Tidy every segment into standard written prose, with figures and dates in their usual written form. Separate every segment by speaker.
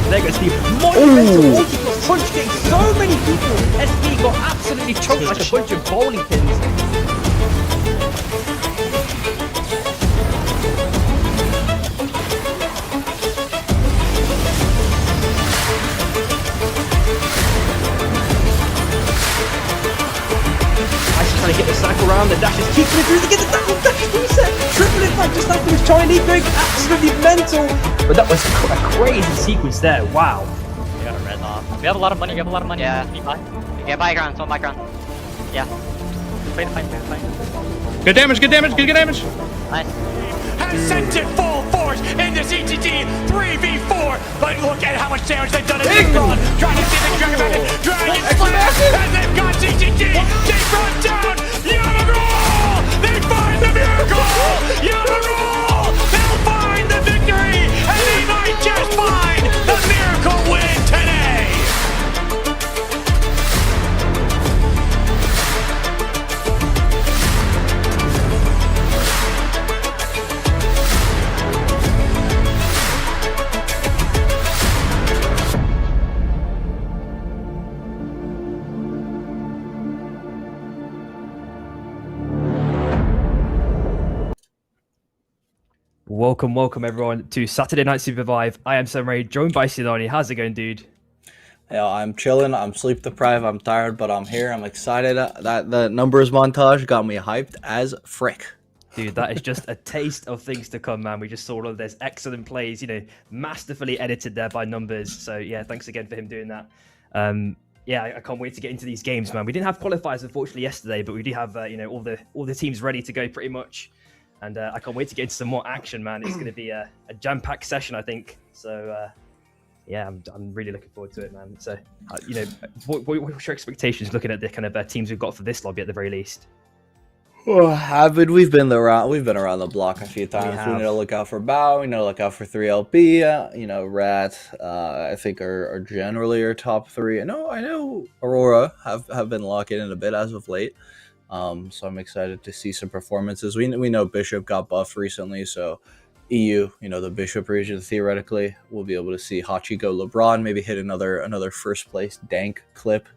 Speaker 1: They're going to be monumental punch getting so many people. SP got absolutely choked like a bunch of bowling pins. Trying to get the cycle around, the dash is keeping it through to get the down dash reset, triple impact just like he was trying to going absolutely mental. But that was a crazy sequence there, wow.
Speaker 2: We got a red off. We have a lot of money, Yeah. Can you buy? Yeah, buy ground, someone buy ground. Yeah. Play the fight,
Speaker 3: Good damage, good damage, good damage.
Speaker 2: Nice.
Speaker 4: Has sent it full force into CTT 3v4, but look at how much damage they've done in this run. Dragon Season, Dragon Magic, Dragon Slash, and they've got CTT. They run down Yamarool. They find the miracle. Yamarool. They'll find the victory, and they might just find the miracle win today.
Speaker 1: Welcome everyone to Saturday Night SUPERVIVE. I am Samurai, joined by Sidoni. How's it going, dude?
Speaker 5: Yeah, I'm chilling. I'm sleep deprived. I'm tired, but I'm here. I'm excited. That the numbers montage got me hyped as frick.
Speaker 1: Dude, that is just a taste of things to come, man. We just saw all of this excellent plays, masterfully edited there by numbers. So yeah, thanks again for him doing that. Yeah, I can't wait to get into these games, man. We didn't have qualifiers unfortunately yesterday, but we do have all the teams ready to go pretty much. And I can't wait to get into some more action, man. It's going to be a jam-packed session, I think. So, yeah, I'm really looking forward to it, man. So, what's your expectations looking at the kind of teams we've got for this lobby at the very least?
Speaker 5: We've been around the block a few times. We need to look out for Bao. We need to look out for 3LP. Rat. I think are generally our top three. I know Aurora have been locking in a bit as of late. So I'm excited to see some performances. We know Bishop got buffed recently, so EU, the Bishop region, theoretically, we'll be able to see Hachi go LeBron, maybe hit another first place dank clip.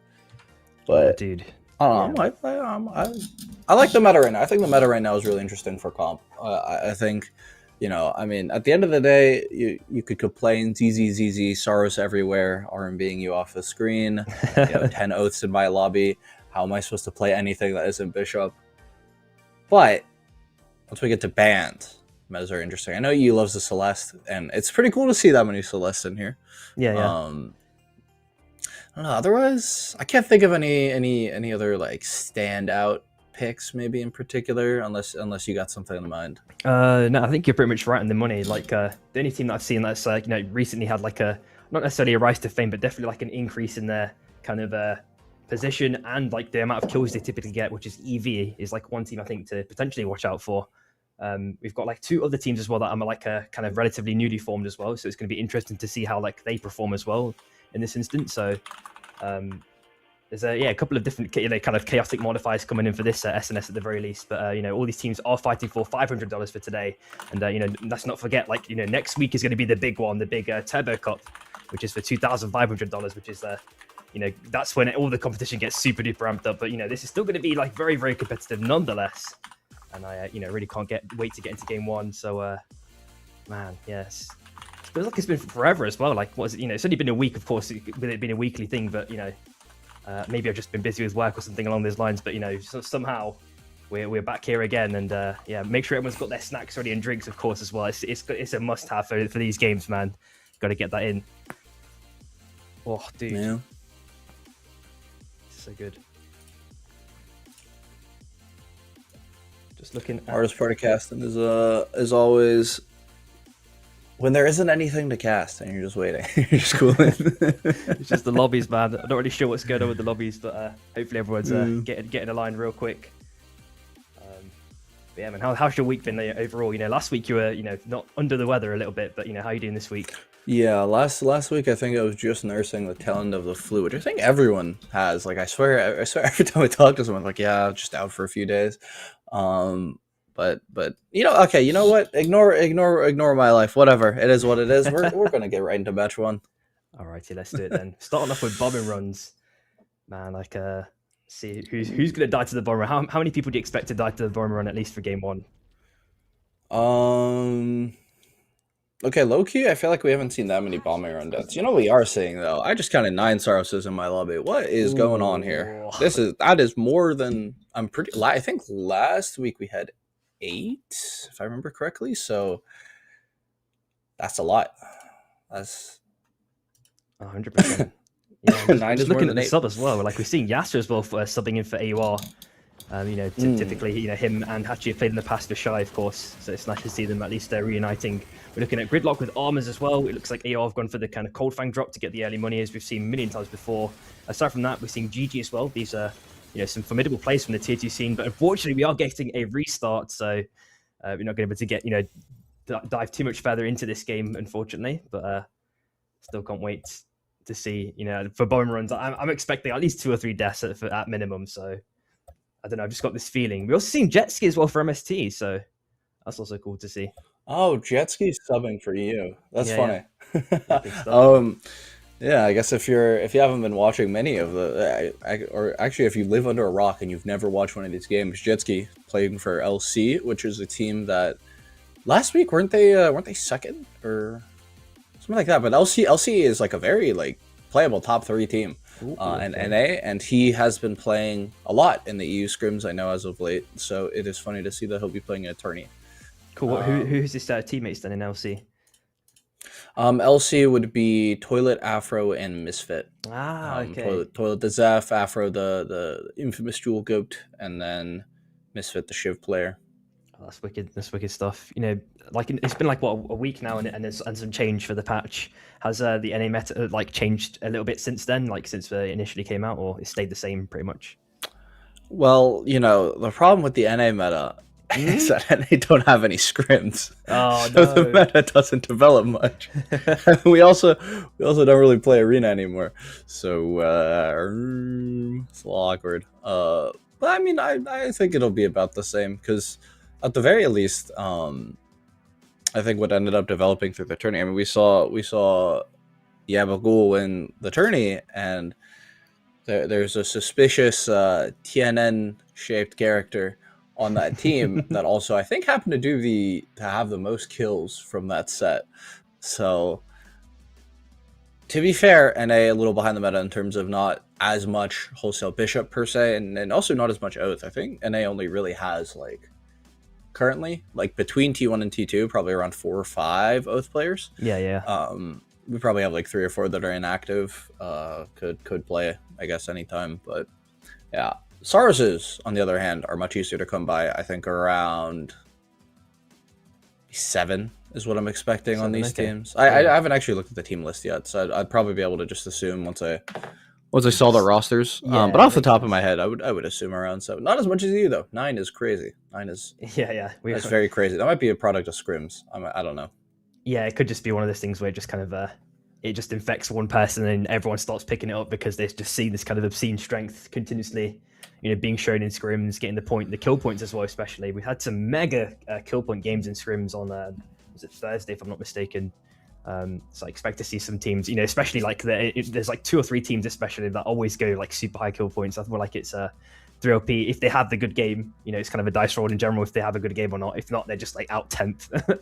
Speaker 5: But dude, I like the meta right now. I think the meta right now is really interesting for comp. I think, at the end of the day, you could complain ZZ, Saros everywhere, RMBing you off the screen, 10 oaths in my lobby. How am I supposed to play anything that isn't Bishop? But once we get to band, metas are interesting. I know you loves the Celeste, and it's pretty cool to see that many Celeste in here.
Speaker 1: Yeah.
Speaker 5: I don't know. Otherwise, I can't think of any other like standout picks maybe in particular, unless you got something in mind.
Speaker 1: No, I think you're pretty much right on the money. Like the only team that I've seen that's recently had like a not necessarily a rise to fame, but definitely like an increase in their kind of position and like the amount of kills they typically get, which is EV, is like one team I think to potentially watch out for. We've got like 2 other teams as well that I'm like kind of relatively newly formed as well, so it's going to be interesting to see how like they perform as well in this instance. So there's a couple of different kind of chaotic modifiers coming in for this SNS at the very least, but all these teams are fighting for $500 for today, and let's not forget, like next week is going to be the big one, the big Turbo Cup, which is for $2,500, which is that's when all the competition gets super duper ramped up. But this is still going to be like very, very competitive nonetheless, and I really can't wait to get into game 1. So man, yes, it feels like it's been forever as well. Like, what is it? It's only been a week, of course, with it being a weekly thing, but maybe I've just been busy with work or something along those lines. But so somehow we're back here again, and make sure everyone's got their snacks ready and drinks, of course, as well. It's a must-have for these games, man. Got to get that in. Oh, dude,
Speaker 5: Yeah.
Speaker 1: So good. Just looking at...
Speaker 5: Hardest part of casting is always when there isn't anything to cast and you're just waiting. You're just cooling.
Speaker 1: It's just the lobbies, man. I'm not really sure what's going on with the lobbies, but hopefully everyone's getting aligned real quick. But yeah, man, how's your week been overall? Last week you were not under the weather a little bit, but how are you doing this week?
Speaker 5: Yeah, last week I think I was just nursing the tail end of the flu, which I think everyone has. Like I swear every time I talk to someone, like, yeah, I'm just out for a few days. But okay, you know what? Ignore my life. Whatever, it is what it is. We're gonna get right into match 1.
Speaker 1: Alrighty, let's do it then. Starting off with bombing runs, man. Like see who's gonna die to the bomber. How many people do you expect to die to the bomber run at least for game 1?
Speaker 5: Okay, low-key, I feel like we haven't seen that many bombing run deaths. We are seeing, though. I just counted 9 Saroses in my lobby. What is going on here? That is more than... I think last week we had 8, if I remember correctly, so that's a lot. That's...
Speaker 1: 100%. Yeah,
Speaker 5: 9
Speaker 1: just
Speaker 5: is more
Speaker 1: looking
Speaker 5: than
Speaker 1: at the
Speaker 5: 8.
Speaker 1: sub as well. Like we're seeing Yasser as well for subbing in for AUR. Typically, him and Hachi have played in the past for Shy, of course. So it's nice to see them at least reuniting. We're looking at Gridlock with armors as well. It looks like AR have gone for the kind of Cold Fang drop to get the early money, as we've seen a million times before. Aside from that, we're seeing GG as well. These are, some formidable plays from the tier 2 scene. But unfortunately, we are getting a restart, so we're not going to be able to get, dive too much further into this game, unfortunately. But still can't wait to see, for bomb runs. I'm expecting at least 2 or 3 deaths at minimum. So I don't know. I've just got this feeling. We're also seeing Jetski as well for MST, so that's also cool to see.
Speaker 5: Oh, Jetski's subbing for you. That's funny.
Speaker 1: Yeah.
Speaker 5: Yeah, I guess if you haven't been watching many of or actually if you live under a rock and you've never watched one of these games, Jetski playing for LC, which is a team that last week weren't they second or something like that? But LC is like a very playable top 3 team. And NA, and he has been playing a lot in the EU scrims, I know, as of late. So it is funny to see that he'll be playing an attorney.
Speaker 1: Cool. Who's his teammates then in LC?
Speaker 5: LC would be Toilet, Afro, and Misfit.
Speaker 1: Okay.
Speaker 5: Toilet the Zeph, Afro the infamous Jewel Goat, and then Misfit the Shiv player.
Speaker 1: Oh, that's wicked. That's wicked stuff. It's been a week now, and some change for the patch. Has the NA meta changed a little bit since then? Since it initially came out, or it stayed the same pretty much?
Speaker 5: Well, the problem with the NA meta is that NA don't have any scrims.
Speaker 1: Oh,
Speaker 5: so
Speaker 1: no.
Speaker 5: the meta doesn't develop much. we also don't really play arena anymore, so it's a little awkward. But I mean, I think it'll be about the same because at the very least, I think what ended up developing through the tourney. I mean, we saw Yabagul win the tourney, and there's a suspicious TNN shaped character on that team that also I think happened to have the most kills from that set. So to be fair, NA a little behind the meta in terms of not as much wholesale bishop per se, and also not as much oath. I think NA only really has currently between T1 and T2 probably around 4 or 5 oath players.
Speaker 1: Yeah.
Speaker 5: We probably have 3 or 4 that are inactive. Could play, I guess, anytime. But yeah, Saurus's, on the other hand, are much easier to come by. I think around 7 is what I'm expecting on these teams. I haven't actually looked at the team list yet, so I'd probably be able to just assume once I saw the rosters. But off the top of my head, I would assume around 7. Not as much as you though. 9 is crazy. 9 is that's very crazy. That might be a product of scrims. I don't know. Yeah,
Speaker 1: it could just be one of those things where it just kind of it just infects one person and everyone starts picking it up because they just see this kind of obscene strength continuously, being shown in scrims, getting the kill points as well. Especially, we had some mega kill point games in scrims on was it Thursday, if I'm not mistaken. So I expect to see some teams, especially like there's like 2 or 3 teams especially that always go like super high kill points. I feel like it's 3LP. If they have the good game, it's kind of a dice roll in general if they have a good game or not. If not, they're just like out 10th.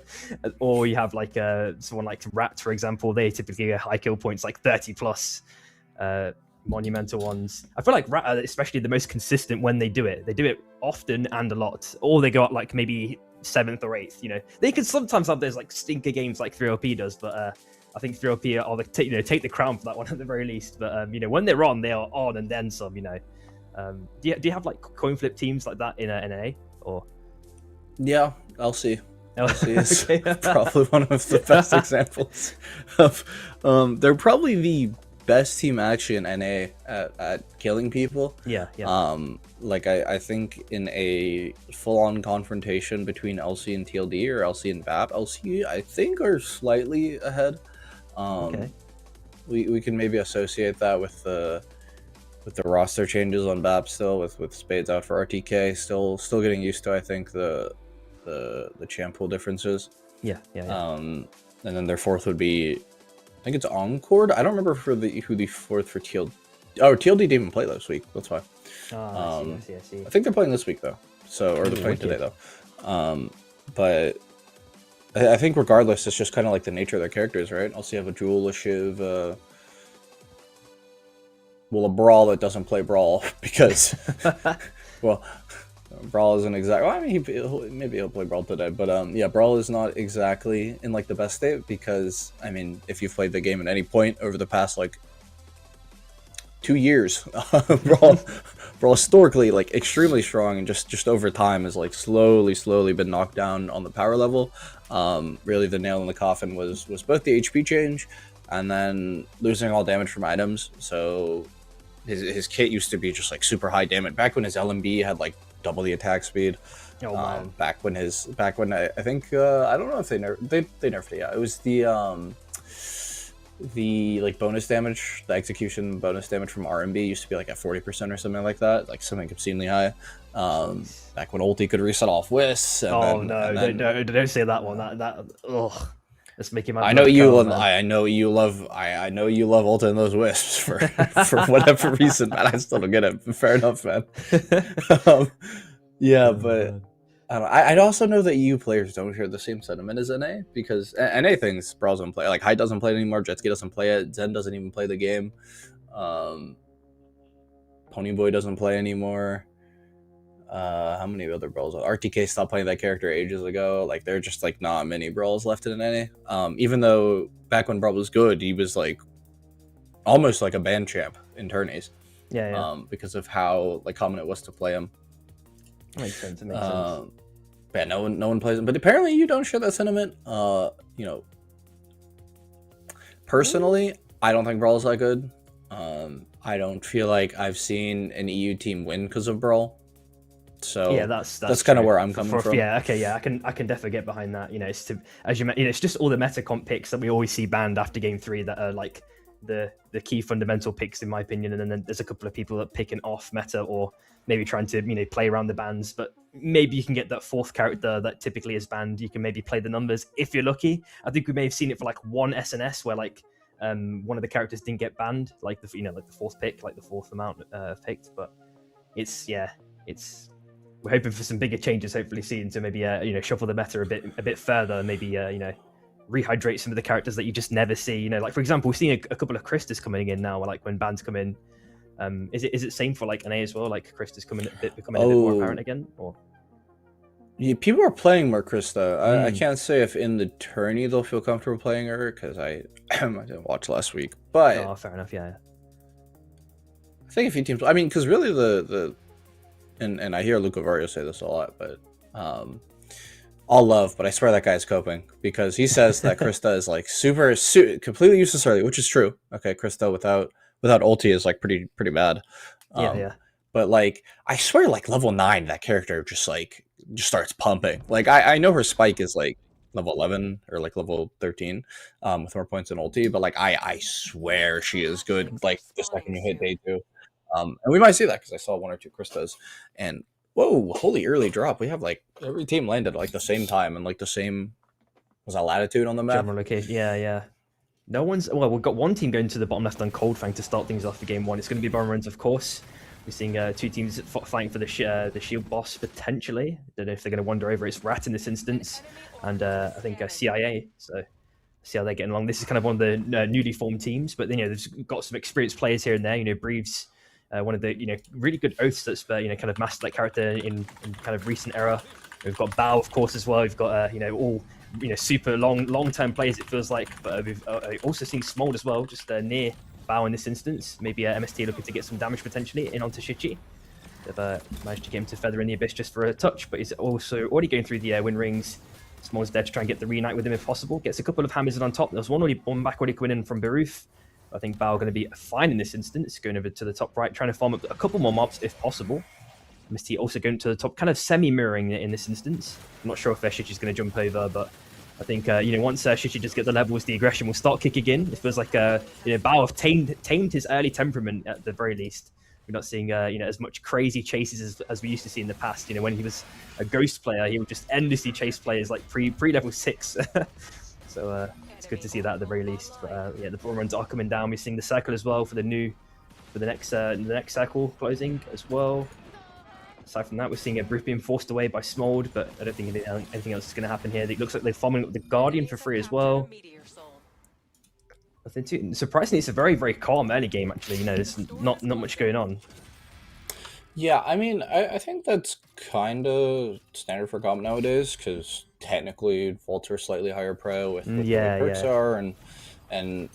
Speaker 1: Or you have like someone like Rat, for example. They typically get high kill points like 30 plus monumental ones. I feel like Rat are especially the most consistent when they do it. They do it often and a lot. Or they go up like maybe 7th or 8th. They can sometimes have those like stinker games like 3LP does, but I think 3LP are take the crown for that one at the very least. But when they're on, they are on and then some. Do you have like coin flip teams like that in NA or?
Speaker 5: Yeah, LC. LC is probably one of the best examples of. They're probably the best team actually in NA at killing people.
Speaker 1: Yeah.
Speaker 5: Like I think in a full-on confrontation between LC and TLD or LC and BAP, LC I think are slightly ahead.
Speaker 1: Okay.
Speaker 5: We can maybe associate that with the roster changes on BAP still, with Spades out for RTK, still getting used to I think the champ pool differences.
Speaker 1: Yeah.
Speaker 5: And then their 4th would be, I think it's Encore. I don't remember who the 4th for TLD. Oh, TLD didn't even play last week. That's why.
Speaker 1: I see.
Speaker 5: I think they're playing this week though. Or they're playing today though. But I think regardless, it's just kind of like the nature of their characters, right? Also, you have a Jewel, a Shiv, a Brawl that doesn't play Brawl because, well, Brawl isn't exactly. Well, I mean, maybe he'll play Brawl today, but yeah, Brawl is not exactly in like the best state because I mean, if you've played the game at any point over the past like 2 years, Brawl historically like extremely strong and just over time has like slowly been knocked down on the power level. Really, the nail in the coffin was both the HP change and then losing all damage from items. So his kit used to be just like super high damage back when his LMB had like double the attack speed.
Speaker 1: Oh man.
Speaker 5: Back when I think I don't know if they nerfed it. Yeah, it was the like bonus damage, the execution bonus damage from RMB used to be like at 40% or something like that, like something obscenely high. Back when ulti could reset off Wisps.
Speaker 1: Don't say that one. That let's make him.
Speaker 5: I know you love ulti and those Wisps for whatever reason, man. I still don't get it. Fair enough, man. Yeah, but. I also know that EU players don't share the same sentiment as NA because NA things Brawls don't play. Like Hyde doesn't play it anymore, Jetski doesn't play it, Zen doesn't even play the game. Ponyboy doesn't play anymore. How many other Brawls? RTK stopped playing that character ages ago. Like there are just like not many Brawls left in NA. Even though back when Brawl was good, he was like almost like a band champ in tourneys.
Speaker 1: Yeah.
Speaker 5: Because of how like common it was to play him.
Speaker 1: Makes sense.
Speaker 5: Yeah, no one plays him, but apparently you don't share that sentiment. Personally, I don't think Brawl is that good. I don't feel like I've seen an EU team win because of Brawl. So
Speaker 1: yeah, that's
Speaker 5: kind of where I'm coming from.
Speaker 1: Yeah, okay, yeah, I can definitely get behind that. It's as you mentioned, it's just all the meta comp picks that we always see banned after game 3 that are like the key fundamental picks in my opinion, and then there's a couple of people that picking off meta or maybe trying to play around the bans, but maybe you can get that 4th character that typically is banned. You can maybe play the numbers if you're lucky. I think we may have seen it for like one SNS where like one of the characters didn't get banned, like the like the 4th pick, like the 4th amount picked. But it's we're hoping for some bigger changes hopefully soon to maybe shuffle the meta a bit further and maybe rehydrate some of the characters that you just never see. Like for example, we've seen a couple of Kristas coming in now, like when bans come in. Is it same for like NA as well? Like Krista's becoming a bit more apparent again, or?
Speaker 5: Yeah, people are playing more Krista. I can't say if in the tourney they'll feel comfortable playing her because I didn't watch last week. But
Speaker 1: fair enough. Yeah.
Speaker 5: I think a few teams. I mean, because really the and I hear Luca Vario say this a lot, but all love, but I swear that guy's coping, because he says that Krista is like completely useless early, which is true. Okay, Krista without ulti is like pretty bad.
Speaker 1: Yeah.
Speaker 5: But like, I swear, like level 9, that character just starts pumping. Like I know her spike is like level 11 or like level 13 with more points than ulti, but like I swear she is good like the second you hit day 2. And we might see that because I saw 1 or 2 Kristas, and whoa, holy early drop. We have like every team landed like the same time and like the same, was that latitude on the map?
Speaker 1: General location. Yeah. No one's, well, we've got one team going to the bottom left on Cold Fang to start things off for game 1. It's going to be Bomberins, of course. We're seeing 2 teams fighting for the shield boss potentially. Don't know if they're going to wander over. It's Rat in this instance, and I think CIA. So see how they're getting along. This is kind of one of the newly formed teams, but there's got some experienced players here and there. Breeves, one of the really good oaths that's kind of mastered that character in kind of recent era. We've got Bao, of course, as well. We've got all super long-term players, it feels like, but we've also seen Smold as well, just near Bao in this instance. Maybe MST looking to get some damage potentially in onto Shichi. They've managed to get him to feather in the Abyss just for a touch, but he's also already going through the win rings. Smold's there to try and get the reunite with him if possible. Gets a couple of hammers in on top. There's one back already coming in from Baruf. I think Bao going to be fine in this instance, going over to the top right, trying to farm up a couple more mobs if possible. MST also going to the top, kind of semi-mirroring it in this instance. I'm not sure if Shichi's going to jump over, but I think, once Shichi just gets the levels, the aggression will start kicking in. It feels like, Bao have tamed his early temperament at the very least. We're not seeing, as much crazy chases as we used to see in the past. When he was a ghost player, he would just endlessly chase players like pre-level 6. So it's good to see that at the very least. But the ball runs are coming down. We're seeing the circle as well for the next circle closing as well. Aside from that, we're seeing a Brief being forced away by Smold, but I don't think anything else is going to happen here. It looks like they're farming up the Guardian for free as well. I think too, surprisingly, it's a very, very calm early game, actually. There's not much going on.
Speaker 5: Yeah, I mean, I think that's kind of standard for comp nowadays, because technically vaults are slightly higher pro with what the perks are, and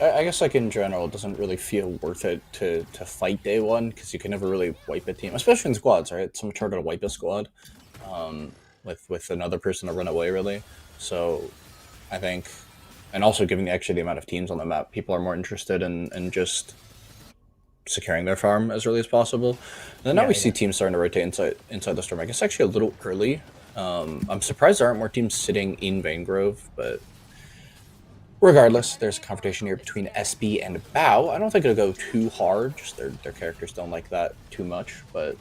Speaker 5: I guess like in general, it doesn't really feel worth it to fight day 1, because you can never really wipe a team, especially in squads, right? It's so much harder to wipe a squad with another person to run away, really. So I think, and also given the amount of teams on the map, people are more interested in just securing their farm as early as possible. And then now we see teams starting to rotate inside the storm. I guess actually a little early. I'm surprised there aren't more teams sitting in Vanegrove, but regardless, there's a confrontation here between SB and Bao. I don't think it'll go too hard, just their characters don't like that too much, but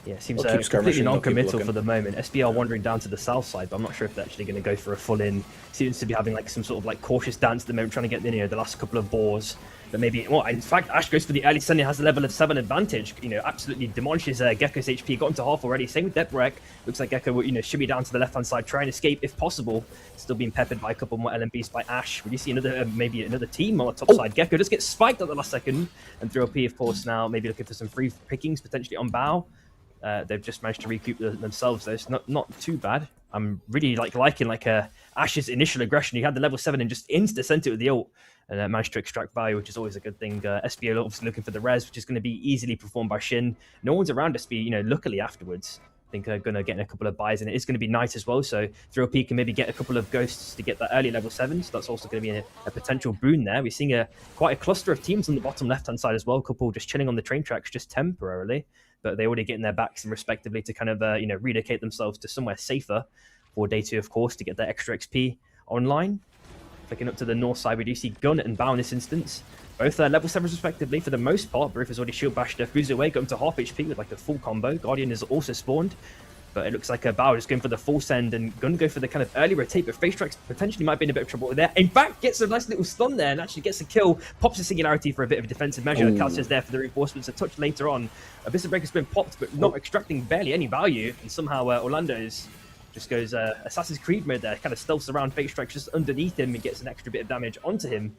Speaker 1: yeah, it seems completely non-committal for the moment. SB are wandering down to the south side, but I'm not sure if they're actually going to go for a full-in. Seems to be having like some sort of like cautious dance at the moment, trying to get the last couple of boars. But maybe, well, in fact, Ash goes for the early sending, has a level of 7 advantage. Absolutely demolishes Gecko's HP, got into half already. Same with Deprek. Looks like Gecko will, should be down to the left-hand side, try and escape if possible. Still being peppered by a couple more LMBs by Ash. Will you see maybe another team on the top side? Gecko just gets spiked at the last second, and 3LP, of course, now maybe looking for some free pickings potentially on Bao. They've just managed to recoup themselves, though. It's not too bad. I'm really liking Ash's initial aggression. He had the level 7 and just insta-sent it with the ult, and managed to extract value, which is always a good thing. SB obviously looking for the res, which is going to be easily performed by Shin. No one's around SB, luckily afterwards. I think they're going to get in a couple of buys, and it is going to be night as well. So 3LP can maybe get a couple of ghosts to get that early level 7. So that's also going to be a potential boon there. We're seeing quite a cluster of teams on the bottom left-hand side as well. A couple just chilling on the train tracks just temporarily, but they already getting their backs and respectively to kind of relocate themselves to somewhere safer for day 2, of course, to get that extra XP online. Flicking up to the north side, we do see Gun and Bao in this instance. Both level 7s respectively for the most part. Baruf has already shield bashed Fuzu away, got him to half HP with like a full combo. Guardian is also spawned, but it looks like Bao is going for the full send and Gun go for the kind of early rotate, but Face Tracks potentially might be in a bit of trouble there. In fact, gets a nice little stun there and actually gets a kill, pops a singularity for a bit of a defensive measure. Cal says there for the reinforcements a touch later on. Abyss Breaker's been popped, but not extracting barely any value, and somehow Orlando's just goes Assassin's Creed mode there, kind of stealths around Face Tracks just underneath him and gets an extra bit of damage onto him.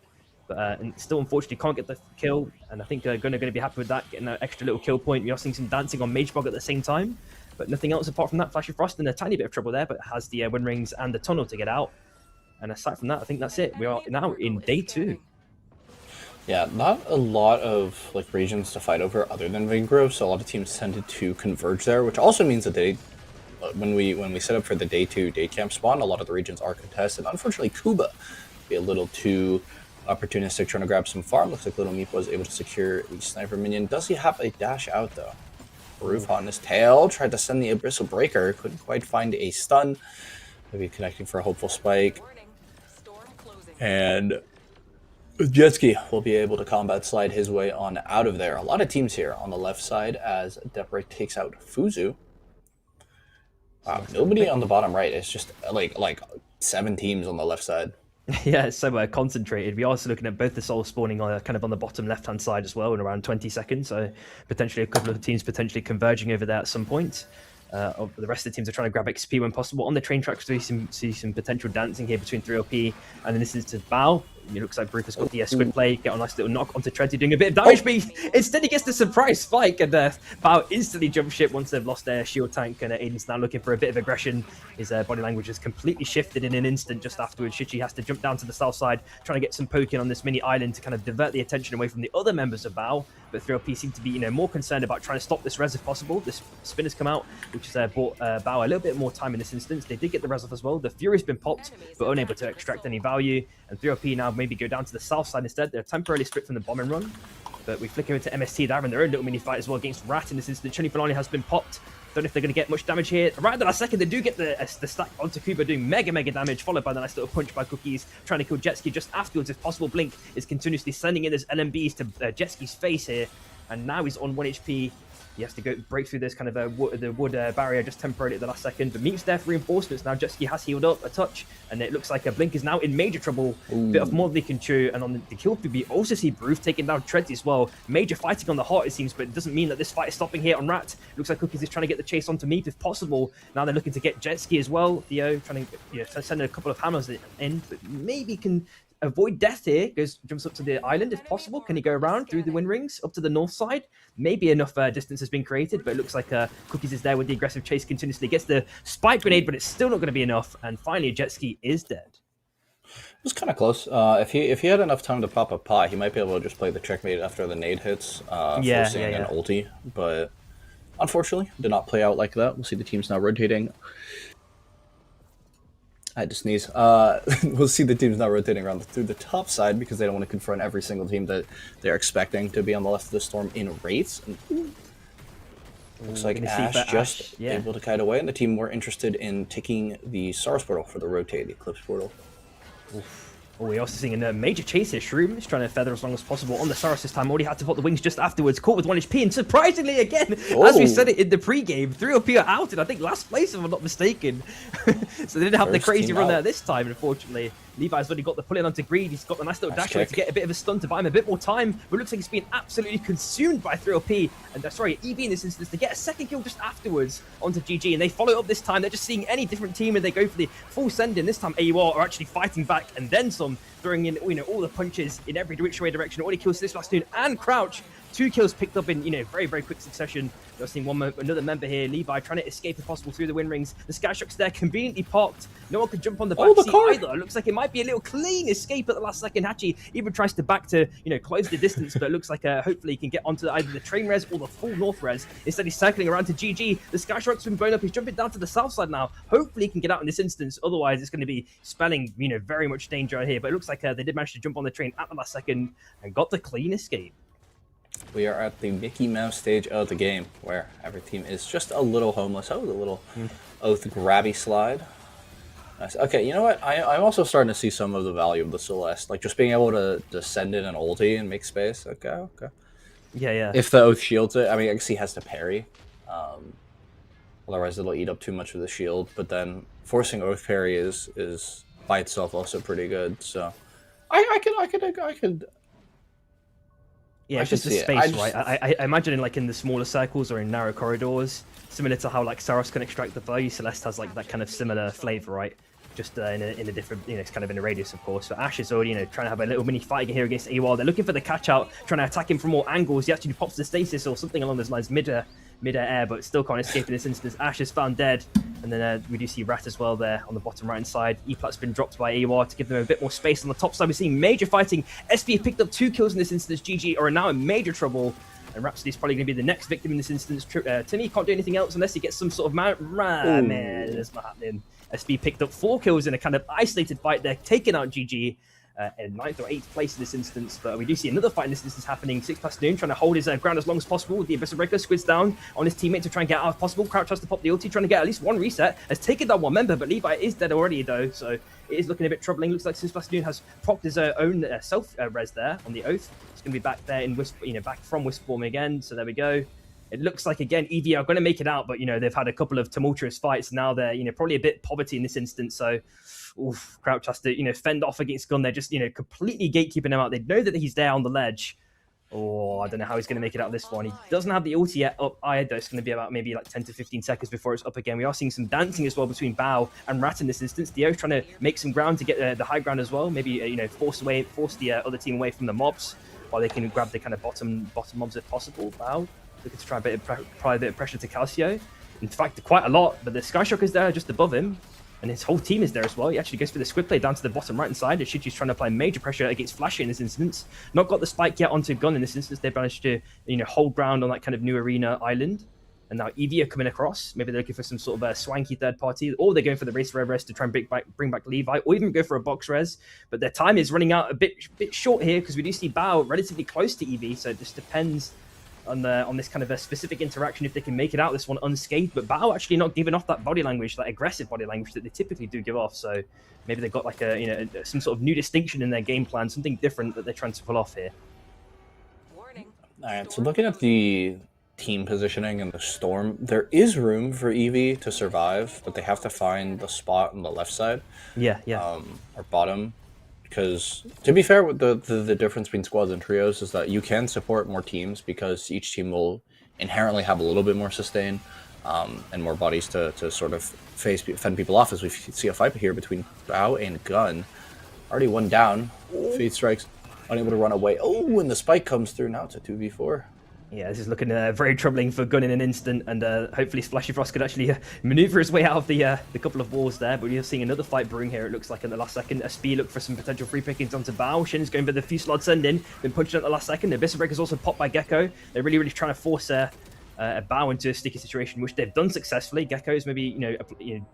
Speaker 1: But and still, unfortunately, can't get the kill. And I think Gunnar going to be happy with that, getting that extra little kill point. We are seeing some dancing on Magebog at the same time. But nothing else apart from that. Flash of Frost in a tiny bit of trouble there, but has the wind rings and the tunnel to get out. And aside from that, I think that's it. We are now in day 2.
Speaker 5: Yeah, not a lot of like regions to fight over other than Vingrove, so a lot of teams tended to converge there, which also means that they, when we set up for the day 2 day camp spawn, a lot of the regions are contested. Unfortunately, Kuba be a little too opportunistic trying to grab some farm. Looks like Little Meep was able to secure the sniper minion. Does he have a dash out though? Roof on his tail, tried to send the Abyssal Breaker, couldn't quite find a stun. Maybe connecting for a hopeful spike. And Jetski will be able to combat slide his way on out of there. A lot of teams here on the left side as Depre takes out Fuzu. Wow, nobody on the bottom right. It's just like 7 teams on the left side.
Speaker 1: Yeah, it's so concentrated. We are also looking at both the souls spawning on kind of on the bottom left-hand side as well in around 20 seconds. So potentially a couple of teams potentially converging over there at some point. The rest of the teams are trying to grab XP when possible. On the train tracks, we see some potential dancing here between 3LP and then this is to Bao. It looks like Bruce has got the squid play, get a nice little knock onto Treadsy, doing a bit of damage, but instead he gets the surprise spike, and Bao instantly jump ship once they've lost their shield tank, and Aiden's now looking for a bit of aggression. His body language has completely shifted in an instant just afterwards. Shichi has to jump down to the south side, trying to get some poking on this mini island to kind of divert the attention away from the other members of Bao, but 3LP seem to be more concerned about trying to stop this res if possible. This spin has come out, which has bought Bao a little bit more time in this instance. They did get the res off as well. The Fury's been popped, but unable to extract any value, and 3LP now maybe go down to the south side instead. They're temporarily split from the bomb and run, but we flick over to MST. They're having their own little mini fight as well against Rat in this instance. Chunny Finale has been popped. Don't know if they're going to get much damage here. Right at the last second, they do get the stack onto Kuba, doing mega damage, followed by the nice little punch by Cookies, trying to kill Jetski just afterwards if possible. Blink is continuously sending in his LMBs to Jetski's face here, and now he's on 1 HP. He has to go break through this kind of the wood barrier just temporarily at the last second. But Meep's there for reinforcements. Now Jetski has healed up a touch, and it looks like Blink is now in major trouble. Bit of more than he can chew. And on the kill, we also see Bruce taking down Treadsy as well. Major fighting on the heart, it seems, but it doesn't mean that this fight is stopping here on Rat. Looks like Cookies is trying to get the chase onto Meep if possible. Now they're looking to get Jetski as well. Theo trying to send a couple of hammers in, but maybe can avoid death here. Jumps up to the island if possible. Can he go around through the wind rings up to the north side? Maybe enough distance has been created, but it looks like Cookies is there with the aggressive chase continuously. Gets the spike grenade, but it's still not going to be enough. And finally, Jetski is dead.
Speaker 5: It was kind of close. If he had enough time to pop a pot, he might be able to just play the checkmate after the nade hits, forcing an ulti. But unfortunately, did not play out like that. We'll see the teams now rotating. I had to sneeze. We'll see the teams now rotating around through the top side because they don't want to confront every single team that they're expecting to be on the left of the storm in wraiths. And looks like Ash just able to kite away, and the team more interested in taking the Stars portal for the rotate, the Eclipse portal.
Speaker 1: Oof. Oh, we're also seeing a major chase here. Shroom is trying to feather as long as possible on the Saurus this time. Already had to pop the wings just afterwards. Caught with 1 HP. And surprisingly, again, as we said it in the pre-game, 3LP are out in, I think, last place, if I'm not mistaken. So they didn't have the crazy run there this time, unfortunately. Levi's already got the pull-in onto Greed. He's got the nice little dash to get a bit of a stun to buy him a bit more time. But it looks like he's been absolutely consumed by 3LP. And sorry, EV in this instance to get a second kill just afterwards onto GG. And they follow up this time. They're just seeing any different team and they go for the full send-in. This time AUR are actually fighting back and then some, throwing in all the punches in every which way direction. Already kills this last tune and Crouch. 2 kills picked up in very quick succession. We're seeing another member here, Levi, trying to escape if possible through the wind rings. The Sky Shock's there, conveniently parked. No one can jump on the back seat either. It looks like it might be a little clean escape at the last second. Hachi even tries to back to close the distance, but it looks like hopefully he can get onto either the train res or the full north res. Instead, he's circling around to GG. The Sky Shock's been blown up. He's jumping down to the south side now. Hopefully he can get out in this instance. Otherwise, it's going to be spelling very much danger here. But it looks like they did manage to jump on the train at the last second and got the clean escape.
Speaker 5: We are at the Mickey Mouse stage of the game, where every team is just a little homeless. Oh, the little oath grabby slide. Nice. Okay, you know what? I'm also starting to see some of the value of the Celeste. Like, just being able to send in an ulti and make space. Okay.
Speaker 1: Yeah.
Speaker 5: If the oath shields it, I mean, I guess he has to parry. Otherwise, it'll eat up too much of the shield. But then forcing oath parry is by itself also pretty good. So I could.
Speaker 1: Yeah, it's just the space, right? I imagine in the smaller circles or in narrow corridors, similar to how Saros can extract the value, Celeste has that kind of similar flavor, right? just in a different, it's kind of in a radius, of course. So Ash is already, trying to have a little mini fight here against AWOL. They're looking for the catch out, trying to attack him from all angles. He actually pops the stasis or something along those lines mid-air, but still can't escape in this instance. Ash is found dead, and then we do see Rat as well there on the bottom right-hand side. E-Plat's been dropped by AWOL to give them a bit more space on the top side. We're seeing major fighting. SP picked up 2 kills in this instance. GG are now in major trouble. And Rhapsody's probably going to be the next victim in this instance. Timmy can't do anything else unless he gets some sort of man, that's not happening. SB picked up 4 kills in a kind of isolated fight there, taking out GG in 9th or 8th place in this instance. But we do see another fight in this instance happening. 6 past noon, trying to hold his ground as long as possible. The Abyssal Breaker squids down on his teammate to try and get out if possible. Crouch tries to pop the ulti, trying to get at least 1 reset. Has taken down 1 member, but Levi is dead already though, so it is looking a bit troubling. Looks like 6 past noon has propped his own self-res there on the Oath. It's going to be back there in back from Wisp-Form again, so there we go. It looks like, again, EV are going to make it out, but, they've had a couple of tumultuous fights. Now they're, probably a bit poverty in this instance. So, Crouch has to, fend off against Gun. They're just, completely gatekeeping him out. They know that he's there on the ledge. Oh, I don't know how he's going to make it out of this one. He doesn't have the ulti yet up either. It's going to be about maybe like 10 to 15 seconds before it's up again. We are seeing some dancing as well between Bao and Rat in this instance. Dio's trying to make some ground to get the high ground as well. Maybe, force the other team away from the mobs while they can grab the kind of bottom mobs if possible. Bao looking to try apply a bit of pressure to Calcio. In fact, quite a lot, but the Skyshock is there just above him, and his whole team is there as well. He actually goes for the squid play down to the bottom right-hand side. Shichi's trying to apply major pressure against Flashy in this instance. Not got the spike yet onto Gun in this instance. They've managed to, hold ground on that kind of new arena island. And now EV are coming across. Maybe they're looking for some sort of a swanky third party, or they're going for the race res to try and bring back Levi, or even go for a box res. But their time is running out a bit short here, because we do see Bao relatively close to EV, so it just depends on this kind of a specific interaction if they can make it out this one unscathed. But Bao actually not giving off that body language, that aggressive body language that they typically do give off. So maybe they've got like some sort of new distinction in their game plan, something different that they're trying to pull off here.
Speaker 5: All right, so looking at the team positioning in the Storm, there is room for EV to survive, but they have to find the spot on the left side.
Speaker 1: Yeah.
Speaker 5: Or bottom. Because, to be fair, the difference between squads and trios is that you can support more teams because each team will inherently have a little bit more sustain and more bodies to sort of fend people off, as we see a fight here between Bao and Gun. Already 1 down. Fate Strikes, unable to run away. Oh, and the spike comes through. Now it's a 2v4.
Speaker 1: Yeah, this is looking very troubling for Gun in an instant, and hopefully Splashy Frost could actually maneuver his way out of the couple of walls there. But we're seeing another fight brewing here, it looks like, in the last second. SP look for some potential free pickings onto Bao. Shin's going for the Fusillade send-in, been punched at the last second. The Abyssal Breaker's also popped by Gecko. They're really trying to force a Bao into a sticky situation, which they've done successfully. Gecko's maybe,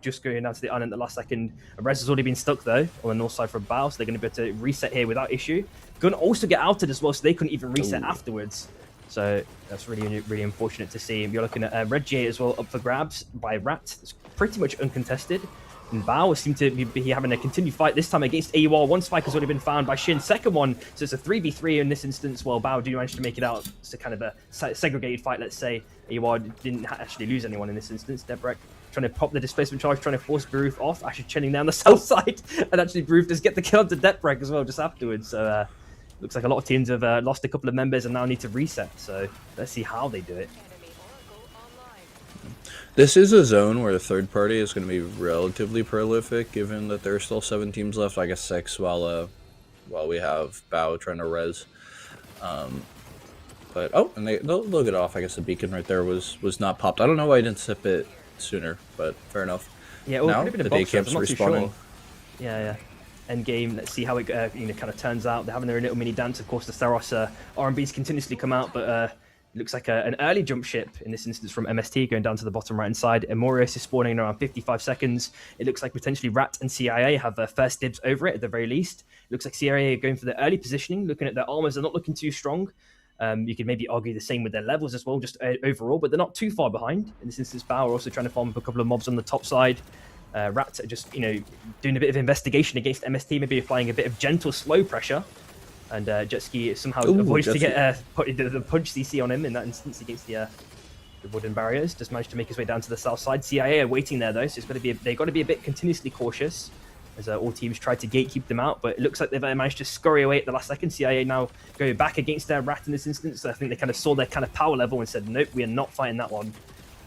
Speaker 1: just going down to the island at the last second. Rez has already been stuck, though, on the north side for Bao, so they're going to be able to reset here without issue. Gun also get outed as well, so they couldn't even reset afterwards. So that's really unfortunate to see. You're looking at Red G as well, up for grabs by Rat. It's pretty much uncontested. And Bao seem to be having a continued fight, this time against AWOL. 1 spike has already been found by Shin. Second one, so it's a 3v3 in this instance. Well, Bao do manage to make it out. It's a kind of a segregated fight, let's say. AWOL didn't actually lose anyone in this instance. Debrek trying to pop the displacement charge, trying to force Baroof off. Actually chilling down the south side. And actually Baroof does get the kill onto Debrek as well just afterwards. So, looks like a lot of teams have lost a couple of members and now need to reset. So let's see how they do it.
Speaker 5: This is a zone where the third party is going to be relatively prolific, given that there are still 7 teams left. I guess 6 while we have Bao trying to res. But and they'll get off. I guess the beacon right there was not popped. I don't know why I didn't sip it sooner, but fair enough.
Speaker 1: Yeah, well,
Speaker 5: now
Speaker 1: it could have been
Speaker 5: the
Speaker 1: a
Speaker 5: day
Speaker 1: box
Speaker 5: camp's respawning.
Speaker 1: sure. Yeah. End game. Let's see how it kind of turns out. They're having their little mini dance. Of course, the Staros R&Bs continuously come out, but it looks like an early jump ship in this instance from MST going down to the bottom right hand side. Morios is spawning in around 55 seconds. It looks like potentially Rat and CIA have first dibs over it at the very least. It looks like CIA are going for the early positioning. Looking at their armors, they're not looking too strong. You could maybe argue the same with their levels as well, just overall, but they're not too far behind. In this instance, Bao are also trying to farm up a couple of mobs on the top side. Rat are just, doing a bit of investigation against MST, maybe applying a bit of gentle, slow pressure. And Jetski somehow avoids to get put the punch CC on him in that instance against the wooden barriers. Just managed to make his way down to the south side. CIA are waiting there though, so they've got to be a bit continuously cautious as all teams try to gatekeep them out. But it looks like they've managed to scurry away at the last second. CIA now going back against their Rat in this instance. So I think they kind of saw their kind of power level and said, nope, we are not fighting that one.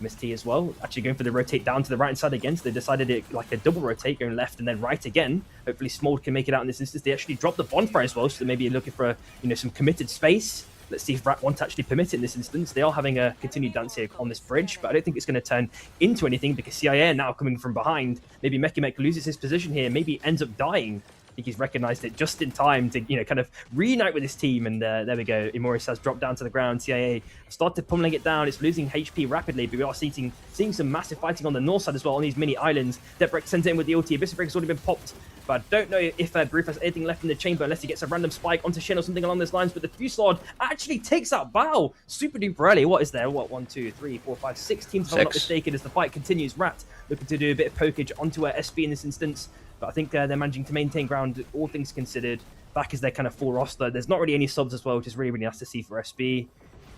Speaker 1: MST as well, actually going for the rotate down to the right side again, so they decided it like a double rotate, going left and then right again. Hopefully Smold can make it out in this instance. They actually dropped the bonfire as well, so they may be looking for some committed space. Let's see if Rat want to actually permit it in this instance. They are having a continued dance here on this bridge, but I don't think it's going to turn into anything because CIA are now coming from behind. Maybe Mekimek loses his position here, maybe ends up dying. I think he's recognized it just in time to, kind of reunite with his team. And there we go. Imoris has dropped down to the ground. CIA started pummeling it down. It's losing HP rapidly, but we are seeing some massive fighting on the north side as well on these mini islands. Debrek sends it in with the ulti. Abyssal Break has already been popped, but I don't know if Brief has anything left in the chamber unless he gets a random spike onto Shin or something along those lines. But the Fusillade actually takes out Bao super duper early. What is there? What, 1, 2, 3, 4, 5, 6 teams, if I'm not mistaken, as the fight continues. Rat looking to do a bit of pokage onto SB in this instance. But I think they're managing to maintain ground, all things considered. Back as their kind of full roster. There's not really any subs as well, which is really, really nice to see for SB.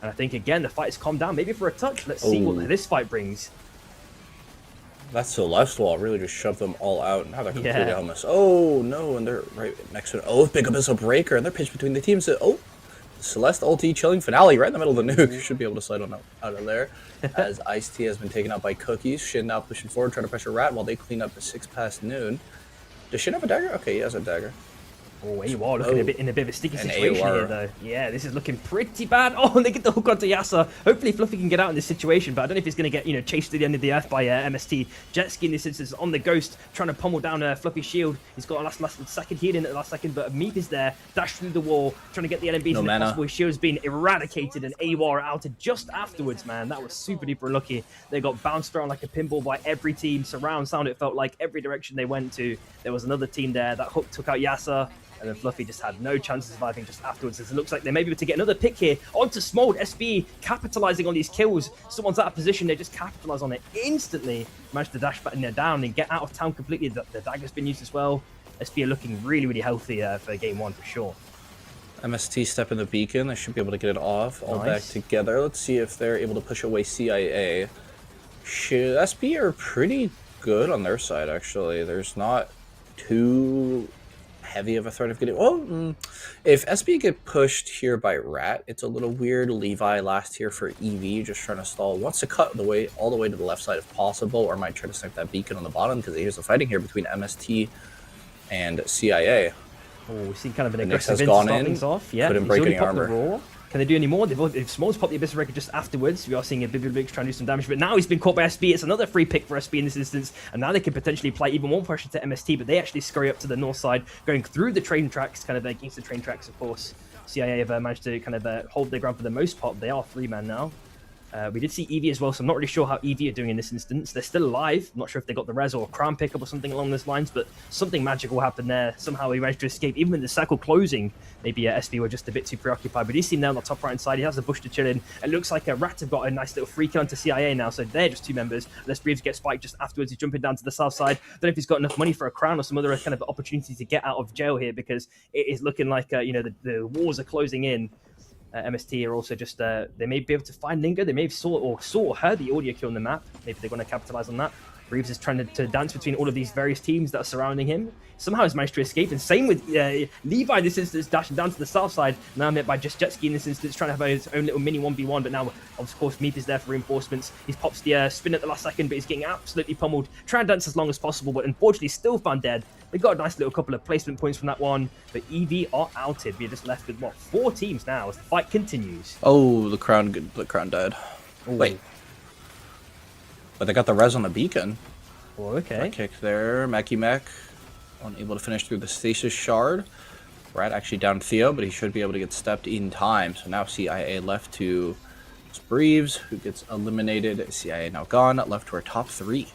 Speaker 1: And I think, again, the fight has calmed down. Maybe for a touch. Let's see what this fight brings.
Speaker 5: That Celeste wall really just shoved them all out. And now they're completely almost. Oh, no. And they're right next to it. Oh, big Abyssal Breaker. And they're pitched between the teams. Oh, Celeste ulti chilling finale right in the middle of the nuke. Should be able to slide on out of there. As Ice-T has been taken out by Cookies. Shin now pushing forward, trying to pressure Rat while they clean up the 6 past noon. Does Shin have a dagger? Okay, he has a dagger.
Speaker 1: Oh, AWR looking in a bit of a sticky situation here, though. Yeah, this is looking pretty bad. Oh, and they get the hook onto Yasa. Hopefully Fluffy can get out in this situation, but I don't know if he's going to get, chased to the end of the earth by MST. Jetski in this instance on the Ghost, trying to pummel down Fluffy's shield. He's got a last second healing at the last second, but Meep is there, dashed through the wall, trying to get the LMBs in possible. His shield's been eradicated, and AWR outed just afterwards, man. That was super duper lucky. They got bounced around like a pinball by every team. Surround sound, it felt like every direction they went to. There was another team there. That hook took out Yasa. And then Fluffy just had no chance of surviving just afterwards. As it looks like they may be able to get another pick here onto Smold. SB capitalizing on these kills. Someone's out of position. They just capitalize on it instantly. Managed to dash back in there down and get out of town completely. The dagger's been used as well. SB are looking really, really healthy for game 1 for sure.
Speaker 5: MST stepping the beacon. They should be able to get it off. All back together. Let's see if they're able to push away CIA. SB are pretty good on their side, actually. There's not too heavy of a threat of getting... Well, if SB get pushed here by Rat, it's a little weird. Levi last here for EV, just trying to stall. Wants to cut all the way to the left side if possible, or might try to snipe that beacon on the bottom, because here's the fighting here between MST and CIA.
Speaker 1: Oh, we've seen kind of an aggressive in to start things off. Yeah,
Speaker 5: couldn't break any armor.
Speaker 1: Can they do any more? If Smold's popped the Abyssal Breaker just afterwards, we are seeing a Bibibix trying to do some damage, but now he's been caught by SB. It's another free pick for SB in this instance, and now they can potentially apply even more pressure to MST, but they actually scurry up to the north side, going through the train tracks, kind of against the train tracks, of course. CIA have managed to kind of hold their ground for the most part. They are 3-man now. We did see Eevee as well, so I'm not really sure how Eevee are doing in this instance. They're still alive. I'm not sure if they got the res or a crown pickup or something along those lines, but something magical happened there. Somehow he managed to escape, even with the circle closing. Maybe SB were just a bit too preoccupied, but he's seen there on the top right side. He has a bush to chill in. It looks like Rat have got a nice little free kill onto CIA now, so they're just 2 members. Unless Breves gets spiked just afterwards, he's jumping down to the south side. Don't know if he's got enough money for a crown or some other kind of opportunity to get out of jail here, because it is looking like the walls are closing in. MST are also just, they may be able to find Lingo. They may have saw or heard the audio kill on the map. Maybe they're going to capitalize on that. Reeves is trying to dance between all of these various teams that are surrounding him. Somehow has managed to escape, and same with Levi in this instance, dashing down to the south side. Now met by just Jetski in this instance, trying to have his own little mini 1v1, but now, of course, Meep is there for reinforcements. He pops the spin at the last second, but he's getting absolutely pummeled. Trying to dance as long as possible, but unfortunately still found dead. They got a nice little couple of placement points from that one, but EV are outed. We're just left with, 4 teams now as the fight continues.
Speaker 5: Oh, the crown died.
Speaker 1: Ooh.
Speaker 5: Wait. But they got the res on the beacon.
Speaker 1: Oh, okay.
Speaker 5: Kick there. Mekimek unable to finish through the stasis shard. Rat actually down Theo, but he should be able to get stepped in time. So now CIA left to Breves, who gets eliminated. CIA now gone. Left to our top 3.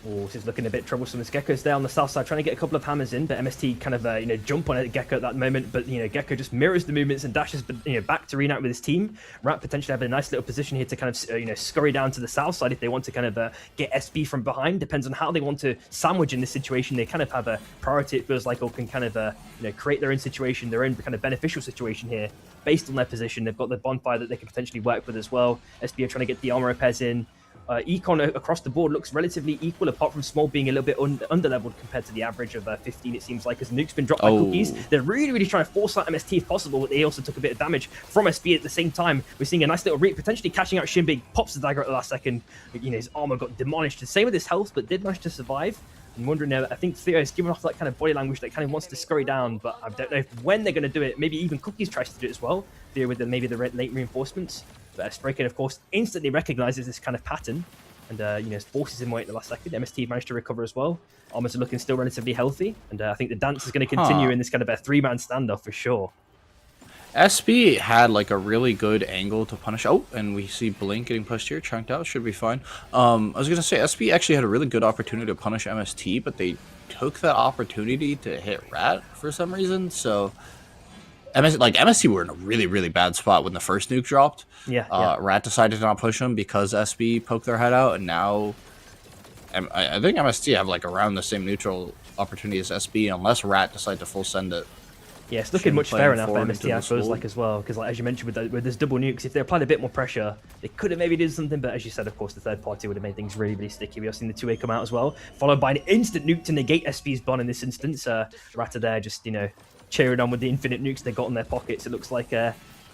Speaker 1: Oh, this is looking a bit troublesome as Gecko's there on the south side, trying to get a couple of hammers in, but MST kind of, jump on Gecko at that moment, but, Gecko just mirrors the movements and dashes, back to reunite with his team. Rat potentially have a nice little position here to kind of, scurry down to the south side if they want to kind of get SB from behind. Depends on how they want to sandwich in this situation. They kind of have a priority, it feels like, or can kind of, create their own situation, their own kind of beneficial situation here based on their position. They've got the bonfire that they can potentially work with as well. SB are trying to get the armor repairs in. Econ across the board looks relatively equal, apart from Small being a little bit under-leveled compared to the average of 15, it seems like, as Nuke's been dropped by Cookies. They're really trying to force out MST if possible, but they also took a bit of damage from SB at the same time. We're seeing a nice little read, potentially catching out Shinbig, pops the dagger at the last second. You know, his armor got demolished. The same with his health, but did manage to survive. I'm wondering now, I think Theo is giving off that kind of body language that kind of wants to scurry down, but I don't know when they're going to do it. Maybe even Cookies tries to do it as well, Theo with maybe the late reinforcements. But Spraykin, of course, instantly recognizes this kind of pattern and, you know, forces him away at the last second. MST managed to recover as well. Armors are looking still relatively healthy, and I think the dance is going to continue in this kind of a 3-man standoff for sure.
Speaker 5: SB had like a really good angle to punish. Oh, and we see Blink getting pushed here, chunked out, should be fine. I was gonna say SB actually had a really good opportunity to punish MST, but they took that opportunity to hit Rat for some reason. So MST were in a really bad spot when the first nuke dropped. Rat decided to not push them because SB poked their head out, and now I think MST have like around the same neutral opportunity as SB, unless Rat decide to full send it.
Speaker 1: Yeah, it's looking much fairer now for MST, I suppose, like, as well, because, like, as you mentioned, with this double nukes, if they applied a bit more pressure, they could have maybe did something, but as you said, of course, the third party would have made things really sticky. We have seen the 2A come out as well, followed by an instant nuke to negate SB's Bon in this instance. Rata there just, you know, cheering on with the infinite nukes they got in their pockets. It looks like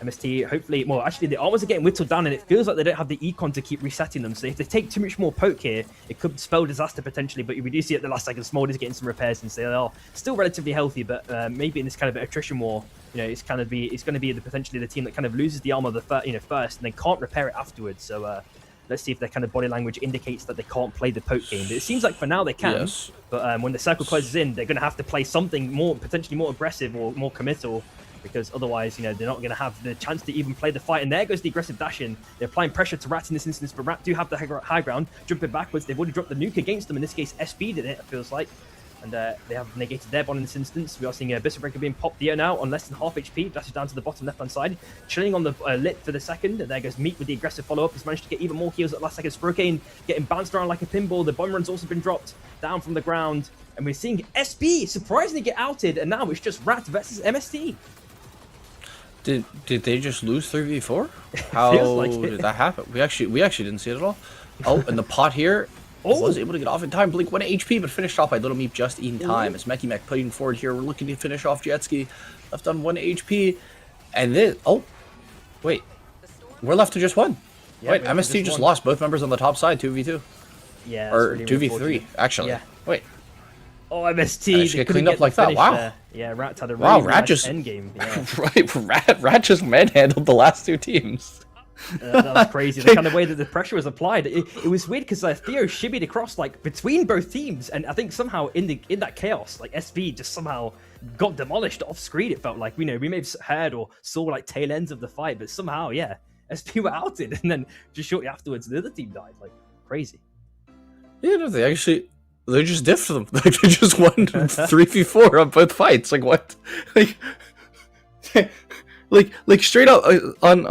Speaker 1: MST, hopefully, well, actually, the armors are getting whittled down, and it feels like they don't have the econ to keep resetting them. So if they take too much more poke here, it could spell disaster potentially. But we do see at the last second, Smolder's getting some repairs, and so they are still relatively healthy. But maybe in this kind of attrition war, you know, it's going to be potentially the team that kind of loses the armor first, and then can't repair it afterwards. So let's see if their kind of body language indicates that they can't play the poke game. But it seems like for now they can. Yes. But when the circle closes in, they're going to have to play something more, potentially more aggressive or more committal, because otherwise, you know, they're not going to have the chance to even play the fight. And there goes the aggressive dash in. They're applying pressure to Rat in this instance, but Rat do have the high ground, jumping backwards. They've already dropped the nuke against them. In this case, SB did it feels like. And they have negated their Bond in this instance. We are seeing Bissell Breaker being popped here now on less than half HP. Dashes down to the bottom left-hand side. Chilling on the lit for the second. And there goes Meat with the aggressive follow-up. He's managed to get even more kills at the last second. Sprokane getting bounced around like a pinball. The bomb run's also been dropped down from the ground. And we're seeing SB surprisingly get outed. And now it's just Rat versus MST.
Speaker 5: Did they just lose 3v4? How like did that happen? We actually didn't see it at all. Oh, and the pot here was able to get off in time. Blink 1 HP, but finished off by Little Meep just in time. As Mecky Mech putting forward here, we're looking to finish off Jetski. Left on 1 HP, and then wait, we're left to just 1. Yeah, wait, MST just lost both members on the top side, 2v2.
Speaker 1: Yeah,
Speaker 5: or really 2v3 actually. Yeah. Wait.
Speaker 1: Oh, MST
Speaker 5: they cleaned up like that. Wow.
Speaker 1: There. Yeah, Rat had a really
Speaker 5: Rat
Speaker 1: nice
Speaker 5: just
Speaker 1: endgame. Yeah.
Speaker 5: Rat just manhandled the last 2 teams.
Speaker 1: That was crazy. The kind of way that the pressure was applied. It was weird because Theo shimmied across like between both teams, and I think somehow in that chaos, like SV just somehow got demolished off screen. It felt like we may have heard or saw like tail ends of the fight, but somehow, yeah, SV were outed, and then just shortly afterwards, the other team died. Like crazy.
Speaker 5: Yeah, no, they just diffed them. Like they just won 3v4 on both fights. Like what? Like straight up on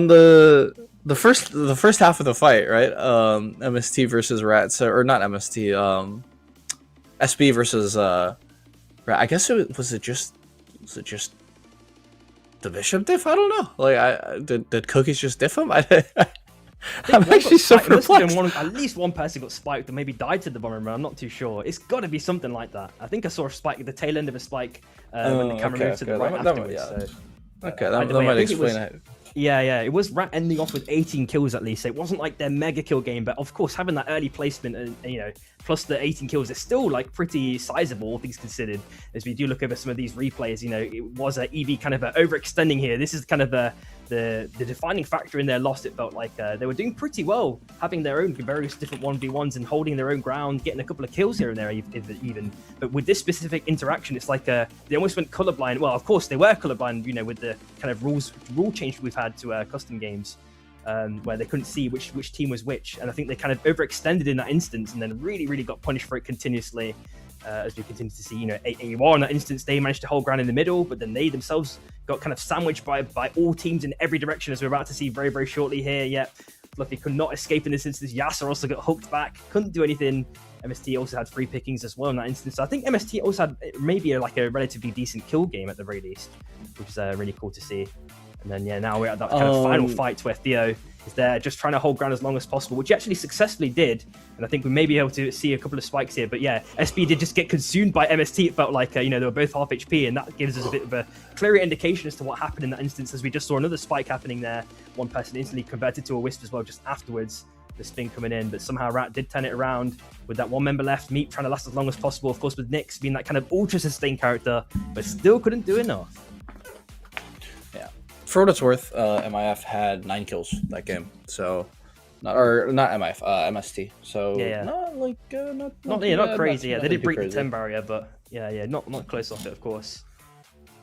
Speaker 5: the first half of the fight, right? MST versus Rat, or not MST. SB versus Rat. I guess was it just the Bishop diff? I don't know. Like did Cookies just diff him? I'm actually so perplexed.
Speaker 1: At least one person got spiked or maybe died to the bomber. I'm not too sure. It's got to be something like that. I think I saw a spike, the tail end of a spike when the camera moved to the right afterwards.
Speaker 5: Okay, that might explain it.
Speaker 1: Yeah, it was Rat ending off with 18 kills at least. So it wasn't like their mega kill game, but of course having that early placement and you know, plus the 18 kills is still like pretty sizable, all things considered. As we do look over some of these replays, you know, it was a EV kind of overextending here. This is kind of the defining factor in their loss. It felt like they were doing pretty well, having their own various different 1v1s and holding their own ground, getting a couple of kills here and there even. But with this specific interaction, it's like they almost went colorblind. Well, of course they were colorblind, you know, with the kind of rule change we've had to custom games, where they couldn't see which team was which, and I think they kind of overextended in that instance, and then really got punished for it continuously. As we continue to see, you know, AUR in that instance, they managed to hold ground in the middle, but then they themselves got kind of sandwiched by all teams in every direction, as we're about to see very shortly here. Yeah, Fluffy could not escape in this instance. Yasser also got hooked back, couldn't do anything. MST also had free pickings as well in that instance. So I think MST also had maybe a relatively decent kill game at the very least, which is really cool to see. And then, yeah, now we're at that kind of final fight where Theo is there just trying to hold ground as long as possible, which he actually successfully did. And I think we may be able to see a couple of spikes here. But yeah, SB did just get consumed by MST. It felt like, you know, they were both half HP, and that gives us a bit of a clearer indication as to what happened in that instance, as we just saw another spike happening there. One person instantly converted to a wisp as well just afterwards. The spin coming in, but somehow Rat did turn it around with that one member left. Meat trying to last as long as possible, of course, with Nyx being that kind of ultra sustained character, but still couldn't do enough.
Speaker 5: Yeah, for what it's worth, MIF had 9 kills that game, so not MIF, MST. So
Speaker 1: yeah.
Speaker 5: not
Speaker 1: crazy. Yeah, they did break
Speaker 5: crazy.
Speaker 1: the 10 barrier, but yeah, not close off it, of course.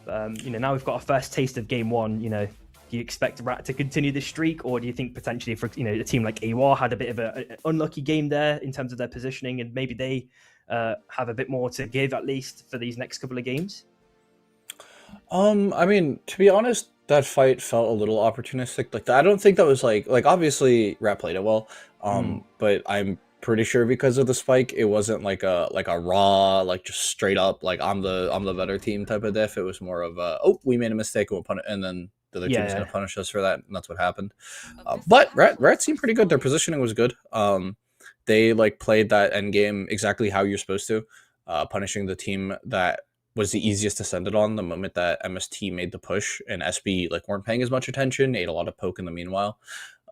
Speaker 1: But, you know, now we've got our first taste of game 1. You know, do you expect Rat to continue this streak, or do you think potentially, for, you know, a team like AWAR had a bit of an unlucky game there in terms of their positioning, and maybe they have a bit more to give at least for these next couple of games?
Speaker 5: I mean, to be honest, that fight felt a little opportunistic. Like, I don't think that was like obviously Rat played it well, but I'm pretty sure because of the spike, it wasn't like a raw, like just straight up like I'm the better team type of diff. It was more of a, oh, we made a mistake, we'll punish, and then the other team's gonna punish us for that, and that's what happened. But Rat seemed pretty good. Their positioning was good. They like played that end game exactly how you're supposed to, punishing the team that was the easiest to send it on the moment that MST made the push, and SB like weren't paying as much attention, ate a lot of poke in the meanwhile.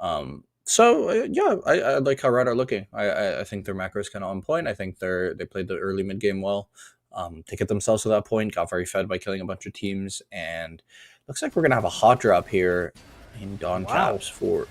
Speaker 5: Yeah, I like how Rat are looking. I think their macro is kind of on point. I think they played the early mid game well. To get themselves to that point, got very fed by killing a bunch of teams, and looks like we're gonna have a hot drop here in Dawn Caps for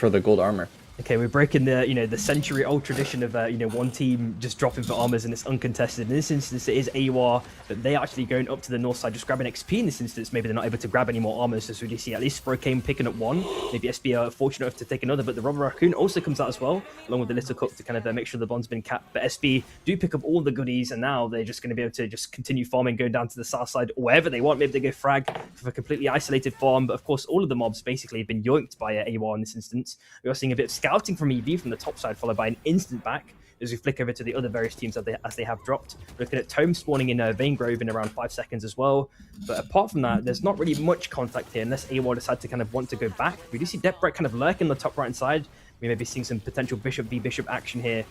Speaker 5: the gold armor.
Speaker 1: Okay, we're breaking the, you know, the century-old tradition of, you know, one team just dropping for armors, and it's uncontested. In this instance, it is AWAR, but they actually going up to the north side, just grabbing XP in this instance. Maybe they're not able to grab any more armors, so we see at least Sprocane picking up one. Maybe SB are fortunate enough to take another, but the Robber Raccoon also comes out as well, along with the Little Cook to kind of make sure the bond's been capped. But SB do pick up all the goodies, and now they're just going to be able to just continue farming, going down to the south side, wherever they want. Maybe they go frag for a completely isolated farm, but of course, all of the mobs basically have been yoinked by AWAR in this instance. We are seeing a bit of scouting from EV from the top side, followed by an instant back as we flick over to the other various teams as they have dropped. We're looking at Tome spawning in Vein Grove in around 5 seconds as well. But apart from that, there's not really much contact here unless AWAR decide to kind of want to go back. We do see Depbrek kind of lurking on the top right side. We may be seeing some potential Bishop v Bishop action here,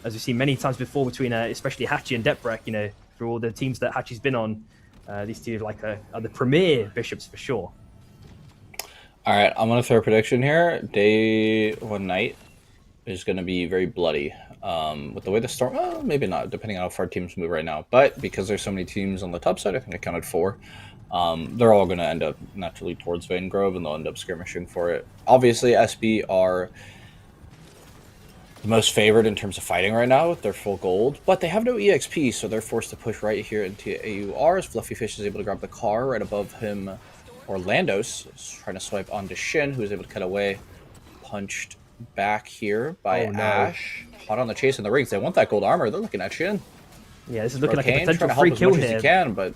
Speaker 1: as we've seen many times before between especially Hatchie and Depbrek, you know, through all the teams that Hatchie's been on. These two are the premier Bishops for sure.
Speaker 5: All right, I'm going to throw a prediction here. Day 1 night is going to be very bloody. With the way the storm, well, maybe not, depending on how far teams move right now. But because there's so many teams on the top side, I think I counted 4. They're all going to end up naturally towards Vein Grove, and they'll end up skirmishing for it. Obviously, SB are the most favored in terms of fighting right now with their full gold, but they have no EXP, so they're forced to push right here into AURs. Fluffy Fish is able to grab the car right above him. Orlando's trying to swipe onto Shin, who is able to cut away. Punched back here by Ash. Hot on the chase in the rings. They want that gold armor. They're looking at Shin.
Speaker 1: Yeah, this is looking like a
Speaker 5: Trying
Speaker 1: potential
Speaker 5: to
Speaker 1: free
Speaker 5: help
Speaker 1: kill
Speaker 5: as much
Speaker 1: here.
Speaker 5: as he can, but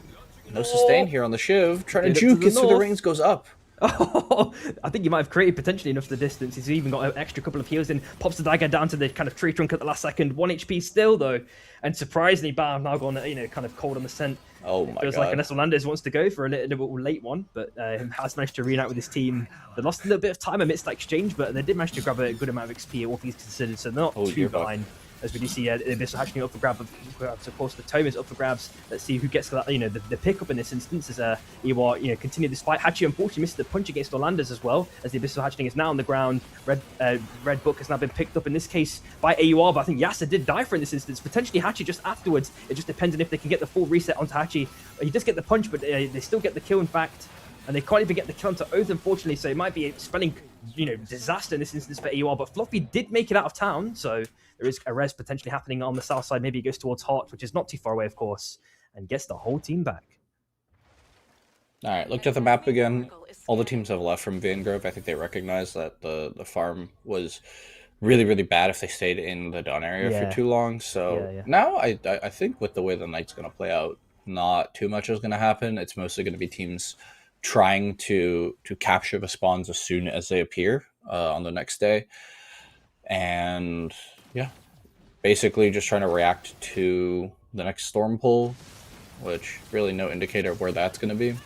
Speaker 5: no sustain here on the Shiv. Trying to juke, gets through the rings, goes up.
Speaker 1: Oh, I think you might have created potentially enough the distance. He's even got an extra couple of heals in. Pops the dagger down to the kind of tree trunk at the last second. 1 HP still, though. And surprisingly, Bam now gone, you know, kind of cold on the scent.
Speaker 5: Oh my
Speaker 1: Feels
Speaker 5: god.
Speaker 1: like unless Orlando's wants to go for a little late one, but has managed to reunite with his team. They lost a little bit of time amidst that exchange, but they did manage to grab a good amount of XP, all things considered, so they're not too behind. As we do see the Abyssal Hatchling up for grabs. Of course, the Tome is up for grabs. Let's see who gets that, you know, the pickup in this instance as Iwa, you know, continue this fight. Hatchie unfortunately missed the punch against Orlando's as well, as the Abyssal Hatchling is now on the ground. Red Book has now been picked up in this case by AUR, but I think Yasa did die for in this instance. Potentially Hatchie just afterwards. It just depends on if they can get the full reset onto Hatchie. He does get the punch, but they still get the kill, in fact. And they can't even get the kill onto Oath, unfortunately, so it might be spelling, you know, disaster in this instance for AUR. But Fluffy did make it out of town, so there is a res potentially happening on the south side. Maybe he goes towards Heart, which is not too far away, of course, and gets the whole team back.
Speaker 5: All right, looked at the map again. All the teams have left from Vein Grove. I think they recognize that the farm was really, really bad if they stayed in the Dawn area for too long. So now I think with the way the night's going to play out, not too much is going to happen. It's mostly going to be teams trying to capture the spawns as soon as they appear on the next day. And yeah, basically just trying to react to the next storm pull, which really no indicator of where that's going to be.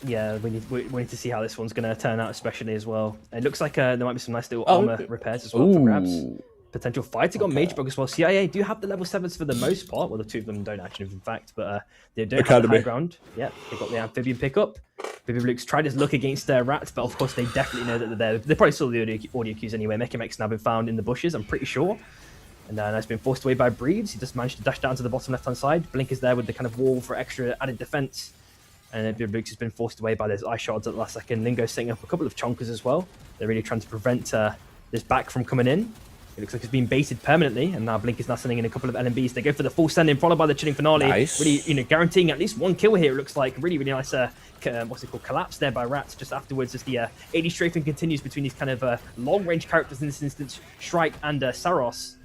Speaker 1: Yeah, we need to see how this one's going to turn out, especially as well. It looks like there might be some nice little armor repairs as well for grabs. Potential fighting on Magebug as well. CIA do have the level 7s for the most part. Well, the two of them don't actually, in fact, but they don't have the high ground. Yeah, they got the amphibian pickup. Luke's tried his luck against Rat, but of course they definitely know that they're there. They probably saw the audio cues anyway. Mechimek's now been found in the bushes, I'm pretty sure. And has been forced away by Breeds. He just managed to dash down to the bottom left-hand side. Blink is there with the kind of wall for extra added defense. And Luke's has been forced away by those ice shards at the last second. Lingo's setting up a couple of chonkers as well. They're really trying to prevent this back from coming in. It looks like it's been baited permanently, and now Blink is now sending in a couple of LMBs. They go for the full send-in, followed by the chilling finale.
Speaker 5: Nice.
Speaker 1: Really, guaranteeing at least one kill here. It looks like really nice, what's it called, collapse there by Rats just afterwards as the 80 strafing continues between these kind of long-range characters in this instance, Shrike and Saros.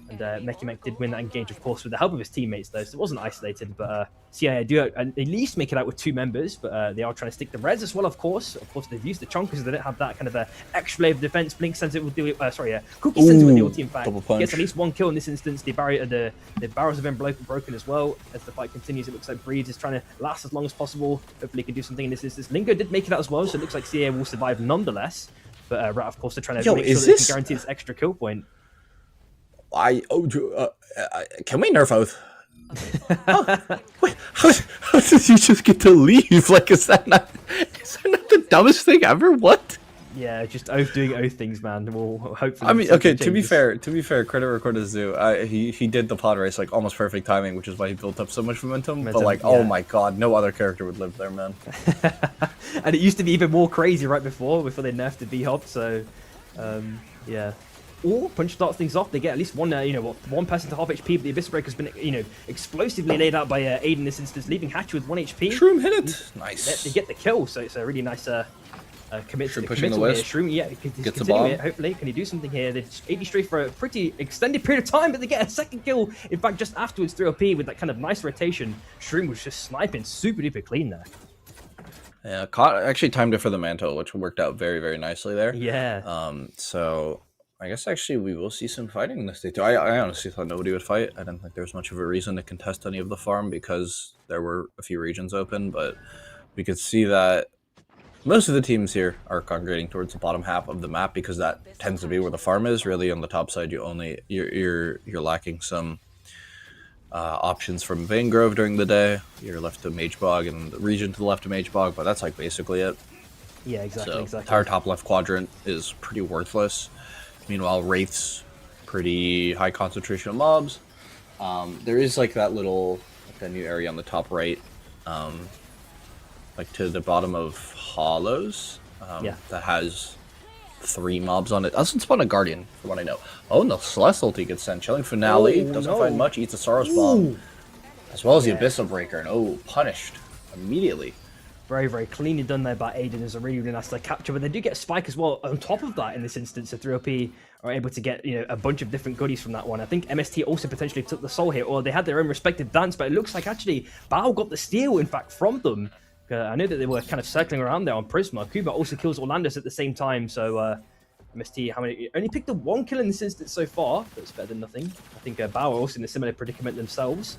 Speaker 1: And Mechimek did win that engage, of course, with the help of his teammates, though, so it wasn't isolated. But CIA do at least make it out with 2 members, but they are trying to stick the res as well, of course. Of course, they've used the chonkers, so they don't have that kind of extra layer of defense. Blink sends it with the Cookie sends it with the ulti, in fact. Gets at least 1 kill in this instance. The barriers have been broken as well. As the fight continues, it looks like Breeds is trying to last as long as possible. Hopefully, he can do something in this instance. Lingo did make it out as well, so it looks like CIA will survive nonetheless. But Rat, of course, they're trying to make sure they can guarantee this extra kill point.
Speaker 5: Can we nerf Oath? Wait, how did you just get to leave? Like, is that not the dumbest thing ever? What?
Speaker 1: Yeah, just Oath doing Oath things, man. We'll hopefully.
Speaker 5: I mean, okay. To be fair, credit where credit is due. He did the pod race like almost perfect timing, which is why he built up so much momentum. But like, oh my god, no other character would live there, man.
Speaker 1: And it used to be even more crazy right before they nerfed the B-Hop. So, yeah. Or Punch starts things off. They get at least one, one person to half HP. But the Abyss Breaker's been, explosively laid out by Aiden in this instance, leaving Hatch with 1 HP.
Speaker 5: Shroom hit it. Nice.
Speaker 1: They get the kill, so it's a really nice commit to the
Speaker 5: pushing the
Speaker 1: here.
Speaker 5: West.
Speaker 1: Shroom, yeah, he's
Speaker 5: gets the
Speaker 1: continuing
Speaker 5: bomb.
Speaker 1: it. Hopefully, can he do something here? They 80 straight for a pretty extended period of time, but they get a second kill. In fact, just afterwards, 3 OP with that kind of nice rotation. Shroom was just sniping super duper clean there.
Speaker 5: Yeah, actually timed it for the mantle, which worked out very, very nicely there.
Speaker 1: Yeah.
Speaker 5: So I guess actually we will see some fighting in this day too. I honestly thought nobody would fight. I didn't think there was much of a reason to contest any of the farm because there were a few regions open, but we could see that most of the teams here are congregating towards the bottom half of the map because that tends to be where the farm is. Really, on the top side, you're lacking some options from Vanegrove during the day. You're left to Magebog and the region to the left of Magebog, but that's like basically it.
Speaker 1: Yeah, exactly.
Speaker 5: So
Speaker 1: exactly.
Speaker 5: entire top left quadrant is pretty worthless. Meanwhile, Wraith's pretty high concentration of mobs. There is like that little that new area on the top right, like to the bottom of Hollows, that has 3 mobs on it. Doesn't spawn a Guardian, from what I know. Oh, and the Celeste ulti gets sent. Chilling Finale doesn't find much. Eats a Saros bomb, as well as the Abyssal Breaker, and punished immediately.
Speaker 1: Very, very cleanly done there by Aiden. Is a really, really nice capture, but they do get Spike as well on top of that in this instance. So 3OP are able to get a bunch of different goodies from that one. I think MST also potentially took the soul here, or they had their own respective dance, but it looks like actually Bao got the steal, in fact, from them. I know that they were kind of circling around there on Prisma. Kuba also kills Orlando's at the same time, so MST only picked up 1 kill in this instance so far, but it's better than nothing. I think Bao are also in a similar predicament themselves.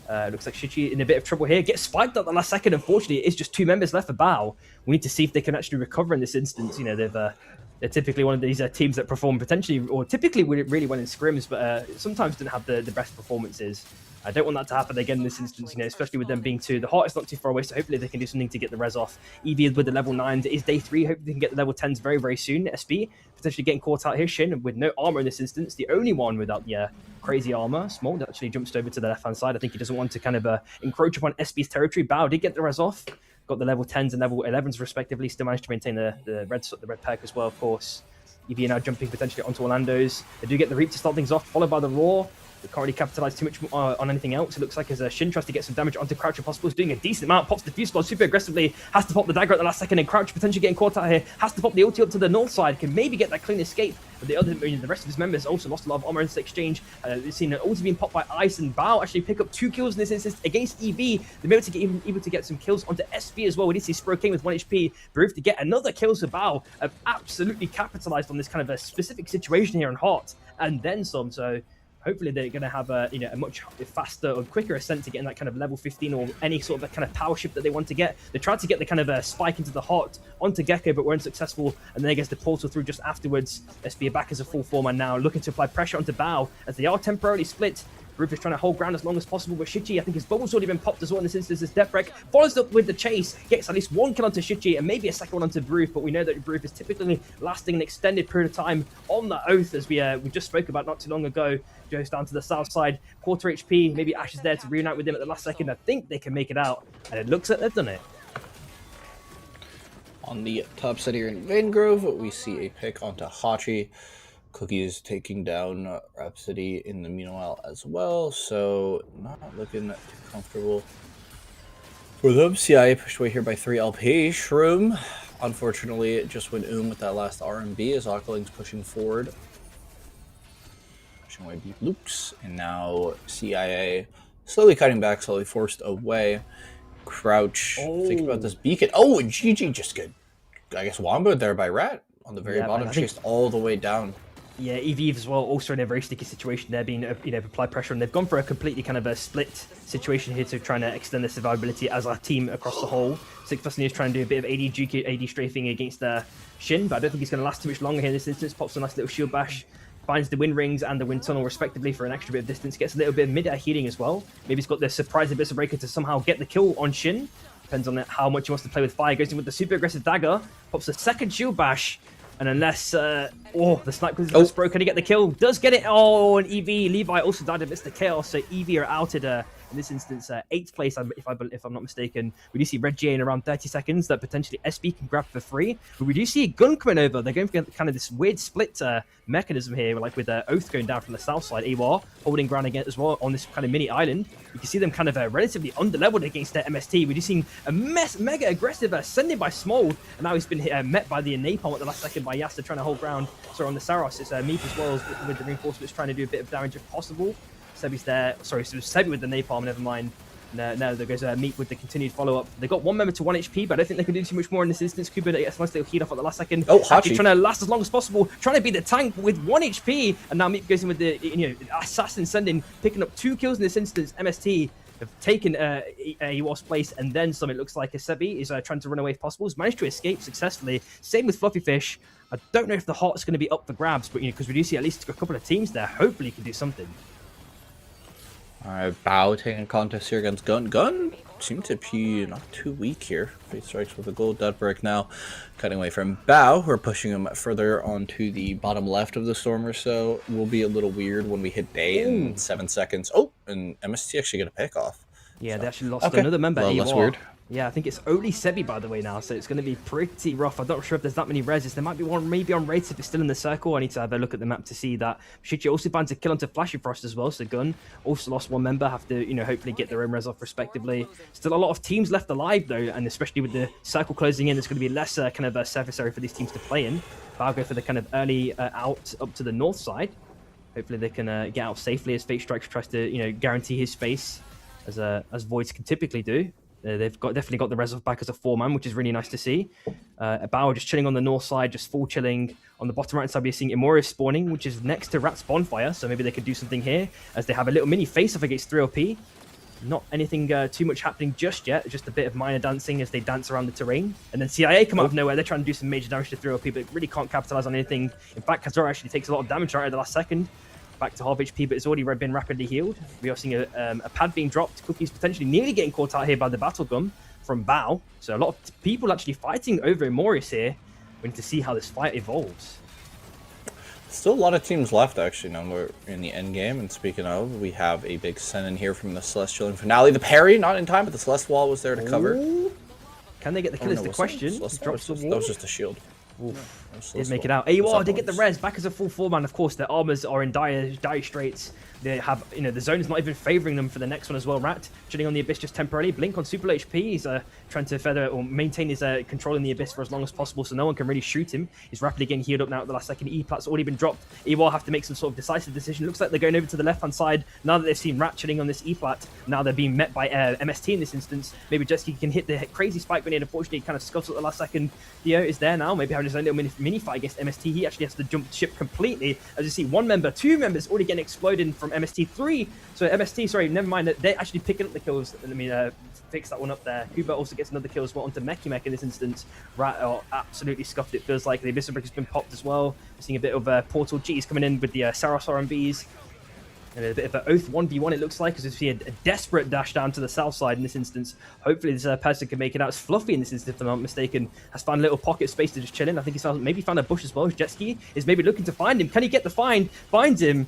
Speaker 1: Looks like Shichi in a bit of trouble here. Gets spiked at the last second. Unfortunately, it is just 2 members left for Bao. We need to see if they can actually recover in this instance. They're typically one of these teams that perform potentially, or typically really well in scrims, but sometimes don't have the best performances. I don't want that to happen again in this instance, especially with them being 2. The heart is not too far away, so hopefully they can do something to get the res off. Eevee with the level 9s. It is day 3. Hopefully they can get the level 10s very, very soon. SB potentially getting caught out here. Shin with no armor in this instance. The only one without the crazy armor. Small actually jumps over to the left-hand side. I think he doesn't want to kind of encroach upon SB's territory. Bao did get the res off. Got the level 10s and level 11s respectively. Still managed to maintain the red perk as well, of course. Eevee now jumping potentially onto Orlando's. They do get the Reap to start things off, followed by the Roar. They can't really capitalize too much on anything else. It looks like as Shin tries to get some damage onto Crouch, if possible, is doing a decent amount. Pops the Fuse Squad super aggressively. Has to pop the dagger at the last second, and Crouch potentially getting caught out here. Has to pop the ulti up to the north side. Can maybe get that clean escape. But the rest of his members also lost a lot of armor in this exchange. We've seen an ulti being popped by Ice, and Bao actually pick up 2 kills in this instance against EV. They're able to get some kills onto SB as well. We did see Spro King with 1 HP. Beruf to get another kill, so Bao have absolutely capitalized on this kind of a specific situation here on Heart, and then some. So hopefully they're going to have a a much faster or quicker ascent to getting that kind of level 15 or any sort of a kind of power shift that they want to get. They tried to get the kind of spike into the heart onto Gecko, but weren't successful, and then I guess the portal through just afterwards. SB are back as a full form and now looking to apply pressure onto Bao as they are temporarily split. Roof is trying to hold ground as long as possible, but Shichi, I think his bubble's already been popped as well in this instance as Deathbreak follows up with the chase, gets at least one kill onto Shichi and maybe a second one onto Roof, but we know that Roof is typically lasting an extended period of time on the Oath, as we just spoke about not too long ago. Goes down to the south side, quarter HP, maybe Ash is there to reunite with him at the last second. I think they can make it out, and it looks like they've done it.
Speaker 5: On the top side here in Vaingrove, we see a pick onto Hachi. Cookie is taking down Rhapsody in the meanwhile as well, so not looking too comfortable for them. CIA pushed away here by 3 LP. Shroom, unfortunately, it just went with that last RMB as Ockling's pushing forward. Pushing away Beef Lukes, and now CIA slowly cutting back, slowly forced away. Crouch, think about this beacon. Oh, and GG just good. I guess Wombo there by Rat on the very bottom, chased all the way down.
Speaker 1: Yeah, EV as well, also in a very sticky situation. They're being, apply pressure, and they've gone for a completely kind of a split situation here to trying to extend the survivability as a team across the whole. Six is trying to do a bit of AD strafing against Shin, but I don't think he's going to last too much longer here in this instance. Pops a nice little shield bash, finds the wind rings and the wind tunnel respectively for an extra bit of distance, gets a little bit of mid-air healing as well. Maybe he's got the surprise Abyssal Breaker to somehow get the kill on Shin. Depends on how much he wants to play with fire. Goes in with the super aggressive dagger, pops a second shield bash. And unless, the sniper is broken, can he get the kill? Does get it. Oh, and EV, Levi also died amidst the chaos. So EV are outed in this instance, 8th place, if I'm not mistaken. We do see Red GA in around 30 seconds that potentially SB can grab for free. But we do see a gun coming over. They're going for kind of this weird split mechanism here, like with Oath going down from the south side. AWAR holding ground again as well on this kind of mini island. You can see them kind of relatively under-leveled against their MST. We do see a mega aggressive sending by Smold, and now he's been met by the Napalm at the last second by Yasta trying to hold ground. So on the Saros, it's Meep as well with the reinforcements trying to do a bit of damage if possible. Sebi's there. Sorry, so Sebi with the Napalm, never mind. No, there goes Meep with the continued follow-up. They got one member to 1 HP, but I don't think they can do too much more in this instance. Cooper gets a nice little heat off at the last second.
Speaker 5: Oh, Hachi
Speaker 1: trying to last as long as possible, trying to be the tank with 1 HP, and now Meep goes in with the assassin sending, picking up 2 kills in this instance. MST have taken a Wasp place and then some. It looks like Sebi is trying to run away if possible. He's managed to escape successfully. Same with Fluffy Fish. I don't know if the heart's going to be up for grabs, but because we do see at least a couple of teams there. Hopefully, he can do something.
Speaker 5: Alright, Bao taking a contest here against Gun. Gun seemed to be not too weak here. Fate strikes with a gold Deathbreak now. Cutting away from Bao. We're pushing him further onto the bottom left of the storm or so. Will be a little weird when we hit day in 7 seconds. Oh, and MST actually get a pick off.
Speaker 1: Yeah,
Speaker 5: so,
Speaker 1: they actually lost another member.
Speaker 5: Well, that's weird.
Speaker 1: Yeah, I think it's only Sebi, by the way, now, so it's going to be pretty rough. I'm not sure if there's that many reses. There might be one maybe on rates if it's still in the circle. I need to have a look at the map to see that. Shichi also finds a kill onto Flashy Frost as well, so Gun also lost one member. Have to, hopefully get their own res off respectively. Still a lot of teams left alive, though, and especially with the circle closing in, there's going to be less kind of a surface area for these teams to play in. But I'll go for the kind of early out up to the north side. Hopefully they can get out safely as Fate Strikes tries to, guarantee his space, as Voids can typically do. They've definitely got the res back as a 4-man, which is really nice to see. Bauer just chilling on the north side, just full chilling. On the bottom right side, we're seeing Imorius spawning, which is next to Rat's Bonfire, so maybe they could do something here, as they have a little mini face-off against 3LP. Not anything too much happening just yet, just a bit of minor dancing as they dance around the terrain. And then CIA come out of nowhere, they're trying to do some major damage to 3LP, but really can't capitalize on anything. In fact, Kazora actually takes a lot of damage right at the last second. Back to half HP, but it's already been rapidly healed. We are seeing a pad being dropped. Cookie's potentially nearly getting caught out here by the battle gun from Bao. So a lot of people actually fighting over Imorius here. We need to see how this fight evolves.
Speaker 5: Still a lot of teams left, actually, now we're in the end game. And speaking of, we have a big send in here from the Celestial and Finale. The parry, not in time, but the Celeste wall was there to cover.
Speaker 1: Can they get the kill is the question.
Speaker 5: That was just a shield.
Speaker 1: Did make it out. AUR did get the res back as a full 4-man. Of course, their armors are in dire straits. They have, the zone is not even favoring them for the next one as well. Rat chilling on the Abyss just temporarily. Blink on super HP. He's trying to feather or maintain his control in the Abyss for as long as possible, so no one can really shoot him. He's rapidly getting healed up now at the last second. E-Plat's already been dropped. EWAR have to make some sort of decisive decision. Looks like they're going over to the left-hand side. Now that they've seen Rat chilling on this E-Plat, now they're being met by MST in this instance. Maybe Jetski can hit the crazy spike grenade. Unfortunately, he kind of scuffs at the last second. Theo is there now. Maybe having his own little mini mini fight against MST, he actually has to jump ship completely. As you see, 1 member, 2 members already getting exploded from MST, 3. So MST, sorry, never mind, they're actually picking up the kills. I mean, fix that one up there. Kuba also gets another kill as well onto Mekimek in this instance. Rat absolutely scuffed, it feels like. The Abyssal Breaker's been popped as well. We're seeing a bit of Portal G's coming in with the Saros RMBs. And a bit of an Oath 1v1 it looks like, because we see a desperate dash down to the south side in this instance. Hopefully this person can make it out. It's Fluffy in this instance, if I'm not mistaken. Has found a little pocket space to just chill in. I think he's maybe found a bush as well. His jet ski is maybe looking to find him. Can he get the find? Finds him.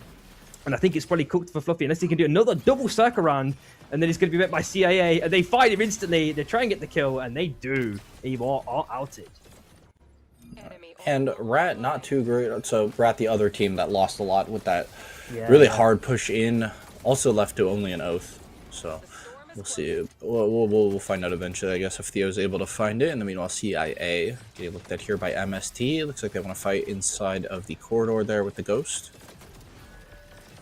Speaker 1: And I think it's probably cooked for Fluffy, unless he can do another double circle round. And then he's going to be met by CIA. And they find him instantly. They try and get the kill, and they do. They are outed.
Speaker 5: And Rat, not too great. So Rat, the other team that lost a lot with that really hard push in, also left to only an Oath. So we'll see. We'll find out eventually, I guess, if Theo's able to find it. In the meanwhile, CIA getting looked at here by MST. It looks like they want to fight inside of the corridor there with the Ghost.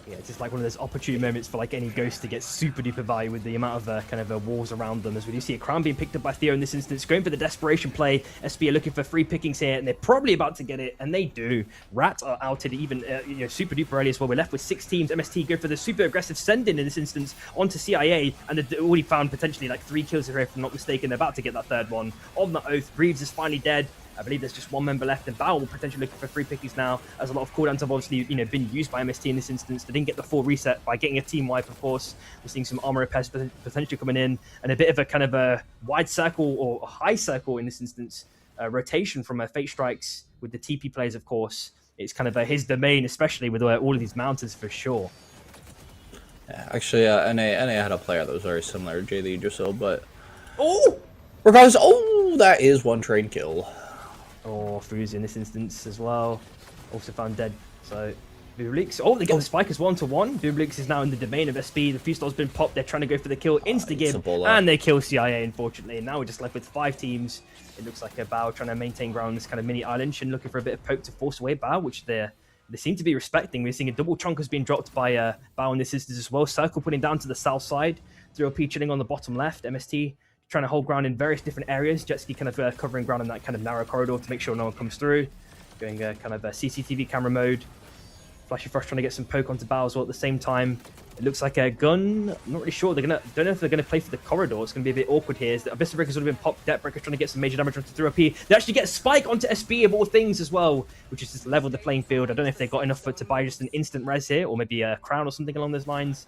Speaker 1: Yeah, it's just like one of those opportune moments for like any Ghost to get super duper value with the amount of kind of walls around them. As we do see a crown being picked up by Theo in this instance, going for the desperation play. SB are looking for free pickings here, and they're probably about to get it, and they do. Rat are outed even super duper early as well. We're left with 6 teams. MST go for the super aggressive send-in this instance onto CIA, and they've already found potentially like 3 kills here, if I'm not mistaken. They're about to get that 3rd one. On the Oath, Reeves is finally dead. I believe there's just 1 member left, and Bao will potentially looking for free pickings now, as a lot of cooldowns have obviously, been used by MST in this instance. They didn't get the full reset by getting a team wipe, of course. We're seeing some armor repairs potentially coming in, and a bit of a kind of a wide circle or a high circle in this instance, rotation from Fate Strikes with the TP plays, of course. It's kind of his domain, especially with all of these mountains for sure.
Speaker 5: Yeah, actually, NA had a player that was very similar to JD Yggdrasil, but regardless, that is 1 train kill.
Speaker 1: Or Fuzi in this instance as well, also found dead. So Bublix, they get the spike as 1-to-1. Bublix is now in the domain of SB. The Fustel's been popped. They're trying to go for the kill, insta-gib, and they kill CIA, unfortunately. And now we're just left with 5 teams. It looks like a Bao trying to maintain ground on this kind of mini island. Shin looking for a bit of poke to force away Bao, which they seem to be respecting. We're seeing a double chunker's being dropped by Bao in this instance as well. Circle putting down to the south side. 3OP chilling on the bottom left. MST trying to hold ground in various different areas. Jetski kind of covering ground in that kind of narrow corridor to make sure no one comes through. Going kind of a CCTV camera mode. Flashy Frost trying to get some poke onto Bao as well at the same time. It looks like a gun. I'm not really sure. Don't know if they're gonna play for the corridor. It's gonna be a bit awkward here. The Abyssal Breaker's already been popped. Debt Breaker's trying to get some major damage onto 3OP. They actually get a spike onto SB of all things as well, which is just level the playing field. I don't know if they got enough to buy just an instant res here, or maybe a crown or something along those lines.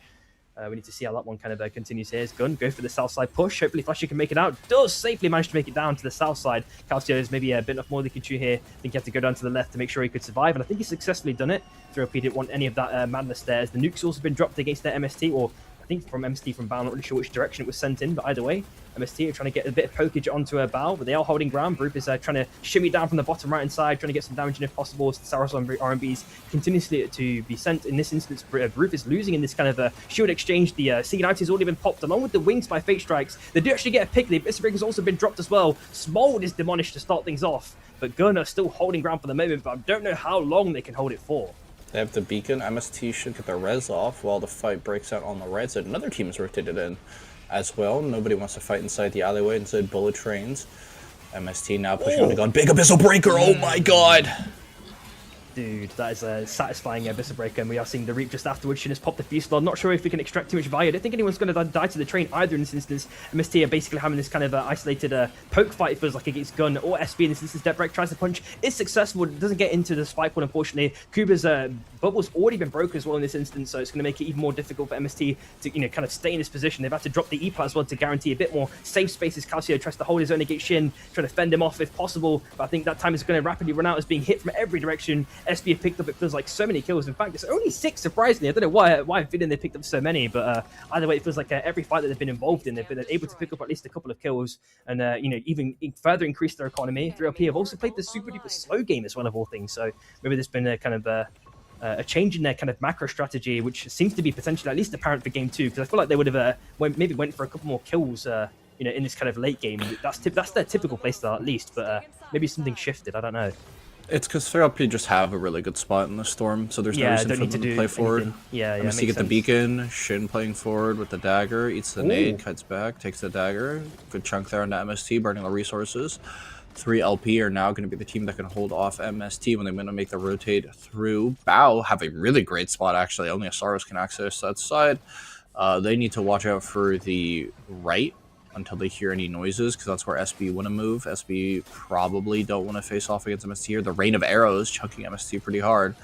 Speaker 1: We need to see how that one kind of continues here. It's Gun, go for the south side push. Hopefully Flashy can make it out. Does safely manage to make it down to the south side. Calcio is maybe a bit of more they can chew here. I think he had to go down to the left to make sure he could survive, and I think he's successfully done it. 3OP didn't want any of that madness there. The nuke's also been dropped against their MST, or I think from MST from Bao. Not really sure which direction it was sent in, but either way, MST are trying to get a bit of pokage onto Bao, but they are holding ground. Broof is trying to shimmy down from the bottom right hand side, trying to get some damage in if possible. Saros RMBs continuously to be sent. In this instance, Broof is losing in this kind of shield exchange. The Singularity has already been popped, along with the wings by Fate Strikes. They do actually get a pick. The Abyssal Breaker has also been dropped as well. Smold is demolished to start things off, but Gun are still holding ground for the moment, but I don't know how long they can hold it for.
Speaker 5: They have the beacon. MST should get their res off while the fight breaks out on the right side. Another team is rotated in as well. Nobody wants to fight inside the alleyway, inside bullet trains. MST now pushing on the gun. Big Abyssal Breaker, oh my god!
Speaker 1: Dude, that is a satisfying Abyssal Breaker, and we are seeing the Reap just afterwards. Shin has popped the Fusel. I'm not sure if we can extract too much value. I don't think anyone's going to die to the train either in this instance. MST are basically having this kind of isolated poke fight, it feels like, against Gun or SB in this instance. Debt Break tries to punch. It's successful. It doesn't get into the spike one, unfortunately. Kuba's bubble's already been broken as well in this instance, so it's going to make it even more difficult for MST to kind of stay in this position. They've had to drop the E-plat as well to guarantee a bit more safe space as Calcio tries to hold his own against Shin, trying to fend him off if possible, but I think that time is going to rapidly run out as being hit from every direction. SB have picked up, it feels like, so many kills. In fact, it's only 6, surprisingly. I don't know why they picked up so many, but either way, it feels like every fight that they've been involved in, they've been able to pick up at least a couple of kills and even further increase their economy. 3LP have also played the super duper slow game as well, of all things, so maybe there's been a kind of a change in their kind of macro strategy, which seems to be potentially at least apparent for game 2, because I feel like they would have maybe went for a couple more kills in this kind of late game. That's their typical playstyle at least, but maybe something shifted, I don't know.
Speaker 5: It's because 3LP just have a really good spot in the storm, so there's no reason for them to play forward.
Speaker 1: Yeah,
Speaker 5: MST get the beacon, Shin playing forward with the dagger, eats the nade, cuts back, takes the dagger. Good chunk there on the MST, burning the resources. 3LP are now going to be the team that can hold off MST when they're going to make the rotate through. Bao have a really great spot, actually. Only Asaros can access that side. They need to watch out for the right until they hear any noises, because that's where SB want to move. SB probably don't want to face off against MST here. The Rain of Arrows chunking MST pretty hard.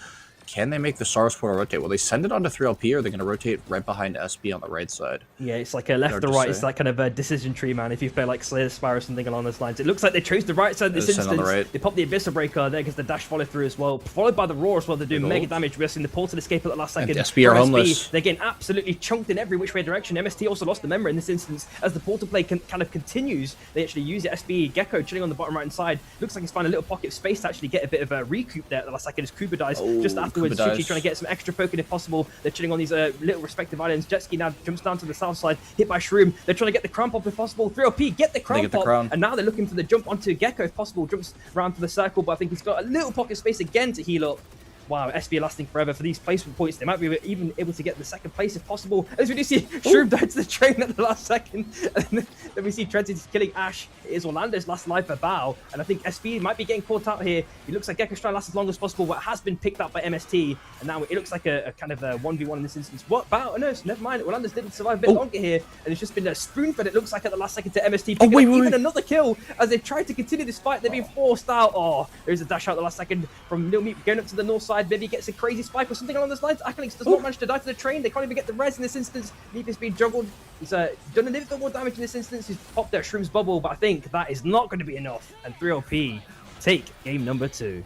Speaker 5: Can they make the Saros portal rotate? Will they send it onto 3LP, or are they going to rotate right behind SB on the right side?
Speaker 1: Yeah, it's like a left or right. It's like kind of a decision tree, man. If you play like Slayer Spire or something along those lines. It looks like they chose the right side in this instance. They pop the Abyssal Breaker there because the dash follow through as well. Followed by the Roar as well. They're doing mega damage. We're seeing the portal escape at the last second.
Speaker 5: And SB are homeless.
Speaker 1: They're getting absolutely chunked in every which way direction. MST also lost the member in this instance as the portal play kind of continues. They actually use it. SB Gecko chilling on the bottom right hand side. Looks like he's finding a little pocket of space to actually get a bit of a recoup there at the last second as Kuba dies. Just afterwards, Suchi trying to get some extra poking if possible. They're chilling on these little respective islands. Jetski now jumps down to the south side, hit by Shroom. They're trying to get the cramp up if possible. 3LP get the cramp up, and now they're looking for the jump onto Gecko if possible. Jumps around to the circle, but I think he's got a little pocket space again to heal up. Wow, SB are lasting forever for these placement points. They might be even able to get the second place if possible. As we do see Shroom died to the train at the last second. And then we see Trenton killing Ash. It is Orlando's last life for Bao. And I think SB might be getting caught out here. It looks like Gecko's trying to last as long as possible, but has been picked up by MST. And now it looks like a kind of a 1v1 in this instance. What? Bao? No, never mind. Orlando's didn't survive a bit longer here. And it's just been a spoon-fed, it looks like, at the last second to MST. Even another kill as they tried to continue this fight. They've been forced out. Oh, there's a dash out the last second from Lil Meat going up to the north side. Maybe gets a crazy spike or something along those lines. Accolix does not manage to die to the train. They can't even get the res in this instance. Meat is being juggled. He's done a little bit more damage in this instance. He's popped that Shroom's bubble, but I think that is not going to be enough. And 3LP take game number 2.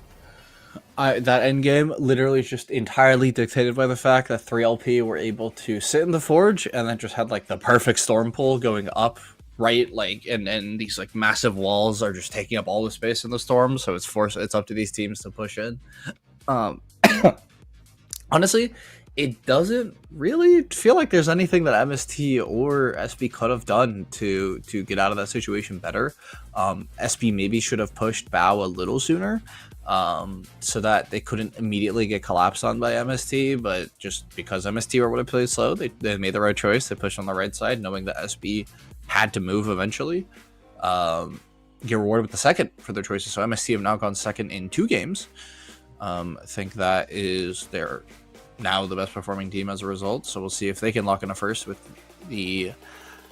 Speaker 5: That end game literally is just entirely dictated by the fact that 3LP were able to sit in the forge and then just had like the perfect storm pull going up, right? Like, and these like massive walls are just taking up all the space in the storm. So it's up to these teams to push in. Honestly, it doesn't really feel like there's anything that MST or SB could have done to get out of that situation better. SB maybe should have pushed Bao a little sooner, so that they couldn't immediately get collapsed on by MST, but just because MST were able to play slow, they made the right choice. They pushed on the right side, knowing that SB had to move eventually. Get rewarded with the second for their choices. So MST have now gone second in 2 games. I think that is their now the best performing team as a result. So we'll see if they can lock in a first with the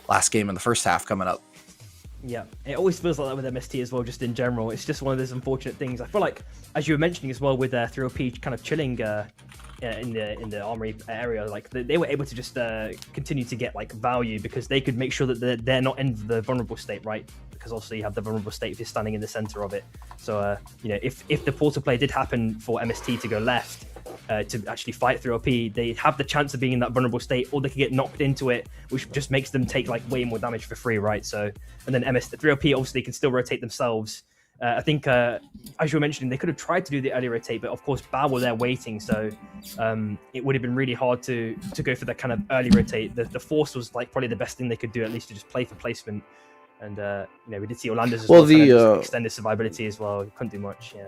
Speaker 5: last game in the first half coming up.
Speaker 1: Yeah, it always feels like that with MST as well, just in general. It's just one of those unfortunate things. I feel like, as you were mentioning as well, with 3LP kind of chilling in the armory area, like they were able to just continue to get like value because they could make sure that they're not in the vulnerable state, right? Because also you have the vulnerable state if you're standing in the center of it. So you know, if the portal play did happen for MST to go left to actually fight 3LP, they have the chance of being in that vulnerable state, or they could get knocked into it, which just makes them take like way more damage for free, right? So, and then 3LP obviously can still rotate themselves. I think, as you were mentioning, they could have tried to do the early rotate, but of course Bao were there waiting, so it would have been really hard to go for that kind of early rotate. The force was like probably the best thing they could do, at least to just play for placement. And you know, we did see Orlando's as well, the extended survivability as well. Couldn't do much. Yeah.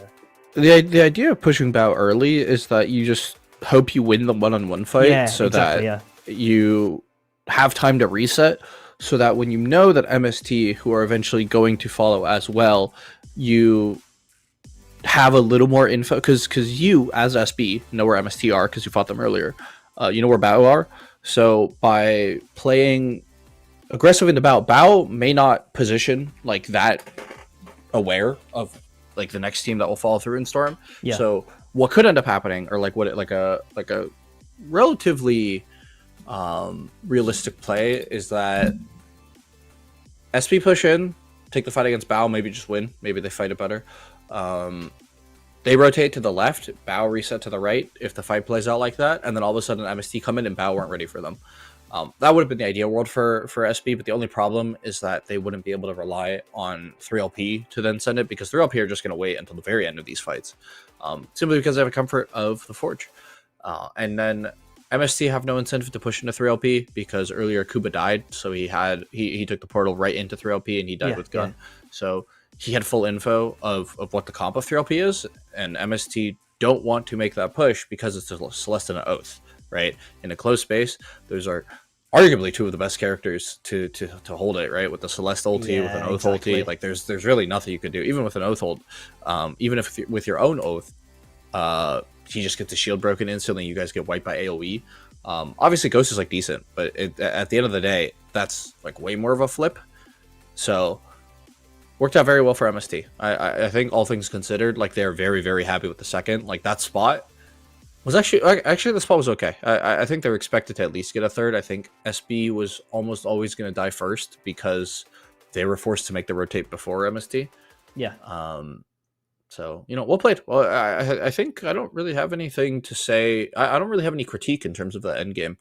Speaker 3: The idea of pushing Bao early is that you just hope you win the one-on-one fight, that you have time to reset, so that when you know that MST, who are eventually going to follow as well, you have a little more info, because you as SB know where MST are because you fought them earlier. You know where Bao are, so by playing aggressive into Bao may not position like that aware of like the next team that will follow through in Storm. Yeah. So what could end up happening, or like a relatively realistic play, is that SB push in, take the fight against Bao, maybe just win, maybe they fight it better. They rotate to the left, Bao reset to the right if the fight plays out like that, and then all of a sudden MST come in and Bao weren't ready for them. That would have been the ideal world for SB, but the only problem is that they wouldn't be able to rely on 3LP to then send it, because 3LP are just going to wait until the very end of these fights, simply because they have a comfort of the Forge. And then MST have no incentive to push into 3LP, because earlier Kuba died, so he took the portal right into 3LP and he died with gun. So he had full info of what the comp of 3LP is, and MST don't want to make that push because it's less than an oath. Right, in a closed space, those are arguably two of the best characters to hold it, right? With the Celeste ulti, with an Oath ulti, like there's really nothing you could do, even with an Oath ult. Even if with your own Oath, he just gets the shield broken instantly. You guys get wiped by AoE. Obviously, Ghost is like decent, but at the end of the day, that's like way more of a flip. So worked out very well for MST. I think all things considered, like they're very, very happy with the second. Like that spot was actually the spot was okay. I think they were expected to at least get a third. I think SB was almost always going to die first because they were forced to make the rotate before MST.
Speaker 1: Yeah.
Speaker 3: So, you know, well played. Well, I think I don't really have anything to say. I don't really have any critique in terms of the end game.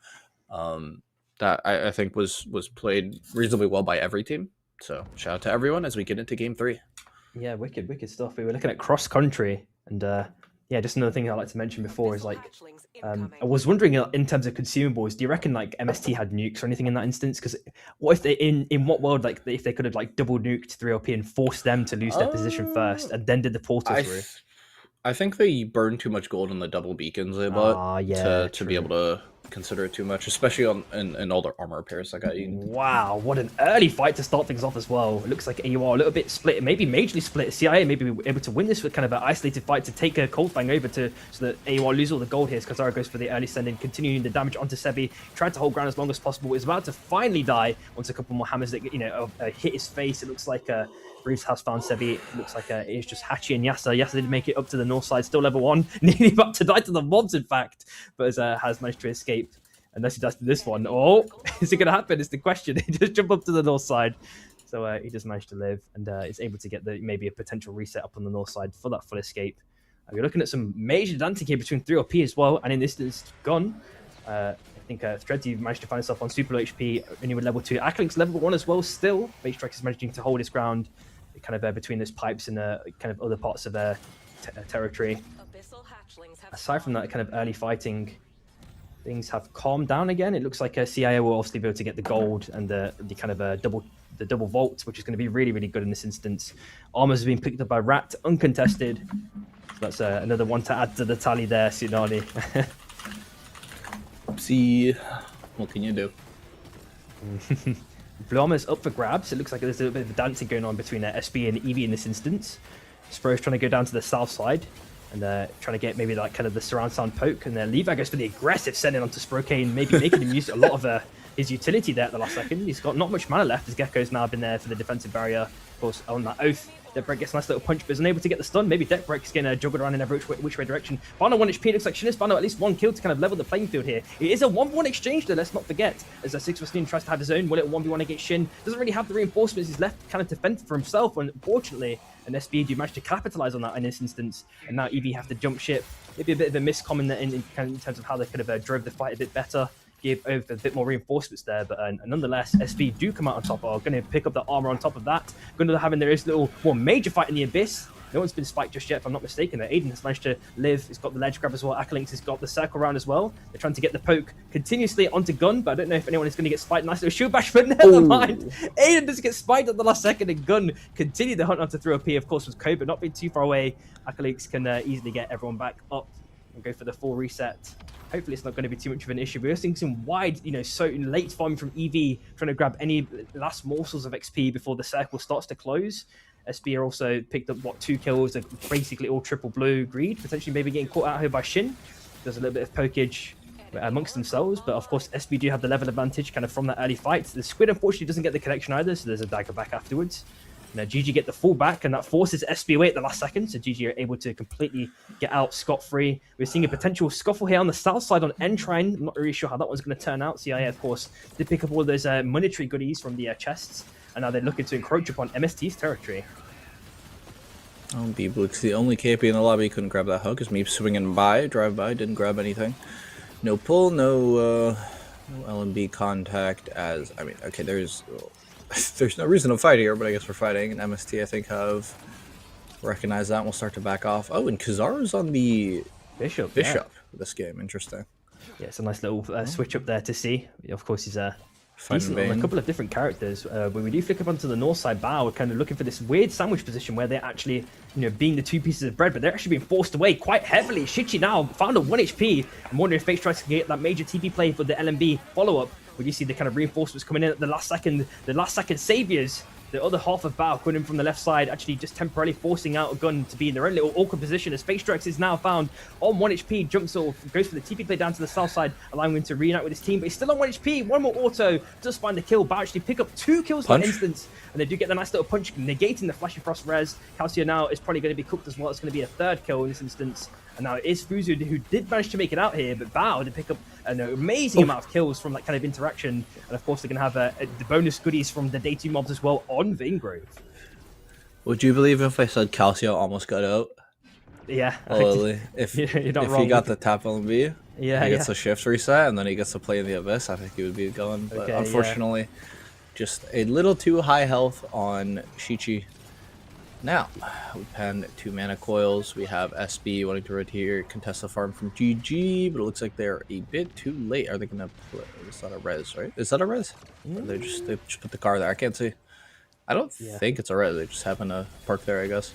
Speaker 3: That I think was played reasonably well by every team. So shout out to everyone as we get into game 3.
Speaker 1: Yeah, wicked stuff. We were looking at cross country, and yeah, just another thing I'd like to mention before is like, I was wondering in terms of consumables, do you reckon like MST had nukes or anything in that instance? Because what if they in what world, like if they could have like double nuked 3LP and forced them to lose their position first and then did the portal through?
Speaker 3: I think they burned too much gold on the double beacons they bought to be able to consider it too much, especially in all the armor repairs I got eaten.
Speaker 1: Wow, what an early fight to start things off as well. It looks like AUR a little bit split, maybe majorly split. CIA maybe be able to win this with kind of an isolated fight to take a Cold Fang over to so that AUR lose all the gold here. Kazara goes for the early send-in, continuing the damage onto Sebi, tried to hold ground as long as possible. Is about to finally die once a couple more hammers that hit his face. It looks like Reeves has found Sebi. It looks like it's just Hachi and Yasa. Yasa did make it up to the north side, still level 1, nearly about to die to the mods, in fact, but has managed to escape. Unless he does this one. Oh, is it going to happen? Is the question. He just jump up to the north side. So he just managed to live and is able to get maybe a potential reset up on the north side for that full escape. We're looking at some major advantage here between 3LP as well. And in this instance, Gun. I think Threadsy managed to find himself on super low HP, only with level 2. Akalink's level 1 as well still. Base Strike is managing to hold his ground kind of between those pipes and kind of other parts of their territory. Aside from that kind of early fighting, things have calmed down again. It looks like CIA will obviously be able to get the gold and the kind of double vault, which is going to be really, really good in this instance. Armors have been picked up by Rat, uncontested. So that's another one to add to the tally there, Tsunami.
Speaker 3: See, what can you do?
Speaker 1: Blue Armor's up for grabs. It looks like there's a bit of dancing going on between SB and EV in this instance. Spro's trying to go down to the south side and trying to get maybe like kind of the surround sound poke, and then Levi goes for the aggressive sending onto Sprokane, maybe making him use a lot of his utility there at the last second. He's got not much mana left as Gecko's now been there for the defensive barrier. Of course, on that Oath, Deckbreak gets a nice little punch, but is unable to get the stun. Maybe Deckbreak's getting juggled around in every which way direction. Bano 1 HP, looks like Shinis Bano at least 1 kill to kind of level the playing field here. It is a 1v1 exchange though, let's not forget. As 6 tries to have his own, will it 1v1 against Shin? Doesn't really have the reinforcements, he's left kind of to fend for himself, unfortunately. And SB do manage to capitalize on that in this instance, and now EV have to jump ship. Maybe a bit of a miscom in terms of how they could have drove the fight a bit better, give over a bit more reinforcements there, but nonetheless, SB do come out on top. Are going to pick up the armor on top of that. Going to have this little more major fight in the Abyss. No one's been spiked just yet, if I'm not mistaken. Aiden has managed to live. He's got the ledge grab as well. Akalinks has got the circle round as well. They're trying to get the poke continuously onto Gun, but I don't know if anyone is going to get spiked. Nice little shield bash, but never mind. Aiden doesn't get spiked at the last second, and Gun continue the hunt onto 3LP. Of course, with Cobra not being too far away, Akalinks can easily get everyone back up and go for the full reset. Hopefully it's not going to be too much of an issue. We're seeing some wide, so late farming from EV, trying to grab any last morsels of XP before the circle starts to close. SB are also picked up, 2 kills, basically all triple blue greed, potentially maybe getting caught out here by Shin. There's a little bit of pokage amongst themselves, but of course SB do have the level advantage kind of from that early fight. The Squid unfortunately doesn't get the connection either, so there's a dagger back afterwards. Now GG get the full back, and that forces SB away at the last second, so GG are able to completely get out scot-free. We're seeing a potential scuffle here on the south side on Entrine. I'm not really sure how that one's going to turn out. CIA, of course, did pick up all those monetary goodies from the chests, and now they're looking to encroach upon MST's territory.
Speaker 5: Oh, B-Blitz, the only KP in the lobby, couldn't grab that hook. Is me swinging by, drive by, didn't grab anything. No pull, no LMB contact. As I mean, okay, there's no reason to fight here, but I guess we're fighting. And MST, I think, have recognized that and will start to back off. Oh, and Kazaru's on the Bishop this game. Interesting.
Speaker 1: Yeah, it's a nice little switch up there to see. Of course, he's decent on a couple of different characters. When we do flick up onto the north side bow, we're kind of looking for this weird sandwich position where they're actually, being the 2 pieces of bread, but they're actually being forced away quite heavily. Shichi now found a 1 HP. I'm wondering if Fate tries to get that major TP play for the LMB follow-up. When you see the kind of reinforcements coming in at the last second saviors, the other half of Bao coming in from the left side, actually just temporarily forcing out a gun to be in their own little awkward position as Spacedrex is now found on 1 HP, jumps off, goes for the TP play down to the south side, allowing him to reunite with his team, but he's still on 1 HP, one more auto, does find the kill. Bao actually pick up 2 kills in that instance, and they do get the nice little punch, negating the Flashy Frost res. Calcio now is probably going to be cooked as well. It's going to be a 3rd kill in this instance. And now it is Fuzu who did manage to make it out here, but Bao did pick up an amazing amount of kills from that kind of interaction. And of course, they're going to have the bonus goodies from the day 2 mobs as well on Veingrove.
Speaker 5: Would you believe if I said Calcio almost got out?
Speaker 1: Yeah.
Speaker 5: If he got the tap LMB, he gets a shift reset, and then he gets to play in the Abyss, I think he would be going. But unfortunately, just a little too high health on Shichi. Now, we pen 2 mana coils. We have SB wanting to contest the farm from GG, but it looks like they're a bit too late. Are they going to play? It's not a res, right? Is that a res? Or they just put the car there. I can't see. I don't think it's a res. They just happen to park there, I guess.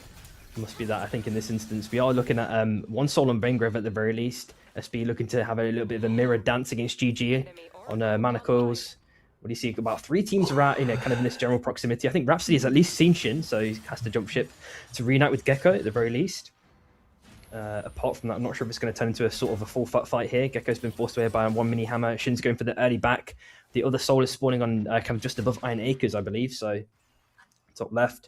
Speaker 1: Must be that, I think, in this instance. We are looking at 1 soul on Veingrove at the very least. SB looking to have a little bit of a mirror dance against GG on mana coils. What do you see? About 3 teams around, kind of in this general proximity. I think Rhapsody has at least seen Shin, so he has to jump ship to reunite with Gecko at the very least. Apart from that, I'm not sure if it's going to turn into a sort of a full fight here. Gecko's been forced away by 1 mini hammer. Shin's going for the early back. The other soul is spawning on kind of just above Iron Acres, I believe. So top left.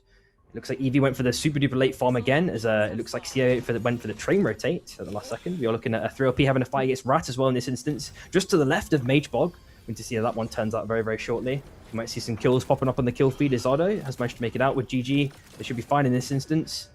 Speaker 1: It looks like Eevee went for the super duper late farm again, as it looks like CO went for the train rotate at the last second. We are looking at a 3LP having a fight against Rat as well in this instance, just to the left of Mage Bog. Going to see how that one turns out very, very shortly. You might see some kills popping up on the kill feed as Zardo has managed to make it out with GG. They should be fine in this instance.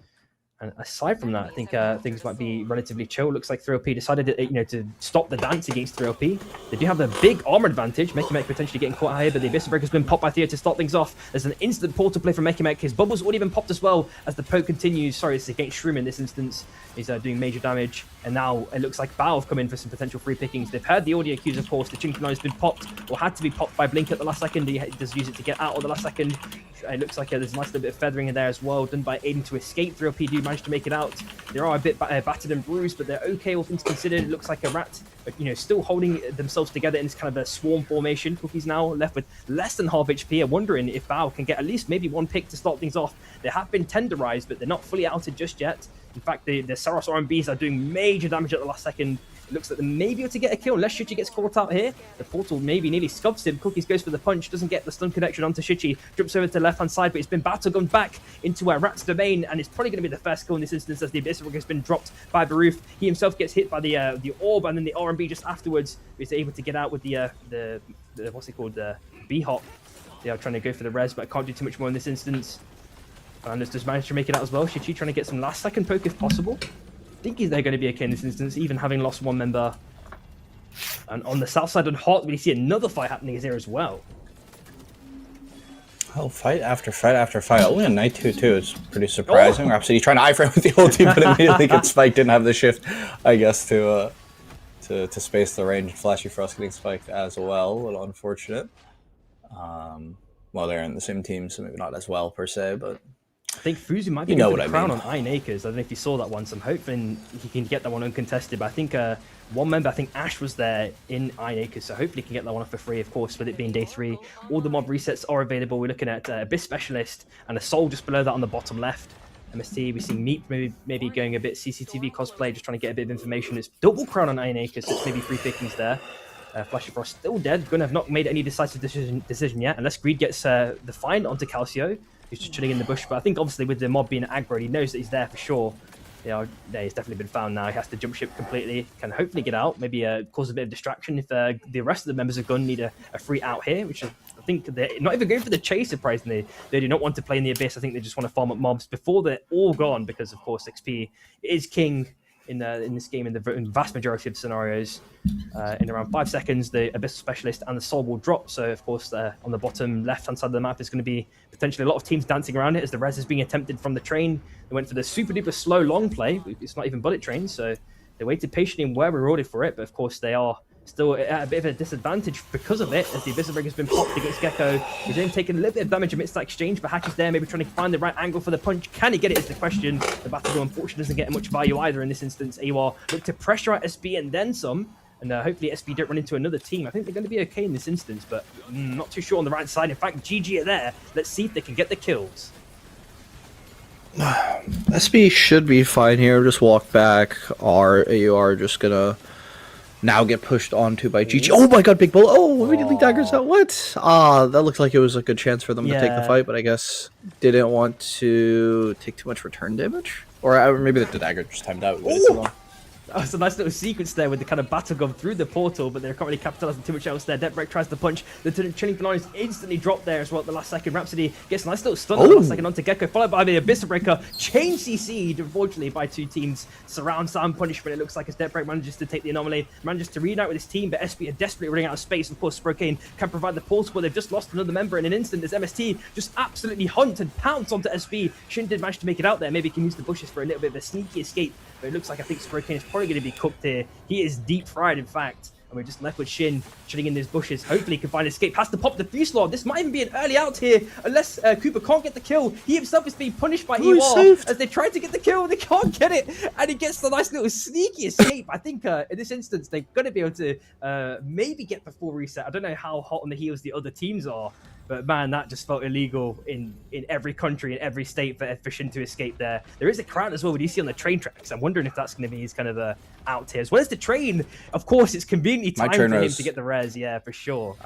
Speaker 1: And aside from that, I think things might be relatively chill. Looks like 3LP decided to stop the dance against 3LP. They do have a big armor advantage. Mekimek potentially getting caught out here, but the Abyss Breaker has been popped by Theo to start things off. There's an instant portal play from Mekimek. His bubble's already been popped as well as the poke continues. Sorry, it's against Shroom in this instance. He's doing major damage. And now it looks like Bao have come in for some potential free pickings. They've heard the audio cues, of course. The Chinky line has been popped, or had to be popped by Blink at the last second. He does use it to get out at the last second. It looks like there's a nice little bit of feathering in there as well, done by Aiden to escape. 3LP do manage to make it out. They are a bit battered and bruised, but they're okay, all things considered. It looks like a Rat, still holding themselves together in this kind of a swarm formation. Cookie's now left with less than half HP. I'm wondering if Bao can get at least maybe 1 pick to start things off. They have been tenderized, but they're not fully outed just yet. In fact, the Saros RMBs are doing major damage at the last second. It looks like they may be able to get a kill unless Shichi gets caught out here. The portal maybe nearly scuffs him. Cookies goes for the punch, doesn't get the stun connection onto Shichi. Jumps over to the left-hand side, but it's been battle-gunned back into Rat's domain, and it's probably going to be the first kill in this instance as the Abyss has been dropped by Baroof. He himself gets hit by the orb, and then the RMB just afterwards is able to get out with the what's it called? The B-hop. They are trying to go for the res, but can't do too much more in this instance. And just managed to make it out as well. Shichi trying to get some last-second poke if possible. I think they're going to be okay in this instance, even having lost 1 member. And on the south side on Hot, we see another fight happening here as well.
Speaker 5: Oh, fight after fight after fight. Only a Knight 2-2 is pretty surprising. Rhapsody trying to iframe with the ulti, but immediately gets spiked. Didn't have the shift, I guess, to space the range. Flashy Frost getting spiked as well. A little unfortunate. Well, they're in the same team, so maybe not as well per se, but
Speaker 1: I think Fuzu might be getting the crown on Iron Acres. I don't know if you saw that one, so I'm hoping he can get that one uncontested. But I think 1 member, I think Ash was there in Iron Acres, so hopefully he can get that one off for free, of course, with it being day 3. All the mob resets are available. We're looking at Abyss Specialist and a Soul just below that on the bottom left. MST, we see Meat maybe going a bit CCTV cosplay, just trying to get a bit of information. It's double crown on Iron Acres, so it's maybe 3 pickings there. Flashy Frost still dead. Gonna have not made any decisive decision yet, unless Greed gets the find onto Calcio. He's just chilling in the bush, but I think obviously with the mob being aggro, he knows that he's there for sure. Yeah, he's definitely been found now. He has to jump ship completely. Can hopefully get out. Maybe cause a bit of distraction if the rest of the members of Gun need a free out here, which is, I think they're not even going for the chase, surprisingly. They do not want to play in the Abyss. I think they just want to farm up mobs before they're all gone, because of course XP is king in this game in the vast majority of scenarios. In around 5 seconds, the Abyss Specialist and the Soul will drop. So, of course, on the bottom left-hand side of the map, there's going to be potentially a lot of teams dancing around it as the res is being attempted from the train. They went for the super-duper slow long play. It's not even bullet trains, so they waited patiently and were rewarded for it. But, of course, they are still at a bit of a disadvantage because of it, as the Abyss Breaker has been popped against Gecko. He's then taking a little bit of damage amidst that exchange, but Hatch is there, maybe trying to find the right angle for the punch. Can he get it is the question. The Battleroyale unfortunately doesn't get much value either in this instance. AWR look to pressure out SB and then some, And hopefully SB don't run into another team. I think they're going to be okay in this instance, but not too sure on the right side. In fact, GG are there. Let's see if they can get the kills.
Speaker 3: SB should be fine here. Just walk back. Our AUR just gonna now get pushed onto by GG. Oh my god, big bull. Oh, immediately daggers out. What? That looked like it was a good chance for them to take the fight, but I guess didn't want to take too much return damage. Or maybe the dagger just timed out.
Speaker 1: That was a nice little sequence there with the kind of battle gun through the portal, but they can't really capitalize on too much else there. Deadbreak tries to punch. The chilling Polaris instantly dropped there as well at the last second. Rhapsody gets a nice little stun at the last second onto Gecko, followed by the Abyss Breaker. Chain CC'd, unfortunately, by two teams. Surround sound punishment, it looks like, as Deadbreak manages to take the anomaly. Manages to reunite with his team, but SB are desperately running out of space. Of course, Sprokane can provide the portal, but they've just lost another member in an instant as MST just absolutely hunt and pounce onto SB. Shin did manage to make it out there. Maybe he can use the bushes for a little bit of a sneaky escape, but it looks like I think Sprokane is probably going to be cooked here. He is deep fried, in fact. And we're just left with Shin chilling in these bushes. Hopefully he can find escape. Has to pop the Fuselaw. This might even be an early out here, unless Cooper can't get the kill. He himself is being punished by EWAR as they try to get the kill. They can't get it. And he gets the nice little sneaky escape. I think in this instance, they're going to be able to maybe get the full reset. I don't know how hot on the heels the other teams are. But man, that just felt illegal in every country, in every state for Shin to escape there. There is a crowd as well, what you see on the train tracks. I'm wondering if that's going to be his kind of out here. As well as the train, of course, it's conveniently timed for him to get the res. Yeah, for sure.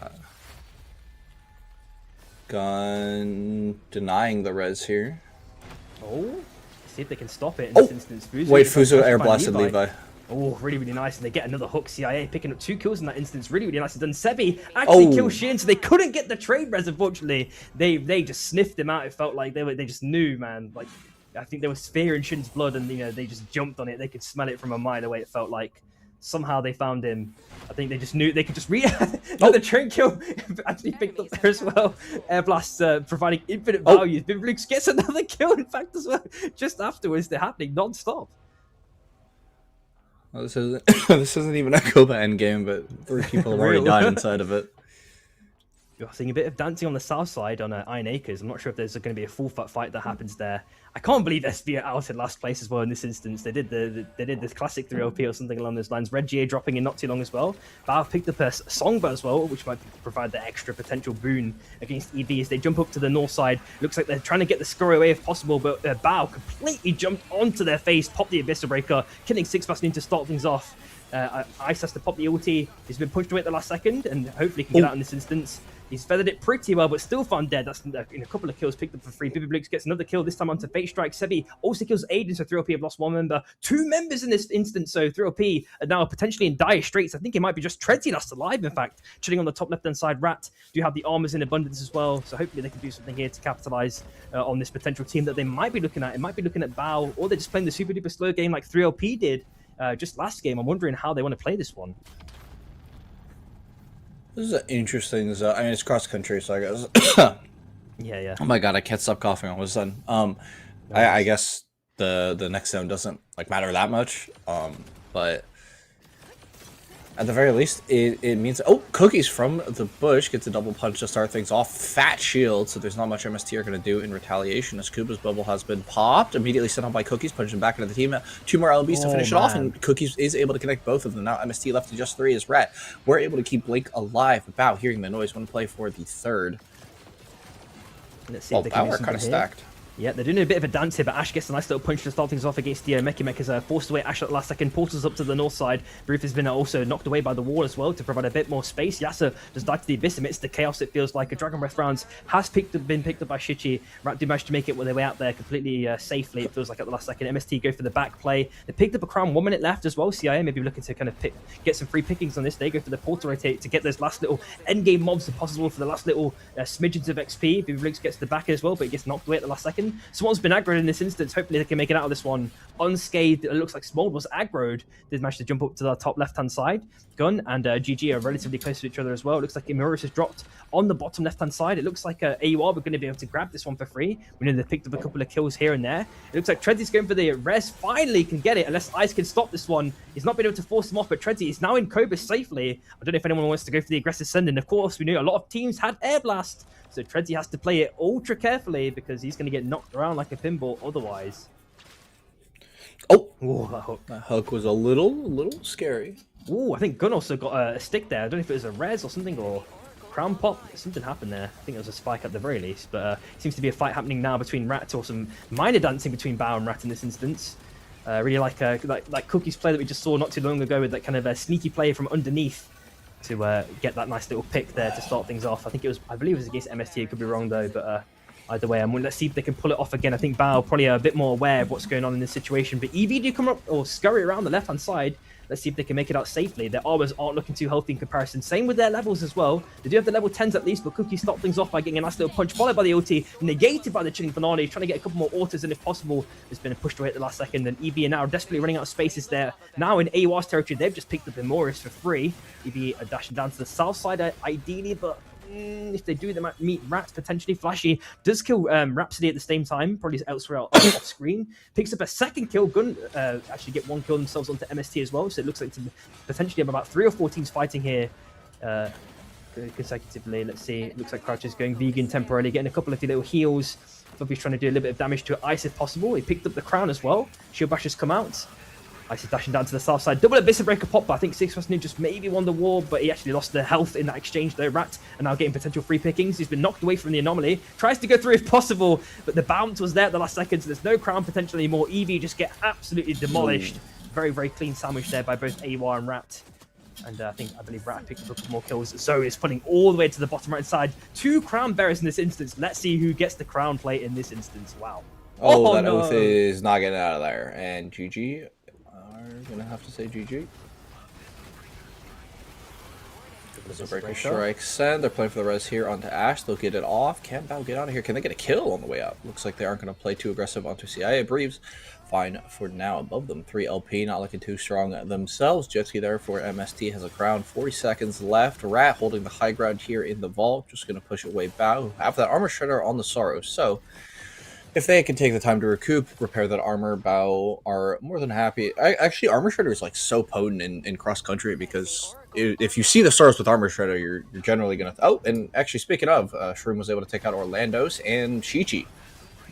Speaker 5: Gun denying the res here.
Speaker 1: Oh, see if they can stop it in this instance.
Speaker 5: Fuzu air blasted Levi.
Speaker 1: Oh, really, really nice. And they get another hook. CIA picking up 2 kills in that instance. Really, really nicely done. Sebi actually killed Shin, so they couldn't get the trade res, unfortunately. They just sniffed him out. It felt like they just knew, man. Like, I think there was fear in Shin's blood, and, they just jumped on it. They could smell it from a mile away, it felt like. Somehow they found him. I think they just knew they could just the train kill actually picked up there as well. Air Blast providing infinite value. Biblix gets another kill, in fact, as well. Just afterwards, they're happening non-stop.
Speaker 5: Well, this isn't even a Koba endgame, but 3 people have already died inside of it.
Speaker 1: You're seeing a bit of dancing on the south side on Iron Acres. I'm not sure if there's going to be a full fight that happens there. I can't believe SB are out in last place as well in this instance. They did this classic 3LP or something along those lines. Red GA dropping in not too long as well. Valve picked up a Songbird as well, which might provide the extra potential boon against EV as they jump up to the north side. Looks like they're trying to get the score away if possible, but Bao completely jumped onto their face, popped the Abyss Breaker, killing 6+ to start things off. Ice has to pop the ulti. He's been pushed away at the last second, and hopefully can get out in this instance. He's feathered it pretty well, but still found dead. That's in a couple of kills picked up for free. Biblix gets another kill, this time onto Fate Strike. Sebi also kills Aiden, so 3LP have lost 1 member. 2 members in this instance, so 3LP are now potentially in dire straits. I think it might be just Tredsy last alive, in fact. Chilling on the top left-hand side, Rat do have the armors in abundance as well, so hopefully they can do something here to capitalize on this potential team that they might be looking at. It might be looking at Bao, or they're just playing the super-duper slow game like 3LP did just last game. I'm wondering how they want to play this one.
Speaker 5: This is an interesting. I mean, it's cross country, so I guess.
Speaker 1: Yeah.
Speaker 5: Oh my god, I can't stop coughing all of a sudden. I guess the next zone doesn't matter that much. But at the very least, it means Cookies from the bush gets a double punch to start things off. Fat shield, so there's not much MST are going to do in retaliation as Koopa's bubble has been popped. Immediately sent on by Cookies, punching back into the team. 2 more LBs to finish it off, and Cookies is able to connect both of them. Now MST left to just 3 as Rat. We're able to keep Blink alive. Bao hearing the noise, want to play for the 3rd.
Speaker 1: Let's see if they can do something
Speaker 5: kind of
Speaker 1: here.
Speaker 5: stacked.
Speaker 1: Yeah, they're doing a bit of a dance here, but Ash gets a nice little punch to start things off against the Mech is forced away. Ash at the last second, portals up to the north side. Brief has been also knocked away by the wall as well to provide a bit more space. Yasa just dive to the abyss amidst the chaos. It feels like a Dragon Breath rounds has been picked up by Shichi. Rat do manage to make it their way out there completely safely. It feels like at the last second. MST go for the back play. They picked up a crown, 1 minute left as well. CIA maybe looking to kind of get some free pickings on this. They go for the portal rotate to get those last little endgame mobs if possible for the last little smidgens of XP. Biblix gets the back as well, but he gets knocked away at the last second. Someone's been aggroed in this instance. Hopefully they can make it out of this one unscathed. It looks like Smold was aggroed. Did manage to jump up to the top left-hand side. Gun and GG are relatively close to each other as well. It looks like Imurus has dropped on the bottom left-hand side. It looks like AUR we're going to be able to grab this one for free. We know they picked up a couple of kills here and there. It looks like Treadsy's going for the res. Finally can get it, unless Ice can stop this one. He's not been able to force him off, but Treadsy is now in Cobus safely. I don't know if anyone wants to go for the aggressive sending. Of course, we knew a lot of teams had Air Blast. So Treadsy has to play it ultra carefully because he's going to get knocked around like a pinball otherwise.
Speaker 5: Oh,
Speaker 1: that hook.
Speaker 5: That hook was a little scary.
Speaker 1: Ooh, I think Gun also got a stick there. I don't know if it was a res or something, or crown pop. Something happened there. I think it was a spike at the very least. But seems to be a fight happening now between Rat, or some minor dancing between Bao and Rat in this instance. Really like Cookie's play that we just saw not too long ago, with that kind of a sneaky play from underneath to get that nice little pick there to start things off. I believe it was against MST. It could be wrong though, but either way, let's see if they can pull it off again. I think Bao probably a bit more aware of what's going on in this situation, but EV do come up or scurry around the left-hand side. Let's see if they can make it out safely. Their armors aren't looking too healthy in comparison. Same with their levels as well. They do have the level 10s at least, but Cookie stopped things off by getting a nice little punch, followed by the OT, negated by the chilling banana. He's trying to get a couple more autos, and if possible, it's been pushed away at the last second. And EV are now desperately running out of spaces there. Now in AUR's territory, they've just picked up Immortus for free. EV are dashing down to the south side, ideally, but if they do, they might meet Rats potentially. Flashy does kill Rhapsody at the same time, probably elsewhere off screen. Picks up a second kill. Gun actually get one kill themselves onto MST as well, so it looks like to potentially have about 3 or 4 teams fighting here consecutively. Let's see. It looks like Crouch is going vegan temporarily, getting a couple of little heals. Fluffy's trying to do a little bit of damage to Ice if possible. He picked up the crown as well. Shield Bash has come out. Ice is dashing down to the south side. Double Abyssal Breaker pop, but I think 6 just maybe won the war, but he actually lost the health in that exchange though. Rat and now getting potential free pickings. He's been knocked away from the anomaly. Tries to go through if possible, but the bounce was there at the last second, so there's no crown potentially anymore. EV just get absolutely demolished. Very, very clean sandwich there by both AWAR and Rat. And I believe Rat picked up a couple more kills. Zoe is pulling all the way to the bottom right side. 2 crown bearers in this instance. Let's see who gets the crown plate in this instance. Wow.
Speaker 5: Oh, that oath is not getting out of there. And GG. Gonna have to say GG. There's a breaker strike send. They're playing for the res here onto Ash. They'll get it off. Can Bao get out of here? Can they get a kill on the way out? Looks like they aren't going to play too aggressive onto CIA. Breves fine for now above them. 3 LP, not looking too strong themselves. Jetski there for MST has a crown. 40 seconds left. Rat holding the high ground here in the vault. Just going to push away Bao, who have that armor shredder on the Sorrow. So if they can take the time to recoup, repair that armor, Bao are more than happy. Actually, Armor Shredder is like so potent in cross-country, because if you see the stars with Armor Shredder, you're generally going to... Oh, and actually, speaking of, Shroom was able to take out Orlando's and Chi-Chi.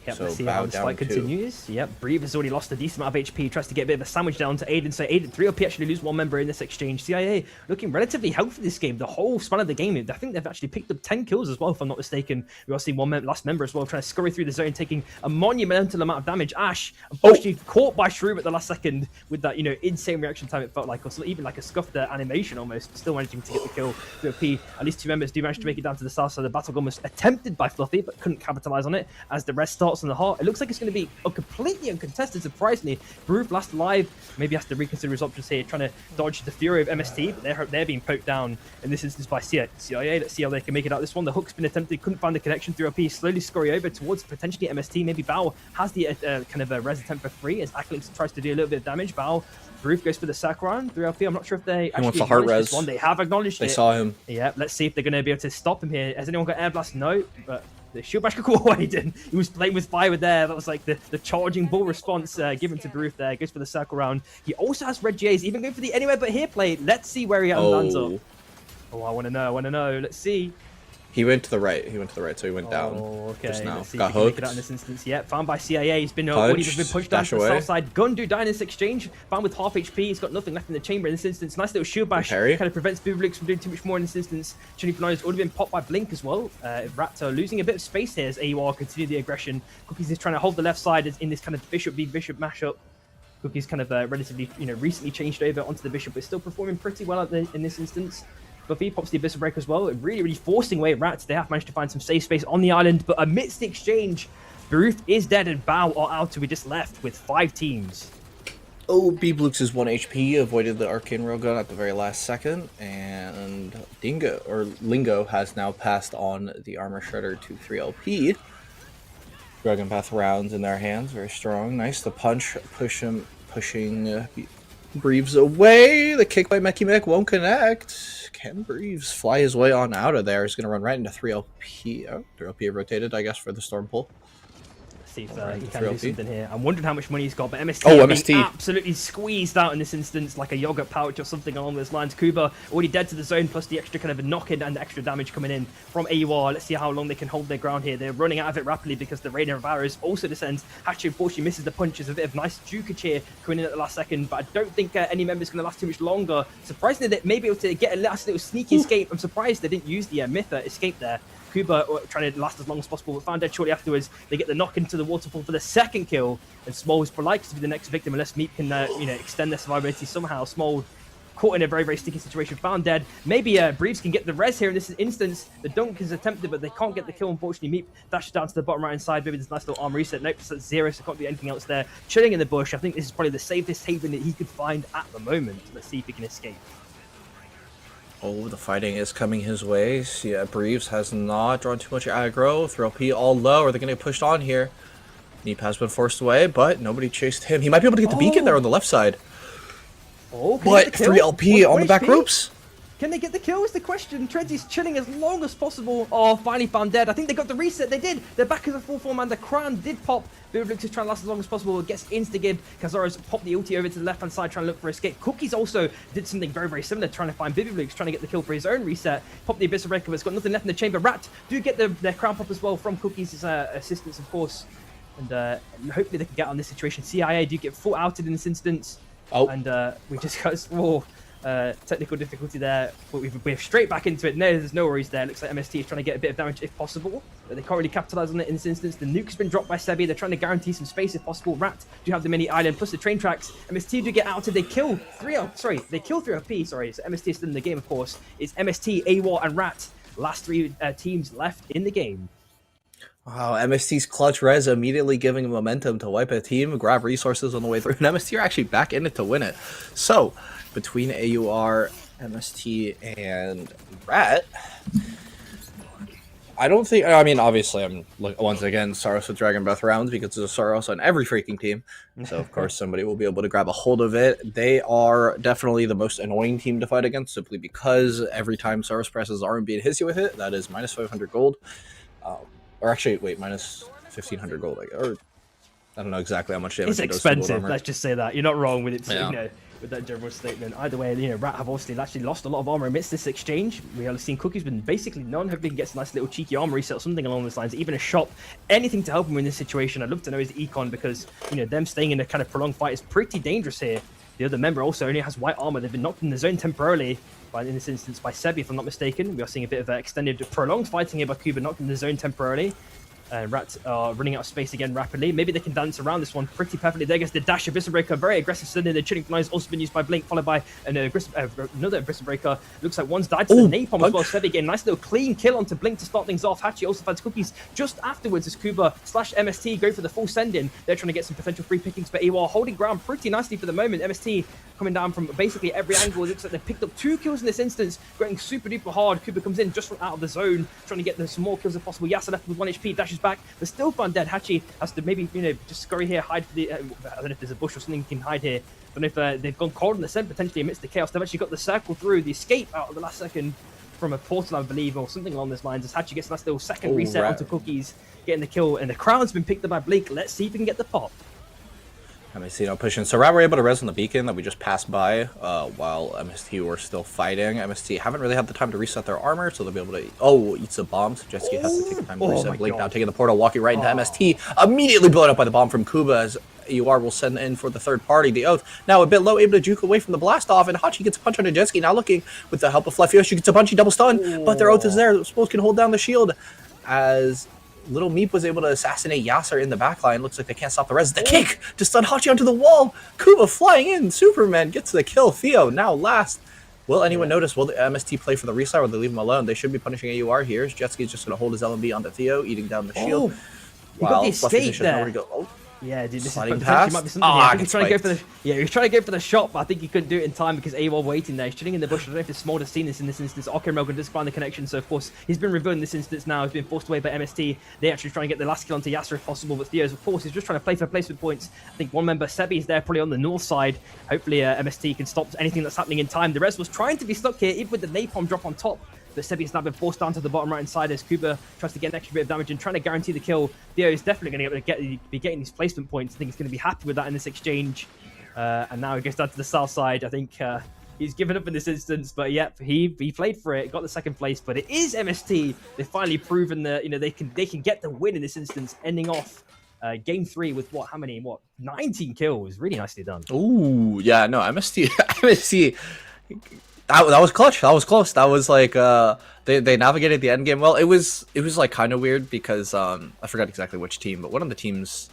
Speaker 1: Yep,
Speaker 5: so
Speaker 1: let's see how this fight continues. Yep, Breve has already lost a decent amount of HP. Tries to get a bit of a sandwich down to Aiden. So Aiden, 3OP actually lose 1 member in this exchange. CIA looking relatively healthy this game. The whole span of the game, I think they've actually picked up 10 kills as well, if I'm not mistaken. We also see one last member as well, trying to scurry through the zone, taking a monumental amount of damage. Ash, unfortunately, caught by Shroom at the last second with that, insane reaction time. It felt like, or even like a scuffed animation almost. Still managing to get the kill. 3OP, at least 2 members do manage to make it down to the south side. The battle gun was attempted by Fluffy, but couldn't capitalize on it as the rest starts on the heart. It looks like it's going to be completely uncontested, surprisingly. Broof last alive, maybe has to reconsider his options here, trying to dodge the fury of MST, but they're being poked down in this instance by CIA. Let's see how they can make it out this one. The hook's been attempted, couldn't find the connection through OP, slowly scurry over towards potentially MST. Maybe Bao has the kind of a res attempt for free as Acolyte tries to do a little bit of damage. Bao, Broof goes for the Sakura 3LP. I'm not sure if they actually acknowledged this one. They have acknowledged it.
Speaker 5: They saw him.
Speaker 1: Yeah, let's see if they're going to be able to stop him here. Has anyone got air blast? No, but the shield bash could go away. He was playing with fire there. That was like the charging bull response given to Broof there. Goes for the circle round. He also has red GAs, even going for the anywhere but here play. Let's see where he lands up. Oh, I want to know. Let's see.
Speaker 5: He went to the right. So he went down.
Speaker 1: Okay.
Speaker 5: Just now.
Speaker 1: Let's see
Speaker 5: Got
Speaker 1: if he can make
Speaker 5: hooked.
Speaker 1: it out in this instance. Yeah, found by CIA. He's been pushed down to the south side. Gun do die in this exchange. Found with half HP. He's got nothing left in the chamber in this instance. Nice little shield bash. Kind of prevents Booblix from doing too much more in this instance. Chilling Banana's already been popped by Blink as well. Raptor losing a bit of space here as AUR continue the aggression. Cookies is trying to hold the left side in this kind of Bishop v Bishop mashup. Cookies kind of relatively, recently changed over onto the Bishop, but still performing pretty well in this instance. Buffy pops the Abyssal Breaker as well, really forcing away Rats. They have managed to find some safe space on the island, but amidst the exchange, Baruf is dead and Bao are out, so we just left with 5 teams.
Speaker 5: Oh, B-Blux is 1 HP, avoided the Arcane Railgun at the very last second, and Lingo has now passed on the Armor Shredder to 3LP. Dragon Path rounds in their hands, very strong. Nice, the punch, pushing Breves away. The kick by Meki Mek won't connect. Can Breves fly his way on out of there? He's going to run right into 3LP. Oh, 3LP rotated, I guess, for the Storm Pull.
Speaker 1: See if he can do something here. I'm wondering how much money he's got, but MST,
Speaker 3: MST.
Speaker 1: absolutely squeezed out in this instance, like a yogurt pouch or something along those lines. Kuba already dead to the zone, plus the extra kind of a knock-in and the extra damage coming in from AUR. Let's see how long they can hold their ground here. They're running out of it rapidly because the Rainer of Arrows also descends. Hachi, unfortunately, misses the punches. A bit of nice jukage here coming in at the last second, but I don't think any member's going to last too much longer. Surprisingly, they may be able to get a last little sneaky escape. I'm surprised they didn't use the Mytha escape there. Kuba trying to last as long as possible, but found dead shortly afterwards. They get the knock into the waterfall for the second kill, and Small is likely to be the next victim unless Meep can, extend their survivability somehow. Small caught in a very, very sticky situation, found dead. Maybe Breves can get the res here in this instance. The dunk is attempted, but they can't get the kill, unfortunately. Meep dashes down to the bottom right-hand side. Maybe there's a nice little arm reset. Nope, it's at 0, so can't do anything else there. Chilling in the bush. I think this is probably the safest haven that he could find at the moment. Let's see if he can escape.
Speaker 3: Oh, the fighting is coming his way. Yeah, Breves has not drawn too much aggro. 3LP all low. Are they going to get pushed on here? Neep has been forced away, but nobody chased him. He might be able to get the beacon there on the left side.
Speaker 1: Oh,
Speaker 3: but 3LP on the back ropes.
Speaker 1: Can they get the kill is the question. Trenzy's chilling as long as possible. Oh, finally found dead. I think they got the reset. They did. They're back as a full form, and the crown did pop. Biblix is trying to last as long as possible. It gets insta-gib. Kazora's popped the ulti over to the left-hand side, trying to look for escape. Cookies also did something very, very similar, trying to find Biblix, trying to get the kill for his own reset. Pop the Abyss of Breaker, but it's got nothing left in the chamber. Rat do get their crown pop as well from Cookies' assistance, of course. And hopefully they can get on this situation. CIA do get full outed in this instance.
Speaker 3: Oh.
Speaker 1: And we just got small technical difficulty there, but we're straight back into it. No, there's no worries there. Looks like MST is trying to get a bit of damage if possible, but they can't really capitalize on it in this instance. The nuke's been dropped by Sebi. They're trying to guarantee some space if possible. Rat do have the mini island plus the train tracks. MST do get outed. They kill 3LP. Sorry, so MST is still in the game, of course. It's MST, AWAR, and Rat. Last 3 teams left in the game.
Speaker 3: Wow, MST's clutch res immediately giving momentum to wipe a team, grab resources on the way through, and MST are actually back in it to win it. So, between AUR, MST, and Rat, I don't think, I mean, obviously, I'm, once again, Saros with Dragon Breath rounds because there's a Saros on every freaking team. So, of course, somebody will be able to grab a hold of it. They are definitely the most annoying team to fight against, simply because every time Saros presses R and B and hits you with it, that is minus 500 gold. Or actually, wait, minus 1,500 gold, or I don't know exactly how much damage.
Speaker 1: It's expensive. Let's just say that you're not wrong with it. Yeah. With that general statement. Either way, Rat have obviously actually lost a lot of armor amidst this exchange. We have seen Cookie's been basically none. Hopefully he gets a nice little cheeky armor reset or something along those lines. Even a shop, anything to help him in this situation. I'd love to know his econ because them staying in a kind of prolonged fight is pretty dangerous here. The other member also only has white armor. They've been knocked in the zone temporarily. In this instance by Sebi, if I'm not mistaken. We are seeing a bit of extended, prolonged fighting here by Kuba, knocked in the zone temporarily. Rat are running out of space again rapidly. Maybe they can dance around this one pretty perfectly. There goes the dash of Abyss Breaker. Very aggressive suddenly. The chilling fly has also been used by Blink, followed by another Abyss Breaker. Looks like one's died to the napalm as well. Sebi getting a nice little clean kill onto Blink to start things off. Hachi also finds Cookies just afterwards as Kuba / MST go for the full send-in. They're trying to get some potential free pickings, but AWAR holding ground pretty nicely for the moment. MST coming down from basically every angle. It looks like they've picked up 2 kills in this instance, going super duper hard. Kuba comes in just from out of the zone, trying to get some more kills if possible. Yasa left with 1 HP, dashes back, but still undead. Hachi has to maybe, just scurry here, hide for the, I don't know if there's a bush or something you can hide here. I don't know if they've gone cold in the scent potentially amidst the chaos. They've actually got the circle through, the escape out of the last second from a portal, I believe, or something along those lines. As Hachi gets a nice little second reset onto Cookies, getting the kill, and the crown's been picked up by Blink. Let's see if we can get the pop.
Speaker 3: MST pushing. So Rat were able to res on the beacon that we just passed by while MST were still fighting. MST haven't really had the time to reset their armor, so they'll be able to... Oh, eats a bomb, so Jetski has to take the time to reset. Blink now taking the portal, walking right into MST. Immediately blown up by the bomb from Kuba as AUR will send in for the third party. The Oath now a bit low, able to juke away from the blast off, and Hachi gets a punch on Jetski. Now looking with the help of Fluffy, gets a punchy double stun, but their Oath is there. Spose can hold down the shield as... Little Meep was able to assassinate Yasser in the backline. Looks like they can't stop the res. The kick to stun Hachi onto the wall. Kuba flying in. Superman gets the kill. Theo now last. Will anyone notice? Will the MST play for the restart or will they leave him alone? They should be punishing AUR here. Jetski's just going to hold his LMB onto Theo, eating down the shield.
Speaker 1: He got the escape there. Yeah, dude, this
Speaker 3: Sliding
Speaker 1: is potentially might be something. I think he's trying to go for the
Speaker 3: he
Speaker 1: was trying to go for the shot, but I think he couldn't do it in time because AWAR waiting there. He's chilling in the bush. I don't know if Small has seen this in this instance. Okenrelgan does find the connection, so of course he's been revealed in this instance now. He's been forced away by MST. They actually trying to get the last kill onto Yasser if possible, but Theo's of course is just trying to play for placement points. I think one member, Sebi, is there probably on the north side. Hopefully MST can stop anything that's happening in time. The res was trying to be stuck here, even with the napalm drop on top. but Sebi's now been forced down to the bottom right-hand side as Kuba tries to get an extra bit of damage and trying to guarantee the kill. Theo is definitely going to be getting these placement points. I think he's going to be happy with that in this exchange. And now he goes down to the south side. I think he's given up in this instance, but yep, he played for it, got the second place. But it is MST. They've finally proven that they can get the win in this instance, ending off game 3 with what 19 kills. Really nicely done.
Speaker 5: Ooh, yeah, no, MST. That was clutch. That was close. That was like they navigated the end game well. It was like kind of weird because I forgot exactly which team, but one of the teams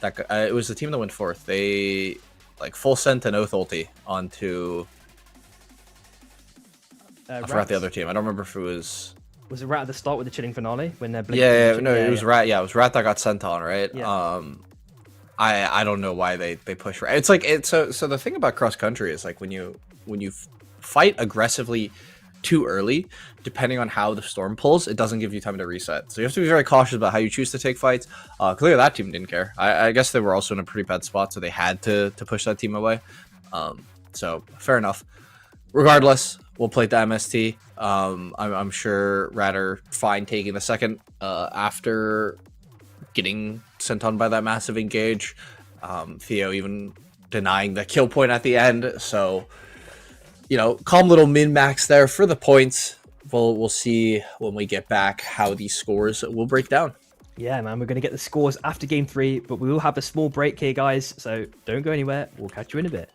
Speaker 5: that it was the team that went fourth. They like full sent an oath ulti onto. I forgot the other team. I don't remember if it was.
Speaker 1: Was it Rat at the start with the chilling finale when they're
Speaker 5: it was Rat. Yeah, it was Rat that got sent on, right?
Speaker 1: Yeah.
Speaker 5: I don't know why they push Rat. It's like so the thing about cross country is like when you fight aggressively too early, depending on how the storm pulls, it doesn't give you time to reset. So you have to be very cautious about how you choose to take fights. Clearly that team didn't care. I guess they were also in a pretty bad spot, so they had to push that team away. So fair enough. Regardless, we'll play the MST. I'm sure Rat are fine taking the second after getting sent on by that massive engage. Theo even denying the kill point at the end. So, calm little min-max there for the points. We'll see when we get back how these scores will break down.
Speaker 1: Yeah, man, we're going to get the scores after game 3, but we will have a small break here, guys. So don't go anywhere. We'll catch you in a bit.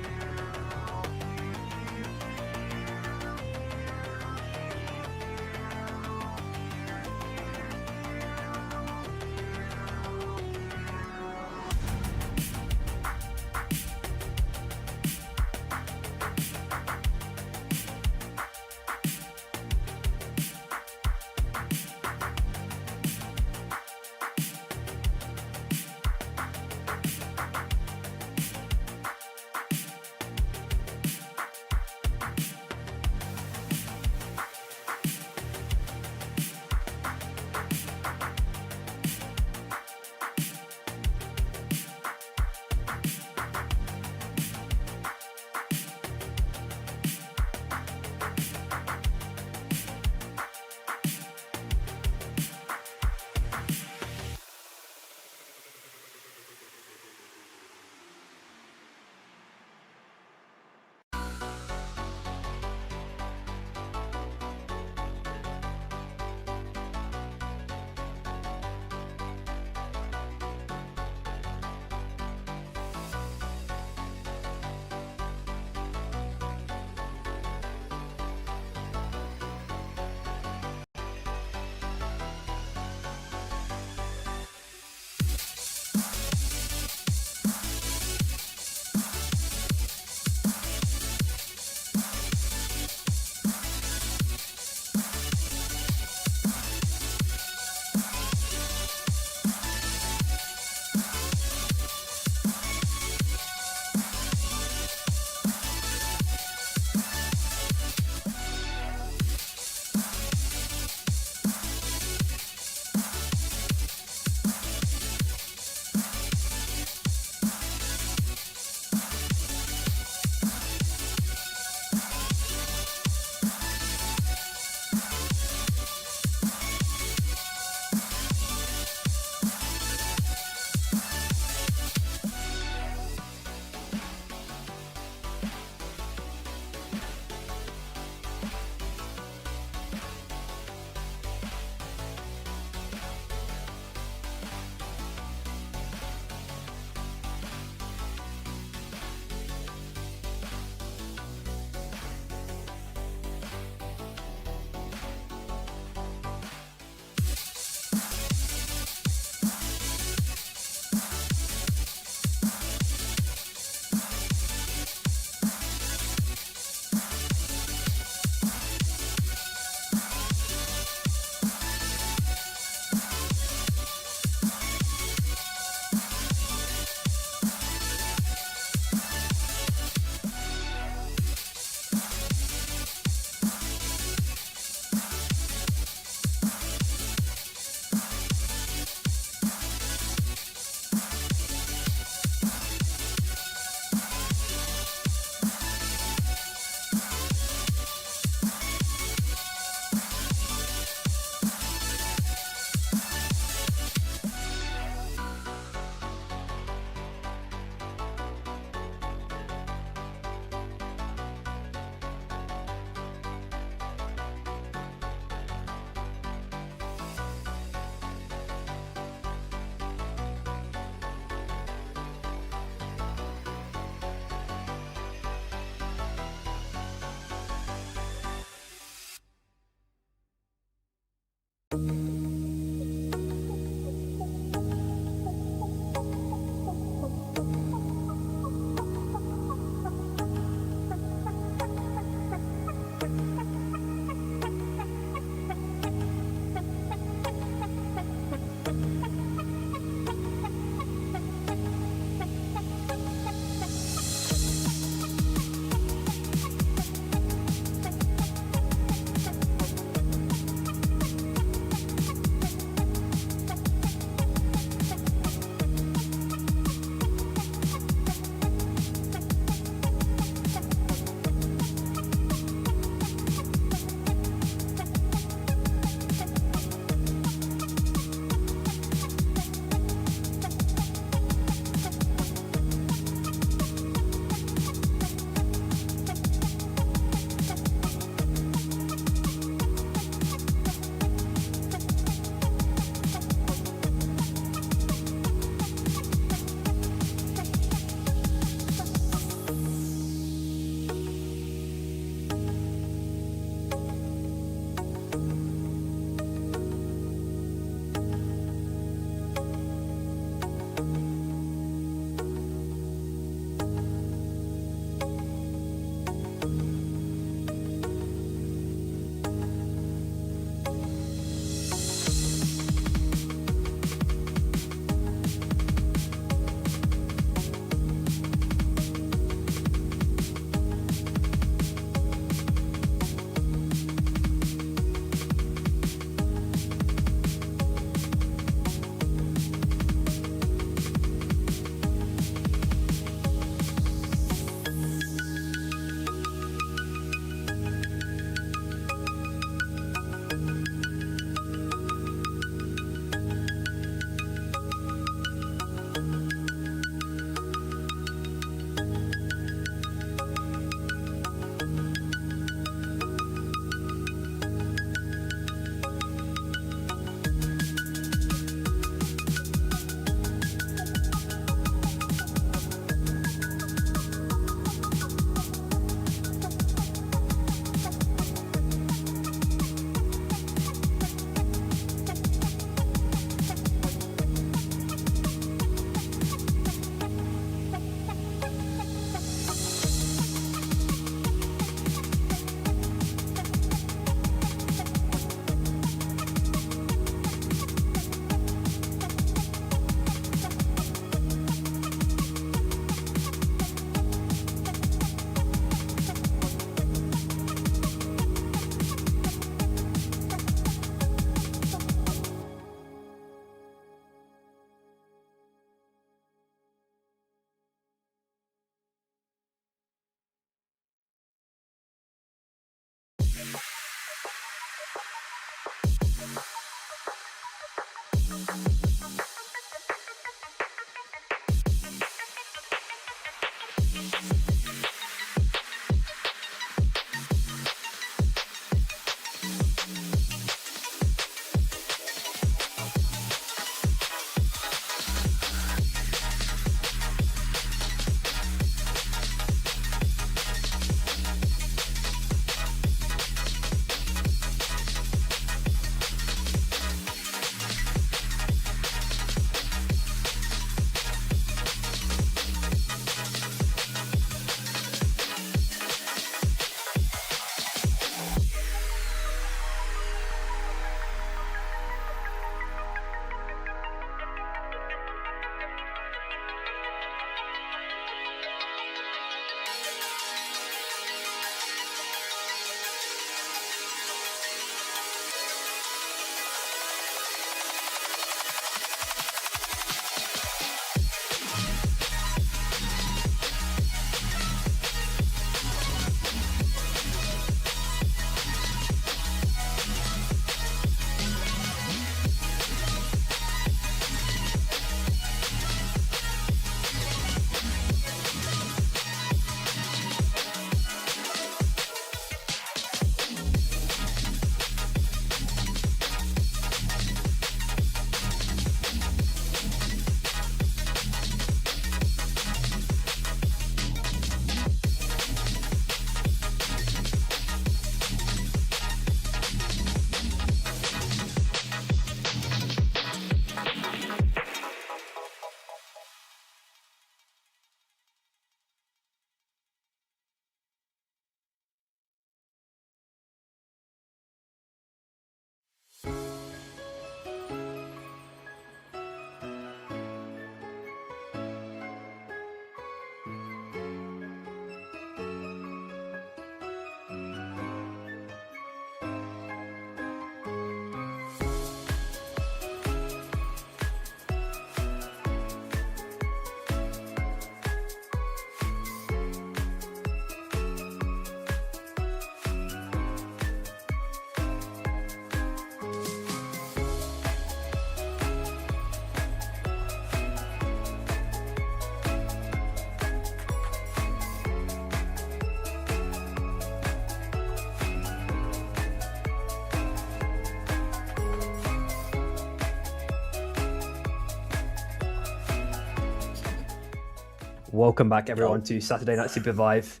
Speaker 1: Welcome back, everyone, to Saturday Night SUPERVIVE.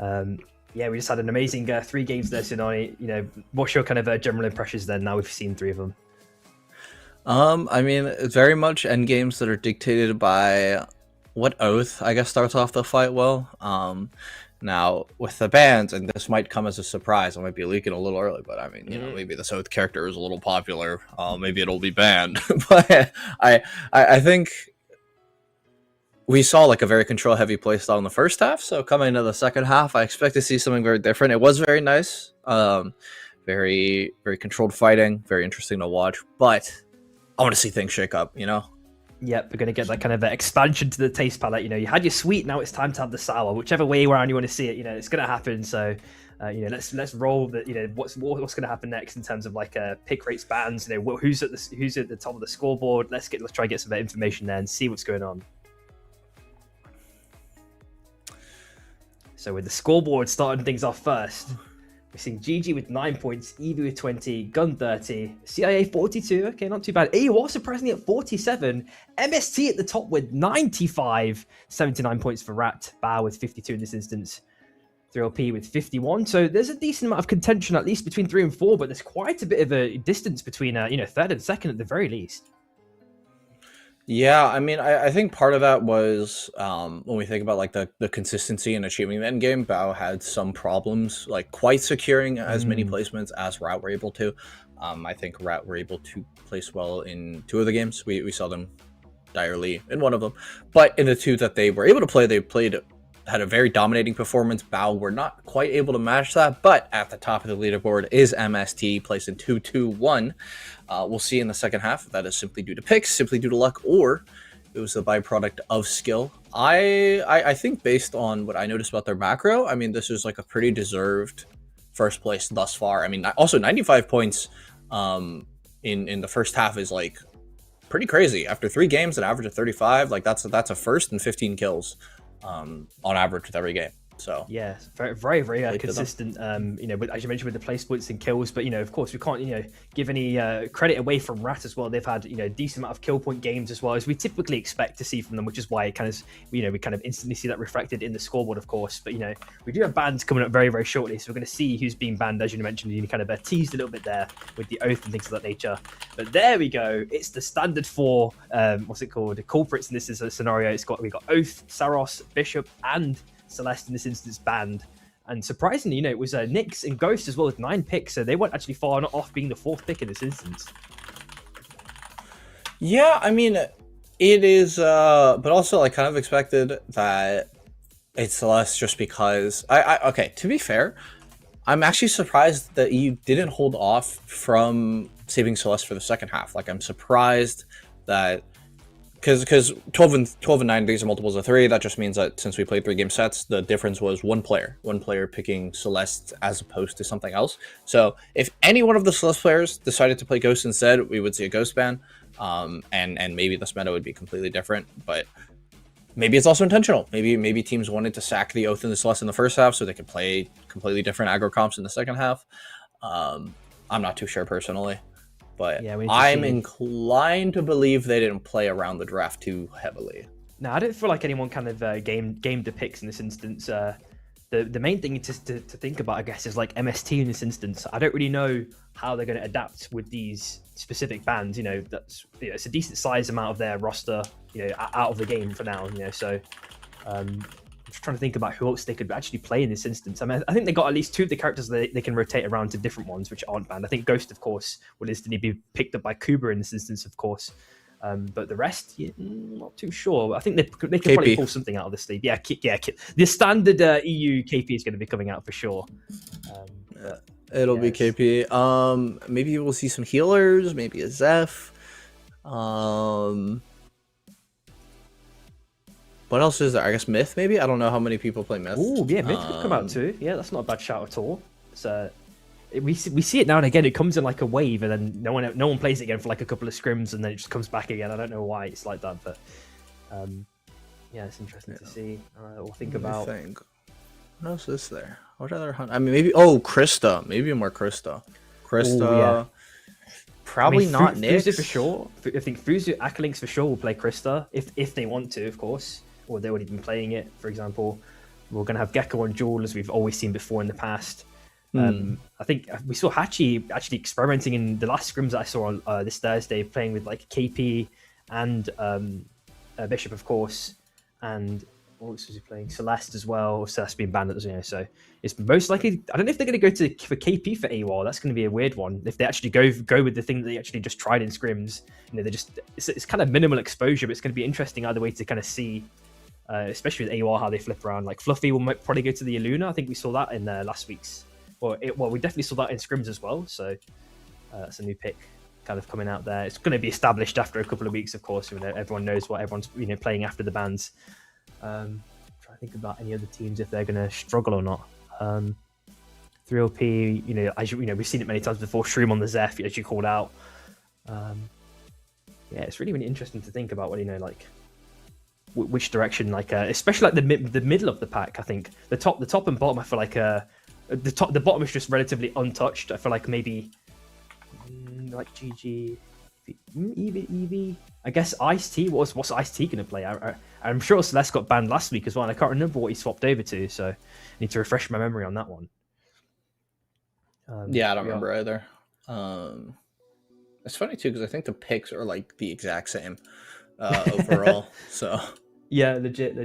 Speaker 1: Yeah, we just had an amazing 3 games there, Tsunami. You know, what's your kind of general impressions then? Now we've seen 3 of them.
Speaker 5: I mean, it's very much end games that are dictated by what oath, I guess, starts off the fight well. Now, with the bans, and this might come as a surprise, I might be leaking a little early, but I mean, you know, maybe this oath character is a little popular. Maybe it'll be banned. But I think we saw like a very control heavy playstyle in the first half, so coming into the second half, I expect to see something very different. It was very nice, very controlled fighting, very interesting to watch, but I want to see things shake up, you know?
Speaker 1: Yep, we're going to get that kind of expansion to the taste palette. You know, you had your sweet, now it's time to have the sour. Whichever way around you want to see it, you know, it's going to happen. So, you know, let's roll the, you know, what's going to happen next in terms of like pick rates, bans. You know, who's at the top of the scoreboard. Let's try and get some information there and see what's going on. So with the scoreboard starting things off first, we're seeing GG with 9 points, Evie with 20, Gun 30, CIA 42, okay, not too bad. AWR surprisingly at 47, MST at the top with 95, 79 points for Rat, Bao with 52 in this instance, 3LP with 51. So there's a decent amount of contention, at least between 3 and 4, but there's quite a bit of a distance between, you know, third and second at the very least.
Speaker 5: Yeah, I mean, I think part of that was when we think about like the consistency and achieving the end game, Bao had some problems like quite securing as many placements as Rat were able to. I think Rat were able to place well in 2 of the games. We saw them direly in one of them, but in the 2 that they were able to play, had a very dominating performance. Bao were not quite able to match that, but at the top of the leaderboard is MST, placed in 2-2-1. We'll see in the second half if that is simply due to picks, simply due to luck, or it was the byproduct of skill. I think based on what I noticed about their macro, I mean, this is like a pretty deserved first place thus far. I mean, also 95 points in the first half is like pretty crazy. After 3 games, an average of 35, like that's a first and 15 kills on average with every game. So
Speaker 1: yeah, very consistent. You know, as you mentioned with the placements and kills, but you know, of course, we can't give any credit away from Rat as well. They've had a decent amount of kill point games as well as we typically expect to see from them, which is why it kind of we kind of instantly see that reflected in the scoreboard, of course. But we do have bans coming up very shortly, so we're going to see who's being banned, as you mentioned. You kind of teased a little bit there with the oath and things of that nature. But there we go. It's the standard 4. What's it called? The culprits in this is a scenario. We got Oath, Saros, Bishop, and Celeste in this instance banned, and surprisingly, it was Nyx and Ghost as well with 9 picks, so they weren't actually far off being the 4th pick in this instance.
Speaker 5: Yeah, I mean, it is, but also like kind of expected that it's Celeste just because okay, to be fair, I'm actually surprised that you didn't hold off from saving Celeste for the second half. Like, I'm surprised that. Because 12 and 9, these are multiples of 3. That just means that since we played 3 game sets, the difference was one player picking Celeste as opposed to something else. So if any one of the Celeste players decided to play Ghost instead, we would see a Ghost ban, and maybe this meta would be completely different. But maybe it's also intentional. Maybe teams wanted to sack the Oath and the Celeste in the first half so they could play completely different aggro comps in the second half. I'm not too sure personally. But yeah, I'm inclined to believe they didn't play around the draft too heavily.
Speaker 1: No, I don't feel like anyone kind of game the picks in this instance. The main thing to think about, I guess, is like MST in this instance. I don't really know how they're going to adapt with these specific bans. That's it's a decent size amount of their roster, out of the game for now. So I'm just trying to think about who else they could actually play in this instance. I mean, I think they got at least 2 of the characters they can rotate around to different ones, which aren't banned. I think Ghost, of course, will instantly be picked up by Kuba in this instance, of course. But the rest, not too sure. I think they can probably pull something out of this league. Yeah, the standard EU KP is going to be coming out for sure.
Speaker 5: It'll be KP. Maybe we'll see some healers, maybe a Zeph. What else is there? I guess Myth, maybe? I don't know how many people play Myth.
Speaker 1: Oh, yeah, Myth could come out too. Yeah, that's not a bad shout at all. So we see it now and again. It comes in like a wave, and then no one plays it again for like a couple of scrims, and then it just comes back again. I don't know why it's like that, but yeah, it's interesting to see. We'll think about.
Speaker 5: What else is there? What other hunt? I mean, maybe Krista. Maybe more Krista.
Speaker 1: Yeah.
Speaker 5: Probably not Nyx.
Speaker 1: Fuzu for sure. I think Fuzu, Akalinks for sure will play Krista if they want to, of course, or they already been playing it. For example, we're going to have Gecko and Jewel as we've always seen before in the past. I think we saw Hachi actually experimenting in the last scrims that I saw on this Thursday, playing with like KP and Bishop, of course, and what else was he playing? Celeste as well. Celeste being banned, so it's most likely. I don't know if they're going to go for KP for AWOL. That's going to be a weird one. If they actually go with the thing that they actually just tried in scrims, it's kind of minimal exposure, but it's going to be interesting either way to kind of see, especially with AWOL, how they flip around. Like Fluffy will probably go to the Illuna. I think we saw that in last week's. We definitely saw that in scrims as well. So that's a new pick kind of coming out there. It's going to be established after a couple of weeks, of course. Everyone knows what everyone's playing after the bans. Try to think about any other teams if they're going to struggle or not. 3LP, as we've seen it many times before. Shroom on the Zeph, as you called out. Yeah, it's really interesting to think about which direction, especially like the middle of the pack. I think the top and bottom, I feel like the bottom is just relatively untouched. I feel like maybe like GG, Eevee. I guess Ice-T. What's Ice-T going to play? I'm sure Celeste got banned last week as well, and I can't remember what he swapped over to, so I need to refresh my memory on that one.
Speaker 5: Yeah, I don't remember either. It's funny too because I think the picks are like the exact same overall. So
Speaker 1: yeah, legit.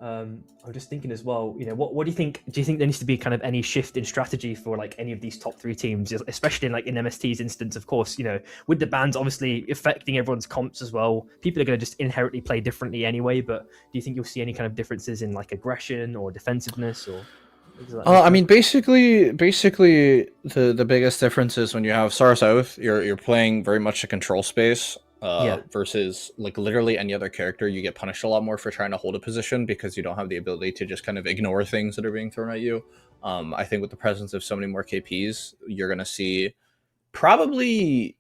Speaker 1: I'm just thinking as well. What do you think? Do you think there needs to be kind of any shift in strategy for like any of these top 3 teams, especially in MST's instance? Of course, with the bans obviously affecting everyone's comps as well. People are going to just inherently play differently anyway. But do you think you'll see any kind of differences in like aggression or defensiveness or?
Speaker 5: I mean, basically, the biggest difference is when you have Saros Oath, you're playing very much a control space. Versus like literally any other character, you get punished a lot more for trying to hold a position because you don't have the ability to just kind of ignore things that are being thrown at you. I think with the presence of so many more KPs, you're going to see probably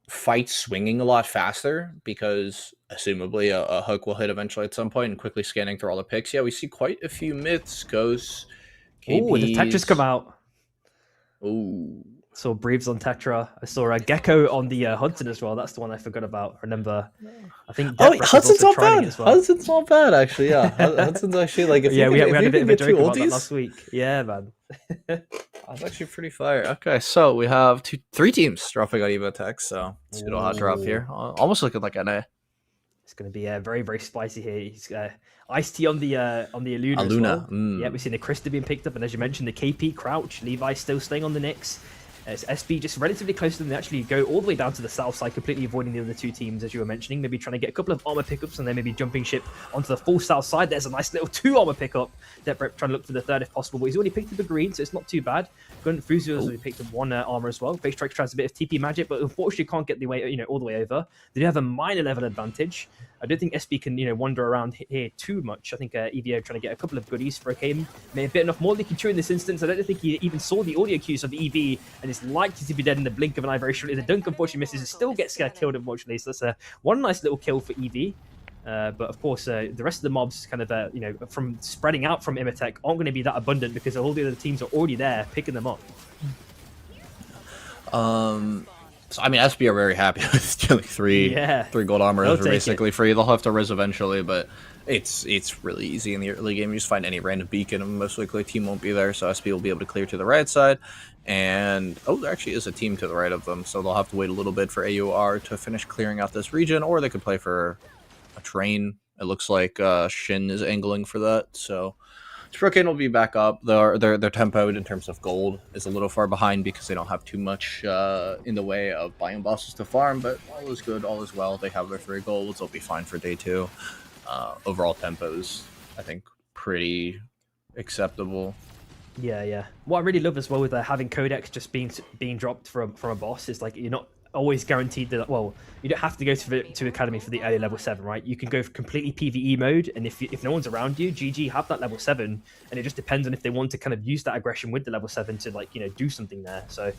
Speaker 3: fights swinging a lot faster because assumably a hook will hit eventually at some point, and quickly scanning through all the picks. Yeah, we see quite a few myths, ghosts, KPs.
Speaker 1: Oh, the Tetris come out.
Speaker 3: Ooh.
Speaker 1: Saw Breves on Tetra. I saw a Gecko on the Hudson as well. That's the one I forgot about. Remember, I think.
Speaker 3: Hudson's not bad. Well. Hudson's not bad, actually. Yeah, Hudson's actually like. If
Speaker 1: yeah, we had a bit of a joke about that
Speaker 3: oldies,
Speaker 1: last week. Yeah, man.
Speaker 3: That's actually pretty fire. Okay, so we have 3 teams dropping on Evo Tech. So pseudo hot drop here, almost looking like NA.
Speaker 1: It's going to be very, very spicy here. He's Ice-T on the Aluna. As well. Yeah, we've seen the Krista being picked up, and as you mentioned, the KP Crouch. Levi still staying on the Nyx. It's SB just relatively close to them. They actually go all the way down to the south side, completely avoiding the other 2 teams, as you were mentioning. Maybe trying to get a couple of armor pickups and then maybe jumping ship onto the full south side. There's a nice little 2 armor pickup. They're trying to look for the 3rd if possible, but he's already picked up a green, so it's not too bad. Fuzu has already picked up 1 armor as well. Base Strike tries a bit of TP magic, but unfortunately can't get the way, all the way over. They do have a minor level advantage. I don't think SB can, wander around here too much. I think EVO trying to get a couple of goodies for a game. May have bit enough more than he can chew in this instance. I don't think he even saw the audio cues of EV and is likely to be dead in the blink of an eye very shortly. The dunk unfortunately misses and still gets killed unfortunately. So that's one nice little kill for EV. But of course, the rest of the mobs kind of, from spreading out from Imatech aren't going to be that abundant because all the other teams are already there picking them up.
Speaker 3: So, I mean, SB are very happy with stealing 3 gold armor. They're basically free. They'll have to res eventually, but it's really easy in the early game. You just find any random beacon, and most likely a team won't be there, so SB will be able to clear to the right side. And, there actually is a team to the right of them, so they'll have to wait a little bit for AUR to finish clearing out this region, or they could play for a train. It looks like Shin is angling for that, so Hurricane will be back up. Their tempo in terms of gold is a little far behind because they don't have too much in the way of buying bosses to farm, but all is good, all is well. They have their 3 golds. They'll be fine for day 2. Overall tempos, I think, pretty acceptable.
Speaker 1: Yeah. What I really love as well with having Codex just being dropped from a boss is like you're not always guaranteed that, well, you don't have to go to Academy for the early level 7, right? You can go for completely PvE mode, and if no one's around you, GG, have that level 7, and it just depends on if they want to kind of use that aggression with the level 7 to do something there. So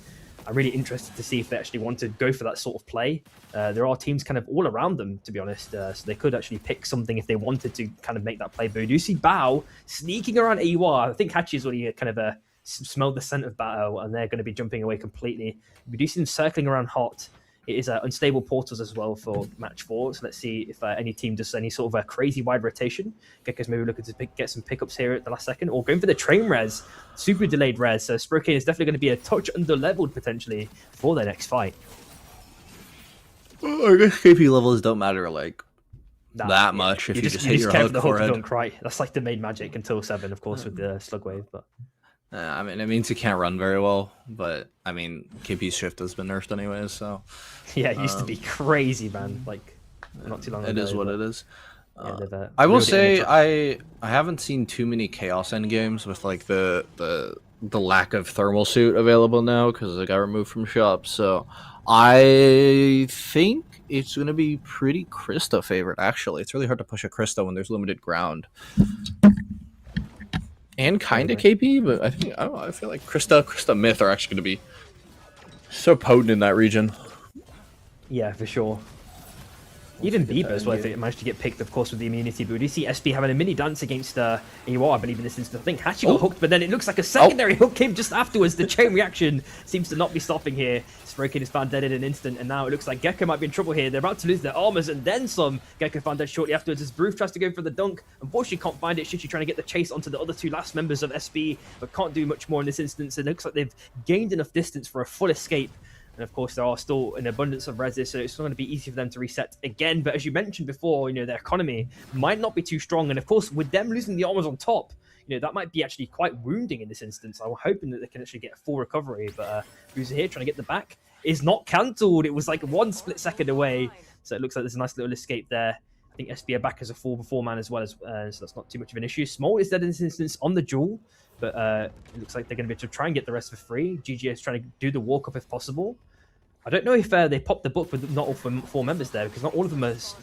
Speaker 1: I'm really interested to see if they actually want to go for that sort of play. There are teams kind of all around them, to be honest, so they could actually pick something if they wanted to kind of make that play. But we do see Bao sneaking around AUR. I think Hachi is already kind of smelled the scent of battle, and they're going to be jumping away completely. We do see them circling around hot. It is unstable portals as well for match 4, so let's see if any team does any sort of a crazy wide rotation. Gekko's maybe looking to get some pickups here at the last second, or going for the train res, super delayed res. So Sprokane is definitely going to be a touch under-leveled potentially for their next fight.
Speaker 3: I guess KP levels don't matter that much if you just hit your hook forehead.
Speaker 1: Dunk, right? That's like the main magic until 7, of course, with the slug wave, but.
Speaker 3: I mean, it means you can't run very well, but I mean, KP's shift has been nerfed anyways, so.
Speaker 1: Yeah, it used to be crazy, man. Like, not too long ago.
Speaker 3: It is what it is.
Speaker 1: Yeah,
Speaker 3: I will say I haven't seen too many Chaos end games with like the lack of thermal suit available now because it got removed from shops. So I think it's going to be pretty Krista favorite. Actually, it's really hard to push a Krista when there's limited ground. And kind of KP, but I don't know, I feel like Krista Myth are actually going to be so potent in that region.
Speaker 1: Yeah, for sure. Even Bieber as well, if it managed to get picked, of course, with the immunity. But we do see SB having a mini dance against AUR, I believe, in this instance. I think Hachi got hooked, but then it looks like a secondary hook came just afterwards. The chain reaction seems to not be stopping here. Sprokane is found dead in an instant, and now it looks like Gecko might be in trouble here. They're about to lose their armors and then some. Gecko found dead shortly afterwards as Broof tries to go for the dunk. Unfortunately, can't find it. Shichi trying to get the chase onto the other 2 last members of SB, but can't do much more in this instance. It looks like they've gained enough distance for a full escape. And of course, there are still an abundance of reses, so it's not going to be easy for them to reset again. But as you mentioned before, their economy might not be too strong. And of course, with them losing the armors on top, that might be actually quite wounding in this instance. I'm hoping that they can actually get a full recovery. But who's here trying to get the back is not cancelled. It was like 1 split second away. So it looks like there's a nice little escape there. I think SB are back as a 4v4 man as well, so that's not too much of an issue. Small is dead in this instance on the duel, but it looks like they're going to be able to try and get the rest for free. GG is trying to do the walk-up if possible. I don't know if they popped the book with not all 4 members there, because not all of them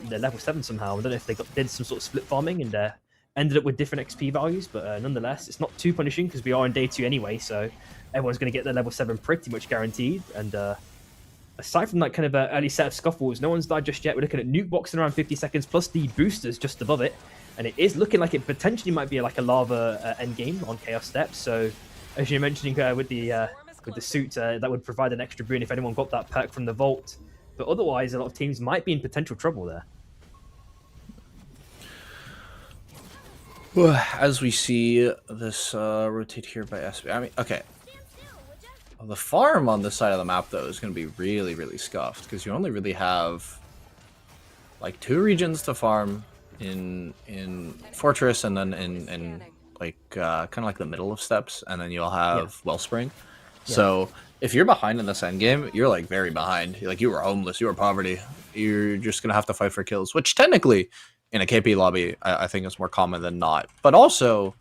Speaker 1: they're level 7 somehow. I don't know if they did some sort of split farming and ended up with different XP values, but nonetheless, it's not too punishing because we are on day 2 anyway, so everyone's going to get their level 7 pretty much guaranteed. And aside from that kind of early set of scuffles, no one's died just yet. We're looking at nuke boxing around 50 seconds plus the boosters just above it, and it is looking like it potentially might be like a lava end game on Chaos Steps. So as you're mentioning with the suit, that would provide an extra boon if anyone got that perk from the vault. But otherwise, a lot of teams might be in potential trouble there.
Speaker 3: As we see this rotate here by SB, I mean, okay. The farm on this side of the map, though, is going to be really, really scuffed, because you only really have like 2 regions to farm in Fortress, and then in like kind of like the middle of Steps, and then you'll have Wellspring. Yeah. So if you're behind in this end game, you're like very behind. You're like, you were homeless, you were poverty. You're just going to have to fight for kills, which technically in a KP lobby, I think is more common than not. But also,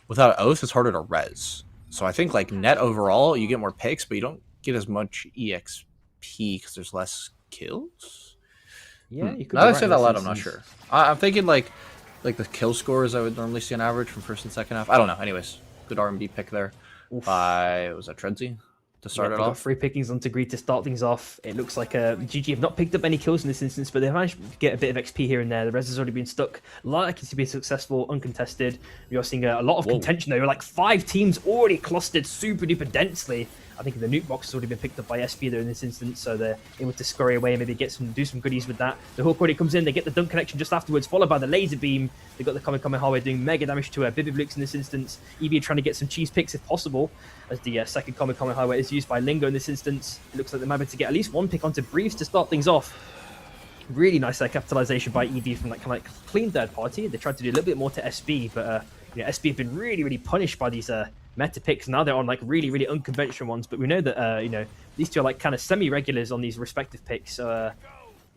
Speaker 3: without Oath, it's harder to res. So I think like net overall, you get more picks, but you don't get as much EXP because there's less kills.
Speaker 1: Yeah, you could.
Speaker 3: Now that I say that loud, I'm not sure. I'm thinking like the kill scores I would normally see on average from first and second half. I don't know. Anyways, good R&B pick there by, was that Treadsy to start it off?
Speaker 1: 3 pickings onto Greed to start things off. It looks like GG have not picked up any kills in this instance, but they've managed to get a bit of XP here and there. The res has already been stuck, likely to be successful, uncontested. We are seeing a lot of contention though. Like 5 teams already clustered super duper densely. I think the nuke box has already been picked up by SB there in this instance, so they're able to scurry away and maybe do some goodies with that. The hook already comes in, they get the dunk connection just afterwards, followed by the laser beam. They've got the Kamehameha doing mega damage to Bibiblux in this instance. EV trying to get some cheese picks if possible, as the second Kamehameha is used by Lingo in this instance. It looks like they might be able to get at least 1 pick onto Briefs to start things off. Really nice capitalization by EV from that kind of like clean third party. They tried to do a little bit more to SB, but SB have been really punished by these meta picks. Now they're on like really unconventional ones, but we know that these two are like kind of semi-regulars on these respective picks. So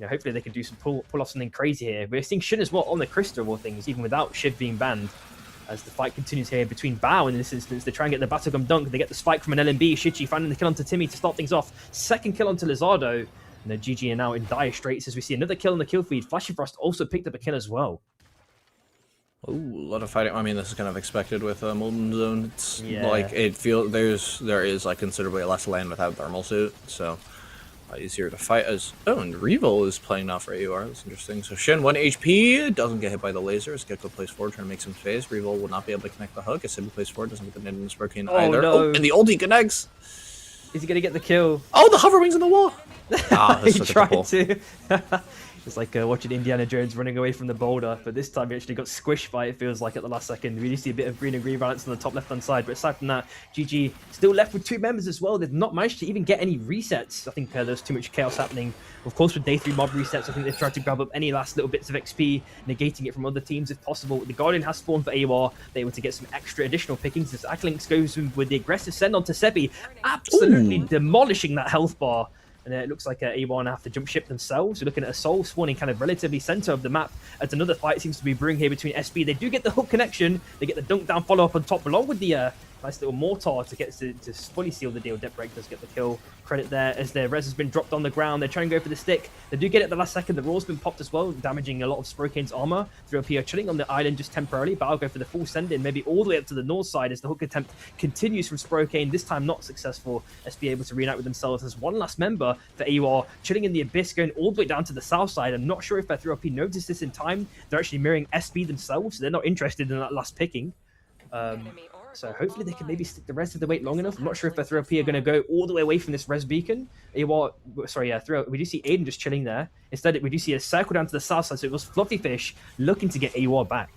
Speaker 1: hopefully they can do some pull off something crazy here. We're seeing Shin as well on the Crystal of all things, even without Shiv being banned. As the fight continues here between Bao in this instance, they try and get the Battlegum dunk. They get the spike from an LMB. Shichi finding the kill onto Timmy to start things off. Second kill onto Lizardo. And the GG are now in dire straits as we see another kill on the kill feed. Flashy Frost also picked up a kill as well.
Speaker 3: Ooh, a lot of fighting. I mean, this is kind of expected with Molten Zone. It's like there is like considerably less land without thermal suit, so easier to fight as. Oh, and Revo is playing now for AUR. That's interesting. So Shin 1 HP doesn't get hit by the laser. As Gecko plays forward, trying to make some phase. Revo will not be able to connect the hook. As Sibu plays forward, doesn't get the net in the Sparking either.
Speaker 1: No.
Speaker 3: Oh, and the ulti connects.
Speaker 1: Is he gonna get the kill?
Speaker 3: Oh, the hover wings in the wall. Ah,
Speaker 1: he tried to. It's like watching Indiana Jones running away from the boulder, but this time he actually got squished by, it feels like, at the last second. We do see a bit of green and green balance on the top left-hand side, but aside from that, GG still left with 2 members as well. They've not managed to even get any resets. I think there's too much chaos happening. Of course, with day 3 mob resets, I think they've tried to grab up any last little bits of XP, negating it from other teams if possible. The Guardian has spawned for AWAR. They're able to get some extra additional pickings. This Acklinks goes with the aggressive send on to Sebi, absolutely demolishing that health bar. And it looks like A1 have to jump ship themselves. We're looking at a Soul spawning kind of relatively center of the map as another fight seems to be brewing here between SB. They do get the hook connection. They get the dunk down follow-up on top along with the nice little mortar to get to fully seal the deal. Deathbreak does get the kill. Credit there as their res has been dropped on the ground. They're trying to go for the stick. They do get it at the last second. The raw's been popped as well, damaging a lot of Sprokane's armor. 3LP are chilling on the island just temporarily, but I'll go for the full send in, maybe all the way up to the north side as the hook attempt continues from Sprokane. This time not successful. SB able to reunite with themselves as one last member for AUR, chilling in the abyss, going all the way down to the south side. I'm not sure if 3LP noticed this in time. They're actually mirroring SB themselves, so they're not interested in that last picking. So hopefully they can maybe stick the rest of the weight long enough. I'm not sure if 3LP are going to go all the way away from this res beacon. We do see Aiden just chilling there. Instead, we do see a circle down to the south side, so it was Fluffy Fish looking to get AWAR back.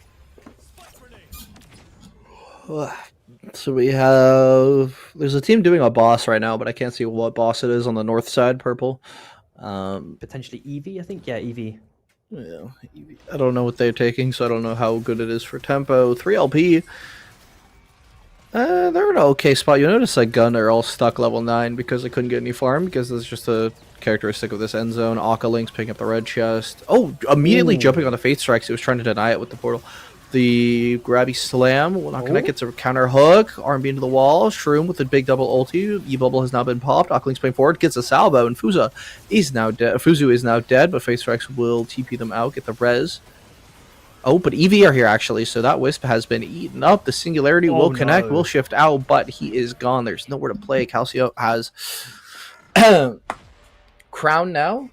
Speaker 3: So we have... There's a team doing a boss right now, but I can't see what boss it is on the north side, purple.
Speaker 1: Potentially Eevee, I think. Yeah, Eevee.
Speaker 3: Yeah, Eevee. I don't know what they're taking, so I don't know how good it is for tempo. 3LP... they're in an okay spot. You'll notice like Gun are all stuck level 9 because they couldn't get any farm, because it's just a characteristic of this end zone. Aka Link's picking up the red chest. Oh, immediately jumping on the Fate Strikes. He was trying to deny it with the portal. The grabby slam will not connect. Gets a counter hook. RMB into the wall. Shroom with a big double ulti. E-bubble has now been popped. Aka Link's playing forward. Gets a salvo, and Fuzu is now dead. Fuzu is now dead, but Fate Strikes will TP them out. Get the res. Oh, but EV are here, actually, so that Wisp has been eaten up. The Singularity will connect, will shift out, but he is gone. There's nowhere to play. Calcio has crown now.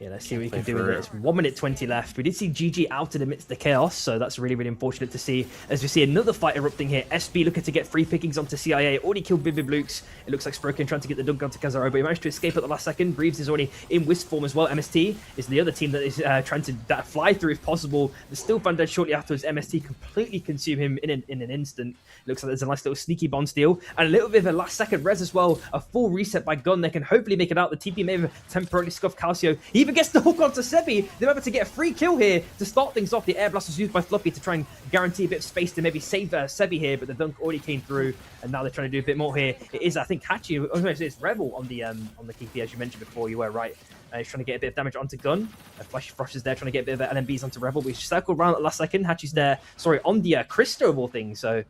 Speaker 1: Yeah, let's see what we can do with it. It's 1 minute 20 left. We did see GG out in amidst the chaos, so that's really, really unfortunate to see. As we see another fight erupting here. SB looking to get free pickings onto CIA. Already killed Vivid Lukes. It looks like Sproken trying to get the dunk onto Kazaro, but he managed to escape at the last second. Breves is already in Wisp form as well. MST is the other team that is trying to fly through if possible. They're still found dead shortly afterwards. MST completely consume him in an instant. Looks like there's a nice little sneaky bond steal. And a little bit of a last second res as well. A full reset by Gun. They can hopefully make it out. The TP may have temporarily scuffed Calcio. He even gets the hook onto Sebi. They're able to get a free kill here to start things off. The air blast was used by Fluffy to try and guarantee a bit of space to maybe save Sebi here, but the dunk already came through, and now they're trying to do a bit more here. It is, I think, Hachi. Oh, no, it's Rebel on the KP, as you mentioned before. You were right. He's trying to get a bit of damage onto Gun. Flash Frosh is there trying to get a bit of LMBs onto Rebel. We circled around at the last second. Hachi's there, sorry, on the Christo of all things. So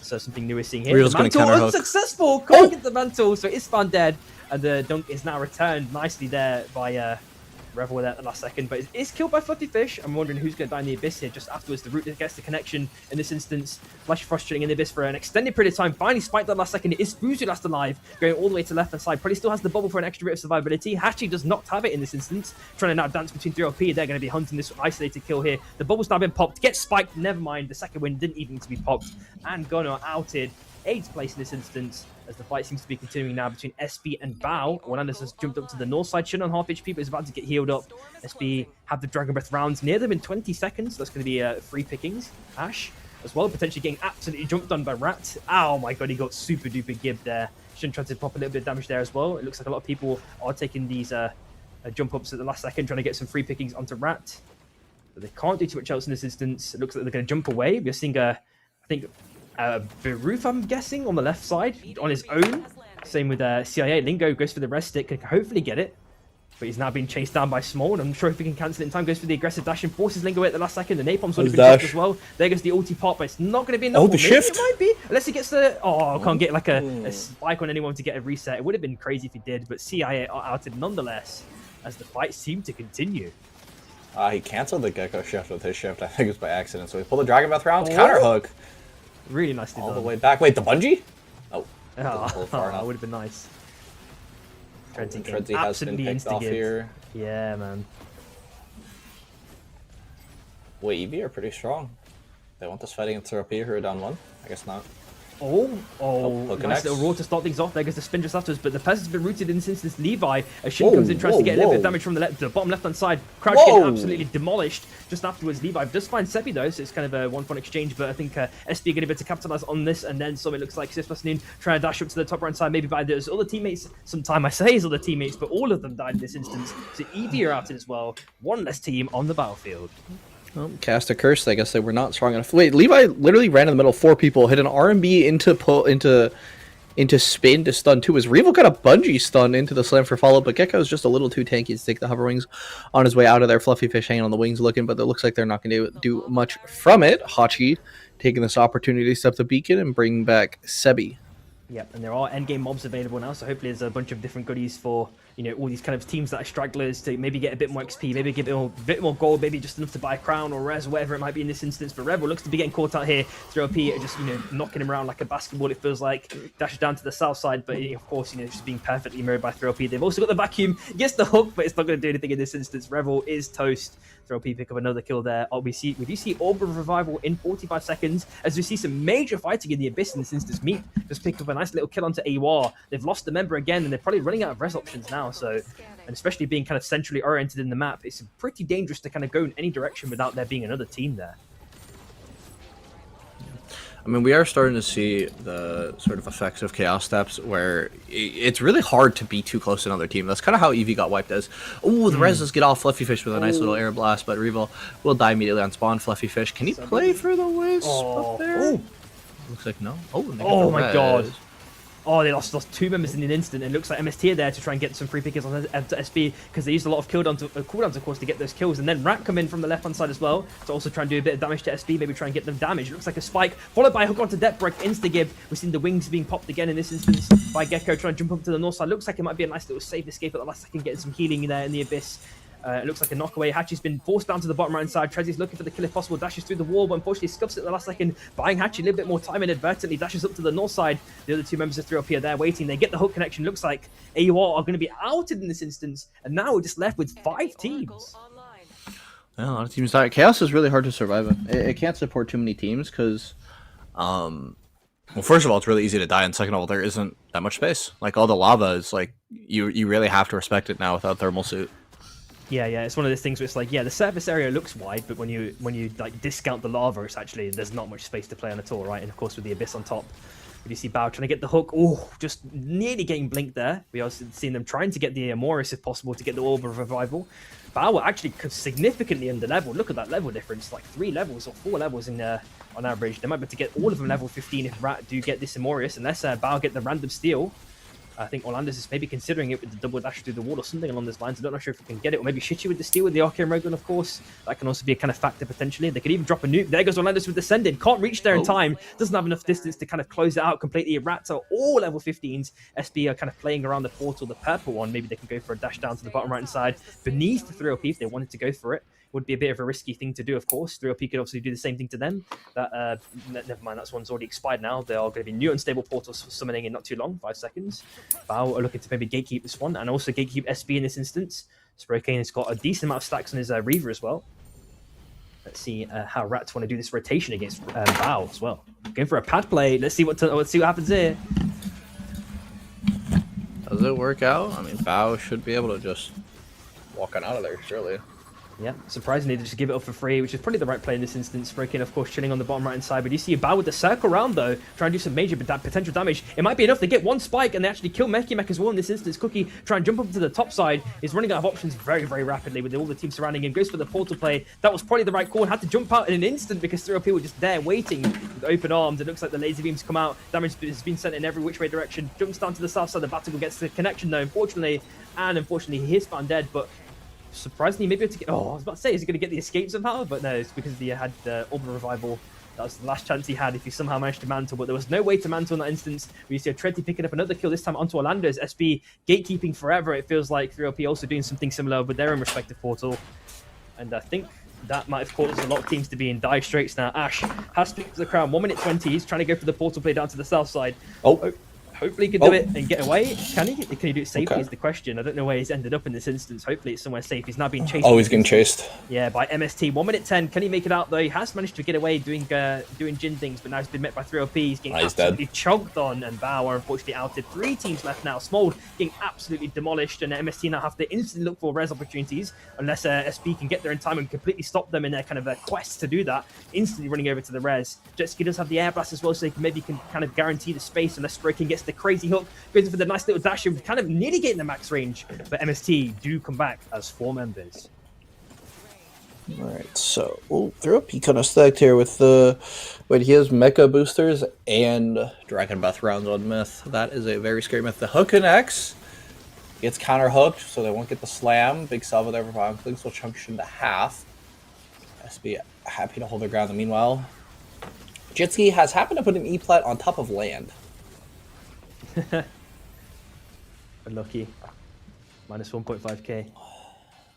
Speaker 1: something new we're seeing here.
Speaker 5: Real's
Speaker 1: The mantle unsuccessful. Can't get the mantle, so it's found dead, and the dunk is now returned nicely there by Revel there at the last second, but it's killed by Fluffy Fish. I'm wondering who's going to die in the Abyss here just afterwards. The root that gets the connection in this instance. Flash Frost chilling in the Abyss for an extended period of time. Finally spiked that last second. It is Fuzu last alive, going all the way to left hand side. Probably still has the bubble for an extra bit of survivability. Hachi does not have it in this instance. Trying to now dance between 3LP. They're going to be hunting this isolated kill here. The bubble's now been popped. Gets spiked. Never mind. The second win didn't even need to be popped. And Gunnar outed. 8th place in this instance, as the fight seems to be continuing now between SB and Bao. Orlandis has jumped up to the north side, Shin on half HP, but is about to get healed up. SB have the Dragon Breath rounds near them in 20 seconds. That's going to be free pickings. Ash as well, potentially getting absolutely jumped on by Rat. Oh my god, he got super duper gibbed there. Shin tried to pop a little bit of damage there as well. It looks like a lot of people are taking these jump ups at the last second, trying to get some free pickings onto Rat. But they can't do too much else in this instance. It looks like they're going to jump away. We're seeing I think Beruf, I'm guessing, on the left side on his own. Same with CIA. Lingo goes for the rest stick, can hopefully get it, but he's now being chased down by Small, and I'm sure if he can cancel it in time. Goes for the aggressive dash and forces Lingo at the last second. The Napalm's already been dropped as well. There goes the ulti pop, but it's not going to be enough.
Speaker 5: Oh, the shift!
Speaker 1: It might be, unless he gets the... Oh, can't get like a spike on anyone to get a reset. It would have been crazy if he did, but CIA are outed nonetheless, as the fight seemed to continue.
Speaker 5: He canceled the Gecko shift with his shift. I think it was by accident, so he pulled the Dragon Breath round, counter hook.
Speaker 1: Really nicely
Speaker 5: all
Speaker 1: done.
Speaker 5: the way back. Wait, the bungee? Oh,
Speaker 1: that would have been nice.
Speaker 5: Trenzy has been picked off here.
Speaker 1: Yeah, man.
Speaker 5: Wait, EV are pretty strong. They want this fighting in therapy who are down 1? I guess not.
Speaker 1: Nice little roar to start things off. There goes the spin just afterwards, but the person's been rooted in since this Levi. As Shin comes in, tries to get a little bit of damage from the bottom left-hand side. Crouch getting absolutely demolished just afterwards. Levi does find Sepi though, so it's kind of a one-for-one exchange, but I think SB are going to be able to capitalize on this, and then some, it looks like Sifasnin trying to dash up to the top right side, maybe by those other teammates. Sometime I say his other teammates, but all of them died in this instance. So EV are outed as well. One less team on the battlefield.
Speaker 3: Well, cast a curse. I guess they were not strong enough. Wait, Levi literally ran in the middle. 4 people hit an R&B into spin to stun 2. As Revo got a bungee stun into the slam for follow, but Gecko's just a little too tanky to take the hover wings on his way out of there. Fluffy Fish hanging on the wings looking, but it looks like they're not going to do much from it. Hachi taking this opportunity to step the beacon and bring back Sebi.
Speaker 1: Yep, and there are endgame mobs available now, so hopefully there's a bunch of different goodies for, you know, all these kind of teams that are stragglers to maybe get a bit more XP, maybe get a bit more gold, maybe just enough to buy a crown or res, or whatever it might be in this instance. But Rebel looks to be getting caught out here. 3LP just, you know, knocking him around like a basketball, it feels like. Dashes down to the south side, but of course, you know, just being perfectly mirrored by 3LP. They've also got the vacuum, gets the hook, but it's not going to do anything in this instance. Rebel is toast. 3LP pick up another kill there. We do see Orb of Revival in 45 seconds, as we see some major fighting in the Abyss in this instance. Meat just picked up a nice little kill onto AWR. They've lost the member again, and they're probably running out of res options now, so, and especially being kind of centrally oriented in the map, it's pretty dangerous to kind of go in any direction without there being another team there.
Speaker 3: I mean, we are starting to see the sort of effects of Chaos Steps, where it's really hard to be too close to another team. That's kind of how Eevee got wiped as. Oh, the Reses get off Fluffy Fish with a nice little air blast, but Revo will die immediately on spawn. Fluffy Fish, can he play for the Wisp up there? Looks like no. Oh my god.
Speaker 1: Oh, they lost 2 members in an instant. It looks like MST are there to try and get some free pickers on SB, because they used a lot of cooldowns, of course, to get those kills. And then Rat come in from the left-hand side as well to also try and do a bit of damage to SB, maybe try and get them damage. It looks like a spike, followed by a hook onto Depth Break, insta-gib. We've seen the wings being popped again in this instance by Gecko trying to jump up to the north side. Looks like it might be a nice little safe escape at the last second, getting some healing there in the Abyss. It looks like a knockaway. Hachi's been forced down to the bottom right side. Trezzy's looking for the kill if possible. Dashes through the wall, but unfortunately scuffs it at the last second, buying Hachi a little bit more time inadvertently. Dashes up to the north side. The other two members of 3LP are there waiting. They get the hook connection. Looks like AUR are going to be outed in this instance. And now we're just left with 5 teams.
Speaker 3: Yeah, a lot of teams die. Chaos is really hard to survive in. It can't support too many teams because, well, first of all, it's really easy to die, and second of all, there isn't that much space. Like, all the lava is like, you really have to respect it now without thermal suit.
Speaker 1: Yeah, it's one of those things where it's like, yeah, the surface area looks wide, but when you like discount the lava, it's actually, there's not much space to play on at all, right? And of course with the abyss on top. But you see Bao trying to get the hook. Oh, just nearly getting blinked there. We also seen them trying to get the Morris if possible to get the Orb of Revival. Bao were actually significantly under level. Look at that level difference, like 3 levels or 4 levels in on average. They might be able to get all of them level 15 if Rat do get this Amorius, unless Bao get the random steal. I think Orlando's is maybe considering it with the double dash through the wall or something along those lines. I don't know sure if we can get it, or maybe Shichi with the steal with the Arcane Rogan, of course. That can also be a kind of factor potentially. They could even drop a nuke. There goes Orlando's with Descended. Can't reach there in time. Doesn't have enough distance to kind of close it out completely. Rats are all level 15s. SB are kind of playing around the portal, the purple one. Maybe they can go for a dash down to the bottom right hand side beneath the 3LP if they wanted to go for it. Would be a bit of a risky thing to do, of course. 3LP could obviously do the same thing to them. That never mind, that one's already expired now. There are going to be new unstable portals for summoning in not too long, 5 seconds. Bao are looking to maybe gatekeep this one, and also gatekeep SB in this instance. Spraycane has got a decent amount of stacks on his Reaver as well. Let's see how Rats want to do this rotation against Bao as well. Going for a pad play. Let's see what happens here.
Speaker 3: Does it work out? I mean, Bao should be able to just walk on out of there, surely.
Speaker 1: Yeah, surprisingly, they just give it up for free, which is probably the right play in this instance. Spraykin, of course, chilling on the bottom right-hand side. But you see Bao with the circle round, though, trying to do some major potential damage. It might be enough. They get one spike, and they actually kill Meki Mek as well in this instance. Cookie trying to jump up to the top side. He's running out of options very, very rapidly with all the team surrounding him. Goes for the portal play. That was probably the right call. Had to jump out in an instant because 3LP were just there waiting with open arms. It looks like the laser beams come out. Damage has been sent in every which way direction. Jumps down to the south side. The Battle gets the connection, though, unfortunately. And unfortunately, he is found dead, but surprisingly, maybe to get. Oh, I was about to say, is he going to get the escape somehow? But no, it's because he had the Orb of Revival. That was the last chance he had if he somehow managed to mantle. But there was no way to mantle in that instance. We see a Treddy picking up another kill, this time onto Orlando's. SB gatekeeping forever. It feels like 3LP also doing something similar with their own respective portal. And I think that might have caused a lot of teams to be in dire straits now. Ash has to pick the crown. 1 minute 20. He's trying to go for the portal play down to the south side. Hopefully he can do it and get away. Can he? Can he do it safely is the question. I don't know where he's ended up in this instance. Hopefully it's somewhere safe. He's now being chased.
Speaker 5: Oh, he's getting chased.
Speaker 1: Yeah, by MST. 1 minute 10. Can he make it out, though? He has managed to get away doing Jin things, but now he's been met by 3LP. He's getting absolutely chugged on, and Bao are unfortunately outed. 3 teams left now. Smold getting absolutely demolished, and MST now have to instantly look for res opportunities, unless SB can get there in time and completely stop them in their kind of quest to do that. Instantly running over to the res. Jetski does have the air blast as well, so they can maybe kind of guarantee the space unless Sprayking gets the crazy hook. Goes for the nice little dash, kind of nearly getting the max range, but MST do come back as 4 members.
Speaker 3: Alright, so 3LP kind of stacked here with the he has mecha boosters and
Speaker 5: Dragon Breath rounds on myth. That is a very scary myth. The hook connects, gets counter hooked, so they won't get the slam. Big salvo there for Violent so chunks into half. SB happy to hold their ground. Meanwhile, Jetski has happened to put an E-plat on top of land.
Speaker 1: Unlucky. Minus 1.5k.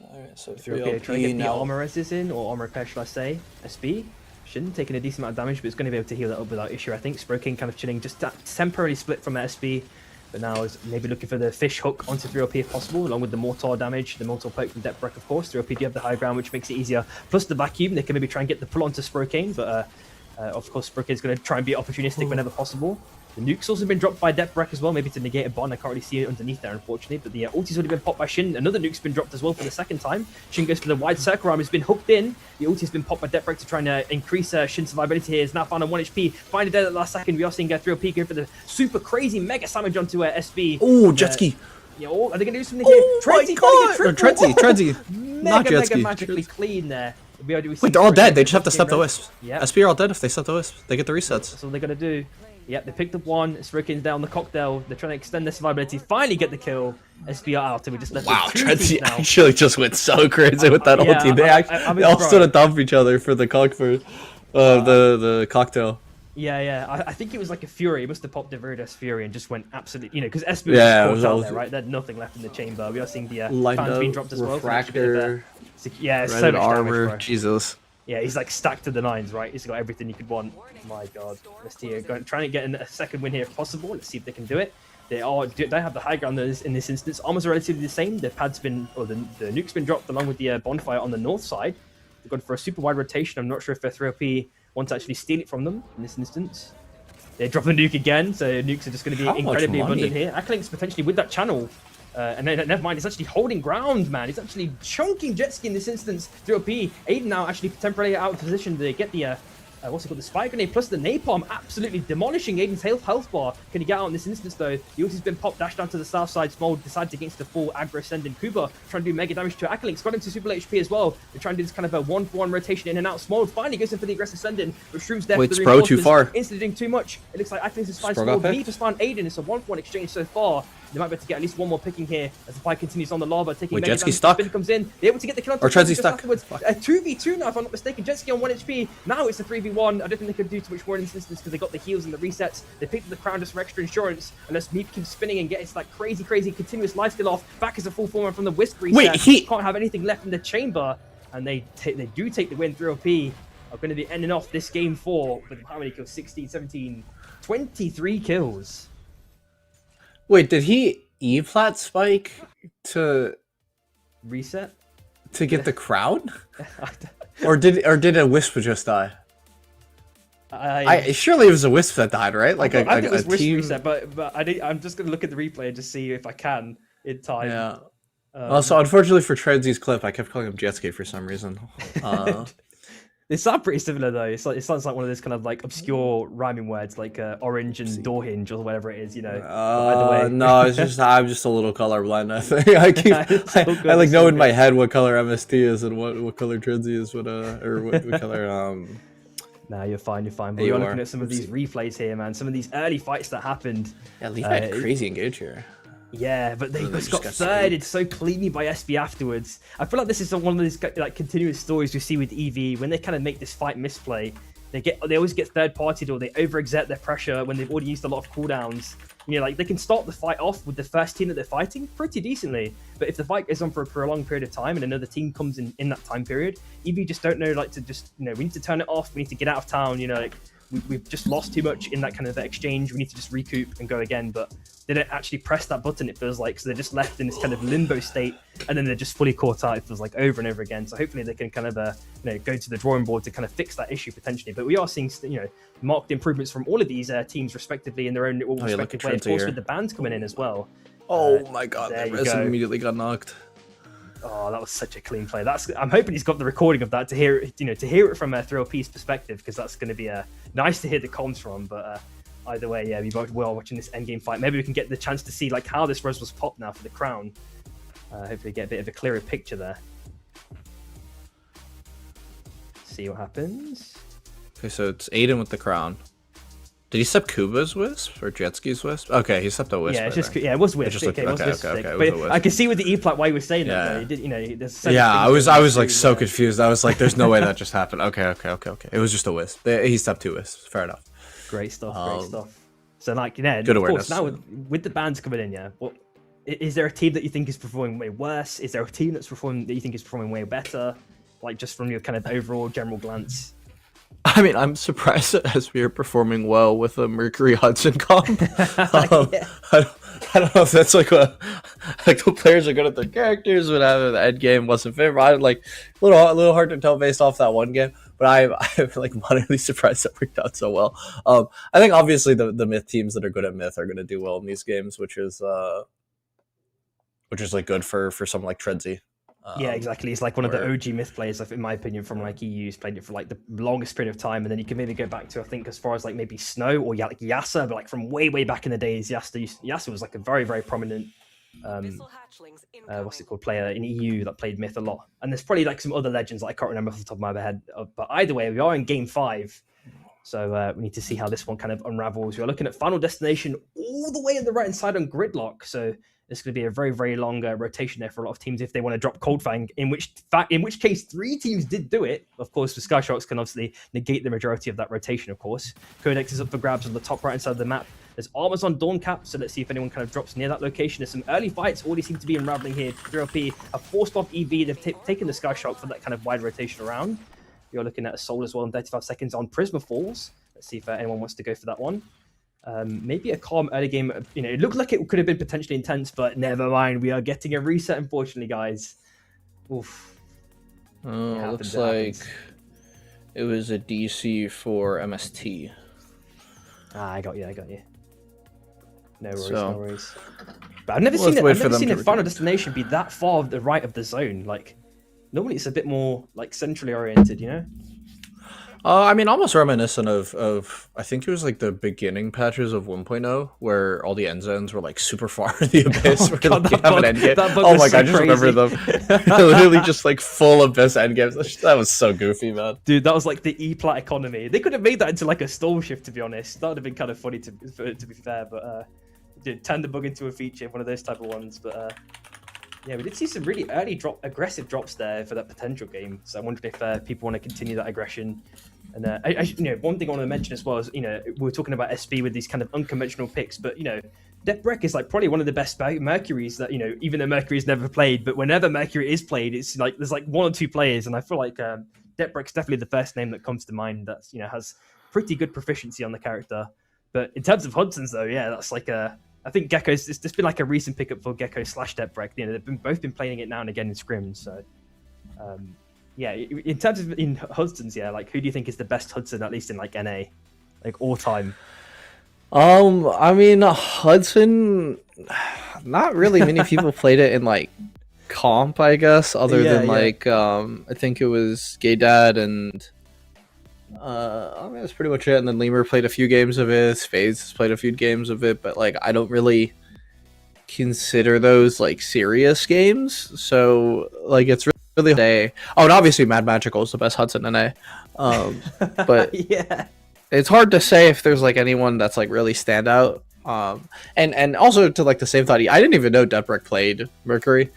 Speaker 5: Alright, so
Speaker 1: 3LP trying to get the armor res in, or armor repair, shall I say. SB shouldn't taking a decent amount of damage, but it's going to be able to heal that up without issue, I think. Sprayking kind of chilling, just temporarily split from SB, but now is maybe looking for the fish hook onto 3LP if possible, along with the mortar damage, the mortar poke from Depth Break, of course. 3LP do have the high ground, which makes it easier. Plus the vacuum, they can maybe try and get the pull onto Sprayking, but of course Spraykane's going to try and be opportunistic whenever possible. The nuke's also been dropped by Depth Break as well, maybe to negate a bond. I can't really see it underneath there, unfortunately. But the ulti's already been popped by Shin. Another nuke's been dropped as well for the second time. Shin goes for the wide circle arm. He's been hooked in. The ulti's been popped by Depth Break to try and increase Shin's survivability here. He's now found on 1 HP. Find it dead at the last second. We are seeing 3LP go for the super crazy mega damage onto SB.
Speaker 3: Oh, Jetski.
Speaker 1: Are they going to do something here?
Speaker 3: Tredsy. Not
Speaker 1: Mega magically clean there.
Speaker 3: Wait, they're all dead. They just have to step the wisps. Yep. SP are all dead if they step the wisps. They get the resets.
Speaker 1: That's all they're going to do. Yep, they picked up one. Spraykin's down the cocktail. They're trying to extend their survivability. Finally get the kill. SB are out, and we just left with 2
Speaker 3: Tredsy actually just went so crazy with that ulti. They all stood on top of each other for the cocktail.
Speaker 1: Yeah. I think it was like a Fury. He must have popped a Veritas Fury and just went absolutely, because SB was out there, right? They had nothing left in the chamber. We are seeing the fans being dropped as well.
Speaker 3: Refractor,
Speaker 1: yeah, so much
Speaker 3: armor.
Speaker 1: damage,
Speaker 3: Jesus.
Speaker 1: Yeah, he's like stacked to the nines, right? He's got everything you could want. My God, MST trying to get a second win here if possible. Let's see if they can do it. They have the high ground in this instance. Armors are relatively the same. The the nuke's been dropped along with the bonfire on the north side. They've gone for a super wide rotation. I'm not sure if their 3OP want to actually steal it from them in this instance. They drop the nuke again, so nukes are just going to be incredibly abundant here. Akalink's potentially with that channel. And then, never mind, he's actually holding ground, man. He's actually chunking Jetski in this instance. 3OP. Aiden now actually temporarily out of position to get the, what's it called, the spike grenade plus the napalm, absolutely demolishing Aiden's health bar. Can he get out in this instance, though? The ulti's been popped, dashed down to the south side. Small decides against the full aggro sending Kuba, trying to do mega damage to Akalink's got him to super HP as well. They're trying to do this kind of a 1-for-1 rotation in and out. Small finally goes in for the aggressive sending, but Shroom's there.
Speaker 3: Wait, Spro too far.
Speaker 1: Instantly doing too much. It looks like Akalink's is fine. Small need to spawn Aiden. It's a 1-for-1 exchange so far. They might be able to get at least one more picking here as the fight continues on the lava, taking mega damage.
Speaker 3: stuck.
Speaker 1: Spin comes in. They're able to get the kill on
Speaker 3: or Trenzy stuck.
Speaker 1: Afterwards. A 2v2 now, if I'm not mistaken. Jetski on 1 HP. Now it's a 3v1. I don't think they could do too much more in this instance because they got the heals and the resets. They picked up the crown just for extra insurance. Unless Meep keeps spinning and gets like crazy continuous lifesteal off. Back as a full former from the Wisp reset.
Speaker 3: Wait, he
Speaker 1: can't have anything left in the chamber. And they do take the win. 3OP are going to be ending off this game 4 with how many kills? 16, 17, 23 kills.
Speaker 3: Wait, did he E-flat spike to
Speaker 1: reset
Speaker 3: to get the crown? or did a Wisp just die? Surely it was a Wisp that died, right? Like
Speaker 1: I think it was
Speaker 3: a
Speaker 1: Wisp
Speaker 3: team...
Speaker 1: reset, but I'm just gonna look at the replay and just see if I can in time.
Speaker 3: Yeah. Also, unfortunately for Trenzy's clip, I kept calling him Jetski for some reason.
Speaker 1: They sound pretty similar though. It sounds like one of those kind of like obscure rhyming words, like orange and door hinge or whatever it is, Either way.
Speaker 3: No, it's just I'm just a little colorblind. I think I like know in my head what color MST is and what color Trenzy is, or what color.
Speaker 1: Nah, you're fine. But you're looking at some of these replays here, man. Some of these early fights that happened.
Speaker 3: Yeah, Leaf had crazy engage here.
Speaker 1: Yeah, but they just got thirded so cleanly by SB afterwards. I feel like this is one of these like continuous stories we see with EV when they kind of make this fight misplay. They always get third partied or they overexert their pressure when they've already used a lot of cooldowns. Like they can start the fight off with the first team that they're fighting pretty decently, but if the fight goes on for a prolonged period of time and another team comes in that time period, EV just don't know like to just we need to turn it off. We need to get out of town. Like we've just lost too much in that kind of exchange. We need to just recoup and go again, but they don't actually press that button, it feels like, so they're just left in this kind of limbo state, and then they're just fully caught out, it feels like, over and over again. So hopefully they can kind of go to the drawing board to kind of fix that issue potentially. But we are seeing marked improvements from all of these teams respectively in their own respective way, of course, with the bans coming in as well.
Speaker 3: Oh my god, that resin immediately got knocked.
Speaker 1: Oh, that was such a clean play. I'm hoping he's got the recording of that to hear it from a 3OP's perspective, because that's going to be nice to hear the comms from. But either way, yeah, we are watching this endgame fight. Maybe we can get the chance to see like how this res was popped now for the crown. Hopefully get a bit of a clearer picture there. See what happens.
Speaker 3: Okay, so it's Aiden with the crown. Did he sub Kuba's Wisp or Jetski's Wisp? Okay, he stepped a Wisp.
Speaker 1: Yeah, it was Wisp.
Speaker 3: Okay,
Speaker 1: but I can see with the E-plat why he was saying that. Though. He did,
Speaker 3: I was like so confused. I was like, "There's no way that just happened." Okay. It was just a Wisp. He stepped 2 Wisps. Fair enough.
Speaker 1: Great stuff. So like, good
Speaker 3: awareness.
Speaker 1: Of course, now with the bans coming in, is there a team that you think is performing way worse? Is there a team that you think is performing way better? Like just from your kind of overall general glance.
Speaker 3: I mean, I'm surprised that as we are performing well with a Mercury Hudson comp.
Speaker 1: Yeah.
Speaker 3: I don't know if that's like the players are good at their characters, whatever. The end game wasn't favorable. I like a little hard to tell based off that one game, but I'm like moderately surprised that worked out so well. I think obviously the myth teams that are good at myth are going to do well in these games, which is like good for someone like Trenzy.
Speaker 1: Yeah, exactly. It's like one of the OG myth players, in my opinion, from like EU's played it for like the longest period of time, and then you can maybe go back to, I think, as far as like maybe Snow or like Yasa, but like from way back in the days, Yasa was like a very, very prominent what's it called, player in EU that played myth a lot. And there's probably like some other legends that I can't remember off the top of my head, but either way, we are in game 5. So we need to see how this one kind of unravels. We're looking at Final Destination all the way on the right hand side on Gridlock. So It's going to be a very, very long rotation there for a lot of teams if they want to drop Coldfang, in which case 3 teams did do it. Of course, the Skysharks can obviously negate the majority of that rotation, of course. Codex is up for grabs on the top right-hand side of the map. There's armors on Dawn Cap, so let's see if anyone kind of drops near that location. There's some early fights already seem to be unraveling here. 3LP have forced off EV. They've taken the Skyshark for that kind of wide rotation around. You're looking at a Soul as well in 35 seconds on Prisma Falls. Let's see if anyone wants to go for that one. Maybe a calm early game. It looked like it could have been potentially intense, but never mind. We are getting a reset, unfortunately, guys. Oof.
Speaker 3: Oh, looks like it was a DC for MST.
Speaker 1: I got you. No worries, no worries. But I've never seen a Final Destination be that far of the right of the zone. Like, normally it's a bit more like centrally oriented, you know?
Speaker 3: I mean, almost reminiscent of I think it was like the beginning patches of 1.0 where all the end zones were like super far in the abyss.
Speaker 1: Oh, God,
Speaker 3: oh my god, I just remember them. Literally just like full abyss end games. That was so goofy, man.
Speaker 1: Dude, that was like the E-plat economy. They could have made that into like a stall shift, to be honest. That would have been kind of funny to be fair, but turn the bug into a feature, one of those type of ones. But yeah, we did see some really early aggressive drops there for that potential game. So I'm wondering if people want to continue that aggression. And one thing I want to mention as well is, we were talking about SP with these kind of unconventional picks, but Depbrek is like probably one of the best Mercuries that even though Mercury's never played, but whenever Mercury is played, it's like there's like 1 or 2 players, and I feel like Depbrek's definitely the first name that comes to mind that has pretty good proficiency on the character. But in terms of Hudson's though, yeah, that's like I think Gecko's it's just been like a recent pickup for Gecko / Depbrek. They've both been playing it now and again in scrims, so. Yeah, in terms of in Hudson's, yeah, like who do you think is the best Hudson, at least in like NA, like all time?
Speaker 3: I mean, Hudson, not really many people played it in like comp, I guess, other than like I think it was Gay Dad and I mean that's pretty much it. And then Lemur played a few games of it. Spades has played a few games of it, but like I don't really consider those like serious games. So like it's really day. Oh, and obviously Mad Magical is the best Hudson in A. But
Speaker 1: yeah, it's
Speaker 3: hard to say if there's like anyone that's like really stand out. And also to like the same thought, I didn't even know Depbrek played Mercury.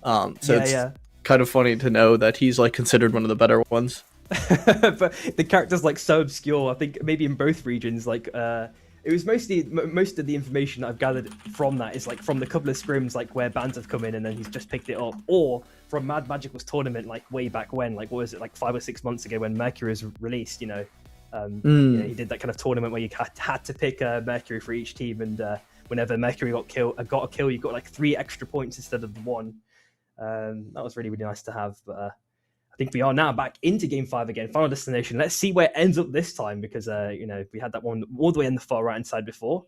Speaker 3: It's kind of funny to know that he's like considered one of the better ones.
Speaker 1: But the character's like so obscure. I think maybe in both regions, like it was most of the information that I've gathered from that is like from the couple of scrims like where bands have come in and then he's just picked it up, or from Mad Magical's tournament like way back when, like what was it, like 5 or 6 months ago when Mercury was released. He did that kind of tournament where you had to pick Mercury for each team, and whenever Mercury got a kill, you got like 3 extra points instead of the 1. That was really, really nice to have. But I think we are now back into Game 5 again, Final Destination. Let's see where it ends up this time, because we had that one all the way on the far right hand side before.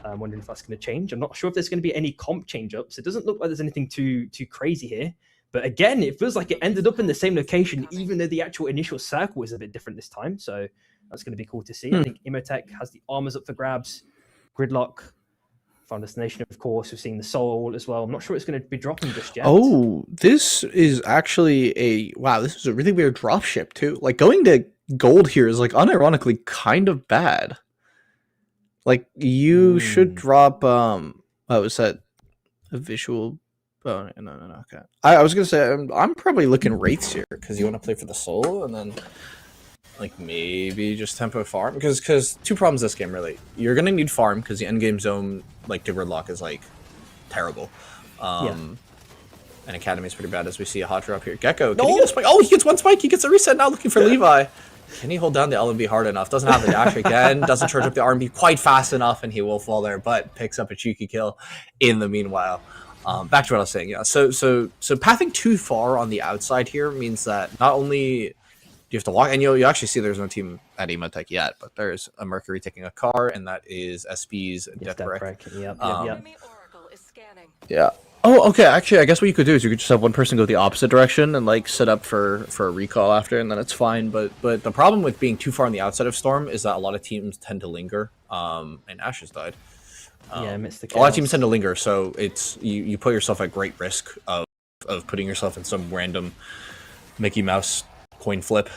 Speaker 1: I'm wondering if that's going to change. I'm not sure if there's going to be any comp change-ups. It doesn't look like there's anything too crazy here. But again, it feels like it ended up in the same location, even though the actual initial circle is a bit different this time. So that's going to be cool to see. I think Imotech has the armors up for grabs. Gridlock, Final Destination, of course. We're seeing the Soul as well. I'm not sure it's going to be dropping just yet.
Speaker 3: Oh, this is actually this is a really weird drop ship too. Like going to gold here is like unironically kind of bad. Like you should drop what was that? A visual. Oh no. Okay. I was gonna say I'm probably looking rates here because you want to play for the Soul and then like maybe just tempo farm, because 2 problems this game really. You're gonna need farm because the end game zone like to gridlock is like terrible. And Academy is pretty bad, as we see a hot drop here. Gecko, can he get a spike? Oh, he gets 1 spike. He gets a reset now, looking for Levi. Can he hold down the LMB hard enough? Doesn't have the dash again. Doesn't charge up the RMB quite fast enough, and he will fall there, but picks up a cheeky kill in the meanwhile. Back to what I was saying, yeah. So pathing too far on the outside here means that not only do you have to walk, and you actually see there's no team at Emotech yet, but there's a Mercury taking a car, and that is SP's Depbrek. Yeah. Oh, okay. Actually, I guess what you could do is you could just have one person go the opposite direction and like set up for a recall after, and then it's fine. But the problem with being too far on the outside of Storm is that a lot of teams tend to linger. And Ash has died.
Speaker 1: I missed the chaos.
Speaker 3: A lot of teams tend to linger, so it's you put yourself at great risk of putting yourself in some random Mickey Mouse coin flip.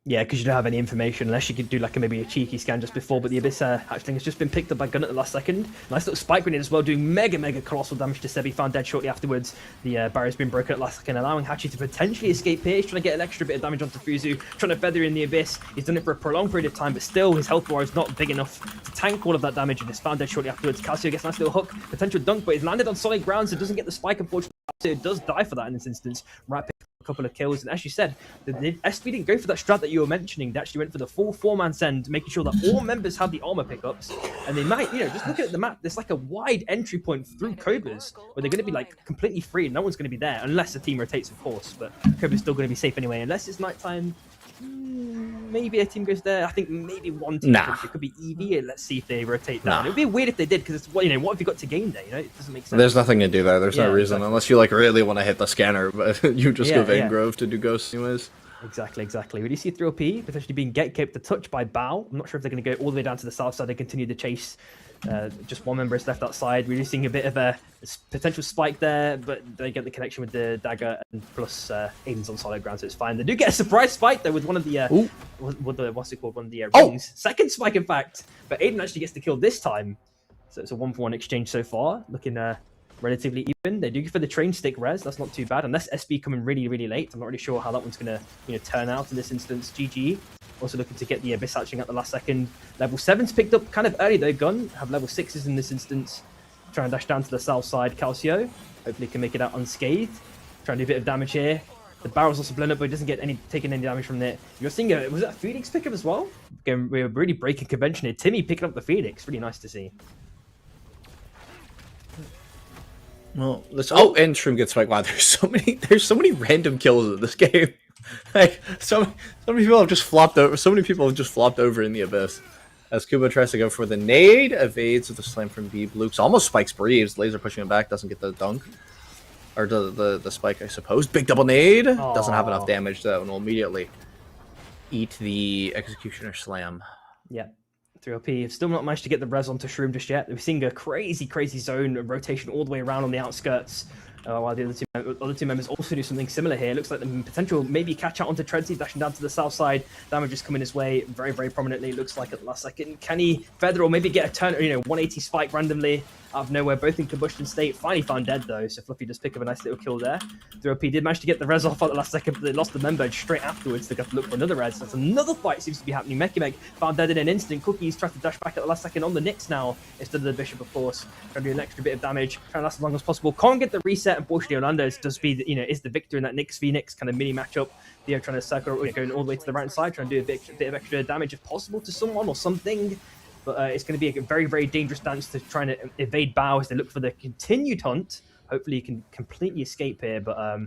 Speaker 1: Yeah, because you don't have any information unless you could do like maybe a cheeky scan just before. But the Abyss hatchling has just been picked up by Gun at the last second. Nice little spike grenade as well, doing mega colossal damage to Sebi. Found dead shortly afterwards. The barrier's been broken at last second, allowing Hachi to potentially escape here. He's trying to get an extra bit of damage onto Fuzu, trying to feather in the Abyss. He's done it for a prolonged period of time, but still his health bar is not big enough to tank all of that damage, and is found dead shortly afterwards. Calcio gets a nice little hook, potential dunk, but he's landed on solid ground, so doesn't get the spike, unfortunately. Calcio does die for that in this instance. Right, a couple of kills, and as you said, the SB didn't go for that strat that you were mentioning. They actually went for the full 4-man send, making sure that all members have the armor pickups, and they might, just looking at the map, there's like a wide entry point through Cobras where they're going to be like completely free and no one's going to be there unless the team rotates, of course, but Cobra's still going to be safe anyway unless it's nighttime. Maybe a team goes there. I think maybe one team. It could be EV, and let's see if they rotate down. It would be weird if they did, because it's what have you got to gain there? It doesn't make sense.
Speaker 3: There's nothing to do there. There's no reason unless you like really want to hit the scanner, but you just go Vein Grove to do ghosts anyways. Exactly.
Speaker 1: We do see 3OP potentially being get-caped a touch by Bao. I'm not sure if they're going to go all the way down to the south side and continue the chase. Just one member is left outside. We're seeing a bit of a potential spike there, but they get the connection with the dagger, and plus Aiden's on solid ground, so it's fine. They do get a surprise spike though with one of the what's it called? One of the rings. Second spike, in fact, but Aiden actually gets the kill this time. So it's a 1-for-1 exchange so far, looking relatively even. They do go for the train stick res. That's not too bad, unless SB coming really late. I'm not really sure how that one's gonna turn out in this instance. GG. Also looking to get the Abyss hatching at the last second. Level 7's picked up kind of early though. Gun have level 6s in this instance. Trying to dash down to the south side. Calcio hopefully can make it out unscathed. Trying to do a bit of damage here. The barrel's also blown up, but he doesn't get taking any damage from it. You're seeing was that a Phoenix pickup as well? Again, we're really breaking convention here. Timmy picking up the Phoenix. Really nice to see.
Speaker 3: Well, and Shroom gets spiked. Wow, there's so many random kills in this game. Like so many people have just flopped over. So many people have just flopped over in the Abyss. As Kubo tries to go for the nade, evades with the slam from B. Luke's almost spikes Breeze. Laser pushing him back, doesn't get the dunk. Or the spike, I suppose. Big double nade. Aww. Doesn't have enough damage though, and will immediately eat the Executioner slam.
Speaker 1: Yeah. 3OP have still not managed to get the res onto Shroom just yet. We're seeing a crazy zone rotation all the way around on the outskirts. While the other two members also do something similar here. Looks like the potential maybe catch out onto Treadsy, dashing down to the south side. Damage is coming his way very prominently. Looks like at the last second. Can he feather or maybe get a turn, 180 spike randomly out of nowhere, both in combustion state. Finally found dead though, so Fluffy does pick up a nice little kill there. 3OP did manage to get the res off at the last second, but they lost the member straight afterwards. They got to look for another res. That's another fight seems to be happening. Mekimeg found dead in an instant. Cookies tried to dash back at the last second on the Nyx now instead of the Bishop, of course. Trying to do an extra bit of damage, trying to last as long as possible. Can't get the reset. Unfortunately, Orlando does be is the victor in that Nyx Phoenix kind of mini matchup. Theo trying to circle, going all the way to the right side, trying to do a bit of extra damage if possible to someone or something. But it's going to be a very dangerous dance to try to evade Bao as they look for the continued hunt. Hopefully you can completely escape here, but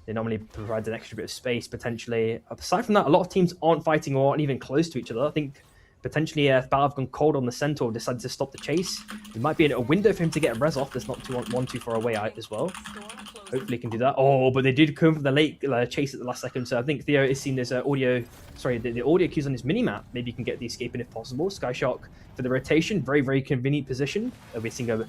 Speaker 1: they normally provide an extra bit of space potentially. Aside from that, a lot of teams aren't fighting or aren't even close to each other. I think potentially if Bao have gone cold on the Centaur, decided to stop the chase. It might be a window for him to get a res off. There's not too far away out as well. Hopefully he can do that. Oh, but they did come for the late chase at the last second. So I think Theo is seeing there's the audio cues on his mini-map. Maybe you can get the escaping if possible. Skyshock for the rotation. Very convenient position. We're seeing a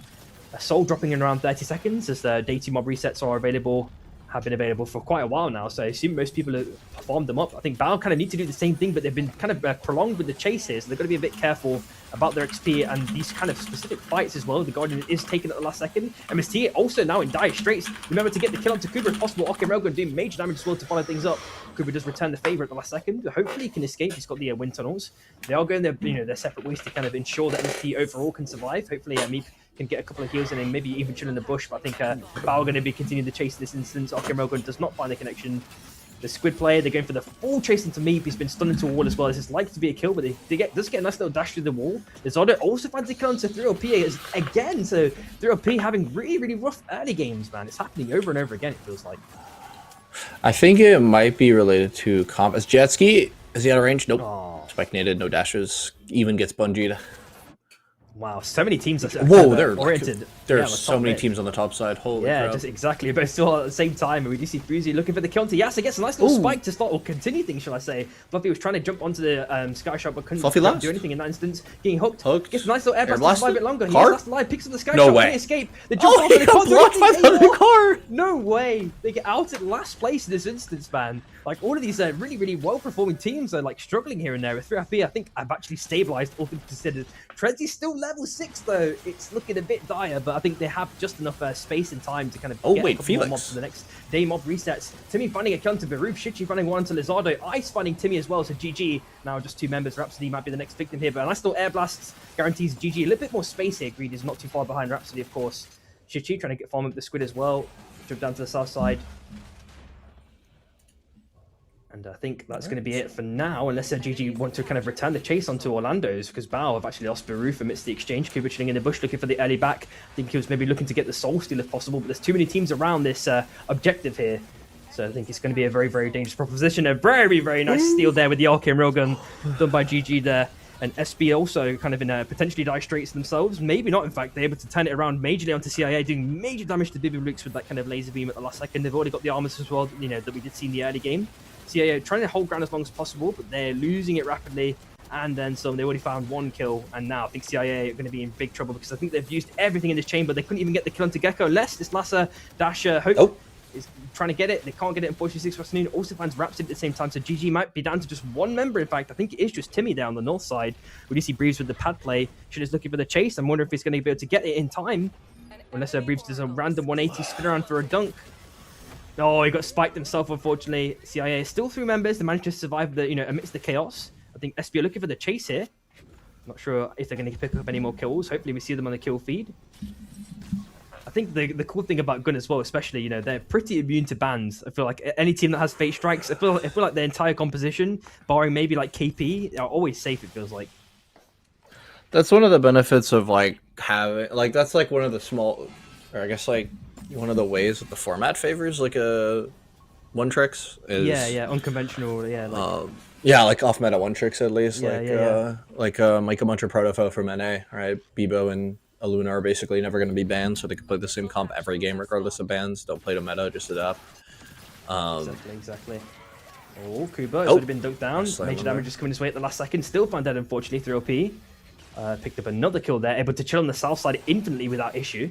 Speaker 1: soul dropping in around 30 seconds as the day 2 mob resets have been available for quite a while now, so I assume most people have farmed them up. I think Bao kind of need to do the same thing, but they've been kind of prolonged with the chase here, so they've got to be a bit careful about their XP and these kind of specific fights as well. The Guardian is taken at the last second. MST also now in dire straits. Remember to get the kill onto Kuba if possible. Okimelgo doing major damage as well to follow things up. Kuba does return the favor at the last second. Hopefully he can escape. He's got the wind tunnels. They are going their separate ways to kind of ensure that MST overall can survive. Hopefully Meep can get a couple of heals in and maybe even chill in the bush, but I think Bao are going to be continuing the chase in this instance. Okimelgo does not find the connection. The squid player, they're going for the full chase into Meep. He's been stunned into a wall as well. This is likely to be a kill, but they does get a nice little dash through the wall. Zodo also finds a kill into 3OP again. So 3OP having really rough early games, man. It's happening over and over again, it feels like.
Speaker 3: I think it might be related to comp. Is Jetski, is he out of range? Nope. Oh. Spike naded, no dashes. Even gets bungeed.
Speaker 1: Wow, so many teams are
Speaker 3: they're
Speaker 1: oriented.
Speaker 3: There's so many teams on the top side. Holy crap.
Speaker 1: Just exactly. But still at the same time, and we do see Fuzi looking for the counter. Yasa gets a nice little spike to start or continue things, shall I say. Fluffy was trying to jump onto the Sky Shot, but couldn't do anything in that instance. Getting hooked. Gets a nice little air blast to survive a bit longer. He gets alive, picks up the Sky Shot, can't escape. The jump off,
Speaker 3: he got blocked by the car.
Speaker 1: No way. They get out at last place in this instance, man. Like, all of these really, really well-performing teams are, like, struggling here and there. With 3FP, I think I've actually stabilized, all things considered. Trezi's still level 6, though. It's looking a bit dire, but I think they have just enough space and time to kind of get a couple more mobs for the next day mob resets. Timmy finding a counter to Baruf, Shichi finding one to Lizardo, Ice finding Timmy as well, so GG. Now just 2 members. Rhapsody might be the next victim here, but a nice little air blast guarantees GG. A little bit more space here. Greed is not too far behind Rhapsody, of course. Shichi trying to get farm up the squid as well. Jump down to the south side. And I think that's going to be it for now, unless GG want to kind of return the chase onto Orlando's, because Bao have actually lost Baruf amidst the exchange. Kuba chilling in the bush, looking for the early back. I think he was maybe looking to get the soul steal if possible, but there's too many teams around this objective here. So I think it's going to be a very, very dangerous proposition. A very, very nice steal there with the Arcane Railgun done by GG there. And SB also kind of in potentially dire straits themselves. Maybe not, in fact. They're able to turn it around majorly onto CIA, doing major damage to Bibi Lux with that kind of laser beam at the last second. They've already got the armors as well, you know, that we did see in the early game. CIA trying to hold ground as long as possible, but they're losing it rapidly. And then some. They already found 1 kill, and now I think CIA are going to be in big trouble because I think they've used everything in this chamber. They couldn't even get the kill onto Gecko, unless this last dash Hope is trying to get it. They can't get it, unfortunately. 6 afternoon also finds Rhapsody at the same time, so GG might be down to just 1 member. In fact, I think it is just Timmy there on the north side. We do see Breeze with the pad play. Shit is looking for the chase. I'm wondering if he's going to be able to get it in time, unless Breeze does a random 180 spin around for a dunk. Oh, he got spiked himself, unfortunately. CIA is still 3 members. They managed to survive the, amidst the chaos. I think SB are looking for the chase here. Not sure if they're going to pick up any more kills. Hopefully we see them on the kill feed. I think the cool thing about Gun as well, especially, they're pretty immune to bans. I feel like any team that has Fate Strikes, I feel like their entire composition, barring maybe like KP, are always safe, it feels like.
Speaker 3: That's one of the benefits of like having, like, that's like one of the small, or I guess like one of the ways that the format favors like a one tricks is
Speaker 1: unconventional,
Speaker 3: like off meta one tricks at least, like Micah Muncher Protofo from NA, right? Bebo and Aluna are basically never going to be banned, so they can play the same comp every game regardless of bans. Don't play to meta, just adapt.
Speaker 1: Exactly. Oh, Kuba has already been dunked down. Major damage is coming his way at the last second. Still found dead, unfortunately, through OP. Picked up another kill there, able to chill on the south side infinitely without issue.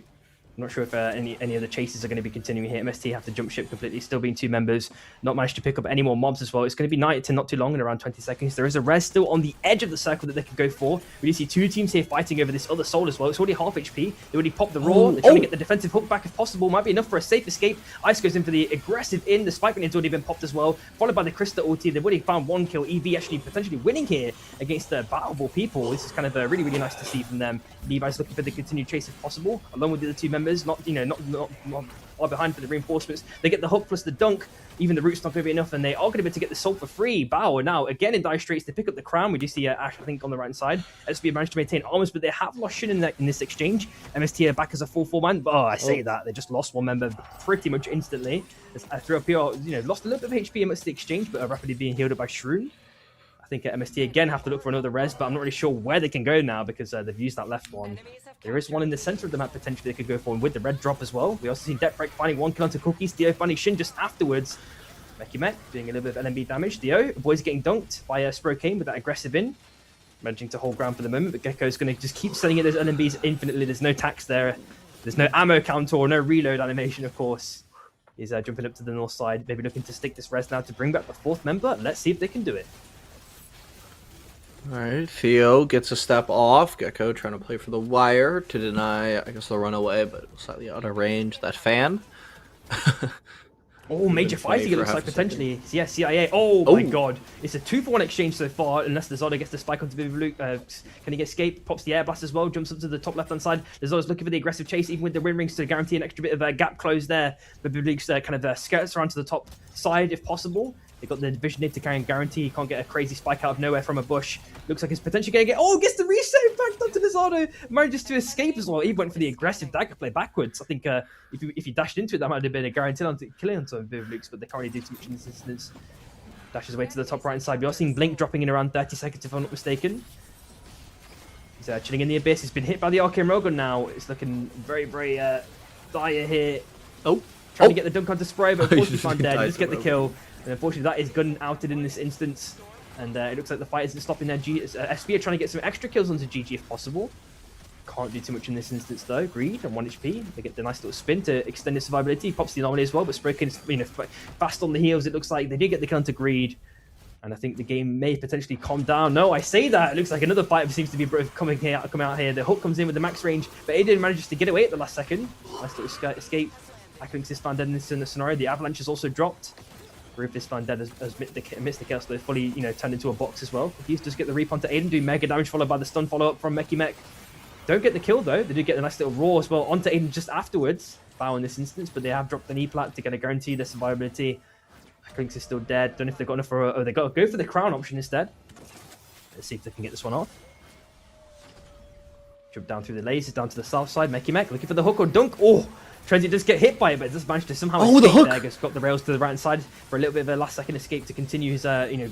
Speaker 1: I'm not sure if any of the chases are going to be continuing here. MST have to jump ship completely, still being 2 members. Not managed to pick up any more mobs as well. It's going to be night in not too long, in around 20 seconds. There is a res still on the edge of the circle that they can go for. We do see 2 teams here fighting over this other soul as well. It's already half HP. They already popped the raw. They're trying to get the defensive hook back if possible. Might be enough for a safe escape. Ice goes in for the aggressive in. The spike grenade's already been popped as well, followed by the Krista ulti. They've already found 1 kill. EV actually potentially winning here against the battleable people. This is kind of really, really nice to see from them. Levi's looking for the continued chase if possible, along with the other 2 members. Not far behind for the reinforcements. They get the hook plus the dunk. Even the root's not going to be enough, and they are going to be able to get the soul for free. Bao are now again in dire straits to pick up the crown. We do see Ash, I think, on the right side. SB managed to maintain armors, but they have lost Shin in this exchange. MST are back as a full 4-man. But I say that they just lost 1 member pretty much instantly. Through a PR, lost a little bit of HP amidst the exchange, but are rapidly being healed up by Shroon. I think MST again have to look for another res, but I'm not really sure where they can go now because they've used that left one. There is one in the center of the map potentially they could go for, and with the red drop as well. We also see Depbreak finding 1 kill onto Cookies, Dio finding Shin just afterwards. Mech doing a little bit of LMB damage. Dio, the boys getting dunked by Sprokane with that aggressive in. Managing to hold ground for the moment, but Gecko's going to just keep sending it those LMBs infinitely. There's no tax there. There's no ammo counter or no reload animation, of course. He's jumping up to the north side, maybe looking to stick this res now to bring back the 4th member. Let's see if they can do it.
Speaker 3: Alright, Theo gets a step off. Gecko trying to play for the wire to deny, I guess they'll run away, but slightly out of range. That fan.
Speaker 1: Major fighting it looks like potentially. Yeah, CIA. Oh my god. It's a 2-for-1 exchange so far, unless the Zoda gets the spike onto Luke. Can he get escape? Pops the air blast as well, jumps up to the top left-hand side. The Zoda's looking for the aggressive chase, even with the win rings to guarantee an extra bit of a gap close there. But Luke's kind of skirts around to the top side if possible. They got the division in to carry and guarantee he can't get a crazy spike out of nowhere from a bush. Looks like he's potentially going to get... Oh, gets the reset back onto Lizardo. Manages to escape as well. He went for the aggressive dagger play backwards. I think if you dashed into it, that might have been a guarantee on killing on some of Luke's, but they can't really do too much in this instance. Dashes away to the top right-hand side. We are seeing Blink dropping in around 30 seconds, if I'm not mistaken. He's chilling in the abyss. He's been hit by the Arcane Railgun now. It's looking very, very dire here. Trying to get the dunk onto Spray, but unfortunately found dead. He just get the kill. And unfortunately, that is gun outed in this instance. And it looks like the fight isn't stopping there. SB are trying to get some extra kills onto GG if possible. Can't do too much in this instance though. Greed on 1 HP. They get the nice little spin to extend his survivability. Pops the anomaly as well, but Spraykin is fast on the heels. It looks like they did get the kill onto Greed. And I think the game may potentially calm down. No, I say that. It looks like another fight seems to be coming out here. The hook comes in with the max range, but Aiden manages to get away at the last second. Nice little escape. Acklinks is found dead in this scenario. The avalanche has also dropped. Roof is found dead has missed the kill, so they're fully, turned into a box as well. He does get the reap onto Aiden, do mega damage, followed by the stun follow-up from Mech. Don't get the kill though. They do get a nice little roar as well onto Aiden just afterwards. Foul in this instance, but they have dropped the knee plat to kind of guarantee their survivability. Acklinks is still dead. Don't know if they've got enough for they got to go for the crown option instead. Let's see if they can get this one off. Jump down through the lasers, down to the south side. Mech looking for the hook or dunk. Oh! Trenzy does get hit by it, but does manage to somehow escape
Speaker 3: the hook.
Speaker 1: there. Just got the rails to the right hand side for a little bit of a last second escape to continue his,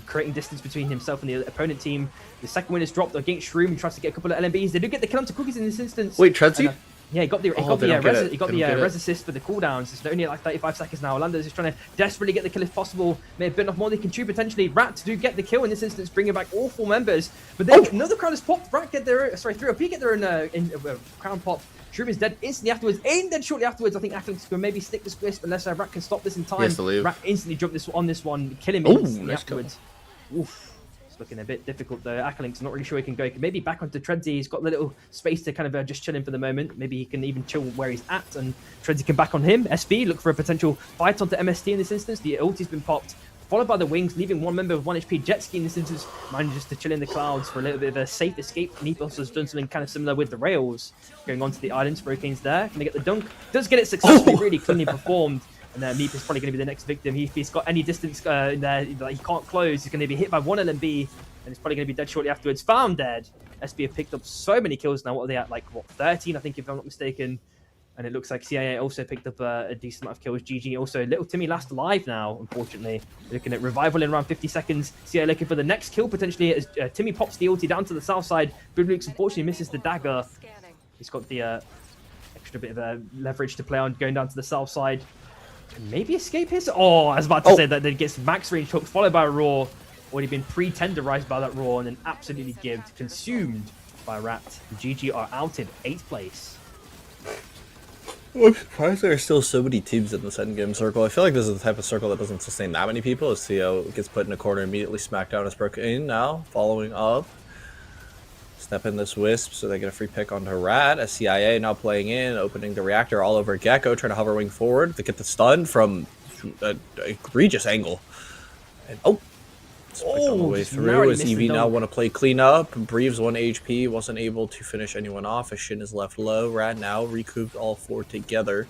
Speaker 1: creating distance between himself and the opponent team. The second win is dropped against Shroom. He tries to get a couple of LMBs. They do get the kill onto Cookies in this instance.
Speaker 3: Wait, Trenzy?
Speaker 1: Yeah, he got the res assist for the cooldowns. It's only like 35 seconds now. Orlando's just trying to desperately get the kill if possible. May have bitten off more than he can chew potentially. Rat do get the kill in this instance, bringing back all 4 members. But then another crown is popped. Rat get their 3OP get their own crown pop. Shroom is dead instantly afterwards. Aiden dead shortly afterwards. I think Acklinks can maybe stick this wisp unless Rat can stop this in time. Rat instantly jumped this one, kill him instantly afterwards. Oof. It's looking a bit difficult though. Acklinks not really sure he can go. He can maybe back onto Trenzy. He's got a little space to kind of just chill in for the moment. Maybe he can even chill where he's at, and Trenzy can back on him. SB look for a potential fight onto MST in this instance. The ulti's been popped, followed by the wings, leaving one member with 1 HP. Jetski in this instance manages to chill in the clouds for a little bit of a safe escape. Neepos has done something kind of similar with the rails. Going onto the island, Spraykane's there. Can they get the dunk? Does get it successfully, really cleanly performed. And Meep is probably going to be the next victim. If he's got any distance in there that he can't close, he's going to be hit by 1 LMB, and he's probably going to be dead shortly afterwards. Found dead. SB have picked up so many kills now. What are they at? Like, 13, I think, if I'm not mistaken. And it looks like CIA also picked up a decent amount of kills. GG also. Little Timmy last alive now, unfortunately. Looking at revival in around 50 seconds. CIA looking for the next kill, potentially, as Timmy pops the ulti down to the south side. Boomlukes unfortunately misses the dagger. He's got the extra bit of leverage to play on going down to the south side. Can maybe escape his? Oh, I was about to say that it gets max range hooked, followed by a roar. Already been pre-tenderized by that roar, and then absolutely consumed by Rat. GG are out in 8th place.
Speaker 5: I'm surprised there are still so many teams in this endgame circle. I feel like this is the type of circle that doesn't sustain that many people. As CO gets put in a corner, immediately smacked down as Brooklyn now, following up. Step in this wisp so they get a free pick onto Rat. As CIA now playing in, opening the reactor all over Gecko, trying to hover wing forward to get the stun from an egregious angle. And on the way through as EV now want to play cleanup. Breeves 1 HP, wasn't able to finish anyone off as Shin is left low. Rat now recouped all 4 together.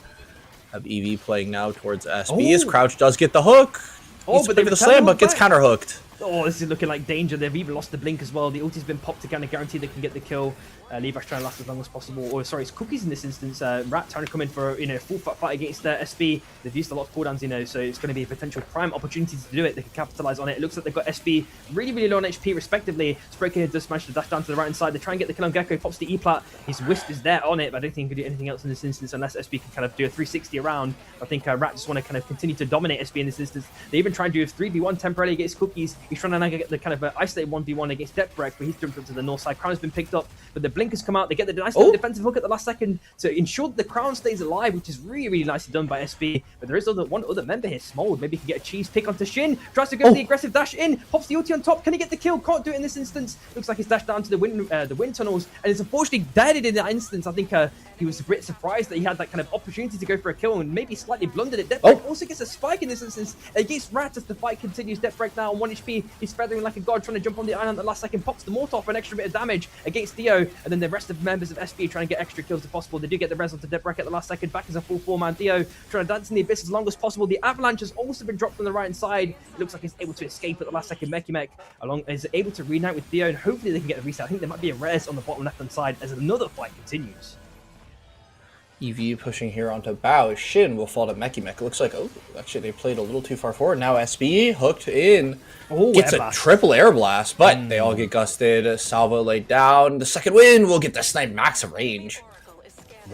Speaker 5: Have EV playing now towards SB as Crouch does get the hook. But the slam, but gets counter hooked.
Speaker 1: Oh, this is looking like danger. They've even lost the blink as well. The ulti's been popped to kind of guarantee they can get the kill. Levi's trying to last as long as possible. Or sorry, it's Cookies in this instance. Rat trying to come in for full fight against SB. They've used a lot of cooldowns, so it's going to be a potential prime opportunity to do it. They can capitalize on it. It looks like they've got SB really, really low on HP respectively. Spraykin does manage to dash down to the right hand side. They try and get the kill on Gecko. Pops the E-plat. His wisp is there on it, but I don't think he can do anything else in this instance unless SB can kind of do a 360 around. I think Rat just want to kind of continue to dominate SB in this instance. They even try and do a 3v1 temporarily against Cookies. He's trying to now get the kind of isolated 1v1 against Depthbreak, but he's jumped up to the north side. Crown has been picked up, but the blink has come out. They get the nice little defensive hook at the last second to ensure that the crown stays alive, which is really, really nicely done by SB. But there is one other member here, Smold. Maybe he can get a cheese pick onto Shin. Tries to go for the aggressive dash in. Pops the ulti on top. Can he get the kill? Can't do it in this instance. Looks like he's dashed down to the wind tunnels, and it's unfortunately deaded in that instance. I think he was a bit surprised that he had that kind of opportunity to go for a kill and maybe slightly blundered it. Depthbreak also gets a spike in this instance against Rat as the fight continues. Depthbreak now on 1 HP. He's feathering like a god, trying to jump on the island at the last second. Pops the mortar for an extra bit of damage against Theo, and then the rest of the members of SB trying to get extra kills if possible. They do get the res onto Depthbreak at the last second. Back as a full 4-man Theo, trying to dance in the abyss as long as possible. The avalanche has also been dropped from the right hand side. It looks like he's able to escape at the last second. Mech is able to reunite with Theo, and hopefully they can get a reset. I think there might be a res on the bottom left hand side as another fight continues.
Speaker 3: EV pushing here onto Bao. Shin will fall to Meki Mek. It looks like, oh, actually they played a little too far forward. Now SB hooked in. Gets a triple air blast, but they all get gusted. Salvo laid down. The second win will get the snipe max range.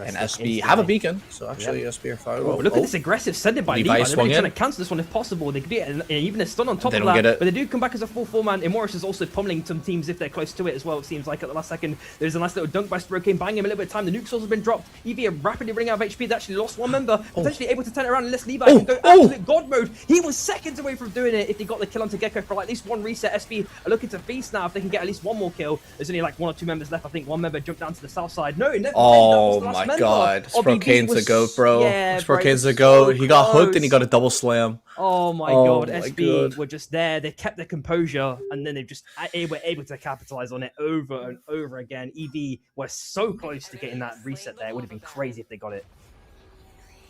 Speaker 3: And SB have a beacon, so actually SB are fine.
Speaker 1: Oh, look at this aggressive sending by Levi. They're really trying to cancel this one if possible. They could get even a stun on top of that, but they do come back as a full 4-man. Immortus is also pummeling some teams if they're close to it as well, it seems like at the last second. There's a nice little dunk by Sprokane, buying him a little bit of time. The nuke source has been dropped. EV are rapidly running out of HP. They actually lost one member, potentially able to turn it around unless Levi can go absolute god mode. He was seconds away from doing it if he got the kill onto Gecko for at least one reset. SB are looking to feast now if they can get at least one more kill. There's only like 1 or 2 members left. I think one member jumped down to the south side. No, never.
Speaker 3: Oh my god. Sprokane's a goat, bro.
Speaker 1: Yeah,
Speaker 3: Sprokane's a goat. He got hooked and he got a double slam.
Speaker 1: Oh my god, SB were just there. They kept their composure and then they just were able to capitalize on it over and over again. EV were so close to getting that reset there. It would have been crazy if they got it.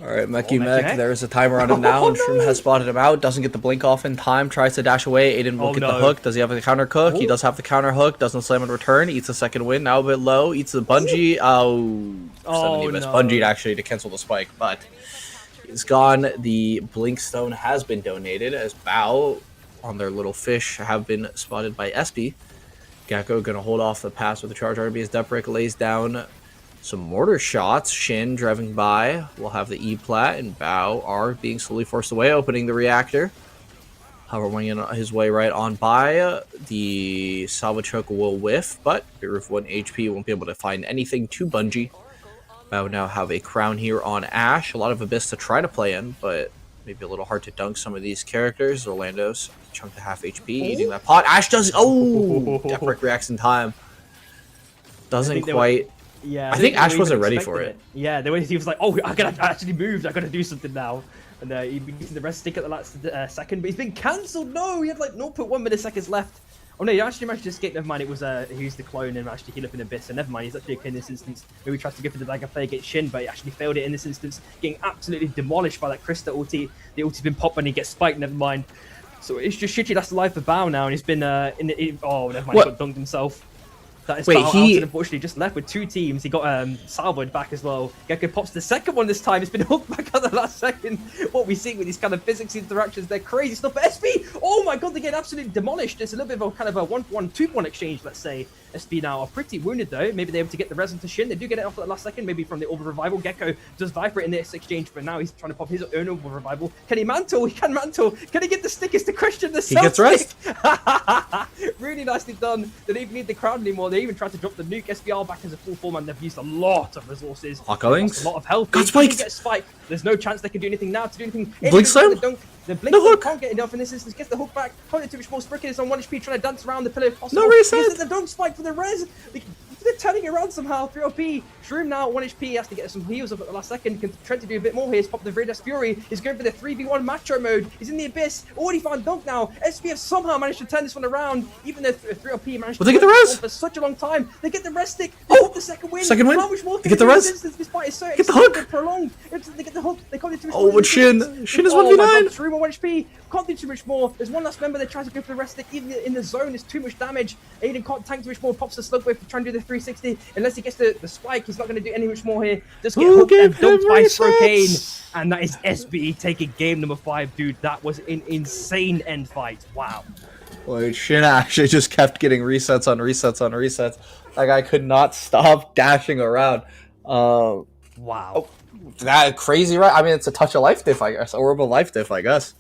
Speaker 3: All right, Meki Mek, there's a timer on him now, and Shroom has spotted him out, doesn't get the blink off in time, tries to dash away, Aiden will get the hook, does he have the counter cook? He does have the counter hook, doesn't slam in return, eats a second win, now a bit low, eats the bungee, bungeed actually to cancel the spike, but it's gone. The blink stone has been donated, as Bao on their little fish have been spotted by SB. Gecko gonna hold off the pass with the charge RB as Deathbrick lays down some mortar shots. Shin driving by will have the E-plat, and Bao are being slowly forced away, opening the reactor. However, winging his way right on by. The salvage hook will whiff, but Beeroof 1 HP won't be able to find anything to Bungie. Bao now have a crown here on Ash. A lot of Abyss to try to play in, but maybe a little hard to dunk some of these characters. Orlando's chunk to half HP, eating that pot. Ash does. Oh! Deathbrick reacts in time. Doesn't quite.
Speaker 1: Yeah,
Speaker 3: I think Ash wasn't ready for it.
Speaker 1: Yeah, he was like, "Oh, I actually moved. I gotta do something now." And he using the rest stick at the last second, but he's been cancelled. No, he had like 0.1 milliseconds left. Oh no, he actually managed to escape. Never mind, it was he used the clone and managed to heal up in Abyss. So never mind, he's actually okay in this instance. Maybe he tries to go for the dagger play against Shin, but he actually failed it in this instance, getting absolutely demolished by that Krista ulti. The ulti's been popped and he gets spiked. Never mind. So it's just shitty. That's the life of Bao now, and he's been oh, never mind, he got dunked himself. That is he unfortunately just left with 2 teams. He got salvoed back as well. Gecko pops the second one this time. It's been hooked back at the last second. What we see with these kind of physics interactions, they're crazy stuff. But SB, oh my god, they get absolutely demolished. It's a little bit of a kind of a 1-1, 2-1 exchange, let's say. SB now are pretty wounded though. Maybe they're able to get the res onto Shin. They do get it off at the last second, maybe from the Orb of Revival. Gecko does vibrate in this exchange, but now he's trying to pop his own Orb of Revival. Can he mantle? He can mantle. Can he get the stickers to question the self? He gets rest. Really nicely done. They don't even need the crown anymore. They even tried to drop the nuke. SBR back as a full 4-man. They've used a lot of resources. A lot of health.
Speaker 3: Got spiked.
Speaker 1: Get spiked. There's no chance they can do anything now to do anything.
Speaker 3: Blink slam?
Speaker 1: The blink hook can't get enough in this instance. Gets the hook back. Can't get too much more. Spricker is on 1 HP trying to dance around the pillar if possible.
Speaker 3: No reset.
Speaker 1: The dunk spike for the res. They're turning it around somehow. 3OP. Shroom now 1 HP. Has to get some heals up at the last second. Can try to do a bit more here. He's popped the Veritas Fury. He's going for the 3v1 macho mode. He's in the Abyss. Already found dunk now. SPF somehow managed to turn this one around. Even though 3OP managed to
Speaker 3: get the res
Speaker 1: for such a long time. They get the res stick. They got the second win. How much more
Speaker 3: they get the res.
Speaker 1: This fight is so
Speaker 3: get the hook.
Speaker 1: Prolonged. They get the hook. They can't do too much.
Speaker 3: Oh, but Shin is 1v9.
Speaker 1: Shroom on 1 HP. Can't do too much more. There's one last member that tries to go for the rest stick. Even in the zone, it's too much damage. Aiden can't tank too much more. Pops the slug wave to try and do the 360. Unless he gets the spike, he's not going to do any much more here. Just get hooked and dumped by Sprokane. And that is SB taking game number 5. Dude, that was an insane end fight. Wow.
Speaker 3: Wait, Shin actually just kept getting resets on resets on resets. That guy could not stop dashing around.
Speaker 1: Wow.
Speaker 3: Oh, that crazy, right? I mean, it's a touch of life diff, I guess. Orb of life diff, I guess.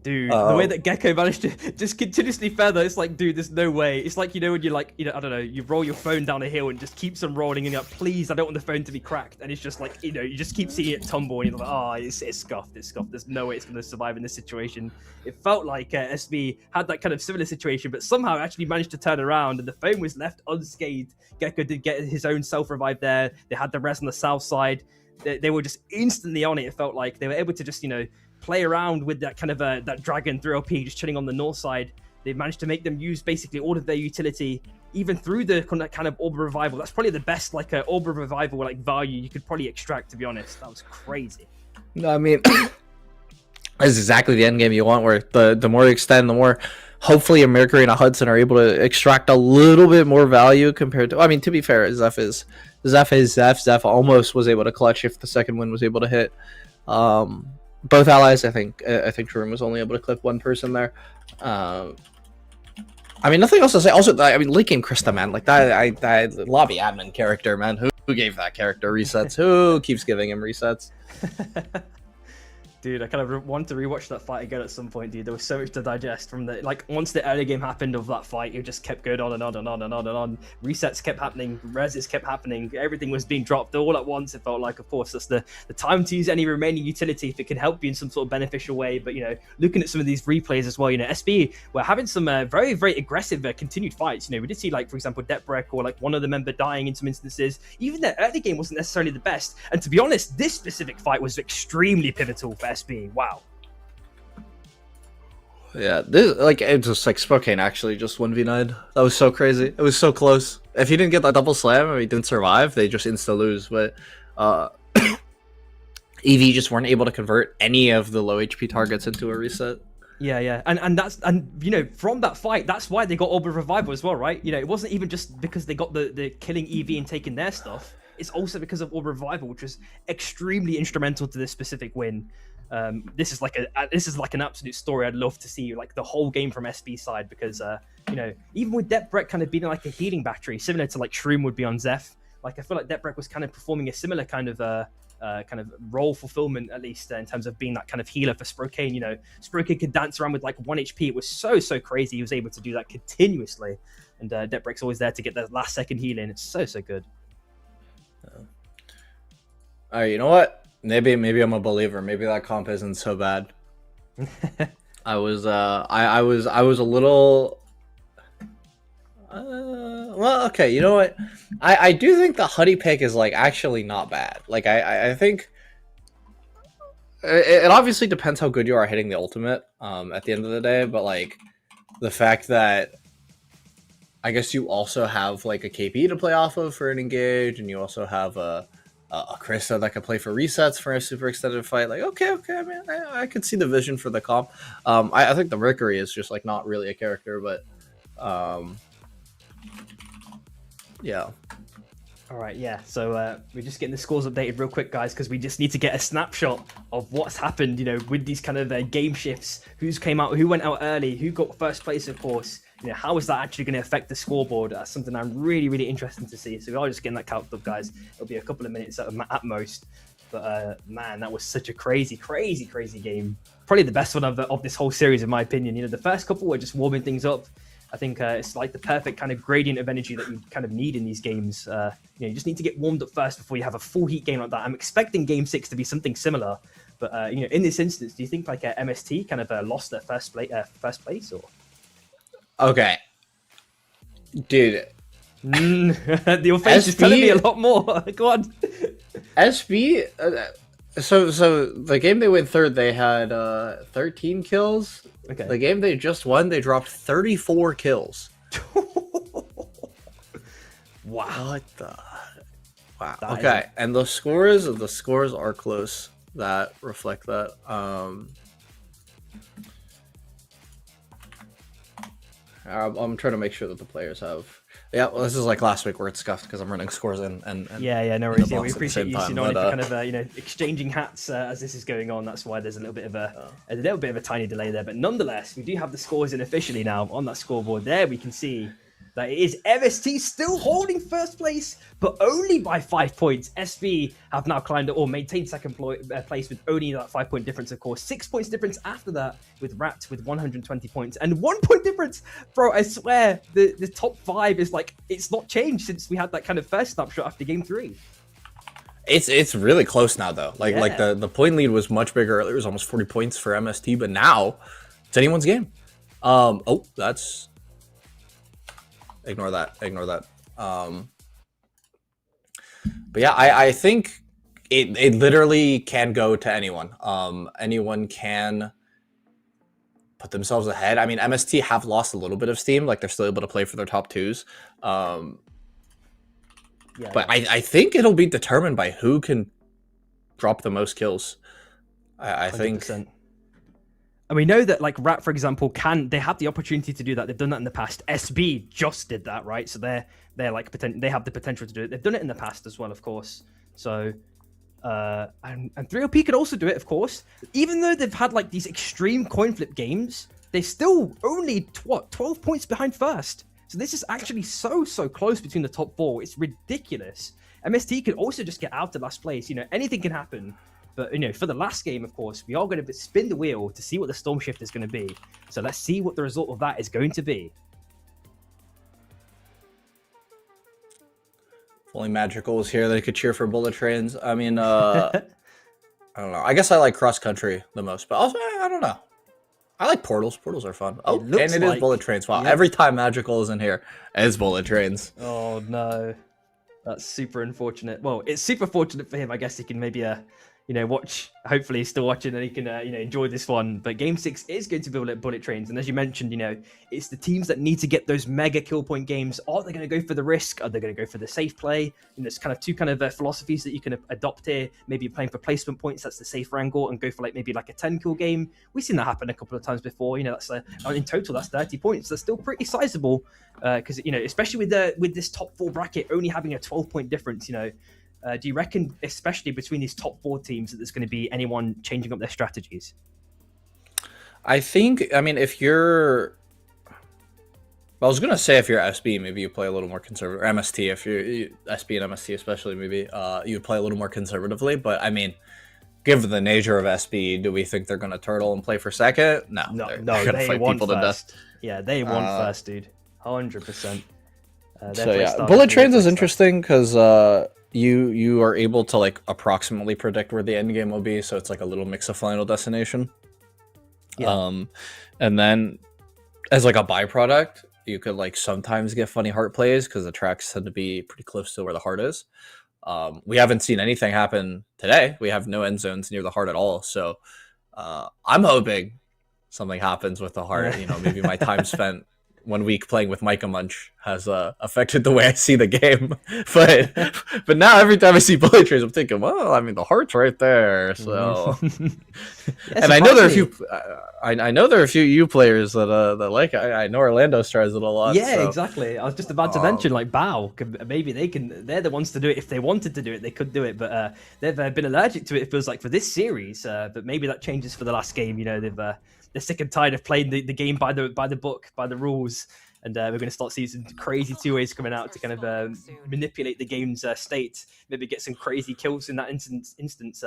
Speaker 1: Dude, the way that Gecko managed to just continuously feather, it's like, dude, there's no way. It's like, you know, when you're like, you know, I don't know, you roll your phone down a hill and just keeps on rolling and you're like, please, I don't want the phone to be cracked. And it's just like, you know, you just keep seeing it tumble and you're like, oh, it's scuffed, it's scuffed. There's no way it's going to survive in this situation. It felt like SB had that kind of similar situation, but somehow actually managed to turn around and the phone was left unscathed. Gecko did get his own self-revive there. They had the res on the south side. They were just instantly on it. It felt like they were able to just, you know, play around with that kind of that dragon 3OP just chilling on the north side. They've managed to make them use basically all of their utility, even through the kind of Orb of Revival. That's probably the best like Orb of Revival like value you could probably extract, to be honest. That was crazy.
Speaker 3: No, I mean, this is exactly the end game you want, where the more you extend, the more hopefully a Mercury and a Hudson are able to extract a little bit more value compared to. I mean, to be fair, Zeph almost was able to clutch if the second win was able to hit. Both allies, I think Jerome was only able to clip one person there. I mean, nothing else to say. Also, I mean, late game Krista, man, like that lobby admin character, man. Who gave that character resets? Who keeps giving him resets?
Speaker 1: Dude, I kind of want to rewatch that fight again at some point, dude. There was so much to digest from the, like, once the early game happened of that fight, it just kept going on and on and on and on and on. Resets kept happening, reses kept happening, everything was being dropped all at once. It felt like, of course, that's the time to use any remaining utility if it can help you in some sort of beneficial way. But, you know, looking at some of these replays as well, you know, SB were having some very, very aggressive continued fights. You know, we did see, like, for example, Depbrek or, like, one other member dying in some instances. Even their early game wasn't necessarily the best. And to be honest, this specific fight was extremely pivotal for SB. Wow.
Speaker 3: Yeah, this, like, it just like Spokane actually just 1v9. That was so crazy. It was so close. If he didn't get that double slam or he didn't survive, they just insta lose. But EV just weren't able to convert any of the low HP targets into a reset.
Speaker 1: Yeah, and you know, from that fight, that's why they got Orb of Revival as well, right? You know, it wasn't even just because they got the killing EV and taking their stuff. It's also because of Orb of Revival, which was extremely instrumental to this specific win. This is like an absolute story I'd love to see, like the whole game from SB side, because you know, even with Depbrek kind of being like a healing battery, similar to like Shroom would be on Zeph, like I feel like Depbrek was kind of performing a similar kind of role fulfillment, at least in terms of being that kind of healer for Spokane. You know, Spokane could dance around with like 1 HP. It was so crazy. He was able to do that continuously, and Depbrek's always there to get that last second healing. It's so good.
Speaker 5: All right, you know what? Maybe I'm a believer. Maybe that comp isn't so bad. I was a little. Well, okay. You know what? I do think the Huddy pick is like actually not bad. Like I think it obviously depends how good you are hitting the ultimate. At the end of the day, but like the fact that I guess you also have like a KP to play off of for an engage, and you also have a Krista that can play for resets for a super extended fight. Like, okay. I mean, I could see the vision for the comp. I think the Mercury is just like not really a character, but yeah.
Speaker 1: All right, yeah. So we're just getting the scores updated real quick, guys, because we just need to get a snapshot of what's happened. You know, with these kind of game shifts, who's came out, who went out early, who got first place, of course. You know, how is that actually going to affect the scoreboard? That's something I'm really interested to see. So we are just getting that calced up, guys. It'll be a couple of minutes at most. But man, that was such a crazy game. Probably the best one of this whole series, in my opinion. You know, the first couple were just warming things up. I think it's like the perfect kind of gradient of energy that you kind of need in these games. You know, you just need to get warmed up first before you have a full heat game like that. I'm expecting Game 6 to be something similar. But you know, in this instance, do you think like MST kind of lost their first place or?
Speaker 5: Okay, dude.
Speaker 1: Your face is telling me a lot more. Go on.
Speaker 5: SB. So the game they went third, they had 13 kills.
Speaker 1: Okay.
Speaker 5: The game they just won, they dropped 34 kills.
Speaker 1: Wow.
Speaker 5: What the? Wow. Okay, and the scores are close. That reflect that. I'm trying to make sure that the players have. Yeah, well, this is like last week where it's scuffed because I'm running scores and
Speaker 1: yeah, no worries. Yeah, we appreciate you,
Speaker 5: but,
Speaker 1: kind of you know, exchanging hats as this is going on. That's why there's a little bit of a tiny delay there, but nonetheless, we do have the scores in officially now on that scoreboard. There we can see that it is MST still holding first place, but only by 5 points. SB have now climbed or maintained second place with only that 5 point difference, of course. 6 points difference after that with Rat with 120 points and 1 point difference. Bro, I swear the top 5 is like, it's not changed since we had that kind of first snapshot after game 3.
Speaker 5: It's really close now though. Like the point lead was much bigger earlier. It was almost 40 points for MST, but now it's anyone's game. Oh, that's. Ignore that. But yeah, I think it literally can go to anyone. Anyone can put themselves ahead. I mean, MST have lost a little bit of steam. Like, they're still able to play for their top 2s. But I think it'll be determined by who can drop the most kills. I think.
Speaker 1: And we know that like Rat, for example, they have the opportunity to do that. They've done that in the past. SB just did that, right? So they're like they have the potential to do it. They've done it in the past as well, of course. So and 3LP could also do it, of course. Even though they've had like these extreme coin flip games, they're still only 12 points behind first. So this is actually so close between the top 4. It's ridiculous. MST could also just get out of last place. You know, anything can happen. But, you know, for the last game, of course, we are going to spin the wheel to see what the Storm Shift is going to be. So let's see what the result of that is going to be.
Speaker 5: If only Magical was here, they could cheer for bullet trains. I mean, I don't know. I guess I like cross country the most, but also, I don't know. I like portals. Portals are fun. Oh, and it is bullet trains. Wow, every time Magical is in here, it's bullet trains.
Speaker 1: Oh, no. That's super unfortunate. Well, it's super fortunate for him. I guess he can maybe, you know, hopefully he's still watching and he can, you know, enjoy this one. But Game 6 is going to be bullet trains. And as you mentioned, you know, it's the teams that need to get those mega kill point games. Are they going to go for the risk? Are they going to go for the safe play? And there's kind of two philosophies that you can adopt here. Maybe you're playing for placement points. That's the safer angle, and go for like maybe like a 10 kill game. We've seen that happen a couple of times before. You know, that's in total, that's 30 points. That's still pretty sizable because, you know, especially with this top 4 bracket only having a 12-point difference, you know, do you reckon, especially between these top 4 teams, that there's going to be anyone changing up their strategies?
Speaker 5: I think, I mean, if you're... Well, I was going to say if you're SB, maybe you play a little more conservative. Or MST, if you're SB and MST especially, maybe you play a little more conservatively. But, I mean, given the nature of SB, do we think they're going to turtle and play for second? No, they're going to fight people to death.
Speaker 1: Yeah, they won first, dude. 100%.
Speaker 5: So, yeah, bullet trains is interesting because... You are able to like approximately predict where the end game will be, so it's like a little mix of Final Destination. Yeah. And then as like a byproduct, you could like sometimes get funny heart plays because the tracks tend to be pretty close to where the heart is. We haven't seen anything happen today. We have no end zones near the heart at all. So I'm hoping something happens with the heart. You know, maybe my time spent 1 week playing with Micah Munch has affected the way I see the game. but now every time I see bullet trains, I'm thinking, well, I mean, the heart's right there. So, and I know there are a few. I know there are a few U players that like. I know Orlando tries it a lot.
Speaker 1: Yeah,
Speaker 5: so.
Speaker 1: Exactly. I was just about to mention like Bao. Maybe they're the ones to do it. If they wanted to do it, they could do it. But they've been allergic to it. It feels like for this series. But maybe that changes for the last game. You know, they're sick and tired of playing the game by the book, by the rules, and we're going to start seeing some crazy 2-ways coming out to kind of manipulate the game's state, maybe get some crazy kills in that instance.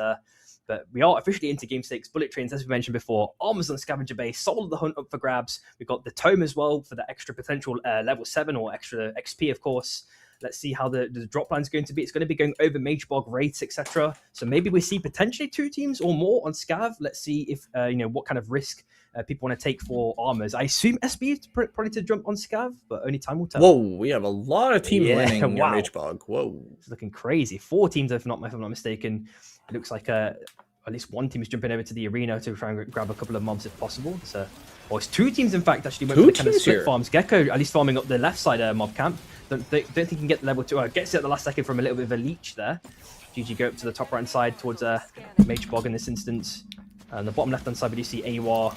Speaker 1: But we are officially into Game 6. Bullet trains, as we mentioned before, armors on Scavenger Base, Soul of the Hunt up for grabs. We've got the Tome as well for the extra potential level 7 or extra XP, of course. Let's see how the drop line is going to be. It's going to be going over Mage Bog, rates, etc. So maybe we see potentially 2 teams or more on Scav. Let's see if you know, what kind of risk people want to take for armors. I assume SB is probably to jump on Scav, but only time will tell.
Speaker 5: Whoa, we have a lot of teams winning
Speaker 1: wow.
Speaker 5: Mage Bog. Whoa,
Speaker 1: it's looking crazy. 4 teams, if I'm not mistaken. It looks like at least 1 team is jumping over to the arena to try and grab a couple of mobs if possible. So, or it's 2 teams, in fact, actually went for the kind of split farms. Gecko at least farming up the left side mob camp. Don't think he can get the level 2. Gets it at the last second from a little bit of a leech there. GG go up to the top right side towards Mage Bog in this instance. And the bottom left hand side, we do see AWAR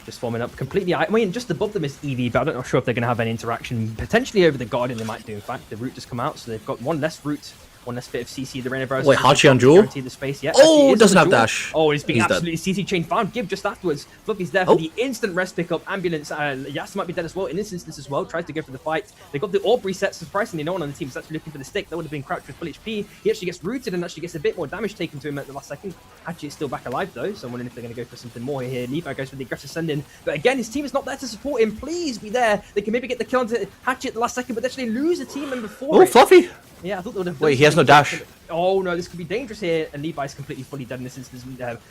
Speaker 1: just forming up completely. I mean, just above them is EV, but I'm not sure if they're going to have any interaction. Potentially over the Guardian, they might do. In fact, the route just come out, so they've got one less route. One less bit of CC, the Rainer Bros.
Speaker 5: Wait, Hachi on Jewel?
Speaker 1: The space. Yeah,
Speaker 5: oh, doesn't have dash.
Speaker 1: Oh, he's being absolutely CC chain found. Gib just afterwards. Fluffy's there for the instant rest pickup. Ambulance. Yas might be dead as well in this instance as well. Tries to go for the fight. They got the orb reset. Surprisingly, no one on the team is actually looking for the stick. That would have been crouched with full HP. He actually gets rooted and actually gets a bit more damage taken to him at the last second. Hachi is still back alive though, so I'm wondering if they're going to go for something more here. Levi goes for the aggressive send-in. But again, his team is not there to support him. Please be there. They can maybe get the kill onto Hachi at the last second, but they actually lose a team member for it.
Speaker 5: Oh, Fluffy!
Speaker 1: Yeah, I thought they would have.
Speaker 5: Wait, he has no dash.
Speaker 1: Oh no, this could be dangerous here. And Levi's completely fully dead in this instance.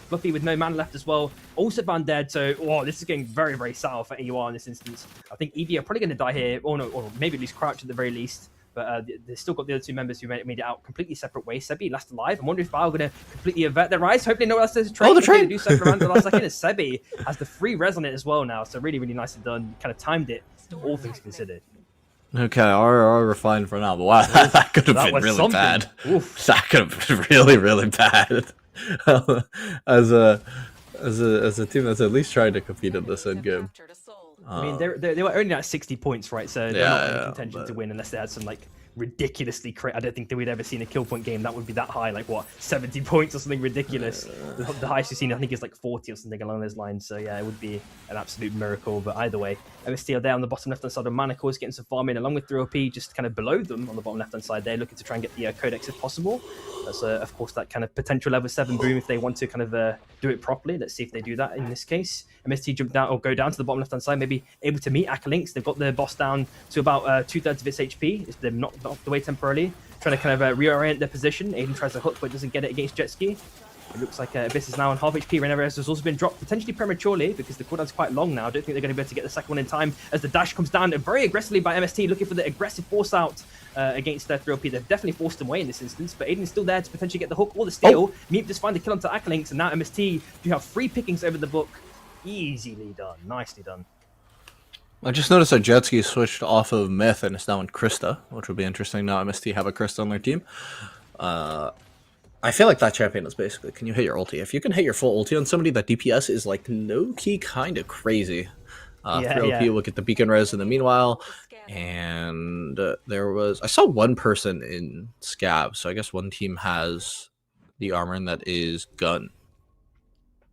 Speaker 1: Fluffy with no mana left as well. Also Van dead. So, this is getting very, very sour for AUR in this instance. I think Eevee are probably going to die here. Or no, or maybe at least crouch at the very least. But they've still got the other 2 members who made it out completely separate ways. Sebi last alive. I wonder if Bao are going to completely avert their rise. Hopefully no one else does a train.
Speaker 5: Oh, the train!
Speaker 1: Do so around the last second. As Sebi has the free res on it as well now. So really, really nicely done. Kind of timed it, all things considered.
Speaker 5: Okay, we're fine for now, but wow, that could have been really bad. Oof. That could have been really, really bad. as a team that's at least trying to compete in this end game.
Speaker 1: I mean, they were only at 60 points, right? So they're not in contention to win unless they had some like ridiculously I don't think that we'd ever seen a kill point game that would be that high, like what, 70 points or something ridiculous. The highest we've seen I think is like 40 or something along those lines. So yeah, it would be an absolute miracle. But either way, MST are there on the bottom left hand side of Manacles, getting some farm in along with 3OP just kind of below them on the bottom left hand side. They're looking to try and get the codex if possible. That's of course that kind of potential level 7 boom if they want to kind of do it properly. Let's see if they do that in this case. MST jump down or go down to the bottom left hand side, maybe able to meet Akalinks. They've got their boss down to about 2/3 of its HP. They've knocked off the way temporarily, trying to kind of reorient their position. Aiden tries to hook but doesn't get it against Jetski. It looks like Abyss is now on half HP. Reneverez has also been dropped potentially prematurely because the cooldown's quite long now. I don't think they're going to be able to get the second one in time as the dash comes down very aggressively by MST, looking for the aggressive force out against their 3OP. They've definitely forced him away in this instance, but Aiden's still there to potentially get the hook or the steal. Meep just find the kill onto Akalinks, and now MST do have 3 pickings over the book. Easily done. Nicely done.
Speaker 3: I just noticed that Jetski switched off of Myth and is now in Krista, which would be interesting. Now MST have a Krista on their team. I feel like that champion is basically, can you hit your ulti? If you can hit your full ulti on somebody, that DPS is like low-key kind of crazy. 3OP will get the beacon res in the meanwhile. And I saw one person in Scab, so I guess one team has the armor, and that is Gun.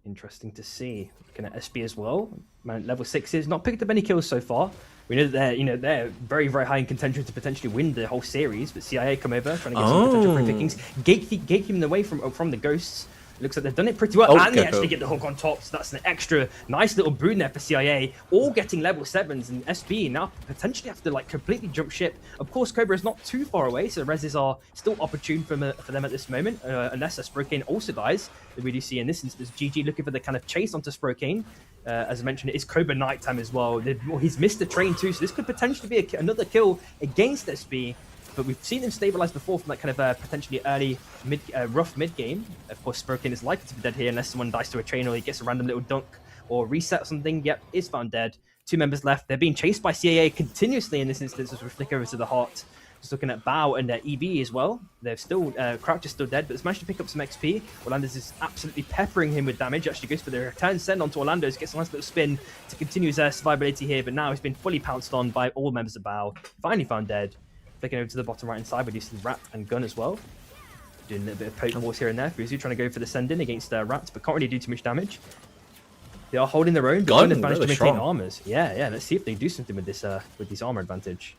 Speaker 1: Interesting to see. Looking at SB as well. Man, level 6s, not picked up any kills so far. We know that they're very, very high in contention to potentially win the whole series, but CIA come over trying to get some potential free pickings. Gatekeeping away from the ghosts. Looks like they've done it pretty well, and they actually get the hook on top, so that's an extra nice little boon there for CIA, all getting level 7s, and SB now potentially have to like completely jump ship. Of course, Cobra is not too far away, so reses are still opportune for them at this moment, unless Sprokane also dies. We do see in this instance GG looking for the kind of chase onto Sprokane. As I mentioned, it is Cobra nighttime as well. He's missed the train too, so this could potentially be another kill against SB. But we've seen him stabilize before from that kind of potentially early, rough mid game. Of course, Sprokane is likely to be dead here unless someone dies to a train or he gets a random little dunk or reset or something. Yep, is found dead. 2 members left. They're being chased by CAA continuously in this instance as we flick over to the heart. Just looking at Bao and EB as well. They're still, Crouch is still dead, but it's managed to pick up some XP. Orlando's is absolutely peppering him with damage. Actually goes for the return send onto Orlando's, gets a nice little spin to continue his survivability here, but now he's been fully pounced on by all members of Bao. Finally found dead. Flicking over to the bottom right hand side, we do see Rat and Gun as well. Doing a little bit of poke wars here and there. Fuzu trying to go for the send-in against Rat, but can't really do too much damage. They are holding their own, but Gun has managed to maintain armors. Yeah, let's see if they do something with this armor advantage.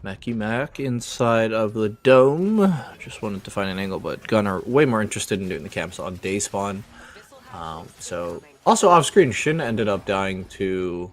Speaker 3: Mackie Mac inside of the dome. Just wanted to find an angle, but Gun are way more interested in doing the camps on day spawn. So also off screen, Shin ended up dying to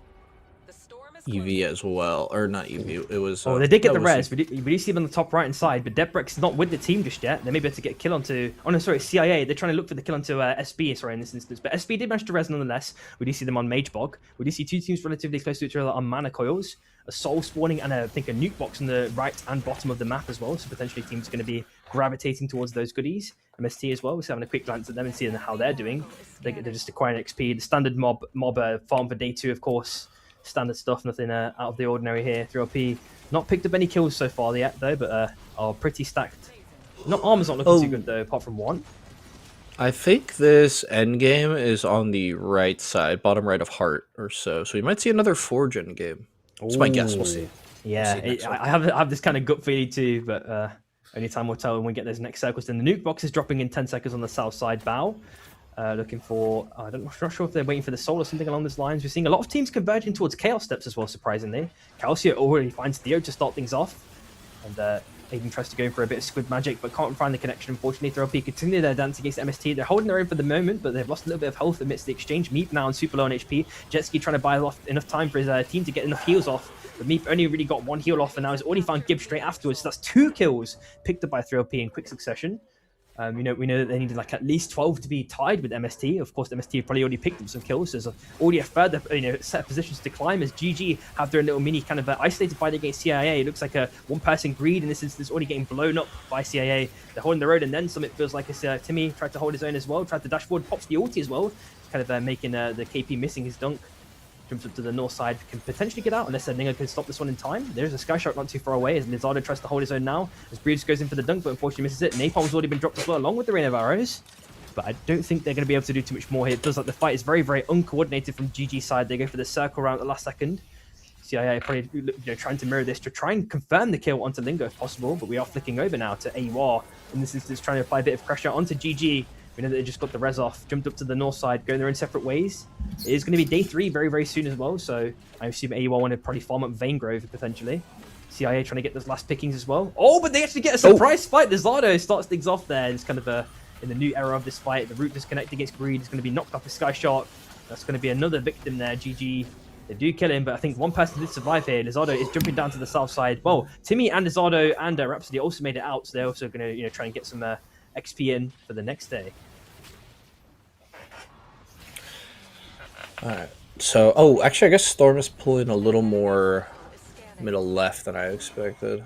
Speaker 3: EV as well, or not EV. It was.
Speaker 1: They did get the res. We do see them on the top right hand side, but Debreck's not with the team just yet. They may be able to get a kill onto. Oh no, sorry, CIA. They're trying to look for the kill onto SB. Sorry, in this instance, but SB did manage to res nonetheless. We do see them on Mage Bog. We do see 2 teams relatively close to each other on Mana Coils, a Soul spawning, and I think a nuke box on the right and bottom of the map as well. So potentially teams are going to be gravitating towards those goodies. MST as well. We're having a quick glance at them and seeing how they're doing. They're just acquiring XP. The standard mob farm for day 2, of course. Standard stuff, nothing out of the ordinary here. 3OP not picked up any kills so far yet though, but are pretty stacked. Armor's not looking too good though, apart from one.
Speaker 3: I think this end game is on the right side, bottom right of Heart or so. So you might see another Forge end game. That's my guess. We'll see.
Speaker 1: Yeah, I have this kind of gut feeling too, but only time will tell when we get those next circles. Then the nuke box is dropping in 10 seconds on the south side. Bao. Looking for, I'm not sure if they're waiting for the soul or something along those lines. We're seeing a lot of teams converging towards Chaos Steps as well, surprisingly. Calcio already finds Theo to start things off. And Aiden tries to go in for a bit of squid magic, but can't find the connection, unfortunately. 3OP continue their dance against MST. They're holding their own for the moment, but they've lost a little bit of health amidst the exchange. Meep now on super low on HP. Jetski trying to buy off enough time for his team to get enough heals off. But Meep only really got 1 heal off, and now he's already found Gibbs straight afterwards. So that's 2 kills picked up by 3OP in quick succession. We know that they needed like at least 12 to be tied with MST. Of course, MST have probably already picked up some kills. There's already a further set of positions to climb as GG have their little mini kind of isolated fight against CIA. It looks like a one-person greed in this instance, already getting blown up by CIA. They're holding the road, and then some. It feels like it's Timmy tried to hold his own as well, tried to dash forward, pops the ulti as well, kind of making the KP missing his dunk. Jumps up to the north side, can potentially get out unless Ninga can stop this one in time. There's a Sky Shark not too far away as Lizardo tries to hold his own now. As Breeds goes in for the dunk, but unfortunately misses it. Napalm's already been dropped as well, along with the rain of arrows. but I don't think they're going to be able to do too much more here. It does like the fight is very, very uncoordinated from GG side. They go for the circle round at the last second. CIA probably trying to mirror this to try and confirm the kill onto Lingo if possible, but we are flicking over now to AWAR. In this instance, trying to apply a bit of pressure onto GG. We know that they just got the res off, jumped up to the north side, going their own separate ways. It is going to be day 3 very, very soon as well, so I assume AWAR want to probably farm up Vein Grove potentially. CIA trying to get those last pickings as well. Oh, but they actually get a surprise fight. Lizardo starts things off there. It's kind of in the new era of this fight. The root disconnect against Greed is going to be knocked off the Sky Shark. That's going to be another victim there. GG. They do kill him, but I think one person did survive here. Lizardo is jumping down to the south side. Well, Timmy and Lizardo and Rhapsody also made it out, so they're also going to try and get some XP in for the next day.
Speaker 3: Alright, so, actually I guess Storm is pulling a little more middle left than I expected.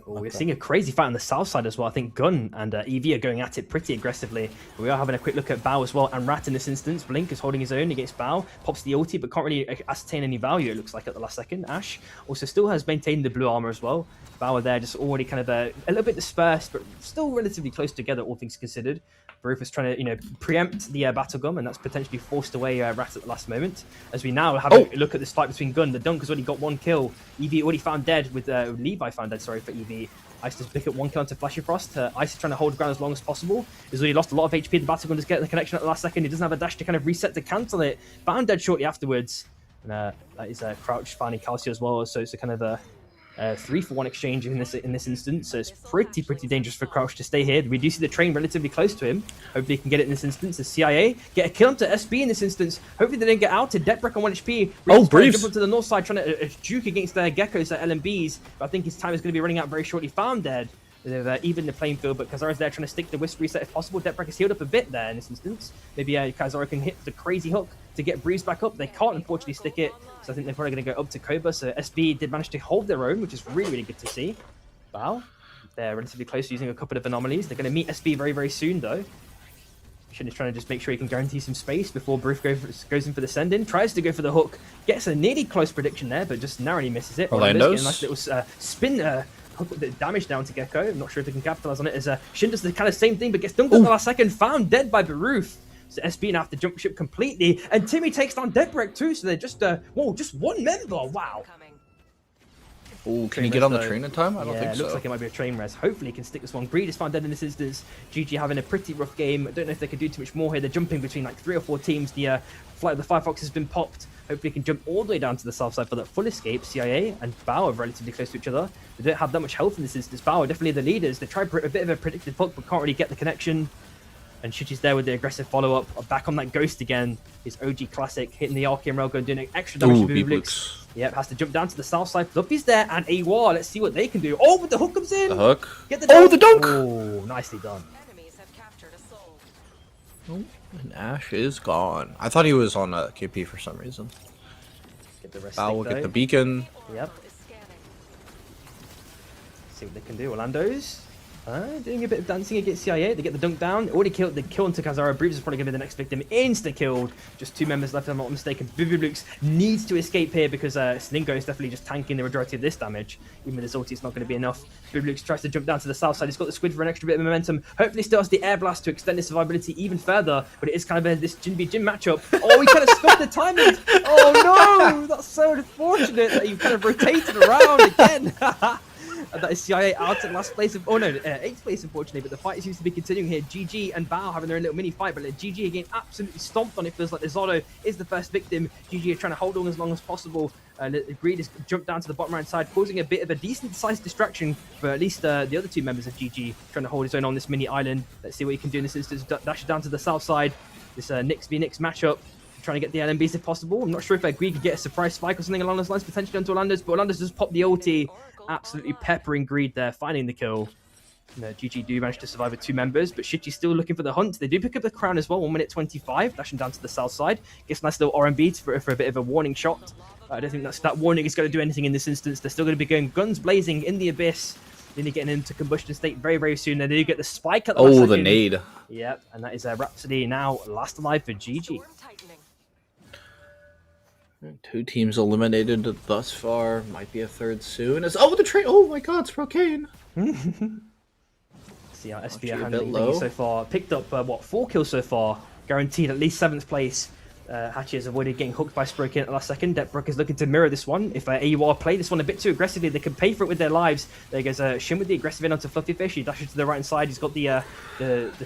Speaker 1: We're seeing a crazy fight on the south side as well. I think Gun and EV are going at it pretty aggressively. We are having a quick look at Bao as well, and Rat in this instance. Blink is holding his own against Bao, pops the ulti, but can't really ascertain any value, it looks like, at the last second. Ash also still has maintained the blue armor as well. Bao there just already kind of a little bit dispersed, but still relatively close together, all things considered. Baruf trying to, preempt the battle gun, and that's potentially forced away Rat at the last moment. As we now have a look at this fight between Gun. The Dunk has already got 1 kill. EV already found dead with Levi found dead, sorry, for EV. Ice does pick up 1 kill onto Flashy Frost. Ice is trying to hold ground as long as possible. He's already lost a lot of HP. The battle gun does get the connection at the last second. He doesn't have a dash to kind of reset to cancel it. Found dead shortly afterwards. And that is Crouch finding Calcio as well. So it's a kind of a 3-for-1 exchange in this instance, so it's pretty dangerous for Crouch to stay here. We do see the train relatively close to him. Hopefully he can get it in this instance. The CIA get a kill onto SB in this instance. Hopefully they didn't get out to Deathbreak on 1 HP.
Speaker 3: Briefs
Speaker 1: jump up to the north side trying to juke against their Geckos at LMBs, but I think his time is going to be running out very shortly. Found dead. They've even the playing field, but Kazara's there trying to stick the Wisp reset if possible. Deathbreak is healed up a bit there in this instance. Maybe Kazara can hit the crazy hook to get Breeze back up. They can't unfortunately stick it, so I think they're probably going to go up to Koba. So SB did manage to hold their own, which is really good to see. Wow, they're relatively close using a couple of anomalies. They're going to meet SB very soon though. Shin is trying to just make sure he can guarantee some space before Brief goes in for the send-in. Tries to go for the hook. Gets a nearly close prediction there, but just narrowly misses it.
Speaker 3: Orlando's.
Speaker 1: A nice little spin hook with the damage down to Gecko. I'm not sure if they can capitalize on it, as Shin does the kind of same thing, but gets dunked at the last second. Found dead by Baruf. So SB now have to jump ship completely, and Timmy takes down Deadbreak too, so they're just, just 1 member. Wow.
Speaker 3: Oh, can you get on the train in time? I don't think so.
Speaker 1: It looks like it might be a train res. Hopefully he can stick this one. Greed is found dead in this instance. GG having a pretty rough game. I don't know if they can do too much more here. They're jumping between like 3 or 4 teams. The Flight of the Firefox has been popped. Hopefully he can jump all the way down to the south side for that full escape. CIA and Bao are relatively close to each other. They don't have that much health in this instance. Bao are definitely the leaders. They try a bit of a predictive hook, but can't really get the connection. And Shichi's there with the aggressive follow-up. Back on that Ghost again. His OG classic, hitting the Archean Railgun, doing extra damage to Booblix. Yep, has to jump down to the south side. Fluffy's there, and AWAR. Let's see what they can do. Oh, but the hook comes in.
Speaker 3: The hook.
Speaker 1: Get the dunk.
Speaker 3: Oh, the dunk.
Speaker 1: Oh, nicely done.
Speaker 3: Oh, and Ash is gone. I thought he was on a KP for some reason.
Speaker 1: Get the rest.
Speaker 3: Bao will get the beacon.
Speaker 1: Yep. See what they can do. Orlando's doing a bit of dancing against CIA. They get the dunk down. Already killed the kill into Kazara. Breeze is probably going to be the next victim. Insta-killed. Just 2 members left, if I'm not mistaken. Booblix needs to escape here because Slingo is definitely just tanking the majority of this damage. Even with his ulti, it's not going to be enough. Booblix tries to jump down to the south side. He's got the squid for an extra bit of momentum. Hopefully still has the air blast to extend his survivability even further. But it is kind of this Jin v Jin matchup. Oh, he kind of stopped the timing. Oh no! That's so unfortunate that you kind of rotated around again. And that is CIA out at last place of, 8th place unfortunately, but the fight seems to be continuing here. GG and Bao having their own little mini fight, but GG again absolutely stomped on it. Feels like Lizardo is the first victim. GG are trying to hold on as long as possible. Greed has jumped down to the bottom right side, causing a bit of a decent sized distraction for at least the other 2 members of GG, trying to hold his own on this mini island. Let's see what he can do in this instance. Dash down to the south side. This Nyx v Nyx matchup. Trying to get the LMBs if possible. I'm not sure if Greed could get a surprise spike or something along those lines, potentially onto Orlando's, but Orlando's just popped the ulti. Absolutely peppering Greed there, finding the kill. GG do manage to survive with 2 members, but Shichi's still looking for the hunt. They do pick up the crown as well, 1 minute 25, dashing down to the south side. Gets a nice little RMB for a bit of a warning shot. I don't think that warning is going to do anything in this instance. They're still going to be going guns blazing in the abyss. Then you're getting into combustion state very soon. Then they do get the spike at the last second.
Speaker 3: The nade.
Speaker 1: Yep, and that is Rhapsody now last alive for GG.
Speaker 3: 2 teams eliminated thus far. Might be a 3rd soon. The train. Oh my God, it's Procane.
Speaker 1: See how SB are handling things so far. Picked up, 4 kills so far. Guaranteed at least 7th place. Hachi has avoided getting hooked by Sprokin at the last second. Depbrook is looking to mirror this one. If AUR play this one a bit too aggressively, they can pay for it with their lives. There goes Shin with the aggressive in onto Fluffy Fish. He dashes to the right side. He's got the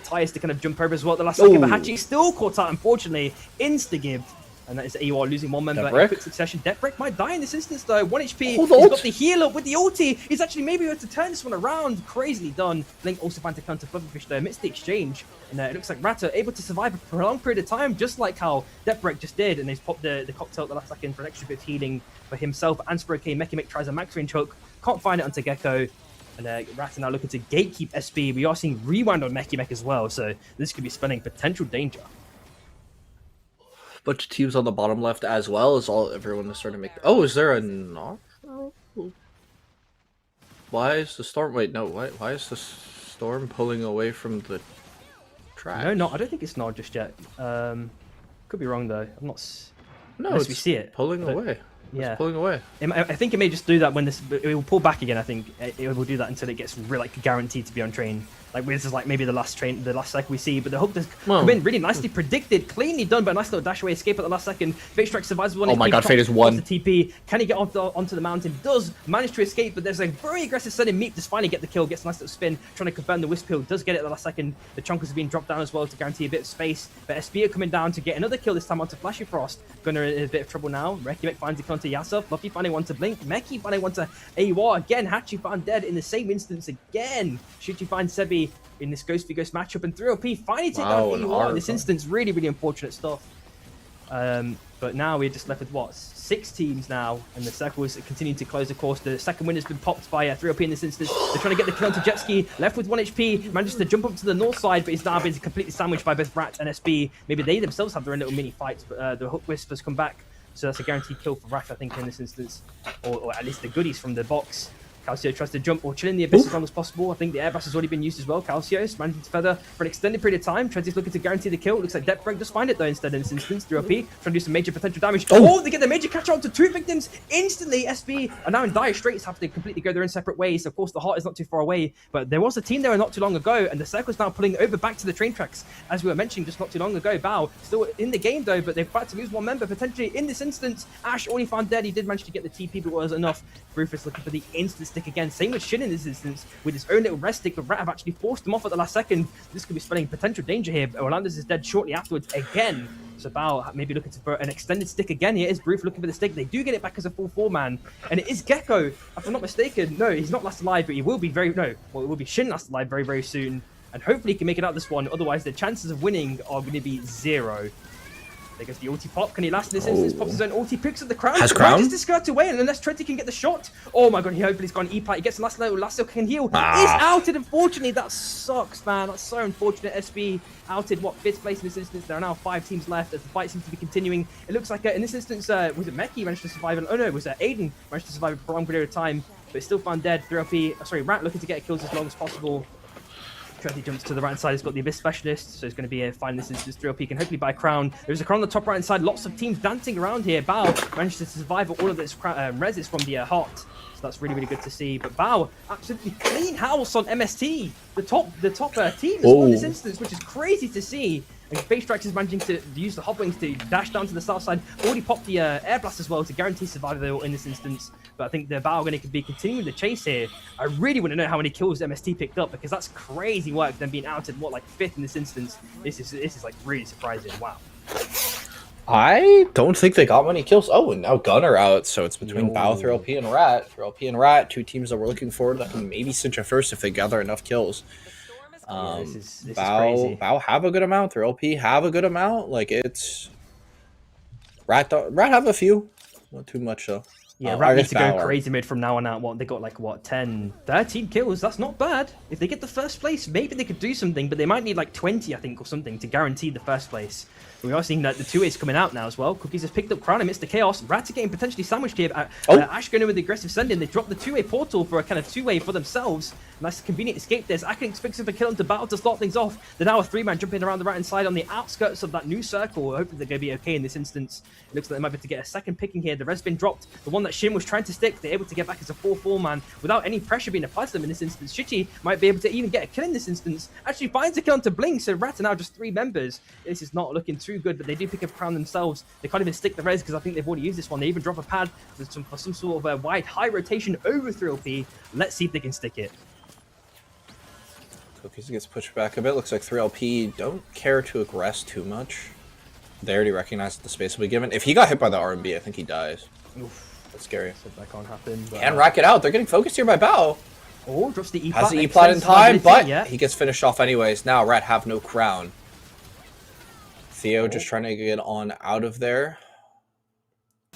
Speaker 1: tires to kind of jump over as well at the last second. But Hachi still caught out, unfortunately. Insta-give. And that is AUR losing 1 member in quick succession. Depbrook might die in this instance though. 1 HP. He's got the heal up with the ulti. He's actually maybe able to turn this one around. Crazily done. Blink also finds to counter Fluffyfish there amidst the exchange. And it looks like Rata able to survive a prolonged period of time, just like how Depbrook just did. And he's popped the cocktail at the last second for an extra bit of healing for himself. And Sprokin. Mekimek tries a max range hook. Can't find it onto Gecko. And Rata now looking to gatekeep SB. We are seeing rewind on Mekimek as well. So this could be spelling potential danger.
Speaker 3: Bunch of teams on the bottom left as well as everyone is starting to make. Oh, is there a knock? Why is the storm? Wait, no. Why is the storm pulling away from the track?
Speaker 1: No, I don't think it's not just yet. Could be wrong though. I'm not.
Speaker 3: No,
Speaker 1: unless we see it
Speaker 3: pulling away.
Speaker 1: Yeah,
Speaker 3: it's pulling away.
Speaker 1: I think it may just do that when it will pull back again. I think it will do that until it gets guaranteed to be on train. Like this is like maybe the last cycle we see, but the hook does come in really nicely predicted, cleanly done, but a nice little dash away escape at the last second. Fate Strike survives one.
Speaker 3: Oh my god, Fate is 1.
Speaker 1: The TP. Can he get onto the mountain? Does manage to escape, but there's a very aggressive sudden meet. Does finally get the kill, gets a nice little spin, trying to confirm the Wisp Hill. Does get it at the last second. The Chonkers are being dropped down as well to guarantee a bit of space. But SB are coming down to get another kill this time onto Flashy Frost. Gunner in a bit of trouble now. Rekimek finds the kill onto Yasser. Fluffy finding one to Blink. Meki finding one to AUR. Again, Hachi found dead in the same instance again. Shuchi finds Sebi in this Ghost v Ghost matchup, and 3OP finally take down AUR in this instance. Really, really unfortunate stuff. But now we're just left with what, 6 teams now, and the circle is continuing to close. Of course, the second win has been popped by 3OP in this instance. They're trying to get the kill onto Jetski, left with 1 HP, manages to jump up to the north side, but he's now been completely sandwiched by both Rat and SB. Maybe they themselves have their own little mini fights, but the Hook Wisp has come back, so that's a guaranteed kill for Rat, I think, in this instance, or at least the goodies from the box. Calcio tries to jump or chill in the abyss as long as possible. I think the airbus has already been used as well. Calcio is managing to feather for an extended period of time. Trentis looking to guarantee the kill. Looks like Depbrook does find it though instead in this instance. 3OP trying to do some major potential damage. Oh, they get the major catch on to 2 victims instantly. SB are now in dire straits, have to completely go their own separate ways. Of course, the heart is not too far away, but there was a team there not too long ago, and the circle's now pulling over back to the train tracks, as we were mentioning just not too long ago. Bao still in the game though, but they're about to lose 1 member potentially in this instance. Ash already found dead. He did manage to get the TP, but it wasn't enough. Rufus looking for the instant stick again. Same with Shin in this instance with his own little rest stick, but Rat have actually forced him off at the last second. This could be spelling potential danger here. Orlando's is dead shortly afterwards again. So Bao maybe looking for an extended stick again. Here is Broof looking for the stick. They do get it back as a full 4-man. And it is Gecko, if I'm not mistaken. No, he's not last alive, but he will be it will be Shin last alive very, very soon. And hopefully he can make it out this one. Otherwise, the chances of winning are going to be 0. There goes the ulti pop. Can he last in this instance? Pops his own ulti, picks up the crown.
Speaker 3: Has crown?
Speaker 1: Just to skirt away, and unless Trenty can get the shot. Oh my god, he hopefully he's gone E-Plat. He gets the last level, last still can heal. He's outed, unfortunately. That sucks, man. That's so unfortunate. SB outed, 5th place in this instance. There are now 5 teams left as the fight seems to be continuing. It looks like in this instance, was it Meki managed to survive? Oh no, it was Aiden managed to survive a prolonged period of time, but still found dead. 3OP, Rat looking to get kills as long as possible. He jumps to the right hand side. He's got the Abyss Specialist, so it's going to be a fine. This 3OP can hopefully buy a crown. There's a crown on the top right hand side. Lots of teams dancing around here. Bao managed to survive all of this reses from the heart, so that's really, really good to see. But Bao absolutely clean house on MST, the top team as well in this instance, which is crazy to see. And Fate Strikes is managing to use the hop wings to dash down to the south side. Already popped the air blast as well to guarantee survival in this instance. But I think the Bao are going to be continuing the chase here. I really want to know how many kills MST picked up, because that's crazy work. Them being outed, 5th in this instance. This is like really surprising. Wow.
Speaker 3: I don't think they got many kills. Oh, and now Gunner out, so it's between Bao, 3OP, and Rat. 3OP and Rat, 2 teams that we're looking forward that can maybe cinch a first if they gather enough kills.
Speaker 1: This is crazy.
Speaker 3: Bao have a good amount. 3OP have a good amount. Like, it's Rat have a few, not too much though.
Speaker 1: Yeah, Rat needs to go crazy mode from now on out. They got like 10, 13 kills. That's not bad. If they get the first place, maybe they could do something, but they might need like 20, I think, or something to guarantee the first place. We are seeing that the 2A's coming out now as well. Cookies has picked up crown amidst the chaos. Rats are getting potentially sandwiched here. Ash going in with the aggressive send-in. They drop the 2A portal for a kind of 2A for themselves. Nice convenient escape. There's Akinx picks up a kill into Battle to start things off. They're now a 3-man jumping around the right-hand side on the outskirts of that new circle. Hopefully they're going to be okay in this instance. It looks like they might be able to get a second picking here. The res been dropped. The one that Shin was trying to stick. They're able to get back as a 4-4 man without any pressure being applied to them in this instance. Shichi might be able to even get a kill in this instance. Actually finds a kill onto Blink, so Rat are now just 3 members. This is not looking too good, but they do pick up a crown themselves. They can't even stick the res because I think they've already used this one. They even drop a pad for some sort of a wide high rotation over 3LP. Let's see if they can stick it.
Speaker 3: Cookies gets pushed back a bit. Looks like 3LP don't care to aggress too much. They already recognize the space will be given. If he got hit by the R&B, I think he dies. Oof, that's scary.
Speaker 1: So that can't happen. But,
Speaker 3: can rack it out. They're getting focused here by Bao.
Speaker 1: Oh, drops the E-plat.
Speaker 3: Has the E-plat in time, but he gets finished off anyways. Now Rat have no crown. Theo just trying to get on out of there.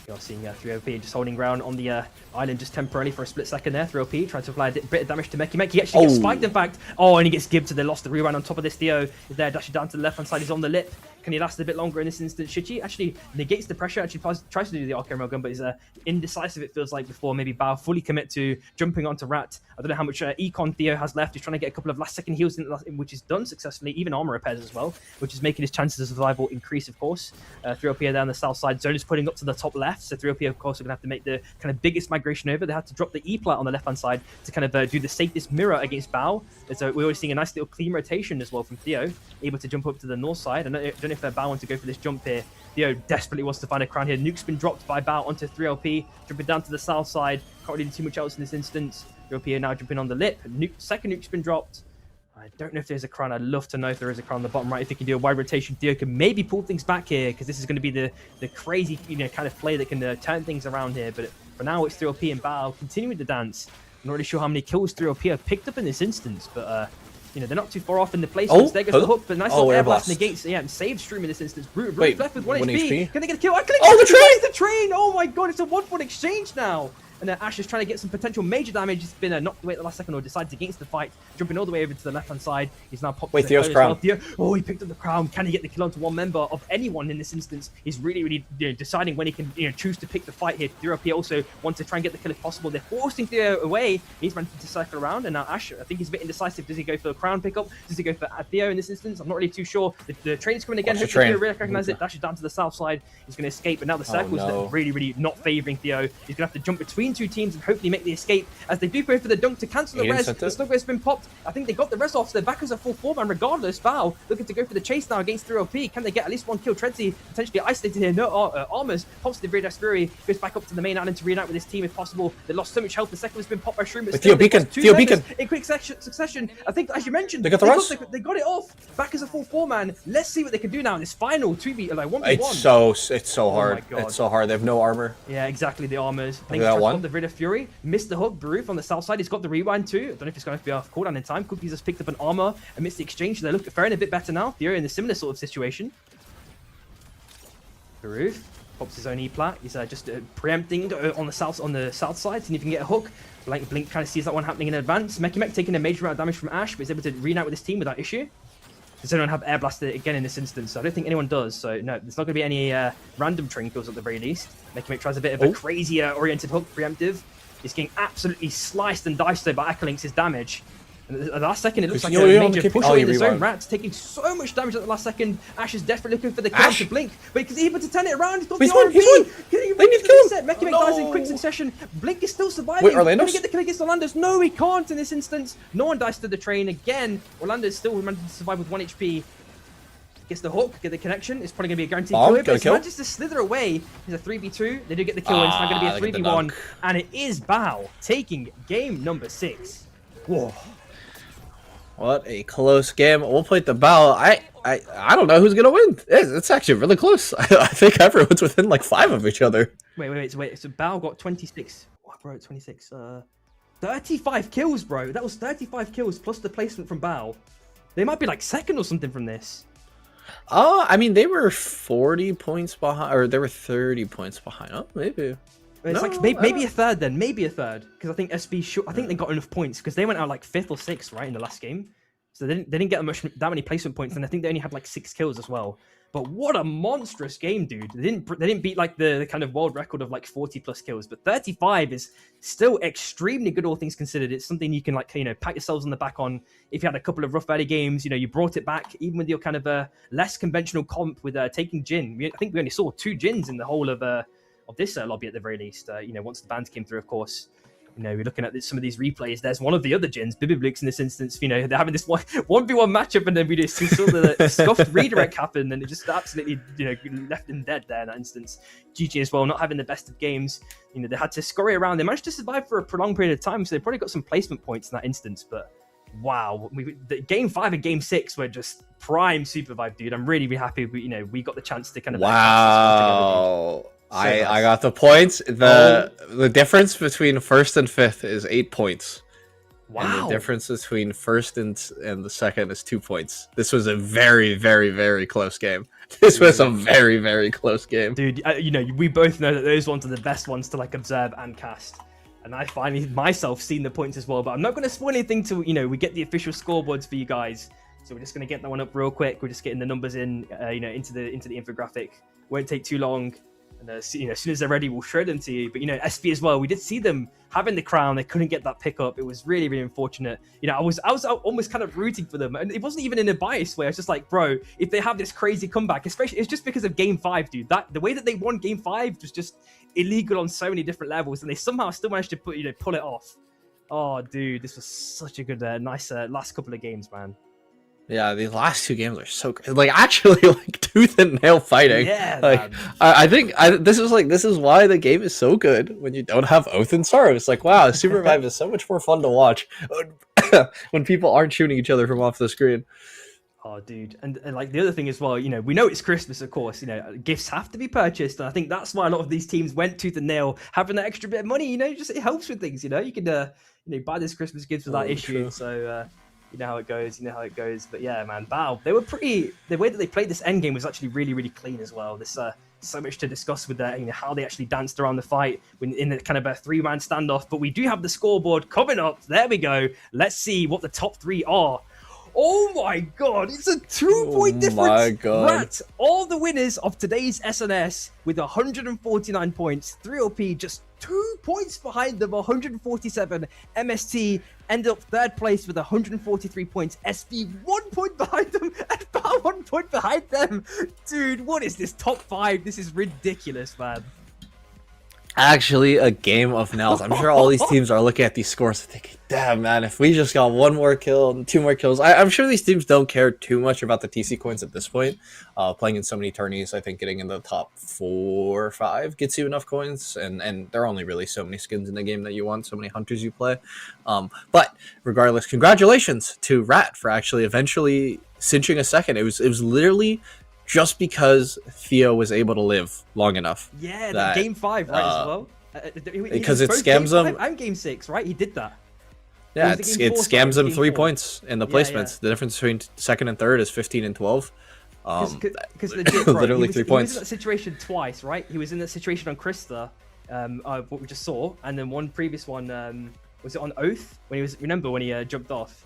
Speaker 1: You're seeing 3LP just holding ground on the island just temporarily for a split second there. 3LP trying to apply a bit of damage to Meki. He actually gets spiked, in fact. Oh, and he gets gibbed, so they lost the rewind on top of this. Theo is there, dashing down to the left-hand side. He's on the lip. Can he last a bit longer in this instance? Shichi actually negates the pressure, actually tries to do the arc rail gun, but is indecisive, it feels like, before maybe Bao fully commit to jumping onto Rat. I don't know how much econ Theo has left. He's trying to get a couple of last-second heals, which is done successfully, even armor repairs as well, which is making his chances of survival increase, of course. 3LP are down the south side. Zone is putting up to the top left, so 3LP, of course, are going to have to make the kind of biggest migration over. They have to drop the E-plat on the left-hand side to kind of do the safest mirror against Bao. So we're always seeing a nice little clean rotation as well from Theo, able to jump up to the north side. I don't know if Bao wants to go for this jump here. Theo desperately wants to find a crown here. Nuke's been dropped by Bao onto 3LP, jumping down to the south side. Can't really do too much else in this instance. 3LP are now jumping on the lip. Second nuke's been dropped. I don't know if there's a crown. I'd love to know if there is a crown on the bottom right. If he can do a wide rotation, Theo can maybe pull things back here, because this is going to be the crazy, kind of play that can turn things around here. But for now, it's 3LP and Bao continuing the dance. I'm not really sure how many kills 3LP have picked up in this instance, but they're not too far off in the placements. There goes the hook, but nice little air blast negates. Yeah, saves Stream in this instance. Brute left with 1 HP. Can they get a kill? The train! Oh my god, it's a 1-4 exchange now. And Ash is trying to get some potential major damage. He's been knocked away at the last second, or decides against the fight, jumping all the way over to the left-hand side. He's now popped.
Speaker 3: Theo's crown.
Speaker 1: Theo, he picked up the crown. Can he get the kill onto one member of anyone in this instance? He's really deciding when he can choose to pick the fight here. Theo also wants to try and get the kill if possible. They're forcing Theo away. He's managed to cycle around, and now Ash, I think he's a bit indecisive. Does he go for the crown pickup? Does he go for Theo in this instance? I'm not really too sure. The train is coming again. Hopefully Theo recognizes it. Dashes down to the south side. He's going to escape, but now the circle is really not favoring Theo. He's going to have to jump between two teams and hopefully make the escape, as they do go for the dunk to cancel the res. The slug has been popped. I think they got the res off, so they're back as a 4-4 man regardless. Bao looking to go for the chase now against 3LP. Can they get at least one kill? Tredsy potentially isolated here. No armors. Pops the Vredas Fury. Goes back up to the main island to reunite with his team if possible. They lost so much health. The second has been popped by Shroom. But
Speaker 3: Theo Beacon.
Speaker 1: In quick succession. I think, as you mentioned,
Speaker 3: they got the res.
Speaker 1: They got it off. Back as a 4-4 man. Let's see what they can do now in this final 1v1.
Speaker 3: It's so hard. It's so hard. They have no armor.
Speaker 1: Yeah, exactly. The armors.
Speaker 3: Look at that one.
Speaker 1: The Vredas Fury missed the hook. On the south side, he's got the rewind too. I don't know if it's going to be off cooldown in time. Cookies has picked up an armor amidst the exchange. They look faring a bit better now. Theo in a similar sort of situation. Baruf pops his own E-plat. He's just preempting on the south side, seeing if he can get a hook. Blink kind of sees that one happening in advance. Mekimek taking a major amount of damage from Ash, but is able to reunite with his team without issue. Does anyone have Air Blaster again in this instance? So I don't think anyone does. So no, there's not going to be any random train kills at the very least. Mekimek tries a bit of a crazy oriented hook, preemptive. He's getting absolutely sliced and diced though by Akalinks' his damage. And at the last second, it looks like a major push away in the zone. Rat's taking so much damage at the last second. Ash is desperately looking for the kill to Blink, but he's able to turn it around. He's got the RP. Can he really kill him? Mekimek dies in quick succession. Blink is still surviving. Can he get the kill against Orlando's? No, he can't in this instance. No one dies to the train again. Orlando is still managing to survive with 1 HP. Gets the hook, get the connection. It's probably going to be a guaranteed kill here, but he manages to slither away. He's a 3v2. They do get the kill, and it's now going to be a 3v1. And it is Bao taking game number 6. Whoa.
Speaker 3: What a close game. We'll play the Bao. I don't know who's going to win. It's actually really close. I think everyone's within like 5 of each other.
Speaker 1: Wait. So Bao got 26. What, bro? 26. 35 kills, bro. That was 35 kills plus the placement from Bao. They might be like second or something from this.
Speaker 3: I mean, they were 40 points behind, or they were 30 points behind. Oh, maybe.
Speaker 1: It's like maybe a third then, maybe a third, because I think SB I think they got enough points because they went out like 5th or 6th right in the last game, so they didn't get that many placement points, and I think they only had like 6 kills as well. But what a monstrous game, dude! They didn't beat like the kind of world record of like 40 plus kills, but 35 is still extremely good, all things considered. It's something you can like pat yourselves on the back on. If you had a couple of rough early games, you brought it back, even with your kind of less conventional comp with taking Jin. I think we only saw 2 Jins in the whole of this lobby at the very least. You know, once the bans came through, of course. You know, we're looking at some of these replays. There's one of the other gens, Bibiblix in this instance. You know, they're having this 1v1 matchup, and then we just saw the scuffed redirect happen, and it just absolutely, you know, left them dead there in that instance. GG as well, not having the best of games. You know, they had to scurry around. They managed to survive for a prolonged period of time, so they probably got some placement points in that instance. But wow, game 5 and game 6 were just prime SUPERVIVE, dude. I'm really happy. You know, we got the chance to kind of
Speaker 5: wow. I got the points. The difference between first and fifth is 8 points.
Speaker 1: Wow.
Speaker 5: And the difference between first and the second is 2 points. This was a very, very, very close game. This was a very, very close game.
Speaker 1: Dude, you know, we both know that those ones are the best ones to like observe and cast. And I finally myself seen the points as well, but I'm not going to spoil anything till, you know, we get the official scoreboards for you guys. So we're just going to get that one up real quick. We're just getting the numbers in, you know, into the infographic. Won't take too long. And you know, as soon as they're ready, we'll show them to you. But you know, SB as well, we did see them having the crown. They couldn't get that pick up. It was really, really unfortunate. You know, I was almost kind of rooting for them, and it wasn't even in a biased way. I was just like, bro, if they have this crazy comeback, especially it's just because of game 5, dude. The way that they won game 5 was just illegal on so many different levels, and they somehow still managed to pull it off. Oh, dude, this was such a good, nice last couple of games, man.
Speaker 5: Yeah, these last 2 games are so great. Like, actually, like, tooth and nail fighting.
Speaker 1: Yeah,
Speaker 5: like, I think this is why the game is so good when you don't have Oath and Sorrow. It's like, wow, SUPERVIVE is so much more fun to watch when people aren't shooting each other from off the screen.
Speaker 1: Oh, dude. And like the other thing as well, you know, we know it's Christmas, of course, you know, gifts have to be purchased. And I think that's why a lot of these teams went tooth and nail, having that extra bit of money, you know, just it helps with things, you know, you can, you know, buy this Christmas gifts without issue. True. So, you know how it goes, But yeah, man, Bao, they were pretty, the way that they played this endgame was actually really, really clean as well. There's so much to discuss with that, you know, how they actually danced around the fight in the kind of a 3-man standoff. But we do have the scoreboard coming up. There we go. Let's see what the top 3 are. Oh my god, it's a 2-point difference.
Speaker 5: My god.
Speaker 1: Rat, all the winners of today's SNS with 149 points. 3LP just 2 points behind them, 147. MST ended up 3rd place with 143 points. SB 1 point behind them, and Bao 1 point behind them. Dude, what is this top 5? This is ridiculous, man.
Speaker 5: Actually, a game of nails. I'm sure all these teams are looking at these scores and thinking, damn, man, if we just got 1 more kill and 2 more kills. I'm sure these teams don't care too much about the TC coins at this point. Playing in so many tourneys, I think getting in the top 4 or 5 gets you enough coins. And there are only really so many skins in the game that you want, so many hunters you play. But regardless, congratulations to Rat for actually eventually cinching a second. It was literally just because Theo was able to live long enough.
Speaker 1: Yeah, that game 5, right, as well.
Speaker 5: Because it scams him.
Speaker 1: And game 6, right? He did that.
Speaker 5: Yeah, it scams him 3 points in the placements. Yeah. The difference between 2nd and 3rd is 15 and 12.
Speaker 1: Because
Speaker 5: literally 3 points.
Speaker 1: He was in that situation twice, right? He was in that situation on Krista, what we just saw, and then one previous one, was it on Oath? When he was, remember when he jumped off?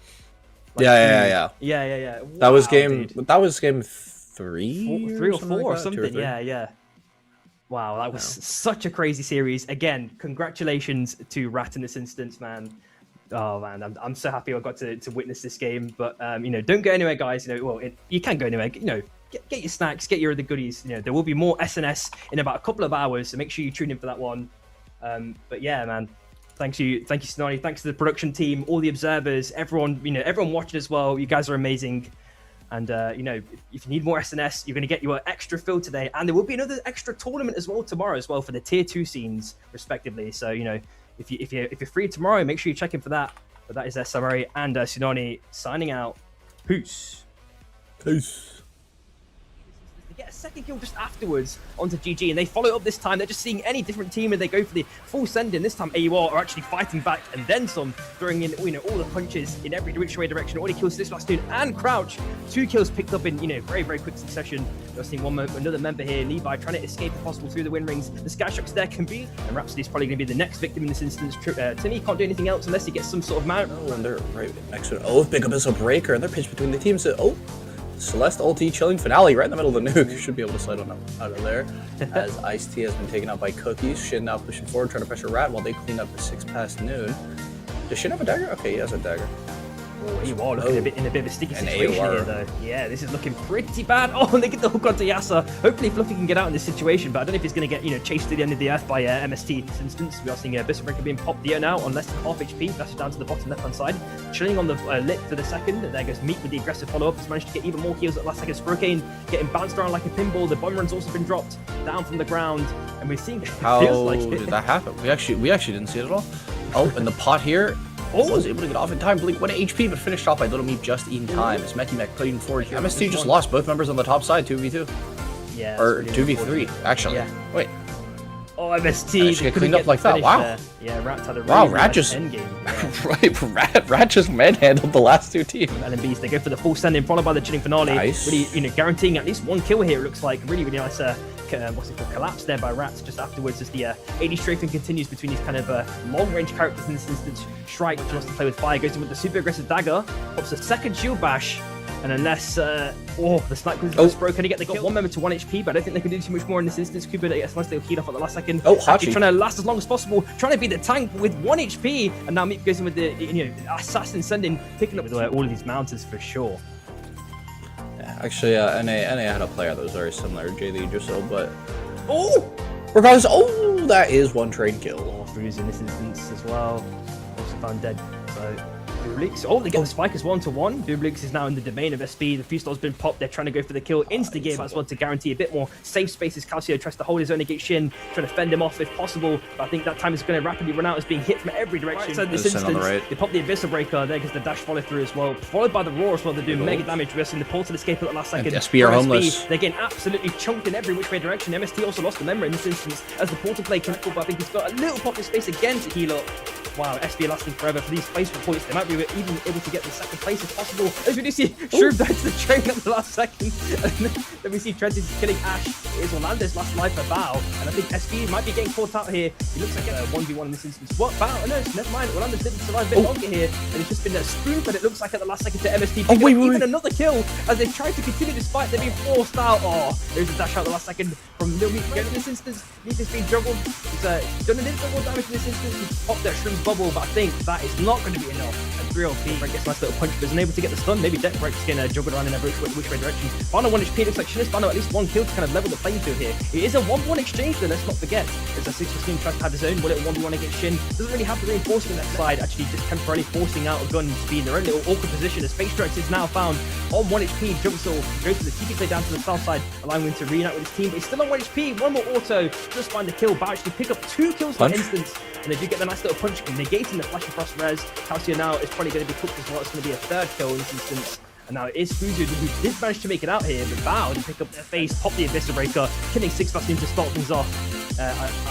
Speaker 5: Like, yeah.
Speaker 1: Wow,
Speaker 5: that was game. Dude. That was game 3
Speaker 1: or 4 or something. Yeah. Wow, that was such a crazy series. Again, congratulations to Rat in this instance, man. Oh man, I'm so happy I got to witness this game. But you know, don't go anywhere, guys. You know, well, you can go anywhere. You know, get your snacks, get your other goodies. You know, there will be more SNS in about a couple of hours, so make sure you tune in for that one. But yeah, man. Thank you, Sonali. Thanks to the production team, all the observers, everyone. You know, everyone watching as well. You guys are amazing. And, you know, if you need more SNS, you're going to get your extra fill today. And there will be another extra tournament as well tomorrow as well for the tier 2 scenes, respectively. So, you know, if you're free tomorrow, make sure you check in for that. But that is their summary. And Sunani signing out. Peace. They get a second kill just afterwards onto GG, and they follow up this time. They're just seeing any different team, and they go for the full send in. This time AUR are actually fighting back, and then some, throwing in, you know, all the punches in every which way direction. Already kills this last dude and Crouch. 2 kills picked up in, you know, very, very quick succession. We're seeing another member here, Levi, trying to escape if possible through the wind rings. The Skyshocks there can be, and Rhapsody's probably going to be the next victim in this instance. Timmy can't do anything else unless he gets some sort of mount.
Speaker 5: Oh, and they're right next to it. Oh, big up as a breaker, and they're pitched between the teams. Oh, Celeste ulti chilling finale right in the middle of the nuke. Should be able to slide on out of there. As Ice-T has been taken out by Cookies. Shin now pushing forward, trying to pressure Rat while they clean up the 6 past noon. Does Shin have a dagger? Okay, he has a dagger.
Speaker 1: Oh, you are looking in a bit of a sticky situation here, though. Yeah, this is looking pretty bad. Oh, and they get the hook onto Yasser. Hopefully, Fluffy can get out in this situation, but I don't know if he's going to get, chased to the end of the earth by MST. In this instance, we are seeing Bissellbreaker being popped here now on less than half HP. That's down to the bottom left-hand side. Chilling on the lip for the second. There goes Meat with the aggressive follow-up. He's managed to get even more kills at the last second. Sprokane getting bounced around like a pinball. The bomb run's also been dropped down from the ground, and we're seeing
Speaker 3: how did that happen? We actually didn't see it at all. Oh, and the pot here. Oh, was able to get off in time. Blink 1 HP, but finished off by Little Meep just in time. As Mecky Mac playing forward here. MST just lost both members on the top side, 2v2.
Speaker 1: Yeah.
Speaker 3: Or 2v3, actually. Yeah. Wait.
Speaker 1: Oh, MST.
Speaker 3: Get cleaned up like that. Wow.
Speaker 1: There. Yeah, Rat had a really nice endgame. Yeah.
Speaker 3: Right, Rat just manhandled the last two teams.
Speaker 1: LMBs, they go for the full stand-in, followed by the chilling finale.
Speaker 3: Nice.
Speaker 1: Really, guaranteeing at least one kill here. It looks like really nice. Collapse there by Rats just afterwards as the AD strafing continues between these kind of long-range characters in this instance. Shrike, which wants to play with fire, goes in with the super aggressive dagger, pops a second shield bash, and unless the snipe was broken, they got one member to 1 HP, but I don't think they can do too much more in this instance. Cooper gets a nice little heat off at the last second.
Speaker 3: Oh, Hachi
Speaker 1: trying to last as long as possible, trying to be the tank with 1 HP, and now Meep goes in with the assassin sending, picking up with all of these mountains for sure.
Speaker 5: Actually, NA had a player that was very similar to JD Drissel, but
Speaker 3: regardless, that is 1 train kill.
Speaker 1: Fru's in this instance as well, also found dead. So Bublix. Oh, they get the spike as 1-to-1. Bublix is now in the domain of SP. The Fustel's been popped. They're trying to go for the kill. Insta-game as well to guarantee a bit more safe space as Calcio tries to hold his own against Shin, trying to fend him off if possible. But I think that time is going to rapidly run out as being hit from every direction. So in this instance, they pop the Abyssal Breaker. There goes the dash follow through as well. Followed by the Roar as well. They're doing mega damage. We're seeing the portal escape at the last second.
Speaker 3: And SP are homeless.
Speaker 1: They're getting absolutely chunked in every which way direction. MST also lost the member in this instance as the portal play comes up. I think he's got a little pop of space again to heal up. Wow, SB lasting forever for these placement points. They might be even able to get the second place if possible. As we do see Shroom died to the train at the last second. Then we see Trent is killing Ash. It is Orlando's last life for Bao. And I think SB might be getting caught out here. He looks like a 1v1 in this instance. What? Bao? Oh, no, never mind. Orlando didn't survive a bit longer here. And it's just been a spoon, but it looks like at the last second to MST. Even another kill as they try to continue this fight. They're being forced out. Oh, there's a dash out the last second from Lil Meat again in this instance. Meat is being juggled. He's done a little bit more damage in this instance. He's popped that Shroom's bubble, but I think that is not going to be enough. And 3LP gets a nice little punch, but is unable to get the stun. Maybe Death Break's getting juggled around in which way direction. Bano 1 HP, looks like Shin is Bano at least 1 kill to kind of level the playing field here. It is a 1v1 exchange though, let's not forget. As a 6-15 tries to have his own bullet 1v1 against Shin. Doesn't really have the reinforcement on that side, actually just temporarily forcing out a gun to be in their own little awkward position as Space Strikes is now found on 1 HP. Jumpsaw goes for the TP play down to the south side, allowing him to reunite with his team, but he's still on 1 HP. One more auto, just find the kill, but actually pick up 2 kills for instance. And they do get the nice little punch, negating the Flash Across res. Calcio now is probably going to be cooked as well. It's going to be a 3rd kill in this instance. And now it is Fuzu who did manage to make it out here, but Bao to pick up their face, pop the Abyssal Breaker, killing 6 Bastions to start things off.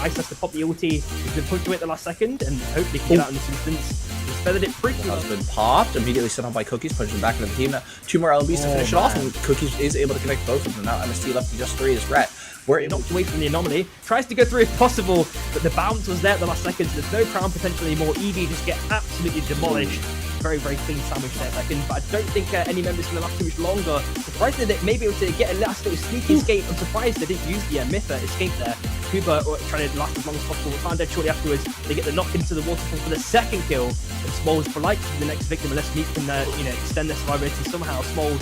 Speaker 1: Ice has to pop the ulti. He's been punched away at the last second, and hopefully can get out in this instance. He's feathered it pretty well.
Speaker 3: Has been popped, immediately sent on by Cookies, punching back into the team. Now, 2 more LBs to finish it off, and Cookies is able to connect both of them. Now MST left with just 3 is Rat.
Speaker 1: We're knocked away from the anomaly, tries to go through if possible, but the bounce was there at the last second, so there's no crown potential anymore. EV just get absolutely demolished. Very clean sandwich there second, but I don't think any member's going to last too much longer. Surprisingly, they may be able to get a last little sneaky escape. I'm surprised they didn't use the Mytha escape there. Kuba trying to last as long as possible. We found dead shortly afterwards. They get the knock into the waterfall for the 2nd kill, and Smalls polite to the next victim unless Meat can extend their survivability somehow. Smalls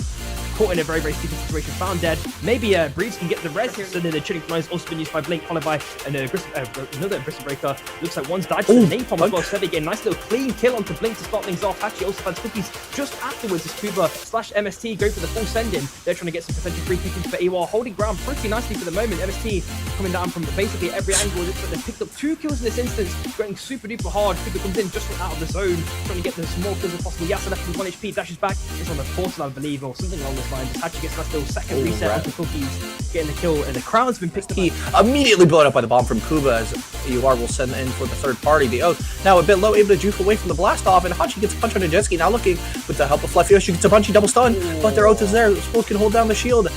Speaker 1: caught in a very sticky situation, found dead. Maybe Breeze can get the res here. So then the chilling fly has also been used by Blink, followed by another Abyssal Breaker. Looks like one's died to the napalm as well. So they get a nice little clean kill onto Blink to start things off. Hachi also finds Cookies just afterwards as Kuba / MST go for the full send-in. They're trying to get some potential free kickings for Ewar, holding ground pretty nicely for the moment. MST coming down from basically every angle. Looks like they've picked up 2 kills in this instance, going super duper hard. Kuba comes in just from out of the zone, trying to get the small kills as possible. Yasa left with 1 HP, dashes back. It's on the portal, I believe, or something along those lines. Hachi gets that little second reset onto Cookies, getting the kill, and the crown's been picked up.
Speaker 3: He immediately blown up by the bomb from Kuba as EUR will send in for the 3rd party. The Oath now a bit low, able to juke away from the blast off, and Hachi gets a punch on a jet ski. Now looking with the help of Fluffy, she gets a punchy double stun, but their Oath is there. Smoke can hold down the shield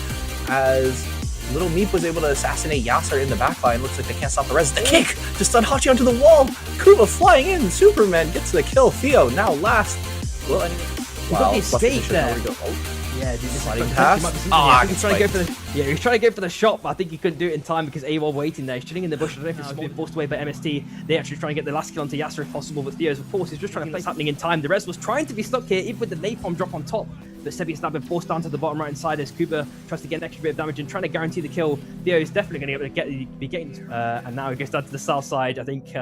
Speaker 3: as Little Meep was able to assassinate Yasser in the backline. Looks like they can't stop the res. The kick to stun Hachi onto the wall. Kuba flying in. Superman gets the kill. Theo now last. Well, anyway.
Speaker 1: Wow, the escape there. Yeah, dude, this
Speaker 3: Sliding
Speaker 1: is
Speaker 3: pass.
Speaker 1: he's trying to go for the he's trying to go for the shot, but I think he couldn't do it in time because AWOL waiting there. He's chilling in the bush. I don't know if it's being forced away by MST. They actually trying to get the last kill onto Yasser if possible, but Theo's of course he's just trying to play what's happening in time. The Res was trying to be stuck here, even with the napalm drop on top. But Sebi's now been forced down to the bottom right hand side as Cooper tries to get an extra bit of damage and trying to guarantee the kill. Theo is definitely going to be getting and now he goes down to the south side. I think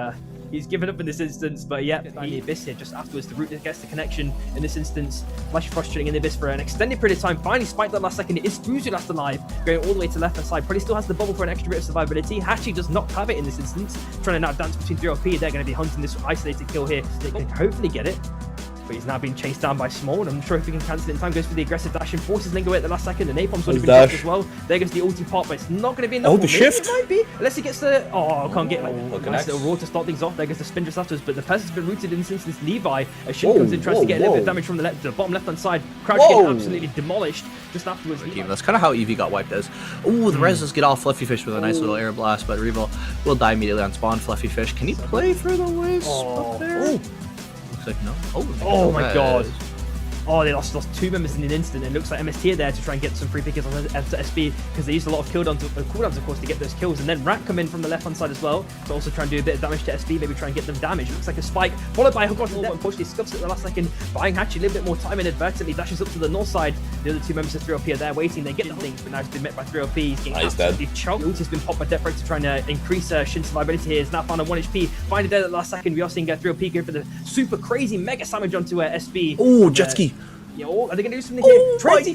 Speaker 1: he's given up in this instance, but yeah, the Abyss here just afterwards. The root gets the connection in this instance. Flash frustrating in the Abyss for an extended period of time. Finally spiked that last second. It is Fuzu last alive, going all the way to left hand side. Probably still has the bubble for an extra bit of survivability. Hachi does not have it in this instance. Trying to now dance between 3LP. They're going to be hunting this isolated kill here. They can hopefully get it. But he's now being chased down by Small, and I'm not sure if he can cancel it in time. Goes for the aggressive dash and forces Lingo away at the last second. The napalm's would have been dropped as well. There goes the ulti pop, but it's not going to be enough.
Speaker 5: Oh, the shift!
Speaker 1: It might be, unless he gets the... Oh, can't get like nice little roar to start things off. There goes the spin just afterwards, but the person's been rooted in this instance. Levi, as Shin comes in, tries to get a little bit of damage from the bottom left-hand side. Crouch getting absolutely demolished just afterwards.
Speaker 3: That's kind of how Eevee got wiped as. Oh, the Reses get off Fluffy Fish with a nice little air blast, but Revo will die immediately on spawn. Fluffy Fish, can he play through the wisp up there? Like, no.
Speaker 1: Oh my god. Oh, they lost 2 members in an instant. It looks like MST are there to try and get some free pickers on SB because they used a lot of cooldowns, of course, to get those kills. And then Rat come in from the left-hand side as well to also try and do a bit of damage to SB, maybe try and get them damage. Looks like a spike, followed by a hook onto the net. Unfortunately, scuffs it at the last second, buying Hatchie a little bit more time inadvertently, dashes up to the north side. The other 2 members of 3LP are there waiting. They get the things, but now he's been met by 3LP. He's getting absolutely choked. Ulti's been popped by Deathbreak to try and increase Shin's survivability here. He's now found on 1 HP. Finally dead at the last second. We are seeing 3LP go for the super crazy mega damage onto SB.
Speaker 3: Oh, jet ski.
Speaker 1: Yo, are they gonna do something here?
Speaker 3: Treadsy,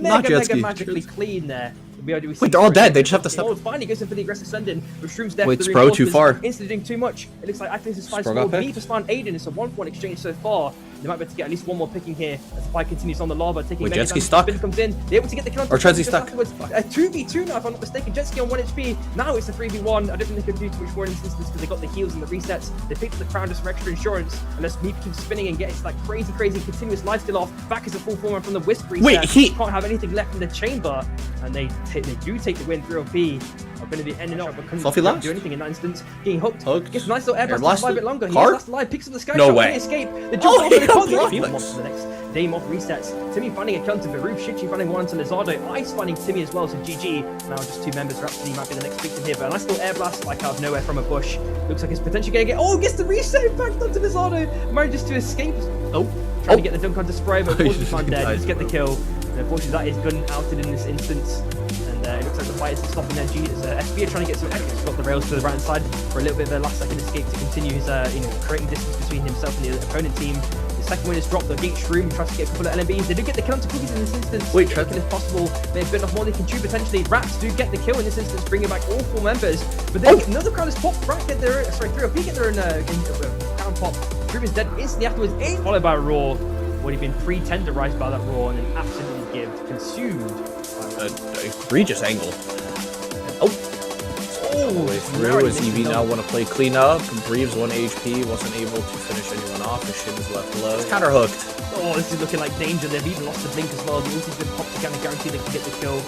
Speaker 3: not jet ski.
Speaker 1: Magically clean there.
Speaker 3: Wait, they're all dead. They just have to step.
Speaker 1: Finally goes in for the aggressive sending. Shrooms there.
Speaker 3: Wait, Spro too far.
Speaker 1: Instantly doing too much. It looks like Ackley's is 5 B for spawn Aiden. It's a 1-1 exchange so far. They might be able to get at least 1 more picking here as the fight continues on the lava. Taking
Speaker 3: Jet ski stuck.
Speaker 1: Spin comes in. They're able to get the kill.
Speaker 3: Or Treadsy stuck.
Speaker 1: A 2v2 now, if I'm not mistaken. Jet ski on 1 HP. Now it's a 3v1. I don't think they could do too much more in this instance because they got the heals and the resets. They picked up the crown just for extra insurance. Unless Meep keeps spinning and gets like crazy continuous life steal off. Back is a full form from the Wisp reset.
Speaker 3: Wait, he
Speaker 1: can't have anything left in the chamber. And they do take the win. 3LP are going to be ending up, but couldn't do anything in that instance. Getting hooked. Gets a nice little air blast a bit longer. He has alive, picks up the sky shot, can't escape. The jump off, he can't get the next Dame off resets. Timmy finding a kill to Varoof, Shichi finding 1 to Lizardo, Ice finding Timmy as well, so GG. Now just 2 members. Rhapsody might be the next victim here, but a nice little air blast like out of nowhere from a bush. Looks like it's potentially going to get. Oh, gets the reset back onto Lizardo. Manages to escape. Trying to get the dunk onto Spray, but unfortunately not dead. Just get the kill. And unfortunately, that is gun outed in this instance. And it looks like the fight is stopping there. SB are trying to get some extra. Got the rails to the right hand side for a little bit of a last second escape to continue his, creating distance between himself and the opponent team. The second win is dropped. The Gate Shroom tries to get a couple of LMBs. They do get the kill onto Cookies in this instance.
Speaker 3: Wait,
Speaker 1: if possible, they've bitten off more than they can chew potentially. Rats do get the kill in this instance, bringing back all 4 members. But then another crown is popped. Rat get their, 3LP get their crown pop. Shroom is dead instantly afterwards. Followed by a roar. Would have been pre-tenderized by that roar and then absolutely consumed.
Speaker 3: Egregious angle. Way through as Eevee now want to play clean up. Breeves 1 HP, wasn't able to finish anyone off. His Shin is left low. It's counter hooked.
Speaker 1: Oh, this is looking like danger. They've even lost the blink as well. The ulti's been popped to kind of guarantee they can get the kill.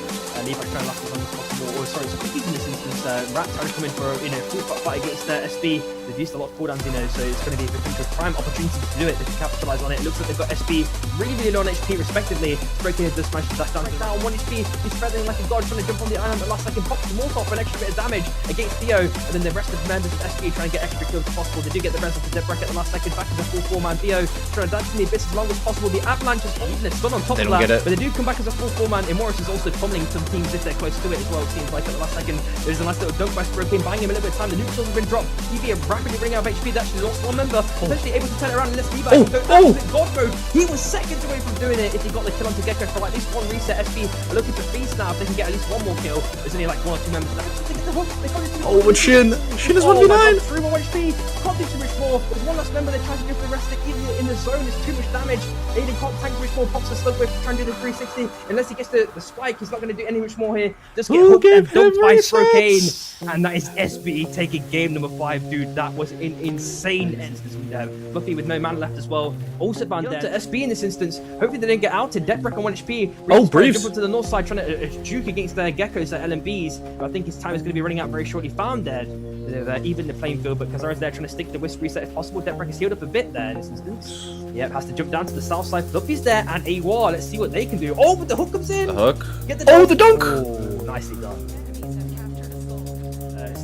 Speaker 1: Levi trying to last as long as possible. Or sorry, so Cookies in this instance. Rat trying to come in for full fight against SB. They've used a lot of cooldowns, so it's going to be a potential prime opportunity to do it. They can capitalize on it. It looks like they've got SB really low on HP respectively. Breaking his smash dash down now on 1 HP. He's feathering like a god, trying to jump on the island, but last second pops the Molotov for an extra bit of damage against Theo. And then the rest of the members of SB trying to get extra kills as possible. They do get the rest of the Deathbreak at the last second. Back to the full 4-man Theo trying to dance in the abyss as long as possible. The Avalanche is even a stun on top of that, but they do come back as a full 4-man. Immortus is also pummeling some teams if they're close to it as well. It seems like at the last second there's a nice little dunk by Sprokin, buying him a little bit of time. The neutrals have been dropped. Eevee rapidly running out of HP. They actually lost 1 member, potentially able to turn it around unless Levi can go absolute god mode. He was seconds away from doing it if he got the kill onto Gecko for at least 1 reset. SB are looking to feast now if they can get at least 1 more kill. There's only like 1 or 2 members left. They get the hook. They can't do
Speaker 3: but Shin is 1v9.
Speaker 1: 3 more HP. Can't do too much more. There's 1 last member. They try to go for the rest of it. Even in the zone, there's too much damage. Aiden can't tank too much more. Pops the slug with trying to do the 360. Unless he gets the spike, he's not going to do any much more here. Just get hooked and dumped by Sprokane. And that is SB taking game number 5, dude. That was an insane instance. Fluffy with no mana left as well. Also banned there to SB in this instance. Hopefully they didn't get outed. Deathbreak on 1 HP.
Speaker 3: Breeves.
Speaker 1: Jump up to the north side trying to juke against their Geckos, their LMBs. But I think his time is going to be running out very shortly. Found dead. They're even the playing field, but Kazara's there trying to stick the Wisp reset if possible. Deathbreak is healed up a bit there in this instance. Yep, has to jump down to the south side. Fluffy's there, and AWAR. Let's see what they can do. Oh, but the hook comes in.
Speaker 3: The hook.
Speaker 1: Get the dunk.
Speaker 3: Oh, the dunk.
Speaker 1: Oh, nicely done.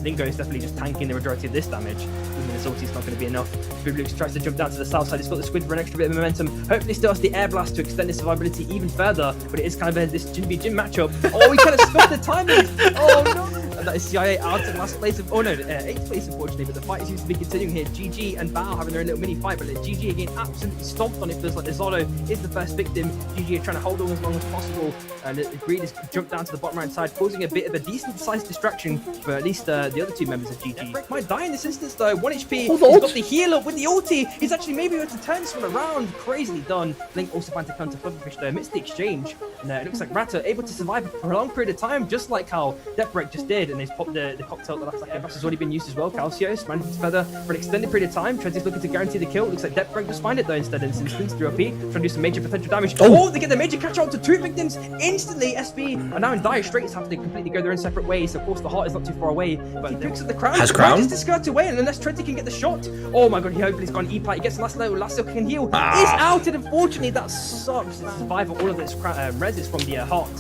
Speaker 1: Slingo is definitely just tanking the majority of this damage. Even his ulti's not going to be enough. Booblux tries to jump down to the south side. He's got the squid for an extra bit of momentum. Hopefully still has the air blast to extend his survivability even further. But it is kind of this Jin v Jin matchup. Oh, he kind of snuffed the timing. Oh no. And that is CIA out in last place of, 8th place unfortunately, but the fight seems to be continuing here. GG and Bao having their own little mini fight, but GG again absolutely stomped on it. Feels like the Zolo is the first victim. GG are trying to hold on as long as possible, and Greed has jumped down to the bottom right side, causing a bit of a decent sized distraction for at least the other two members of GG. Break might die in this instance though. 1 HP. He's got the heal up with the ulti. He's actually maybe able to turn this one around. Crazily done. Blink also finds a counter Flufferfish though amidst the exchange, and it looks like Rata able to survive for a long period of time, just like how Deathbreak just did, and he's popped the cocktail at the last second. Has already been used as well. Calcios managed his feather for an extended period of time. Trezzy's looking to guarantee the kill. Looks like Deathbreak just find it though instead in this instance through OP. Trying to do some major potential damage. Oh, they get the major catch out to 2 victims instantly. SB are now in dire straits, have to completely go their own separate ways. Of course, the heart is not too far away, but he picks up the crown.
Speaker 3: Has crown?
Speaker 1: Just discarded away, and unless Trezzy can get the shot. Oh my god, he hopefully has gone E-plat. He gets the last level. Lasso can heal. Is out, and unfortunately that sucks. The survival, all of this res is from the heart.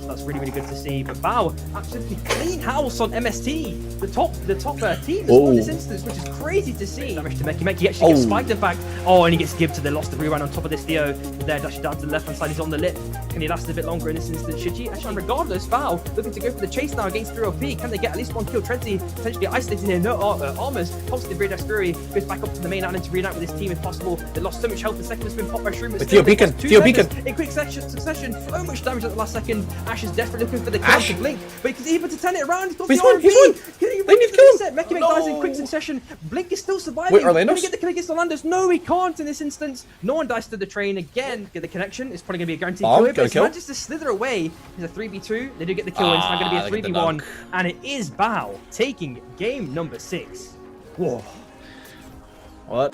Speaker 1: That's really, really good to see. But Bao absolutely clean house on MST, the top team as well in this instance, which is crazy to see. Damage to Meki. He actually gets spiked, in fact. Oh, and he gets given to the lost the rewind on top of this Theo. There, dashing down to the left hand side. He's on the lip. Can he last a bit longer in this instance? Should he? Actually, regardless, Bao looking to go for the chase now against 3OP. Can they get at least 1 kill? Trezzy potentially isolated here. No armors. Pops the Breed Fury. Goes back up to the main island to reunite with his team if possible. They lost so much health. The second has been popped by Shroom.
Speaker 3: Theo Beacon.
Speaker 1: In quick succession. So much damage at the last second. Ash is desperately looking for the kill to Blink, but he's able to turn it around. He's got the RV. They need to kill him. Meki dies in quick succession. Blink is still surviving.
Speaker 3: Wait, Orlandos?
Speaker 1: Can he get the kill against Orlandos? No, he can't in this instance. No one dies to the train again. Get the connection. It's probably going to be a guaranteed kill. But he manages to slither away. He's a 3v2. They do get the kill. It's now going to be a 3v1. And it is Bao taking game number 6. Whoa.
Speaker 5: What?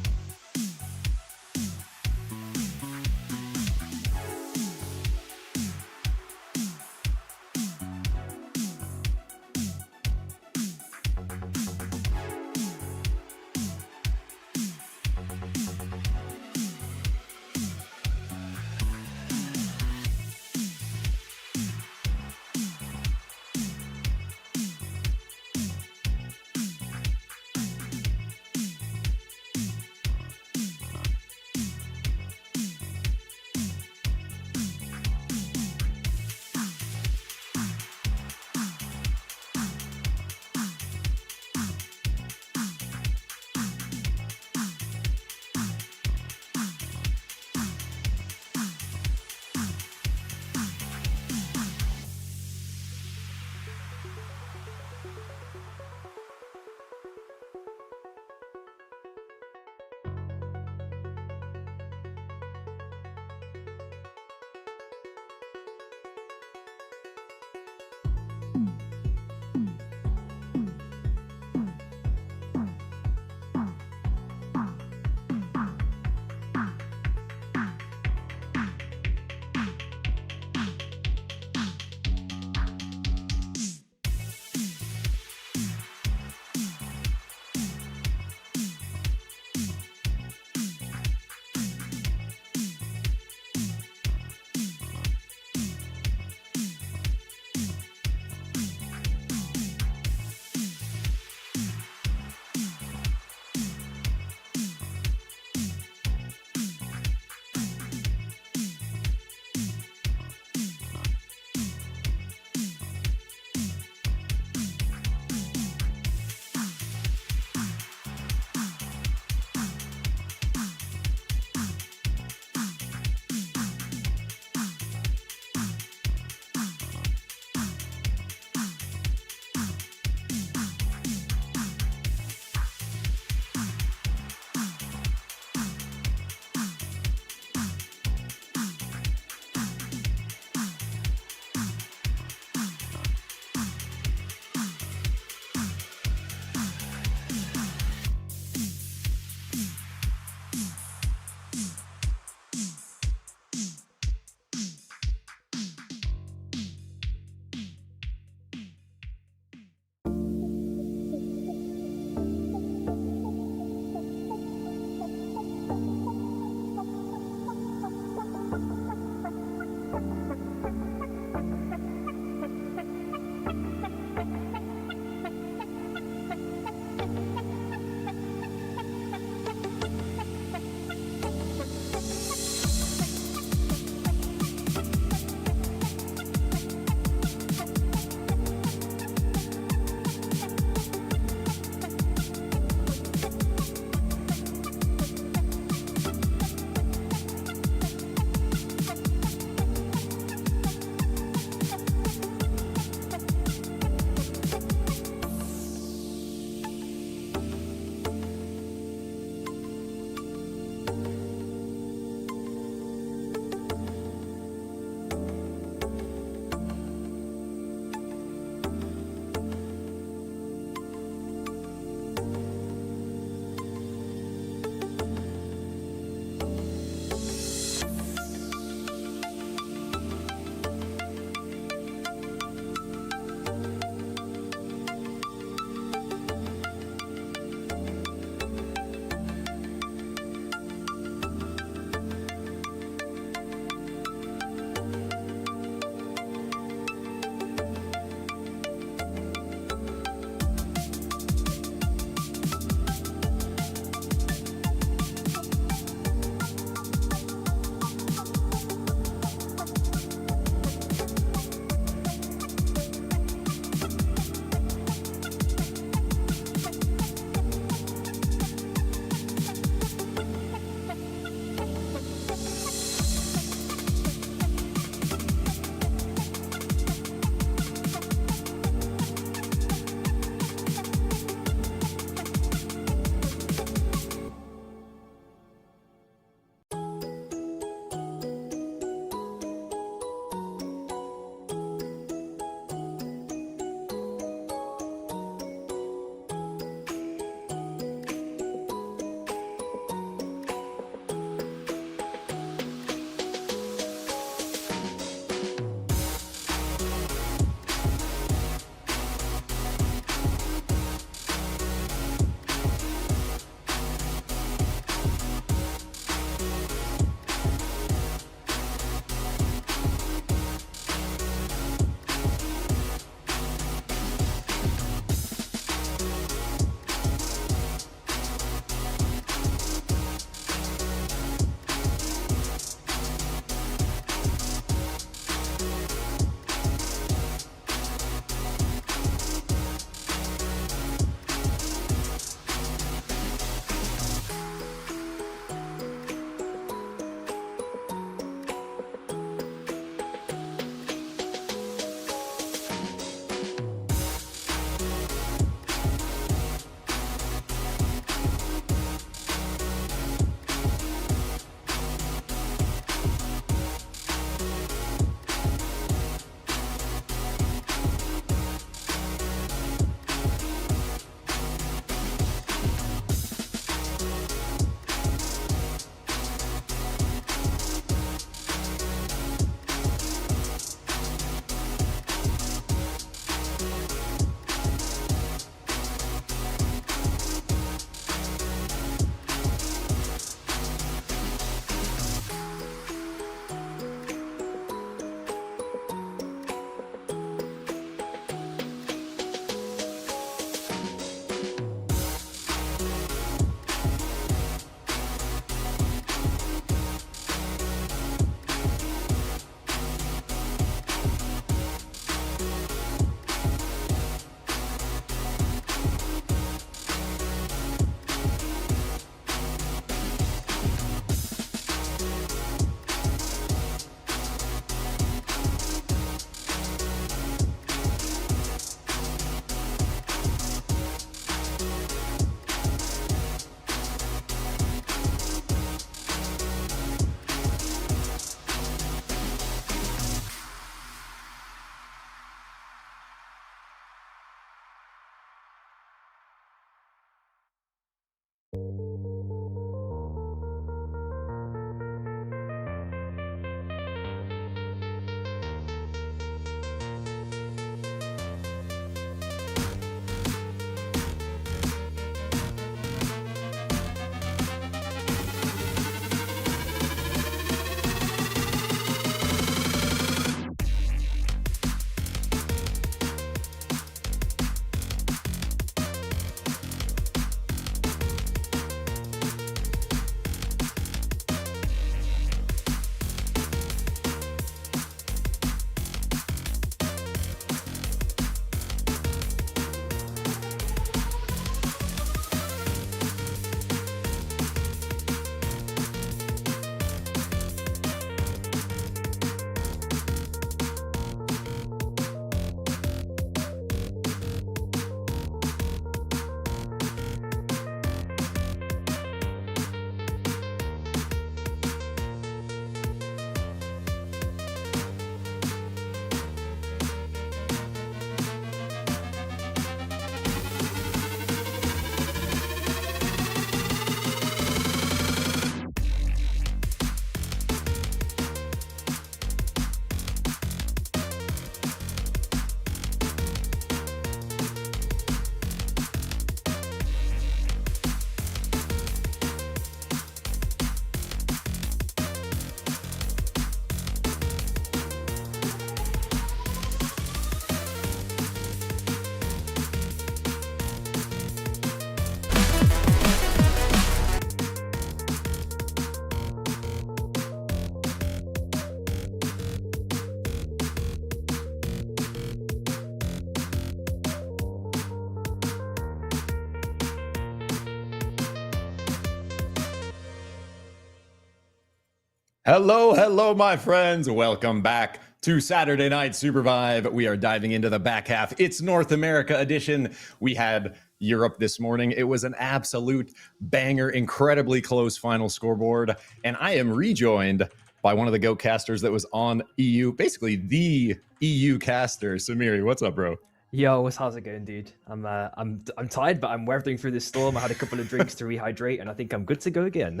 Speaker 6: Hello, my friends. Welcome back to Saturday Night SUPERVIVE. We are diving into the back half. It's North America edition. We had Europe this morning. It was an absolute banger, incredibly close final scoreboard. And I am rejoined by one of the GOAT casters that was on EU, basically the EU caster. Samiri, what's up, bro?
Speaker 1: Yo, how's it going, dude? I'm tired, but I'm weathering through this storm. I had a couple of drinks to rehydrate, and I think I'm good to go again.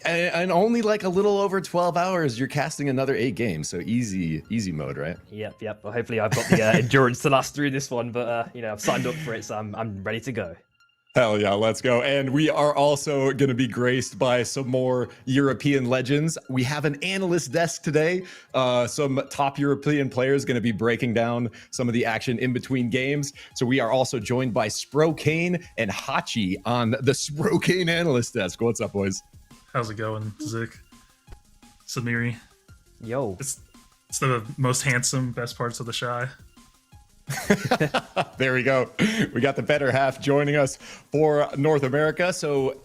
Speaker 6: And only like a little over 12 hours, you're casting another 8 games. So easy mode, right?
Speaker 1: Yep. Well, hopefully I've got the endurance to last through this one, but I've signed up for it, so I'm ready to go.
Speaker 6: Hell yeah, let's go. And we are also going to be graced by some more European legends. We have an analyst desk today. Some top European players going to be breaking down some of the action in between games. So we are also joined by Sprokane and Hachi on the Sprokane analyst desk. What's up, boys?
Speaker 7: How's it going, Zik? Samiri.
Speaker 1: Yo.
Speaker 7: It's the most handsome, best parts of the Shy.
Speaker 6: There we go. We got the better half joining us for North America. So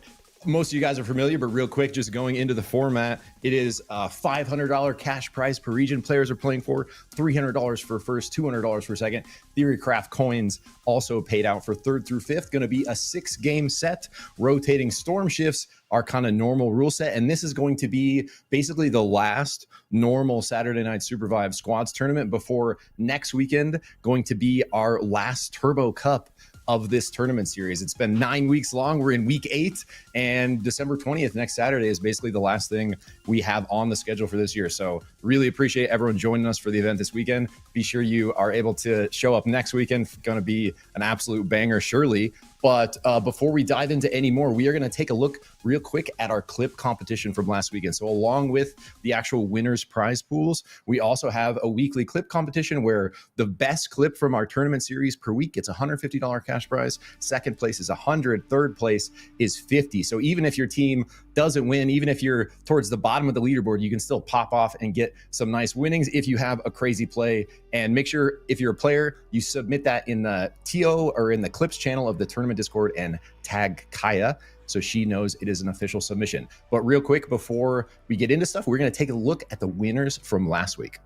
Speaker 6: most of you guys are familiar, but real quick, just going into the format, it is a $500 cash prize per region players are playing for, $300 for first, $200 for second. Theorycraft coins also paid out for third through fifth. Going to be a 6-game set. Rotating storm shifts are kind of normal rule set, and this is going to be basically the last normal Saturday Night SUPERVIVE squads tournament before next weekend going to be our last Turbo Cup of this tournament series. It's been 9 weeks long. We're in week 8, and December 20th, next Saturday, is basically the last thing we have on the schedule for this year. So really appreciate everyone joining us for the event this weekend. Be sure you are able to show up next weekend. It's going to be an absolute banger, surely. But before we dive into any more, we are going to take a look real quick at our clip competition from last weekend. So along with the actual winners prize pools, we also have a weekly clip competition where the best clip from our tournament series per week gets $150 cash prize. Second place is $100. Third place is $50. So even if your team doesn't win, even if you're towards the bottom of the leaderboard, you can still pop off and get some nice winnings if you have a crazy play. And make sure, if you're a player, you submit that in the TO or in the clips channel of the tournament Discord and tag Kaya so she knows it is an official submission. But real quick, before we get into stuff, we're going to take a look at the winners from last week.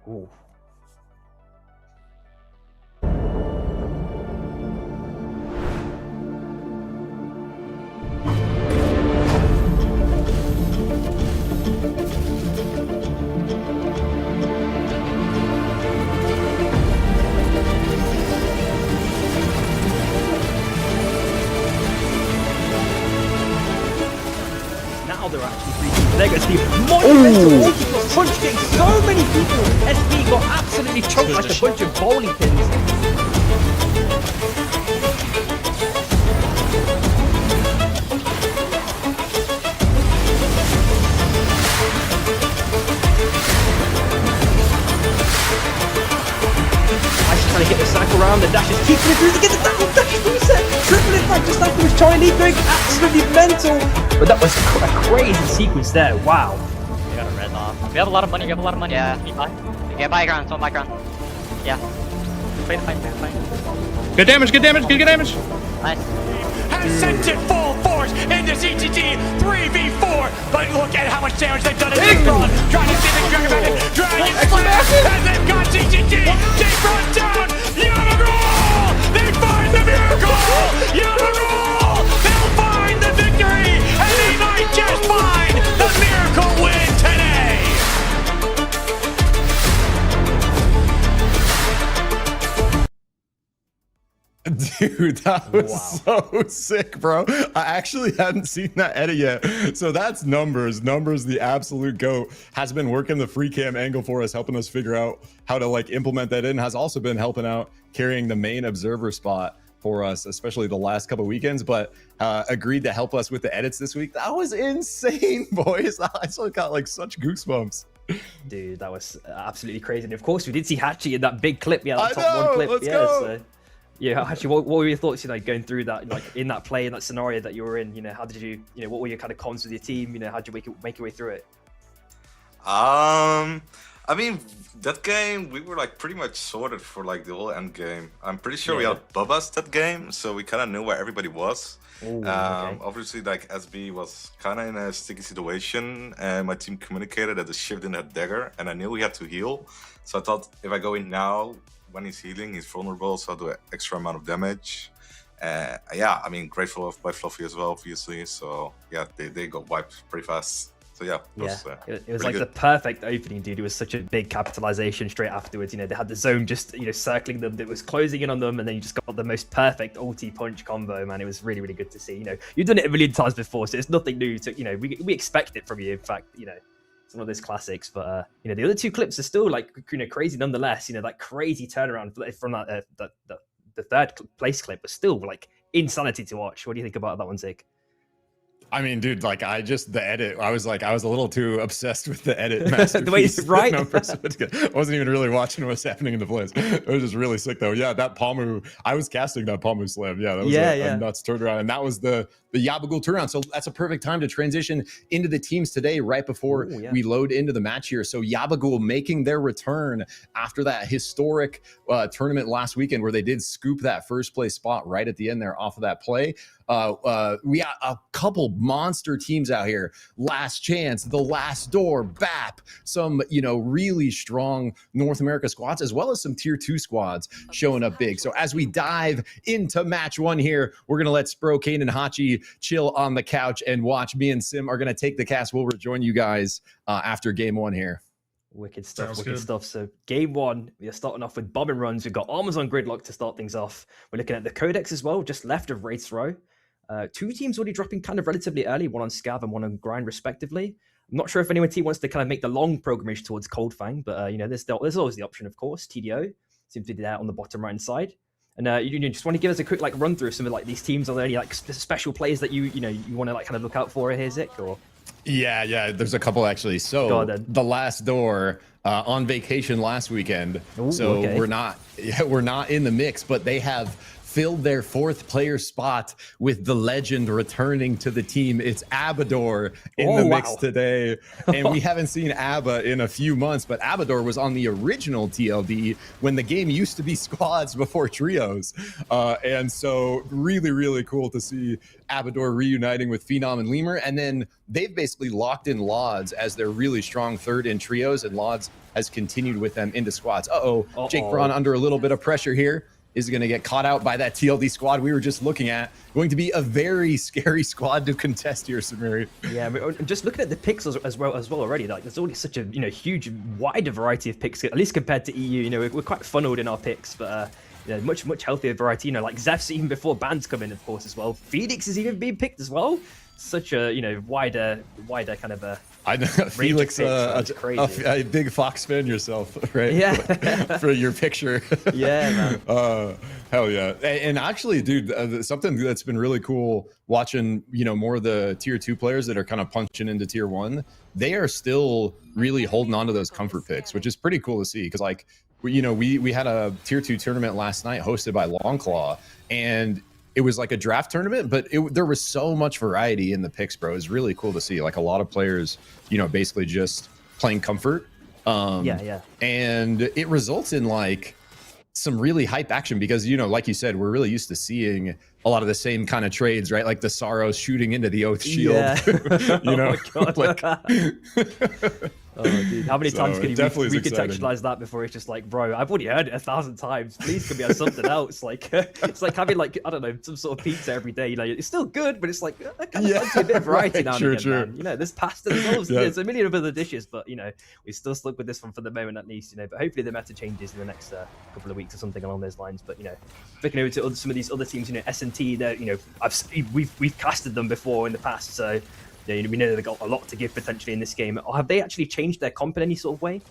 Speaker 1: Ooh. They're actually free. They're going to be monumental multi-plus punch getting so many people. SB got absolutely choked like a bunch of bowling pins. Trying to get the sack around, the dash is keeping it through to get the dash reset. Triple impact just after his Chinese going absolutely mental. But that was a crazy sequence there. Wow.
Speaker 2: We got a red off. We have a lot of money. Yeah. Can you buy? Yeah, buy ground. Someone buy ground. Yeah. Play the fight.
Speaker 7: Good damage.
Speaker 2: Nice.
Speaker 4: Has sent it full force into CTT 3v4, but look at how much damage they've done in this run. Trying to see the Dragon Bandit, Dragon Slash, as they've got CTT. J-Front down, Yamagool! They find the miracle! Yamagool! They'll find the victory, and they might just find the miracle win today!
Speaker 6: Dude, that was so sick, bro. I actually hadn't seen that edit yet. So that's Numbers. Numbers, the absolute GOAT, has been working the free cam angle for us, helping us figure out how to like implement that in, has also been helping out carrying the main observer spot for us, especially the last couple weekends, but agreed to help us with the edits this week. That was insane, boys. I still got like such goosebumps.
Speaker 1: Dude, that was absolutely crazy. And of course, we did see Hachi in that big clip. Yeah, that top
Speaker 6: know,
Speaker 1: one clip.
Speaker 6: Let's
Speaker 1: yeah,
Speaker 6: go.
Speaker 1: So, yeah, actually, what were your thoughts, going through that, like in that play, in that scenario that you were in, how did you, what were your kind of cons with your team? How did you make your way through it?
Speaker 8: I I mean, that game, we were like pretty much sorted for like the whole end game. I'm pretty sure we had Bubba's that game, so we kind of knew where everybody was.
Speaker 1: Ooh, okay.
Speaker 8: Obviously, like SB was kind of in a sticky situation, and my team communicated that the shift didn't have dagger, and I knew he had to heal. So I thought if I go in now, when he's healing, he's vulnerable, so I'll do an extra amount of damage. Yeah, I mean, great follow by Fluffy as well, obviously. So yeah, they got wiped pretty fast. So yeah,
Speaker 1: it was like the perfect opening, dude. It was such a big capitalization straight afterwards. You know, they had the zone just, you know, circling them, that was closing in on them, and then you just got the most perfect ulti punch combo, man. It was really, really good to see. You know, you've done it a million times before, so it's nothing new. To, you know, we expect it from you. In fact, you know, it's one of those classics. But you know, the other two clips are still like, you know, crazy nonetheless. You know, that crazy turnaround from that the third place clip was still like insanity to watch. What do you think about that one, Zig?
Speaker 6: I mean, dude, like the edit, I was a little too obsessed with the edit masterpiece.
Speaker 1: The way it's right.
Speaker 6: I wasn't even really watching what's happening in the plays. It was just really sick though. Yeah, that Palmu, I was casting that Palmu slam. Yeah, that was a nuts turnaround. And that was the Yabagul turnaround. So that's a perfect time to transition into the teams today, right before we load into the match here. So Yabagul making their return after that historic tournament last weekend where they did scoop that first place spot right at the end there off of that play. We got a couple monster teams out here. Last Chance, The Last Door, BAP, some, you know, really strong North America squads, as well as some tier 2 squads showing up big. So as we dive into match 1 here, we're going to let Spro, Kane, and Hachi chill on the couch and watch. Me and Sim are going to take the cast. We'll rejoin you guys after game 1 here.
Speaker 1: Wicked stuff, wicked stuff. So game 1, we are starting off with bomb and runs. We've got armors on gridlock to start things off. We're looking at the codex as well, just left of Wraith's Row. 2 teams already dropping kind of relatively early, one on Scav and one on Grind respectively. I'm not sure if any team wants to kind of make the long pilgrimage towards Cold Fang, but you know, there's always the option, of course. TDO seems to be there on the bottom right side. And you just want to give us a quick like run through some of like these teams. Are there any like special plays that you want to like kind of look out for here, Zik? Or
Speaker 6: yeah, there's a couple actually. So The Last Door on vacation last weekend. Ooh, so we're not in the mix, but they have filled their 4th player spot with the legend returning to the team. It's Abador in the mix today. And we haven't seen Abba in a few months, but Abador was on the original TLD when the game used to be squads before trios. And so really, really cool to see Abador reuniting with Phenom and Lemur. And then they've basically locked in Lods as their really strong 3rd in trios, and Lods has continued with them into squads. Jake Braun under a little bit of pressure here. Is going to get caught out by that TLD squad we were just looking at. Going to be a very scary squad to contest here, Samiri.
Speaker 1: Yeah, just looking at the picks as well already. Like, there's already such a huge, wider variety of picks, at least compared to EU. You know, we're quite funneled in our picks, but much healthier variety. You know, like Zeph's even before bans come in, of course, as well. Phoenix is even being picked as well. Such a wider kind of a.
Speaker 6: I know, Felix, a big Fox fan yourself, right?
Speaker 1: Yeah.
Speaker 6: For your picture.
Speaker 1: Yeah,
Speaker 6: man. Hell yeah. And actually, dude, something that's been really cool watching, more of the tier 2 players that are kind of punching into tier 1, they are still really holding on to those comfort picks, which is pretty cool to see. Because we had a tier 2 tournament last night hosted by Longclaw, and it was like a draft tournament, but there was so much variety in the picks, bro. It was really cool to see. Like a lot of players, basically just playing comfort.
Speaker 1: Yeah.
Speaker 6: And it results in like some really hype action because, like you said, we're really used to seeing a lot of the same kind of trades, right? Like the Sorrows shooting into the Oath Shield.
Speaker 1: Yeah. Oh my God. Oh, dude, how many times can you recontextualize that before it's just like, bro, I've already heard it 1,000 times. Please, can we have something else? Like, it's like having like, I don't know, some sort of pizza every day. It's still good, but it's like, I kind of fancy a bit of variety now and again, man. There's pasta, there's a million of other dishes, but we still stuck with this one for the moment at least. But hopefully the meta changes in the next couple of weeks or something along those lines. But flicking over to some of these other teams, S&T, we've casted them before in the past, so. We know they've got a lot to give potentially in this game. Have they actually changed their comp in any sort of way?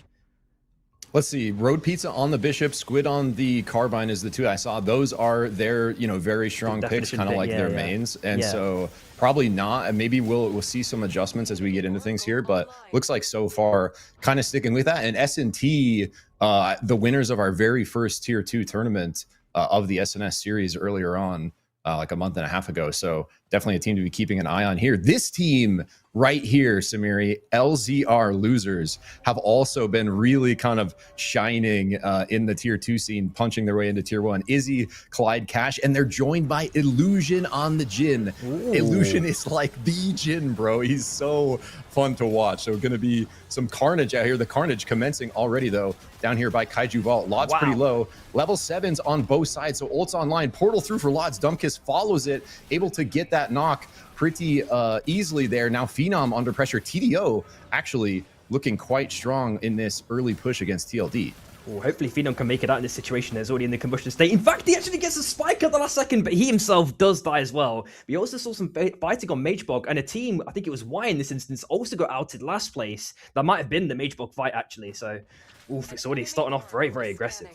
Speaker 6: Let's see. Road Pizza on the Bishop, Squid on the Carbine is the 2 I saw. Those are their, very strong picks, kind of like their mains. And so probably not. And maybe we'll see some adjustments as we get into things here. But looks like so far kind of sticking with that. And S&T, the winners of our very first Tier 2 tournament of the SNS series earlier on, like a month and a half ago. So definitely a team to be keeping an eye on here. This team right here, Samiri, LZR losers have also been really kind of shining in the tier 2 scene, punching their way into tier 1. Izzy, Clyde, Cash, and they're joined by Illusion on the Jhin. Ooh. Illusion is like the Jhin, bro. He's so fun to watch. So going to be some carnage out here. The carnage commencing already, though, down here by Kaiju Vault. Lod's pretty low. Level 7s on both sides, so ult's online. Portal through for Lod's. Dumbkiss follows it, able to get that knock pretty easily there. Now Phenom under pressure. TDO actually looking quite strong in this early push against TLD.
Speaker 1: Well, hopefully Phenom can make it out in this situation. There's already in the combustion state. In fact, he actually gets a spike at the last second, but he himself does die as well. We also saw some fighting on Magebog, and a team, I think it was Y in this instance, also got outed last place. That might have been the Magebog fight, actually. So, oof, it's already starting off very, very aggressive.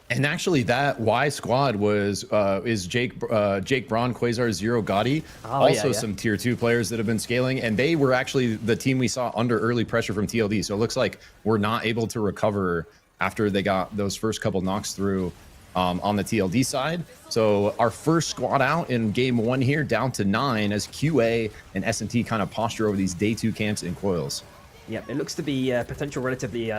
Speaker 6: And actually, that Y squad was is Jake Braun, Quasar, Zero, Gotti. Also some tier 2 players that have been scaling, and they were actually the team we saw under early pressure from TLD. So it looks like we're not able to recover after they got those first couple knocks through on the TLD side. So our first squad out in game 1 here, down to 9 as QA and S&T kind of posture over these day 2 camps in coils.
Speaker 1: Yeah, it looks to be potential relatively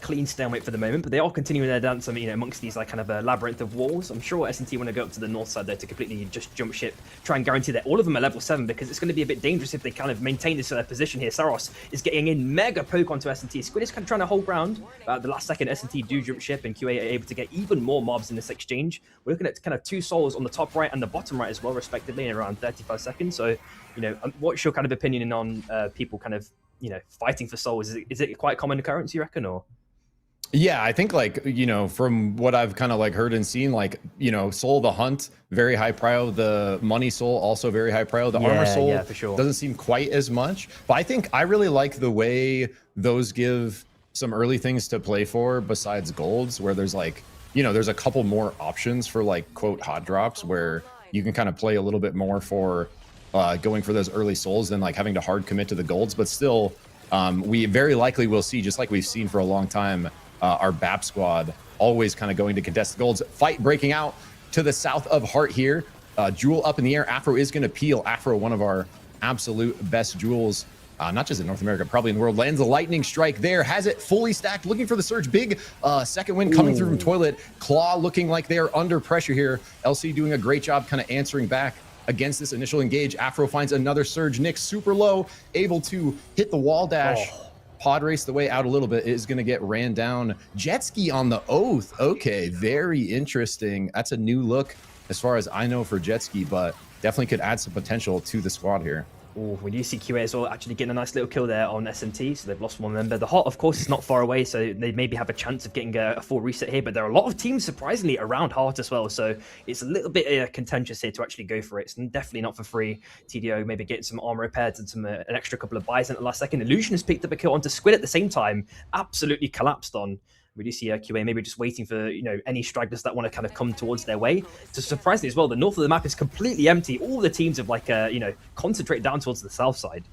Speaker 1: clean stalemate for the moment, but they are continuing their dance. I mean, amongst these like kind of a labyrinth of walls. I'm sure S&T want to go up to the north side there to completely just jump ship, try and guarantee that all of them are level 7, because it's going to be a bit dangerous if they kind of maintain this position here. Saros is getting in mega poke onto S&T. Squid is kind of trying to hold ground. At the last second, S&T do jump ship, and QA are able to get even more mobs in this exchange. We're looking at kind of 2 souls on the top right and the bottom right as well, respectively, in around 35 seconds. So, what's your kind of opinion on people kind of fighting for souls? Is it quite a common occurrence, you reckon, or?
Speaker 6: Yeah, I think from what I've kind of heard and seen, soul the hunt, very high prio. The money soul, also very high prio. The armor soul
Speaker 1: for sure
Speaker 6: doesn't seem quite as much, but I think I really like the way those give some early things to play for besides golds, where there's there's a couple more options for quote hot drops where you can kind of play a little bit more for going for those early souls than having to hard commit to the golds. But still, we very likely will see, just like we've seen for a long time, our BAP squad always kind of going to contest the golds. Fight breaking out to the south of Heart here. Jewel up in the air. Afro is going to peel. Afro, one of our absolute best jewels, not just in North America, probably in the world. Lands a lightning strike there. Has it fully stacked. Looking for the surge. Big second win coming through from Toilet. Claw looking like they are under pressure here. LC doing a great job kind of answering back against this initial engage. Afro finds another surge. Nick super low, able to hit the wall dash. Pod race the way out a little bit, is going to get ran down. Jet ski on the Oath. Okay, very interesting. That's a new look as far as I know for Jet ski, but definitely could add some potential to the squad here.
Speaker 1: Oh, we do see QA as well actually getting a nice little kill there on S&T, so they've lost one member. The Hot, of course, is not far away, so they maybe have a chance of getting a full reset here, but there are a lot of teams, surprisingly, around Heart as well, so it's a little bit contentious here to actually go for it. It's definitely not for free. TDO maybe getting some armor repairs and some an extra couple of buys in the last second. Illusion has picked up a kill onto Squid at the same time, absolutely collapsed on. We do see QA maybe just waiting for any stragglers that want to kind of come towards their way. So surprisingly as well, the north of the map is completely empty. All the teams have concentrated down towards the south side.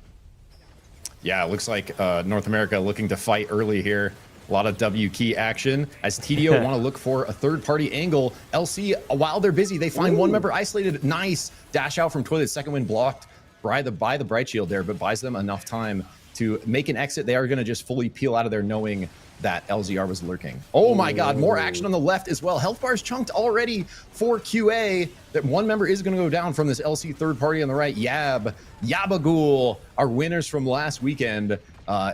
Speaker 6: Yeah, it looks like North America looking to fight early here. A lot of W key action as TDO want to look for a third-party angle. LC, while they're busy, they find one member isolated. Nice dash out from Toilet. Second win blocked by the Bright Shield there, but buys them enough time to make an exit. They are going to just fully peel out of there knowing that LZR was lurking. Oh my god, more action on the left as well. Health bars chunked already for QA. That one member is going to go down from this LC third party on the right. Yabagul, our winners from last weekend,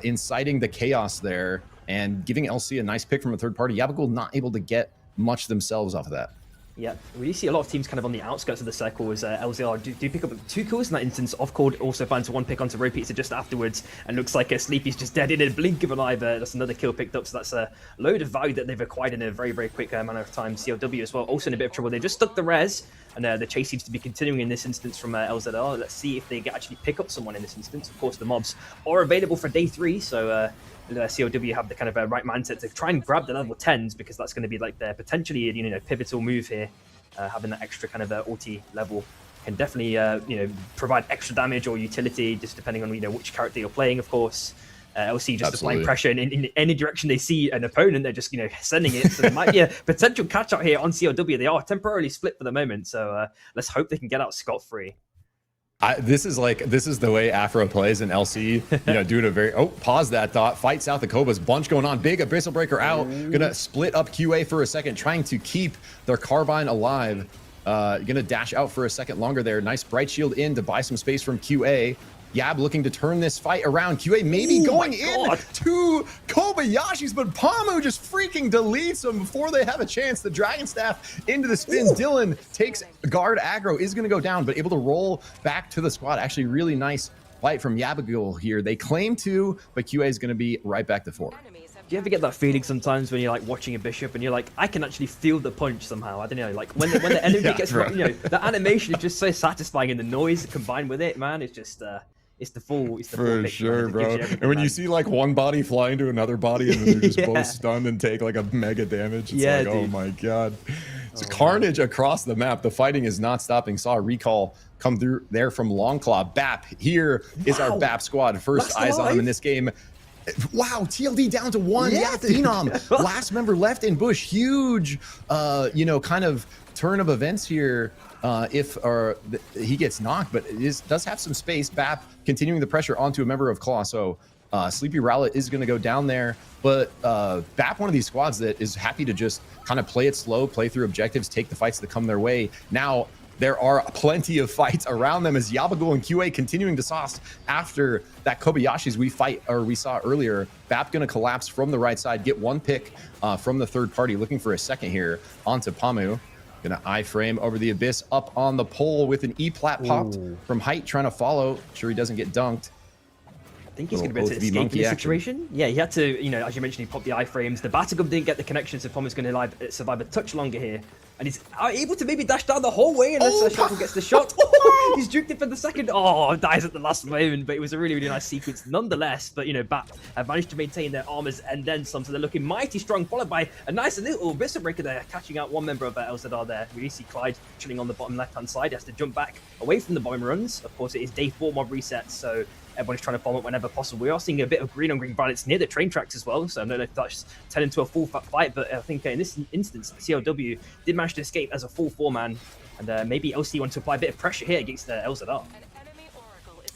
Speaker 6: inciting the chaos there and giving LC a nice pick from a third party. Yabagul not able to get much themselves off of that.
Speaker 1: Yeah, we see a lot of teams kind of on the outskirts of the circle as LZR do pick up 2 kills in that instance. Offcord also finds 1 pick onto Ropizza just afterwards, and looks like Sleepy's just dead in a blink of an eye, but that's another kill picked up, so that's a load of value that they've acquired in a very, very quick manner of time. CLW as well, also in a bit of trouble. They just stuck the res, and the chase seems to be continuing in this instance from LZR. Let's see if they actually pick up someone in this instance. Of course, the mobs are available for day 3, so CLW have the kind of right mindset to try and grab the level 10s, because that's going to be their potentially pivotal move here. Having that extra kind of ulti level can definitely provide extra damage or utility, just depending on which character you're playing, of course. LC just applying pressure in any direction they see an opponent, they're just sending it. So there might be a potential catch out here on CLW. They are temporarily split for the moment, so let's hope they can get out scot-free.
Speaker 6: This is the way Afro plays in LC, you know, doing a very, pause that thought, fight south of Cobas, bunch going on, big Abyssal Breaker out, gonna split up QA for a second, trying to keep their Carbine alive, gonna dash out for a second longer there, nice Bright Shield in to buy some space from QA. Yab looking to turn this fight around. QA maybe going in to Kobayashi's, but Pamu just freaking deletes him before they have a chance. The Dragon Staff into the spins. Dylan takes guard aggro, is going to go down, but able to roll back to the squad. Actually, really nice fight from Yabagul here. They claim 2, but QA is going to be right back to 4.
Speaker 1: Do you ever get that feeling sometimes when you're like watching a bishop and you're like, I can actually feel the punch somehow? I don't know, like when the enemy gets, you know, the animation is just so satisfying, and the noise combined with it, man, it's just it's the full
Speaker 6: for
Speaker 1: picture,
Speaker 6: sure, bro. And when you see like one body fly into another body and then they're just both stunned and take like a mega damage, it's like, oh my god. It's carnage across the map. The fighting is not stopping. Saw a recall come through there from Longclaw. BAP here is our BAP squad. First eyes on him in this game. Wow, TLD down to 1. Yeah, Phenom. Last member left in Bush. Huge, you know, kind of turn of events here. If he gets knocked, but it does have some space. BAP continuing the pressure onto a member of Claw. So Sleepy Rowlet is going to go down there. But BAP, one of these squads that is happy to just kind of play it slow, play through objectives, take the fights that come their way. Now, there are plenty of fights around them as Yabagul and QA continuing to sauce after that Kobayashi's we saw earlier. BAP going to collapse from the right side, get 1 pick from the third party, looking for a second here onto Pamu. Gonna iframe over the Abyss up on the pole with an E-plat popped from height, trying to follow. Sure he doesn't get dunked.
Speaker 1: I think he's going to be able to escape in this situation. Yeah, he had to, you know, as you mentioned, he popped the iframes. The Batagum didn't get the connection, so Pamu's going to survive a touch longer here. And he's able to maybe dash down the whole way unless Shuffle gets the shot. He's juked it for the second. Dies at the last moment, but it was a really, really nice sequence nonetheless. But, you know, BAP have managed to maintain their armors and then some, so they're looking mighty strong, followed by a nice little Abyssal Breaker there, catching out one member of LZR there. We see Clyde chilling on the bottom left-hand side. He has to jump back away from the bomb runs. Of course, it is day 4 mob reset, so everyone's trying to bomb it whenever possible. We are seeing a bit of green on green violence near the train tracks as well, so I don't know if that's turned into a full fight, but I think in this instance, CLW did manage to escape as a full 4-man, and maybe LC wanted to apply a bit of pressure here against LZR.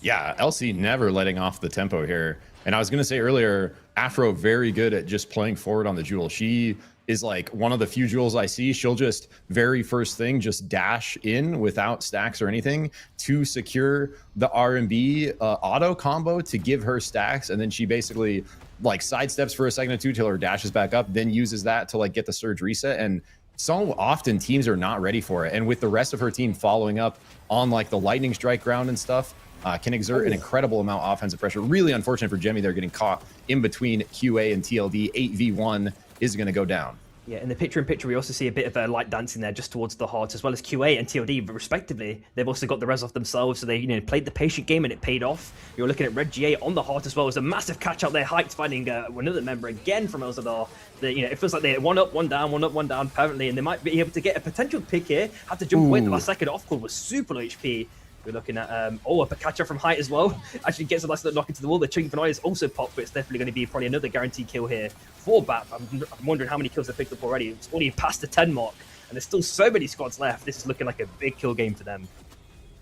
Speaker 6: Yeah, LC never letting off the tempo here. And I was going to say earlier, Afro very good at just playing forward on the Jewel. She is like one of the few Jewels I see. She'll just very first thing, just dash in without stacks or anything to secure the R&B auto combo to give her stacks. And then she basically like sidesteps for a second or two till her dashes back up, then uses that to like get the surge reset. And so often teams are not ready for it. And with the rest of her team following up on like the lightning strike ground and stuff, can exert an incredible amount of offensive pressure. Really unfortunate for Jemmy there, getting caught in between QA and TLD. 8v1 is going to go down.
Speaker 1: Yeah, in the picture-in-picture, we also see a bit of a light dancing there just towards the heart, as well as QA and TLD, respectively. They've also got the res off themselves, so they, you know, played the patient game and it paid off. You're looking at Red GA on the heart as well. There's a massive catch out there, Heights finding another member again from LZR. You know, it feels like they're one up, one down, permanently, and they might be able to get a potential pick here. Had to jump away at the last second. Off call was super low HP. We're looking at a catcher from height as well. Actually gets a nice little knock into the wall. The Ching Vanai is also popped, but it's definitely going to be probably another guaranteed kill here for BAP. I'm wondering how many kills they've picked up already. It's already past the 10 mark, and there's still so many squads left. This is looking like a big kill game for them.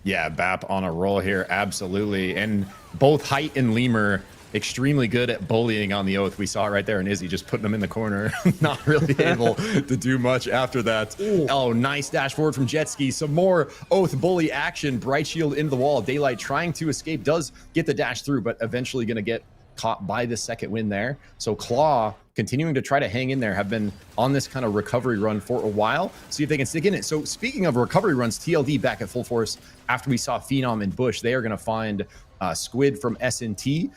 Speaker 6: Yeah, BAP on a roll here, absolutely. And both Height and Lemur extremely good at bullying on the Oath. We saw it right there in Izzy, just putting them in the corner, not really able to do much after that. Oh, nice dash forward from Jetski. Some more Oath bully action. Bright Shield into the wall. Daylight trying to escape, does get the dash through, but eventually going to get caught by the second win there. So Claw continuing to try to hang in there, have been on this kind of recovery run for a while. See if they can stick in it. So speaking of recovery runs, TLD back at full force after we saw Phenom and Bush. They are going to find Squid from S&T,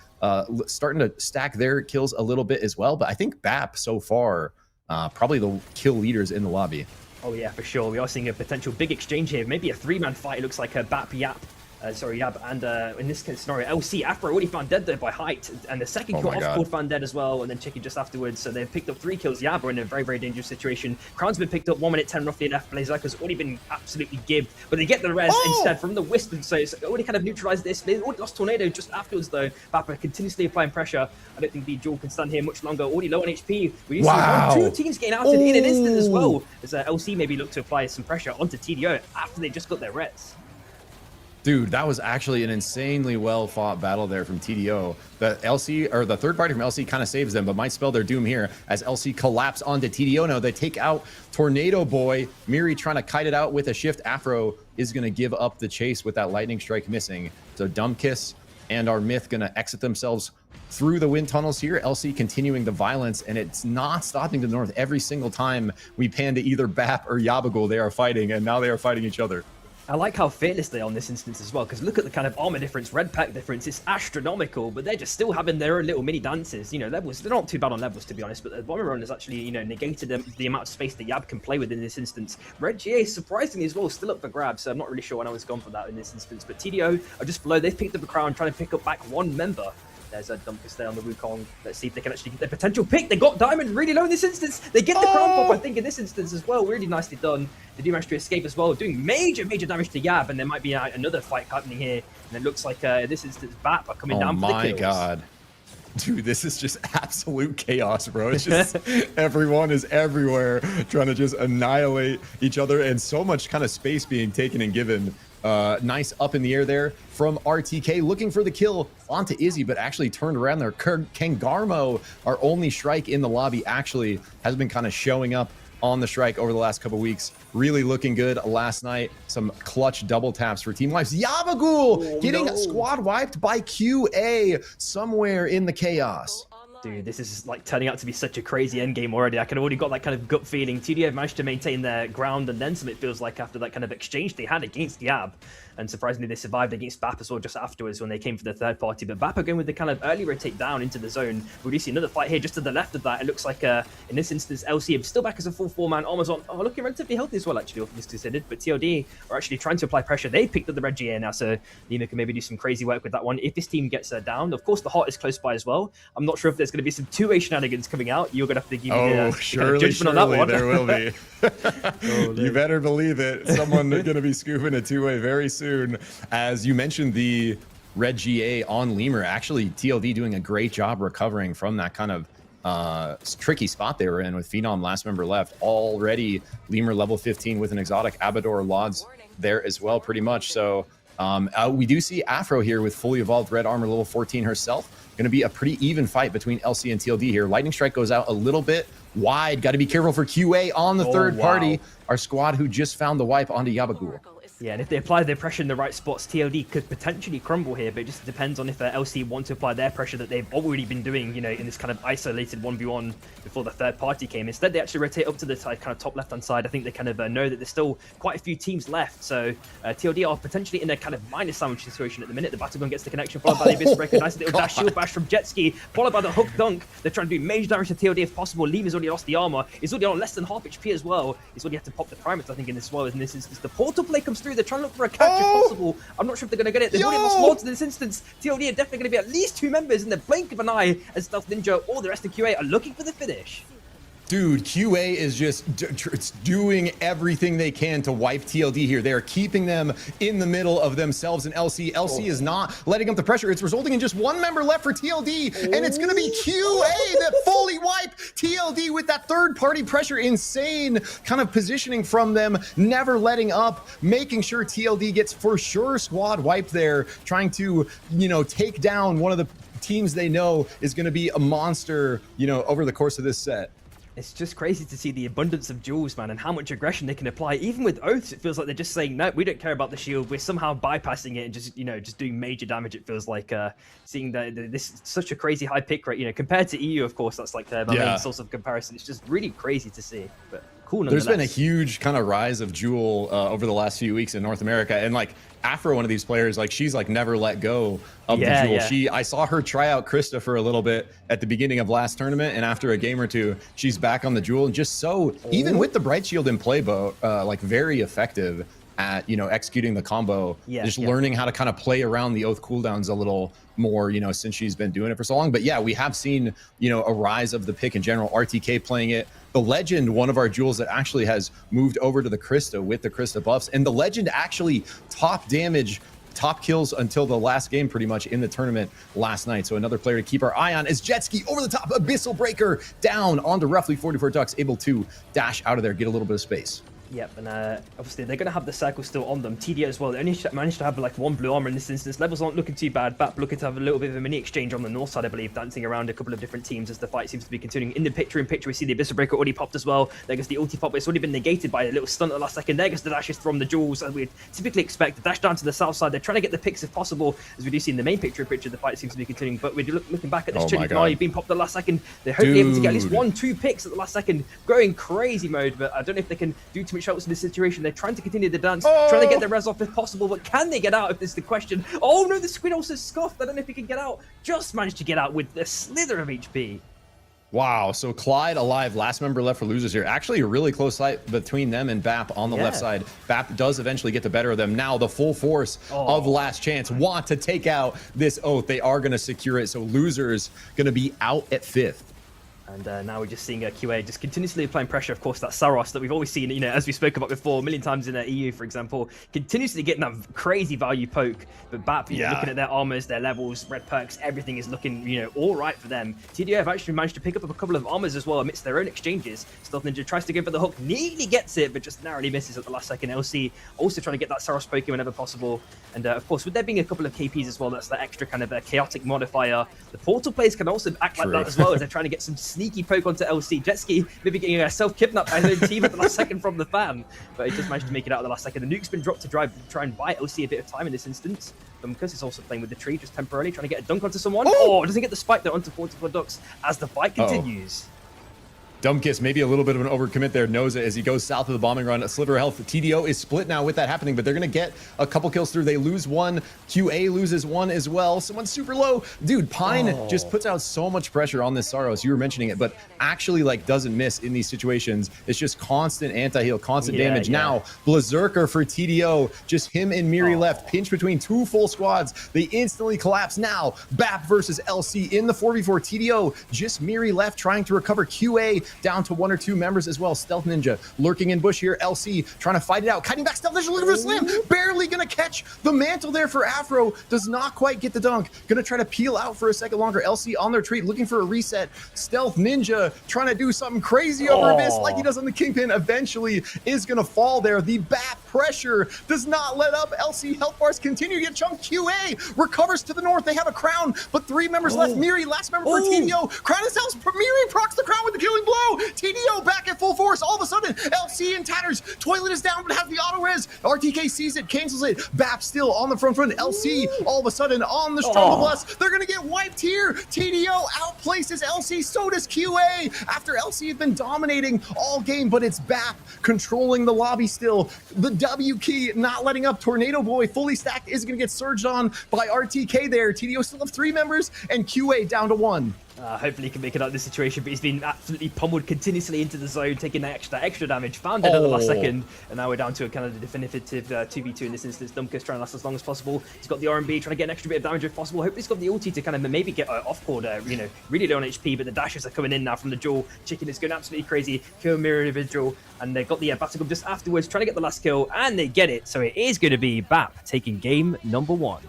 Speaker 6: starting to stack their kills a little bit as well. But I think BAP so far, probably the kill leaders in the lobby.
Speaker 1: Oh yeah, for sure. We are seeing a potential big exchange here. Maybe a 3-man fight. It looks like a BAP Yap. Yab, and in this kind of scenario, LC Afro already found dead though by Height, and the second kill off-board found dead as well, and then Chicken just afterwards. So they've picked up 3 kills. Yab are in a very, very dangerous situation. Crown's been picked up 1 minute 10 roughly left. Blazer's already been absolutely gibbed, but they get the res instead from the Wisp, so it's already kind of neutralized this. They already lost Tornado just afterwards though. BAP are continuously applying pressure. I don't think the Jewel can stand here much longer. Already low on HP. We see 2 teams getting outed in an instant as well, as LC maybe look to apply some pressure onto TDO after they just got their res.
Speaker 6: Dude, that was actually an insanely well fought battle there from TDO. The LC, or the third party from LC, kind of saves them, but might spell their doom here as LC collapse onto TDO. Now they take out Tornado Boy. Miri trying to kite it out with a shift. Afro is going to give up the chase with that lightning strike missing. So Dumb Kiss and our Myth going to exit themselves through the wind tunnels here. LC continuing the violence, and it's not stopping to the north. Every single time we pan to either BAP or Yabagul, they are fighting, and now they are fighting each other.
Speaker 1: I like how fearless they are in this instance as well, because look at the kind of armor difference, red pack difference, it's astronomical, but they're just still having their own little mini dances. You know, levels, they're not too bad on levels, to be honest, but the bomber run has actually, you know, negated the amount of space that Yab can play with in this instance. Red GA, surprisingly as well, still up for grabs, so I'm not really sure when I was gone for that in this instance, but TDO are just below. They've picked up the crown, trying to pick up back one member. There's a Dumpus there on the Wukong. Let's see if they can actually get their potential pick. They got Diamond really low in this instance. They get the crown pop, I think, in this instance as well. Really nicely done. They do manage to escape as well, doing major damage to Yab, and there might be another fight happening here. And it looks like in this instance, BAP are coming down for the kills. Oh my
Speaker 6: god. Dude, this is just absolute chaos, bro. It's just everyone is everywhere trying to just annihilate each other, and so much kind of space being taken and given. Nice up in the air there from RTK, looking for the kill onto Izzy, but actually turned around there. Kengarmo, our only strike in the lobby, actually has been kind of showing up on the strike over the last couple weeks. Really looking good last night. Some clutch double taps for Team Lives. Yabagul getting squad wiped by QA somewhere in the chaos.
Speaker 1: Dude, this is like turning out to be such a crazy endgame already. I can already got that kind of gut feeling. TDO have managed to maintain their ground, and then some, it feels like, after that kind of exchange they had against Yab. And surprisingly, they survived against BAP as well just afterwards when they came for the third party. But BAP are going with the kind of early rotate down into the zone. We do see another fight here just to the left of that. It looks like, in this instance, LC are still back as a full four-man. Amazon looking relatively healthy as well, actually, all things considered. But TLD are actually trying to apply pressure. They picked up the red GA now, so Lima can maybe do some crazy work with that one. If this team gets down, of course, the Hot is close by as well. I'm not sure if there's going to be some two-way shenanigans coming out. You're going to have to give me the judgment on that one.
Speaker 6: There will be. You better believe it. Someone going to be scooping a two-way very soon. As you mentioned, the red GA on Lemur, actually TLD doing a great job recovering from that kind of tricky spot they were in with Phenom last member left. Already Lemur level 15 with an exotic Abador Lods there as well, pretty much. So we do see Afro here with fully evolved red armor level 14 herself. Going to be a pretty even fight between LC and TLD here. Lightning Strike goes out a little bit wide. Got to be careful for QA on the third party. Our squad who just found the wipe onto Yabagul.
Speaker 1: Yeah, and if they apply their pressure in the right spots, TLD could potentially crumble here, but it just depends on if LC want to apply their pressure that they've already been doing, you know, in this kind of isolated 1v1 before the third party came. Instead, they actually rotate up to the kind of top left-hand side. I think they kind of know that there's still quite a few teams left, so TLD are potentially in a kind of minus sandwich situation at the minute. The Battlegun gets the connection, followed by the Abyss Breaker. Nice little dash, shield bash from Jetski, followed by the hook dunk. They're trying to do major damage to TLD if possible. Lima's already lost the armor. He's already on less than half HP as well. He's already had to pop the primates, I think, in this as well. And this is the portal play comes through. They're trying to look for a catch if possible. I'm not sure if they're going to get it. They've already lost Lords in this instance. TLD are definitely going to be at least two members in the blink of an eye as Stealth Ninja or the rest of QA are looking for the finish.
Speaker 6: Dude, QA is just doing everything they can to wipe TLD here. They're keeping them in the middle of themselves and LC. LC is not letting up the pressure. It's resulting in just one member left for TLD, and it's going to be QA that fully wipe TLD with that third-party pressure. Insane kind of positioning from them, never letting up, making sure TLD gets for sure squad wiped there, trying to, you know, take down one of the teams they know is going to be a monster, you know, over the course of this set.
Speaker 1: It's just crazy to see the abundance of duels, man, and how much aggression they can apply. Even with oaths, it feels like they're just saying, no, we don't care about the shield. We're somehow bypassing it and just, you know, just doing major damage. It feels like seeing this such a crazy high pick rate, you know, compared to EU, of course, that's like the main source of comparison. It's just really crazy to see, but cool nonetheless.
Speaker 6: There's been a huge kind of rise of Jewel over the last few weeks in North America, and like Afro, one of these players, like she's like never let go of the Jewel. I saw her try out Krista for a little bit at the beginning of last tournament, and after a game or two, she's back on the Jewel, and just so even with the Bright Shield in play, like very effective at, you know, executing the combo. Just learning how to kind of play around the oath cooldowns a little more, you know, since she's been doing it for so long. But yeah, we have seen, you know, a rise of the pick in general. RTK playing it. The Legend, one of our jewels that actually has moved over to the Krista with the Krista buffs, and the Legend actually top damage, top kills until the last game pretty much in the tournament last night. So another player to keep our eye on is Jetski over the top, Abyssal Breaker down onto roughly 44 ducks, able to dash out of there, get a little bit of space.
Speaker 1: Yep, and obviously they're going to have the circle still on them. TDO as well. They only managed to have like 1 blue armor in this instance. Levels aren't looking too bad. BAP looking to have a little bit of a mini exchange on the north side, I believe, dancing around a couple of different teams as the fight seems to be continuing. In the picture-in-picture, we see the Abyssal Breaker already popped as well. There goes the ulti pop, but it's already been negated by a little stunt at the last second. There goes the dashes from the Jules, as we'd typically expect. The dash down to the south side. They're trying to get the picks if possible. As we do see in the main picture-in-picture, the fight seems to be continuing. But we're looking back at this Chili Finale being popped at the last second. They're hopefully able to get at least 1-2 picks at the last second. Going crazy mode, but I don't know if they can do too much else in this situation. They're trying to continue the dance, trying to get the res off if possible, but can they get out if this is the question? Oh no, the Squid also scuffed. I don't know if he can get out. Just managed to get out with a slither of HP.
Speaker 6: Wow, so Clyde alive, last member left for losers here. Actually a really close fight between them and BAP on the left side. BAP does eventually get the better of them. Now the full force of Last Chance want to take out this oath. They are going to secure it, so losers going to be out at 5th.
Speaker 1: And now we're just seeing QA just continuously applying pressure. Of course, that Saros that we've always seen, you know, as we spoke about before a million times in the EU, for example, continuously getting that crazy value poke. But BAP, you know, looking at their armors, their levels, red perks, everything is looking, you know, all right for them. TDO have actually managed to pick up a couple of armors as well amidst their own exchanges. Stealth Ninja tries to go for the hook, nearly gets it, but just narrowly misses at the last second. LC also trying to get that Saros poke whenever possible. And of course, with there being a couple of KPs as well, that's that extra kind of chaotic modifier. The portal players can also act like that as well, as they're trying to get some sneaky poke onto LC. Jetski maybe getting self-kidnapped by his own team at the last second from the fan, but he just managed to make it out at the last second. The nuke's been dropped to try and buy LC a bit of time in this instance. Dumkus is also playing with the tree, just temporarily trying to get a dunk onto someone. Doesn't get the spike though onto 44 Ducks as the fight continues.
Speaker 6: Dumbkiss, maybe a little bit of an overcommit there. Knows it as he goes south of the bombing run. A sliver of health. TDO is split now with that happening, but they're going to get a couple kills through. They lose one. QA loses one as well. Someone's super low. Dude, Pine just puts out so much pressure on this Saros. You were mentioning it, but actually like doesn't miss in these situations. It's just constant anti-heal, constant damage. Now, Berserker for TDO. Just him and Miri left. Pinch between 2 full squads. They instantly collapse now. BAP versus LC in the 4v4. TDO, just Miri left trying to recover. QA down to 1 or 2 members as well. Stealth Ninja lurking in bush here. LC trying to fight it out. Kiting back. Stealth Ninja looking for a slam. Barely going to catch the mantle there for Afro. Does not quite get the dunk. Going to try to peel out for a second longer. LC on their retreat looking for a reset. Stealth Ninja trying to do something crazy over Abyss like he does on the Kingpin. Eventually is going to fall there. The BAP pressure does not let up. LC health bars continue to get chunked. QA recovers to the north. They have a crown, but 3 members left. Miri, last member for TDO. Crown is house. Miri procs the crown with the killing blow. TDO back at full force. All of a sudden, LC in tatters. Toilet is down, but has the auto res. RTK sees it, cancels it. BAP still on the front. LC all of a sudden on the struggle bus. They're going to get wiped here. TDO outplaces LC. So does QA. After LC has been dominating all game, but it's BAP controlling the lobby still. The W key not letting up. Tornado Boy fully stacked is going to get surged on by RTK there. TDO still have 3 members and QA down to 1.
Speaker 1: Hopefully he can make it out of this situation, but he's been absolutely pummeled continuously into the zone, taking that extra damage, found it at the last second, and now we're down to a kind of the definitive 2v2 in this instance. Dumkus trying to last as long as possible. He's got the R&B, trying to get an extra bit of damage if possible. Hopefully he's got the ulti to kind of maybe get off-board, you know, really low on HP, but the dashes are coming in now from the Jewel. Chicken is going absolutely crazy. Kill mirror individual, and they've got the Battle just afterwards, trying to get the last kill, and they get it. So it is going to be BAP taking game number 1.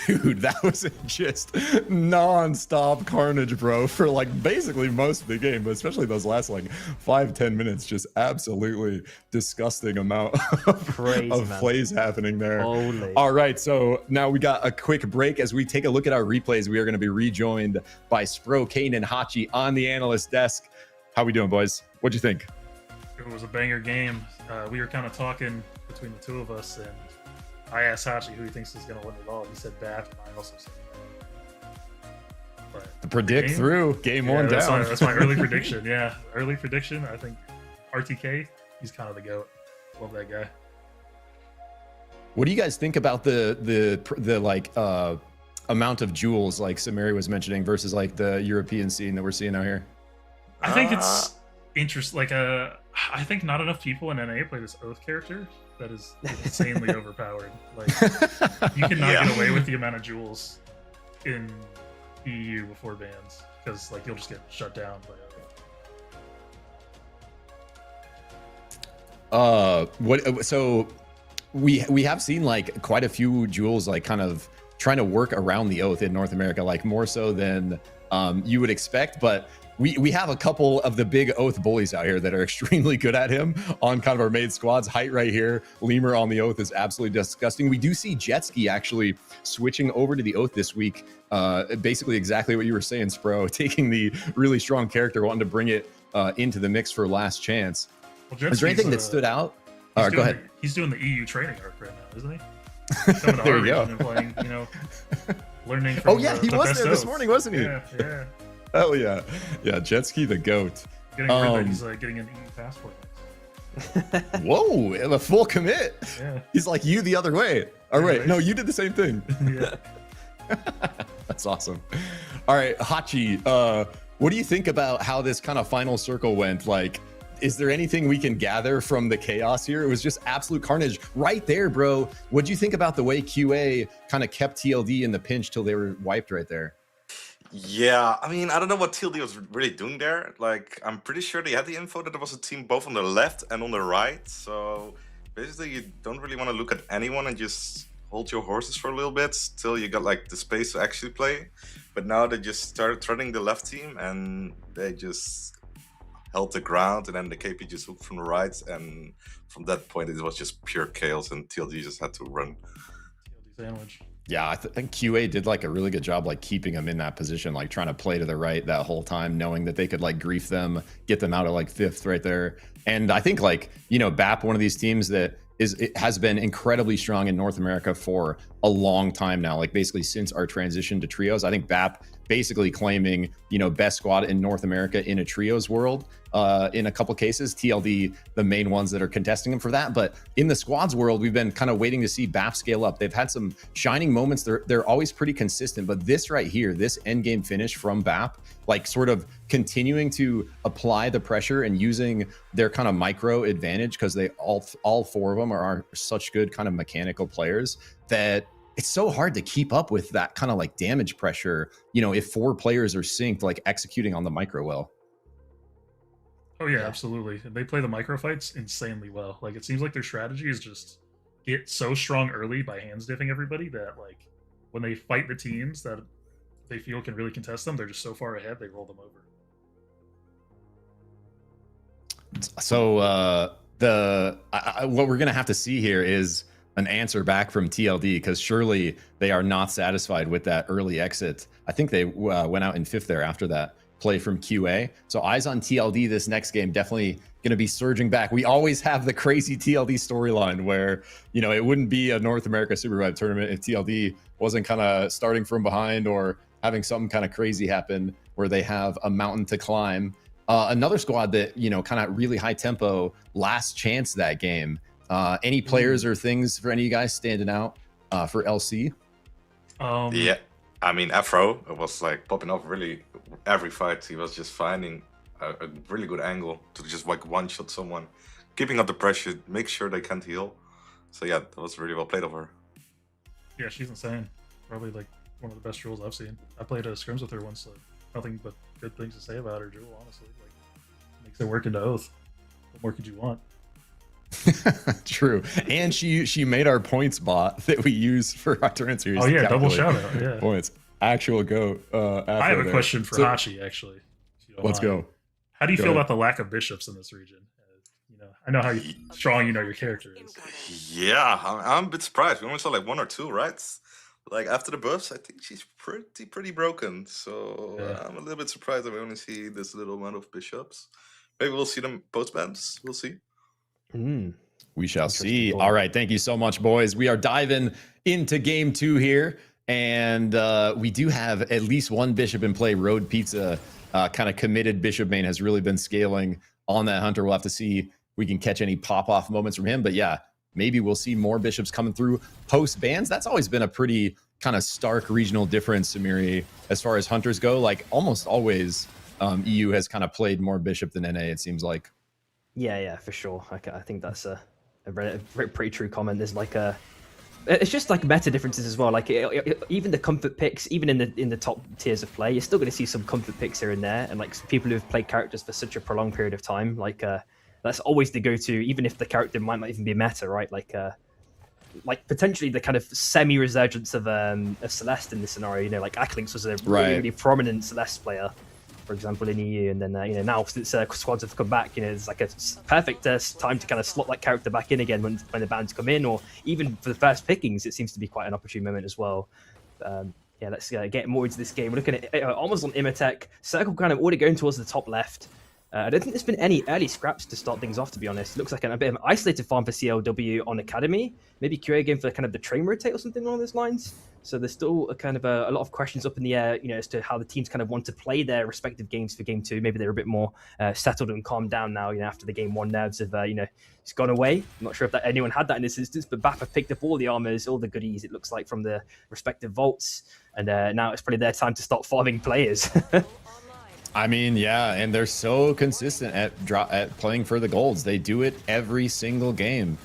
Speaker 6: Dude, that was just non-stop carnage, bro, for like basically most of the game, but especially those last like 5-10 minutes. Just absolutely disgusting amount of plays happening there. Holy. All right, so now we got a quick break. As we take a look at our replays, we are going to be rejoined by Spro, Kane, and Hachi on the analyst desk. How we doing, boys? What'd you think?
Speaker 7: It was a banger game. We were kind of talking between the 2 of us, and I asked Hachi who he thinks is going to win it all. He said BAP, and I also said but
Speaker 6: predict through game 1 down.
Speaker 7: That's my early prediction. Yeah, early prediction. I think RTK, he's kind of the GOAT. Love that guy.
Speaker 6: What do you guys think about the like amount of jewels like Samiri was mentioning versus like the European scene that we're seeing out here?
Speaker 7: I think it's interesting. Like I think not enough people in NA play this Oath character. That is insanely overpowered. Like you cannot get away with the amount of jewels in EU before bans because like you'll just get shut down by
Speaker 6: so we have seen like quite a few jewels like kind of trying to work around the Oath in North America, like more so than you would expect, but we have a couple of the big Oath bullies out here that are extremely good at him on kind of our main squads. Height right here, Lemur on the Oath is absolutely disgusting. We do see Jetski actually switching over to the Oath this week. Basically exactly what you were saying, Spro, taking the really strong character, wanting to bring it into the mix for last chance. Well, is there anything that stood out? All right, go ahead.
Speaker 7: He's doing the EU training arc right now, isn't he?
Speaker 6: There you go.
Speaker 7: And playing, learning from
Speaker 6: he was there this morning, wasn't he?
Speaker 7: Yeah.
Speaker 6: Hell yeah. Yeah, Jetski the GOAT.
Speaker 7: He's getting an EU passport.
Speaker 6: Whoa, a full commit.
Speaker 7: Yeah.
Speaker 6: He's like you the other way. All right. No, you did the same thing.
Speaker 7: Yeah.
Speaker 6: That's awesome. All right, Hachi, what do you think about how this kind of final circle went? Like, is there anything we can gather from the chaos here? It was just absolute carnage right there, bro. What do you think about the way QA kind of kept TLD in the pinch till they were wiped right there?
Speaker 8: Yeah, I mean, I don't know what TLD was really doing there. Like, I'm pretty sure they had the info that there was a team both on the left and on the right. So basically, you don't really want to look at anyone and just hold your horses for a little bit till you got like the space to actually play. But now they just started threatening the left team and they just held the ground, and then the KP just hooked from the right, and from that point it was just pure chaos and TLD just had to run.
Speaker 7: TLD sandwich.
Speaker 6: Yeah, I think QA did like a really good job like keeping them in that position, like trying to play to the right that whole time, knowing that they could like grief them, get them out of like 5th right there. And I think like, BAP, one of these teams that has been incredibly strong in North America for a long time now, like basically since our transition to trios. I think BAP basically claiming, best squad in North America in a trios world in a couple cases. TLD, the main ones that are contesting them for that. But in the squads world, we've been kind of waiting to see BAP scale up. They've had some shining moments. They're always pretty consistent. But this right here, this end game finish from BAP, like sort of continuing to apply the pressure and using their kind of micro advantage, because they all 4 of them are such good kind of mechanical players that it's so hard to keep up with that kind of like damage pressure, if 4 players are synced, like executing on the micro well.
Speaker 7: Oh yeah, absolutely. And they play the micro fights insanely well. Like, it seems like their strategy is just get so strong early by hands diffing everybody that like when they fight the teams that they feel can really contest them, they're just so far ahead they roll them over.
Speaker 6: So what we're gonna have to see here is an answer back from TLD, because surely they are not satisfied with that early exit. I think they went out in 5th there after that play from QA. So eyes on TLD this next game, definitely going to be surging back. We always have the crazy TLD storyline where, it wouldn't be a North America SUPERVIVE tournament if TLD wasn't kind of starting from behind or having something kind of crazy happen where they have a mountain to climb. Another squad that, kind of really high tempo, last chance that game. Any players or things for any of you guys standing out for LC?
Speaker 8: Yeah, I mean, Afro was like popping off really every fight. He was just finding a really good angle to just like one-shot someone, keeping up the pressure, make sure they can't heal. So yeah, that was really well played of her.
Speaker 7: Yeah, she's insane. Probably like one of the best duels I've seen. I played a scrims with her once. So nothing but good things to say about her duel, honestly. Like, makes it work into Oath. What more could you want?
Speaker 6: True. And she made our points bot that we use for our tournament series.
Speaker 7: Oh yeah, double shout out. Yeah.
Speaker 6: Points. Actual GOAT.
Speaker 7: I have a question for Hachi, actually.
Speaker 6: Let's go.
Speaker 7: How do you feel about the lack of bishops in this region? I know how strong your character is.
Speaker 8: Yeah, I'm a bit surprised. We only saw like 1 or 2, right? Like after the buffs, I think she's pretty broken. So yeah. I'm a little bit surprised that we only see this little amount of bishops. Maybe we'll see them post bans. We'll see.
Speaker 6: We shall see. All right, thank you so much, boys. We are diving into game 2 here, and we do have at least one bishop in play. Road Pizza, kind of committed bishop main, has really been scaling on that hunter. We'll have to see if we can catch any pop-off moments from him, but yeah, maybe we'll see more bishops coming through post bans. That's always been a pretty kind of stark regional difference, Samiri, as far as hunters go. Like almost always EU has kind of played more bishop than NA, it seems like.
Speaker 1: Yeah, for sure. I think that's a pretty true comment. There's like it's just like meta differences as well. Like even the comfort picks, even in the top tiers of play, you're still going to see some comfort picks here and there. And like people who've played characters for such a prolonged period of time, like that's always the go-to, even if the character might not even be meta, right? Like like potentially the kind of semi-resurgence of Celeste in this scenario. You know, like Acklinks was a really prominent Celeste player, for example, in EU, and then you know, now since squads have come back, you know, it's like a perfect time to kind of slot that character back in again when the bans come in, or even for the first pickings, it seems to be quite an opportune moment as well. Yeah, let's get more into this game. We're looking at Amazon Imatech Circle, kind of already going towards the top left. I don't think there's been any early scraps to start things off, to be honest. It looks like a bit of an isolated farm for CLW on Academy. Maybe QA game for kind of the train rotate or something along those lines. So there's still a kind of a lot of questions up in the air, you know, as to how the teams kind of want to play their respective games for game 2. Maybe they're a bit more settled and calmed down now, you know, after the game 1 nerves have, you know, it's gone away. I'm not sure if anyone had that in this instance, but BAP have picked up all the armors, all the goodies, it looks like, from the respective vaults. And now it's probably their time to start farming players.
Speaker 6: I mean, yeah, and they're so consistent at playing for the golds. They do it every single game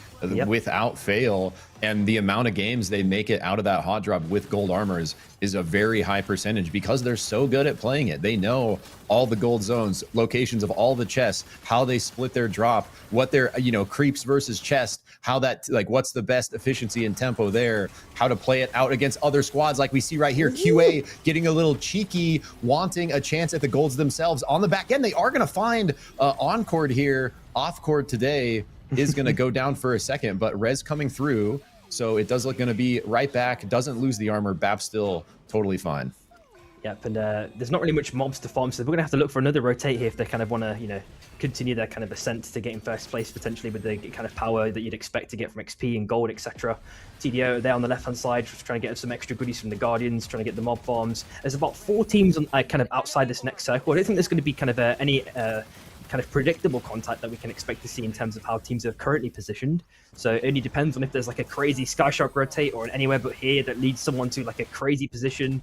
Speaker 6: without fail. And the amount of games they make it out of that hot drop with gold armors is a very high percentage because they're so good at playing it. They know all the gold zones, locations of all the chests, how they split their drop, what their, you know, creeps versus chest, how that, like, what's the best efficiency and tempo there, how to play it out against other squads like we see right here. QA getting a little cheeky, wanting a chance at the golds themselves. On the back end, they are going to find on-court here. Off-court today is going to go down for a second, but Rez coming through. So it does look going to be right back. Doesn't lose the armor. BAP still totally fine.
Speaker 1: Yep, and there's not really much mobs to farm, so we're going to have to look for another rotate here if they kind of want to, you know, continue their kind of ascent to get in first place, potentially with the kind of power that you'd expect to get from XP and gold, etc. TDO there on the left-hand side, just trying to get some extra goodies from the Guardians, trying to get the mob farms. There's about 4 teams on, kind of outside this next circle. I don't think there's going to be kind of any kind of predictable contact that we can expect to see in terms of how teams are currently positioned. So it only depends on if there's like a crazy Skyshark rotate or an anywhere but here that leads someone to like a crazy position.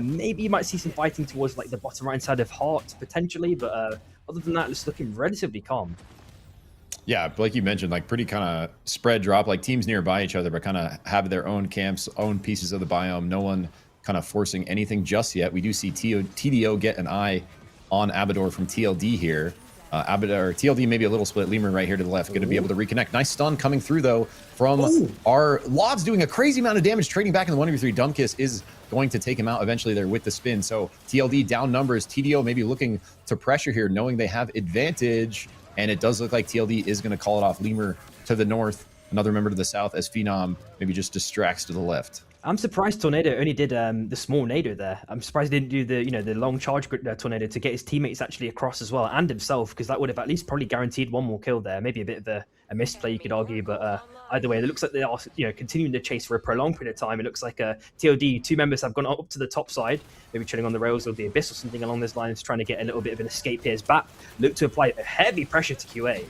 Speaker 1: Maybe you might see some fighting towards like the bottom right side of Heart potentially, but other than that, it's looking relatively calm.
Speaker 6: Yeah, like you mentioned, like pretty kind of spread drop, like teams nearby each other, but kind of have their own camps, own pieces of the biome. No one kind of forcing anything just yet. We do see TDO get an eye on Abador from TLD here. Abador, TLD maybe a little split. Lemur right here to the left, going to be able to reconnect. Nice stun coming through though from our Lobs, doing a crazy amount of damage, trading back in the 1v3. Dumbkiss is going to take him out eventually there with the spin. So TLD down numbers. TDO maybe looking to pressure here, knowing they have advantage. And it does look like TLD is going to call it off. Lemur to the north, another member to the south as Phenom maybe just distracts to the left.
Speaker 1: I'm surprised Tornado only did the small nado there. I'm surprised he didn't do the, you know, the long charge Tornado to get his teammates actually across as well, and himself, because that would have at least probably guaranteed one more kill there. Maybe a bit of a misplay, you could argue, but either way, it looks like they are, you know, continuing the chase for a prolonged period of time. It looks like TOD, 2 members have gone up to the top side, maybe chilling on the rails of the Abyss or something along those lines, trying to get a little bit of an escape here as BAP look to apply heavy pressure to QA.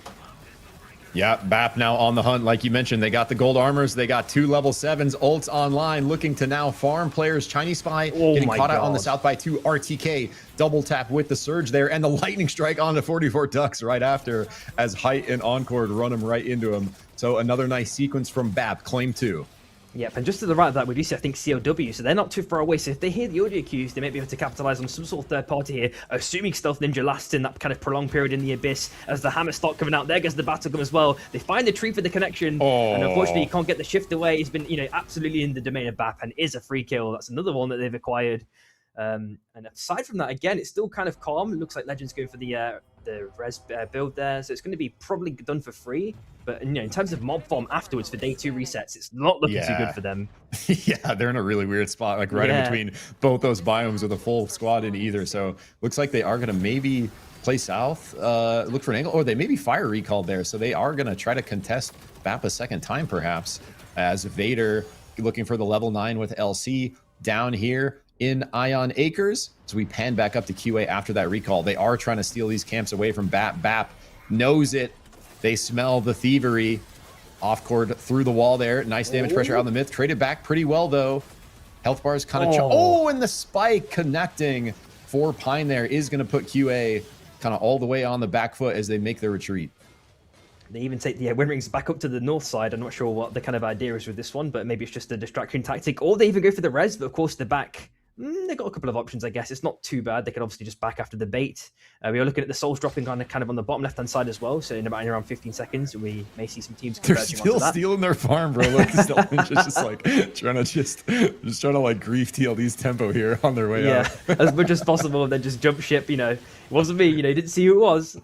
Speaker 6: Yeah, BAP now on the hunt. Like you mentioned, they got the gold armors. They got 2 level 7s. Ults online, looking to now farm players. Chinese Spy getting caught out on the south by 2. RTK double tap with the surge there. And the lightning strike on the 44 Ducks right after as Height and Encore run him right into him. So another nice sequence from BAP. Claim 2.
Speaker 1: Yep, and just to the right of that, we do see, I think, CLW, so they're not too far away. So if they hear the audio cues, they may be able to capitalize on some sort of third party here, assuming Stealth Ninja lasts in that kind of prolonged period in the Abyss. As the hammers start coming out, there goes the battle gun as well. They find the tree for the connection, and unfortunately, you can't get the shift away. He's been, you know, absolutely in the domain of BAP and is a free kill. That's another one that they've acquired. And aside from that, again, it's still kind of calm. It looks like Legends going for the res build there, so it's going to be probably done for free. But, you know, in terms of mob farm afterwards for day 2 resets, it's not looking too good for them.
Speaker 6: Yeah, they're in a really weird spot, like right in between both those biomes with a full squad in either. So looks like they are going to maybe play south, look for an angle, or they maybe fire recalled there. So they are going to try to contest BAP a second time, perhaps, as Vader looking for the level 9 with LC down here in Ion Acres. So we pan back up to QA after that recall. They are trying to steal these camps away from BAP. BAP knows it. They smell the thievery. Off court through the wall there. Nice damage pressure out of the myth. Traded back pretty well though. Health bars kind of and the spike connecting for Pine there is going to put QA kind of all the way on the back foot as they make their retreat.
Speaker 1: They even take the wind rings back up to the north side. I'm not sure what the kind of idea is with this one, but maybe it's just a distraction tactic, or they even go for the res, but of course the back They've got a couple of options, I guess. It's not too bad. They could obviously just back after the bait. We are looking at the souls dropping kind of on the bottom left-hand side as well. So in around 15 seconds, we may see some teams converging.
Speaker 6: They're still stealing their farm, bro. Look, Stelvinch is just like trying to like grief TLD's tempo here on their way out.
Speaker 1: As much as possible, and then just jump ship. You know, it wasn't me. You know, you didn't see who it was.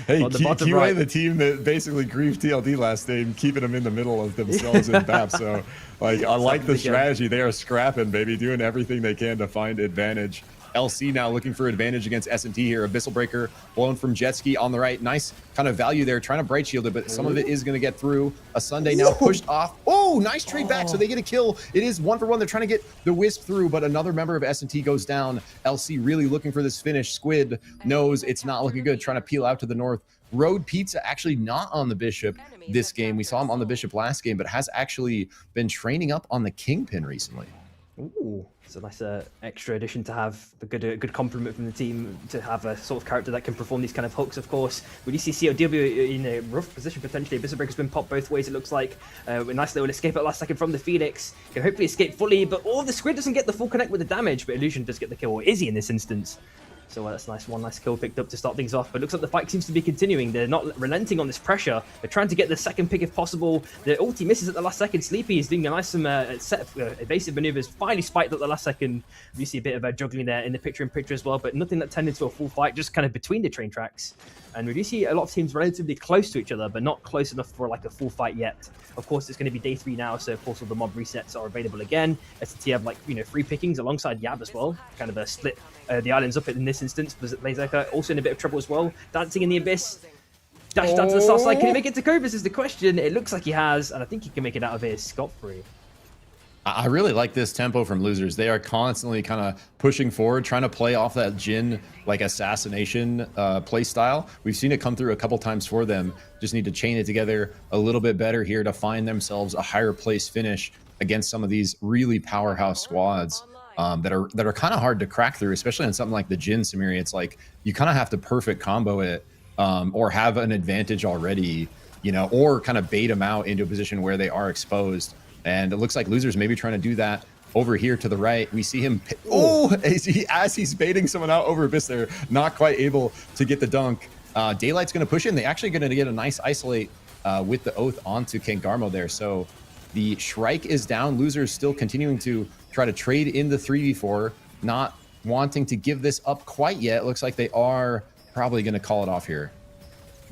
Speaker 6: Hey, QA, the team that basically griefed TLD last game, keeping them in the middle of themselves in BAP. So, like, I like the strategy. They are scrapping, baby, doing everything they can to find advantage. LC now looking for advantage against S&T here. Abyssal Breaker blown from Jet Ski on the right. Nice kind of value there, trying to bright shield it, but some of it is going to get through. A Sunday now pushed off. Oh, nice trade back, so they get a kill. It is 1-for-1. They're trying to get the Wisp through, but another member of S&T goes down. LC really looking for this finish. Squid knows it's not looking good, trying to peel out to the north. Road Pizza actually not on the Bishop this game. We saw him on the Bishop last game, but has actually been training up on the Kingpin recently.
Speaker 1: Ooh, it's a nice extra addition to have a good compliment from the team to have a sort of character that can perform these kind of hooks. Of course, we do see COW in a rough position potentially. Abyssal Breaker's been popped both ways. It looks like a nice little escape at last second from the Phoenix. Can hopefully escape fully, but the Squid doesn't get the full connect with the damage. But Illusion does get the kill, or Izzy in this instance. So that's nice. One nice kill picked up to start things off. But it looks like the fight seems to be continuing. They're not relenting on this pressure. They're trying to get the second pick if possible. The ulti misses at the last second. Sleepy is doing a nice set of evasive maneuvers. Finally spiked at the last second. We see a bit of juggling there in the picture-in-picture as well. But nothing that turned into a full fight, just kind of between the train tracks. And we do see a lot of teams relatively close to each other, but not close enough for like a full fight yet. Of course, it's going to be day 3 now, so of course all the mob resets are available again. S&T have free pickings alongside Yab as well. Kind of a split the islands up in this instance. Blazer also in a bit of trouble as well. Dancing in the abyss. Dash down to the south side. Can he make it to Cobus is the question. It looks like he has, and I think he can make it out of here scot-free.
Speaker 6: I really like this tempo from Losers. They are constantly kind of pushing forward, trying to play off that Jhin like assassination play style. We've seen it come through a couple times for them. Just need to chain it together a little bit better here to find themselves a higher place finish against some of these really powerhouse squads that are kind of hard to crack through, especially on something like the Jhin Samiri. It's like you kind of have to perfect combo it or have an advantage already, or kind of bait them out into a position where they are exposed. And it looks like Losers maybe trying to do that over here to the right. We see him, as he's baiting someone out over Abyss there, not quite able to get the dunk. Daylight's going to push in. They actually going to get a nice isolate with the Oath onto Kengarmo there. So the Shrike is down. Losers still continuing to try to trade in the 3v4, not wanting to give this up quite yet. Looks like they are probably going to call it off here.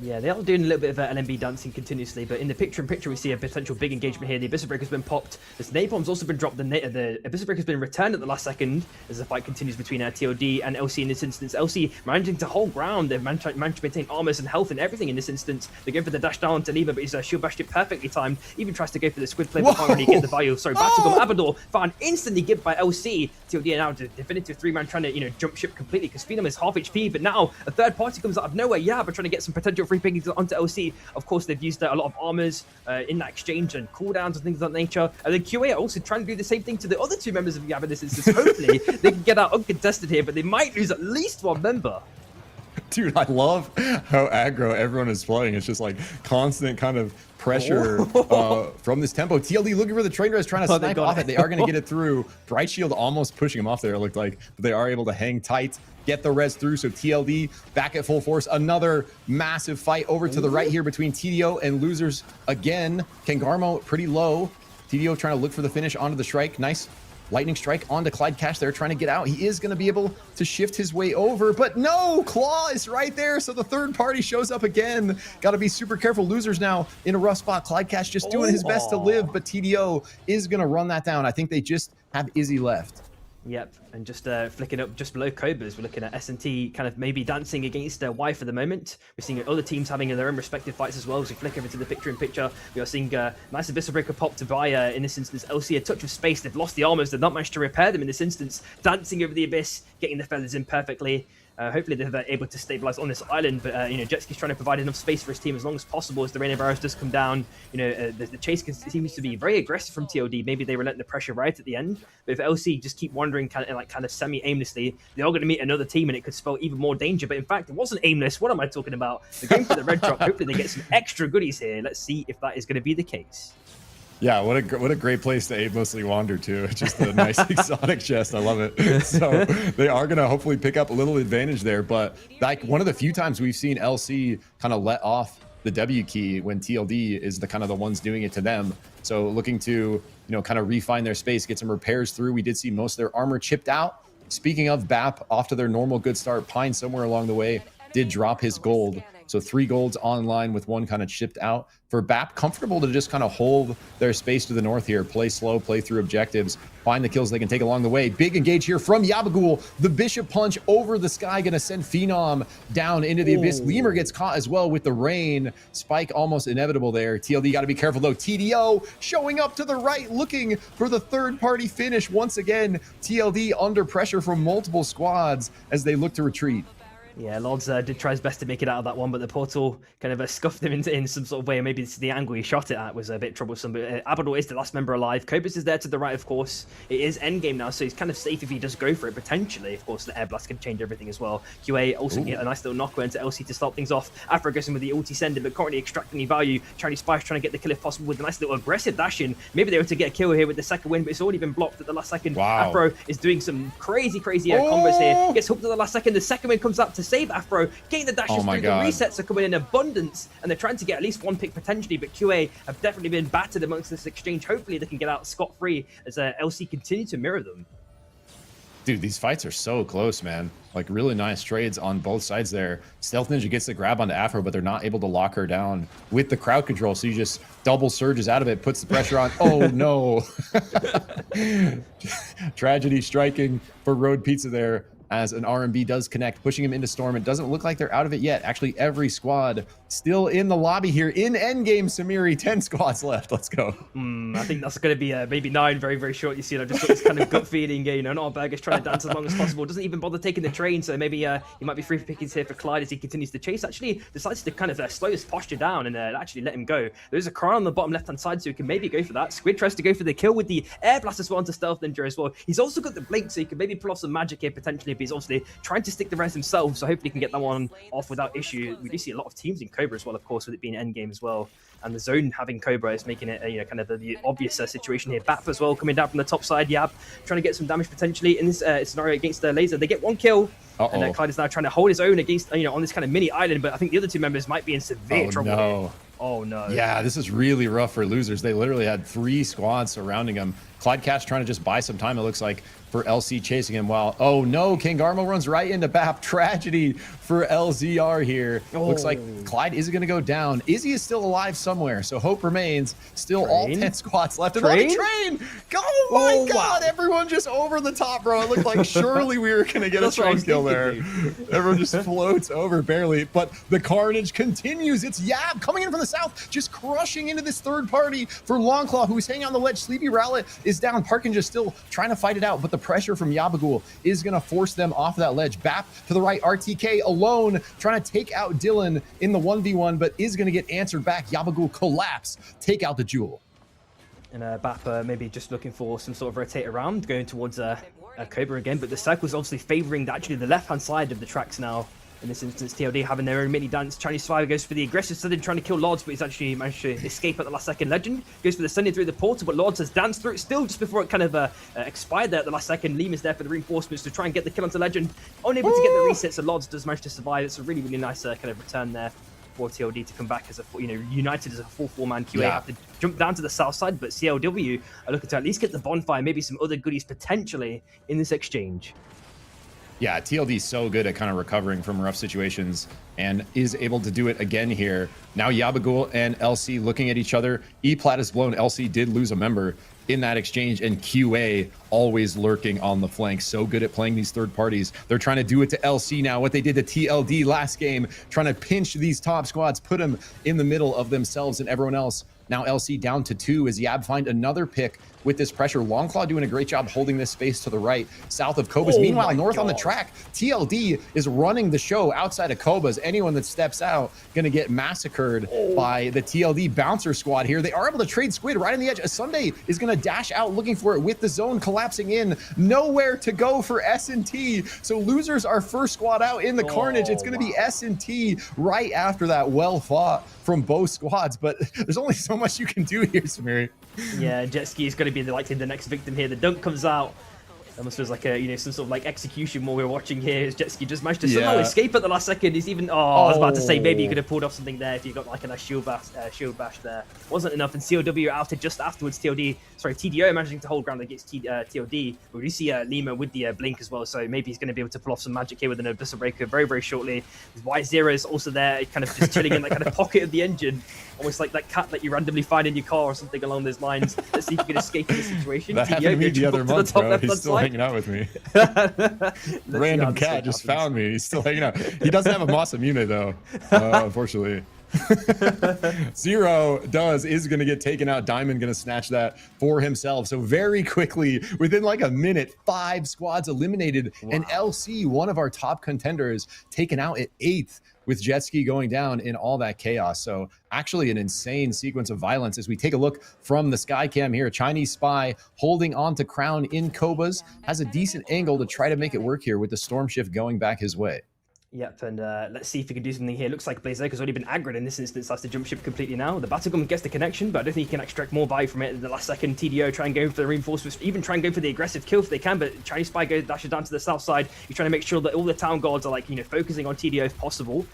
Speaker 1: Yeah, they are doing a little bit of LMB dancing continuously, but in the picture-in-picture, we see a potential big engagement here. The Abyssal Breaker's been popped. This Napalm's also been dropped. The Abyssal Breaker's been returned at the last second as the fight continues between TOD and LC in this instance. LC managing to hold ground. They've managed to maintain armors and health and everything in this instance. They go for the dash down to Leva, but he's shield bashed it perfectly timed. Even tries to go for the Squid play, but can't really get the value. Sorry, back to go. Abador found instantly given by LC. TOD now to definitive 3-man trying to jump ship completely because Phenom is half HP, but now a third party comes out of nowhere. Yeah, but trying to get some potential free pickings onto LC. Of course, they've used a lot of armors in that exchange and cooldowns and things of that nature. And then QA are also trying to do the same thing to the other 2 members of Yab in this instance. Hopefully, they can get out uncontested here, but they might lose at least 1 member.
Speaker 6: Dude, I love how aggro everyone is playing. It's just like constant kind of pressure from this tempo. TLD looking for the train res, trying to snipe off it. They are going to get it through. Bright Shield almost pushing him off there, it looked like. But they are able to hang tight, get the res through. So TLD back at full force. Another massive fight over to the right here between TDO and Losers again. Kengarmo pretty low. TDO trying to look for the finish onto the Shrike. Nice lightning strike onto Clyde Cash there, trying to get out. He is going to be able to shift his way over, but no, Claw is right there. So the third party shows up again. Got to be super careful. Losers now in a rough spot. Clyde Cash just doing his best to live, but TDO is going to run that down. I think they just have Izzy left.
Speaker 1: Yep, and just flicking up just below Cobras, we're looking at S&T kind of maybe dancing against Y for the moment. We're seeing other teams having their own respective fights as well. As we flick over to the picture-in-picture, we are seeing nice Abyssal Breaker pop to buy, in this instance, LC a touch of space. They've lost the armors. They've not managed to repair them in this instance. Dancing over the Abyss, getting the feathers in perfectly. Hopefully they're able to stabilize on this island, but Jetski's trying to provide enough space for his team as long as possible as the rain of arrows does come down. The chase seems to be very aggressive from TOD. Maybe they relent the pressure right at the end, but if LC just keep wandering kind of semi-aimlessly, they are going to meet another team and it could spell even more danger. But in fact, it wasn't aimless. What am I talking about? They're going for the red drop. Hopefully they get some extra goodies here. Let's see if that is going to be the case.
Speaker 6: Yeah, what a great place to aimlessly wander to. Just a nice exotic chest. I love it. So they are going to hopefully pick up a little advantage there. But like one of the few times we've seen LC kind of let off the W key when TLD is the kind of the ones doing it to them. So looking to, you know, kind of refine their space, get some repairs through. We did see most of their armor chipped out. Speaking of BAP, off to their normal good start. Pine somewhere along the way did drop his gold. So 3 golds online with 1 kind of chipped out. For BAP, comfortable to just kind of hold their space to the north here. Play slow, play through objectives, find the kills they can take along the way. Big engage here from Yabagul. The Bishop punch over the sky, going to send Phenom down into the abyss. Lemur gets caught as well with the rain. Spike almost inevitable there. TLD got to be careful though. TDO showing up to the right, looking for the third-party finish. Once again, TLD under pressure from multiple squads as they look to retreat.
Speaker 1: Yeah, Lords did try his best to make it out of that one, but the portal kind of scuffed him in some sort of way. Maybe it's the angle he shot it at was a bit troublesome, but Abador is the last member alive. Cobus is there to the right, of course. It is endgame now, so he's kind of safe if he does go for it, potentially. Of course, the air blast can change everything as well. QA also get a nice little knocker into LC to start things off. Afro goes in with the ulti sending, but currently extracting the value. Chinese Spice trying to get the kill if possible with a nice little aggressive dash in. Maybe they were to get a kill here with the second win, but it's already been blocked at the last second.
Speaker 6: Wow.
Speaker 1: Afro is doing some crazy combos here. Gets hooked at the last second. The second win comes out to save Afro. Getting the dashes through, the resets are coming in abundance, and they're trying to get at least 1 pick potentially, but QA have definitely been battered amongst this exchange. Hopefully they can get out scot-free as LC continue to mirror them.
Speaker 6: Dude, these fights are so close, man. Like, really nice trades on both sides there. Stealth Ninja gets the grab onto Afro, but they're not able to lock her down with the crowd control, so he just double surges out of it, puts the pressure on. Oh, no. Tragedy striking for Road Pizza there, as an R&B does connect, pushing him into Storm. It doesn't look like they're out of it yet. Actually, every squad still in the lobby here. In endgame, Samiri, 10 squads left. Let's go.
Speaker 1: I think that's going to be maybe 9 very, very short. You see, I've just got this kind of gut feeling, you know, Notburger's trying to dance as long as possible. Doesn't even bother taking the train, so maybe he might be free pickings here for Clyde as he continues to chase. Actually, decides to kind of slow his posture down and actually let him go. There's a crown on the bottom left-hand side, so he can maybe go for that. Squid tries to go for the kill with the air blast as well onto Stealth Ninja as well. He's also got the blink, so he can maybe pull off some magic here potentially, but he's obviously trying to stick the res himself, so hopefully he can get that one off without issue. We do see a lot of teams in Cobra as well, of course, with it being endgame as well. And the zone having Cobra is making it, you know, kind of the obvious situation here. BAP as well coming down from the top side. Yab trying to get some damage potentially in this scenario against the laser. They get 1 kill. And Clyde is now trying to hold his own against, you know, on this kind of mini island, but I think the other 2 members might be in severe trouble here. Oh no.
Speaker 6: Yeah, this is really rough for losers. They literally had 3 squads surrounding him. Clyde Cash trying to just buy some time, it looks like, for LC chasing him while, oh no, Kangarmo runs right into BAP. Tragedy for LZR here. Looks like Clyde is going to go down. Izzy is still alive somewhere, so hope remains. Still all 10 squads left. And train! Oh my god, everyone just over the top, bro. It looked like surely we were going to get a train kill there. Everyone just floats over barely, but the carnage continues. It's Yab coming in from the south, just crushing into this third party for Longclaw, who's hanging on the ledge. Sleepy Rowlet is down. Parkin just still trying to fight it out, but the pressure from Yabagul is going to force them off that ledge. BAP to the right, RTK alone, trying to take out Dylan in the 1v1, but is going to get answered back. Yabagul collapse, take out the Jewel.
Speaker 1: And BAP maybe just looking for some sort of rotate around, going towards Cobra again, but the circle's obviously favoring actually the left-hand side of the tracks now. In this instance, TLD having their own mini dance. Chinese Survivor goes for the aggressive Sunny, trying to kill Lords, but he's actually managed to escape at the last second. Legend goes for the Sunny through the portal, but Lords has danced through it still just before it kind of expired there at the last second. Liam is there for the reinforcements to try and get the kill onto Legend. Unable to get the reset, so Lords does manage to survive. It's a really, really nice kind of return there for TLD to come back as a, you know, united as a full 4-man QA. Have to jump down to the south side, but CLW are looking to at least get the bonfire, maybe some other goodies potentially in this exchange.
Speaker 6: Yeah, TLD is so good at kind of recovering from rough situations and is able to do it again here. Now Yabagul and LC looking at each other. E-Plat is blown. LC did lose a member in that exchange, and QA always lurking on the flank. So good at playing these third parties. They're trying to do it to LC now, what they did to TLD last game, trying to pinch these top squads, put them in the middle of themselves and everyone else. Now LC down to 2 as Yab find another pick with this pressure. Longclaw doing a great job holding this space to the right, south of Cobas. Meanwhile, north on the track, TLD is running the show outside of Cobas. Anyone that steps out going to get massacred by the TLD bouncer squad here. They are able to trade Squid right on the edge. Sunday is going to dash out looking for it with the zone collapsing in. Nowhere to go for S&T. So losers are first squad out in the carnage. It's going to be S&T right after that. Well fought from both squads, but there's only so much you can do here, Samiri.
Speaker 1: Yeah, Jetski is going to be likely the next victim here. The dunk comes out. Almost feels like a, some sort of like execution while we're watching here. As Jetski just managed to somehow escape at the last second. He's even, I was about to say, maybe you could have pulled off something there if you got like a nice shield bash there. Wasn't enough, and COW outed just afterwards. TDO managing to hold ground against TLD. But we do see Lima with the blink as well, so maybe he's going to be able to pull off some magic here with an Abyssal Breaker very, very shortly. White Zero is also there, kind of just chilling in that kind of pocket of the engine. Almost like that cat that you randomly find in your car or something along those lines. Let's see if you can escape the situation.
Speaker 6: That happened to me the other month, bro. He's still hanging out with me. Random cat just found me. He's still hanging out. He doesn't have a Masamune though, unfortunately. Zero is going to get taken out. Diamond going to snatch that for himself. So very quickly, within like a minute, 5 squads eliminated. And LC, one of our top contenders, taken out at 8th. With Jetski going down in all that chaos. So actually an insane sequence of violence as we take a look from the sky cam here. Chinese Spy holding on to Crown in Cobas, has a decent angle to try to make it work here with the Storm Shift going back his way.
Speaker 1: Yep, and let's see if he can do something here. Looks like Blazerka's already been aggroed in this instance. Has to jump ship completely now. The Battlegun gets the connection, but I don't think he can extract more value from it in the last second. TDO try and go for the reinforcements, even try and go for the aggressive kill if they can, but Chinese Spy dashes down to the south side. He's trying to make sure that all the town guards are like, focusing on TDO if possible.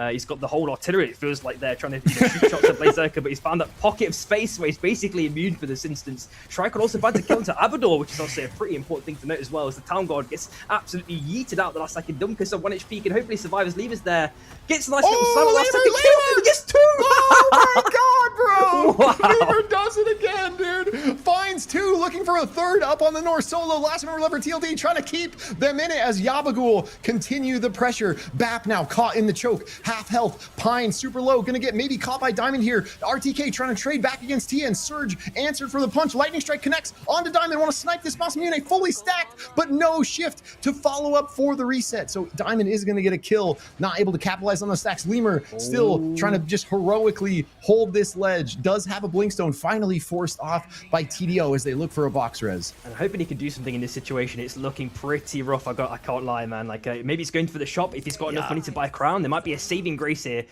Speaker 1: He's got the whole artillery. It feels like they're trying to shoot shots at Blazerka, but he's found that pocket of space where he's basically immune for this instance. Shrike also find to kill into Abador, which is also a pretty important thing to note as well, as the town guard gets absolutely yeeted out the last second. Dumkus on 1 HP can hopefully survive as Lever's there. Gets a nice little solo last second kill. He gets 2!
Speaker 6: Oh my god, bro!
Speaker 1: Wow.
Speaker 6: Lever does it again, dude. Finds 2, looking for a 3rd up on the north solo. Last member lever TLD trying to keep them in it as Yabagul continue the pressure. Bap now caught in the choke. Half health. Pine super low. Gonna get maybe caught by Diamond here. RTK trying to trade back against TN. Surge answered for the punch. Lightning Strike connects onto Diamond. Want to snipe this Masamune fully stacked, but no shift to follow up for the reset. So Diamond is gonna get a kill. Not able to capitalize on the stacks. Lemur still trying to just heroically hold this ledge. Does have a Blinkstone, finally forced off by TDO as they look for a box res.
Speaker 1: And hoping he can do something in this situation. It's looking pretty rough. I can't lie, man. Like maybe he's going for the shop if he's got enough money to buy a crown. There might be a saving grace here.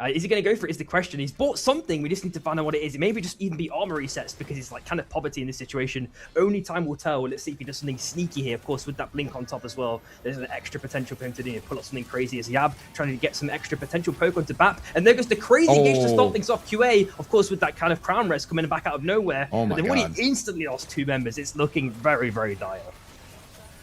Speaker 1: Is he going to go for it is the question. He's bought something. We just need to find out what it is. It maybe just even be armor resets because he's like kind of poverty in this situation. Only time will tell. Let's see if he does something sneaky here. Of course, with that blink on top as well, there's an extra potential for him to do. Pull up something crazy as Yab trying to get some extra potential poke onto Bap. And there goes the crazy engage to start things off. QA, of course, with that kind of crown res coming back out of nowhere. But they've already instantly lost 2 members. It's looking very, very dire.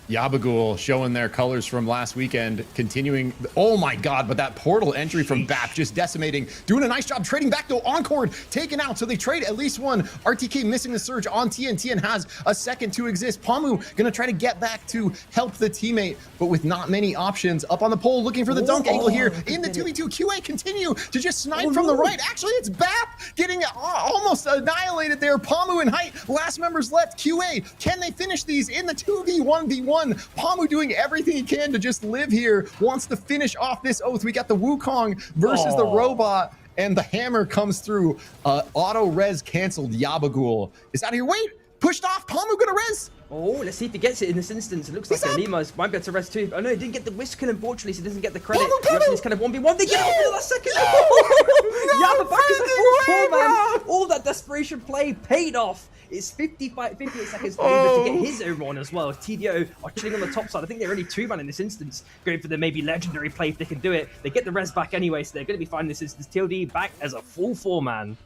Speaker 6: Yabagul showing their colors from last weekend, continuing. Oh my god, but that portal entry from BAP just decimating. Doing a nice job trading back though. Encore taken out, so they trade at least one. RTK missing the surge on TN. TN has a second to exist. Pamu gonna try to get back to help the teammate, but with not many options. Up on the pole, looking for the dunk angle here. In the 2v2, QA continue to just snipe from the right. Actually, it's BAP getting almost annihilated there. Pamu and Height, last members left. QA, can they finish these in the 2v1v1? Pamu doing everything he can to just live here. Wants to finish off this oath. We got the Wukong versus the robot, and the hammer comes through. Auto res canceled. Yabagul is out of here. Wait, pushed off. Pamu gonna res.
Speaker 1: Oh, let's see if he gets it in this instance. It looks like Lima might be able to rest too. Oh no, he didn't get the whisk kill, unfortunately, so he doesn't get the credit. It's kind of 1v1. They get it for the last second. Yabba back as a 4-4, man. All that desperation play paid off. It's 58 seconds for Lima to get his own one as well. TDO are chilling on the top side. I think they're only 2-man in this instance, going for the maybe legendary play if they can do it. They get the res back anyway, so they're going to be fine in this instance. TLD back as a full 4-man.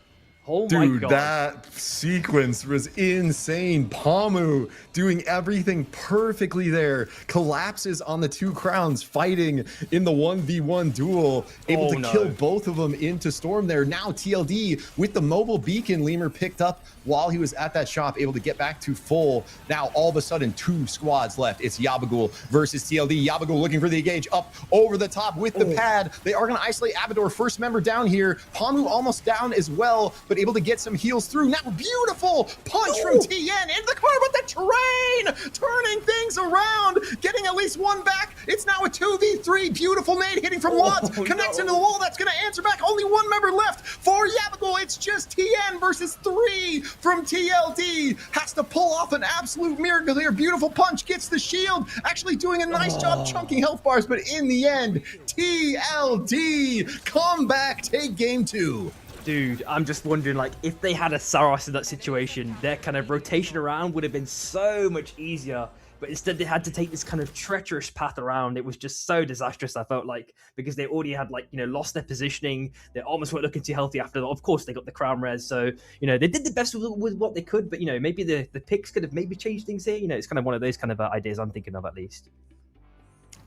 Speaker 1: Oh my god.
Speaker 6: Dude, that sequence was insane. Pamu doing everything perfectly there. Collapses on the 2 crowns, fighting in the 1v1 duel. Able to kill both of them into Storm there. Now TLD with the mobile beacon Lemur picked up while he was at that shop, able to get back to full. Now all of a sudden 2 squads left. It's Yabagul versus TLD. Yabagul looking for the engage up over the top with the pad. They are going to isolate Abador. First member down here. Pamu almost down as well, but but able to get some heals through. Now, beautiful punch from TN into the corner, but the train turning things around, getting at least one back. It's now a 2v3. Beautiful nade hitting from Lots, connects into the wall. That's going to answer back. Only one member left for Yabigal. It's just TN versus 3 from TLD. Has to pull off an absolute miracle here. Beautiful punch, gets the shield, actually doing a nice job chunking health bars, but in the end, TLD come back, take game 2.
Speaker 1: Dude, I'm just wondering, like, if they had a Saros in that situation, their kind of rotation around would have been so much easier. But instead, they had to take this kind of treacherous path around. It was just so disastrous, I felt like, because they already had, like, you know, lost their positioning. They almost weren't looking too healthy after that. Of course, they got the crown res. So, you know, they did the best with what they could. But, you know, maybe the picks could have maybe changed things here. You know, it's kind of one of those kind of ideas I'm thinking of, at least.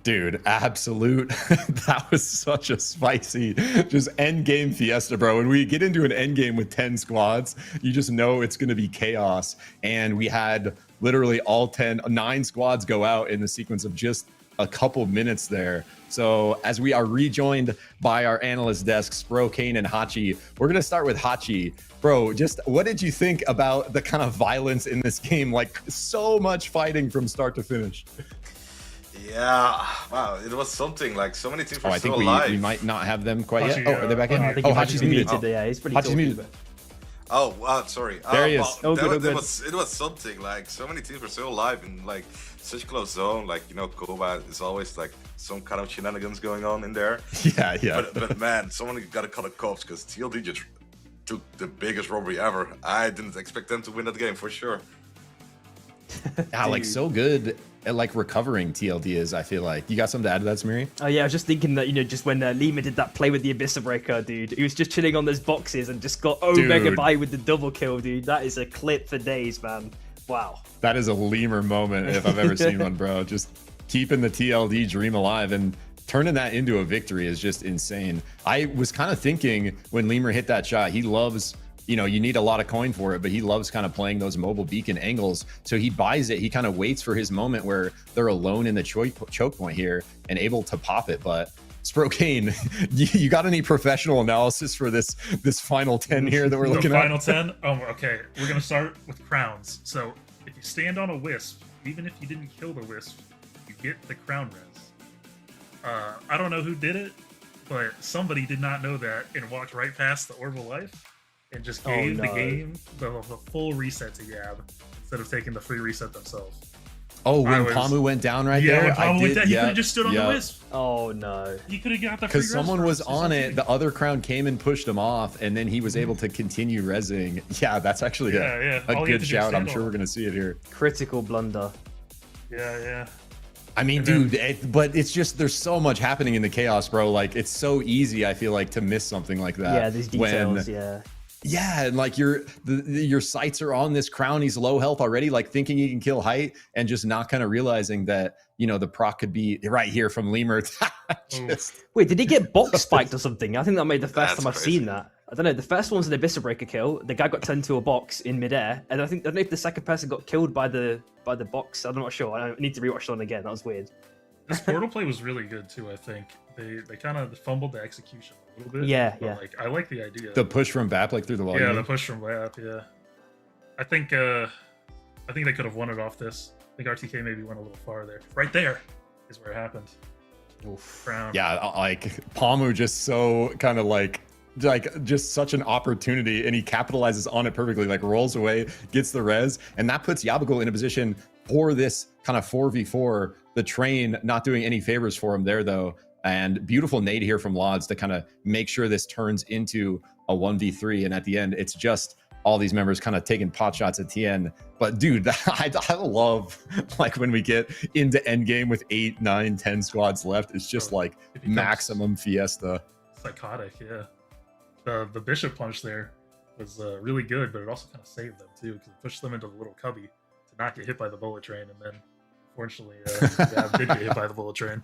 Speaker 6: Dude, absolute. That was such a spicy, just end game fiesta, bro. When we get into an end game with 10 squads, you just know it's going to be chaos. And we had literally all 9 squads go out in the sequence of just a couple minutes there. So as we are rejoined by our analyst desks, Bro, Kane, and Hachi, we're going to start with Hachi. Bro, just what did you think about the kind of violence in this game? Like, so much fighting from start to finish.
Speaker 8: Yeah, wow, it was something. Like, so many teams were
Speaker 6: I think
Speaker 8: still alive.
Speaker 6: we might not have them quite
Speaker 7: Hachi,
Speaker 6: yet. Oh, are they back in?
Speaker 1: I think
Speaker 6: Hachi's muted.
Speaker 1: Yeah, he's pretty
Speaker 6: Hachi's muted.
Speaker 8: Oh, sorry.
Speaker 6: There he is.
Speaker 8: Well,
Speaker 1: good.
Speaker 8: It was something. Like, so many teams were still alive in, like, such close zone. Like, you know, Koba is always, like, some kind of shenanigans going on in there.
Speaker 6: Yeah.
Speaker 8: But man, someone got to cut a cops, because TLD just took the biggest robbery ever. I didn't expect them to win that game, for sure.
Speaker 6: Yeah, like, so good at, like, recovering TLD is, I feel like. You got something to add to that, Samiri?
Speaker 1: Oh yeah, I was just thinking that, you know, just when Lima did that play with the Abyssa Breaker, dude, he was just chilling on those boxes and just got Omega by with the double kill, dude. That is a clip for days, man. Wow.
Speaker 6: That is a lemur moment if I've ever seen one, bro. Just keeping the TLD dream alive and turning that into a victory is just insane. I was kind of thinking when Lemur hit that shot, he loves, you know, you need a lot of coin for it, but he loves kind of playing those mobile beacon angles. So he buys it. He kind of waits for his moment where they're alone in the choke point here and able to pop it. But Sprokane, you got any professional analysis for this final 10 here that we're looking at?
Speaker 7: Final 10? Oh, okay. We're going to start with crowns. So if you stand on a wisp, even if you didn't kill the wisp, you get the crown res. I don't know who did it, but somebody did not know that and walked right past the Orb of Life and just gave the game the full reset to Yab instead of taking the free reset themselves.
Speaker 6: Oh, when Pamu went down right there?
Speaker 7: Yeah, when Pamu went down, he could have just stood on the wisp.
Speaker 1: Oh, no.
Speaker 7: He could have got the free
Speaker 6: because someone was on it, the other crown came and pushed him off, and then he was able to continue rezzing. Yeah, that's actually a good shout. I'm sure we're going to see it here.
Speaker 1: Critical blunder.
Speaker 7: Yeah.
Speaker 6: I mean, dude, but it's just, there's so much happening in the chaos, bro. Like, it's so easy, I feel like, to miss something like that.
Speaker 1: Yeah, these details,
Speaker 6: Yeah, and like your sights are on this crown. He's low health already, like thinking he can kill height and just not kind of realizing that, you know, the proc could be right here from Lemur.
Speaker 1: Wait, did he get box spiked or something? I think that made the first time I've seen that. I don't know. The first one's an Abyssa Breaker kill. The guy got turned to a box in midair, and I don't know if the second person got killed by the box. I'm not sure. I need to rewatch that one again. That was weird.
Speaker 7: This portal play was really good too. I think they kind of fumbled the execution a little bit.
Speaker 1: Yeah.
Speaker 7: Like, I like the idea.
Speaker 6: The push from BAP, like through the wall.
Speaker 7: Yeah, the push from BAP. Yeah, I think they could have won it off this. I think RTK maybe went a little far there. Right there is where it happened. Oof. Crown.
Speaker 6: Yeah, like Pamu just so kind of like just such an opportunity, and he capitalizes on it perfectly, like rolls away, gets the res, and that puts Yabagul in a position for this kind of 4v4. The train not doing any favors for him there, though. And beautiful nade here from Lods to kind of make sure this turns into a 1v3. And at the end, it's just all these members kind of taking pot shots at TN. But dude, I love like when we get into endgame with 8, 9, 10 squads left. It's just like maximum fiesta.
Speaker 7: Psychotic, yeah. The Bishop punch there was really good, but it also kind of saved them too, because it pushed them into the little cubby to not get hit by the bullet train. And then fortunately, did get hit by the bullet train.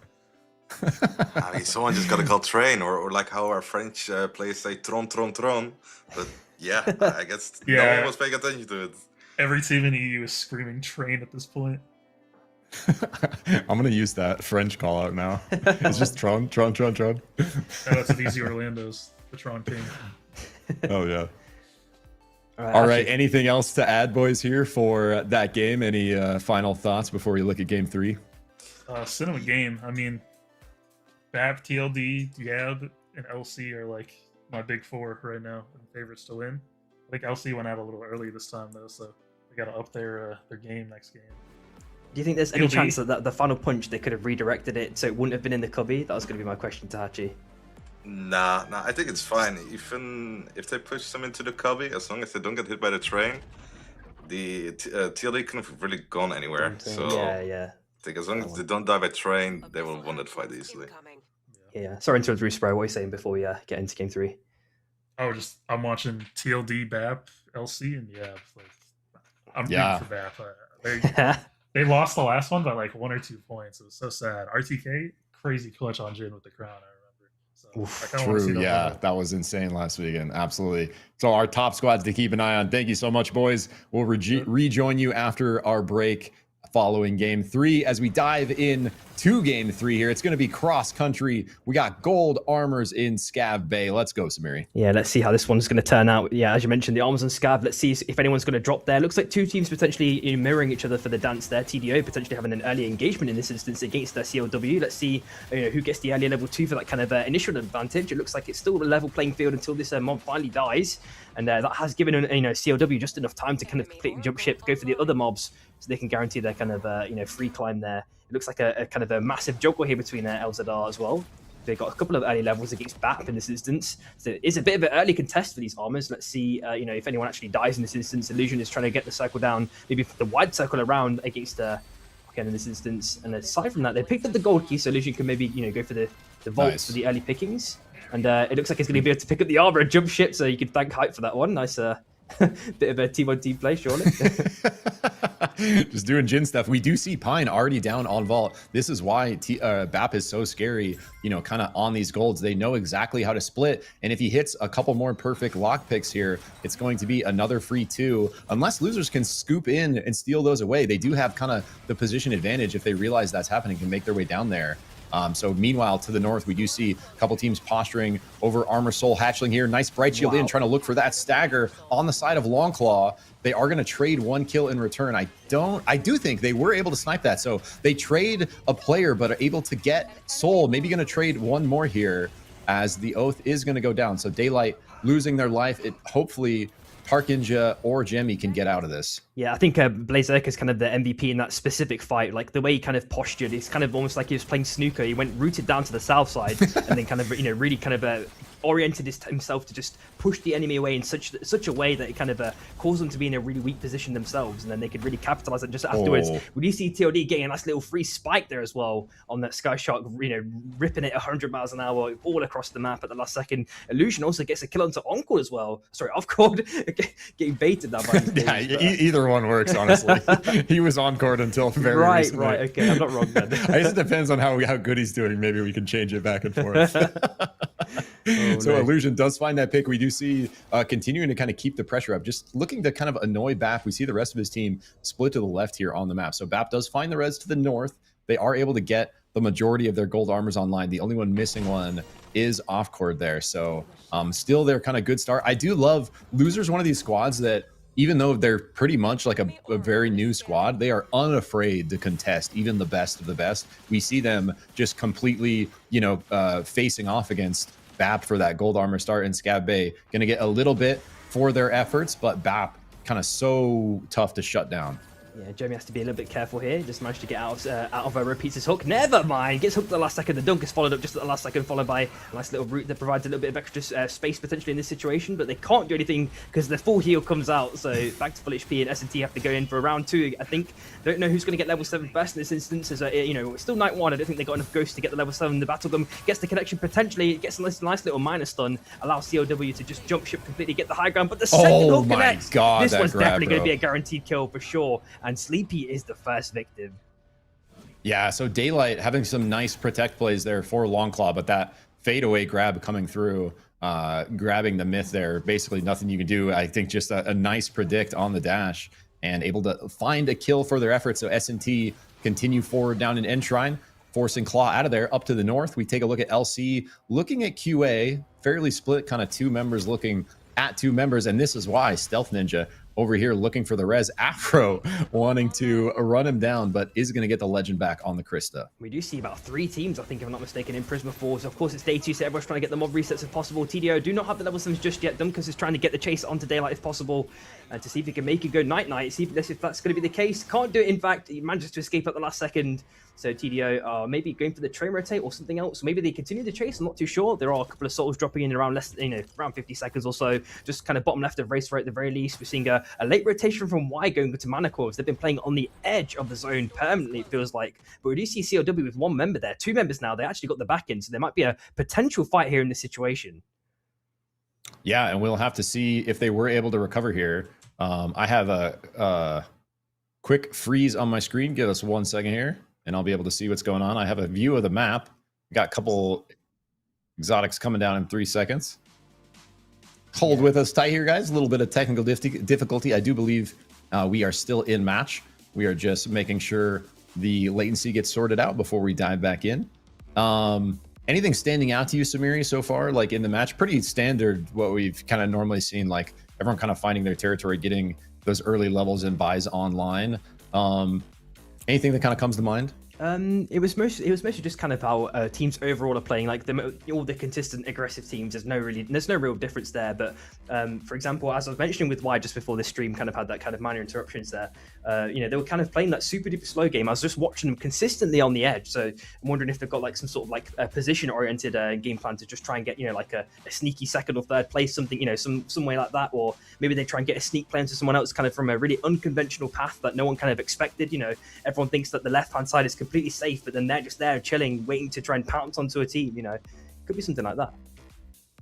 Speaker 8: I mean, someone just got to call train, or like how our French players say tron. But yeah, I guess no one was paying attention to it.
Speaker 7: Every team in EU is screaming train at this point.
Speaker 6: I'm gonna use that French call out now. It's just Tron.
Speaker 7: That's an easy Orlando's, the Tron King.
Speaker 6: Oh yeah. All right. Anything else to add, boys, here for that game? Any final thoughts before we look at game 3?
Speaker 7: Cinema game. I mean, BAP, TLD, Yab, and LC are like my big 4 right now, and favorites to win. I think LC went out a little early this time though, so they got to up their game next game.
Speaker 1: Do you think there's any chance that the final punch they could have redirected it so it wouldn't have been in the cubby? That was going to be my question to Hachi.
Speaker 8: Nah, I think it's fine. Even if they push them into the cubby, as long as they don't get hit by the train, the TLD couldn't have really gone anywhere. So
Speaker 1: yeah.
Speaker 8: I think as long as they don't die by train, they will win that fight easily.
Speaker 1: Yeah. Sorry to interrupt, Bro. What were you saying before we get into game 3?
Speaker 7: Oh, I'm watching TLD, BAP, LC, and yeah, like I'm rooting for BAP. They lost the last one by like 1 or 2 points. It was so sad. RTK, crazy clutch on Jin with the crown.
Speaker 6: True, yeah, that was insane last weekend. Absolutely. So our top squads to keep an eye on. Thank you so much, boys. We'll rejoin you after our break following game 3 as we dive in to game 3 here. It's going to be cross country. We got gold armors in Scav Bay. Let's go, Samiri.
Speaker 1: Yeah, let's see how this one's going to turn out. Yeah, as you mentioned, the armors on Scav. Let's see if anyone's going to drop there. Looks like 2 teams potentially mirroring each other for the dance there. TDO potentially having an early engagement in this instance against their CLW. Let's see who gets the early level 2 for that kind of initial advantage. It looks like it's still a level playing field until this mob finally dies. And that has given CLW just enough time to kind of completely jump ship, go for the other mobs, so they can guarantee their kind of free climb there. It looks like a kind of a massive juggle here between LZR as well. They've got a couple of early levels against BAP in this instance, so it is a bit of an early contest for these armors. Let's see, if anyone actually dies in this instance. Illusion is trying to get the circle down, maybe the wide circle around against again in this instance. And aside from that, they picked up the gold key, so Illusion can maybe go for the vault for the early pickings. And it looks like he's going to be able to pick up the armor and jump ship, so you can thank Hype for that one. Nice bit of a team-on-team play, surely.
Speaker 6: Just doing Jin stuff. We do see Pine already down on vault. This is why BAP is so scary, kind of on these golds. They know exactly how to split, and if he hits a couple more perfect lock picks here, it's going to be another free 2. Unless losers can scoop in and steal those away, they do have kind of the position advantage if they realize that's happening, can make their way down there. So meanwhile, to the north, we do see a couple teams posturing over Armor Soul Hatchling here. Nice Bright Shield in, trying to look for that stagger on the side of Longclaw. They are going to trade 1 kill in return. I do think they were able to snipe that. So they trade a player, but are able to get Soul. Maybe going to trade 1 more here as the Oath is going to go down. So Daylight losing their life. It hopefully Parkinja or Jemmy can get out of this.
Speaker 1: Yeah, I think Blazerk is kind of the MVP in that specific fight. Like the way he kind of postured, it's kind of almost like he was playing snooker. He went rooted down to the south side and then kind of, really kind of oriented himself to just push the enemy away in such a way that it kind of caused them to be in a really weak position themselves, and then they could really capitalize it just afterwards. We do see TLD getting a nice little free spike there as well on that Sky Shark, ripping it 100 miles an hour all across the map at the last second. Illusion also gets a kill onto Encore as well. Sorry, off-court, getting baited now by
Speaker 6: yeah, either one works, honestly. He was on-court until very recently.
Speaker 1: Right, okay, I'm not wrong then.
Speaker 6: I guess it depends on how good he's doing. Maybe we can change it back and forth. So nice. Illusion does find that pick. We do see continuing to kind of keep the pressure up, just looking to kind of annoy BAP. We see the rest of his team split to the left here on the map. So BAP does find the res to the north. They are able to get the majority of their gold armors online. The only one missing one is off-court there. So still their kind of good start. I do love Losers, one of these squads that even though they're pretty much like a very new squad, they are unafraid to contest even the best of the best. We see them just completely, facing off against BAP for that gold armor start, in Scav Bay going to get a little bit for their efforts, but BAP kind of so tough to shut down.
Speaker 1: Yeah, Jeremy has to be a little bit careful here. Just managed to get out of repeats his hook. Never mind. Gets hooked at the last second. The dunk is followed up just at the last second, followed by a nice little route that provides a little bit of extra space potentially in this situation, but they can't do anything because the full heal comes out. So back to full HP, and S&T have to go in for round 2, I think. Don't know who's going to get level 7 first in this instance. As it's still night 1. I don't think they got enough ghosts to get the level 7. The battle gun gets the connection potentially. It gets a nice little minor stun. Allows CLW to just jump ship completely, get the high ground. But the second hook connects.
Speaker 6: God,
Speaker 1: this one's definitely going to be a guaranteed kill for sure. And Sleepy is the first victim.
Speaker 6: Yeah, so Daylight having some nice protect plays there for Longclaw, but that fadeaway grab coming through, grabbing the myth there, basically nothing you can do. I think just a nice predict on the dash and able to find a kill for their efforts. So S&T continue forward down in Enshrine, forcing Claw out of there. Up to the north, we take a look at LC, looking at QA, fairly split, kind of 2 members looking at 2 members. And this is why Stealth Ninja over here looking for the res. Afro wanting to run him down, but is going to get the legend back on the Krista.
Speaker 1: We do see about 3 teams, I think, if I'm not mistaken, in Prisma 4. So, of course, it's day 2, so everyone's trying to get the mob resets if possible. TDO do not have the level 7s just yet. Dunkers is trying to get the chase onto Daylight if possible, to see if he can make it go night-night. See if that's going to be the case. Can't do it, in fact. He manages to escape at the last second. So TDO are maybe going for the train rotate or something else. Maybe they continue the chase. I'm not too sure. There are a couple of souls dropping in around around 50 seconds or so. Just kind of bottom left of race for at the very least. We're seeing a late rotation from Y going to Mana Corps. They've been playing on the edge of the zone permanently, it feels like. But we do see CLW with 1 member there. 2 members now. They actually got the back end. So there might be a potential fight here in this situation.
Speaker 6: Yeah, and we'll have to see if they were able to recover here. I have a quick freeze on my screen. Give us 1 second here, and I'll be able to see what's going on. I have a view of the map. Got a couple exotics coming down in 3 seconds. Hold with us tight here, guys. A little bit of technical difficulty. I do believe we are still in match. We are just making sure the latency gets sorted out before we dive back in. Anything standing out to you, Samiri, so far, like in the match? Pretty standard what we've kind of normally seen, like everyone kind of finding their territory, getting those early levels and buys online. Anything that kind of comes to mind?
Speaker 1: It was mostly just kind of how teams overall are playing. Like all the consistent aggressive teams, there's no real difference there. But for example, as I was mentioning with Y just before this stream, kind of had that kind of minor interruptions there. They were kind of playing that super duper slow game. I was just watching them consistently on the edge. So I'm wondering if they've got like some sort of like a position oriented game plan to just try and get like a sneaky second or third place, something some way like that, or maybe they try and get a sneak play into someone else kind of from a really unconventional path that no one kind of expected. Everyone thinks that the left hand side is completely safe, but then they're just there chilling, waiting to try and pounce onto a team. Could be something like that.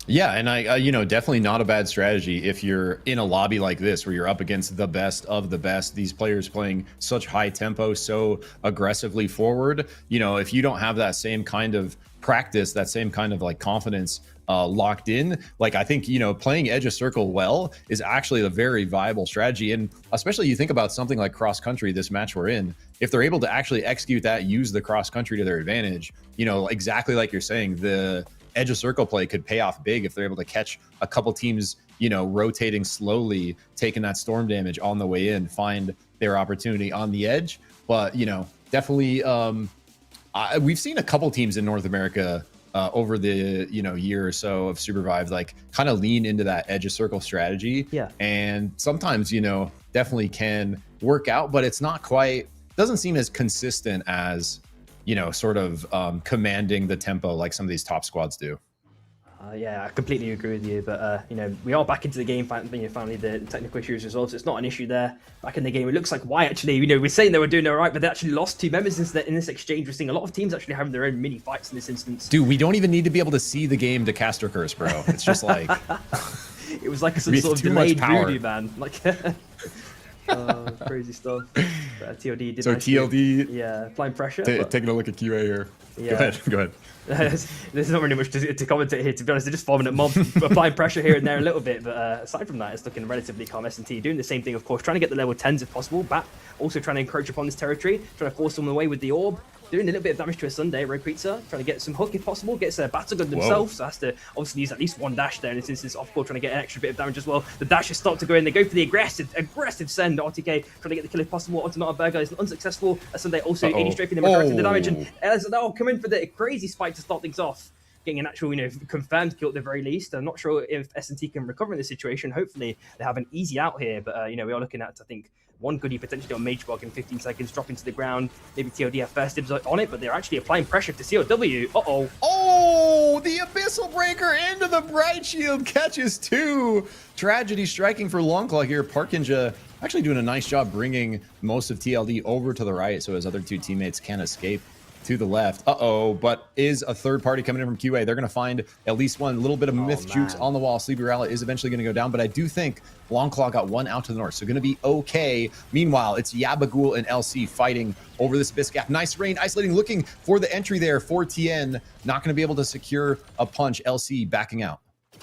Speaker 6: Yeah, and I definitely not a bad strategy if you're in a lobby like this where you're up against the best of the best. These players playing such high tempo, so aggressively forward. If you don't have that same kind of practice, that same kind of like confidence locked in, like I think playing edge of circle well is actually a very viable strategy. And especially you think about something like cross country, this match we're in, if they're able to actually execute that, use the cross country to their advantage, exactly like you're saying, the edge of circle play could pay off big if they're able to catch a couple teams rotating slowly, taking that storm damage on the way in, find their opportunity on the edge. But definitely we've seen a couple teams in North America over the year or so of SUPERVIVE, like kind of lean into that edge of circle strategy.
Speaker 1: Yeah.
Speaker 6: And sometimes definitely can work out, but it's not quite, doesn't seem as consistent as sort of commanding the tempo like some of these top squads do.
Speaker 1: Yeah, I completely agree with you. But we are back into the game. Finally, the technical issues resolved, so it's not an issue there. Back in the game, it looks like Y actually. We're saying they were doing all right, but they actually lost 2 members in this exchange. We're seeing a lot of teams actually having their own mini fights in this instance.
Speaker 6: Dude, we don't even need to be able to see the game to cast our curse, bro. It's just like
Speaker 1: it was like some sort of delayed voodoo, man. Like. Crazy stuff. TLD did.
Speaker 6: So TLD,
Speaker 1: applying pressure.
Speaker 6: Taking a look at QA here. Yeah. Go ahead.
Speaker 1: There's not really much to commentate here, to be honest. They're just farming at mob, applying pressure here and there a little bit, but aside from that, it's looking relatively calm. S&T doing the same thing, of course, trying to get the level 10s if possible. Bat also trying to encroach upon this territory, trying to force them away with the orb. Doing a little bit of damage to a Sunday, Red Pizza, trying to get some hook if possible, gets a battle gun themselves, so has to obviously use at least 1 dash there in this instance. Off course, trying to get an extra bit of damage as well. The dashes start to go in, they go for the aggressive send. RTK trying to get the kill if possible. Not Burger is unsuccessful. A Sunday also 80 strafing them, attracting the damage, and they'll come in for the crazy spike to start things off. Getting an actual, confirmed kill at the very least. I'm not sure if S&T can recover in this situation. Hopefully, they have an easy out here, but, we are looking at, I think, 1 goodie potentially on Mage Bog in 15 seconds, dropping to the ground. Maybe TLD have first dibs on it, but they're actually applying pressure to CLW.
Speaker 6: Oh, the Abyssal Breaker into the Bright Shield catches 2. Tragedy striking for Longclaw here. Parkinja actually doing a nice job bringing most of TLD over to the right so his other 2 teammates can escape to the left. But is a third party coming in from QA. They're going to find at least one little bit of myth jukes on the wall. Sleepy Rally is eventually going to go down, but I do think Longclaw got 1 out to the north, so going to be okay. Meanwhile, it's Yabagul and LC fighting over this Abyss Gap. Nice rain, isolating, looking for the entry there for TN. Not going to be able to secure a punch. LC backing out.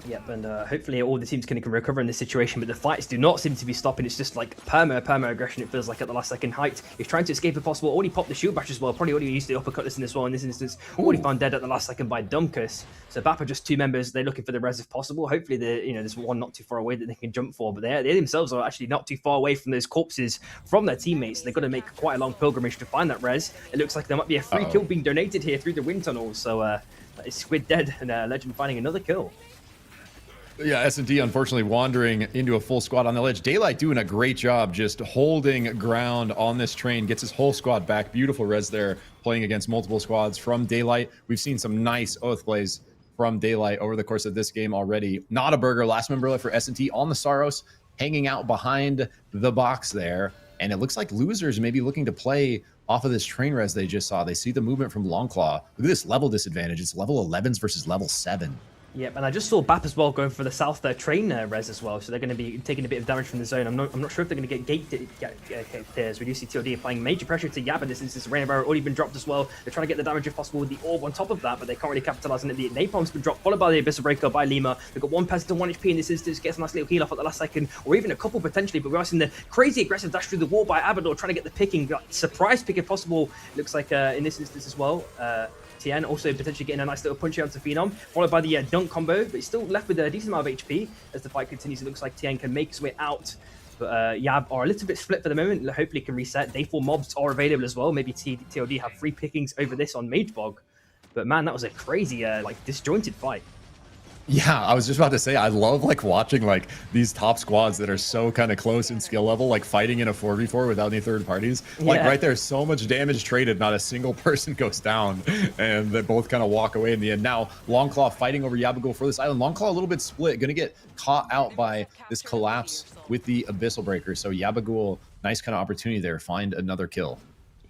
Speaker 1: Yep, and hopefully all the teams can recover in this situation, but the fights do not seem to be stopping. It's just like perma aggression, it feels like, at the last second. Height is trying to escape if possible. Already popped the shield bash as well. Probably already used the uppercut in this well in this instance. Already found dead at the last second by Dumkus. So BAP are just 2 members. They're looking for the res if possible. Hopefully there's one not too far away that they can jump for, but they themselves are actually not too far away from those corpses from their teammates. They've got to make quite a long pilgrimage to find that res. It looks like there might be a free kill being donated here through the wind tunnels. So that is Squid dead and Legend finding another kill.
Speaker 6: Yeah, S&D unfortunately wandering into a full squad on the ledge. Daylight doing a great job just holding ground on this train, gets his whole squad back. Beautiful res there, playing against multiple squads from Daylight. We've seen some nice oath plays from Daylight over the course of this game already. Not a burger, last member left for S&T on the Saros, hanging out behind the box there. And it looks like losers may be looking to play off of this train res they just saw. They see the movement from Longclaw. Look at this level disadvantage. It's level 11s versus level 7.
Speaker 1: Yep, and I just saw BAP as well going for the south train res as well, so they're going to be taking a bit of damage from the zone. I'm not sure if they're going to get gate clears. We do see TOD applying major pressure to Yab in this instance. Rain of Arrow already been dropped as well. They're trying to get the damage if possible with the orb on top of that, but they can't really capitalize on it. The Napalm's been dropped, followed by the Abyssal Breaker by Lima. They've got 1 peasant and 1 HP in this instance, gets a nice little heal off at the last second, or even a couple potentially, but we are seeing the crazy aggressive dash through the wall by Abador, trying to get the picking, surprise pick if possible. Looks like in this instance as well. Tien also potentially getting a nice little punch onto Phenom, followed by the dunk combo, but he's still left with a decent amount of HP as the fight continues. It looks like Tien can make his way out, but Yab are a little bit split for the moment. Hopefully can reset. Day 4 mobs are available as well. Maybe TOD have free pickings over this on Mage Bog, but man, that was a crazy like disjointed fight.
Speaker 6: Yeah, I was just about to say, I love like watching like these top squads that are so kind of close in skill level, like fighting in a 4v4 without any third parties. Like right there, so much damage traded, not a single person goes down, and they both kind of walk away in the end. Now, Longclaw fighting over Yabagul for this island. Longclaw a little bit split, gonna get caught out by this collapse with the Abyssal Breaker. So Yabagul, nice kind of opportunity there, find another kill.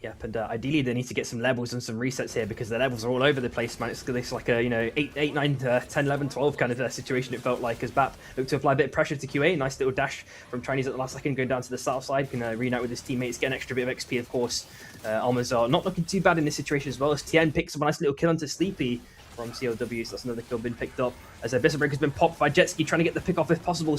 Speaker 1: Yep, and ideally they need to get some levels and some resets here because the levels are all over the place, man. It's like a 8, 9, 10, 11, 12 kind of situation it felt like as BAP looked to apply a bit of pressure to QA. Nice little dash from Chinese at the last second, going down to the south side. Can reunite with his teammates, get an extra bit of XP, of course. Almas are not looking too bad in this situation as well as Tien picks up a nice little kill onto Sleepy from CLW, so that's another kill been picked up as Abyssal Breaker's been popped by Jetski, trying to get the pick off if possible.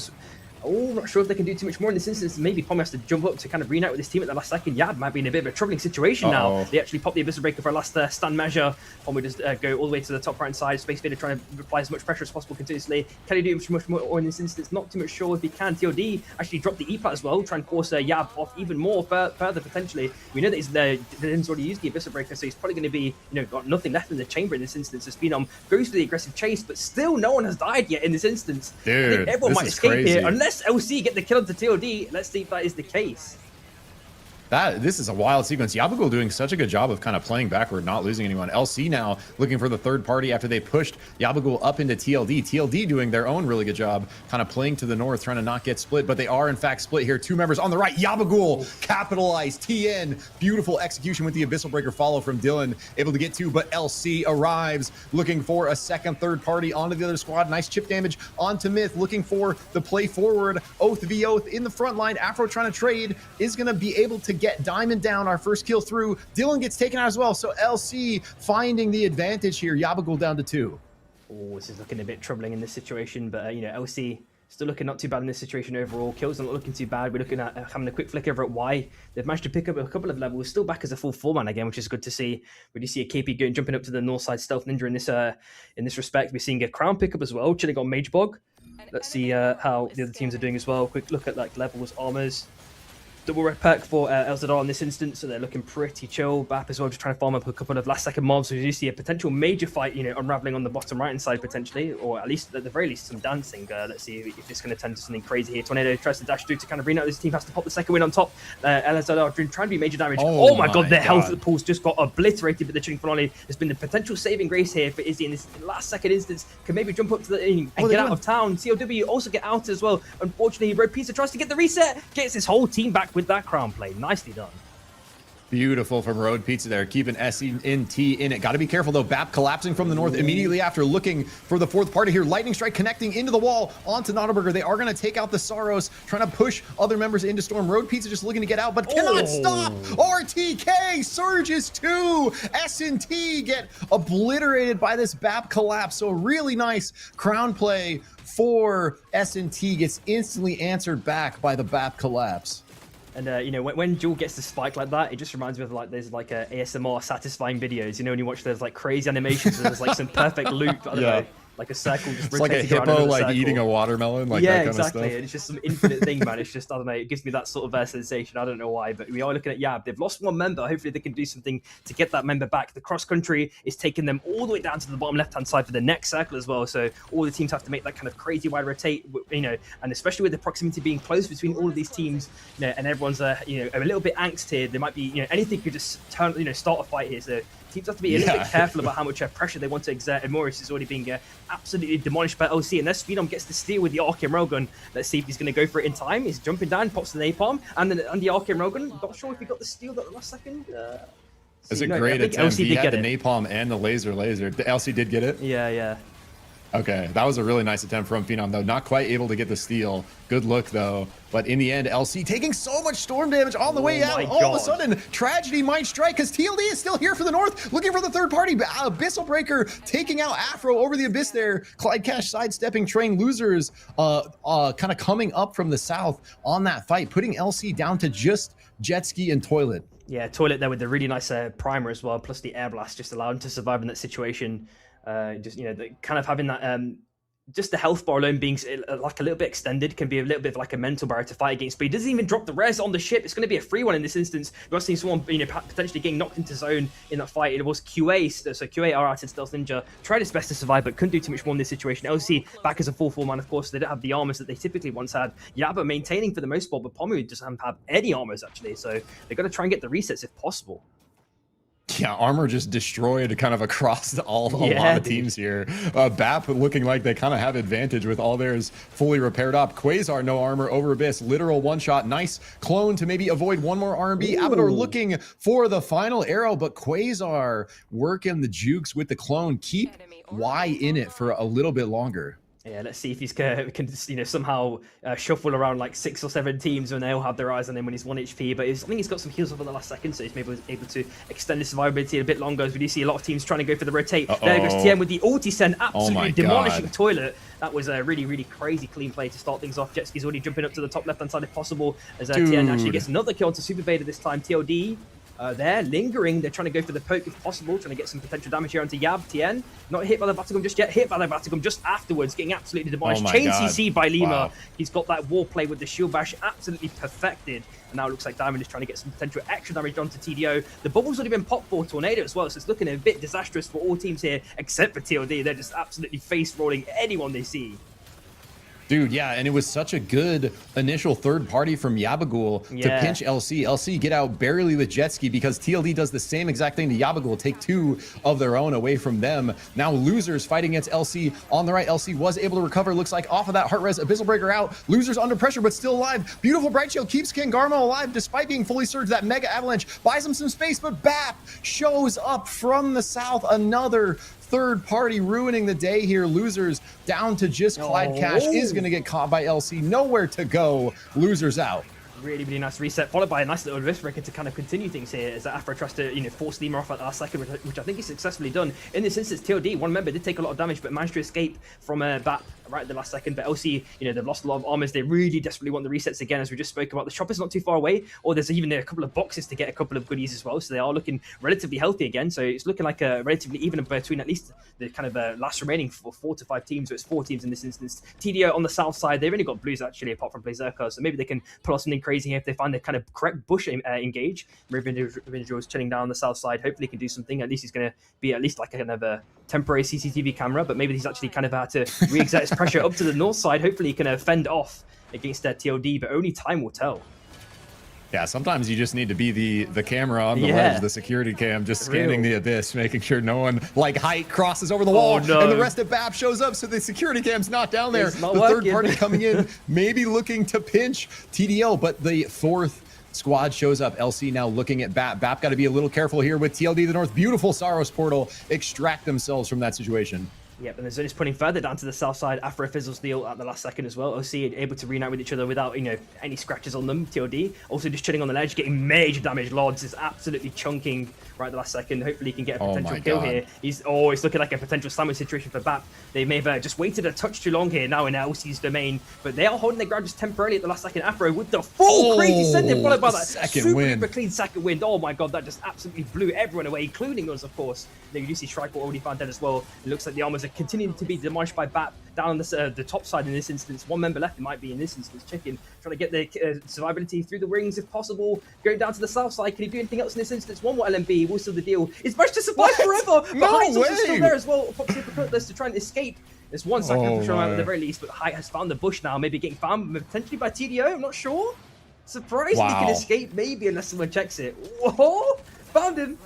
Speaker 1: Oh, not sure if they can do too much more in this instance. Maybe Pommy has to jump up to kind of reunite with his team at the last second. Yab might be in a bit of a troubling situation now. They actually pop the Abyssal Breaker for a last stand measure. Pommy just go all the way to the top right side. Space Vader trying to apply as much pressure as possible continuously. Can he do much more or in this instance? Not too much sure if he can. TOD actually dropped the E-plat as well, try and force Yab off even more further potentially. We know that Dylan's already used the Abyssal Breaker, so he's probably going to be, got nothing left in the chamber in this instance. As Phenom goes for the aggressive chase, but still no one has died yet in this instance.
Speaker 6: Dude,
Speaker 1: I think everyone might escape
Speaker 6: crazy
Speaker 1: here unless LC get the kill onto TOD. Let's see if that is the case.
Speaker 6: This is a wild sequence. Yabagul doing such a good job of kind of playing backward, not losing anyone. LC now looking for the third party after they pushed Yabagul up into TLD. TLD doing their own really good job, kind of playing to the north, trying to not get split, but they are in fact split here. 2 members on the right. Yabagul capitalized. TN, beautiful execution with the Abyssal Breaker follow from Dylan, able to get 2, but LC arrives looking for a second third party onto the other squad. Nice chip damage onto Myth, looking for the play forward. Oath v Oath in the front line. Afro trying to trade, is going to be able to get Diamond down. Our first kill through. Dylan gets taken out as well, so LC finding the advantage here. Yabagul down to 2.
Speaker 1: Oh, this is looking a bit troubling in this situation, but LC still looking not too bad in this situation overall. Kills are not looking too bad. We're looking at having a quick flick over at Y. They've managed to pick up a couple of levels, still back as a full 4-man again, which is good to see. We do see a KP jumping up to the north side stealth ninja in this respect. We're seeing a crown pickup as well, chilling on Mage Bog. Let's see how the other teams are doing as well. Quick look at like levels, armors. Double red perk for Elzadar in this instance, so they're looking pretty chill. BAP as well, just trying to farm up a couple of last second mobs. So you see a potential major fight, unraveling on the bottom right hand side potentially, or at least at the very least some dancing. Let's see if it's going to turn to something crazy here. Tornado tries to dash through to kind of reunite. This team has to pop the second win on top. Elzadar trying to do major damage. Oh my god, their health pools just got obliterated with the Chilling Finale. There's been the potential saving grace here for Izzy in this last second instance. Can maybe jump up to the and get out of town. COW also get out as well. Unfortunately, Red Pizza tries to get the reset, gets his whole team back with that crown play. Nicely done.
Speaker 6: Beautiful from Road Pizza there, keeping SENT in it. Got to be careful though. BAP collapsing from the north immediately after, looking for the fourth party here. Lightning strike connecting into the wall onto Nottaburger. They are going to take out the Saros, trying to push other members into Storm. Road Pizza just looking to get out, but cannot stop. RTK surges too. SNT get obliterated by this BAP collapse. So really nice crown play for SNT, gets instantly answered back by the BAP collapse.
Speaker 1: And you know, when Jewel gets the spike like that, it just reminds me of like there's like ASMR satisfying videos. You know, when you watch those like crazy animations, and there's like some perfect loop. I don't know, like a circle just
Speaker 6: it's like a hippo like eating a watermelon, like
Speaker 1: yeah,
Speaker 6: that kind
Speaker 1: exactly.
Speaker 6: of stuff.
Speaker 1: And it's just some infinite thing, man. It's just, I don't know, it gives me that sort of sensation. I don't know why, but we are looking at Yab. They've lost one member. Hopefully they can do something to get that member back. The cross country is taking them all the way down to the bottom left hand side for the next circle as well. So all the teams have to make that kind of crazy wide rotate, you know, and especially with the proximity being close between all of these teams, you know, and everyone's you know, a little bit angst here. There might be, you know, anything could just turn, you know, start a fight here. So teams have to be a little bit careful about how much pressure they want to exert. And Morris is already being absolutely demolished by LC. And their Speedom gets the steal with the Arcane Railgun. Let's see if he's going to go for it in time. He's jumping down, pops the napalm, and then the Arcane Railgun. Not sure if he got the steal at the last second.
Speaker 6: It's a great attempt. He had the napalm and the laser. The LC did get it?
Speaker 1: Yeah.
Speaker 6: Okay, that was a really nice attempt from Phenom, though. Not quite able to get the steal. Good look, though. But in the end, LC taking so much storm damage on the way out. All of a sudden, tragedy might strike because TLD is still here for the north, looking for the third party. Abyssal Breaker taking out Afro over the abyss there. Clyde Cash sidestepping train. Losers kind of coming up from the south on that fight, putting LC down to just Jet Ski and Toilet.
Speaker 1: Yeah, Toilet there with the really nice primer as well, plus the air blast just allowed him to survive in that situation. Just, you know, kind of having that just the health bar alone being like a little bit extended can be a little bit of like a mental barrier to fight against, but he doesn't even drop the res on the ship. It's going to be a free one in this instance. We're seeing someone, you know, potentially getting knocked into zone in that fight. It was QA, so QA are out in Stealth Ninja, tried his best to survive, but couldn't do too much more in this situation. LC back as a 4-4 man, of course, so they don't have the armors that they typically once had. Yaba maintaining for the most part, but Pomu doesn't have any armors actually, so they've got to try and get the resets if possible.
Speaker 6: Yeah, armor just destroyed kind of across a lot of teams here. BAP looking like they kind of have advantage with all theirs fully repaired up. Quasar, no armor over Abyss. Literal one-shot. Nice clone to maybe avoid one more R&B. Abador looking for the final arrow, but Quasar working the jukes with the clone. Keep Y in it for a little bit longer.
Speaker 1: Yeah, let's see if he's can you know, somehow shuffle around like 6 or 7 teams when they all have their eyes on him when he's 1 HP. But I think he's got some heals over the last second, so he's maybe able to extend his survivability a bit longer. As we do see a lot of teams trying to go for the rotate. There goes TM with the ulti send, absolutely demolishing Toilet. That was a really, really crazy clean play to start things off. Jetski's already jumping up to the top left-hand side if possible, as TN actually gets another kill to Super Vader this time. TLD there, lingering. They're trying to go for the poke if possible, trying to get some potential damage here onto Yab. TN, not hit by the Battlegum just yet, hit by the Battlegum just afterwards, getting absolutely demolished. Chain CC by Lima. Wow. He's got that war play with the shield bash absolutely perfected. And now it looks like Diamond is trying to get some potential extra damage onto TDO. The bubble's already been popped for Tornado as well, so it's looking a bit disastrous for all teams here, except for TLD. They're just absolutely face-rolling anyone they see.
Speaker 6: Dude, yeah, and it was such a good initial third party from Yabagul to pinch LC. LC get out barely with Jetski because TLD does the same exact thing to Yabagul, take 2 of their own away from them. Now Losers fighting against LC on the right. LC was able to recover, looks like, off of that heart res. Abyssal Breaker out. Losers under pressure, but still alive. Beautiful Bright Shield keeps Kangarmo alive despite being fully surged. That Mega Avalanche buys him some space, but BAP shows up from the south. Another third party ruining the day here. Losers down to just Clyde Cash is going to get caught by LC. Nowhere to go. Losers out.
Speaker 1: Really, really nice reset, followed by a nice little wrist breaker to kind of continue things here as Afro tries to, you know, force Lima off at the last second, which I think is successfully done. In this instance, TLD, one member, did take a lot of damage, but managed to escape from BAP right at the last second. But LC, you know, they've lost a lot of armors. They really desperately want the resets again, as we just spoke about. The shop is not too far away, or there's even a couple of boxes to get a couple of goodies as well. So they are looking relatively healthy again. So it's looking like a relatively even between at least the kind of last remaining 4 to 5 teams. So it's 4 teams in this instance. TDO on the south side, they've only got blues actually, apart from Berserker. So maybe they can pull off something crazy here if they find the kind of correct bush engage. Revenge is chilling down on the south side. Hopefully he can do something. At least he's going to be at least like a kind of a temporary CCTV camera, but maybe he's actually kind of had to re-exert his pressure up to the north side. Hopefully he can fend off against that TLD, but only time will tell.
Speaker 6: Yeah, sometimes you just need to be the camera on the ledge, the security cam, just scanning the abyss, making sure no one, like height, crosses over the wall, and the rest of BAP shows up, so the security cam's not down there. The third party coming in, maybe looking to pinch TDL, but the fourth squad shows up. LC now looking at BAP. BAP got to be a little careful here with TLD the North. Beautiful Saros portal. Extract themselves from that situation.
Speaker 1: Yep, and the zone is putting further down to the south side after a fizzle steal at the last second as well. OC able to reunite with each other without, you know, any scratches on them. TOD also just chilling on the ledge, getting major damage. Lords is absolutely chunking right at the last second. Hopefully he can get a potential kill here. It's looking like a potential slamming situation for BAP. They may have just waited a touch too long here now in LC's domain, but they are holding their ground just temporarily at the last second. Afro with the full crazy sending, followed by that super clean second wind. Oh my god, that just absolutely blew everyone away, including us, of course. Then you do see Shrike already found dead as well. It looks like the armors are continuing to be demolished by BAP down on the top side in this instance. One member left, it might be in this instance. Chicken trying to get the survivability through the rings if possible. Going down to the south side. Can he do anything else in this instance? One more LMB will seal the deal. He's managed to survive forever. But Height's also still there as well. Foxy Hypocriteless to try and escape. There's one sacrifice at the very least, but Height has found the bush now. Maybe getting found potentially by TDO. I'm not sure. Surprised he can escape, maybe, unless someone checks it. Whoa! Found him.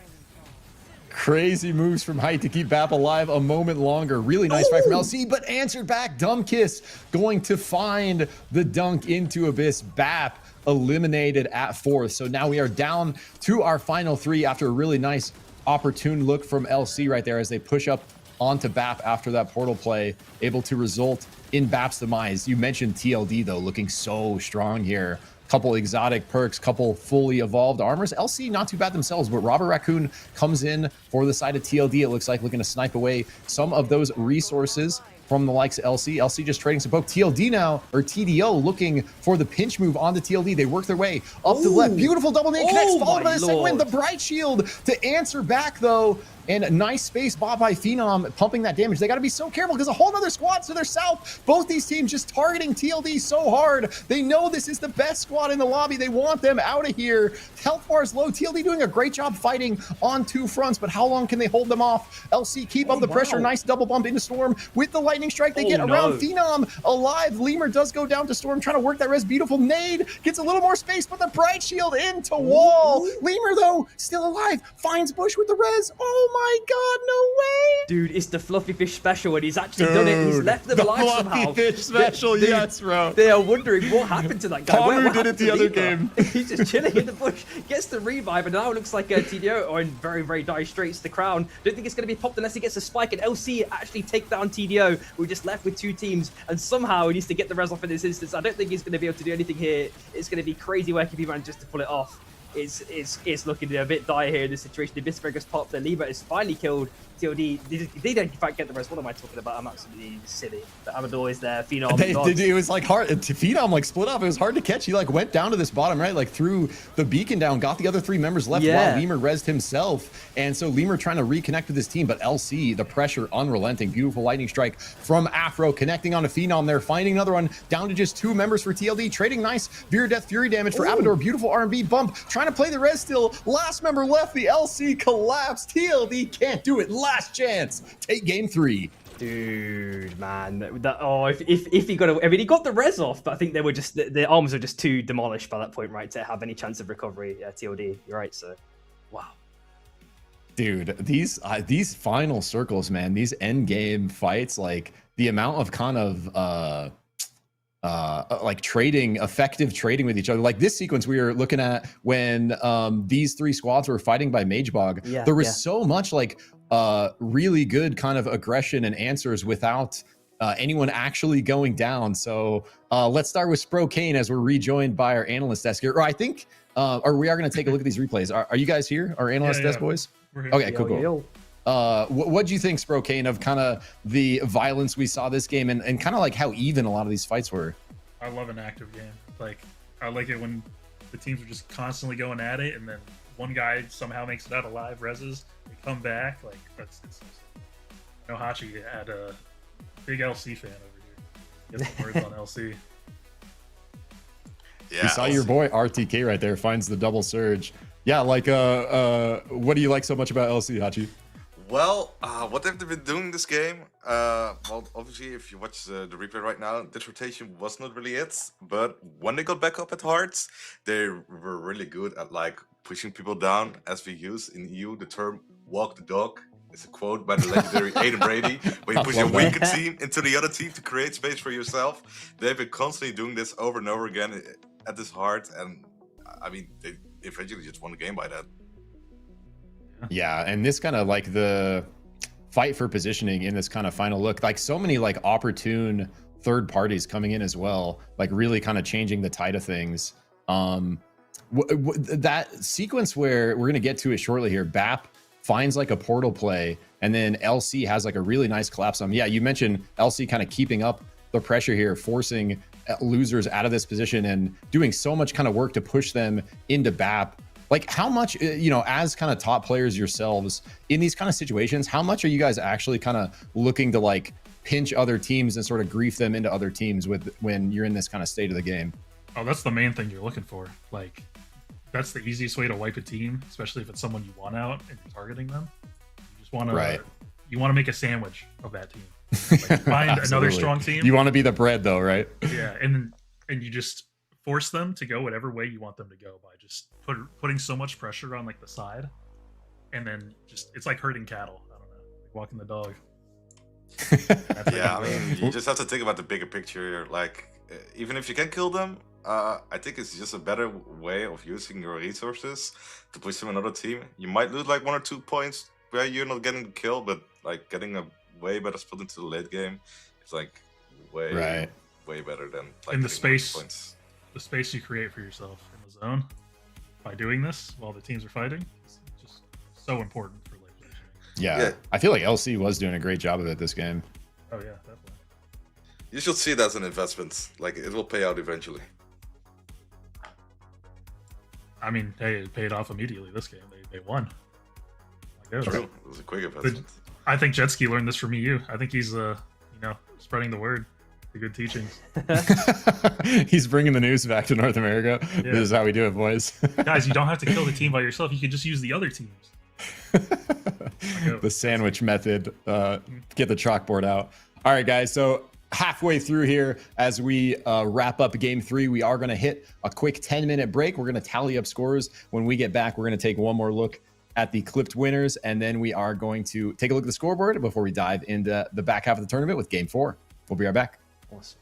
Speaker 6: Crazy moves from Height to keep BAP alive a moment longer. Really nice fight from LC, but answered back. Dumb Kiss going to find the dunk into Abyss. BAP eliminated at 4th. So now we are down to our final 3 after a really nice opportune look from LC right there as they push up onto BAP after that portal play, able to result in BAP's demise. You mentioned TLD though, looking so strong here. Couple exotic perks, couple fully evolved armors. LC not too bad themselves, but Robber Raccoon comes in for the side of TLD. It looks like looking to snipe away some of those resources from the likes of LC. LC just trading some poke. TLD now, or TDO, looking for the pinch move on the TLD. They work their way up to the left. Beautiful double nade connects, followed by the second win. The Bright Shield to answer back though. And a nice space bought by Phenom, pumping that damage. They got to be so careful because a whole other squad to their south. Both these teams just targeting TLD so hard. They know this is the best squad in the lobby. They want them out of here. Health bar is low. TLD doing a great job fighting on 2 fronts, but how long can they hold them off? LC keep up the pressure. Nice double bump into Storm with the lightning strike. They get around Phenom alive. Lemur does go down to Storm, trying to work that res. Beautiful nade. Gets a little more space, but the Bright Shield into wall. Lemur, though, still alive. Finds Bush with the res. Oh my god, no way!
Speaker 1: Dude, it's the Fluffy Fish special, and he's actually done it. He's left them alive somehow.
Speaker 6: Fluffy Fish special, yes, bro.
Speaker 1: They are wondering what happened to that guy.
Speaker 6: Palmer did it the other game.
Speaker 1: He's just chilling in the bush, gets the revive, and now it looks like TDO are in very, very dire straits. The crown. Don't think it's going to be popped unless he gets a spike, and LC actually take down TDO. We're just left with 2 teams, and somehow he needs to get the res off in this instance. I don't think he's going to be able to do anything here. It's going to be crazy work if he manages to pull it off. It's looking a bit dire here in this situation. The Abyss Breaker's popped. The Libra is finally killed. TLD, they don't in fact get the rest. What am I talking about? I'm absolutely silly. The Amador is there. Phenom.
Speaker 6: It was like hard. Phenom like split up. It was hard to catch. He like went down to this bottom right, like threw the beacon down, got the other 3 members left while Lemur rezzed himself. And so Lemur trying to reconnect with his team, but LC, the pressure unrelenting. Beautiful lightning strike from Afro, connecting onto Phenom there, finding another one, down to just 2 members for TLD, trading nice Veer Death Fury damage for Amador. Beautiful R&B bump, trying to play the res still. Last member left, the LC collapsed. TLD can't do it. Last chance. Take game 3.
Speaker 1: Dude, man, if he got, I mean, he got the res off, but I think they were just the arms were just too demolished by that point, right, to have any chance of recovery. TLD, you're right. So, wow,
Speaker 6: dude, these final circles, man, these end game fights, like the amount of kind of like effective trading with each other. Like this sequence we were looking at when these 3 squads were fighting by Magebog, there was so much like really good kind of aggression and answers without anyone actually going down. So let's start with Sprokane as we're rejoined by our analyst desk here. Or I think, or we are going to take a look at these replays. Are you guys here, our analyst desk boys? Okay, cool. What do you think, Sprokane, of kind of the violence we saw this game and kind of like how even a lot of these fights were?
Speaker 7: I love an active game. Like, I like it when the teams are just constantly going at it, and then one guy somehow makes it out alive, reses, they come back. Like, it's I know Hachi had a big LC fan over here. Get some words on LC.
Speaker 6: Yeah, you saw your boy RTK right there finds the double surge. Yeah, like what do you like so much about LC, Hachi?
Speaker 8: Well, what they've been doing this game, well, obviously, if you watch the replay right now, this rotation was not really it. But when they got back up at hearts, they were really good at like pushing people down. As we use in EU, the term "walk the dog" is a quote by the legendary Aiden Brady, where you push your weaker team into the other team to create space for yourself. They've been constantly doing this over and over again at this heart, and I mean, they eventually just won the game by that.
Speaker 6: Yeah, and this kind of like the fight for positioning in this kind of final look, like so many like opportune third parties coming in as well, like really kind of changing the tide of things. That sequence where we're gonna get to it shortly here, BAP finds like a portal play, and then LC has like a really nice collapse on him. Yeah, you mentioned LC kind of keeping up the pressure here, forcing losers out of this position and doing so much kind of work to push them into BAP. Like how much, you know, as kind of top players yourselves in these kind of situations, how much are you guys actually kind of looking to like pinch other teams and sort of grief them into other teams when you're in this kind of state of the game?
Speaker 7: Oh, that's the main thing you're looking for. Like, that's the easiest way to wipe a team, especially if it's someone you want out and you're targeting them. You just want to, you want to make a sandwich of that team. Like, find another strong team.
Speaker 6: You want to be the bread, though, right?
Speaker 7: Yeah, and you just force them to go whatever way you want them to go by just putting so much pressure on like the side, and then just it's like herding cattle. I don't know, like walking the dog.
Speaker 8: Yeah, I mean, you just have to think about the bigger picture here. Like, even if you can kill them, I think it's just a better way of using your resources to push them another team. You might lose like 1 or 2 points where you're not getting the kill, but like getting a way better split into the late game is like way better than like
Speaker 7: in the space. The space you create for yourself in the zone by doing this while the teams are fighting is just so important for late positioning.
Speaker 6: Yeah, I feel like LC was doing a great job of it this game.
Speaker 7: Oh yeah, definitely.
Speaker 8: You should see it as an investment. Like, it will pay out eventually.
Speaker 7: I mean, hey, it paid off immediately this game. They won.
Speaker 8: True. It was a quick investment.
Speaker 7: I think Jetski learned this from EU. I think he's you know, spreading the word. The good teachings.
Speaker 6: He's bringing the news back to North America. Yeah. This is how we do it, boys.
Speaker 7: Guys, you don't have to kill the team by yourself. You can just use the other teams.
Speaker 6: The sandwich method. Get the chalkboard out. All right, guys. So halfway through here, as we wrap up game 3, we are going to hit a quick 10-minute break. We're going to tally up scores. When we get back, we're going to take one more look at the clipped winners, and then we are going to take a look at the scoreboard before we dive into the back half of the tournament with game 4. We'll be right back.
Speaker 1: Awesome.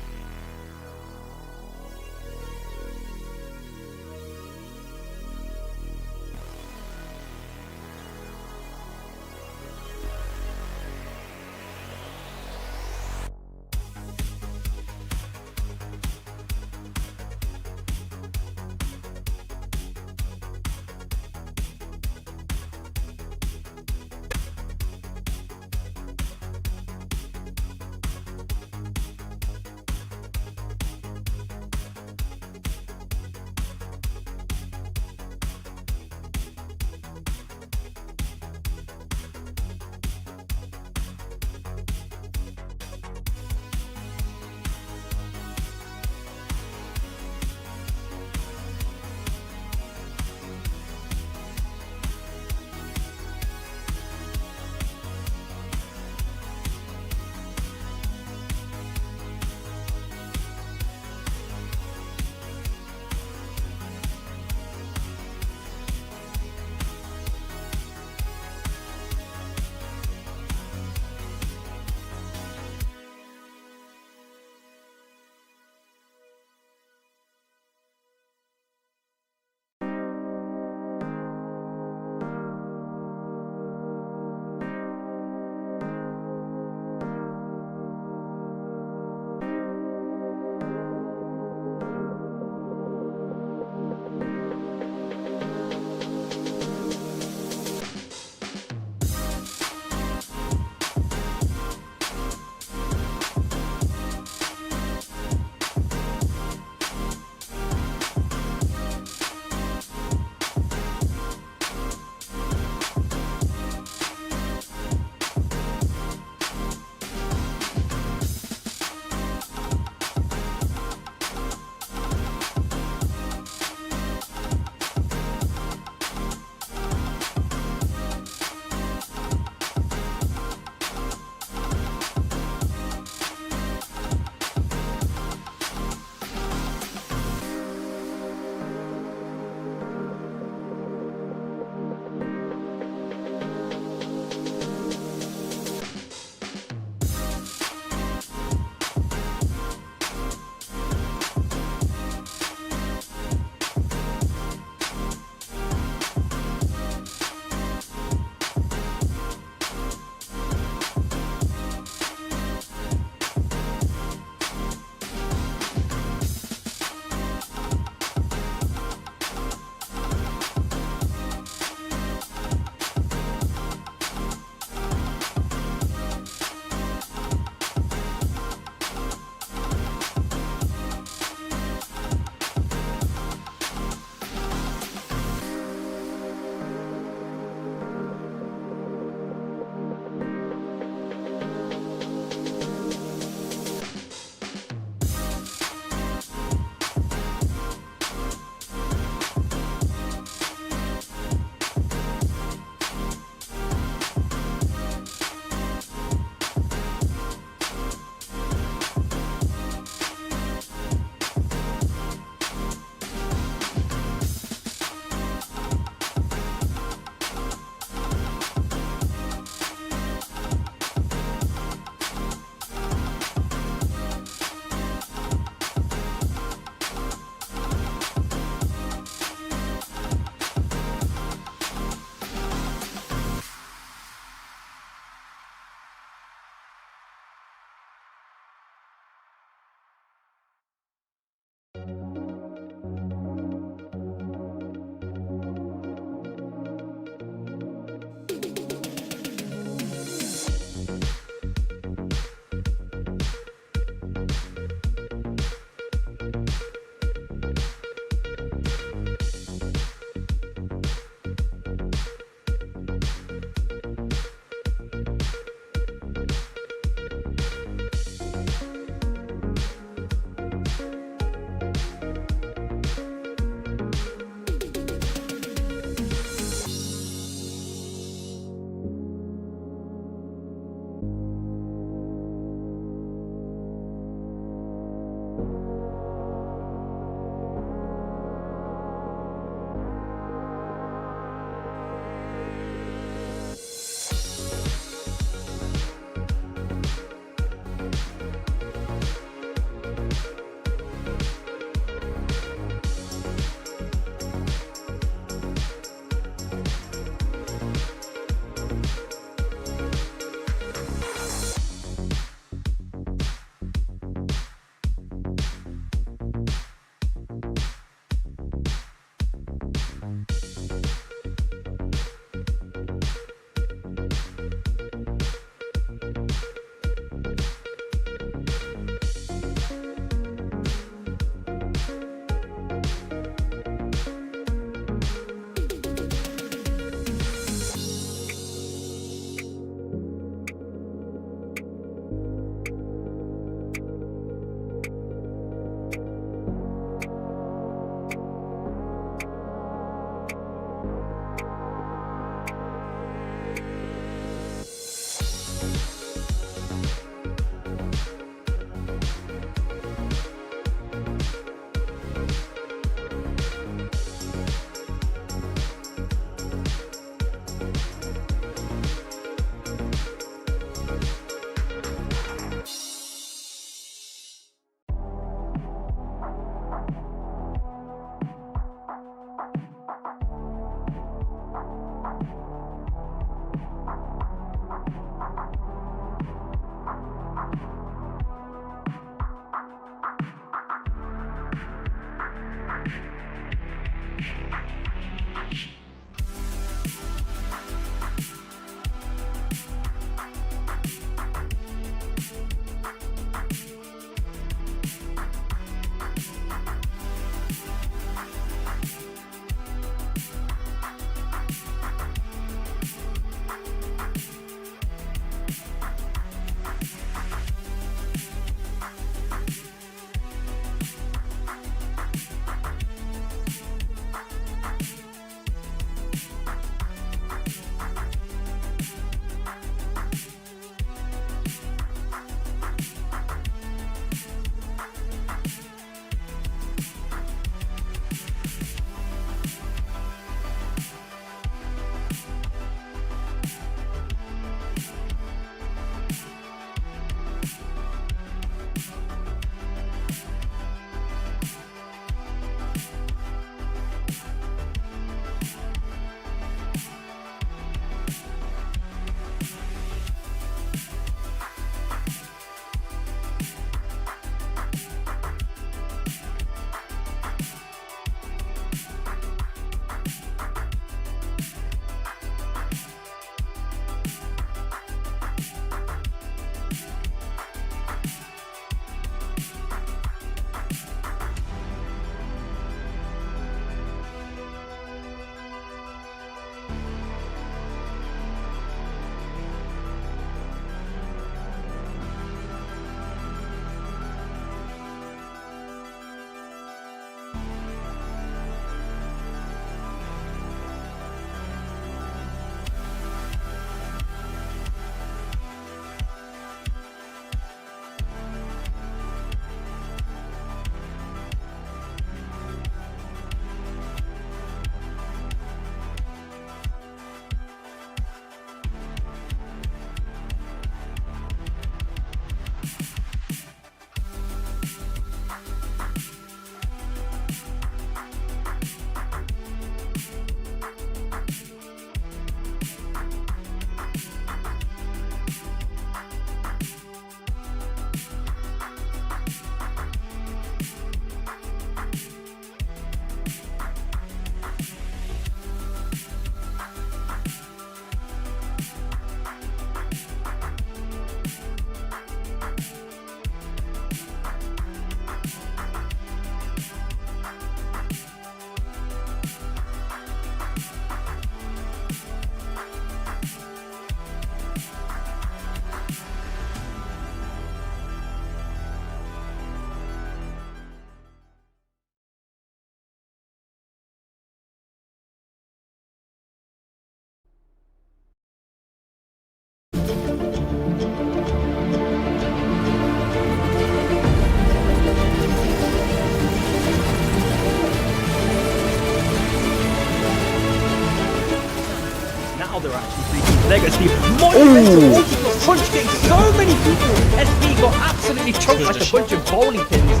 Speaker 1: There are actually 3 teams. They're going to be monumental. Punch getting so many people. SP got absolutely choked like a bunch of bowling pins.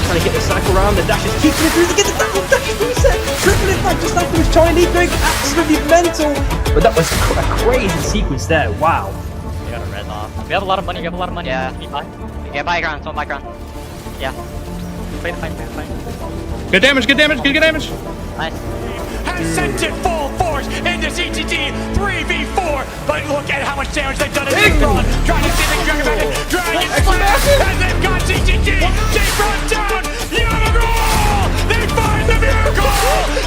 Speaker 1: Trying to get the cycle around, the dash is keeping it through to get the double dash reset, triple it back just like he was trying to going absolutely mental. But that was a crazy sequence there, wow.
Speaker 2: We got a red off. We have a lot of money, we have a lot of money. Yeah. Get by ground, someone by ground. Yeah. Play the fight, play the fight.
Speaker 3: Good damage, good damage, good damage.
Speaker 2: Nice.
Speaker 4: Has sent it full force into CTT 3v4, but look at how much damage they've done in this run. Trying to see the Dragon Bandit, Dragon Slash, and they've got CTT. They run down Yamagrool. They find the miracle.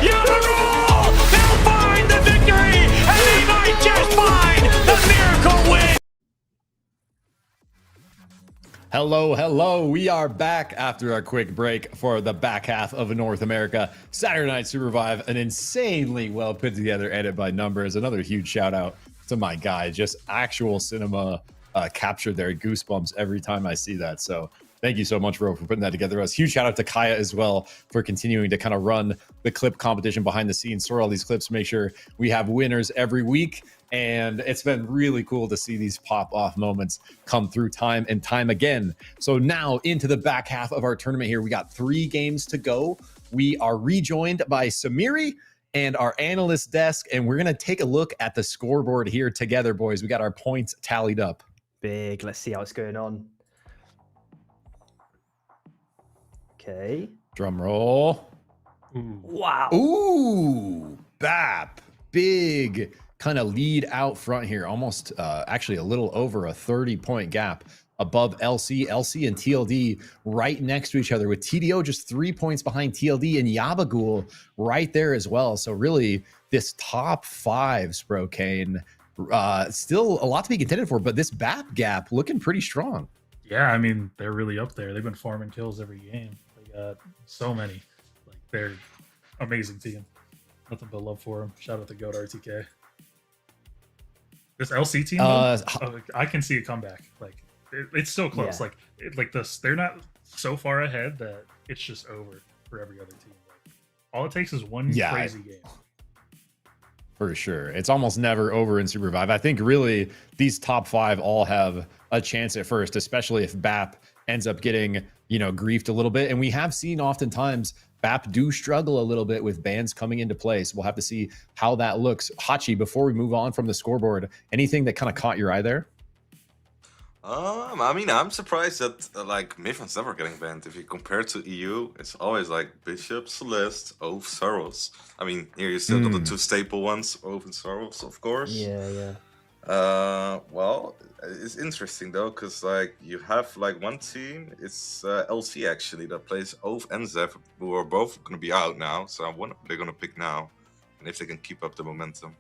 Speaker 4: Yamagrool. They'll find the victory, and they might just find the miracle win.
Speaker 6: Hello, hello. We are back after our quick break for the back half of North America. Saturday Night SUPERVIVE, an insanely well put together edit by numbers. Another huge shout out to my guy. Just actual cinema captured there. Goosebumps every time I see that. So thank you so much, bro, for putting that together. A huge shout out to Kaya as well for continuing to kind of run the clip competition behind the scenes, sort all these clips, make sure we have winners every week. And it's been really cool to see these pop-off moments come through time and time again. So now into the back half of our tournament here. We got 3 games to go. We are rejoined by Samiri and our analyst desk, and we're going to take a look at the scoreboard here together, boys. We got our points tallied up.
Speaker 1: Big. Let's see how it's going on. Okay.
Speaker 6: Drum roll.
Speaker 1: Wow.
Speaker 6: Ooh, BAP. Big kind of lead out front here, almost actually a little over a 30-point gap above LC. LC and TLD right next to each other, with TDO just 3 points behind TLD and Yabagul right there as well. So really this top 5, Sprokane, still a lot to be contended for, but this BAP gap looking pretty strong.
Speaker 7: Yeah, I mean, they're really up there. They've been farming kills every game. They got so many. Like, they're amazing team. Nothing but love for them. Shout out to GOAT RTK. This LC team, I can see a comeback. Like, it's so close.
Speaker 1: Yeah.
Speaker 7: Like this, they're not so far ahead that it's just over for every other team. Like, all it takes is one crazy game.
Speaker 6: For sure. It's almost never over in SUPERVIVE. I think really these top 5 all have a chance at first, especially if BAP ends up getting, griefed a little bit. And we have seen oftentimes BAP do struggle a little bit with bans coming into play. So we'll have to see how that looks. Hachi, before we move on from the scoreboard, anything that kind of caught your eye there?
Speaker 8: I mean, I'm surprised that Miffin's never getting banned. If you compare to EU, it's always like Bishop, Celeste, Oath, Saros. I mean, here you still got the 2 staple ones, Oath and Saros, of course.
Speaker 1: Yeah.
Speaker 8: Well, it's interesting though, because you have one team, it's LC actually, that plays Oath and Zeph, who are both going to be out now. So I wonder what they're going to pick now, and if they can keep up the momentum.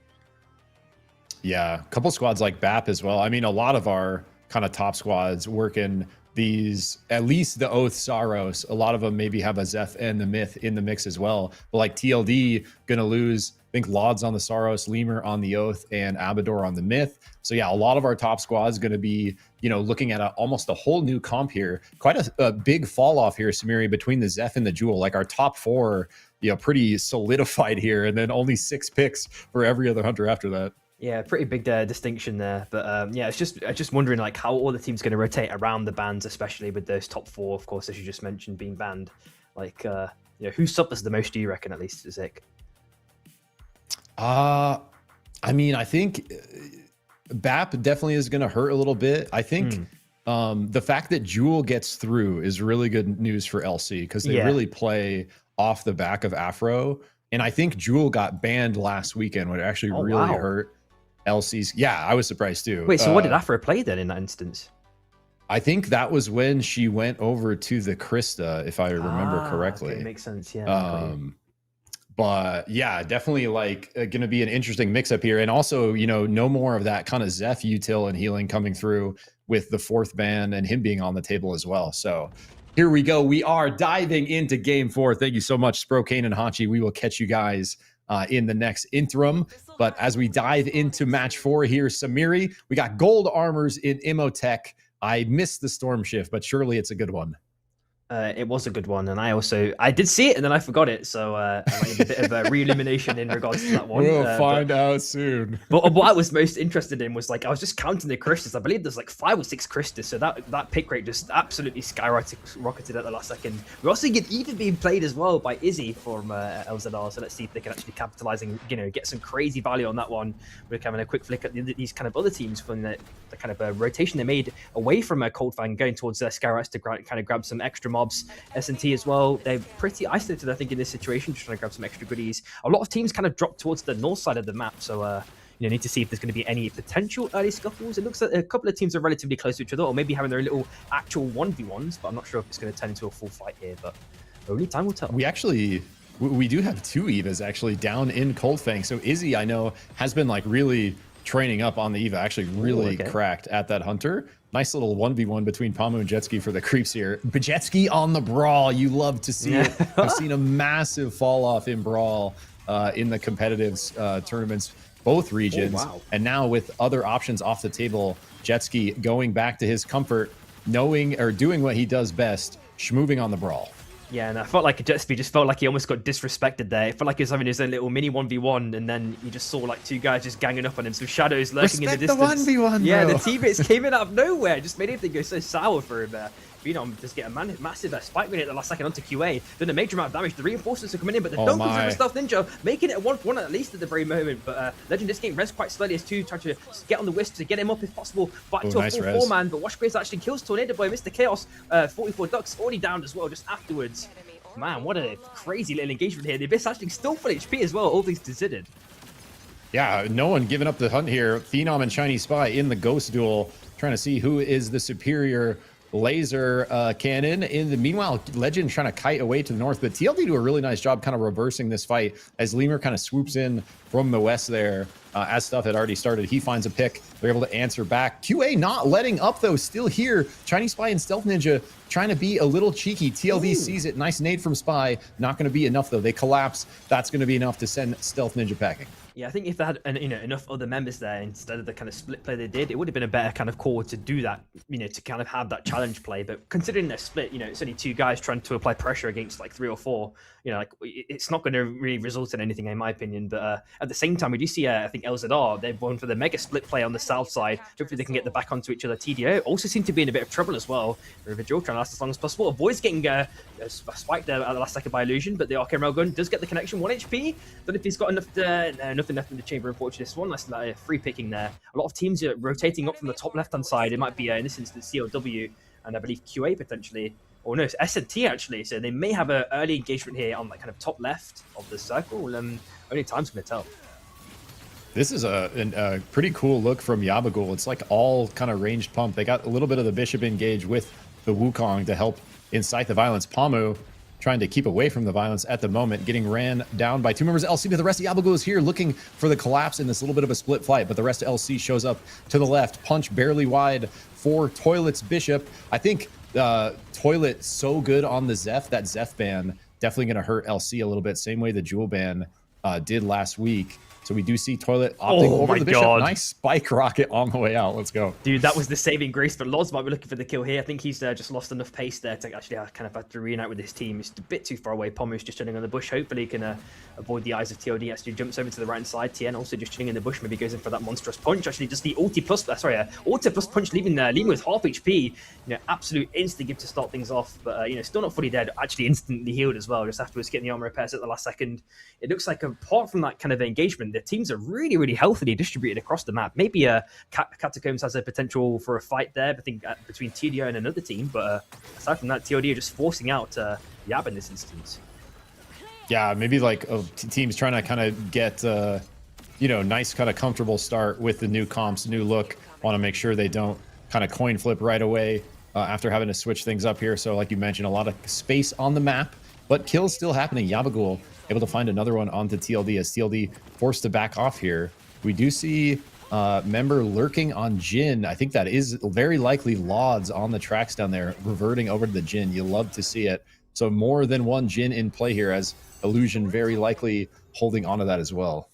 Speaker 6: Yeah, a couple squads like BAP as well. I mean, a lot of our kind of top squads working these, at least the Oath, Saros, a lot of them maybe have a Zeph and the Myth in the mix as well. But like TLD gonna lose, I think Lod's on the Saros, Lemur on the Oath, and Abador on the Myth. So yeah, a lot of our top squads gonna be, looking at almost a whole new comp here. Quite a big fall off here, Samiri, between the Zeph and the Jewel. Like our top 4, pretty solidified here, and then only 6 picks for every other hunter after that.
Speaker 1: Yeah, pretty big distinction there. But yeah, it's just wondering how all the teams going to rotate around the bans, especially with those top 4, of course, as you just mentioned, being banned. Who suffers the most, do you reckon, at least, Zik?
Speaker 6: I mean, I think BAP definitely is going to hurt a little bit. I think the fact that Jewel gets through is really good news for LC, because they really play off the back of Afro. And I think Jewel got banned last weekend, which actually really hurt LC's. Yeah, I was surprised too.
Speaker 1: Wait, so what did Afro play then in that instance?
Speaker 6: I think that was when she went over to the Krista, if I remember correctly.
Speaker 1: Okay, makes sense, yeah.
Speaker 6: But yeah, definitely going to be an interesting mix up here. And also, no more of that kind of Zeph util and healing coming through with the 4th ban and him being on the table as well. So here we go. We are diving into game 4. Thank you so much, Sprokane and Hachi. We will catch you guys in the next interim. But as we dive into match 4 here, Samiri, we got gold armors in Imhotech. I missed the storm shift, but surely it's a good one.
Speaker 1: It was a good one, and I did see it, and then I forgot it, so I might need a bit of a re-illumination in regards to that one.
Speaker 6: We'll find out soon.
Speaker 1: But what I was most interested in was, like, I was just counting the Christus. I believe there's like 5 or 6 Christus, so that pick rate just absolutely skyrocketed at the last second. We also get even being played as well by Izzy from LZR, so let's see if they can actually capitalize and, you know, get some crazy value on that one. We're having a quick flick at these kind of other teams from the kind of rotation they made away from Cold Fang, going towards Skyrats to kind of grab some extra mobs. S&T as well, they're pretty isolated, I think, in this situation, just trying to grab some extra goodies. A lot of teams kind of drop towards the north side of the map, so you know, need to see if there's going to be any potential early scuffles. It looks like a couple of teams are relatively close to each other, or maybe having their little actual 1v1s, but I'm not sure if it's going to turn into a full fight here, but only time will tell.
Speaker 6: We do have 2 Evas actually down in Cold Fang, so Izzy, I know, has been like really training up on the Eva, actually really cracked at that Hunter. Nice little 1v1 between Pamu and Jetski for the creeps here. But Jetski on the Brawl, you love to see it. I've seen a massive fall off in Brawl in the competitives tournaments, both regions.
Speaker 1: Oh, wow.
Speaker 6: And now with other options off the table, Jetski going back to his comfort, knowing or doing what he does best, schmoving on the Brawl.
Speaker 1: Yeah, and I felt like Jetski just felt like he almost got disrespected there. It felt like he was having his own little mini 1v1, and then you just saw like 2 guys just ganging up on him, some shadows lurking in the distance.
Speaker 6: The 1v1,
Speaker 1: yeah,
Speaker 6: bro.
Speaker 1: the teammates came in out of nowhere, just made everything go so sour for him there. Phenom just get a massive spike grenade at the last second onto QA, doing a major amount of damage. The reinforcements are coming in, but the dunk comes over Stealth Ninja, making it a 1-1 at least at the very moment. But Legend this game res quite slowly as 2 try to get on the wisp to get him up if possible, back to a full 4-man. But Wash Grace actually kills Tornado Boy, Mr. Chaos, 44 Ducks already downed as well just afterwards. Man, what a crazy little engagement here. The Abyss actually still full HP as well, all things considered.
Speaker 6: Yeah, no one giving up the hunt here. Phenom and Chinese Spy in the Ghost duel, trying to see who is the superior laser cannon. Meanwhile, Legend trying to kite away to the north, but TLD do a really nice job kind of reversing this fight as Lemur kind of swoops in from the west there. As stuff had already started, he finds a pick. They're able to answer back. QA not letting up though, still here. Chinese Spy and Stealth Ninja trying to be a little cheeky. TLD sees it. Nice nade from Spy. Not going to be enough though. They collapse. That's going to be enough to send Stealth Ninja packing.
Speaker 1: Yeah, I think if they had enough other members there instead of the kind of split play they did, it would have been a better kind of call to do that, to kind of have that challenge play. But considering they're split, it's only 2 guys trying to apply pressure against like 3 or 4. Like it's not going to really result in anything in my opinion. But at the same time, we do see I think LZR, they've gone for the mega split play on the south side. Hopefully they can get the back onto each other. TDO also seem to be in a bit of trouble as well. Riverdale trying to last as long as possible. Avoids getting spiked there at the last second by Illusion, but the Arcane Railgun does get the connection. 1 HP. Don't know if he's got enough. Nothing left in the chamber. Unfortunately, this one nice free picking there. A lot of teams are rotating up from the top left hand side. It might be in this instance CLW and I believe QA potentially. Or no, it's S&T actually. So they may have an early engagement here on like kind of top left of the circle. Only time's going to tell.
Speaker 6: This is a pretty cool look from Yabagul. It's like all kind of ranged pump. They got a little bit of the Bishop engaged with the Wukong to help incite the violence. Pamu trying to keep away from the violence at the moment, getting ran down by 2 members of LC, but the rest of Yabagul is here looking for the collapse in this little bit of a split fight, but the rest of LC shows up to the left. Punch barely wide for Toilet's Bishop. I think Toilet so good on the Zeph, that Zeph ban definitely going to hurt LC a little bit, same way the Jewel ban did last week. So we do see Toilet opting over the Bishop.
Speaker 1: God.
Speaker 6: Nice spike rocket on the way out. Let's go.
Speaker 1: Dude, that was the saving grace, but Loz might be looking for the kill here. I think he's just lost enough pace there to actually kind of have to reunite with his team. It's a bit too far away. Pomu's just chilling on the bush. Hopefully he can avoid the eyes of TOD. Actually jumps over to the right hand side. TN also just chilling in the bush. Maybe goes in for that monstrous punch. Actually just the ulti plus, ulti plus punch, leaving with half HP. Absolute instant give to start things off, but still not fully dead. Actually instantly healed as well, just afterwards getting the armor repairs at the last second. It looks like apart from that kind of engagement, the teams are really healthily distributed across the map. Maybe Catacombs has a potential for a fight there, I think, between TDO and another team, but aside from that, TOD are just forcing out Yab in this instance.
Speaker 6: Yeah, maybe like teams trying to kind of get nice kind of comfortable start with the new comps, new look. Want to make sure they don't kind of coin flip right away after having to switch things up here. So like you mentioned, a lot of space on the map, but kills still happening. Yabagul able to find another one onto TLD as TLD forced to back off here. We do see member lurking on Jin. I think that is very likely Lauds on the tracks down there, reverting over to the Jin. You love to see it. So more than one Jin in play here as Illusion very likely holding onto that as well.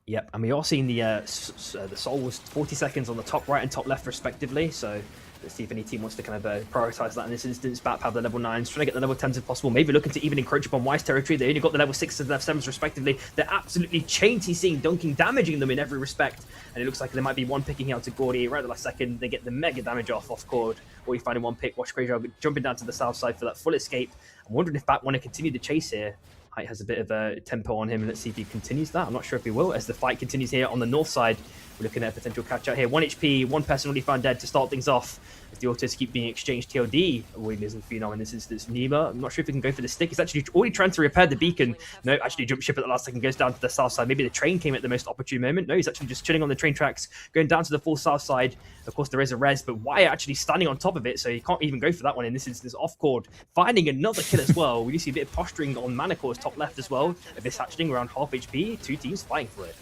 Speaker 1: Yep, and we are seeing the Soul was 40 seconds on the top right and top left respectively, so let's see if any team wants to kind of prioritize that in this instance. Batpab the level 9s, trying to get the level 10s if possible, maybe looking to even encroach upon Wise territory. They only got the level 6s and level 7s respectively. They're absolutely chained, he's seeing dunking, damaging them in every respect, and it looks like there might be one picking out to Gordy right at the last second. They get the mega damage off chord, or you find in one pick. Watch Crazy jumping down to the south side for that full escape. I'm wondering if Bat want to continue the chase here. Height has a bit of a tempo on him, and let's see if he continues that. I'm not sure if he will, as the fight continues here on the north side. We're looking at a potential catch out here. 1 HP, one person already found dead to start things off. As the autos keep being exchanged, TLD avoiding and Phenom in this instance. Nima, I'm not sure if he can go for the stick. He's actually already trying to repair the beacon. No, actually jump ship at the last second, goes down to the south side. Maybe the train came at the most opportune moment. No, he's actually just chilling on the train tracks, going down to the full south side. Of course, there is a res, but Wire actually standing on top of it, so he can't even go for that one in this instance. Off chord, finding another kill as well. We do see a bit of posturing on Manicore's top left as well. Abyss hatchling around half HP, 2 teams fighting for it.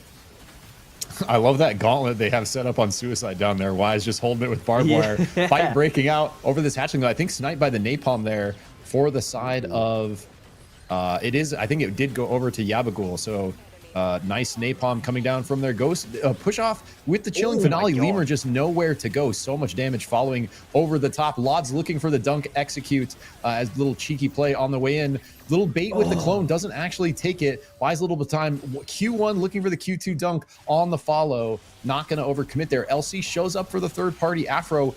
Speaker 6: I love that gauntlet they have set up on Suicide down there. Wise just holding it with barbed wire. Fight breaking out over this hatchling. I think sniped by the napalm there for the side of... I think it did go over to Yabagul. So nice napalm coming down from their ghost. Push off with the chilling finale. Lemur just nowhere to go. So much damage following over the top. Lod's looking for the dunk execute as a little cheeky play on the way in. Little bait with the clone, doesn't actually take it. Buys a little bit of time. Q1 looking for the Q2 dunk on the follow. Not going to overcommit there. LC shows up for the third party. Afro,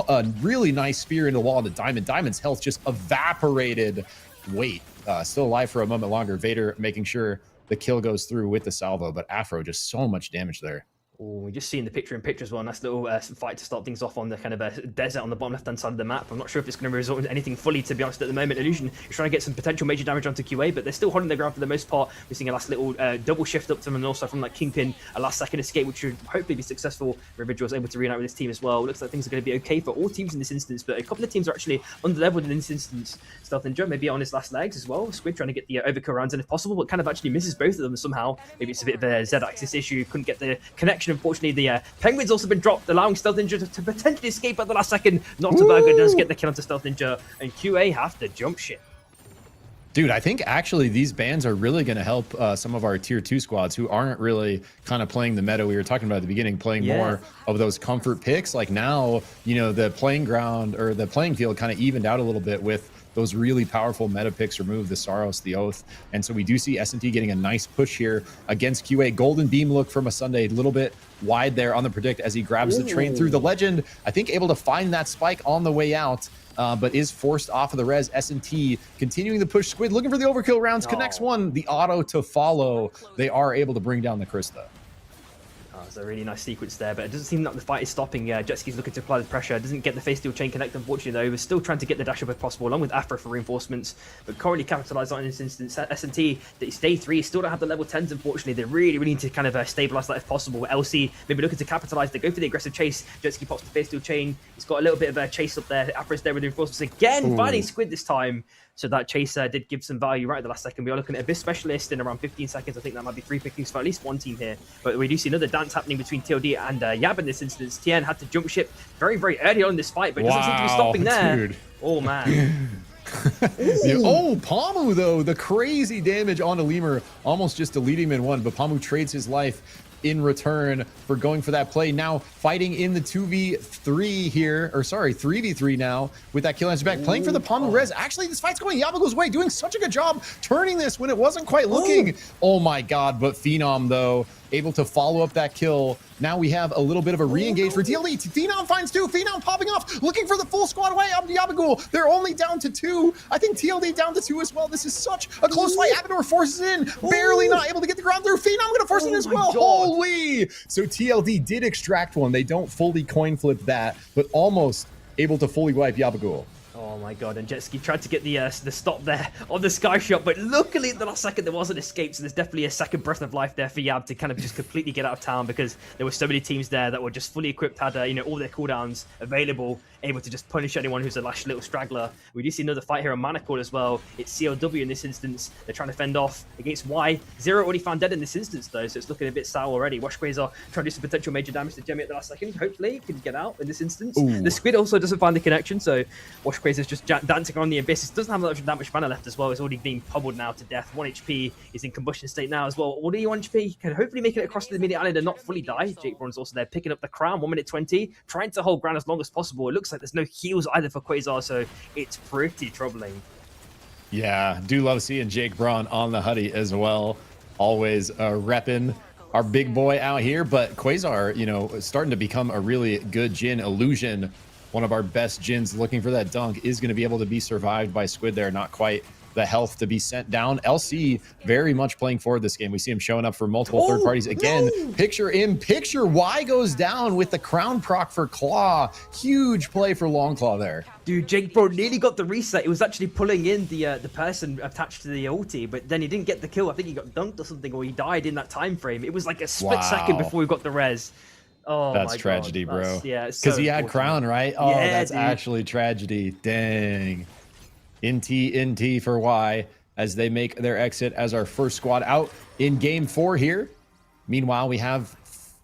Speaker 6: a really nice spear into the wall of the Diamond. Diamond's health just evaporated. Wait, still alive for a moment longer. Vader making sure the kill goes through with the salvo, but Afro just so much damage there.
Speaker 1: We just seeing the picture as well. Nice little fight to start things off on the kind of desert on the bottom left-hand side of the map. I'm not sure if it's going to result in anything fully, to be honest, at the moment. Illusion is trying to get some potential major damage onto QA, but they're still holding their ground for the most part. We're seeing a last little double shift up to them, and also from like Kingpin, a last-second escape, which should hopefully be successful. Revenge was able to reunite with this team as well. Looks like things are going to be okay for all teams in this instance, but a couple of teams are actually under-leveled in this instance. Stealth Ninja maybe on his last legs as well. Squid trying to get the overkill rounds in if possible, but kind of actually misses both of them somehow. Maybe it's a bit of a Z-axis issue. Couldn't get the connection, unfortunately. The Penguin's also been dropped, allowing Stealth Ninja to potentially escape at the last second. Notterburger does get the kill onto Stealth Ninja, and QA have to jump ship.
Speaker 6: Dude, I think actually these bans are really going to help some of our tier 2 squads who aren't really kind of playing the meta we were talking about at the beginning, playing more of those comfort picks. Like now, you know, the playing ground or the playing field kind of evened out a little bit with those really powerful meta picks removed, the Saros, the Oath. And so we do see S&T getting a nice push here against QA. Golden Beam look from a Sunday, a little bit wide there on the predict as he grabs the train through the Legend. I think able to find that spike on the way out, but is forced off of the res. S&T continuing the push. Squid looking for the overkill rounds, connects one, the auto to follow. They are able to bring down the Krista.
Speaker 1: It's a really nice sequence there, but it doesn't seem like the fight is stopping. Jetski's looking to apply the pressure. Doesn't get the face steel chain connect, unfortunately, though. We're still trying to get the dash up if possible, along with Afro for reinforcements, but currently capitalized on in this instance. S&T, they stay 3, still don't have the level 10s, unfortunately. They really need to kind of stabilize that if possible. LC maybe looking to capitalize. They go for the aggressive chase. Jetski pops the face steel chain. He's got a little bit of a chase up there. Afro's there with reinforcements again, finding Squid this time. So that chaser did give some value right at the last second. We are looking at Abyss Specialist in around 15 seconds. I think that might be 3 pickings for at least one team here. But we do see another dance happening between TLD and Yab in this instance. Tien had to jump ship very, very early on in this fight, but it doesn't seem to be stopping there. Dude. Oh, man.
Speaker 6: Oh, Pamu, though. The crazy damage onto Lemur. Almost just deleting him in one, but Pamu trades his life in return for going for that play. Now fighting in the 2v3 here, or sorry, 3v3 now with that kill answer back, playing for the Pamu res. Actually, this fight's going Yabagul's way, doing such a good job turning this when it wasn't quite looking. Oh my God, but Phenom, though, able to follow up that kill. Now we have a little bit of a re-engage for TLD. Phenom finds 2. Phenom popping off, looking for the full squad away. Yabagul, they're only down to 2. I think TLD down to 2 as well. This is such a close fight. Abador forces in, barely not able to get the ground through. Phenom gonna force it as well. Holy! So TLD did extract one. They don't fully coin flip that, but almost able to fully wipe Yabagul.
Speaker 1: Oh my God, and Jetski tried to get the stop there on the sky shot, but luckily at the last second there was an escape, so there's definitely a second breath of life there for Yab to kind of just completely get out of town, because there were so many teams there that were just fully equipped, had you know, all their cooldowns available, able to just punish anyone who's a last little straggler. We do see another fight here on Manicord as well. It's CLW in this instance. They're trying to fend off against Y. Zero already found dead in this instance though, so it's looking a bit sour already. Wash Grazer trying to do some potential major damage to Jemmy at the last second. Hopefully he can get out in this instance. The Squid also doesn't find the connection, so Wash Grazer Quasar's just dancing around the abyss. It doesn't have that much mana left as well. It's already being pummeled now to death. 1 HP is in combustion state now as well. What do you 1 HP? Can hopefully make it across to the mini island and not fully die. Jake Braun's also there picking up the crown. 1 minute 20, trying to hold ground as long as possible. It looks like there's no heals either for Quasar, so it's pretty troubling.
Speaker 6: Yeah, do love seeing Jake Braun on the Huddy as well. Always repping our big boy out here, but Quasar, you know, starting to become a really good Jhin. Illusion, one of our best Jhins, looking for that dunk, is going to be able to be survived by Squid there. Not quite the health to be sent down. LC very much playing forward this game. We see him showing up for multiple third parties. Again, picture in picture. Y goes down with the crown proc for Claw. Huge play for Long Claw there.
Speaker 1: Dude, Jake Braun nearly got the reset. He was actually pulling in the person attached to the ulti, but then he didn't get the kill. I think he got dunked or something, or he died in that time frame. It was like a split second before we got the res. Oh,
Speaker 6: that's tragedy, bro.
Speaker 1: Yeah,
Speaker 6: because he had crown, right? Oh,
Speaker 1: yeah,
Speaker 6: that's
Speaker 1: dude.
Speaker 6: actually tragedy. Dang. NT for Y as they make their exit as our first squad out in game 4 here. Meanwhile, we have,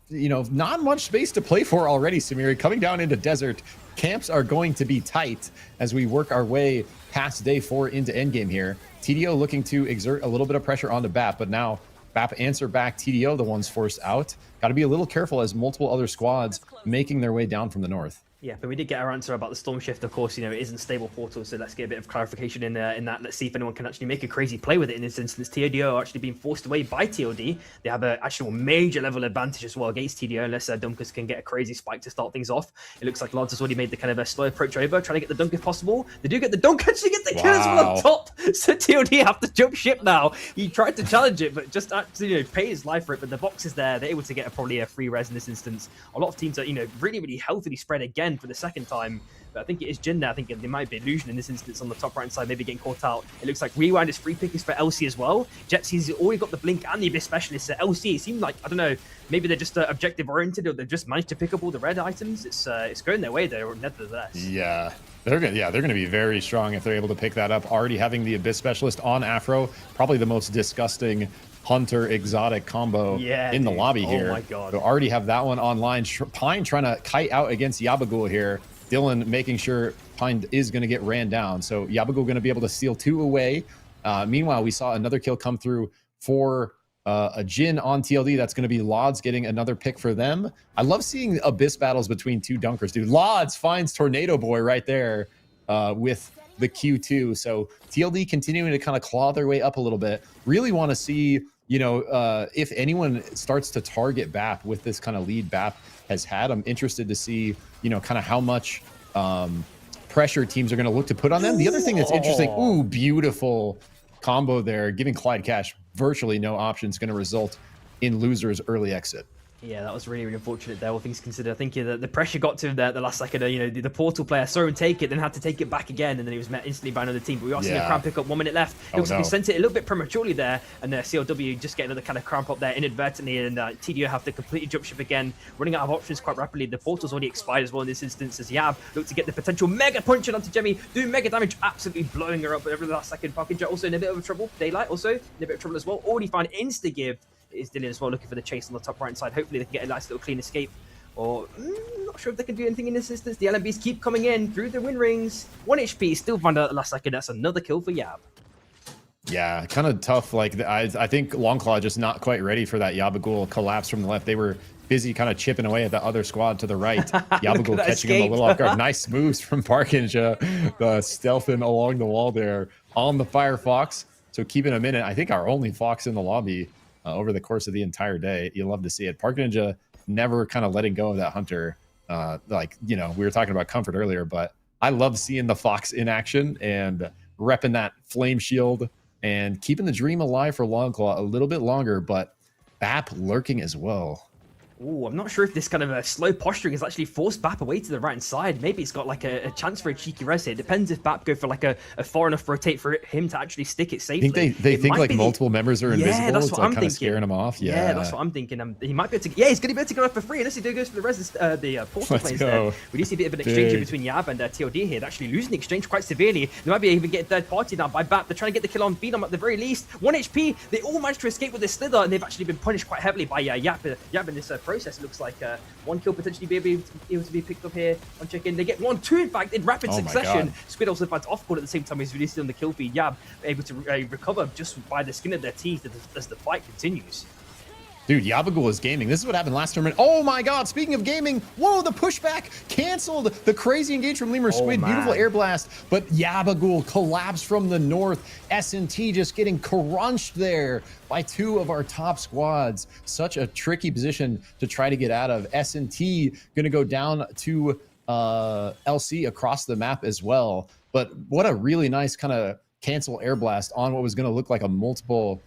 Speaker 6: you know, not much space to play for already, Samiri. Coming down into desert, camps are going to be tight as we work our way past day 4 into endgame here. TDO looking to exert a little bit of pressure onto BAP, but now BAP answer back, TDO the ones forced out. Got to be a little careful as multiple other squads making their way down from the north.
Speaker 1: Yeah, but we did get our answer about the Storm Shift. Of course, you know, it isn't stable portal, so let's get a bit of clarification in that. Let's see if anyone can actually make a crazy play with it in this instance. TODO are actually being forced away by TOD. They have an actual major level advantage as well against TDO, unless Dunkers can get a crazy spike to start things off. It looks like Lods has already made the kind of a slow approach over, trying to get the dunk if possible. They do get the dunk, actually get the kill as well on top. So TOD have to jump ship now. He tried to challenge it, but just actually, you know, pay his life for it. But the box is there. They're able to get probably a free res in this instance. A lot of teams are, you know, really, really healthily spread again for the second time. But I think it is Jhin there. I think there might be Illusion in this instance on the top right side, maybe getting caught out. It looks like Rewind is free pickers for LC as well. Jetsy's already got the Blink and the Abyss Specialist. So LC, it seemed like, I don't know, maybe they're just objective oriented, or they've just managed to pick up all the red items. It's going their way there, nevertheless.
Speaker 6: Yeah. They're gonna be very strong if they're able to pick that up. Already having the Abyss Specialist on Afro, probably the most disgusting Hunter exotic combo in the lobby here.
Speaker 1: Oh my god.
Speaker 6: So already have that one online. Pine trying to kite out against Yabagul here. Dylan making sure Pine is going to get ran down. So Yabagul going to be able to steal 2 away. Meanwhile, we saw another kill come through for a Jhin on TLD. That's going to be Lods getting another pick for them. I love seeing Abyss battles between 2 dunkers, dude. Lods finds Tornado Boy right there with the Q2. So TLD continuing to kind of claw their way up a little bit. Really want to see, you know, if anyone starts to target BAP with this kind of lead BAP has had. I'm interested to see, you know, kind of how much pressure teams are going to look to put on them. The other thing that's interesting, ooh, beautiful combo there, giving Clyde Cash virtually no options, going to result in losers early exit.
Speaker 1: Yeah, that was really, really unfortunate there, all things considered. I think the pressure got to him there at the last second. You know, the portal player saw him take it, then had to take it back again, and then he was met instantly by another team. But we are seeing a crown pick up, 1 minute left. It looks like he sent it a little bit prematurely there, and CLW just get another kind of crown pop there inadvertently, and TDO have to completely jump ship again, running out of options quite rapidly. The portal's already expired as well in this instance, as Yab look to get the potential mega punch onto Jemmy, doing mega damage, absolutely blowing her up every last second. Parkinja also in a bit of trouble. Daylight also in a bit of trouble as well. Already found insta-give. Is Dylan as well, looking for the chase on the top right side. Hopefully they can get a nice little clean escape, or not sure if they can do anything in this instance. The LMBs keep coming in through the win rings. 1 HP, still found out at the last second. That's another kill for Yab.
Speaker 6: Yeah, kind of tough. Like I think Longclaw just not quite ready for that Yabagul collapse from the left. They were busy kind of chipping away at the other squad to the right. Yabagul catching him a little off guard. Nice moves from Parkinja, stealthing along the wall there on the Firefox. So keeping him in it. I think our only Fox in the lobby over the course of the entire day. You love to see it. Park Ninja never kind of letting go of that Hunter. Like, you know, we were talking about comfort earlier, but I love seeing the Fox in action and repping that flame shield and keeping the dream alive for Longclaw a little bit longer, but BAP lurking as well.
Speaker 1: Ooh, I'm not sure if this kind of a slow posturing has actually forced BAP away to the right hand side. Maybe it's got like a chance for a cheeky res here. It depends if BAP go for like a far enough rotate for him to actually stick it safely.
Speaker 6: I think they think like multiple members are invisible.
Speaker 1: Yeah, that's what I'm
Speaker 6: kind of scaring him off. Yeah,
Speaker 1: that's what I'm thinking. He might be able to. Yeah, he's going to be able to go up for free unless he goes for the res. The portal planes there. We do see a bit of an exchange in between Yab and TOD here. They're actually losing the exchange quite severely. They might be even getting third party now by BAP. They're trying to get the kill on Phenom at the very least. 1 HP. They all managed to escape with this slither, and they've actually been punished quite heavily by Yab in this process. It looks like 1 kill potentially be able to be picked up here on check-in. They get 1, 2 in fact in rapid succession. Squid also finds off court at the same time. He's released on the kill feed. Yab able to recover just by the skin of their teeth as the fight continues.
Speaker 6: Dude, Yabagul is gaming. This is what happened last tournament. Oh my god, speaking of gaming, whoa, the pushback canceled. The crazy engage from Lemur Squid, beautiful air blast, but Yabagul collapsed from the north. S&T just getting crunched there by 2 of our top squads. Such a tricky position to try to get out of. S&T gonna go down to LC across the map as well. But what a really nice kind of cancel air blast on what was gonna look like a multiple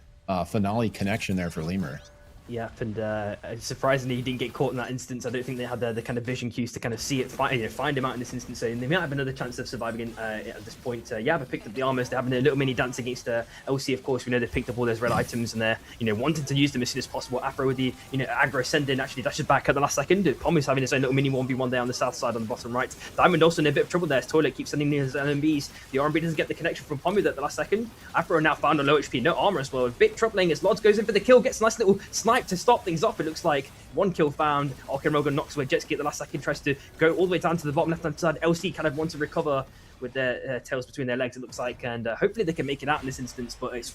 Speaker 6: finale connection there for Lemur.
Speaker 1: Yep, and surprisingly, he didn't get caught in that instance. I don't think they had the kind of vision cues to kind of see it, find him out in this instance. So they might have another chance of surviving at this point. Yabba picked up the armors. They're having a little mini dance against LC, of course. We know they've picked up all those red items, and they're wanting to use them as soon as possible. Afro with the aggro sending actually dashes back at the last second. Pommy's having his own little mini 1v1 there on the south side on the bottom right. Diamond also in a bit of trouble there. As Toilet keeps sending his LMBs. The RMB doesn't get the connection from Pommy at the last second. Afro now found on low HP, no armor as well. A bit troubling as Lods goes in for the kill, gets a nice little snipe to stop things off. It looks like 1 kill found. Arkenrogan knocks away Jetski at the last second, tries to go all the way down to the bottom left-hand side. LC kind of wants to recover with their tails between their legs, it looks like, and hopefully they can make it out in this instance, but it's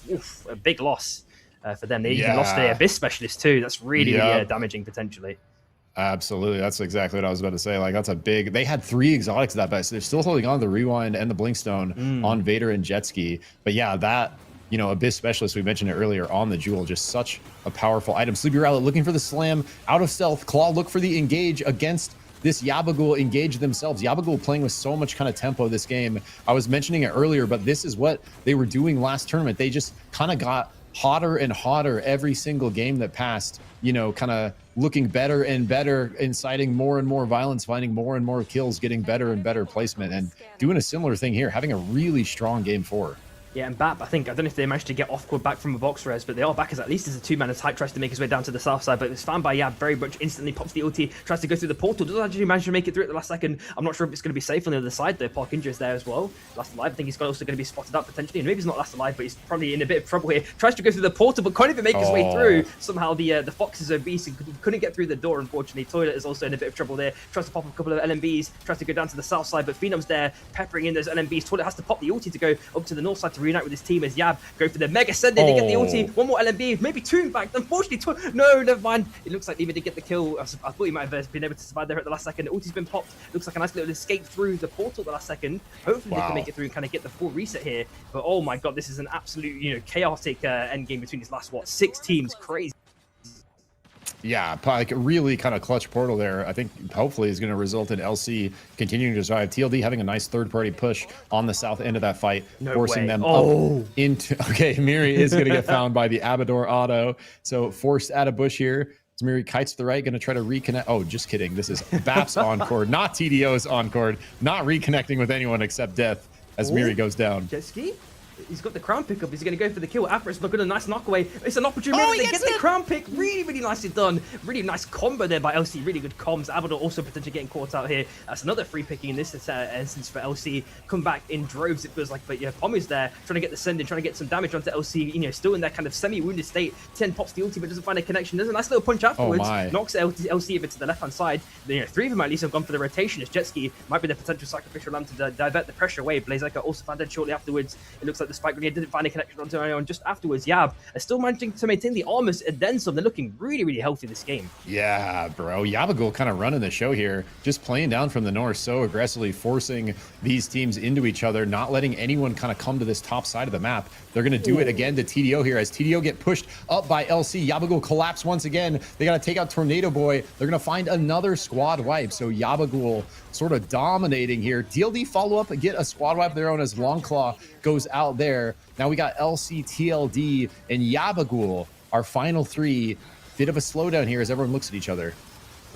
Speaker 1: a big loss for them. They even lost the Abyss Specialist too. That's really damaging potentially.
Speaker 6: Absolutely. That's exactly what I was about to say. Like, that's a big... They had 3 exotics at that best. So they're still holding on to the Rewind and the Blinkstone on Vader and Jetski. But yeah, that... Abyss Specialist, we mentioned it earlier on the Jewel, just such a powerful item. Sleepy Rowlet looking for the slam out of stealth. Claw look for the engage against this Yabagul engage themselves. Yabagul playing with so much kind of tempo this game. I was mentioning it earlier, but this is what they were doing last tournament. They just kind of got hotter and hotter every single game that passed, kind of looking better and better, inciting more and more violence, finding more and more kills, getting better and better placement, and doing a similar thing here, having a really strong game 4.
Speaker 1: Yeah, and Bap, I don't know if they managed to get off-court back from a box res, but they are back at least as a 2-man attack, tries to make his way down to the south side, but it's found by Yab very much instantly, pops the ulti, tries to go through the portal, doesn't actually manage to make it through at the last second. I'm not sure if it's going to be safe on the other side, though. Park Injury is there as well. Last alive, I think he's also going to be spotted up potentially, and maybe he's not last alive, but he's probably in a bit of trouble here. Tries to go through the portal, but can't even make his way through. Somehow the Fox is obese and couldn't get through the door, unfortunately. Toilet is also in a bit of trouble there. Tries to pop a couple of LMBs, tries to go down to the south side, but Phenom's there, peppering in those LMBs. Toilet has to pop the ulti to go up to the north side to reunite with his team as Yab go for the mega send in. They get the ulti, 1 more LMB, maybe 2 in fact. Unfortunately, no, never mind. It looks like Lima did get the kill. I thought he might have been able to survive there at the last second. The ulti's been popped. Looks like a nice little escape through the portal at the last second. Hopefully they can make it through and kind of get the full reset here. But oh my god, this is an absolute, chaotic end game between these last 6 teams. Crazy.
Speaker 6: Yeah, like really kind of clutch portal there. I think hopefully is going to result in LC continuing to survive. TLD having a nice third-party push on the south end of that fight, forcing them up into... Okay, Miri is going to get found by the Abador auto. So forced out of bush here. Miri kites to the right, going to try to reconnect. Oh, just kidding. This is Bap's encore, not TDO's encore. Not reconnecting with anyone except death as Miri goes down.
Speaker 1: Jetski? He's got the crown pickup. He's going to go for the kill. Afro's got a nice knockaway. It's an opportunity. They get the crown pick. Really, really nicely done. Really nice combo there by LC. Really good comms. Abador also potentially getting caught out here. That's another free picking in this instance for LC. Come back in droves, it feels like. But yeah, Pommy's there, trying to get the send in, trying to get some damage onto LC. Still in that kind of semi-wounded state. 10 pops the ulti, but doesn't find a connection. There's a nice little punch afterwards. Knocks LC a bit to the left-hand side. 3 of them at least have gone for the rotation as Jetski might be the potential sacrificial lamb to divert the pressure away. Blazeika also found dead shortly afterwards. It looks like the spike grenade didn't find a connection onto anyone just afterwards. Yab are still managing to maintain the armors and then some. They're looking really, really healthy this game.
Speaker 6: Yeah, bro. Yabagul kind of running the show here, just playing down from the north so aggressively, forcing these teams into each other, not letting anyone kind of come to this top side of the map. They're going to do it again to TDO here as TDO get pushed up by LC. Yabagul collapse once again. They got to take out Tornado Boy. They're going to find another squad wipe. So Yabagul sort of dominating here. DLD follow up and get a squad wipe of their own as Longclaw goes out there. Now we got LC, TLD, and Yabagul, our final 3. Bit of a slowdown here as everyone looks at each other.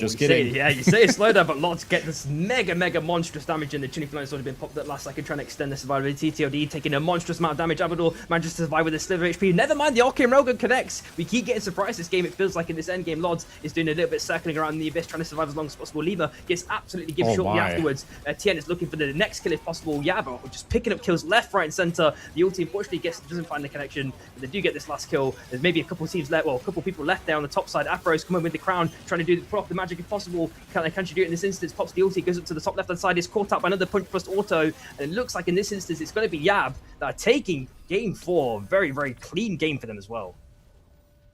Speaker 6: Just kidding.
Speaker 1: You say it's slow down, but Lots get this mega monstrous damage in. The Tunic Flying Sword had been popped up last second, trying to extend the survivability. TOD taking a monstrous amount of damage. Abador manages to survive with a sliver of HP. Never mind, the Arcane Railgun connects. We keep getting surprised this game. It feels like in this end game, Lods is doing a little bit circling around the abyss, trying to survive as long as possible. Lever gets absolutely given shortly afterwards. Tien is looking for the next kill if possible. Yaba just picking up kills left, right, and center. The ulti unfortunately doesn't find the connection, but they do get this last kill. There's maybe a couple teams left, well, a couple people left there on the top side. Afro's coming with the crown, trying to pull off the magic if possible. Can she do it in this instance? Pops the ulti, goes up to the top left hand side, is caught out by another punch plus auto, and it looks like in this instance it's going to be Yab that are taking game 4. Very clean game for them as well.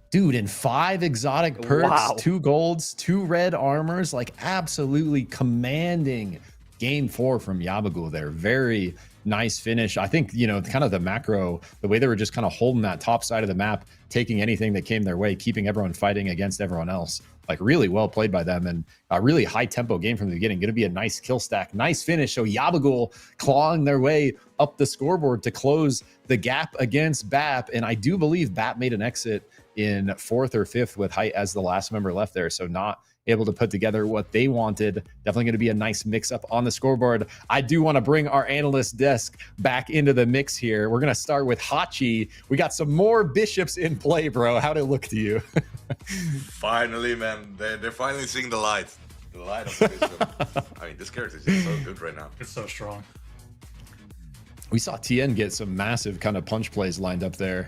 Speaker 6: Dude, and 5 exotic perks, 2 golds, 2 red armors, like absolutely commanding game 4 from Yabagul there. Very nice finish. I think, you know, kind of the macro, the way they were just kind of holding that top side of the map, taking anything that came their way, keeping everyone fighting against everyone else. Like really well played by them, and a really high tempo game from the beginning. Going to be a nice kill stack, nice finish. So Yabagul clawing their way up the scoreboard to close the gap against BAP. And I do believe BAP made an exit in 4th or 5th with Height as the last member left there. So not able to put together what they wanted. Definitely going to be a nice mix up on the scoreboard. I do want to bring our analyst desk back into the mix here. We're going to start with Hachi. We got some more bishops in play, bro. How'd it look to you?
Speaker 8: Finally, man. They're finally seeing the light. The light of the bishop. I mean, this character is just so good right now.
Speaker 7: It's so strong.
Speaker 6: We saw Tien get some massive kind of punch plays lined up there.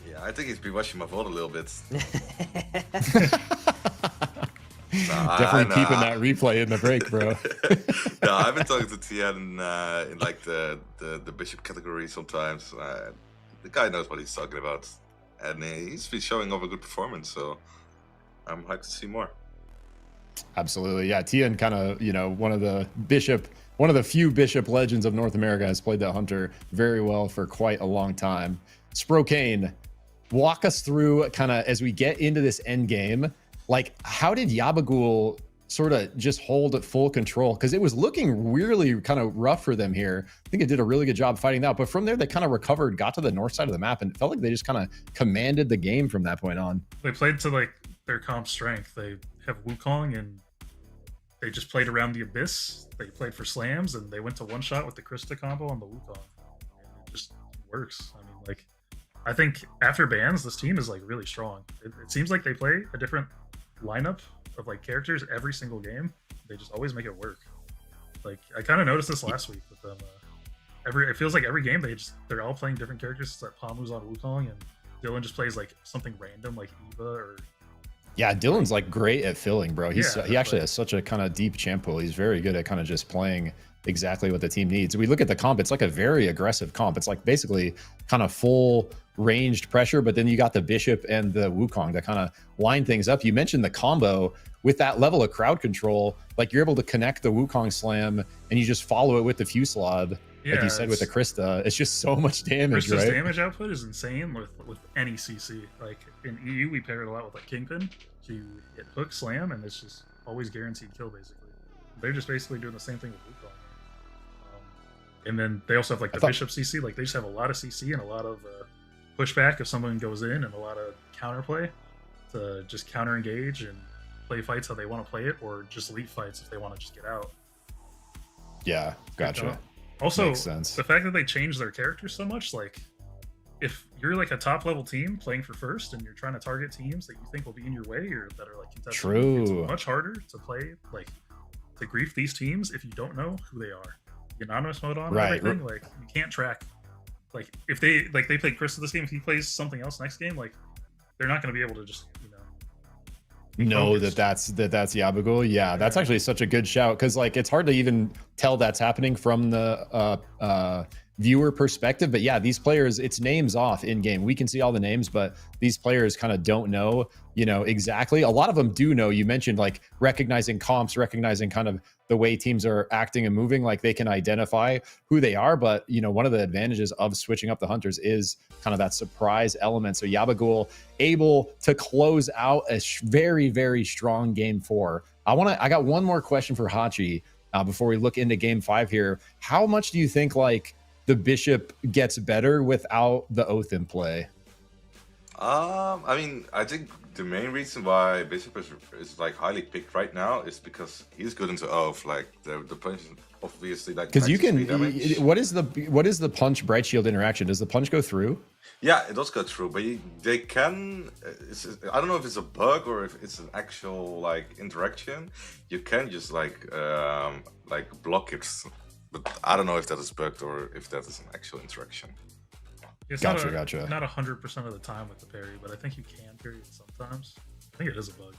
Speaker 8: Yeah, I think he's been watching my vote a little bit.
Speaker 6: Definitely keeping that replay in the break, bro.
Speaker 8: No, I've been talking to Tien in like the bishop category sometimes. The guy knows what he's talking about, and he's been showing off a good performance. So I'm hyped to see more.
Speaker 6: Absolutely, yeah. Tien kind of, you know, one of the few bishop legends of North America, has played that hunter very well for quite a long time. Sprokane, walk us through kind of as we get into this end game. Like, how did Yabagul sort of just hold at full control? Because it was looking really kind of rough for them here. I think it did a really good job fighting out. But from there, they kind of recovered, got to the north side of the map, and it felt like they just kind of commanded the game from that point on.
Speaker 7: They played to like their comp strength. They have Wukong, and they just played around the Abyss. They played for slams, and they went to one shot with the Krista combo on the Wukong. And it just works. I mean, like, I think after bans, this team is like really strong. It seems like they play a different lineup of like characters every single game. They just always make it work. Like, I kind of noticed this last week with them. It feels like every game they're all playing different characters. It's like Pamu's on Wukong, and Dylan just plays like something random like Eva or.
Speaker 6: Yeah, Dylan's like great at filling, bro. He actually has such a kind of deep champ pool. He's very good at kind of just playing exactly what the team needs. We look at the comp, it's like a very aggressive comp. It's like basically kind of full ranged pressure, but then you got the Bishop and the Wukong that kind of line things up. You mentioned the combo with that level of crowd control, like you're able to connect the Wukong slam and you just follow it with the Fusillade. Yeah, like you said with the Krista, it's just so much damage,
Speaker 7: Krista's
Speaker 6: right?
Speaker 7: damage output is insane with any CC. Like in EU, we pair it a lot with like Kingpin. You hit hook, slam, and it's just always guaranteed kill, basically. They're just basically doing the same thing with Wukong. And then they also have like the Bishop CC. Like they just have a lot of CC and a lot of pushback if someone goes in, and a lot of counterplay to just counter engage and play fights how they want to play it, or just leave fights if they want to just get out.
Speaker 6: Yeah, gotcha.
Speaker 7: Also,
Speaker 6: makes sense.
Speaker 7: The fact that they changed their characters so much, like if you're like a top level team playing for first and you're trying to target teams that you think will be in your way or that are like contested, it's much harder to play, like to grief these teams if you don't know who they are. Anonymous mode on and everything, like you can't track. Like if they played Chris this game, if he plays something else next game, like they're not going to be able to just
Speaker 6: know that's Yabagul. Yeah, that's actually such a good shout, because like it's hard to even tell that's happening from the viewer perspective. But yeah, these players, it's names off in game. We can see all the names, but these players kind of don't know, exactly. A lot of them do know. You mentioned like recognizing comps, recognizing kind of the way teams are acting and moving, like they can identify who they are. But one of the advantages of switching up the hunters is kind of that surprise element. So Yabagul able to close out a very, very strong game 4. I got one more question for Hachi before we look into game 5 here. How much do you think like the Bishop gets better without the Oath in play?
Speaker 8: I mean, I think the main reason why Bishop is like highly picked right now is because he's good into off. Like the punch, obviously, like
Speaker 6: because you can. What is the punch bright shield interaction? Does the punch go through?
Speaker 8: Yeah, it does go through, but they can. I don't know if it's a bug or if it's an actual like interaction. You can just like block it, but I don't know if that is bugged or if that is an actual interaction.
Speaker 7: It's
Speaker 6: gotcha.
Speaker 7: Not 100% of the time with the parry, but I think you can parry it sometimes. I think it is a bug.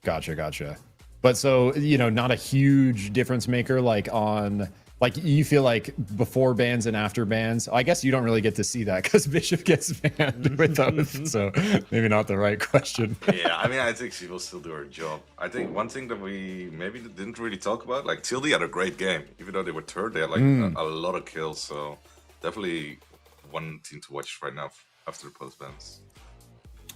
Speaker 6: Gotcha. But so, you know, not a huge difference maker like on, like you feel like before bans and after bans. I guess you don't really get to see that because Bishop gets banned with those. So maybe not the right question.
Speaker 8: Yeah, I mean, I think she will still do her job. I think one thing that we maybe didn't really talk about, like Tilde had a great game. Even though they were third, they had like a lot of kills. So definitely one team to watch right now after the post bans.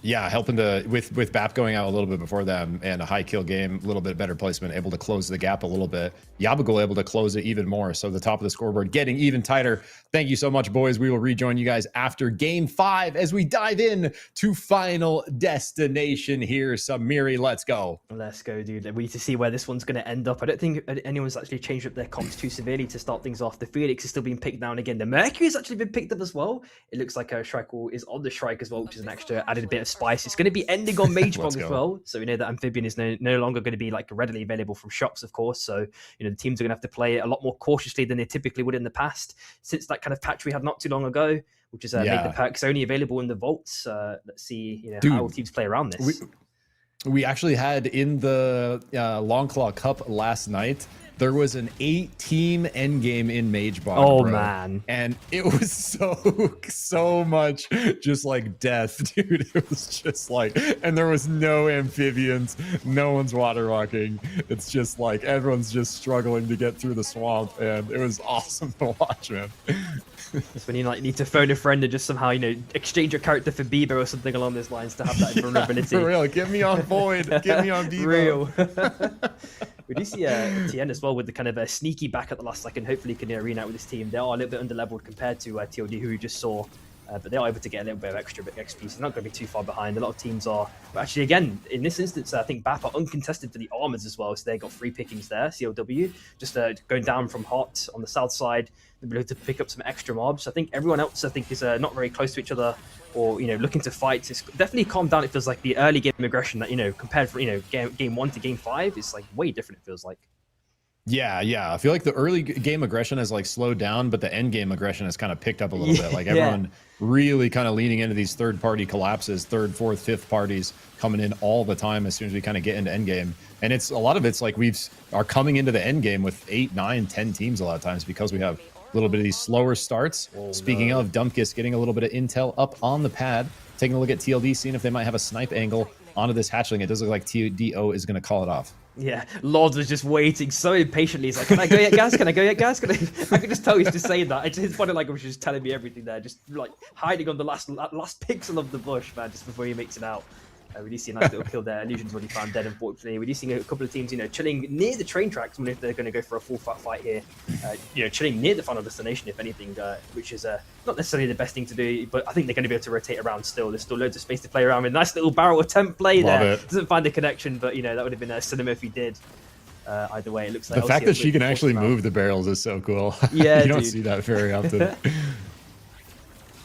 Speaker 6: Yeah, helping to with BAP going out a little bit before them and a high kill game, a little bit better placement, able to close the gap a little bit. Yabagul able to close it even more. So the top of the scoreboard getting even tighter. Thank you so much, boys. We will rejoin you guys after game 5 as we dive in to final destination here. Samiri, let's go.
Speaker 1: Let's go, dude. We need to see where this one's going to end up. I don't think anyone's actually changed up their comps too severely to start things off. The Felix is still being picked down again. The Mercury's actually been picked up as well. It looks like Shrike is on the Shrike as well, which is an extra added a bit of spice. It's going to be ending on Mage Bog as well. So we know that Amphibian is no longer going to be like readily available from shops, of course. So, you know, the teams are going to have to play a lot more cautiously than they typically would in the past, since that kind of patch we had not too long ago, which is made the perks only available in the vaults. Let's see, you know, how teams play around this.
Speaker 6: We actually had in the Long Claw Cup last night, there was an 8-team endgame in Mage Bog.
Speaker 1: Oh, bro. Man.
Speaker 6: And it was so much just like death, dude. It was just like, and there was no amphibians, no one's water walking. It's just like everyone's just struggling to get through the swamp, and it was awesome to watch, man.
Speaker 1: It's when you like need to phone a friend and just somehow, you know, exchange your character for Bieber or something along those lines to have that vulnerability.
Speaker 6: For real, get me on Void, get me on Bieber.
Speaker 1: Real. We do see TN as well with the kind of a sneaky back at the last second. Hopefully can arena out with this team. They are a little bit under-leveled compared to TOD, who we just saw. But they are able to get a little bit of extra XP, so they're not going to be too far behind. A lot of teams are. But actually, again, in this instance, I think BAP are uncontested for the armors as well, so they got free pickings there. CLW just going down from hot on the south side, they'll be able to pick up some extra mobs. I think everyone else, is not very close to each other, or, you know, looking to fight. It's definitely calmed down. It feels like the early game aggression that, you know, compared for, you know, game 1 to game 5, it's like way different. It feels like.
Speaker 6: Yeah. I feel like the early game aggression has like slowed down, but the end game aggression has kind of picked up a little bit. Like everyone really kind of leaning into these third-party collapses, 3rd, 4th, 5th parties coming in all the time as soon as we kind of get into end game. And it's a lot of it's like are coming into the end game with 8, 9, 10 teams a lot of times because we have a little bit of these slower starts. Speaking of, Dumpkiss getting a little bit of intel up on the pad, taking a look at TLD, seeing if they might have a snipe angle onto this hatchling. It does look like TDO is going to call it off.
Speaker 1: Yeah, Lord was just waiting so impatiently. He's like, can I go yet, guys? Can I go yet, guys? I could just tell he's just saying that. It's funny, like, he was just telling me everything there, just like hiding on the last pixel of the bush, man, just before he makes it out. We do see a nice little kill there. Illusion's already found dead, unfortunately. We do see a couple of teams, you know, chilling near the train tracks. I mean, if they're going to go for a full fight here, you know, chilling near the final destination, if anything, which is not necessarily the best thing to do, but I think they're going to be able to rotate around still. There's still loads of space to play around with. Nice little barrel attempt play there. Doesn't find the connection, but, you know, that would have been a cinema if he did. Either way, it looks like
Speaker 6: the fact that she can actually move the barrels is so cool.
Speaker 1: Yeah,
Speaker 6: you don't see that very often.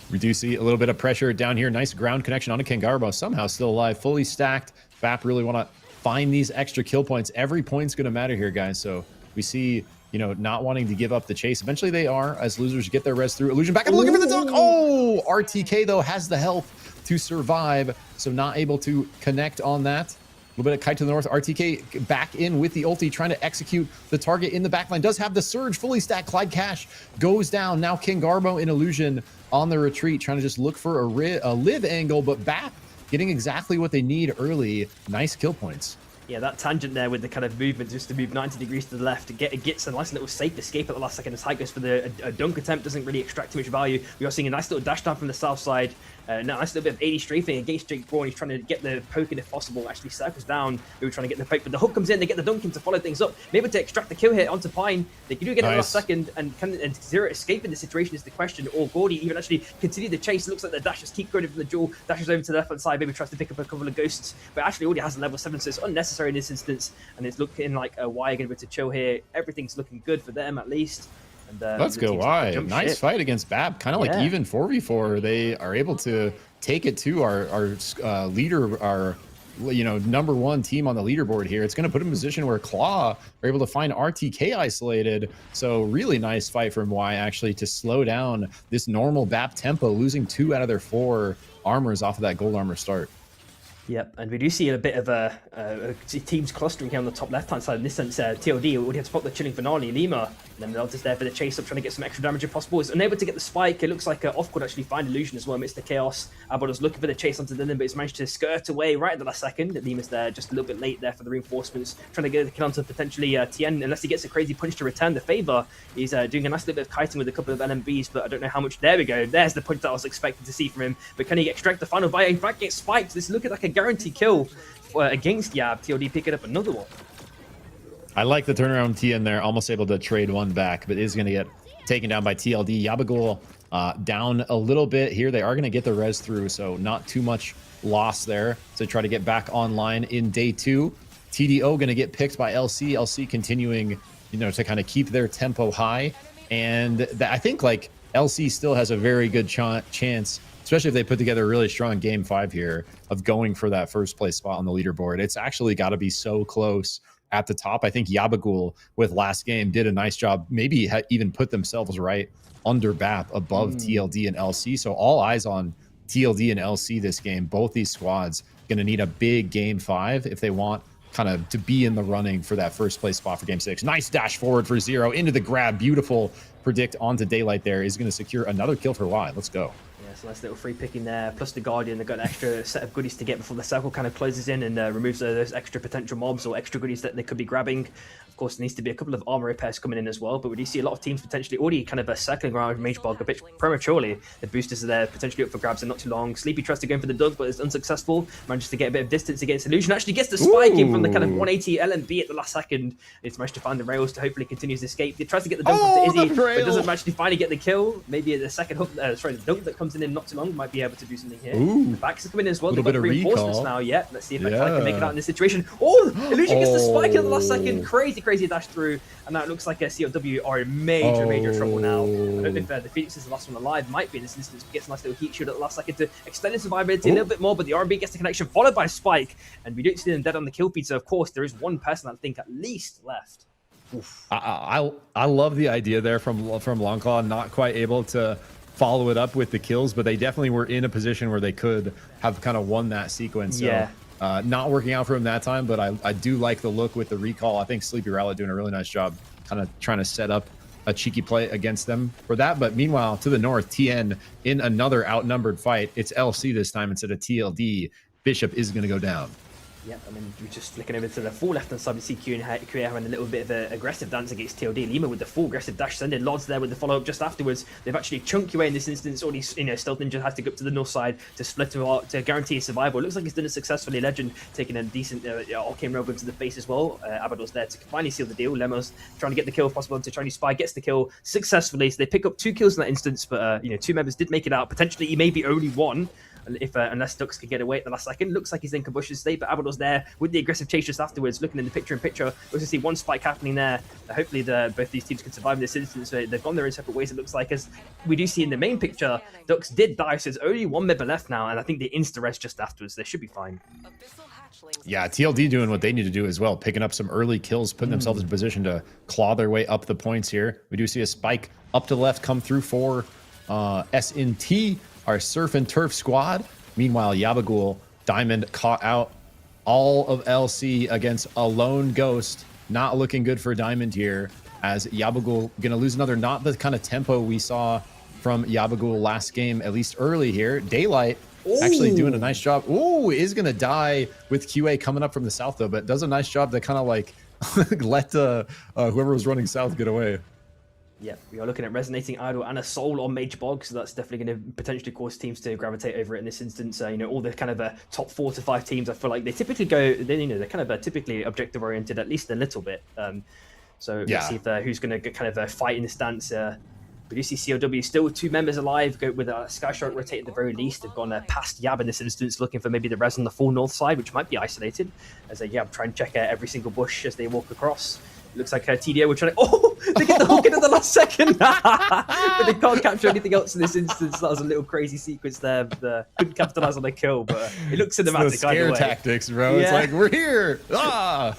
Speaker 6: We do see a little bit of pressure down here. Nice ground connection onto Kengarbo. Somehow still alive, fully stacked. BAP really want to find these extra kill points. Every point's going to matter here, guys. So we see, you know, not wanting to give up the chase. Eventually they are, as losers get their res through. Illusion back up looking for the dunk. Oh, RTK, though, has the health to survive. So not able to connect on that. A little bit of kite to the north. RTK back in with the ulti, trying to execute the target in the backline. Does have the surge fully stacked. Clyde Cash goes down. Now King Garbo in Illusion on the retreat, trying to just look for a live angle, but BAP getting exactly what they need early. Nice kill points.
Speaker 1: Yeah, that tangent there with the kind of movement just to move 90 degrees to the left, gets a nice little safe escape at the last second as Hike goes for the dunk attempt, doesn't really extract too much value. We are seeing a nice little dash down from the south side. Nice little bit of 80 strafing against Jake Braun. He's trying to get the poking if possible. Actually circles down. We were trying to get the poke, but the hook comes in. They get the dunk in to follow things up. Maybe to extract the kill hit onto Pine. They do get it last second, and can Zero escape in this situation is the question. Or Gordy even actually continue the chase. It looks like the dashes keep going from the duel. Dashes over to the left hand side. Maybe tries to pick up a couple of ghosts, but actually already has a level 7, so it's unnecessary in this instance. And it's looking like Y are going to be able to chill here. Everything's looking good for them at least. And,
Speaker 6: let's go Y. Nice fight against Bab. Kind of like even 4v4. They are able to take it to our leader, our #1 team on the leaderboard here. It's going to put him in a position where Claw are able to find RTK isolated. So really nice fight from Y actually to slow down this normal BAP tempo, losing 2 out of their 4 armors off of that gold armor start.
Speaker 1: Yep, and we do see a bit of a teams clustering here on the top left-hand side. In this sense, TLD already had to spot the chilling finale, Lima, and then they're just there for the chase-up, trying to get some extra damage if possible. Is unable to get the spike. It looks like off could actually find Illusion as well amidst the chaos. Abel was looking for the chase onto Dylan, but he's managed to skirt away right at the last second. Lima's there just a little bit late there for the reinforcements, trying to get the kill onto potentially Tien, unless he gets a crazy punch to return the favor. He's doing a nice little bit of kiting with a couple of LMBs, but I don't know how much. There we go. There's the punch that I was expecting to see from him, but can he extract the final bite? In fact, gets spiked. This is looking like a guaranteed kill against Yab. TLD picking up another one.
Speaker 6: I like the turnaround T in there, almost able to trade one back, but is going to get taken down by TLD. Yabagul down a little bit here. They are going to get the res through, so not too much loss there to try to get back online in day 2. TDO going to get picked by LC. LC continuing, to kind of keep their tempo high. And I think like LC still has a very good chance, especially if they put together a really strong game 5 here, of going for that first place spot on the leaderboard. It's actually got to be so close at the top. I think Yabagul with last game did a nice job, maybe even put themselves right under BAP above TLD and LC. So all eyes on TLD and LC this game. Both these squads going to need a big game 5 if they want kind of to be in the running for that first place spot for game 6. Nice dash forward for Zero into the grab. Beautiful predict onto Daylight there. Is going to secure another kill for Y. Let's go.
Speaker 1: So nice little free picking there, plus the Guardian. They've got an extra set of goodies to get before the circle kind of closes in and removes those extra potential mobs or extra goodies that they could be grabbing. Of course, there needs to be a couple of armor repairs coming in as well, but we do see a lot of teams potentially already kind of circling around Mage Bog a bit prematurely. The boosters are there potentially up for grabs and not too long. Sleepy tries to go in for the dunk, but is unsuccessful. Manages to get a bit of distance against Illusion. Actually gets the spike in from the kind of 180 LMB at the last second. It's managed to find the rails to hopefully continue his escape. He tries to get the dunk onto Izzy, but doesn't actually finally get the kill. Maybe the second hook, the dunk that comes in not too long might be able to do something here. The backs are coming in as well. They've got reinforcements now. Yeah, let's see if they can make it out in this situation. Illusion gets the spike in the last second. Crazy dash through. And now it looks like CLW are in major trouble now. I don't know if the Phoenix is the last one alive. Might be in this instance. Gets a nice little heat shield at the last second to extend his survivability a little bit more, but the RB gets the connection, followed by Spike. And we don't see them dead on the kill feed, so of course there is one person I think at least left.
Speaker 6: I love the idea there from Longclaw, not quite able to follow it up with the kills, but they definitely were in a position where they could have kind of won that sequence. So, not working out for him that time, but I do like the look with the recall. I think Sleepy Rowlet doing a really nice job kind of trying to set up a cheeky play against them for that. But meanwhile, to the north, TN in another outnumbered fight. It's LC this time instead of TLD. Bishop is going to go down.
Speaker 1: Yeah, I mean, we're just flicking over to the full left-hand side. We see Q and QA having a little bit of an aggressive dance against TLD. Lima with the full aggressive dash, sending Lods there with the follow-up just afterwards. They've actually chunked QA in this instance. Already, Stealth Ninja has to go up to the north side to split to guarantee his survival. It looks like he's done it successfully. Legend taking a decent arcane robe into the face as well. Abador's there to finally seal the deal. Lemos trying to get the kill if possible to Chinese Spy, gets the kill successfully. So they pick up 2 kills in that instance, but 2 members did make it out. Potentially, he may be only 1. Unless Dux could get away at the last second. Looks like he's in Combustion's state, but Abador's there with the aggressive chase just afterwards, looking in the picture-in-picture. We also see one spike happening there. Hopefully both these teams can survive in this instance. They've gone their own separate ways, it looks like. As we do see in the main picture, Dux did die, so there's only 1 member left now, and I think they insta-res just afterwards. They should be fine.
Speaker 6: Yeah, TLD doing what they need to do as well, picking up some early kills, putting themselves in position to claw their way up the points here. We do see a spike up to the left come through for SNT, our Surf and Turf squad. Meanwhile, Yabagul, Diamond caught out all of LC against a lone Ghost. Not looking good for Diamond here, as Yabagul going to lose another. Not the kind of tempo we saw from Yabagul last game, at least early here. Daylight actually doing a nice job. Is going to die with QA coming up from the south, though, but does a nice job to kind of like let whoever was running south get away.
Speaker 1: Yeah, we are looking at Resonating Idol and a Soul on Mage Bog, so that's definitely going to potentially cause teams to gravitate over it in this instance. You know, all the kind of top 4 to 5 teams, I feel like they typically go, they're kind of typically objective oriented at least a little bit. So let's see if who's going to kind of fight in the stance. But you see CLW still with 2 members alive, go with Sky Shark rotate at the very least. They've gone past Yab in this instance, looking for maybe the res on the full north side, which might be isolated. As Yab try and check every single bush as they walk across. Looks like TDO were trying to... they get the hook in at the last second! But they can't capture anything else in this instance. That was a little crazy sequence there. Couldn't capitalize on the kill, but it looks cinematic.
Speaker 6: It's scare tactics, bro. Yeah. It's like, we're here! Ah!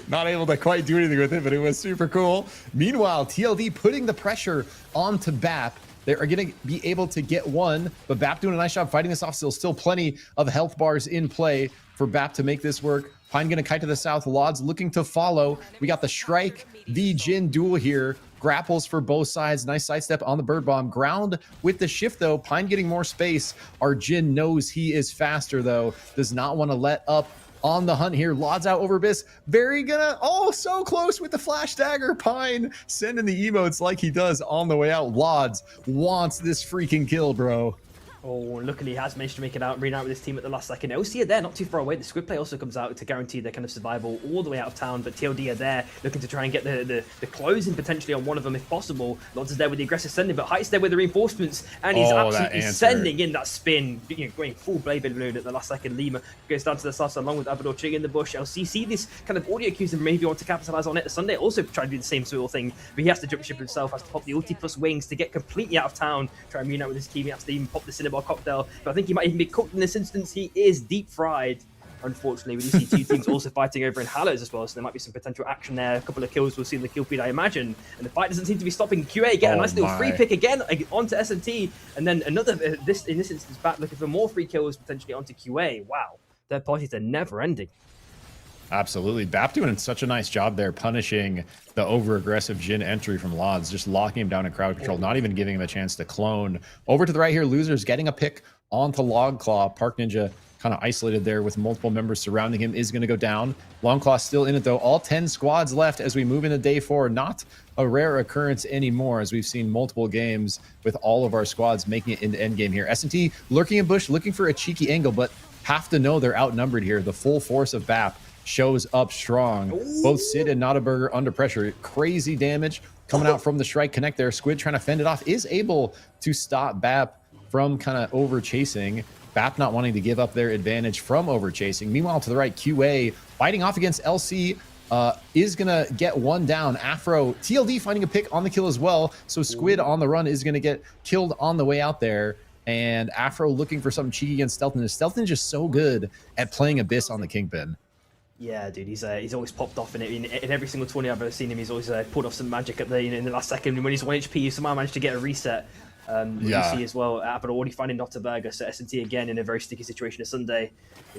Speaker 6: Not able to quite do anything with it, but it was super cool. Meanwhile, TLD putting the pressure onto BAP. They are going to be able to get one, but BAP doing a nice job fighting this off. Still plenty of health bars in play for BAP to make this work. Pine going to kite to the south. Lods looking to follow. We got the Shrike v Jin duel here. Grapples for both sides. Nice sidestep on the bird bomb. Ground with the shift, though. Pine getting more space. Our Jin knows he is faster, though. Does not want to let up on the hunt here. Lods out over Abyss. Very gonna... Oh, so close with the flash dagger. Pine sending the emotes like he does on the way out. Lods wants this freaking kill, bro.
Speaker 1: Oh, luckily he has managed to make it out, reunite with his team at the last second. LC are there, not too far away. The squid play also comes out to guarantee their kind of survival all the way out of town, but TLD are there, looking to try and get the closing potentially on one of them if possible. Lods is there with the aggressive sending, but Height's there with the reinforcements, and he's absolutely sending in that spin, going full blade balloon at the last second. Lima goes down to the south side along with Abador Ching in the bush. LC see this kind of audio cues and maybe want to capitalize on it. Sunday also trying to do the same sort of thing, but he has to jump ship himself, has to pop the ulti plus wings to get completely out of town, try and reunite with his team. He has to even pop the Cinnabar cocktail, but I think he might even be cooked in this instance. He is deep fried, unfortunately. We do see 2 teams also fighting over in Hallows as well, so there might be some potential action there. A couple of kills we'll see in the kill feed, I imagine. And the fight doesn't seem to be stopping. QA get a nice little free pick again onto SMT, and then another, in this instance, back looking for more free kills potentially onto QA. Wow, their parties are never ending.
Speaker 6: Absolutely. BAP doing such a nice job there, punishing the over-aggressive Jin entry from Lods, just locking him down in crowd control, not even giving him a chance to clone. Over to the right here, Losers getting a pick onto Longclaw. Park Ninja kind of isolated there with multiple members surrounding him, is going to go down. Longclaw still in it, though. All 10 squads left as we move into day 4. Not a rare occurrence anymore, as we've seen multiple games with all of our squads making it into endgame here. S&T lurking in bush, looking for a cheeky angle, but have to know they're outnumbered here. The full force of BAP shows up strong. Both Sid and Notaburger under pressure. Crazy damage coming out from the Shrike Connect there. Squid trying to fend it off, is able to stop BAP from kind of over chasing. BAP not wanting to give up their advantage from over chasing. Meanwhile, to the right, QA fighting off against LC is gonna get one down. Afro, TLD finding a pick on the kill as well. So Squid on the run is gonna get killed on the way out there. And Afro looking for something cheeky against Stealth Ninja. Stealth Ninja is so good at playing Abyss on the Kingpin.
Speaker 1: Yeah, dude, he's always popped off in it. In every single tourney I've ever seen him, he's always pulled off some magic at the in the last second. When he's 1 HP, he somehow managed to get a reset. You see as well, but already finding Notaburger, so S&T again in a very sticky situation of Sunday.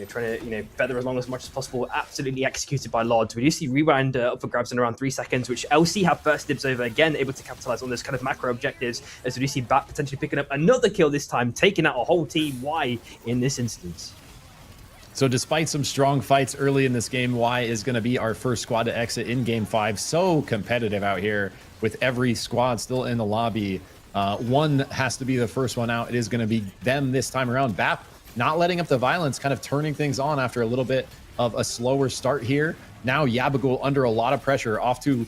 Speaker 1: Trying to feather as long as much as possible. Absolutely executed by Lods. We do see Rewind up for grabs in around 3 seconds, which LC have first dibs over. Again, able to capitalize on this kind of macro objectives. As we do see BAP potentially picking up another kill this time, taking out a whole team. Y in this instance.
Speaker 6: So despite some strong fights early in this game, Y is going to be our first squad to exit in Game 5. So competitive out here with every squad still in the lobby. One has to be the first one out. It is going to be them this time around. BAP not letting up the violence, kind of turning things on after a little bit of a slower start here. Now Yabagul under a lot of pressure, off to,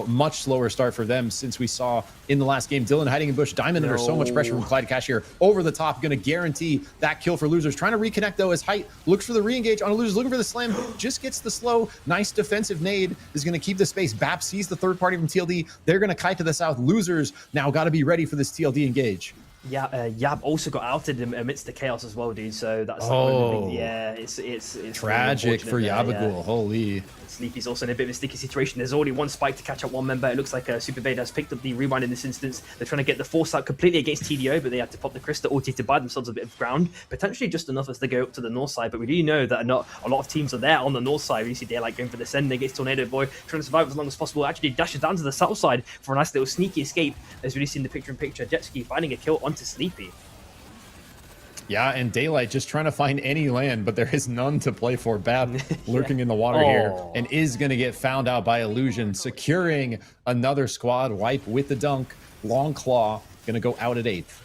Speaker 6: much slower start for them since we saw in the last game. Dylan hiding in bush, Diamond under so much pressure from Clyde Cash here. Over the top, going to guarantee that kill for Losers. Trying to reconnect though as Height looks for the re-engage on Losers, looking for the slam, just gets the slow. Nice defensive nade is going to keep the space. BAP sees the third party from TLD. They're going to kite to the south. Losers now got to be ready for this TLD engage. Yeah,
Speaker 1: Yab also got outed amidst the chaos as well, dude. So that's it's
Speaker 6: tragic for Yabagul.
Speaker 1: Yeah.
Speaker 6: Holy.
Speaker 1: Sleepy's also in a bit of a sticky situation. There's already one spike to catch up one member. It looks like SUPERVIVE has picked up the rewind in this instance. They're trying to get the force out completely against TDO, but they had to pop the Crystal ulti to buy themselves a bit of ground, potentially just enough as they go up to the north side. But we do know that not a lot of teams are there on the north side. We see Daylight going for the send against Tornado Boy, trying to survive as long as possible. Actually dashes down to the south side for a nice little sneaky escape, as we see in the picture-in-picture. Jet Ski finding a kill onto Sleepy.
Speaker 6: Yeah, and Daylight just trying to find any land, but there is none to play for. Bab lurking in the water here and is going to get found out by Illusion, securing another squad wipe with the dunk. Long Claw going to go out at 8th.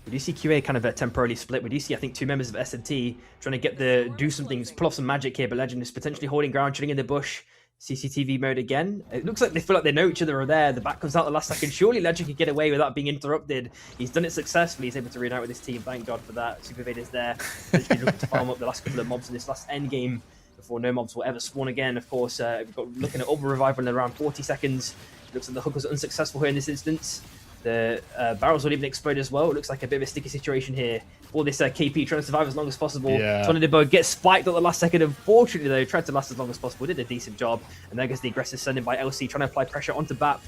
Speaker 1: We do see QA kind of temporarily split. We do see, I think, 2 members of SMT trying to do some things, pull off some magic here, but Legend is potentially holding ground, chilling in the bush. CCTV mode again. It looks like they feel like they know each other are there. The back comes out the last second. Surely Legend could get away without being interrupted. He's done it successfully. He's able to reunite with his team. Thank God for that. SUPERVIVE is there. Literally looking to farm up the last couple of mobs in this last end game before no mobs will ever spawn again. Of course, we've got looking at over revival in around 40 seconds. It looks like the hook was unsuccessful here in this instance. The barrels will even explode as well. It looks like a bit of a sticky situation here for this KP, trying to survive as long as possible. Tornado gets spiked at the last second. Unfortunately, though, tried to last as long as possible. Did a decent job. And there goes the aggressive sending by LC, trying to apply pressure onto BAP.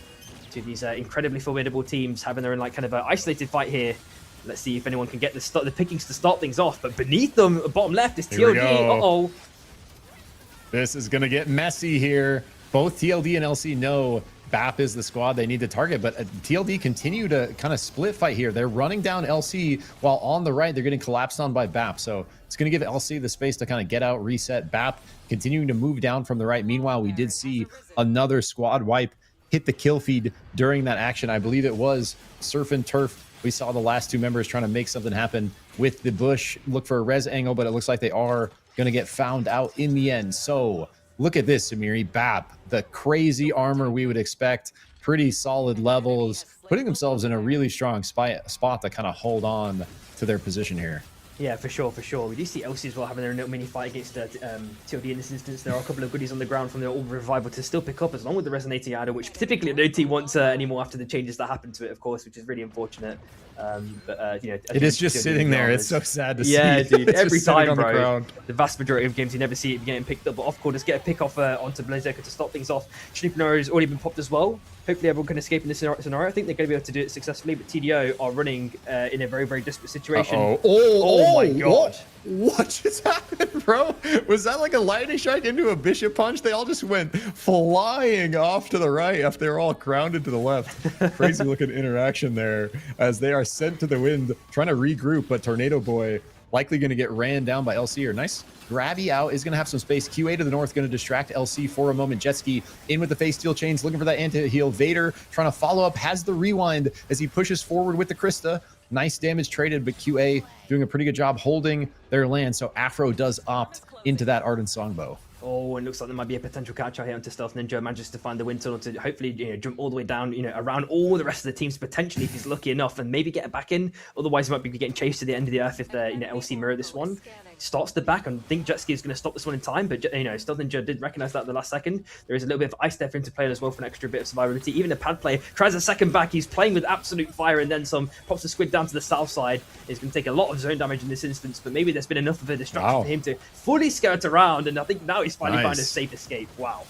Speaker 1: To these incredibly formidable teams having their own like kind of isolated fight here. Let's see if anyone can get the pickings to start things off. But beneath them, bottom left, is TLD.
Speaker 6: This is going to get messy here. Both TLD and LC know BAP is the squad they need to target, but TLD continue to kind of split fight here. They're running down LC while on the right, they're getting collapsed on by BAP. So it's going to give LC the space to kind of get out, reset. BAP continuing to move down from the right. Meanwhile, we did see another squad wipe hit the kill feed during that action. I believe it was Surf and Turf. We saw the last 2 members trying to make something happen with the bush. Look for a res angle, but it looks like they are going to get found out in the end. So look at this, Amiri. BAP, the crazy armor we would expect, pretty solid levels, putting themselves in a really strong spot to kind of hold on to their position here.
Speaker 1: Yeah, for sure, for sure. We do see LC as well having their little mini fight against TLD in this instance. There are a couple of goodies on the ground from their Orb Revival to still pick up, as long with the Resonating Idol, which typically no team wants anymore after the changes that happened to it, of course, which is really unfortunate. But you know,
Speaker 6: it is just sitting there. It's so sad to see.
Speaker 1: Yeah, dude. Every time, bro.
Speaker 6: The
Speaker 1: the vast majority of games, you never see it getting picked up. But off-quarters get a pick off onto Blazeka to start things off. Sleeping has already been popped as well. Hopefully everyone can escape in this scenario. I think they're going to be able to do it successfully, but TDO are running in a very, very desperate situation. Oh my God.
Speaker 6: What just happened, bro? Was that like a lightning strike into a bishop punch? They all just went flying off to the right after they were all grounded to the left. Crazy looking interaction there as they are sent to the wind, trying to regroup, but Tornado Boy likely going to get ran down by LC. Or nice grabby out, is going to have some space. QA to the north, going to distract LC for a moment. Jetski in with the face steel chains, looking for that anti-heal. Vader trying to follow up, has the rewind as he pushes forward with the Krista. Nice damage traded, but QA doing a pretty good job holding their land. So Afro does opt into that Ardent Songbow.
Speaker 1: Oh, and looks like there might be a potential catch out here onto Stealth Ninja. Manages to find the wind tunnel to hopefully, you know, jump all the way down, you know, around all the rest of the teams potentially if he's lucky enough, and maybe get it back in. Otherwise, he might be getting chased to the end of the earth if the, you know, LC mirror this one. Starts the back and think Jetski is going to stop this one in time, but you know, Stealth Ninja did recognize that at the last second. There is a little bit of ice there for him to play as well for an extra bit of survivability. Even a pad player tries a second back. He's playing with absolute fire and then some. Pops the squid down to the south side. He's going to take a lot of zone damage in this instance, but maybe there's been enough of a distraction for him to fully skirt around, and I think now he's finally found a safe escape. Wow.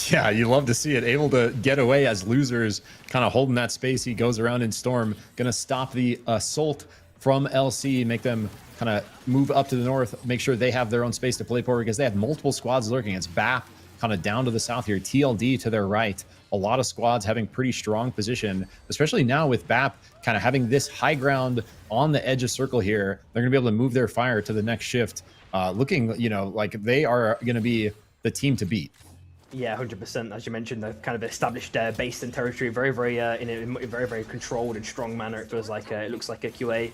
Speaker 6: Yeah, you love to see it. Able to get away as losers, kind of holding that space. He goes around in Storm, gonna stop the assault from LC, make them kind of move up to the north, make sure they have their own space to play for, because they have multiple squads lurking. It's BAP kind of down to the south here, TLD to their right. A lot of squads having pretty strong position, especially now with BAP kind of having this high ground on the edge of circle here. They're gonna be able to move their fire to the next shift, looking, you know, like they are gonna be the team to beat.
Speaker 1: Yeah, 100%. As you mentioned, they've kind of established their base and territory very, very in a very, very controlled and strong manner. It feels like it looks like a QA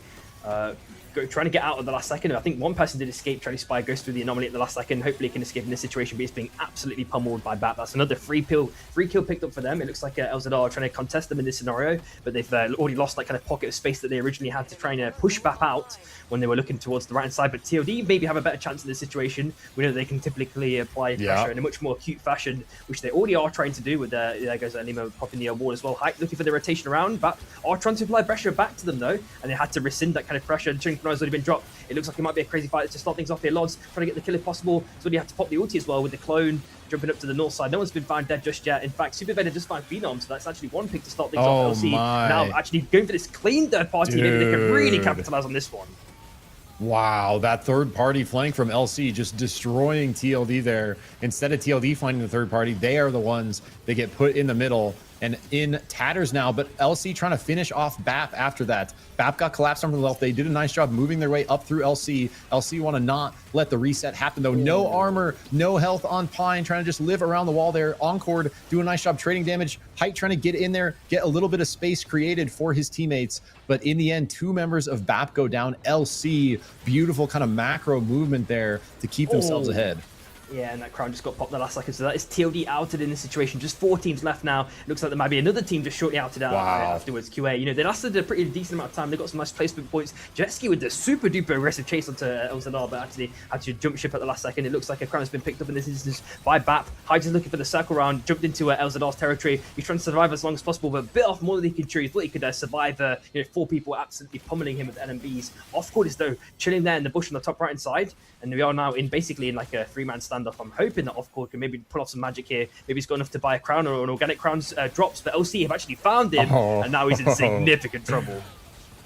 Speaker 1: trying to get out at the last second. I think one person did escape. Charlie Spy goes through the anomaly at the last second. Hopefully, he can escape in this situation, but he's being absolutely pummeled by BAP. That's another free kill picked up for them. It looks like LZR are trying to contest them in this scenario, but they've already lost that kind of pocket of space that they originally had to try and push BAP out when they were looking towards the right hand side. But TOD maybe have a better chance in this situation. We know they can typically apply pressure in a much more acute fashion, which they already are trying to do with there goes Anima popping the wall as well. Hype looking for the rotation around. BAP are trying to apply pressure back to them though, and they had to rescind that kind of pressure. Trinket has already been dropped. It looks like it might be a crazy fight to start things off here. Lods trying to get the kill if possible. So you have to pop the ulti as well with the clone jumping up to the north side. No one's been found dead just yet. In fact, SUPERVIVE just found Phenom, so that's actually one pick to start things off. LC now actually going for this clean third party. Maybe they can really capitalize on this one.
Speaker 6: Wow, that third party flank from LC just destroying TLD there. Instead of TLD finding the third party, they are the ones that get put in the middle and in tatters now, but LC trying to finish off BAP after that. BAP got collapsed on the left. They did a nice job moving their way up through LC. LC want to not let the reset happen though. No armor, no health on Pine, trying to just live around the wall there. Encore doing a nice job trading damage. Height trying to get in there, get a little bit of space created for his teammates. But in the end, 2 members of BAP go down. LC, beautiful kind of macro movement there to keep themselves ahead.
Speaker 1: Yeah, and that crown just got popped the last second. So that is TLD outed in this situation. Just 4 teams left now. It looks like there might be another team just shortly outed out afterwards. QA, you know, they lasted a pretty decent amount of time. They got some nice placement points. Jetski with the super duper aggressive chase onto LZR, but actually had to jump ship at the last second. It looks like a crown has been picked up in this instance by BAP. Hyde is looking for the circle round, jumped into LZR's territory. He's trying to survive as long as possible, but bit off more than he could chew. He thought he could survive. 4 people absolutely pummeling him with LMBs. Off-court is though chilling there in the bush on the top right hand side, and we are now basically in like a 3-man standoff. I'm hoping that Off-court can maybe pull off some magic here. Maybe he's got enough to buy a crown or an organic crown's drops, but LC have actually found him, and now he's in significant trouble.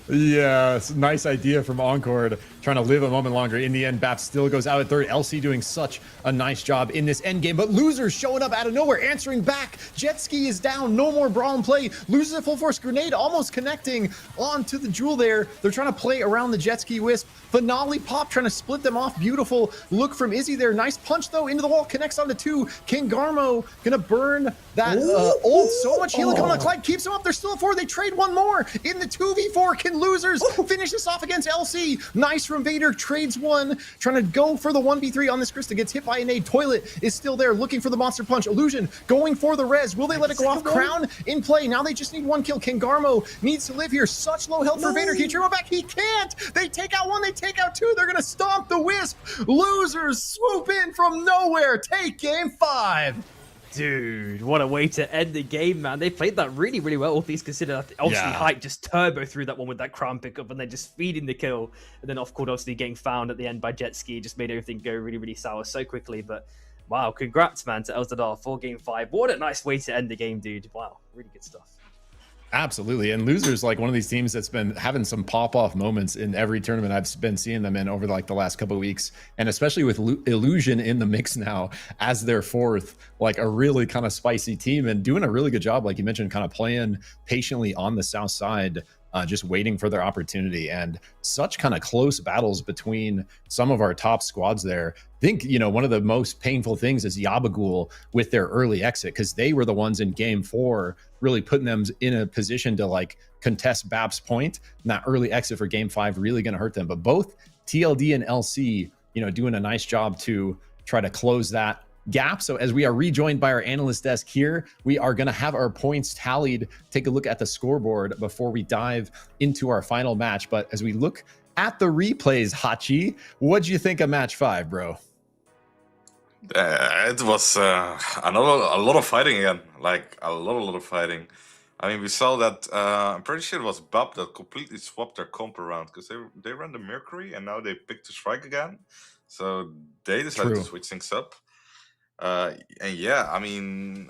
Speaker 6: Yeah, it's a nice idea from Encore, trying to live a moment longer. In the end, BAP still goes out at third. LC doing such a nice job in this end game, but Losers showing up out of nowhere, answering back. Jetski is down, no more brawl and play. Losers a full force grenade, almost connecting onto the jewel there. They're trying to play around the Jetski Wisp. Finale pop trying to split them off. Beautiful look from Izzy there. Nice punch though into the wall, connects onto 2. King Garmo gonna burn that ult. So much healing coming on. Clyde keeps him up. They're still at 4. They trade 1 more in the 2v4. Can Losers finish this off against LC? Nice from Vader, trades 1, trying to go for the 1v3 on this Krista. Gets hit by a nade. Toilet is still there, looking for the monster punch. Illusion going for the res. Will they let it go off? Crown in play. Now they just need 1 kill. King Garmo needs to live here. Such low health for Vader. Can he turn him back? He can't. They take out 1, they take out 2. They're gonna stomp the Wisp. Losers swoop in from nowhere. Take game 5.
Speaker 1: Dude, what a way to end the game, man. They played that really, really well, all things considered. Obviously, Hype just turbo through that one with that crown pickup and then just feeding the kill. And then Off-court obviously getting found at the end by Jetski just made everything go really, really sour so quickly. But wow, congrats, man, to LZR for game 5. What a nice way to end the game, dude. Wow, really good stuff.
Speaker 6: Absolutely. And Losers, like one of these teams that's been having some pop-off moments in every tournament I've been seeing them in over like the last couple of weeks, and especially with Illusion in the mix now as their 4th, like a really kind of spicy team and doing a really good job, like you mentioned, kind of playing patiently on the south side, just waiting for their opportunity. And such kind of close battles between some of our top squads there. I think, you know, one of the most painful things is Yabagul with their early exit, because they were the ones in game 4 really putting them in a position to like contest BAP's point. And that early exit for game 5 really going to hurt them. But both TLD and LC, you know, doing a nice job to try to close that gap. So as we are rejoined by our analyst desk here, we are going to have our points tallied, take a look at the scoreboard before we dive into our final match. But as we look at the replays, Hachi, what'd you think of match 5, bro?
Speaker 8: It was a lot of fighting again, like a lot of fighting. I mean, we saw that, I'm pretty sure it was BAP that completely swapped their comp around, because they ran the Mercury and now they picked the Strike again. So they decided to switch things up. And yeah, I mean,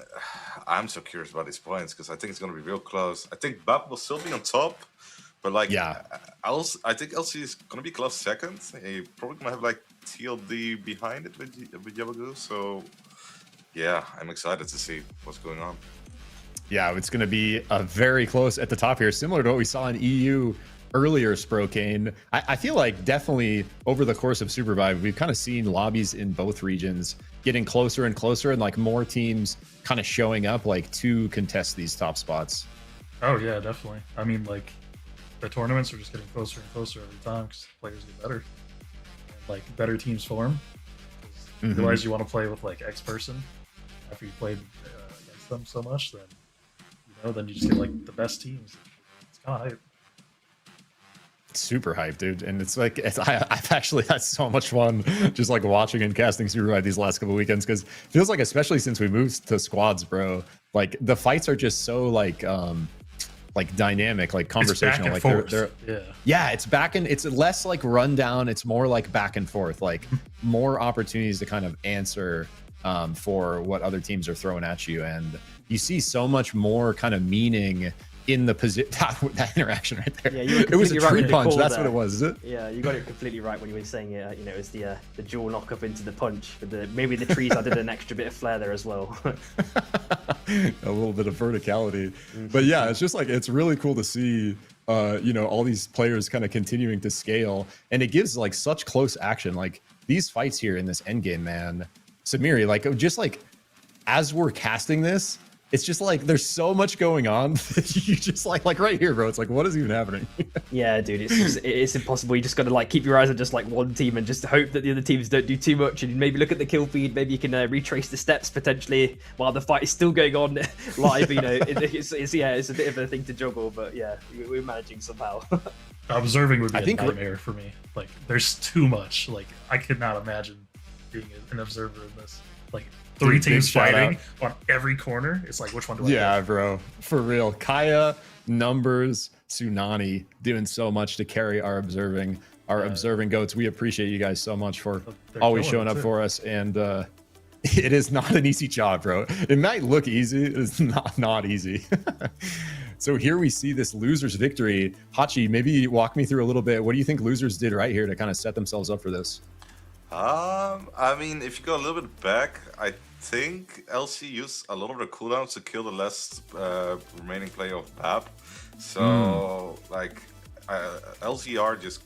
Speaker 8: I'm so curious about these points, because I think it's going to be real close. I think BAP will still be on top, but like, I think LC is going to be close second. He probably going to have like TLD behind it with Yabagul. So yeah, I'm excited to see what's going on.
Speaker 6: Yeah, it's going to be a very close at the top here, similar to what we saw in EU earlier, Sprokane. I feel like definitely over the course of SUPERVIVE, we've kind of seen lobbies in both regions getting closer and closer, and like more teams kind of showing up like to contest these top spots. Oh yeah, definitely. I mean, like the tournaments are just getting closer and closer every time because players get better, and, like better teams form. Otherwise, you want to play with like X person after you played against them so much, then then you just get like the best teams. It's kind of hype. Super hype, dude. And it's like I've actually had so much fun just like watching and casting SUPERVIVE these last couple weekends, because it feels like, especially since we moved to squads, bro, like the fights are just so like dynamic, like conversational, like they're it's less like rundown, it's more like back and forth, like more opportunities to kind of answer for what other teams are throwing at you. And you see so much more kind of meaning in the position. That interaction right there.
Speaker 1: Yeah,
Speaker 6: it was a
Speaker 1: right
Speaker 6: tree punch. That's
Speaker 1: there.
Speaker 6: what it was, is it?
Speaker 1: Yeah, you got it completely right when you were saying it. You know, it was the dual knock up into the punch. But maybe the trees added an extra bit of flair there as well.
Speaker 6: A little bit of verticality. But yeah, it's just like, it's really cool to see, you know, all these players kind of continuing to scale. And it gives like such close action. Like these fights here in this endgame, man. Samiri, like just like as we're casting this, it's just like there's so much going on that you just like right here, bro. It's like, what is even happening?
Speaker 1: Yeah, dude, it's impossible. You just got to like keep your eyes on just like one team and just hope that the other teams don't do too much. And maybe look at the kill feed. Maybe you can retrace the steps potentially while the fight is still going on live. You know, it's a bit of a thing to juggle, but yeah, we're managing somehow.
Speaker 7: Observing would be a nightmare for me. Like, there's too much. Like, I could not imagine being an observer in this. Like, three teams fighting on every corner. It's like, which one do I
Speaker 6: Yeah,
Speaker 1: do?
Speaker 6: bro. For real. Kaya, Numbers, Tsunani doing so much to carry our observing goats. We appreciate you guys so much for always showing up for us. And it is not an easy job, bro. It might look easy. It's not easy. So here we see this losers victory. Hachi, maybe walk me through a little bit. What do you think losers did right here to kind of set themselves up for this?
Speaker 8: I mean, if you go a little bit back, I think LC used a lot of the cooldowns to kill the last remaining player of BAP. So like LCR just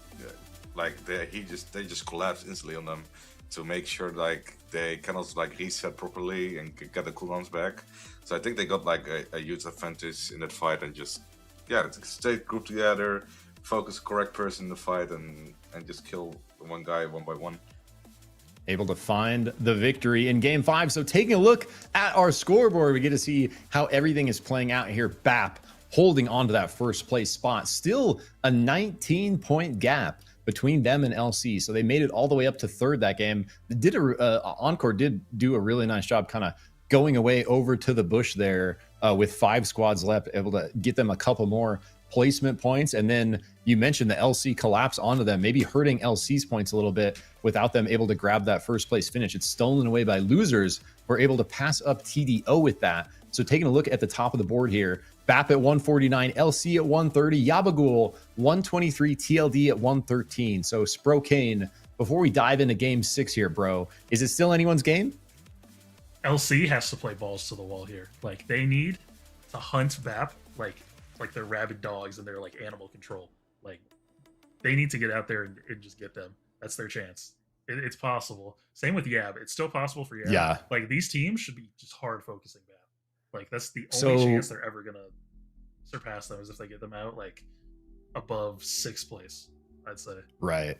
Speaker 8: like they just collapsed instantly on them to make sure like they cannot like reset properly and get the cooldowns back. So I think they got like a huge advantage in that fight and just stay grouped together, focus correct person in the fight and just kill one guy one by one.
Speaker 6: Able to find the victory in game 5. So taking a look at our scoreboard, we get to see how everything is playing out here. BAP holding on to that first place spot. Still a 19-point gap between them and LC. So they made it all the way up to third that game. Encore did do a really nice job kind of going away over to the bush there with 5 squads left, able to get them a couple more placement points. And then you mentioned the LC collapse onto them, maybe hurting LC's points a little bit without them able to grab that first place finish. It's stolen away by losers. We're able to pass up TDO with that. So taking a look at the top of the board here, BAP at 149, LC at 130, Yabagul 123, TLD at 113. So Sprokane, before we dive into game 6 here, bro, is it still anyone's game?
Speaker 7: LC has to play balls to the wall here. Like, they need to hunt BAP like they're rabid dogs and they're like animal control. Like, they need to get out there and just get them. That's their chance. It's possible. Same with Yab. It's still possible for Yab.
Speaker 6: Yeah.
Speaker 7: Like, these teams should be just hard focusing BAP. Like, that's the only chance they're ever gonna surpass them is if they get them out like above 6th place, I'd say.
Speaker 6: Right.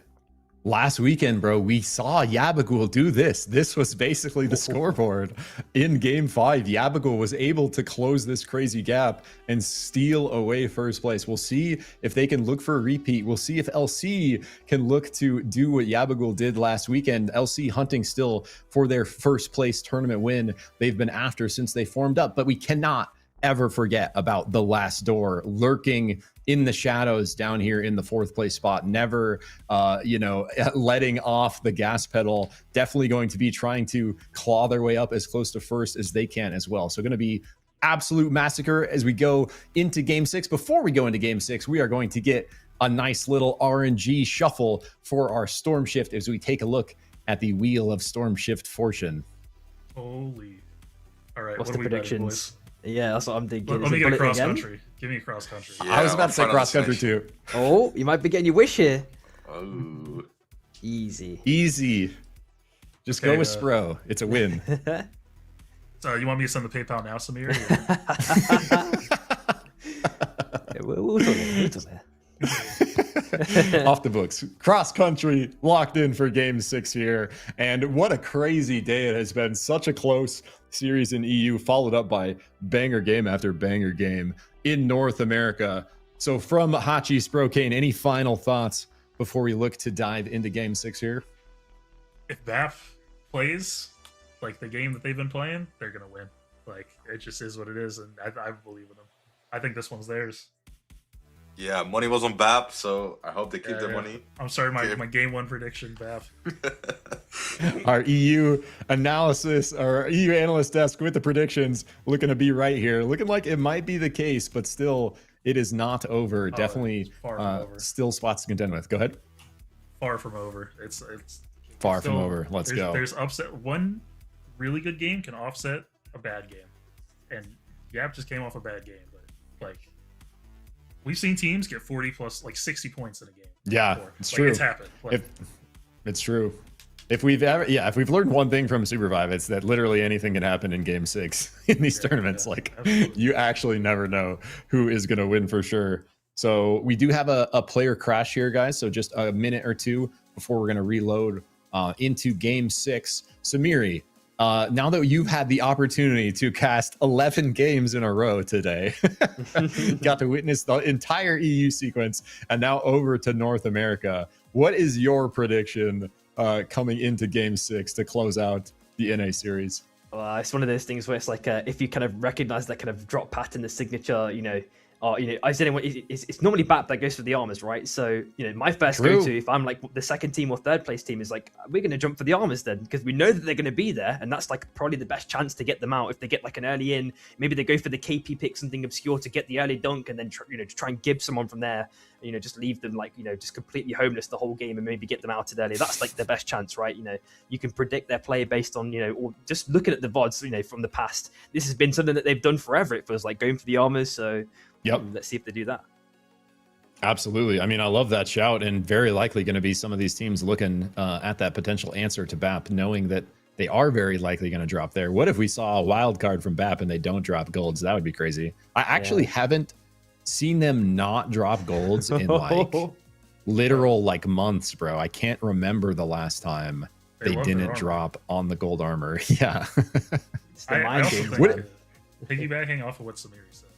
Speaker 6: Last weekend, bro, we saw Yabagul do this. This was basically the scoreboard in game 5. Yabagul was able to close this crazy gap and steal away first place. We'll see if they can look for a repeat. We'll see if LC can look to do what Yabagul did last weekend. LC hunting still for their first place tournament win they've been after since they formed up. But we cannot ever forget about the last door lurking in the shadows down here in the 4th place spot, never letting off the gas pedal, definitely going to be trying to claw their way up as close to first as they can as well. So going to be absolute massacre as we go into game 6. Before we go into game 6, we are going to get a nice little RNG shuffle for our Storm Shift as we take a look at the Wheel of Storm Shift fortune.
Speaker 7: Holy. All right,
Speaker 1: What's
Speaker 7: what
Speaker 1: the
Speaker 7: are we betting,
Speaker 1: predictions?
Speaker 7: boys?
Speaker 1: Yeah, that's what I'm thinking.
Speaker 7: Let me get a cross country. Give me a cross country.
Speaker 8: Yeah,
Speaker 6: I was about to say cross country too.
Speaker 1: Oh, you might be getting your wish here.
Speaker 8: Oh.
Speaker 1: Easy.
Speaker 6: Just go with Spro. It's a win.
Speaker 7: So you want me to send the PayPal now, Samir?
Speaker 1: We'll talk there.
Speaker 6: Off the books. Cross country locked in for game 6 here. And what a crazy day it has been. Such a close series in EU, followed up by banger game after banger game in North America. So from Hachi, Sprokane, any final thoughts before we look to dive into game 6 here?
Speaker 7: If BAP plays like the game that they've been playing, they're going to win. Like, it just is what it is, and I believe in them. I think this one's theirs.
Speaker 8: Yeah, money was on BAP, so I hope they keep their money.
Speaker 7: I'm sorry, my game 1 prediction, BAP.
Speaker 6: Our EU analysis, our EU analyst desk with the predictions looking to be right here. Looking like it might be the case, but still It is not over. Definitely
Speaker 7: far from over.
Speaker 6: Still spots to contend with. Go ahead.
Speaker 7: Far from over. It's
Speaker 6: far
Speaker 7: still,
Speaker 6: from over. Let's go.
Speaker 7: There's upset. One really good game can offset a bad game, and Yap just came off a bad game. But like, we've seen teams get 40 plus, like 60 points in a game.
Speaker 6: Yeah,
Speaker 7: before.
Speaker 6: it's
Speaker 7: like,
Speaker 6: true.
Speaker 7: It's happened. Like,
Speaker 6: it's true. If we've learned one thing from SUPERVIVE, it's that literally anything can happen in Game 6 in these tournaments. Like, absolutely. You actually never know who is going to win for sure. So we do have a player crash here, guys. So just a minute or two before we're going to reload into Game 6. Samiri, now that you've had the opportunity to cast 11 games in a row today, got to witness the entire EU sequence, and now over to North America. What is your prediction coming into Game 6 to close out the NA series?
Speaker 1: Well, it's one of those things where it's like if you kind of recognize that kind of drop pattern, the signature, I said it's normally BAP that goes for the armors, right? So my first go-to, if I'm like the second team or third place team, is like, we're going to jump for the armors then, because we know that they're going to be there, and that's like probably the best chance to get them out. If they get like an early in, maybe they go for the KP pick, something obscure to get the early dunk, and then try and gib someone from there. Just leave them like just completely homeless the whole game, and maybe get them out early. That's like the best chance, right? You can predict their play based on or just looking at the VODs from the past. This has been something that they've done forever. It feels like going for the armors. So
Speaker 6: yep,
Speaker 1: let's see if they do that.
Speaker 6: Absolutely. I mean, I love that shout, and very likely going to be some of these teams looking at that potential answer to BAP, knowing that they are very likely going to drop there. What if we saw a wild card from BAP and they don't drop golds? That would be crazy. I actually haven't seen them not drop golds in like literal like months, bro. I can't remember the last time they didn't drop on the gold armor. Yeah.
Speaker 1: It's the mind game.
Speaker 7: Piggybacking off of what Samiri said,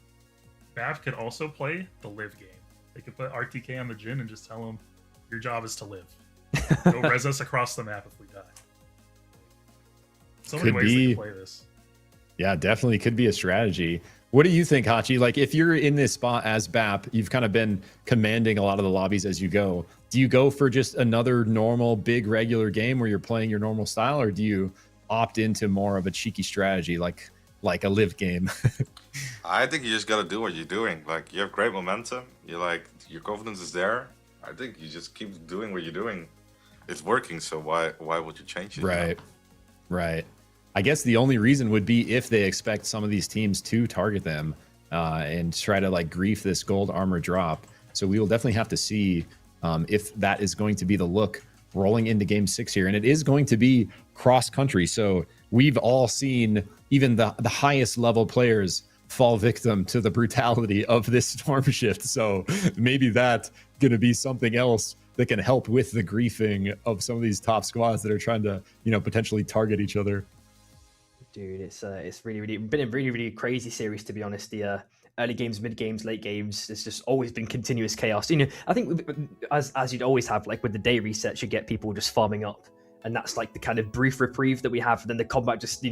Speaker 7: BAP could also play the live game. They could put RTK on the Jhin and just tell them, your job is to live. Go res us across the map if we die. So many ways they can play this.
Speaker 6: Yeah, definitely could be a strategy. What do you think, Hachi? Like, if you're in this spot as BAP, you've kind of been commanding a lot of the lobbies as you go. Do you go for just another normal, big, regular game where you're playing your normal style, or do you opt into more of a cheeky strategy, like a live game?
Speaker 8: I think you just got to do what you're doing. Like, you have great momentum. Your confidence is there. I think you just keep doing what you're doing. It's working, so why would you change it?
Speaker 6: Right, right. I guess the only reason would be if they expect some of these teams to target them and try to like grief this gold armor drop. So we will definitely have to see if that is going to be the look rolling into Game 6 here. And it is going to be cross country. So we've all seen even the highest level players fall victim to the brutality of this storm shift. So maybe that's going to be something else that can help with the griefing of some of these top squads that are trying to, potentially target each other.
Speaker 1: Dude, it's really been a really crazy series, to be honest. The early games, mid games, late games, it's just always been continuous chaos. I think as you'd always have, like with the day resets, you get people just farming up, and that's like the kind of brief reprieve that we have. And then the combat just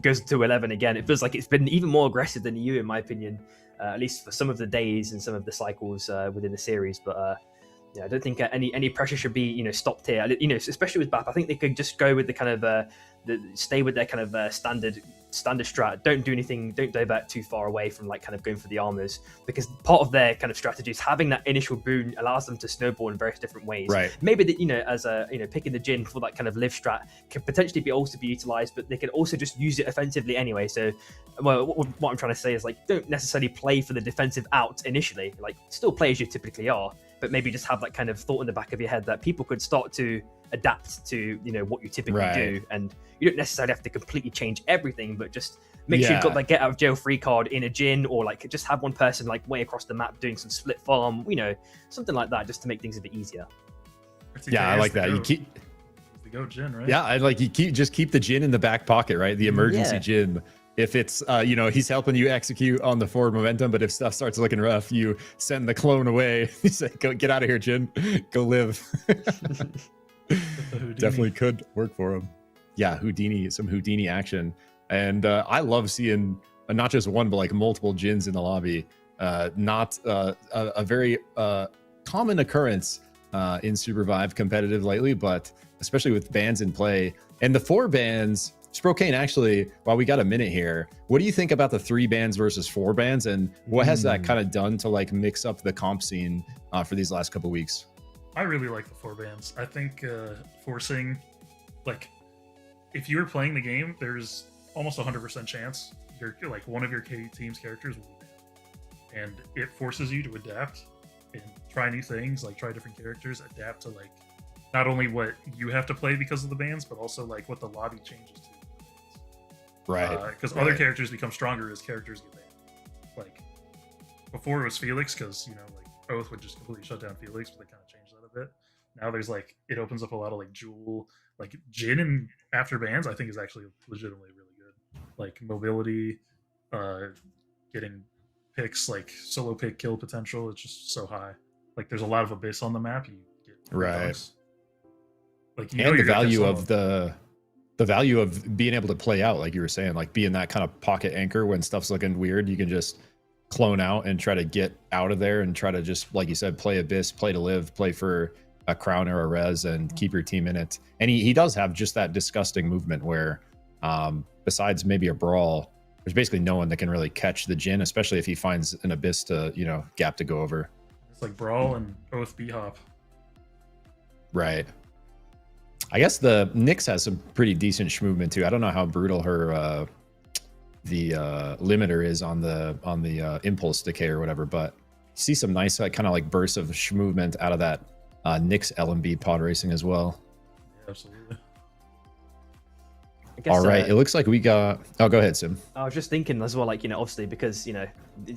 Speaker 1: goes to 11 again. It feels like it's been even more aggressive than EU, in my opinion, at least for some of the days and some of the cycles within the series. But I don't think any pressure should be stopped here. Especially with BAP, I think they could just go with the kind of stay with their kind of standard strat. Don't do anything. Don't divert too far away from like kind of going for the armors, because part of their kind of strategy is having that initial boon allows them to snowball in various different ways. Right. Maybe that as a picking the Jhin for that kind of live strat can potentially also be utilized, but they can also just use it offensively anyway. So, what I'm trying to say is like, don't necessarily play for the defensive out initially. Like, still play as you typically are, but maybe just have that kind of thought in the back of your head that people could start to adapt to what you typically do, and you don't necessarily have to completely change everything, but just make sure you've got that get out of jail free card in a Jhin, or like just have one person like way across the map doing some split farm, something like that, just to make things a bit easier.
Speaker 6: I like that. You keep
Speaker 7: the go Jhin, right?
Speaker 6: Yeah, I like you keep the Jhin in the back pocket, right? The emergency Jhin. If it's he's helping you execute on the forward momentum, but if stuff starts looking rough, you send the clone away. You say, "Go get out of here, Jhin. Go live." Definitely could work for him. Yeah, some Houdini action. And I love seeing not just one, but like multiple Jhins in the lobby. Not a very common occurrence in SUPERVIVE competitive lately, but especially with bans in play. And the 4 bans Sprokane, actually, while we got a minute here, what do you think about the 3 bans versus 4 bans, and what has that kind of done to like mix up the comp scene for these last couple weeks?
Speaker 7: I really like the 4 bans. I think forcing, like, if you're playing the game, there's almost 100% chance you're like one of your team's characters will be banned, and it forces you to adapt and try new things, like try different characters, adapt to like not only what you have to play because of the bans, but also like what the lobby changes to.
Speaker 6: Right.
Speaker 7: Because other characters become stronger as characters get banned. Like before it was Felix, because you know like Oath would just completely shut down Felix, but they kind of changed that a bit. Now there's like it opens up a lot of like Jewel, like Jhin, and after bans I think is actually legitimately really good. Like mobility, getting picks like solo pick kill potential, it's just so high. Like there's a lot of abyss on the map. You get dunks. Like you know,
Speaker 6: and the value of the value of being able to play out, like you were saying, like being that kind of pocket anchor when stuff's looking weird, you can just clone out and try to get out of there and try to just, like you said, play abyss, play to live, play for a crown or a res, and keep your team in it. And he does have just that disgusting movement where besides maybe a brawl, there's basically no one that can really catch the Jhin, especially if he finds an abyss to, you know, gap to go over.
Speaker 7: It's like brawl and Oath B-hop.
Speaker 6: Right. I guess the Nyx has some pretty decent movement too. I don't know how brutal her the limiter is on the impulse decay or whatever, but you see some nice kind of like bursts of movement out of that Nyx LMB pod racing as well.
Speaker 7: Yeah, absolutely.
Speaker 1: I guess,
Speaker 6: all right, it looks like we got. Oh, go ahead, Sim.
Speaker 1: I was just thinking as well, like, you know, obviously because, you know,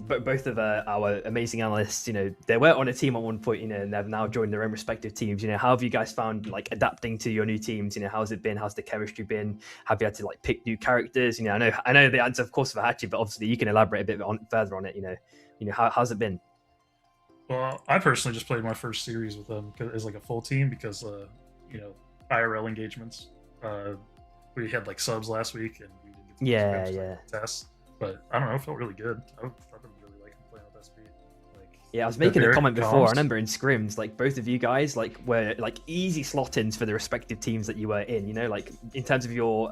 Speaker 1: both of our amazing analysts, you know, they were on a team at one point, you know, and they've now joined their own respective teams. You know, how have you guys found like adapting to your new teams? You know, how's it been? How's the chemistry been? Have you had to like pick new characters? You know, I know the answer, of course, for Hachi, but obviously you can elaborate a bit further on it. You know, how's it been?
Speaker 7: Well, I personally just played my first series with them as like a full team because, you know, IRL engagements. We had like subs last week and we didn't get to tests, but I don't know, it felt really good. I've been really liking playing with SP. Like,
Speaker 1: yeah, I was making a comment before. I remember in scrims, like both of you guys like were like easy slot-ins for the respective teams that you were in. You know, like in terms of your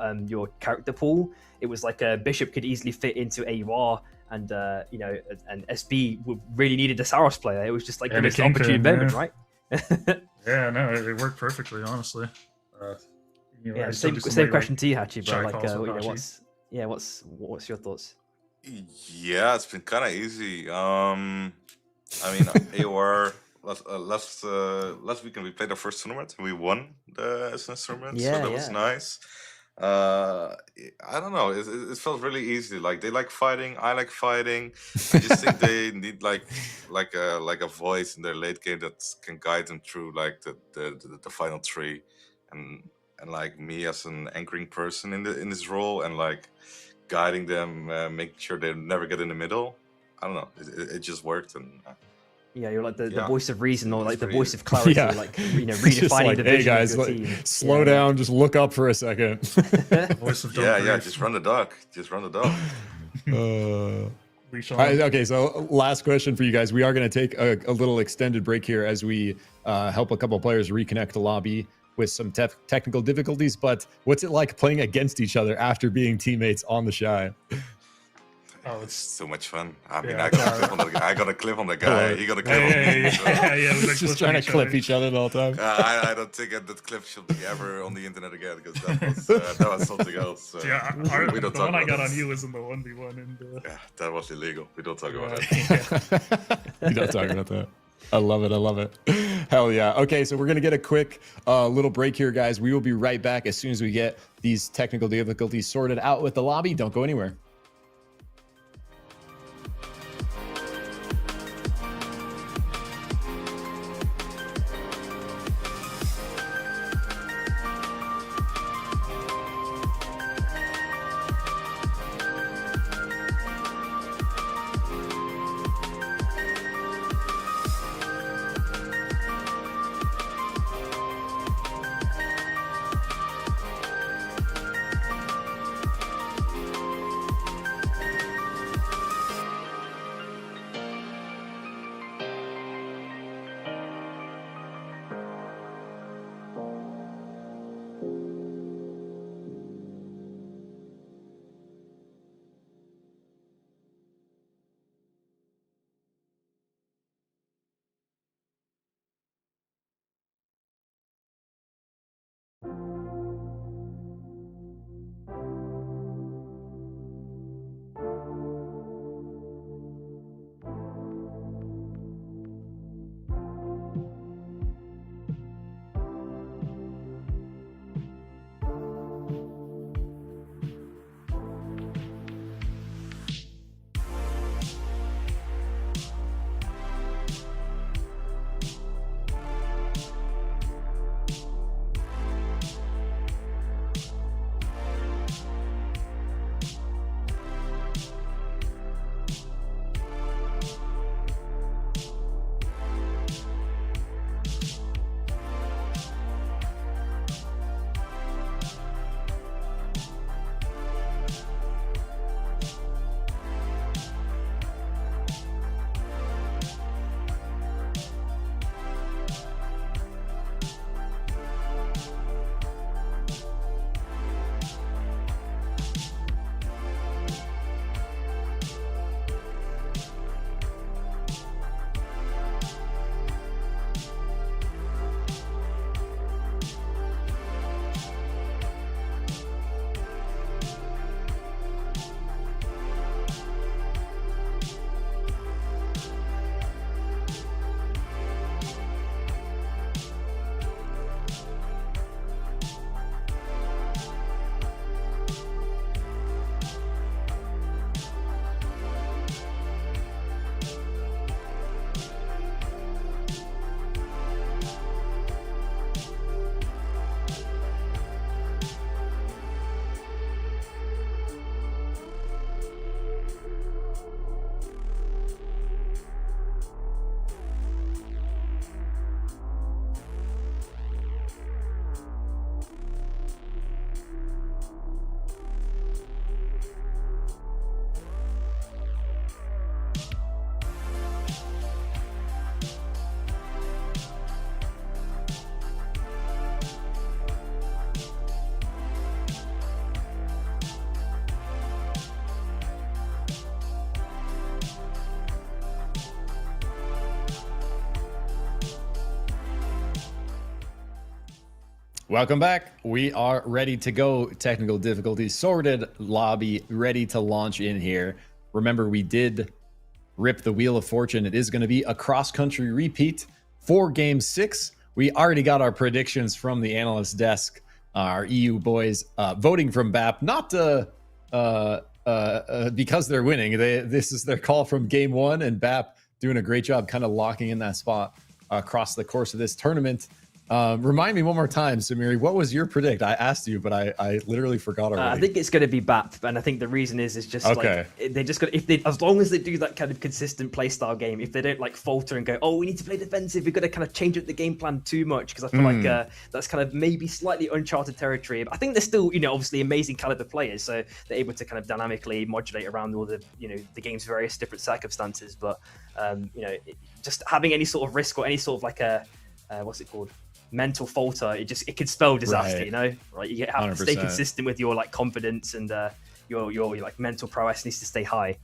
Speaker 1: character pool, it was like a Bishop could easily fit into AUR, and you know, and SB really needed a Saros player. It was just like the most opportune moment, right?
Speaker 7: Yeah, no, it worked perfectly, honestly. You know,
Speaker 1: yeah, same question to you, Hachi, bro. Like, you know, what's your thoughts?
Speaker 8: Yeah, it's been kind of easy. I mean, AOR last weekend we played our first tournament and we won the SNS tournament, so that was nice. I don't know, it felt really easy. Like they like fighting, I like fighting. I just think they need like a voice in their late game that can guide them through like the final 3, and like me as an anchoring person in this role and like guiding them, making sure they never get in the middle. I don't know, it just worked. And
Speaker 1: yeah, you're like the voice of reason, or like the voice of clarity, like, you know, redefining like, the vision of your team.
Speaker 6: Slow down, just look up for a second.
Speaker 8: Voice of just run the dog.
Speaker 6: Okay, so last question for you guys. We are going to take a little extended break here as we help a couple of players reconnect the lobby with some technical difficulties, but what's it like playing against each other after being teammates on the Shy?
Speaker 8: Oh, it's so much fun. I mean, I got a clip on the guy. He got a clip on me.
Speaker 6: Yeah, just trying to clip each other the whole time.
Speaker 8: I don't think that clip should be ever on the internet again, because that was something else.
Speaker 7: Yeah,
Speaker 8: we don't
Speaker 7: the
Speaker 8: talk
Speaker 7: one
Speaker 8: about
Speaker 7: I got on you was in the 1v1, and
Speaker 8: yeah, that was illegal. We don't talk about it.
Speaker 6: We don't talk about that. I love it. Hell yeah. Okay, so we're going to get a quick little break here, guys. We will be right back as soon as we get these technical difficulties sorted out with the lobby. Don't go anywhere. Welcome back. We are ready to go. Technical difficulties sorted. Lobby ready to launch in here. Remember, we did rip the Wheel of Fortune. It is going to be a cross-country repeat for Game 6. We already got our predictions from the analyst desk. Our EU boys voting from BAP, not because they're winning. This is their call from Game 1, and BAP doing a great job kind of locking in that spot across the course of this tournament. Remind me one more time, Samiri, what was your predict? I asked you, but I literally forgot already.
Speaker 1: I think it's going to be BAP, and I think the reason is just like they just got as long as they do that kind of consistent play style game, if they don't like falter and go, oh, we need to play defensive, we've got to kind of change up the game plan too much, because I feel like that's kind of maybe slightly uncharted territory. But I think they're still, obviously amazing caliber players, so they're able to kind of dynamically modulate around all the, the game's various different circumstances. But just having any sort of risk or any sort of like a what's it called? Mental falter, it could spell disaster, right? You have 100%. To stay consistent with your like confidence, and your like mental prowess needs to stay high.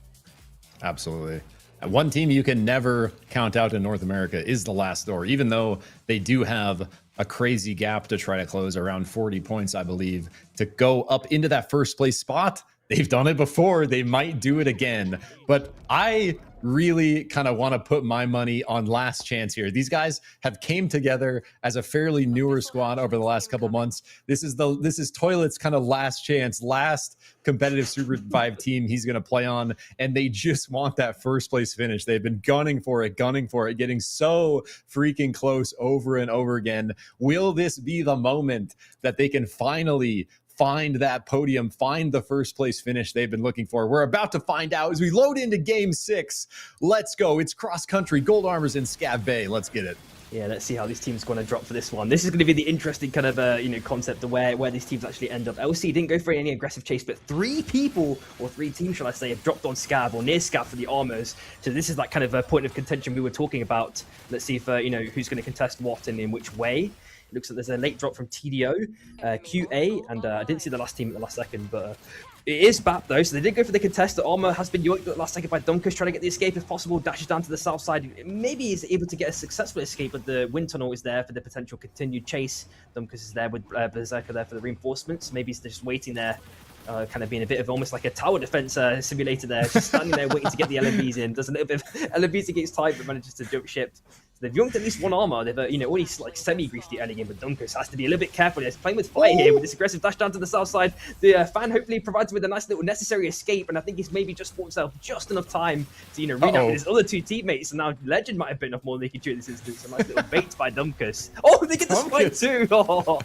Speaker 6: Absolutely. And one team you can never count out in North America is the Last Door, even though they do have a crazy gap to try to close, around 40 points, I believe, to go up into that first place spot. They've done it before. They might do it again. But I really kind of want to put my money on Last Chance here. These guys have came together as a fairly newer squad over the last couple months. This is Toilet's kind of last chance, last competitive SUPERVIVE team he's going to play on, and they just want that first place finish. They've been gunning for it, getting so freaking close over and over again. Will this be the moment that they can finally find that podium, find the first place finish they've been looking for? We're about to find out as we load into Game 6. Let's go. It's cross country, Gold Armors in Scav Bay. Let's get it.
Speaker 1: Yeah, let's see how these teams are going to drop for this one. This is going to be the interesting kind of concept of where these teams actually end up. LC didn't go for any aggressive chase, but 3 people, or 3 teams, shall I say, have dropped on Scav or near Scav for the armors. So this is that kind of a point of contention we were talking about. Let's see if who's going to contest what and in which way. It looks like there's a late drop from TDO, QA, and I didn't see the last team at the last second, but it is BAP though, so they did go for the contest. The armor has been yoinked at the last second by Dunkus, trying to get the escape if possible, dashes down to the south side. Maybe he's able to get a successful escape, but the wind tunnel is there for the potential continued chase. Dunkus is there with Berserker there for the reinforcements. Maybe he's just waiting there, kind of being a bit of almost like a tower defense simulator there, just standing there waiting to get the LMBs in. Does a little bit of LMBs against time, but manages to jump ship. So they've yoinked at least one armor. They've already like semi-griefed the early game, but Dunkus has to be a little bit careful. He's playing with fire here with this aggressive dash down to the south side. The fan hopefully provides him with a nice little necessary escape, and I think he's maybe just bought himself just enough time to read out with his other 2 teammates. And now Legend might have bitten off more than they could chew in this instance. A nice little bait by Dunkus. Oh, they get the spike too. Oh.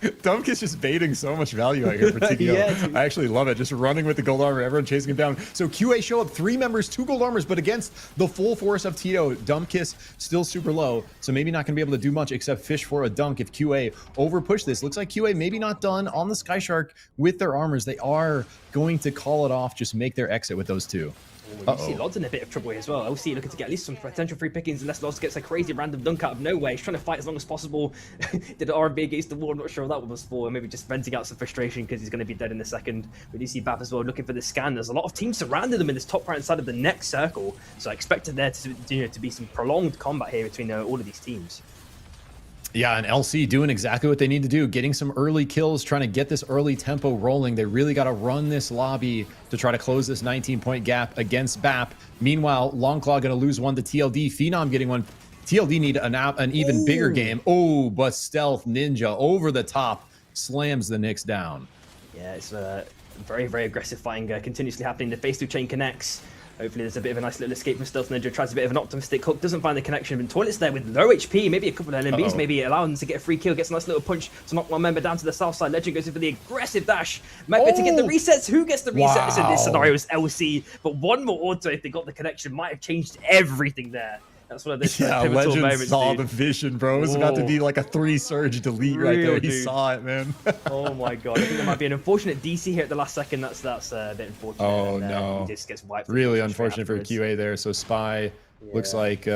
Speaker 6: Dumkus just baiting so much value out here for TDO. Yeah, I actually love it. Just running with the gold armor, everyone chasing him down. So QA show up, 3 members, 2 gold armors, but against the full force of TDO, Dumkus still super low, so maybe not going to be able to do much except fish for a dunk if QA overpush this. Looks like QA maybe not done on the Sky Shark with their armors. They are going to call it off, just make their exit with those 2.
Speaker 1: You see Lod's in a bit of trouble here as well. LC looking to get at least some potential free pickings unless Lods gets a crazy random dunk out of nowhere. He's trying to fight as long as possible. Did an R&B against the wall, I'm not sure what that one was for. Maybe just venting out some frustration because he's going to be dead in a second. We do see BAP as well looking for the scan. There's a lot of teams surrounding them in this top right side of the next circle. So I expected there to be some prolonged combat here between all of these teams.
Speaker 6: Yeah, and LC doing exactly what they need to do, getting some early kills, trying to get this early tempo rolling. They really got to run this lobby to try to close this 19-point gap against BAP. Meanwhile, Longclaw going to lose one to TLD. Phenom getting one. TLD need an even bigger game. Oh, but Stealth Ninja over the top slams the Knicks down.
Speaker 1: Yeah, it's very, very aggressive fighting continuously happening. The phase 2 chain connects. Hopefully there's a bit of a nice little escape from Stealth Ninja. Tries a bit of an optimistic hook, doesn't find the connection. And Toilet's there with low HP, maybe a couple of LMBs, maybe allow him to get a free kill, gets a nice little punch to knock one member down to the south side. Legend goes in for the aggressive dash. Might be to get the resets. Who gets the resets in this scenario is LC, but one more auto if they got the connection might have changed everything there. That's one of those pivotal
Speaker 6: Legend
Speaker 1: moments,
Speaker 6: saw the vision, bro. It was about to be like a 3-surge delete right there. He saw it, man.
Speaker 1: Oh my god! I think there might be an unfortunate DC here at the last second. That's a bit unfortunate.
Speaker 6: Oh no!
Speaker 1: He just gets wiped.
Speaker 6: Really unfortunate for QA there. So Spy looks like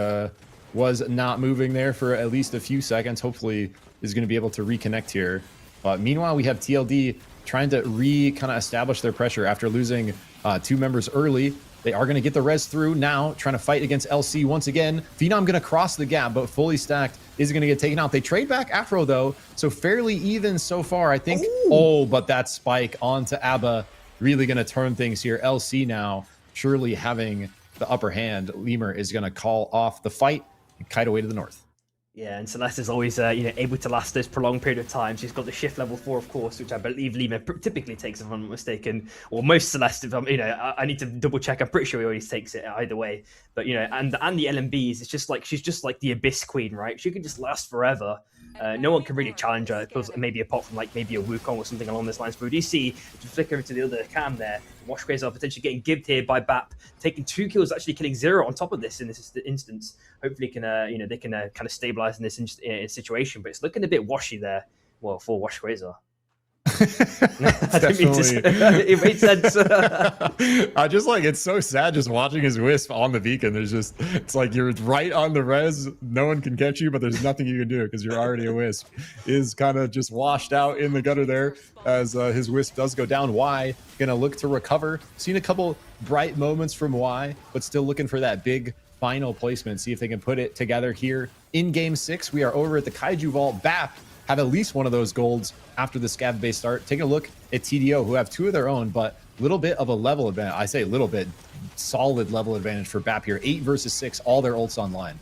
Speaker 6: was not moving there for at least a few seconds. Hopefully is going to be able to reconnect here. But meanwhile, we have TLD trying to kind of establish their pressure after losing 2 members early. They are going to get the res through now, trying to fight against LC once again. Phenom going to cross the gap, but fully stacked is going to get taken out. They trade back Afro, though, so fairly even so far, I think. Ooh. Oh, but that spike onto ABBA really going to turn things here. LC now surely having the upper hand. Lemur is going to call off the fight and kite away to the north.
Speaker 1: Yeah, and Celeste is always able to last this prolonged period of time. She's got the shift level 4, of course, which I believe Lemur typically takes, if I'm not mistaken, or most Celeste. If I'm, I need to double check. I'm pretty sure he always takes it either way. But and the LMBs, it's just like she's just like the Abyss Queen, right? She can just last forever. No one can really challenge her, maybe apart from like maybe a Wukong or something along those lines. But we do see, to flick over to the other cam there, Washquays are potentially getting gibbed here by BAP, taking 2 kills, actually killing 0 on top of this in this instance. Hopefully, they can kind of stabilize in this situation. But it's looking a bit washy there. Well, for Washquays. I didn't mean to say that. It made sense.
Speaker 6: I just like, it's so sad just watching his Wisp on the beacon. It's like you're right on the res, no one can catch you, but there's nothing you can do because you're already a Wisp. Is kind of just washed out in the gutter there as his Wisp does go down. Y gonna look to recover. Seen a couple bright moments from Y, but still looking for that big final placement. See if they can put it together here in game 6. We are over at the Kaiju Vault. BAP have at least one of those golds after the scav base start. Taking a look at TDO, who have 2 of their own, but a little bit of a level advantage. I say a little bit, solid level advantage for BAP here. 8 versus 6, all their ults online.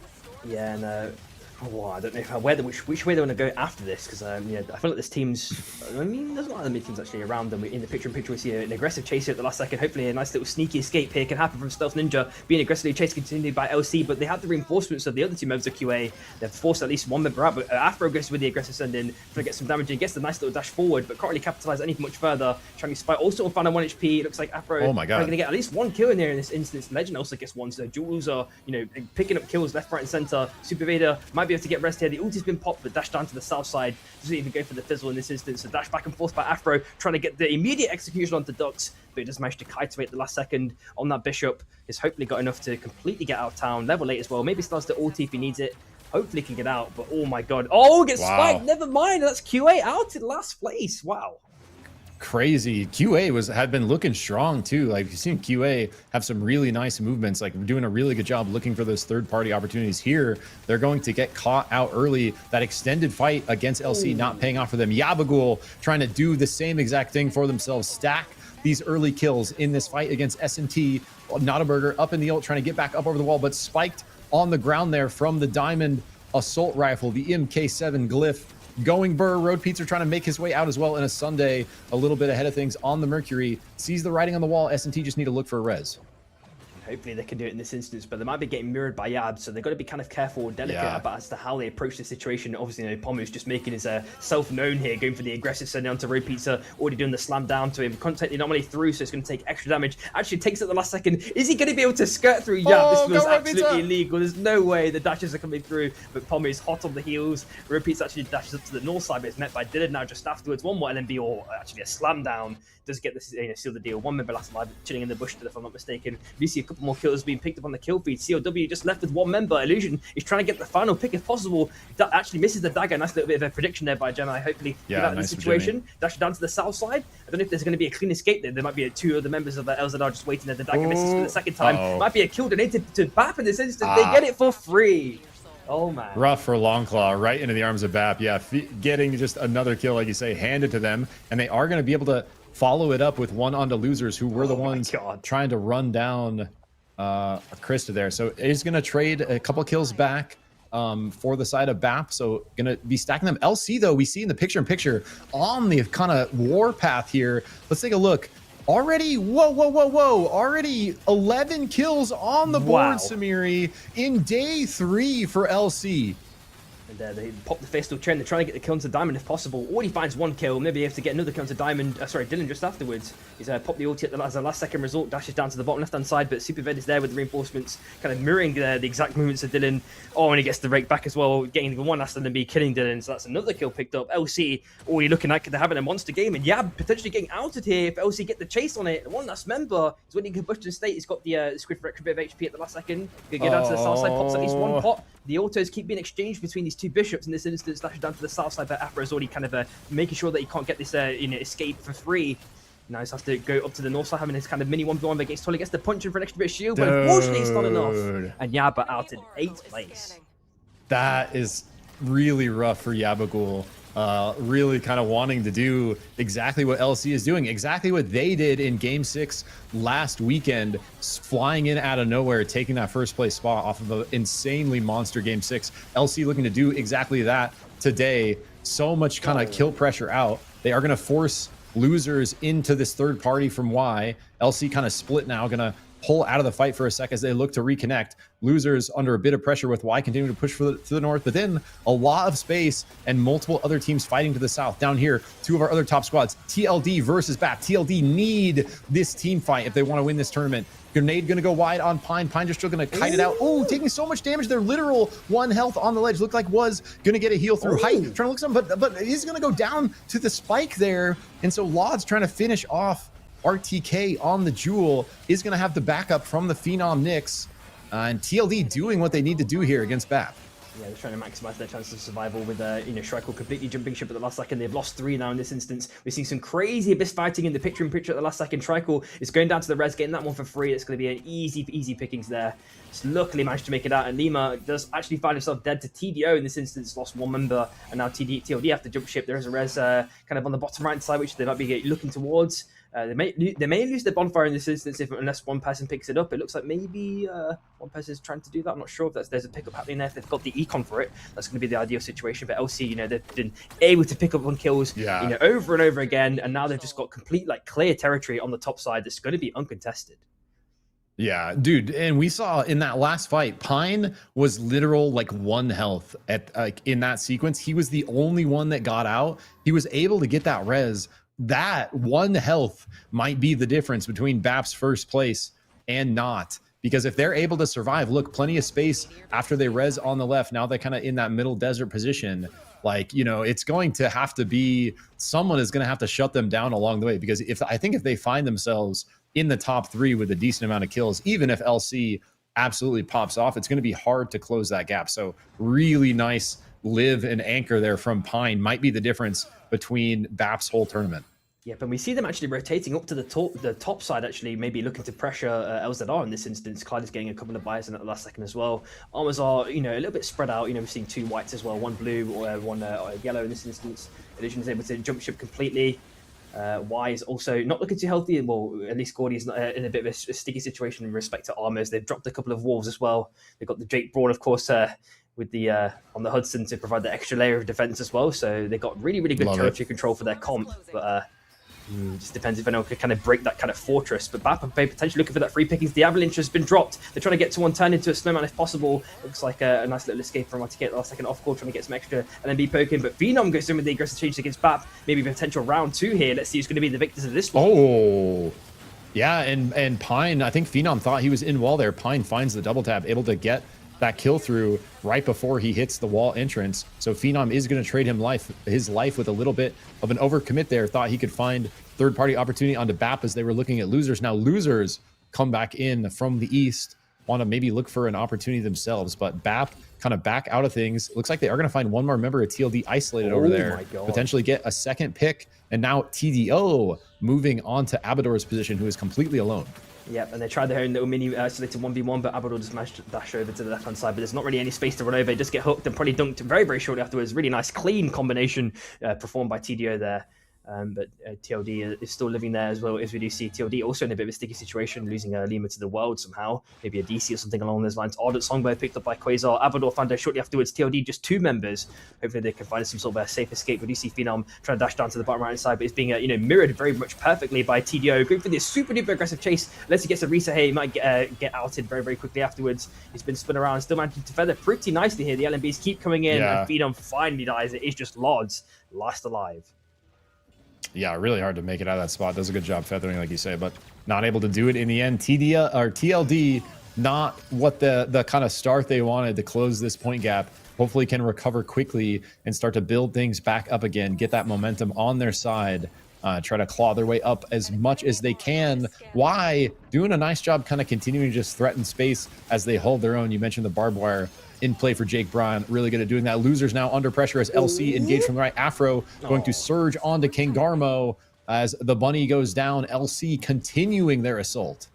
Speaker 1: Yeah, and I don't know which way they want to go after this, because I feel like this team's. I mean, there's a lot of the mid teams actually around them. In the picture-in-picture, we see an aggressive chase here at the last second. Hopefully, a nice little sneaky escape here can happen from Stealth Ninja, being aggressively chased continued by LC. But they have the reinforcements of the other 2 members of QA. They've forced at least 1 member out. But Afro goes with the aggressive send-in, trying to get some damage and gets the nice little dash forward, but can't really capitalize anything much further. Trying to spike, also on final 1 HP. It looks like Afro
Speaker 6: oh my God,
Speaker 1: going to get at least 1 kill in there in this instance. Legend also gets 1. So Jules are picking up kills left, right, and center. Supervader might be able to get rest here. The ult has been popped, but dash down to the south side. Doesn't even go for the fizzle in this instance. So dash back and forth by Afro, trying to get the immediate execution onto Dux, but he just managed to kite away at the last second on that Bishop. He's hopefully got enough to completely get out of town. Level 8 as well. Maybe starts to ulti if he needs it. Hopefully can get out, but oh my God. Oh, gets spiked. Never mind. That's QA out in last place. Wow.
Speaker 6: Crazy. QA had been looking strong too. Like, you've seen QA have some really nice movements, like doing a really good job looking for those third-party opportunities here. They're going to get caught out early. That extended fight against LC not paying off for them. Yabagul trying to do the same exact thing for themselves. Stack these early kills in this fight against S&T. Not a burger up in the ult, trying to get back up over the wall, but spiked on the ground there from the Diamond Assault Rifle, the MK7 Glyph. Going Burr, Road Pizza trying to make his way out as well in a Sunday, a little bit ahead of things on the Mercury. Sees the writing on the wall. S&T just need to look for a res.
Speaker 1: Hopefully they can do it in this instance, but they might be getting mirrored by Yab, so they've got to be kind of careful and delicate about as to how they approach the situation. Obviously, Pomu's just making his self-known here, going for the aggressive sending onto Road Pizza, already doing the slam down to him. Can't take the anomaly through, so it's going to take extra damage. Actually takes it the last second. Is he going to be able to skirt through Yab? This feels absolutely illegal. There's no way the dashes are coming through, but Pomu is hot on the heels. Road Pizza actually dashes up to the north side, but it's met by Dylan now just afterwards. One more LMB, or actually a slam down, does get this, seal the deal. 1 member last alive, chilling in the bush, if I'm not mistaken. We see a couple more kills being picked up on the kill feed. COW just left with 1 member. Illusion is trying to get the final pick if possible. That actually misses the dagger. Nice little bit of a prediction there by Gemini. Hopefully get out of the situation. Dash down to the south side. I don't know if there's going to be a clean escape there. There might be 2 other members of the LZR just waiting there. The dagger misses for the second time. Might be a kill donated to BAP in this instance. They get it for free. Oh man.
Speaker 6: Rough for Longclaw, right into the arms of BAP. Yeah, getting just another kill, like you say, handed to them. And they are going to be able to follow it up with 1 onto losers, who were the ones trying to run down Krista there. So he's going to trade a couple kills back for the side of BAP. So going to be stacking them. LC, though, we see in the picture-in-picture on the kind of war path here. Let's take a look. Already, whoa. Already 11 kills on the board, Samiri, in day 3 for LC.
Speaker 1: And they pop the Fatal Trend. They're trying to get the kill into Diamond if possible. Already finds 1 kill. Maybe able to get another kill into Diamond. Sorry, Dylan just afterwards. He's popped the ulti as a last second result. Dashes down to the bottom left-hand side, but SUPERVIVE is there with the reinforcements, kind of mirroring the exact movements of Dylan. Oh, and he gets the rake back as well, getting the 1 last and then be killing Dylan. So that's another kill picked up. LC already looking like they're having a monster game, and Yab potentially getting outed here if LC get the chase on it. The 1 last member is when he can push to the state. He's got the Squid for extra bit of HP at the last second. Gonna get down to the south side, pops at least 1 pot. The autos keep being exchanged between these 2 bishops in this instance. Dashes down to the south side, but Afro is already kind of making sure that he can't get this escape for free. Now he has to go up to the north side, having his kind of mini 1v1 against Tully. Gets the punch in for an extra bit of shield, but unfortunately it's not enough. And Yaba out in 8th place.
Speaker 6: That is really rough for Yabagul. Really kind of wanting to do exactly what LC is doing, exactly what they did in Game 6 last weekend, flying in out of nowhere, taking that first place spot off of an insanely monster Game 6. LC looking to do exactly that today. So much kind of kill pressure out. They are going to force losers into this third party from Y. LC kind of split now, going to pull out of the fight for a sec as they look to reconnect. Losers under a bit of pressure with Y continuing to push to the north, but then a lot of space and multiple other teams fighting to the south. Down here, 2 of our other top squads, TLD versus BAP. TLD need this team fight if they want to win this tournament. Grenade going to go wide on Pine. Pine just still going to kite it out. Oh, taking so much damage. Their literal 1 health on the ledge. Looked like was going to get a heal through height. Trying to look something, but he's going to go down to the spike there. And so Lod's trying to finish off RTK on the Jewel, is going to have the backup from the Phenom Nyx, and TLD doing what they need to do here against BAP.
Speaker 1: Yeah, they're trying to maximize their chances of survival with, Shrike completely jumping ship at the last second. They've lost 3 now in this instance. We're seeing some crazy Abyss fighting in the picture-in-picture at the last second. Tricle is going down to the res, getting that one for free. It's going to be an easy pickings there. Just luckily managed to make it out, and Lima does actually find himself dead to TDO in this instance. Lost 1 member, and now TLD have to jump ship. There is a res kind of on the bottom right side, which they might be looking towards. They may lose their bonfire in this instance unless one person picks it up. It looks like maybe one person is trying to do that. I'm not sure if there's a pickup happening there. If they've got the econ for it, that's going to be the ideal situation. But LC, they've been able to pick up on kills, over and over again, and now they've just got complete clear territory on the top side that's going to be uncontested.
Speaker 6: Yeah, dude, and we saw in that last fight, Pine was literal 1 health at in that sequence. He was the only one that got out. He was able to get that res. That 1 health might be the difference between BAP's first place and not. Because if they're able to survive, look, plenty of space after they res on the left. Now they're kind of in that middle desert position. It's going to have to be, someone is going to have to shut them down along the way. Because I think if they find themselves in the top 3 with a decent amount of kills, even if LC absolutely pops off, it's going to be hard to close that gap. So really nice live and anchor there from Pine might be the difference between BAP's whole tournament.
Speaker 1: Yep, and we see them actually rotating up to the top side, actually, maybe looking to pressure LZR in this instance. Clyde is getting a couple of buys in at the last second as well. Armors are, a little bit spread out. We've seen 2 whites as well, 1 blue or 1 yellow in this instance. Illusion is able to jump ship completely. Y is also not looking too healthy, and well, at least Gordy is in a bit of a sticky situation in respect to armors. They've dropped a couple of wolves as well. They've got the Jake Braun, of course, with the on the Hudson to provide the extra layer of defense as well. So they've got really good territory control for their comp, but it just depends if anyone could kind of break that kind of fortress. But BAP are potentially looking for that free pickings. The avalanche has been dropped. They're trying to get to one turn into a snowman if possible. Looks like a nice little escape from RTK at the last second off court, trying to get some extra and then be poking. But Phenom goes in with the aggressive change against BAP. Maybe potential round 2 here. Let's see who's going to be the victors of this one.
Speaker 6: Oh, yeah, and Pine, I think Phenom thought he was in wall there. Pine finds the double tap, able to get that kill through right before he hits the wall entrance. So Phenom is going to trade him his life with a little bit of an overcommit there. Thought he could find third-party opportunity onto BAP as they were looking at losers. Now losers come back in from the east, want to maybe look for an opportunity themselves, but BAP kind of back out of things. Looks like they are going to find 1 more member of TLD isolated over there, potentially get a second pick, and now TDO moving on to Abador's position, who is completely alone.
Speaker 1: Yep, and they tried their own little mini isolated 1v1, but Abador just managed to dash over to the left-hand side, but there's not really any space to run over. He just get hooked and probably dunked very shortly afterwards. Really nice, clean combination performed by TDO there. But TLD is still living there as well, as we do see TLD also in a bit of a sticky situation, losing Lima to the world somehow, maybe a DC or something along those lines. Ardent Songbird picked up by Quasar. Abador found out shortly afterwards. TLD just 2 members. Hopefully they can find some sort of a safe escape. We do see Phenom trying to dash down to the bottom right side, but it's being mirrored very much perfectly by TDO. Going for this super duper aggressive chase. Unless he gets a reset here, he might get outed very quickly afterwards. He's been spun around, still managing to feather pretty nicely here. The LMBs keep coming in, and Phenom finally dies. It is just Lods last alive.
Speaker 6: Yeah, really hard to make it out of that spot. Does a good job feathering, like you say, but not able to do it in the end. TLD, not what the kind of start they wanted to close this point gap. Hopefully can recover quickly and start to build things back up again, get that momentum on their side, try to claw their way up as much as they can. Y doing a nice job kind of continuing to just threaten space as they hold their own. You mentioned the barbed wire in play for Jake Braun, really good at doing that. Losers now under pressure as LC engaged from the right. Afro going to surge onto King Garmo. as the bunny goes down. LC continuing their assault.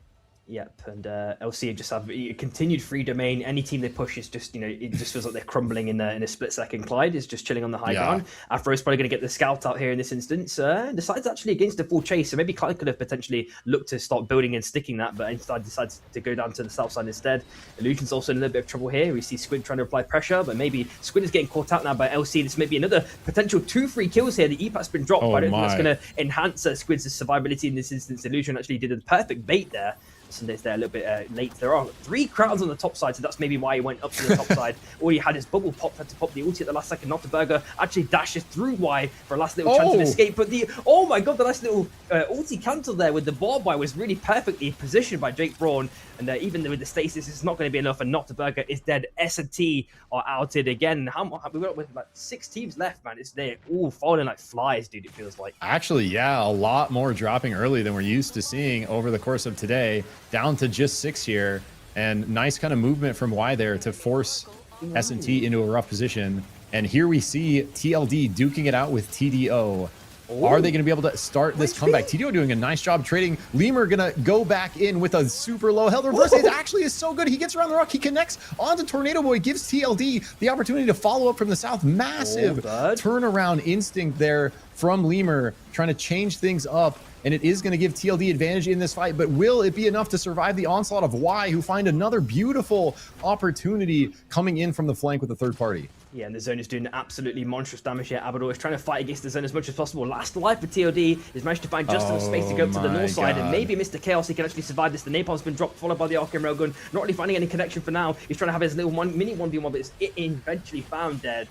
Speaker 1: Yep, and LC just have continued free domain. Any team they push is just, it just feels like they're crumbling in a split second. Clyde is just chilling on the high ground. Afro's probably going to get the scout out here in this instance. Decides actually against a full chase, so maybe Clyde could have potentially looked to start building and sticking that, but instead decides to go down to the south side instead. Illusion's also in a little bit of trouble here. We see Squid trying to apply pressure, but maybe Squid is getting caught out now by LC. This may be another potential 2 free kills here. The EPAT's been dropped, but I don't think that's going to enhance Squid's survivability in this instance. Illusion actually did a perfect bait there. Sunday's there a little bit late. There are 3 crowds on the top side, so that's maybe why he went up to the top side. All he had his bubble pop, had to pop the ulti at the last second. Notterberger actually dashes through Y for a last little chance of escape, but oh my god, the last little ulti cancel there with the barbed wire was really perfectly positioned by Jake Braun, and even with the stasis, it's not going to be enough, and Notterberger is dead. S&T are outed again. We've got with like 6 teams left, man. They're all falling like flies, dude, it feels like.
Speaker 6: Actually, yeah, a lot more dropping early than we're used to seeing over the course of today. Down to just 6 here, and nice kind of movement from Y there to force S&T into a rough position. And here we see TLD duking it out with TDO. Are they going to be able to start this comeback? TDO doing a nice job trading. Lemur going to go back in with a super low health. Reverse it actually is so good. He gets around the rock. He connects onto Tornado Boy, gives TLD the opportunity to follow up from the south. Massive turnaround instinct there from Lemur, trying to change things up. And it is going to give TLD advantage in this fight, but will it be enough to survive the onslaught of Y, who find another beautiful opportunity coming in from the flank with the third party?
Speaker 1: Yeah, and the zone is doing absolutely monstrous damage here. Abador is trying to fight against the zone as much as possible. Last life for TLD has managed to find just enough space to go up to the north side, and maybe Mr. Chaos, he can actually survive this. The Napalm's been dropped, followed by the Arcane Railgun. Not really finding any connection for now. He's trying to have his little mini 1v1, but it's eventually found dead.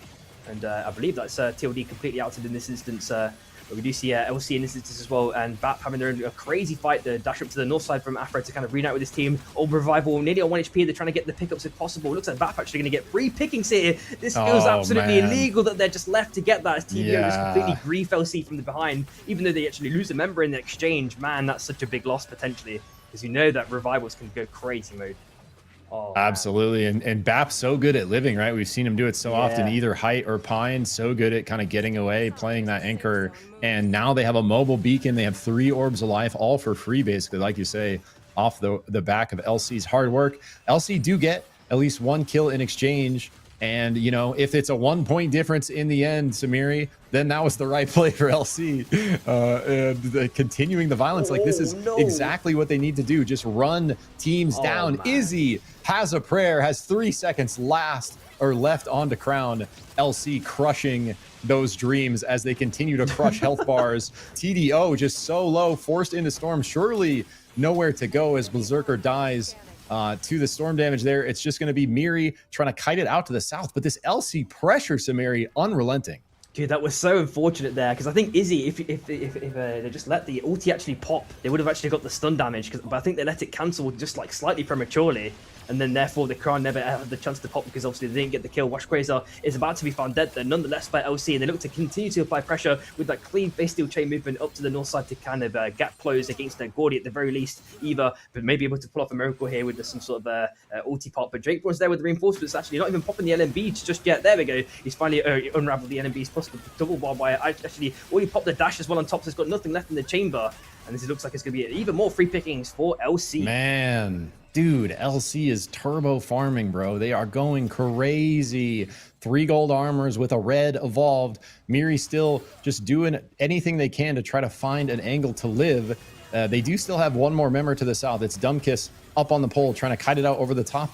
Speaker 1: And I believe that's TLD completely outed in this instance. But we do see LC in this instance as well, and BAP having their own crazy fight. The dash up to the north side from Afro to kind of reunite with his team. Old Revival nearly on 1 HP. They're trying to get the pickups if possible. Looks like BAP actually going to get free pickings here. This feels absolutely illegal that they're just left to get that, as TVO just completely grief LC from the behind, even though they actually lose a member in the exchange. Man, that's such a big loss potentially, because you know that Revivals can go crazy mode.
Speaker 6: Absolutely. And BAP's so good at living, right? We've seen him do it so often, either Height or Pine. So good at kind of getting away, playing that anchor. And now they have a mobile beacon. They have 3 orbs of life, all for free, basically, like you say, off the back of LC's hard work. LC do get at least 1 kill in exchange. And, if it's a 1-point difference in the end, Samiri, then that was the right play for LC. Continuing the violence, this is exactly what they need to do. Just run teams down. Izzy has a prayer, has 3 seconds left on to crown. LC crushing those dreams as they continue to crush health bars. TDO just so low, forced into Storm. Surely nowhere to go as Berserker dies. To the storm damage there. It's just going to be Miri trying to kite it out to the south, but this LC pressure, Samiri, unrelenting.
Speaker 1: Dude, that was so unfortunate there, because I think Izzy, if they just let the ulti actually pop, they would have actually got the stun damage, but I think they let it cancel just slightly prematurely, and then therefore the crown never had the chance to pop, because obviously they didn't get the kill. Wash Quasar is about to be found dead there, nonetheless, by LC, and they look to continue to apply pressure with that clean face steel chain movement up to the north side to kind of gap close against their Gordy at the very least, either, but maybe able to pull off a miracle here with some sort of ulti pop. But Drake was there with the reinforcements, actually not even popping the LMB just yet. There we go. He's finally unraveled the LMBs plus the double bar wire. Actually, already popped the dash as well on top, so he's got nothing left in the chamber. And this looks like it's going to be even more free pickings for LC.
Speaker 6: Man, dude, LC is turbo farming, bro. They are going crazy. 3 gold armors with a red evolved. Miri still just doing anything they can to try to find an angle to live. They do still have 1 more member to the south. It's Dumbkiss up on the pole, trying to kite it out over the top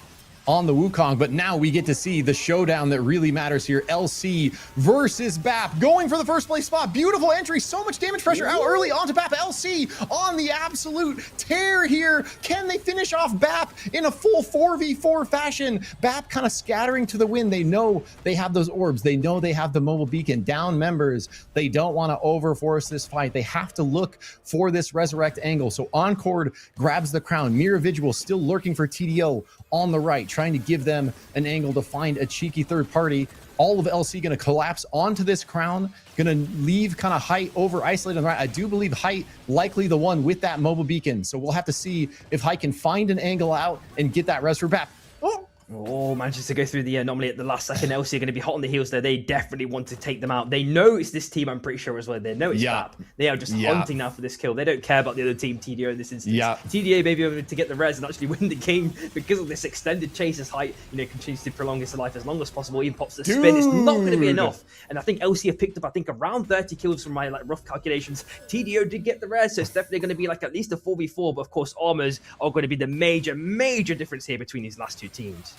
Speaker 6: on the Wukong, but now we get to see the showdown that really matters here. LC versus BAP, going for the first place spot. Beautiful entry, so much damage pressure out early onto BAP. LC on the absolute tear here. Can they finish off BAP in a full 4v4 fashion? BAP kind of scattering to the wind. They know they have those orbs. They know they have the mobile beacon. Down members. They don't want to overforce this fight. They have to look for this resurrect angle. So Encord grabs the crown. Miravidual still lurking for TDO on the right, trying to give them an angle to find a cheeky third party. All of LC going to collapse onto this crown, going to leave kind of Height over isolated on the right. I do believe Height likely the one with that mobile beacon, so we'll have to see if Height can find an angle out and get that res for BAP. Oh,
Speaker 1: Oh, manages to go through the anomaly at the last second. LC are going to be hot on the heels there. They definitely want to take them out. They know it's this team, I'm pretty sure, as well. They know it's BAP. They are just hunting now for this kill. They don't care about the other team, TDO, in this instance. TDA may be able to get the res and actually win the game because of this extended chase as Height, continues to prolong his life as long as possible. Even pops the spin. It's not going to be enough. And I think LC have picked up, around 30 kills from my rough calculations. TDO did get the res, so it's definitely going to be at least a 4v4. But of course, armors are going to be the major difference here between these last two teams.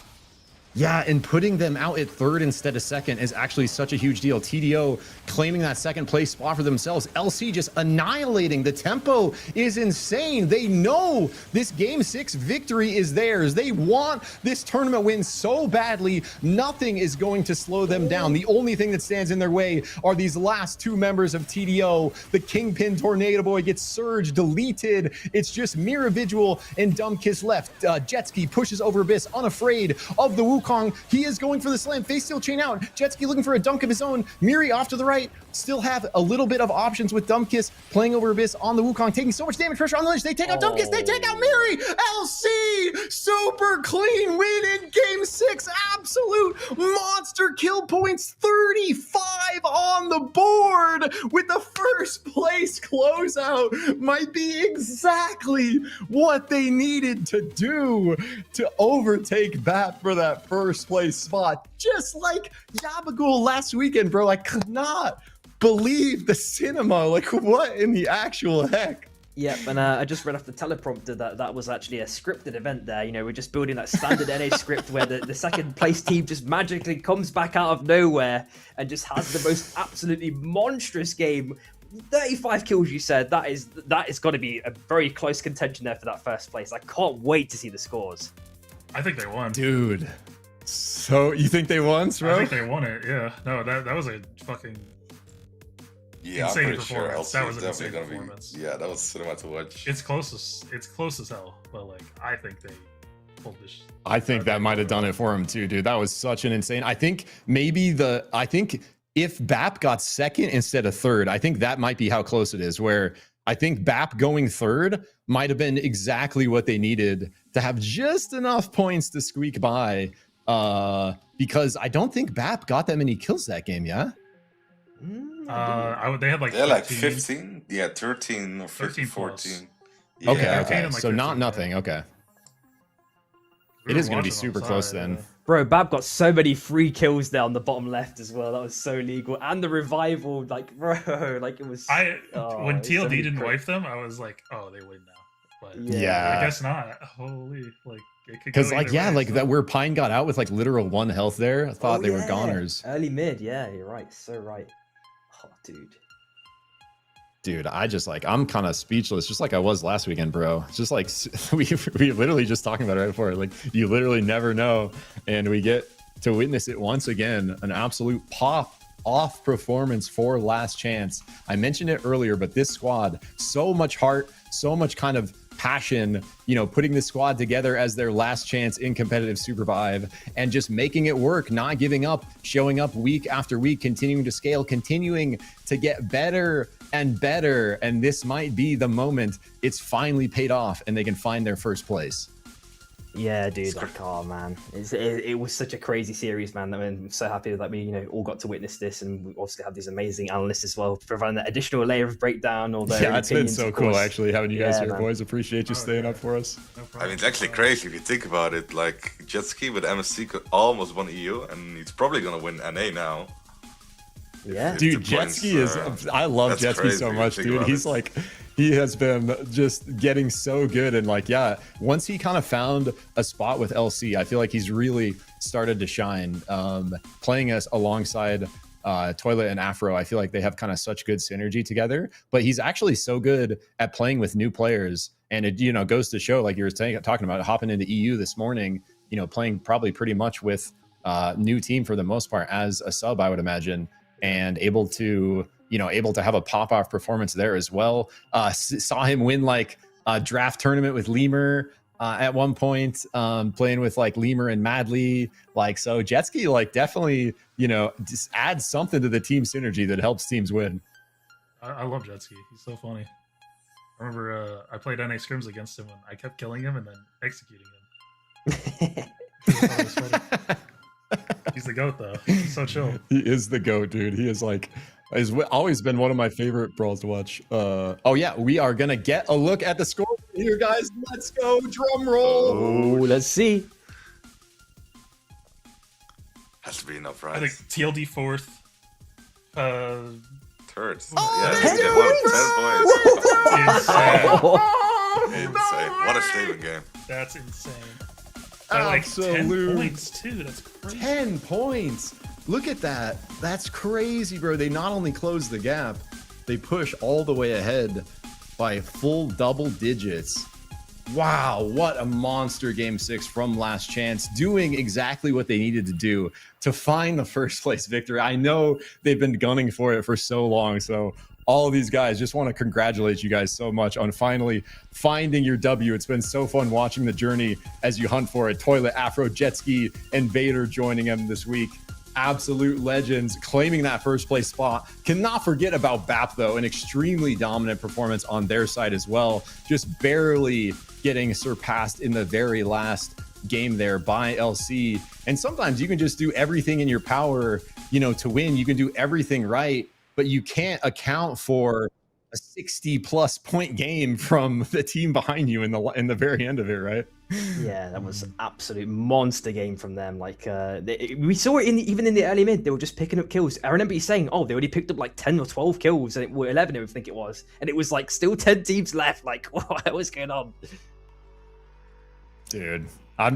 Speaker 6: Yeah, and putting them out at third instead of second is actually such a huge deal. TDO claiming that second place spot for themselves. LC just annihilating. The tempo is insane. They know this Game 6 victory is theirs. They want this tournament win so badly. Nothing is going to slow them down. The only thing that stands in their way are these last two members of TDO. The Kingpin Tornado Boy gets Surge deleted. It's just Miravigil and Dumbkiss left. Jetski pushes over Abyss, unafraid of the Wukong. He is going for the slam. Face Steel chain out. Jetski looking for a dunk of his own. Miri off to the right. Still have a little bit of options with Dumbkiss playing over Abyss on the Wukong, taking so much damage pressure on the ledge. They take out Dumbkiss. They take out Miri. LC super clean win in Game 6. Absolute monster kill points. 35 on the board with the first place closeout. Might be exactly what they needed to do to overtake BAP for that first place spot. Just like Yabagul last weekend, bro. I could not believe the cinema. What in the actual heck?
Speaker 1: Yep, and I just read off the teleprompter that was actually a scripted event there. We're just building that standard NA script where the second place team just magically comes back out of nowhere and just has the most absolutely monstrous game. 35 kills, you said. That is got to be a very close contention there for that first place. I can't wait to see the scores.
Speaker 7: I think they won.
Speaker 6: Dude. So you think they won, bro?
Speaker 7: I think they won it, yeah. No, that was a fucking insane performance. That was an insane performance.
Speaker 8: Yeah, that was cinema to watch.
Speaker 7: It's close as hell, but I think they pulled this.
Speaker 6: I think that might have done it for him too, dude. That was such an insane. I think if BAP got second instead of third, I think that might be how close it is, where I think BAP going third might have been exactly what they needed to have just enough points to squeak by. Because I don't think BAP got that many kills that game, yeah?
Speaker 7: They had
Speaker 8: 15? Yeah, 13 or 15, 14. Yeah.
Speaker 6: Okay. So not nothing, okay. It is going to be super close then.
Speaker 1: Bro, BAP got so many free kills there on the bottom left as well. That was so legal. And the revival, bro, it was...
Speaker 7: when TLD didn't wipe them, I was like, oh, they win now. But
Speaker 6: yeah.
Speaker 7: I guess not. Holy,
Speaker 6: because that where Pine got out with literal 1 health there, I thought they were goners.
Speaker 1: Early mid, yeah, you're right, so right. Oh,
Speaker 6: dude, I'm kind of speechless, just like I was last weekend, bro. Just we literally just talking about it right before. You literally never know, and we get to witness it once again. An absolute pop off performance for Last Chance. I mentioned it earlier, but this squad, so much heart, so much kind of passion, putting this squad together as their last chance in competitive SUPERVIVE and just making it work, not giving up, showing up week after week, continuing to scale, continuing to get better and better. And this might be the moment it's finally paid off and they can find their first place.
Speaker 1: Yeah, dude, man. It was such a crazy series, man. I'm so happy that we, all got to witness this, and we also have these amazing analysts as well, providing that additional layer of breakdown.
Speaker 6: Yeah, it's been so cool, actually, having you guys here, boys. Appreciate you staying up for us.
Speaker 8: No, it's actually crazy if you think about it. Jetski with MSC could almost won EU, and he's probably gonna win NA now.
Speaker 1: Yeah,
Speaker 6: dude, Jetski is. I love Jetski so much, dude. He's he has been just getting so good, and once he kind of found a spot with LC, I feel like he's really started to shine. Playing us alongside Toilet and Afro, I feel like they have kind of such good synergy together. But he's actually so good at playing with new players, and it goes to show, like you were talking about, hopping into EU this morning, playing probably pretty much with new team for the most part as a sub, I would imagine, and able to have a pop-off performance there as well. Saw him win a draft tournament with Lemur at one point, playing with Lemur and Madly. So Jetski definitely, just adds something to the team synergy that helps teams win.
Speaker 7: I love Jetski. He's so funny. I remember I played NA scrims against him and I kept killing him and then executing him. He's the GOAT, though. He's so chill.
Speaker 6: He is the GOAT, dude. He is like, has always been one of my favorite brawls to watch. Oh yeah, we are gonna get a look at the score here, guys. Let's go, drum roll.
Speaker 1: Oh, let's see.
Speaker 8: Has to be enough, right?
Speaker 7: I think TLD 4th.
Speaker 8: Third.
Speaker 7: Oh,
Speaker 8: yeah,
Speaker 7: 10 points.
Speaker 8: Insane. Insane. What a statement game.
Speaker 7: That's insane. By like 10 points too. That's crazy.
Speaker 6: 10 points. Look at that. That's crazy, bro. They not only close the gap, they push all the way ahead by full double digits. Wow, what a monster game 6 from Last Chance, doing exactly what they needed to do to find the first place victory. I know they've been gunning for it for so long, so all of these guys, just want to congratulate you guys so much on finally finding your W. It's been so fun watching the journey as you hunt for it. Toilet, Afro, Jetski, and Vader joining them this week. Absolute legends claiming that first place spot. Cannot forget about BAP, though, an extremely dominant performance on their side as well. Just barely getting surpassed in the very last game there by LC. And sometimes you can just do everything in your power, you know, to win. You can do everything right, but you can't account for a 60+ point game from the team behind you in the very end of it, right?
Speaker 1: Yeah, that was absolute monster game from them. Like we saw it even in the early mid, they were just picking up kills. I remember you saying, "Oh, they already picked up like 10 or 12 kills, and it were 11, I think it was." And it was like still 10 teams left. Like, what was going on?
Speaker 6: Dude, I'm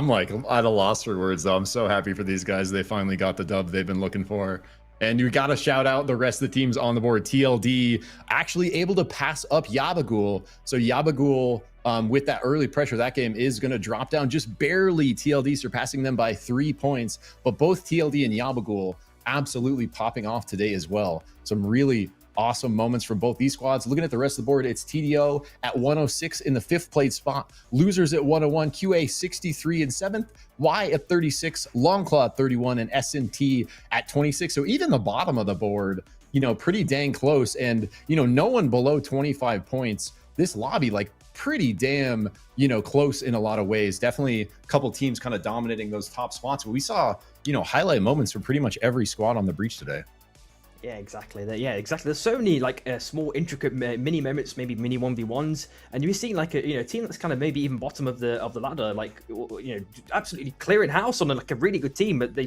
Speaker 6: like at a loss for words though. I'm so happy for these guys. They finally got the dub they've been looking for. And you got to shout out the rest of the teams on the board. TLD actually able to pass up Yabagul. So Yabagul, with that early pressure, that game is going to drop down just barely. TLD surpassing them by 3 points. But both TLD and Yabagul absolutely popping off today as well. Some really awesome moments from both these squads. Looking at the rest of the board, it's TDO at 106 in the 5th place spot. Losers at 101, QA 63 in 7th, Y at 36, Longclaw at 31, and SNT at 26. So even the bottom of the board, you know, pretty dang close. And, you know, no one below 25 points. This lobby, like, pretty damn, you know, close in a lot of ways. Definitely a couple teams kind of dominating those top spots. But we saw, you know, highlight moments from pretty much every squad on the breach today.
Speaker 1: Yeah, exactly. Exactly. There's so many like small, intricate mini moments, maybe mini 1v1s, and you're seeing like a team that's kind of maybe even bottom of the ladder, like absolutely clearing house on like a really good team, but they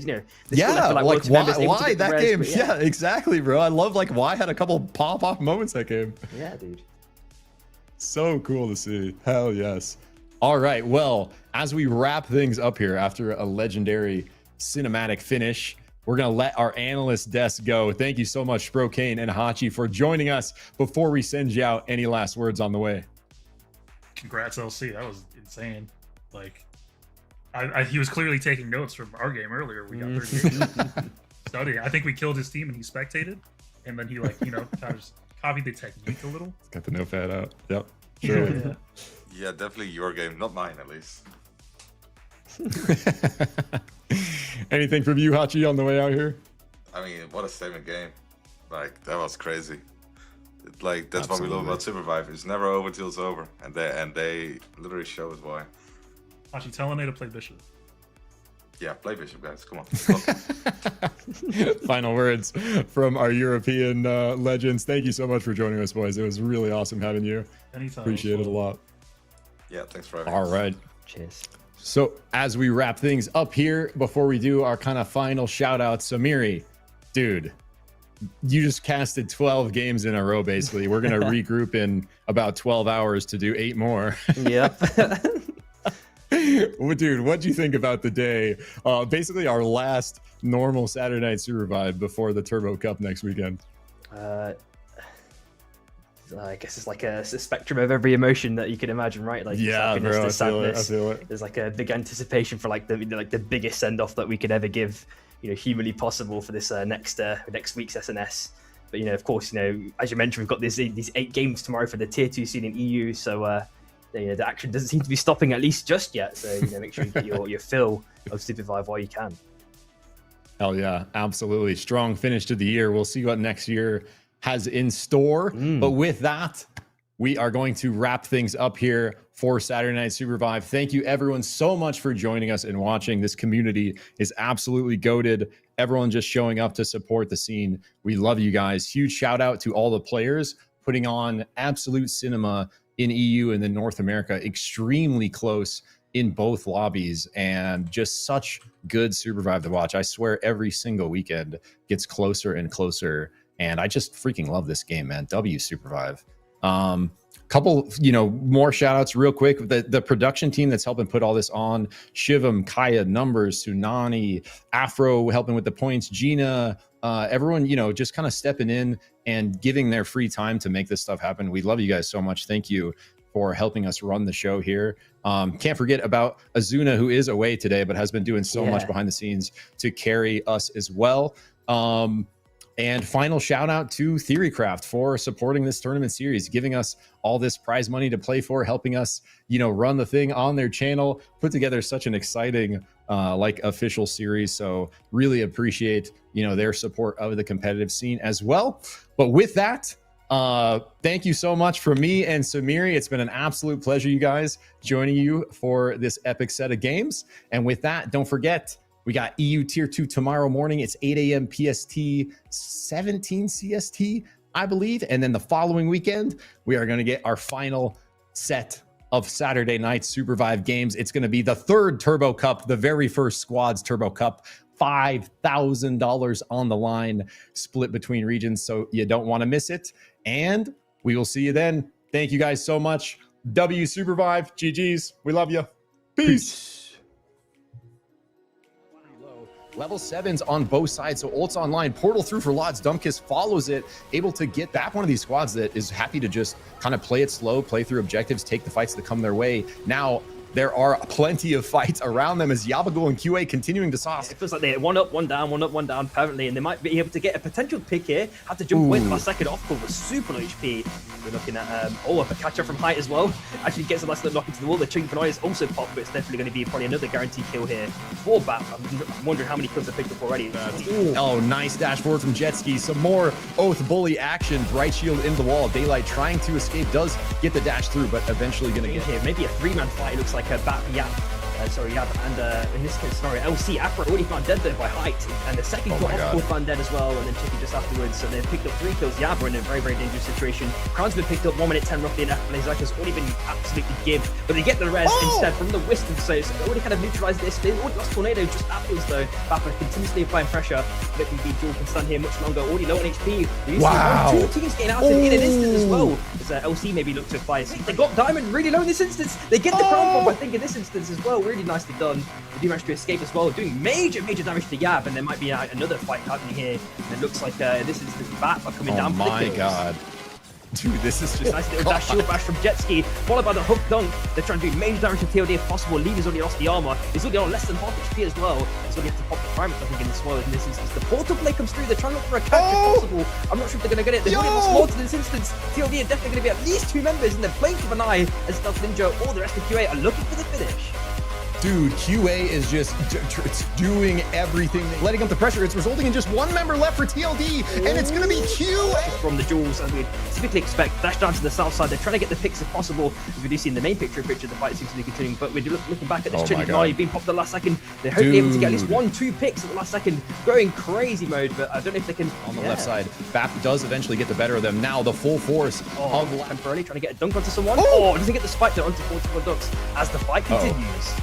Speaker 6: yeah, like why that game? Yeah, exactly, bro. I love like why had a couple pop off moments that game.
Speaker 1: Yeah, dude.
Speaker 6: So cool to see. Hell yes. All right. Well, as we wrap things up here after a legendary cinematic finish, we're going to let our analyst desk go. Thank you so much, Sprokane and Hachi, for joining us. Before we send you out, any last words on the way?
Speaker 7: Congrats, LC. That was insane. Like, he was clearly taking notes from our game earlier. We got 38. Studying. I think we killed his team and he spectated. And then he, like, kind of just copied the technique a little.
Speaker 6: Got the notepad out. Yep. Sure.
Speaker 8: Yeah, definitely your game, not mine at least.
Speaker 6: Anything from you, Hachi, on the way out here?
Speaker 8: I mean, what a statement game. Like, that was crazy. Like, that's what we love about SUPERVIVE. It's never over till it's over. And they literally show us why.
Speaker 7: Hachi, tell Ane to play Bishop.
Speaker 8: Yeah, play Bishop, guys. Come on.
Speaker 6: Final words from our European legends. Thank you so much for joining us, boys. It was really awesome having you.
Speaker 7: Anytime.
Speaker 6: Appreciate it a lot.
Speaker 8: Yeah, thanks for having
Speaker 6: us. All right.
Speaker 1: Cheers.
Speaker 6: So as we wrap things up here, before we do our kind of final shout outs, Samiri, dude, you just casted 12 games in a row, basically. We're going to regroup in about 12 hours to do 8 more.
Speaker 1: Yep.
Speaker 6: Well, dude, what do you think about the day? Basically our last normal Saturday night SUPERVIVE before the Turbo Cup next weekend.
Speaker 1: I guess it's like a spectrum of every emotion that you can imagine, right? Like
Speaker 6: yeah, bro, I
Speaker 1: sadness.
Speaker 6: feel it.
Speaker 1: There's like a big anticipation for like the biggest send off that we could ever give, humanly possible for this next week's SNS. But of course, as you mentioned, we've got these 8 games tomorrow for the tier 2 scene in EU. So the action doesn't seem to be stopping, at least just yet. So make sure you get your fill of SUPERVIVE while you can.
Speaker 6: Hell yeah, absolutely. Strong finish to the year. We'll see what next year has in store. But with that, we are going to wrap things up here for Saturday Night SUPERVIVE. Thank you everyone so much for joining us and watching. This community is absolutely goated. Everyone just showing up to support the scene. We love you guys. Huge shout out to all the players putting on absolute cinema in EU and then North America, extremely close in both lobbies, and just such good SUPERVIVE to watch. I swear every single weekend gets closer and closer, and I just freaking love this game, man. W SUPERVIVE. Couple, more shout outs real quick. The production team that's helping put all this on: Shivam, Kaya, Numbers, Tsunani, Afro helping with the points, Gina, everyone, just kind of stepping in and giving their free time to make this stuff happen. We love you guys so much. Thank you for helping us run the show here. Can't forget about Azuna, who is away today, but has been doing so much behind the scenes to carry us as well. And final shout out to Theorycraft for supporting this tournament series, giving us all this prize money to play for, helping us, run the thing on their channel, put together such an exciting, official series. So really appreciate, their support of the competitive scene as well. But with that, thank you so much from me and Samiri. It's been an absolute pleasure, you guys, joining you for this epic set of games. And with that, don't forget, we got EU Tier 2 tomorrow morning. It's 8 a.m. PST, 17 CST, I believe. And then the following weekend, we are going to get our final set of Saturday night SUPERVIVE games. It's going to be the third Turbo Cup, the very first squad's Turbo Cup. $5,000 on the line, split between regions, so you don't want to miss it. And we will see you then. Thank you guys so much. W SUPERVIVE, GG's. We love you. Peace. Level 7s on both sides, so ults online, portal through for Lods. Dumbkiss follows it, able to get back one of these squads that is happy to just kind of play it slow, play through objectives, take the fights that come their way. Now, there are plenty of fights around them as Yabagul and QA continuing to sauce.
Speaker 1: It feels like they're one up, one down, permanently, and they might be able to get a potential pick here. Had to jump away the last second off cover, super low HP. We're looking at, a catch up from height as well. Actually gets a last little knock into the wall. The Chung Fanoi is also popped, but it's definitely going to be probably another guaranteed kill here for BAP. I'm wondering how many kills they've picked up already.
Speaker 6: Oh, nice dash forward from Jetski. Some more Oath Bully action. Bright Shield into the wall. Daylight trying to escape, does get the dash through, but eventually going to get
Speaker 1: here. Maybe a 3-man fight. It looks like a BAP Yap. Yab, and in this case scenario, LC Afro already found dead though by height, and the second kill off found dead as well, and then Chicky just afterwards. So they've picked up 3 kills. Yab are in a very, very dangerous situation. Crown's been picked up 1 minute 10 roughly, and Blazaker's already been absolutely gibbed, but they get the res instead from the Wisdom, so it's already kind of neutralized this. They already lost Tornado just afterwards though. Bapper continuously applying pressure. Looking to Jewel can stand here much longer, already low on HP. Wow. 2 teams getting out in an instant as well. As LC maybe look to apply. They got Diamond really low in this instance. They get the crown bomb, I think, in this instance as well. Really nicely done. They do manage to escape as well, doing major damage to Yab, and there might be another fight happening here. And it looks like this is the BAP are coming down for the kills.
Speaker 6: Oh my god. Dude, this is just
Speaker 1: nice little dash shield bash from Jetski, followed by the hook dunk. They're trying to do major damage to TOD if possible. Leader's already lost the armor. He's already on less than half HP as well. He's already have to pop the primates, I think, in this well. In this instance, the portal play comes through. They're trying to look for a catch if possible. I'm not sure if they're going to get it. They've already lost more to this instance. TOD are definitely going to be at least 2 members in the blink of an eye as Stealth Ninja or the rest of QA are looking for the finish.
Speaker 6: Dude, QA is just doing everything, letting up the pressure. It's resulting in just 1 member left for TLD, and it's going to be QA.
Speaker 1: From the Jewels, as we typically expect, dash down to the south side. They're trying to get the picks if possible. As we do see in the main picture, the fight seems to be continuing, but we're looking back at this Chili Nani being popped at the last second. They're hopefully able to get at least 1-2 picks at the last second, going crazy mode, but I don't know if they can.
Speaker 6: On the left side, BAP does eventually get the better of them. Now the full force of
Speaker 1: temporarily trying to get a dunk onto someone. Doesn't get the spike there onto 44 ducks as the fight continues.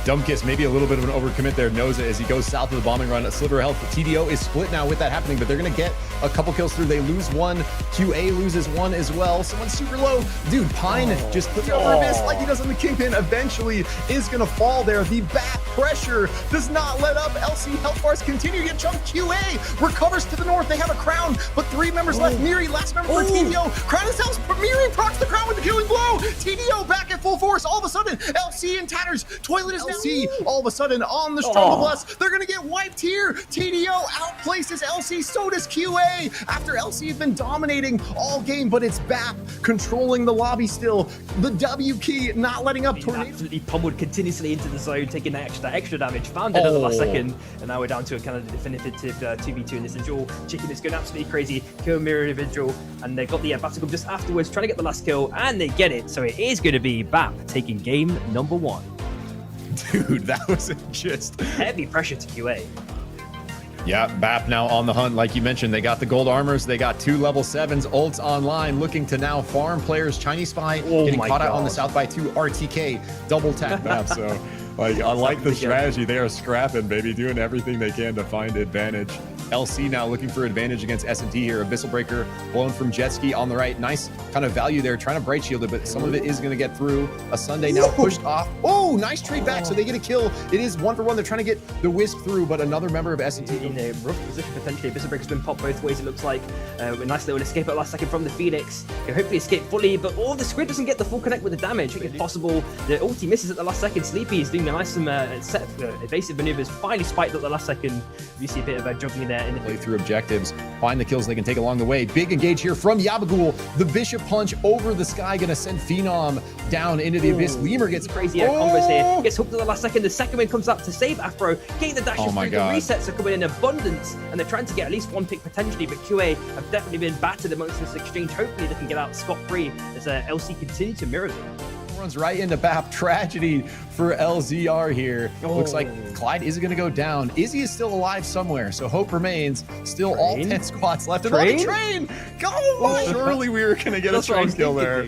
Speaker 6: Dumbkiss, maybe a little bit of an overcommit there, knows it as he goes south of the bombing run. A sliver of health. TDO is split now with that happening, but they're going to get a couple kills through. They lose 1. QA loses 1 as well. Someone's super low. Dude, Pine just puts it over Abyss like he does on the Kingpin. Eventually is going to fall there. The back pressure does not let up. LC health bars continue to get chunked. QA recovers to the north. They have a crown, but 3 members left. Miri, last member for TDO. Crown is health. Miri procs the crown with the killing blow. TDO back at full force. course, all of a sudden, LC in tatters. Toilet is LC. All of a sudden, on the struggle bus, they're going to get wiped here. TDO outplaces LC, so does QA. After LC has been dominating all game, but it's BAP controlling the lobby still. The W key not letting up. Tornado
Speaker 1: absolutely pummeled continuously into the zone, taking extra damage. Found it at the last second, and now we're down to a kind of definitive 2v2 in this duel. Chicken is going absolutely crazy. Kill mirror individual, and they got the battle gun just afterwards, trying to get the last kill, and they get it. So it is going to be BAP taking game number 1.
Speaker 6: Dude, that was just
Speaker 1: heavy pressure to QA.
Speaker 6: Yeah, BAP now on the hunt. Like you mentioned, they got the gold armors. They got 2 level 7s. Ults online, looking to now farm players. Chinese Spy getting caught out on the South by 2. RTK double tap BAP. So, like, I like the strategy. They are scrapping, baby, doing everything they can to find advantage. LC now looking for advantage against S&T here. Abyssal Breaker blown from Jet Ski on the right. Nice kind of value there, trying to bright shield it, but some of it is going to get through. A Sunday now pushed off. Oh, nice trade back, so they get a kill. It is 1-for-1. They're trying to get the Wisp through, but another member of S&T
Speaker 1: in a rough position potentially. Abyssal Breaker's been popped both ways, it looks like. A nice little escape at last second from the Phoenix. He'll hopefully escape fully, but the Squid doesn't get the full connect with the damage. If possible, the ulti misses at the last second. Sleepy is doing a nice set evasive maneuvers. Finally spiked at the last second. You see a bit of juggling there in the
Speaker 6: play through objectives. Find the kills they can take along the way. Big engage here from Yabagul. The Bishop punch over the sky, gonna send Phenom down into the abyss. Lemur gets
Speaker 1: crazy combos here. Gets hooked at the last second. The second win comes out to save Afro. Getting the dash through. The resets are coming in abundance, and they're trying to get at least 1 pick potentially, but QA have definitely been battered amongst this exchange. Hopefully they can get out scot-free as LC continue to mirror them.
Speaker 6: Runs right into BAP. Tragedy for LZR here. Looks like Clyde is going to go down. Izzy is still alive somewhere, so hope remains. Still all 10 squats left. Train! Go! Surely we were going to get a train kill there.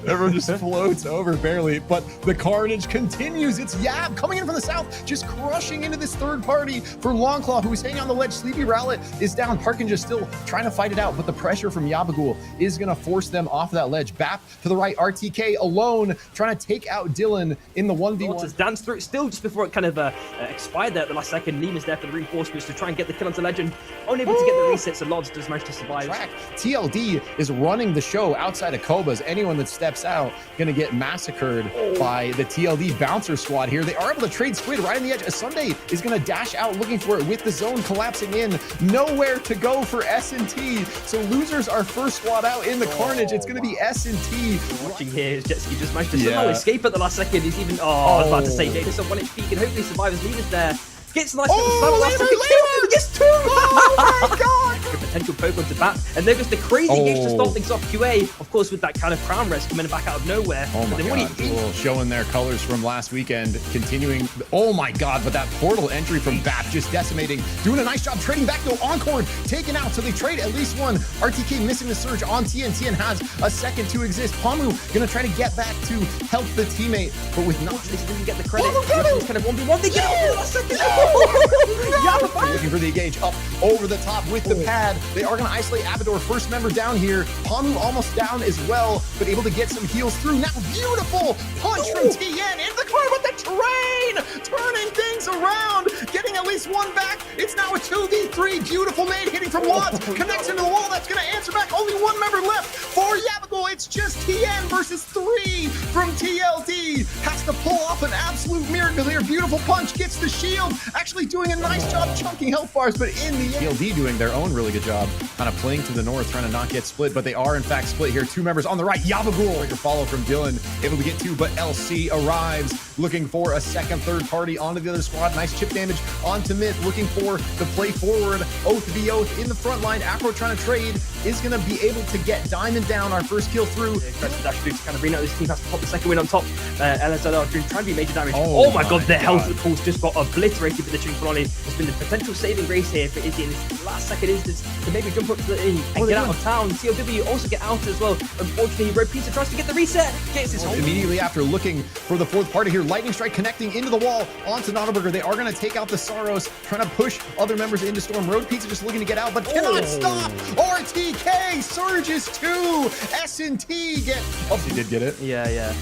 Speaker 6: Everyone just floats over barely, but the carnage continues. It's Yab coming in from the south, just crushing into this third party for Longclaw, who is hanging on the ledge. Sleepy Rowlet is down. Parkin just still trying to fight it out, but the pressure from Yabagul is going to force them off that ledge. BAP to the right. RTK alone, trying to take out Dylan in the 1v1.
Speaker 1: Dance through it still just before it kind of expired there at the last second. Lima's there for the reinforcements to try and get the kill onto Legend. Unable to get the resets, so Lods does manage to survive.
Speaker 6: TLD is running the show outside of Koba's. Anyone that steps out gonna get massacred by the TLD bouncer squad here. They are able to trade Squid right on the edge. A Sunday is gonna dash out looking for it with the zone collapsing in. Nowhere to go for S&T. So losers are first squad out in the carnage. It's gonna be S&T.
Speaker 1: Watching here, Jet Ski just managed to somehow escape at the last second. He's even I was about to say Jadis on 1 HP can hopefully survive as Leader's there. Gets a nice little stun last second kill. Gets 2! Oh my god! A potential poke onto BAP, and there goes the crazy engage to start things off. QA, of course, with that kind of crown rest coming back out of nowhere.
Speaker 6: Oh my god, showing their colors from last weekend, continuing. Oh my god, but that portal entry from BAP just decimating, doing a nice job trading back though. Encore taken out, so they trade at least one. RTK missing the surge on TNT and has a second to exist. Pamu gonna try to get back to help the teammate, but with not
Speaker 1: they didn't get the credit. It's kind of 1v1. They get it the last second.
Speaker 6: Looking for the engage up over the top with the pad. They are going to isolate Abador, first member down here. Pamu almost down as well, but able to get some heals through. Now, beautiful punch from TN in the corner with the train, turning things around, getting at least one back. It's now a 2v3. Beautiful nade hitting from Lots, connects into the wall. That's going to answer back. Only one member left for Yabagul. It's just TN versus 3 from TLD. Has to pull off an absolute miracle here. Beautiful punch, gets the shield. Actually doing a nice job chunking health bars, but in the end, TLD doing their own really good job, kind of playing to the north, trying to not get split, but they are in fact split here. 2 members on the right. Yabagul, like a follow from Dylan, able to get 2, but LC arrives, looking for a second, third party onto the other squad. Nice chip damage onto Myth, looking for the play forward. Oath v Oath in the front line. Afro trying to trade, is going to be able to get Diamond down. Our first kill through.
Speaker 1: Dash through to kind of bring out this team, has to pop the second win on top. LSLR trying to be major damage. Oh my god, their health pulse just got obliterated with the Chingfolani. There's been the potential saving grace here for Izzy in this last second instance to maybe jump up to the inn and get out of town. COW also get out as well. Unfortunately, Red Pizza tries to get the reset. Gets his home.
Speaker 6: Immediately after looking for the fourth party here, Lightning Strike connecting into the wall onto Nottleberger. They are going to take out the Saros, trying to push other members into Storm. Road Pizza just looking to get out, but cannot stop. RTK surges to S&T get. Oh, he did get it?
Speaker 1: Yeah.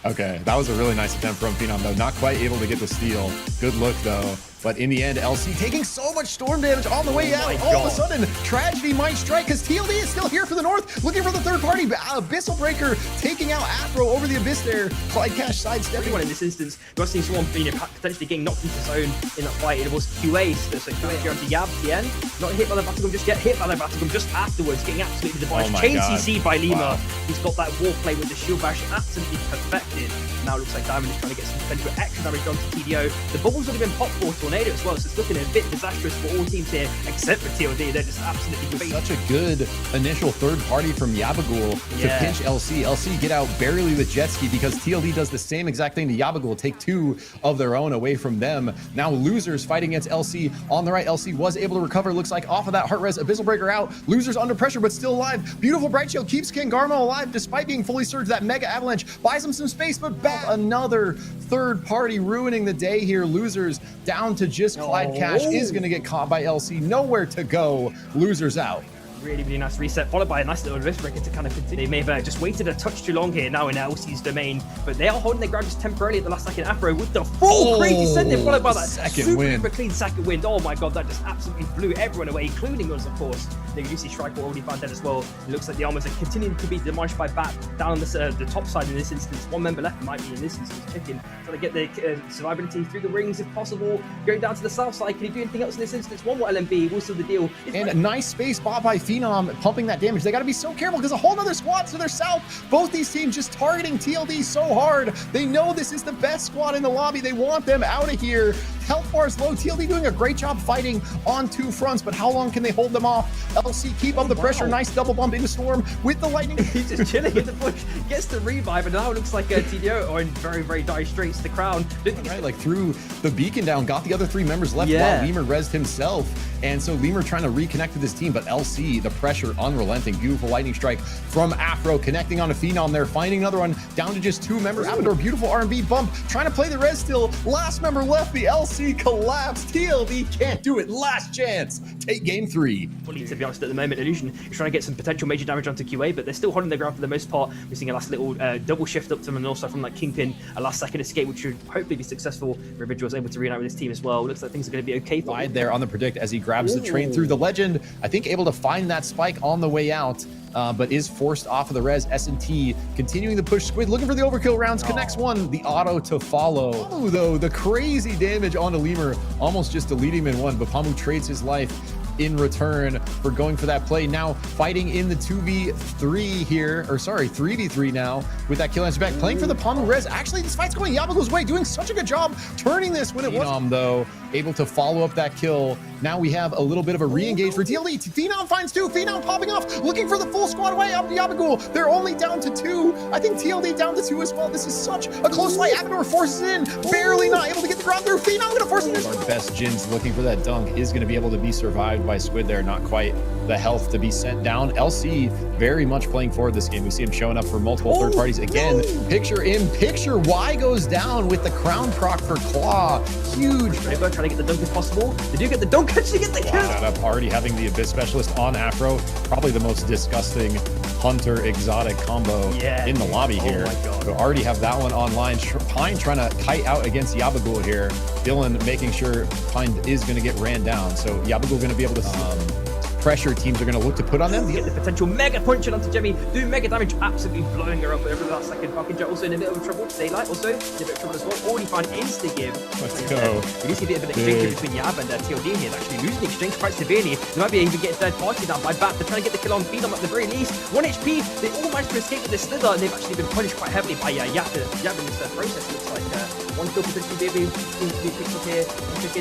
Speaker 6: Okay, that was a really nice attempt from Phenom, though. Not quite able to get the steal. Good look, though, But in the end, LC taking so much storm damage on the way out. All of a sudden, tragedy might strike because TLD is still here for the North, looking for the third party. Abyssal Breaker taking out Afro over the Abyss there. Clyde Cash sidestepping.
Speaker 1: In this instance, we're seeing someone potentially getting knocked into zone in that fight. It was QA, so QA here onto Yab at the end. Not hit by the Battlegum just yet, hit by the Battlegum just afterwards, getting absolutely demolished. Chain CC by Lima. Wow. He's got that wall play with the shield bash absolutely perfected. Now it looks like Diamond is trying to get some potential extra damage onto TDO. The bubble's already been popped for Tornado as well, so it's looking a bit disastrous for all teams here, except for TLD. They're just absolutely
Speaker 6: such a good initial third party from Yabagul to pinch LC. LC get out barely with jet ski because TLD does the same exact thing to Yabagul, take 2 of their own away from them. Now Losers fighting against LC on the right. LC was able to recover, looks like, off of that heart res. Abyssal Breaker out. Losers under pressure, but still alive. Beautiful Bright Shield keeps Kengarmo alive despite being fully surged. That Mega Avalanche buys him some space, but back another third party ruining the day here. Losers down to just Clyde Cash is going to get caught by LC. Nowhere to go. Losers out.
Speaker 1: Really nice reset, followed by a nice little rift breaker to kind of continue. They may have just waited a touch too long here now in LC's domain, but they are holding their ground just temporarily at the last second. Afro with the full crazy sending, followed by that super clean second wind. Oh my god, that just absolutely blew everyone away, including us, of course. The UC Striker already found dead as well. It looks like the armors are continuing to be demolished by Bat down on this, the top side in this instance. One member left might be in this instance, Chicken, trying to get the survivability through the rings if possible. Going down to the south side, can he do anything else in this instance? One more LMB, will seal the deal.
Speaker 6: And a nice space bought by Phenom, pumping that damage. They got to be so careful because a whole other squad to their south. Both these teams just targeting TLD so hard. They know this is the best squad in the lobby. They want them out of here. Health bar is low. TLD doing a great job fighting on 2 fronts, but how long can they hold them off? LC keep up the pressure. Nice double bump into Storm with the lightning.
Speaker 1: He's just chilling in the bush, gets the revive, and now it looks like TDO are in very dire straits. The crown.
Speaker 6: Right, like threw the beacon down, got the other 3 members left while Lemur rezzed himself. And so Lemur trying to reconnect with his team, but LC, the pressure unrelenting. Beautiful lightning strike from Afro, connecting on a Phenom there, finding another one down to just 2 members. Amador, beautiful R&B bump, trying to play the res still. Last member left, the LC collapsed. TLD can't do it. Last chance. Take game 3.
Speaker 1: Fully, to be honest, at the moment, Illusion is trying to get some potential major damage onto QA, but they're still holding their ground for the most part. We're seeing a last little double shift up to them, and also from like Kingpin, a last second escape, which should hopefully be successful. Revenge was able to reunite with his team as well. Looks like things are going to be okay for him.
Speaker 6: There on the predict as he grabs the train through the legend. I think able to find that spike on the way out. But is forced off of the res. S&T continuing to push Squid, looking for the overkill rounds, connects one, the auto to follow. Oh, though, the crazy damage onto Lemur, almost just deleting him in one, but Pamu trades his life in return for going for that play. Now fighting in the 2v3 here, or sorry, 3v3 now with that kill answer back, playing for the Pamu res. Actually, this fight's going Yabagul's way, doing such a good job turning this when it was. Though, able to follow up that kill. Now we have a little bit of a re-engage for TLD. Phenom finds 2. Phenom popping off, looking for the full squad away up to Yabagul. They're only down to 2. I think TLD down to 2 as well. This is such a close fight. Amador forces in, barely not able to get the ground through. Phenom gonna force it in. Our best Jins looking for that dunk is gonna be able to be survived by Squid there. Not quite the health to be sent down. LC very much playing forward this game. We see him showing up for multiple third parties. Again, picture in picture. Y goes down with the crown proc for Claw. Huge.
Speaker 1: Trying to get the dunk if possible. They do get the dunk, actually get the kill.
Speaker 6: Up already having the Abyss Specialist on Afro. Probably the most disgusting Hunter exotic combo in the lobby here. We already have that one online. Pine trying to kite out against Yabagul here. Dylan making sure Pine is going to get ran down. So Yabagul going to be able to pressure teams are going to look to put on them.
Speaker 1: Get the potential mega punch onto Jemmy, doing mega damage, absolutely blowing her up every last second. Falcon Jet also in a bit of trouble. Daylight also in a bit of trouble as well. Already found insta-give.
Speaker 6: Let's go.
Speaker 1: We do see a bit of an exchange between Yab and TLD here. They're actually losing the exchange quite severely. They might be able to get third party down by Bat. They're trying to get the kill on Phenom at the very least. 1 HP. They all managed to escape with this slither, and they've actually been punished quite heavily by Yab in this process. Looks like one kill potentially be picked up here.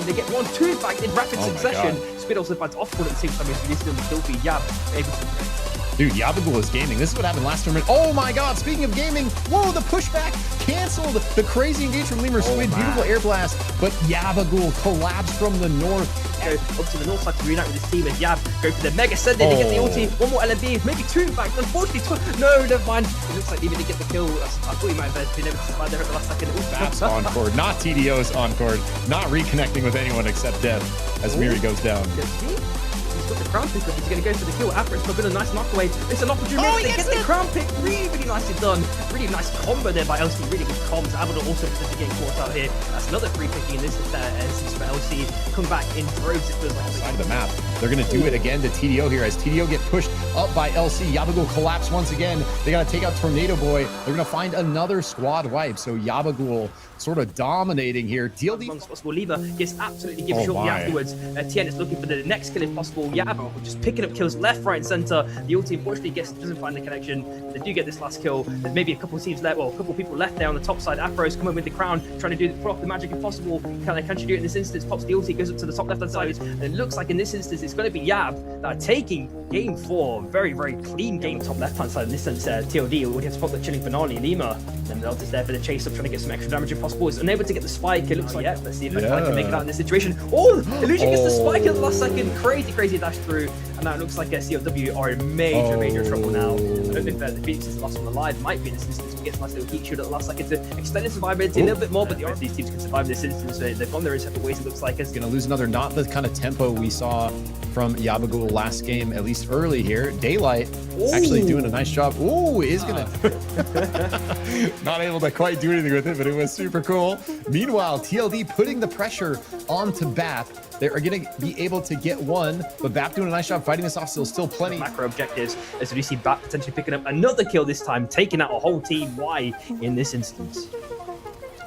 Speaker 1: They get 1-2 back in rapid succession. Squid also finds off-court at the same time as releasing on the kill feed. Yab able to...
Speaker 6: Dude, Yabagul is gaming. This is what happened last tournament. Oh my god, speaking of gaming, whoa, the pushback canceled. The crazy engage from Lemur. Squid, beautiful air blast, but Yabagul collapsed from the north.
Speaker 1: Go up to the north side to reunite with his team as Yab go for the mega send in to get the ulti. 1 more LMB, maybe 2 in fact. Unfortunately, no, never mind. It looks like they didn't get the kill. I thought he might have been able to survive there at the last second.
Speaker 6: That's encore, not TDO's encore, not reconnecting with anyone except Death as Miri goes down.
Speaker 1: He's got the crown pick up Is he going to go for the kill? Afro it's got a nice knockaway. It's an opportunity. They get the crown pick. Really, really nicely done. Really nice combo there by LC. Really good comms. Abador also potentially getting caught out here. That's another free picking in this instance for LC. Come back in droves. It feels like
Speaker 6: side of the map. They're going to do it again to TDO here as TDO get pushed up by LC. Yabagul collapse once again. They got to take out Tornado Boy. They're going to find another squad wipe. So Yabagul sort of dominating here. TLD.
Speaker 1: As long as possible. Lever gets absolutely given shortly afterwards. Tien is looking for the next kill if possible. Yabo just picking up kills left, right, and center. The ulti unfortunately doesn't find the connection. They do get this last kill. There's maybe a couple of teams left, well, a couple of people left there on the top side. Afro's coming with the crown, trying to pull off the magic if possible. Can she do it in this instance? Pops the ulti, goes up to the top left hand side, and it looks like in this instance it's going to be Yab that are taking game 4. Very, very clean game top left hand side in this sense. TLD already has to pop the chilling finale. Lima, and the is there for the chase up, trying to get some extra damage if possible. Is unable to get the spike. It looks like, yeah, let's see if I can make it out in this situation. Oh, Illusion gets the spike at the last second. Crazy dash through. And now it looks like COW are in major trouble now. I don't think that the Phoenix is the last one alive. Might be in this instance. We get a nice little heat shield at the last second to extend his survivability a little bit more, but the these teams can survive this instance. They've gone their own separate ways, it looks like. It's
Speaker 6: going to lose another, not the kind of tempo we saw from Yabagul last game, at least early here. Daylight actually doing a nice job. Ooh, is going to... Not able to quite do anything with it, but it was super cool. Meanwhile, TLD putting the pressure onto BAP. They are going to be able to get one, but BAP doing a nice job fighting this off. Still plenty.
Speaker 1: Macro objectives, as we see BAP potentially picking up another kill this time, taking out a whole team. Y in this instance.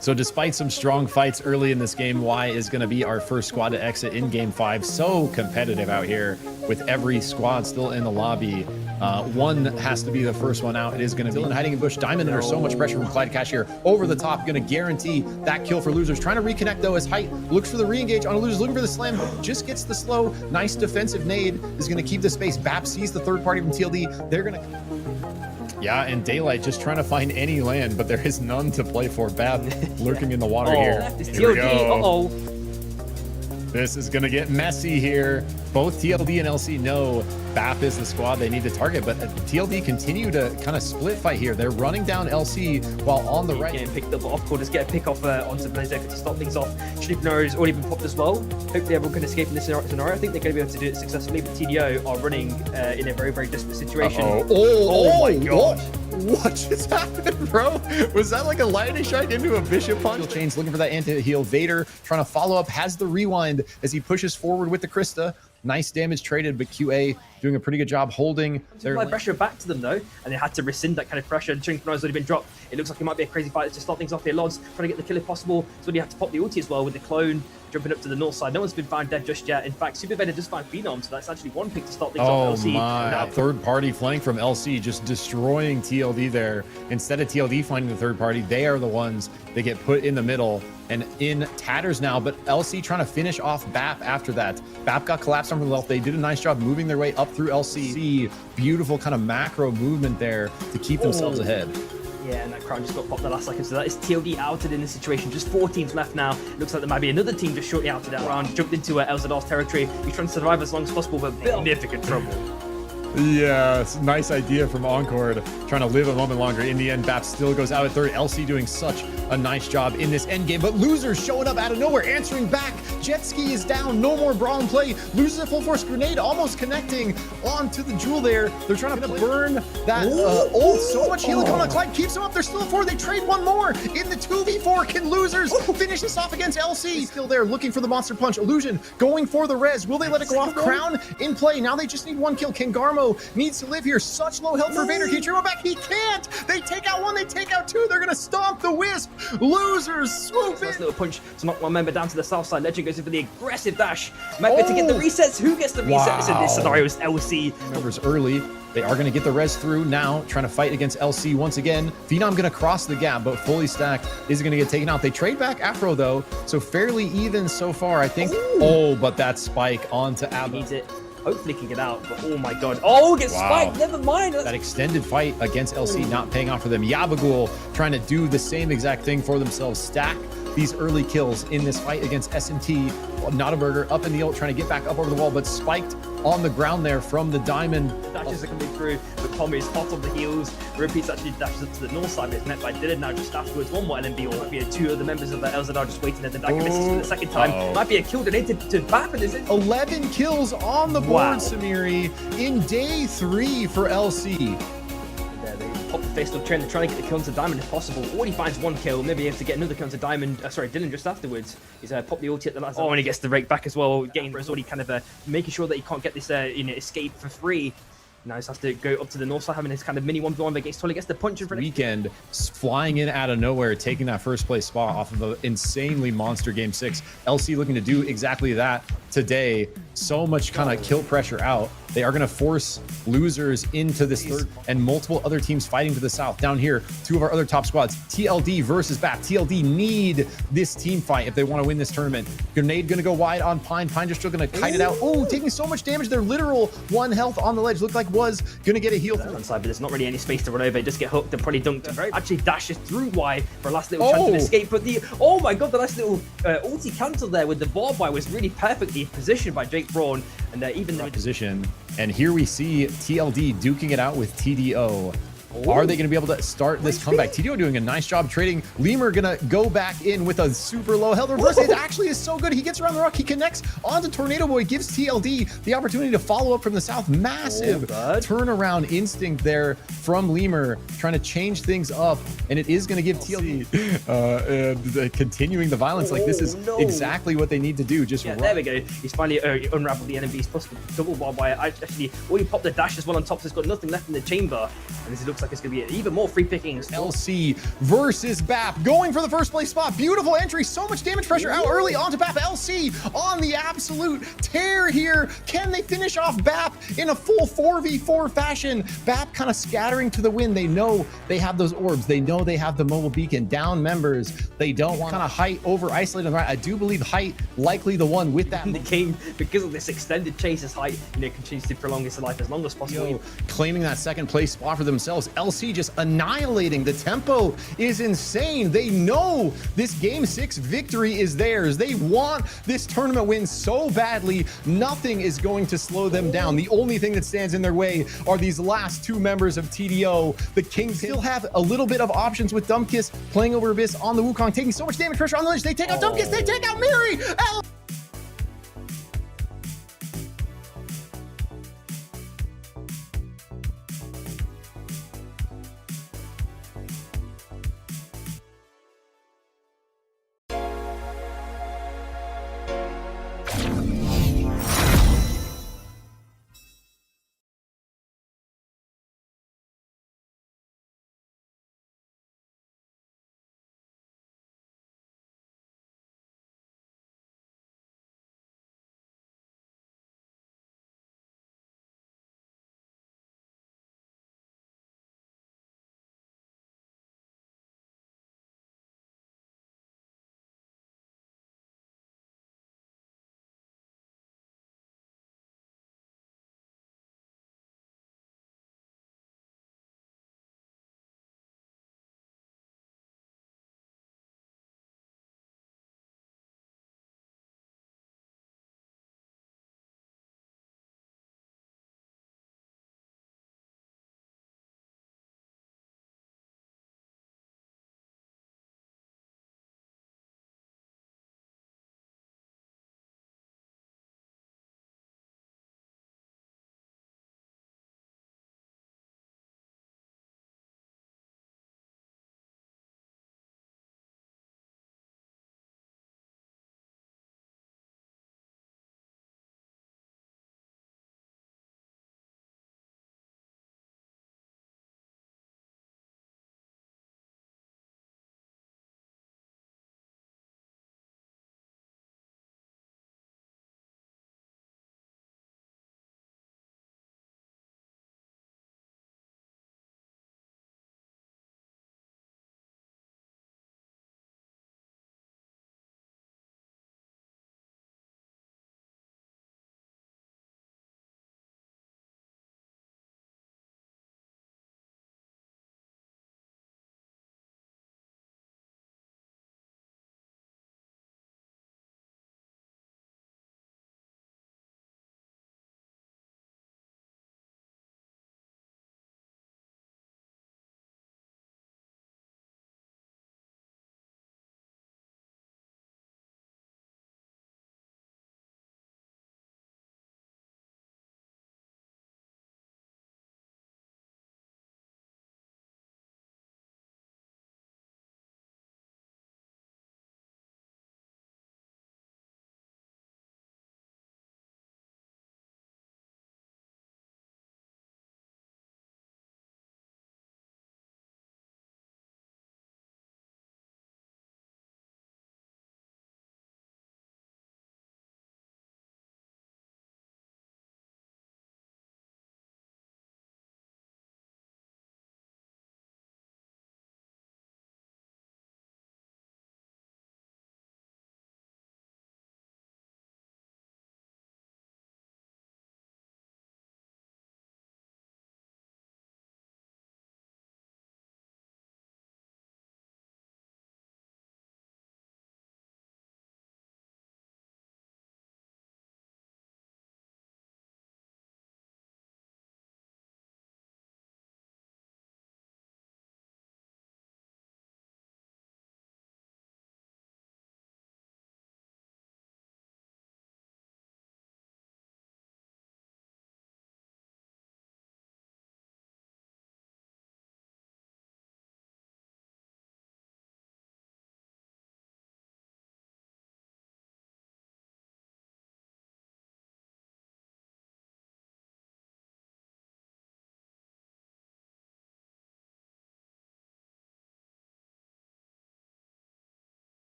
Speaker 6: So despite some strong fights early in this game, Y is going to be our first squad to exit in Game 5. So competitive out here with every squad still in the lobby. One has to be the first one out. It is going to be Dylan hiding in bush. Diamond under so much pressure from Clyde Cash here. Over the top, going to guarantee that kill for Losers. Trying to reconnect though as Height looks for the re-engage on Losers, looking for the slam. Just gets the slow. Nice defensive nade is going to keep the space. BAP sees the third party from TLD. They're going to... Yeah, and Daylight just trying to find any land, but there is none to play for. BAP lurking in the water here. Here we go. This is going to get messy here. Both TLD and LC know BAP is the squad they need to target, but TLD continue to kind of split fight here. They're running down LC while on the right.
Speaker 1: Getting picked up off quarters, get a pick off onto Blazer to stop things off. Sleepnor has already been popped as well. Hopefully everyone can escape in this scenario. I think they're going to be able to do it successfully, but TDO are running in a very, very desperate situation.
Speaker 6: Oh my god. What just happened, bro? Was that like a lightning strike into a Bishop punch? Chains looking for that anti-heal. Vader trying to follow up, has the rewind as he pushes forward with the Krista. Nice damage traded, but QA doing a pretty good job holding their
Speaker 1: pressure back to them though, and they had to rescind that kind of pressure. Chilling has already been dropped. It looks like it might be a crazy fight to start things off here. Lods trying to get the kill if possible, so you have to pop the ulti as well with the clone jumping up to the north side. No one's been found dead just yet. In fact, SUPERVIVE just found Phenom, so that's actually one pick to start things off. LC.
Speaker 6: My third party flank from LC, just destroying TLD there. Instead of TLD finding the third party, they are the ones that get put in the middle and in tatters now, but LC trying to finish off BAP after that. BAP got collapsed on from the left. They did a nice job moving their way up through LC. Beautiful kind of macro movement there to keep themselves ahead.
Speaker 1: Yeah, and that crown just got popped the last second, so that is TLD outed in this situation. Just 4 teams left now. It looks like there might be another team just shortly outed that round. Jumped into Elzadar's territory. He's trying to survive as long as possible, but significant trouble.
Speaker 6: Yeah, it's a nice idea from Encore, trying to live a moment longer. In the end, BAP still goes out at third. LC doing such a nice job in this end game, but Losers showing up out of nowhere, answering back. Jet Ski is down, no more brawl and play. Losers at full force, grenade almost connecting onto the jewel there. They're trying to burn that ult. So much healing coming on. Clyde keeps them up. They're still at 4. They trade one more in the 2v4. Can Losers finish this off against LC? Still there, looking for the monster punch. Illusion going for the res. Will they let it go off? Crown in play. Now they just need one kill. Can Garmo needs to live here. Such low health for Vader. Can he turn him back? He can't. They take out 1. They take out 2. They're going to stomp the Wisp. Losers swoop in.
Speaker 1: Nice little punch to knock one member down to the south side. Legend goes in for the aggressive dash. Might be to get the resets. Who gets the resets in this scenario is LC.
Speaker 6: Members early. They are going to get the res through now, trying to fight against LC once again. Phenom going to cross the gap, but fully stacked is going to get taken out. They trade back Afro though, so fairly even so far, I think. Oh, but that spike onto Abba.
Speaker 1: Needs it. Hopefully can get out, but oh my god. Oh, gets spiked, never mind.
Speaker 6: That extended fight against LC not paying off for them. Yabagul trying to do the same exact thing for themselves. Stack these early kills in this fight against SMT. Not a burger up in the ult, trying to get back up over the wall, but spiked on the ground there from the Diamond.
Speaker 1: Dashes are coming through, but Tommy is hot on the heels. Repeats actually dashes up to the north side, but it's met by Dylan now just afterwards. One more LMB, or might be two other members of the LZR just waiting at the dagger misses for the second time. Might be a kill donated to Bap, is it?
Speaker 6: 11 kills on the board, Samiri, in day 3 for LC.
Speaker 1: They pop the face of trend, trying to get the kill onto Diamond if possible. Already finds one kill, maybe able to get another kill onto Diamond. Sorry, Dylan just afterwards. He's popped the ulti at the last. Oh, and he gets the rake back as well, getting for already kind of making sure that he can't get this escape for free. Now he has to go up to the north side, having his kind of mini 1v1 against Tully. Gets the punch in front of
Speaker 6: Weekend flying in out of nowhere, taking that first place spot off of an insanely monster game 6. LC looking to do exactly that today. So much kind of kill pressure out. They are going to force losers into this third, and multiple other teams fighting to the south. Down here, 2 of our other top squads, TLD versus BAP. TLD need this team fight if they want to win this tournament. Grenade going to go wide on Pine. Pine just still going to kite it out. Oh, taking so much damage. Their literal 1 health on the ledge. Looked like was going to get a heal through.
Speaker 1: Side, but there's not really any space to run over. Just get hooked and probably dunked. Actually dashes through wide for a last little chance of escape. But oh my god, the last little ulti cancel there with the barbed wire was really perfectly positioned by Jake Braun. And even the
Speaker 6: position. And here we see TLD duking it out with TDO. Are they going to be able to start this comeback? TDO doing a nice job trading. Lemur going to go back in with a super low health reverse. It actually is so good. He gets around the rock. He connects onto Tornado Boy, gives TLD the opportunity to follow up from the south. Massive turnaround instinct there from Lemur, trying to change things up. And it is going to give TLD continuing the violence. Like, this is exactly what they need to do. Just
Speaker 1: there we go. He's finally unraveled the enemies, plus the double barbed wire. Actually, he popped the dash as well on top, so he's got nothing left in the chamber. And this looks like it's going to be even more free pickings.
Speaker 6: LC versus BAP, going for the first place spot. Beautiful entry, so much damage pressure out early onto BAP. LC on the absolute tear here. Can they finish off BAP in a full 4v4 fashion? BAP kind of scattering to the wind. They know they have those orbs. They know they have the mobile beacon. Down members. They don't want kind of height over isolated. Right, I do believe height likely the one with that.
Speaker 1: In the game, because of this extended chase, as height continues to prolong his life as long as possible.
Speaker 6: Claiming that second place spot for themselves. LC just annihilating. The tempo is insane. They know this game 6 victory is theirs. They want this tournament win so badly. Nothing is going to slow them down. The only thing that stands in their way are these last 2 members of TDO. The Kings still have a little bit of options with Dumbkiss playing over Abyss on the Wukong, taking so much damage pressure on the ledge. They take out Dumbkiss. They take out Miri.